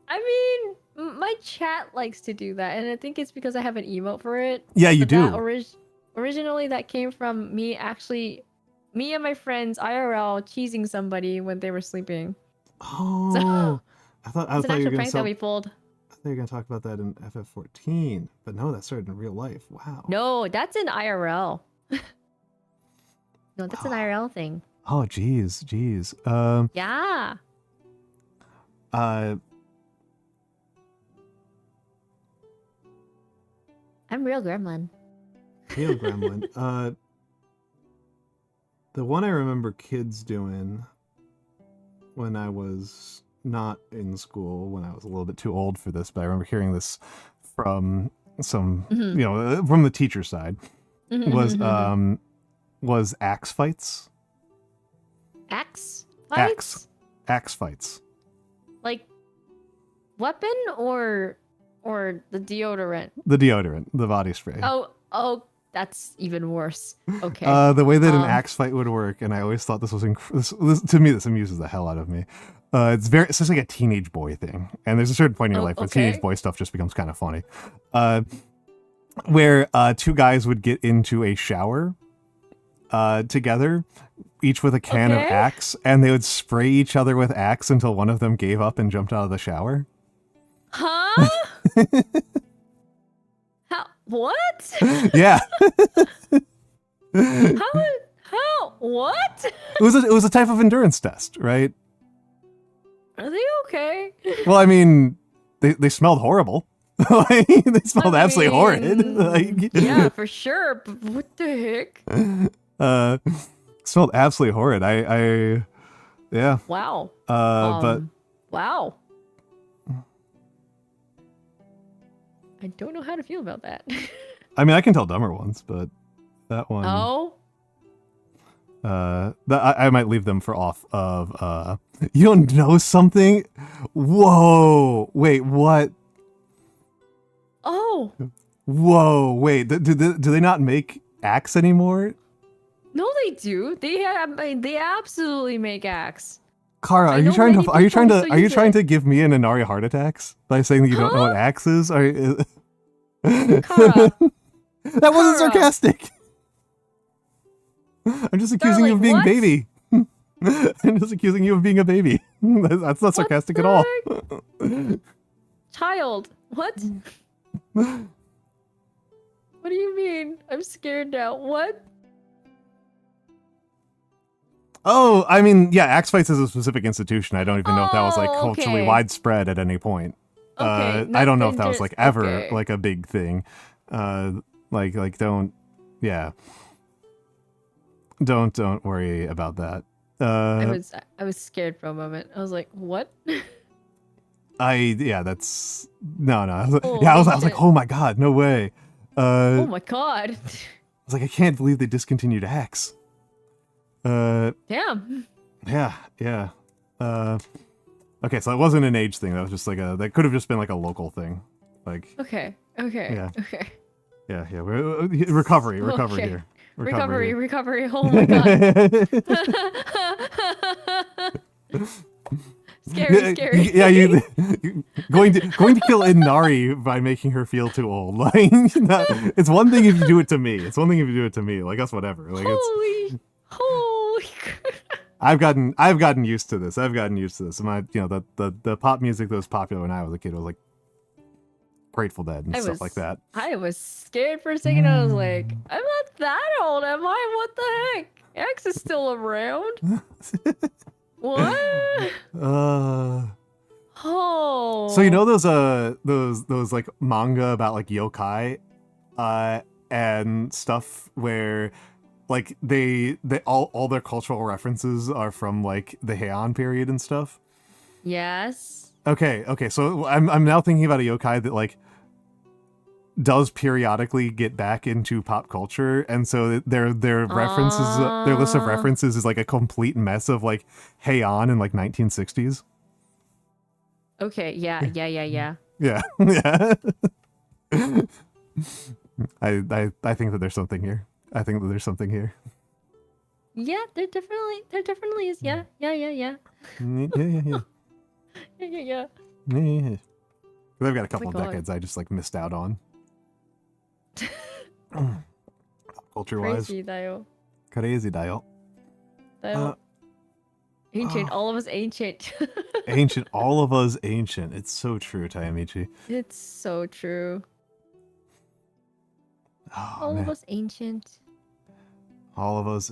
I mean, my chat likes to do that, and I think it's because I have an emote for it. Yeah, you But do. that originally, that came from me and my friends IRL cheesing somebody when they were sleeping. Oh, I It's thought an you were actual gonna prank that we pulled. I thought you were gonna talk about that in FF14, but no, that started in real life. Wow. No, that's an IRL. No, that's an IRL thing. Oh, jeez. Yeah. I'm real gremlin. Real gremlin. The one I remember kids doing when I was not in school, when I was a little bit too old for this, but I remember hearing this from some, from the teacher side, was axe fights. Axe fights? Axe fights. Like weapon or the deodorant? The deodorant, the body spray. Oh, that's even worse. Okay. The way that an axe fight would work, and I always thought this was to me, this amuses the hell out of me. It's just like a teenage boy thing, and there's a certain point in your life where teenage boy stuff just becomes kind of funny. Where two guys would get into a shower together, each with a can of Axe, and they would spray each other with Axe until one of them gave up and jumped out of the shower. Huh? How? What? Yeah. How? What? It was a type of endurance test, right? Are they okay? Well, I mean, they smelled horrible. They smelled absolutely horrid. Yeah, for sure. But what the heck? Smelled absolutely horrid. Yeah. Wow. But wow. I don't know how to feel about that. I mean, I can tell dumber ones, but that one. Oh. I might leave them for off of. You don't know something? Whoa! Wait, what? Oh. Whoa! Wait, do they not make Axe anymore? No, they do. They absolutely make Axe. Kara, are you trying to give me an Inari heart attacks by saying that you don't know what Axe is? Kara. That wasn't sarcastic. I'm just accusing you of being a baby. I'm just accusing you of being a baby. That's not sarcastic at all. Child, what? What do you mean? I'm scared now. What? Oh, I mean, yeah, Axe Fights is a specific institution. I don't even know if that was like culturally widespread at any point. I don't know if that was like ever like a big thing. Like don't worry about that. I was scared for a moment. I was like, what? That's no. I was like, oh my god, no way. Oh my god. I was like, I can't believe they discontinued Axe. Damn. Yeah. Okay, so it wasn't an age thing. That was just like that could have just been like a local thing. Like. Okay. Yeah. Recovery here. Recovery. Oh my god. Scary. Yeah, you going to kill Inari by making her feel too old. Like, it's one thing if you do it to me. Like, that's whatever. Like, holy. I've gotten used to this. My, the pop music that was popular when I was a kid was like Grateful Dead and stuff like that. I was scared for a second. I was like, I'm not that old, am I? What the heck? X is still around. What? Oh. So you know those like manga about like yokai, and stuff where like they all their cultural references are from like the Heian period and stuff. Yes. Okay, so I'm now thinking about a yokai that like does periodically get back into pop culture, and so their references, their list of references is like a complete mess of like Heian in like 1960s. Okay. Yeah. Yeah, yeah. I think that there's something here. I think that there's something here. Yeah. There definitely is. Yeah. Yeah. Yeah. They've got a couple Oh of my God. decades I just like missed out on. Culture wise. Crazy だよ. Crazy だよ. Ancient. All of us ancient. Ancient. All of us ancient. It's so true, Tayamichi. It's so true. Oh, All man. of us ancient. All of us.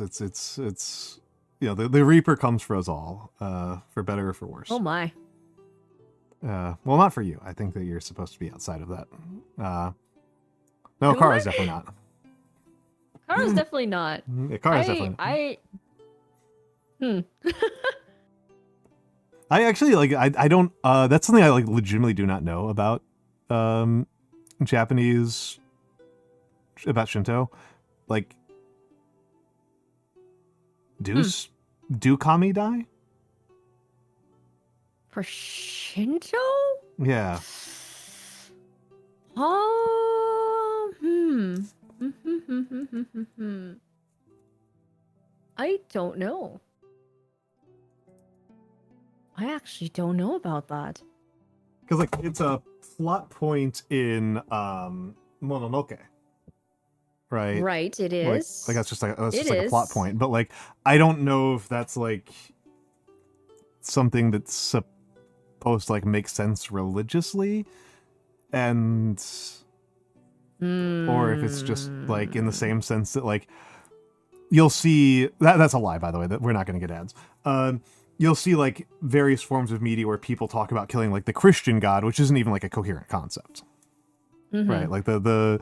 It's the Reaper comes for us all, for better or for worse. Oh my. Well, not for you. I think that you're supposed to be outside of that. No, Am Kara's I? definitely not. Kara's definitely not. Yeah, Kara's definitely not. I actually like I don't that's something I like legitimately do not know about Japanese about Shinto. Like do kami die? For Shinto? Yeah. I don't know. I actually don't know about that. Because like it's a plot point in Mononoke. Right. Right, it is. Like that's just like It a plot is. point. But like I don't know if that's like something that's supposed to like make sense religiously, and or if it's just like in the same sense that like you'll see that's a lie, by the way, that we're not going to get ads. You'll see like various forms of media where people talk about killing like the Christian God, which isn't even like a coherent concept. Right, like the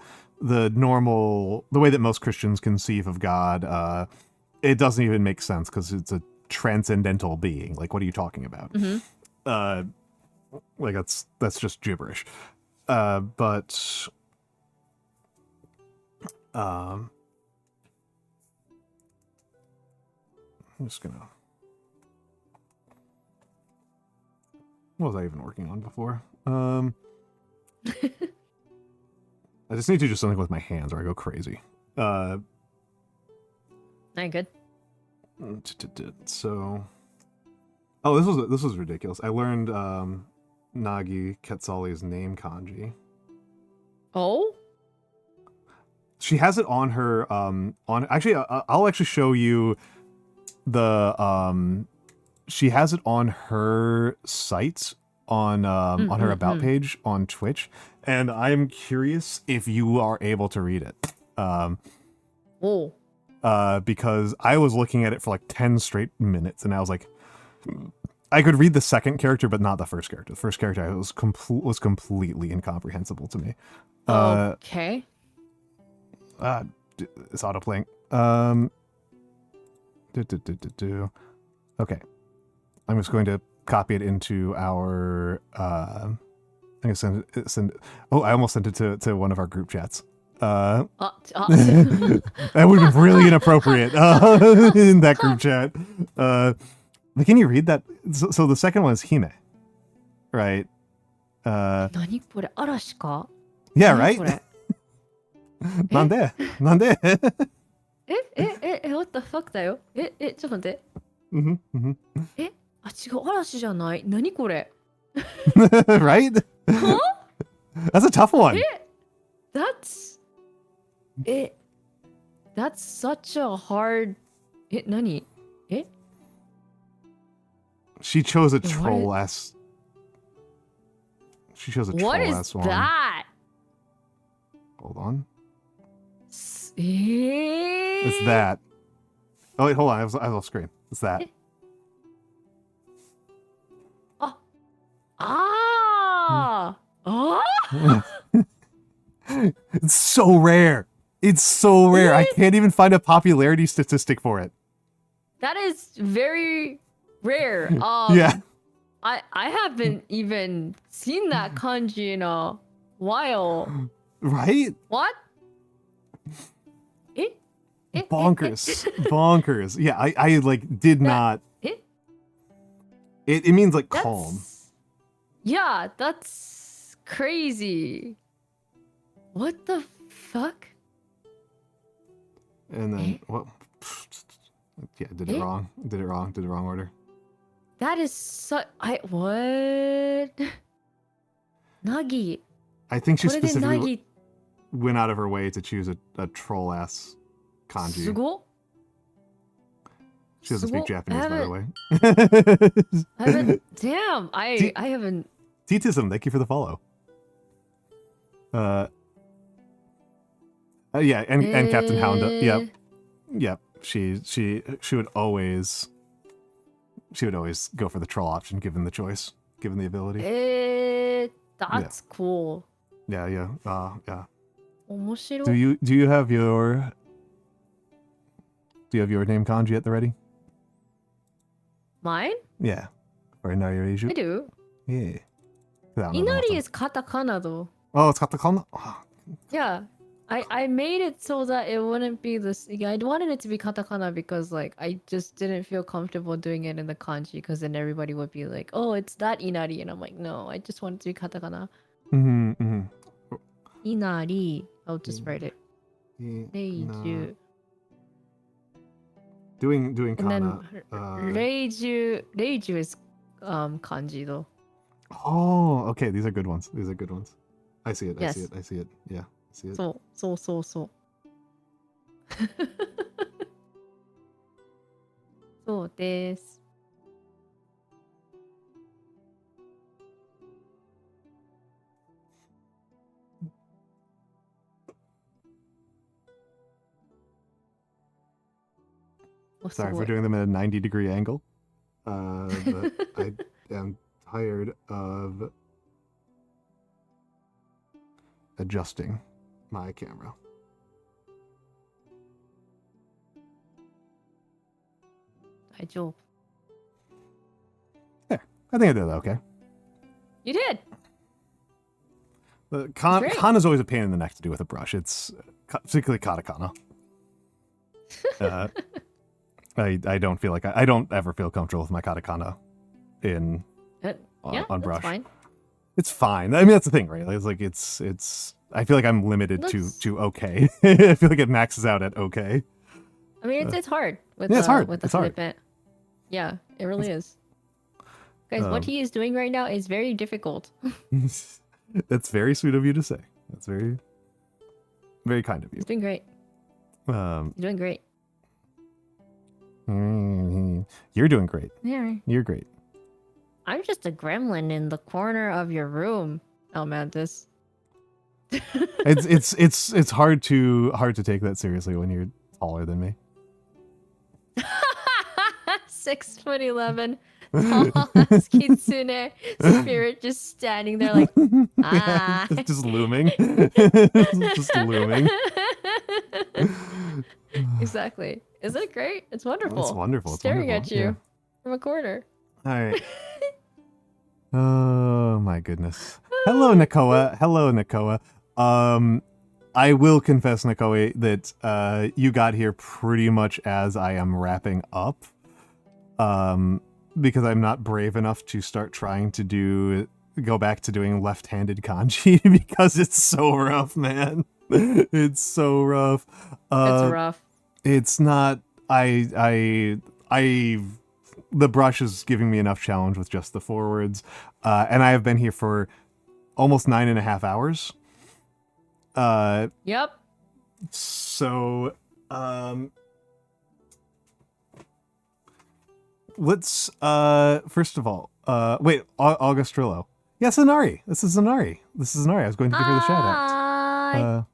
normal, the way that most Christians conceive of God, it doesn't even make sense because it's a transcendental being. Like, what are you talking about? Like that's just gibberish. But I'm just gonna. What was I even working on before? I just need to do something with my hands or I go crazy. Not good. So, oh, this was ridiculous. I learned Nagi Quetzali's name kanji. Oh? She has it on her actually I'll actually show you the she has it on her site on her about page on Twitch, and I'm curious if you are able to read it. Because I was looking at it for like 10 straight minutes, and I was like, I could read the second character, but not the first character. The first character was completely incomprehensible to me. Okay. It's autoplaying. Okay. I'm just going to copy it into our I'm gonna send it. Oh, I almost sent it to one of our group chats. That would have been really inappropriate in that group chat. But can you read that? So the second one is Hime, right? 何これ嵐か Yeah, 何 right? これなんでwhat the fuck だよちょっと待って 違う嵐じゃない何これ Right? Huh? That's a tough one. That's such a hard 何 She chose a What troll is- ass. She chose a What troll is ass one. that? Hold on. え It's that. Oh wait, hold on. I was off screen. It's that. Ah! It's so rare. It's so rare. I can't even find a popularity statistic for it. That is very rare. Yeah. I haven't even seen that kanji in a while. Right? What? Bonkers. Bonkers. Yeah, I like did not. It means like calm. Yeah, that's crazy. What the fuck? And then what? Yeah, did it wrong. Did it wrong. Did the wrong order. That is so. What? Nagi. I think she What did specifically Nagi? went out of her way to choose a troll ass kanji. Sugo? She doesn't speak Sugo? Japanese, by the way. I haven't. Damn, I haven't. Titism, thank you for the follow. Yeah, and Captain Hound. Yep. Yep. She would always go for the troll option given the choice, given the ability. That's cool. Yeah, yeah. Yeah. 面白い. Do you have your name kanji at the ready? Mine? Yeah. For Inari Reiju? I do. Yeah. Inari is katakana though. Oh, it's katakana? Oh. Yeah. I made it so that it wouldn't be this. I wanted it to be katakana because like I just didn't feel comfortable doing it in the kanji because then everybody would be like, "Oh, it's that Inari," and I'm like, "No, I just want it to be katakana." Inari. I'll just write it. Reiju. Doing And kana. then Reiju is kanji though. Oh, okay. These are good ones. These are good ones. I see it. Yes. I see it. Yeah. I see it. So. そうです。Sorry for doing them at a 90-degree angle. But I am tired of adjusting my camera. There. I think I did that okay. You did. The kan is always a pain in the neck to do with a brush. It's particularly katakana. I don't feel like I don't ever feel comfortable with my katakana on brush. Fine. It's fine. I mean, that's the thing, right? It's like it's. I feel like I'm limited to okay. I feel like it maxes out at okay. I mean, it's hard. It's hard. With the It's hard. flip. Yeah, it really is. Guys, what he is doing right now is very difficult. That's very sweet of you to say. That's very, very kind of you. He's doing great. You're doing great. You're doing great. Yeah. You're great. I'm just a gremlin in the corner of your room, Almantas. It's hard to take that seriously when you're taller than me. 6'11", tall as kitsune spirit, just standing there like just looming, just looming. Exactly. Isn't it great? It's wonderful. It's wonderful. It's Staring wonderful. at you Yeah. from a corner. All right. Oh my goodness. Hello, Nakoa. Hello, Nakoa. I will confess, Nakoa, that you got here pretty much as I am wrapping up. Because I'm not brave enough to start trying to go back to doing left-handed kanji because it's so rough, man. It's so rough. It's rough. It's not. The brush is giving me enough challenge with just the forwards, and I have been here for almost 9.5 hours. Yep. So, let's first of all, wait, Augustrillo. Yes, Inari. This is Inari. I was going to give her the shout out.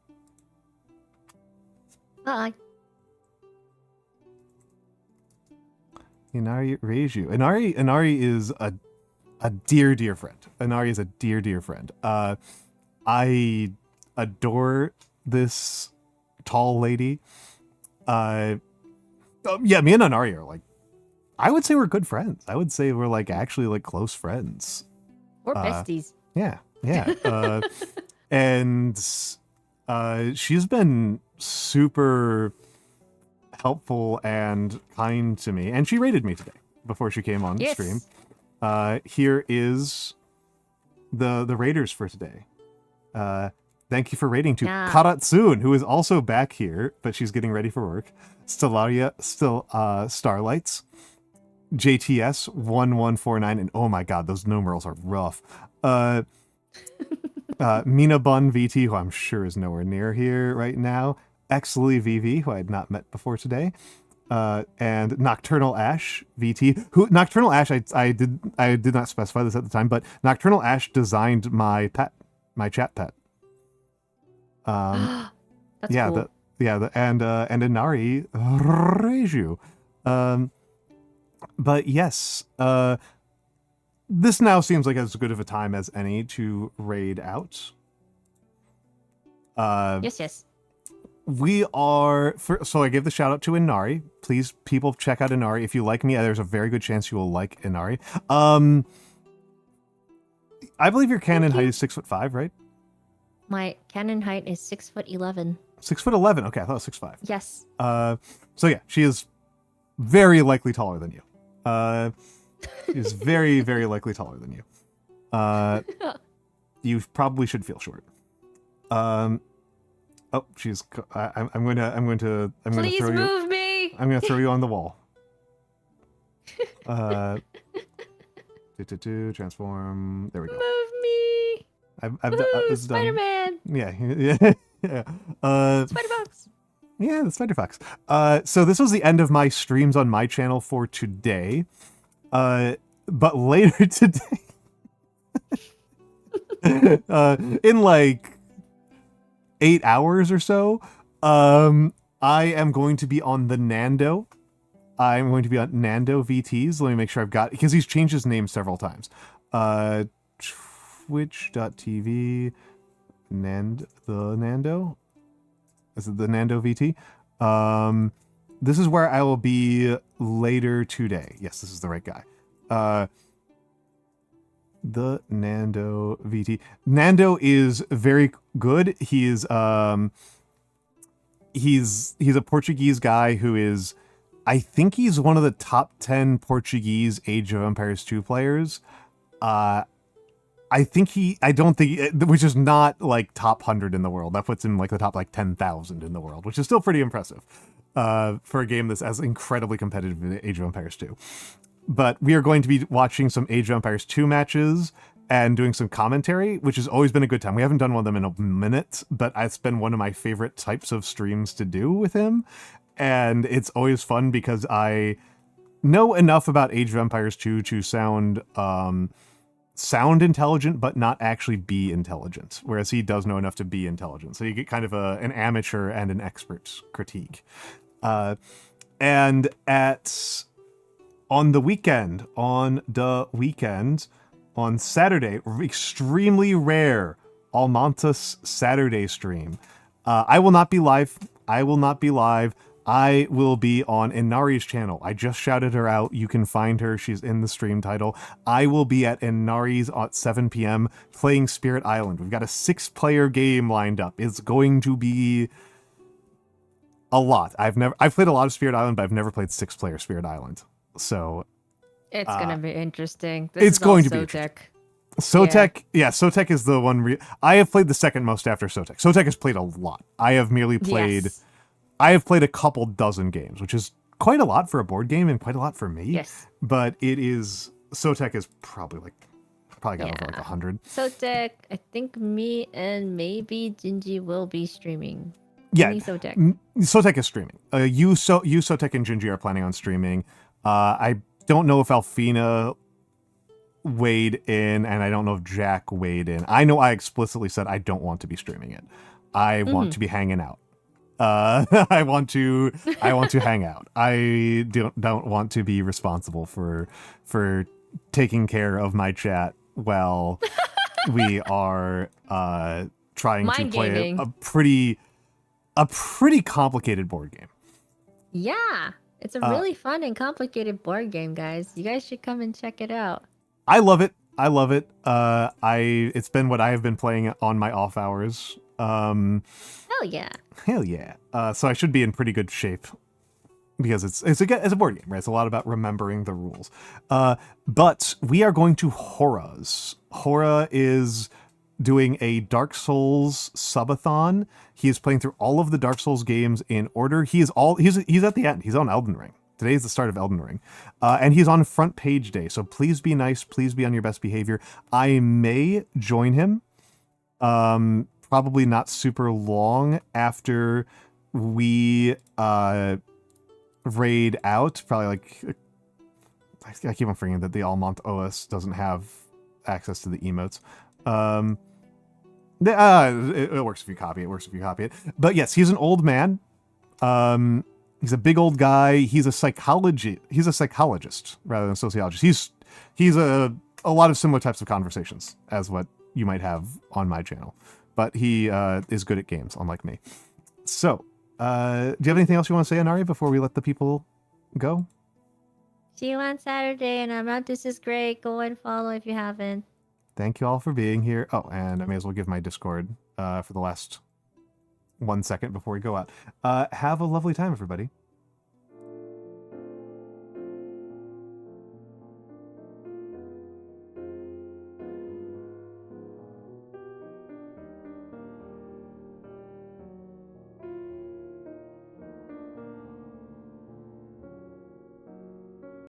Hi. Inari Reiju. Inari is a dear friend. Inari is a dear friend. I adore this tall lady. Yeah, me and Inari are like, I would say we're good friends. I would say we're like actually like close friends. We're besties. Yeah. And she's been super helpful and kind to me, and she rated me today before she came on stream. Here is the raiders for today. Thank you for rating to Karatsun, who is also back here, but she's getting ready for work. Starlights, JTS 1149, and oh my god, those numerals are rough. Mina Bun VT, who I'm sure is nowhere near here right now. Exley VV, who I had not met before today. And Nocturnal Ash VT, who Nocturnal Ash, I did not specify this at the time, but Nocturnal Ash designed my chat pet. That's yeah, cool. and Inari Reiju. But yes, this now seems like as good of a time as any to raid out. Yes. We are so I gave the shout out to Inari. Please, people, check out Inari. If you like me, there's a very good chance you will like Inari. I believe your canon height is 6'5", right? My canon height is 6'11". 6'11". Okay, I thought it was 6'5". Yes. So yeah, she is very likely taller than you. She is very, very likely taller than you. You probably should feel short. Oh, she's. I'm going to. Please throw move you, me. I'm going to throw you on the wall. Transform. There we go. Move me. I've done. Spider-Man. Yeah. Spider-Fox. Yeah, the Spider Fox. So this was the end of my streams on my channel for today. But later today, in like 8 hours or so, I am going to be on the Nando. I'm going to be on Nando VTs. Let me make sure I've got, because he's changed his name several times. Twitch.tv the Nando. Is it the Nando VT? This is where I will be later today. Yes, this is the right guy. The Nando VT. Nando is very good. He's a Portuguese guy who is, I think he's one of the top 10 Portuguese Age of Empires 2 players. Which is not like top 100 in the world. That puts him like the top like 10,000 in the world, which is still pretty impressive for a game that's as incredibly competitive as Age of Empires 2. But we are going to be watching some Age of Empires 2 matches and doing some commentary, which has always been a good time. We haven't done one of them in a minute, but it's been one of my favorite types of streams to do with him. And it's always fun because I know enough about Age of Empires 2 to sound intelligent, but not actually be intelligent, whereas he does know enough to be intelligent. So you get kind of an amateur and an expert critique. And on the weekend, on Saturday, extremely rare Almantas Saturday stream. I will not be live. I will be on Inari's channel. I just shouted her out. You can find her. She's in the stream title. I will be at Inari's at 7 p.m. playing Spirit Island. We've got a 6-player game lined up. It's going to be a lot. I've played a lot of Spirit Island, but I've never played 6-player Spirit Island. So it's gonna be interesting. It's going to be interesting. Sotek, yeah, Sotek is the one. I have played the second most after Sotek. Sotek has played a lot. I have merely played. Yes. I have played a couple dozen games, which is quite a lot for a board game and quite a lot for me. Yes. But it is, Sotek is probably got over like 100. Sotek, I think me and maybe Gingy will be streaming. Yeah. Sotek. Sotek is streaming. You Sotek and Gingy are planning on streaming. I don't know if Alfina weighed in, and I don't know if Jack weighed in. I know I explicitly said I don't want to be streaming it. I want to be hanging out. I want to hang out. I don't want to be responsible for taking care of my chat while we are trying to play a pretty a pretty complicated board game. Yeah, it's a really fun and complicated board game, guys. You guys should come and check it out. I love it. I love it. It's been what I have been playing on my off hours. Hell yeah. Hell yeah. So I should be in pretty good shape because it's a board game, right? It's a lot about remembering the rules. But we are going to Hora's. Hora is doing a Dark Souls subathon. He is playing through all of the Dark Souls games in order. He's at the end. He's on Elden Ring. Today is the start of Elden Ring. And he's on front page day. So please be nice. Please be on your best behavior. I may join him. Probably not super long after we raid out. Probably like, I keep on forgetting that the Almantas OS doesn't have access to the emotes. It works if you copy it. But yes, he's an old man. He's a big old guy. He's a psychologist rather than a sociologist. He's a lot of similar types of conversations as what you might have on my channel. But he is good at games, unlike me. So, do you have anything else you want to say, Inari, before we let the people go? See you on Saturday, and Almantas is great. Go and follow if you haven't. Thank you all for being here. Oh, and I may as well give my Discord for the last 1 second before we go out. Have a lovely time, everybody.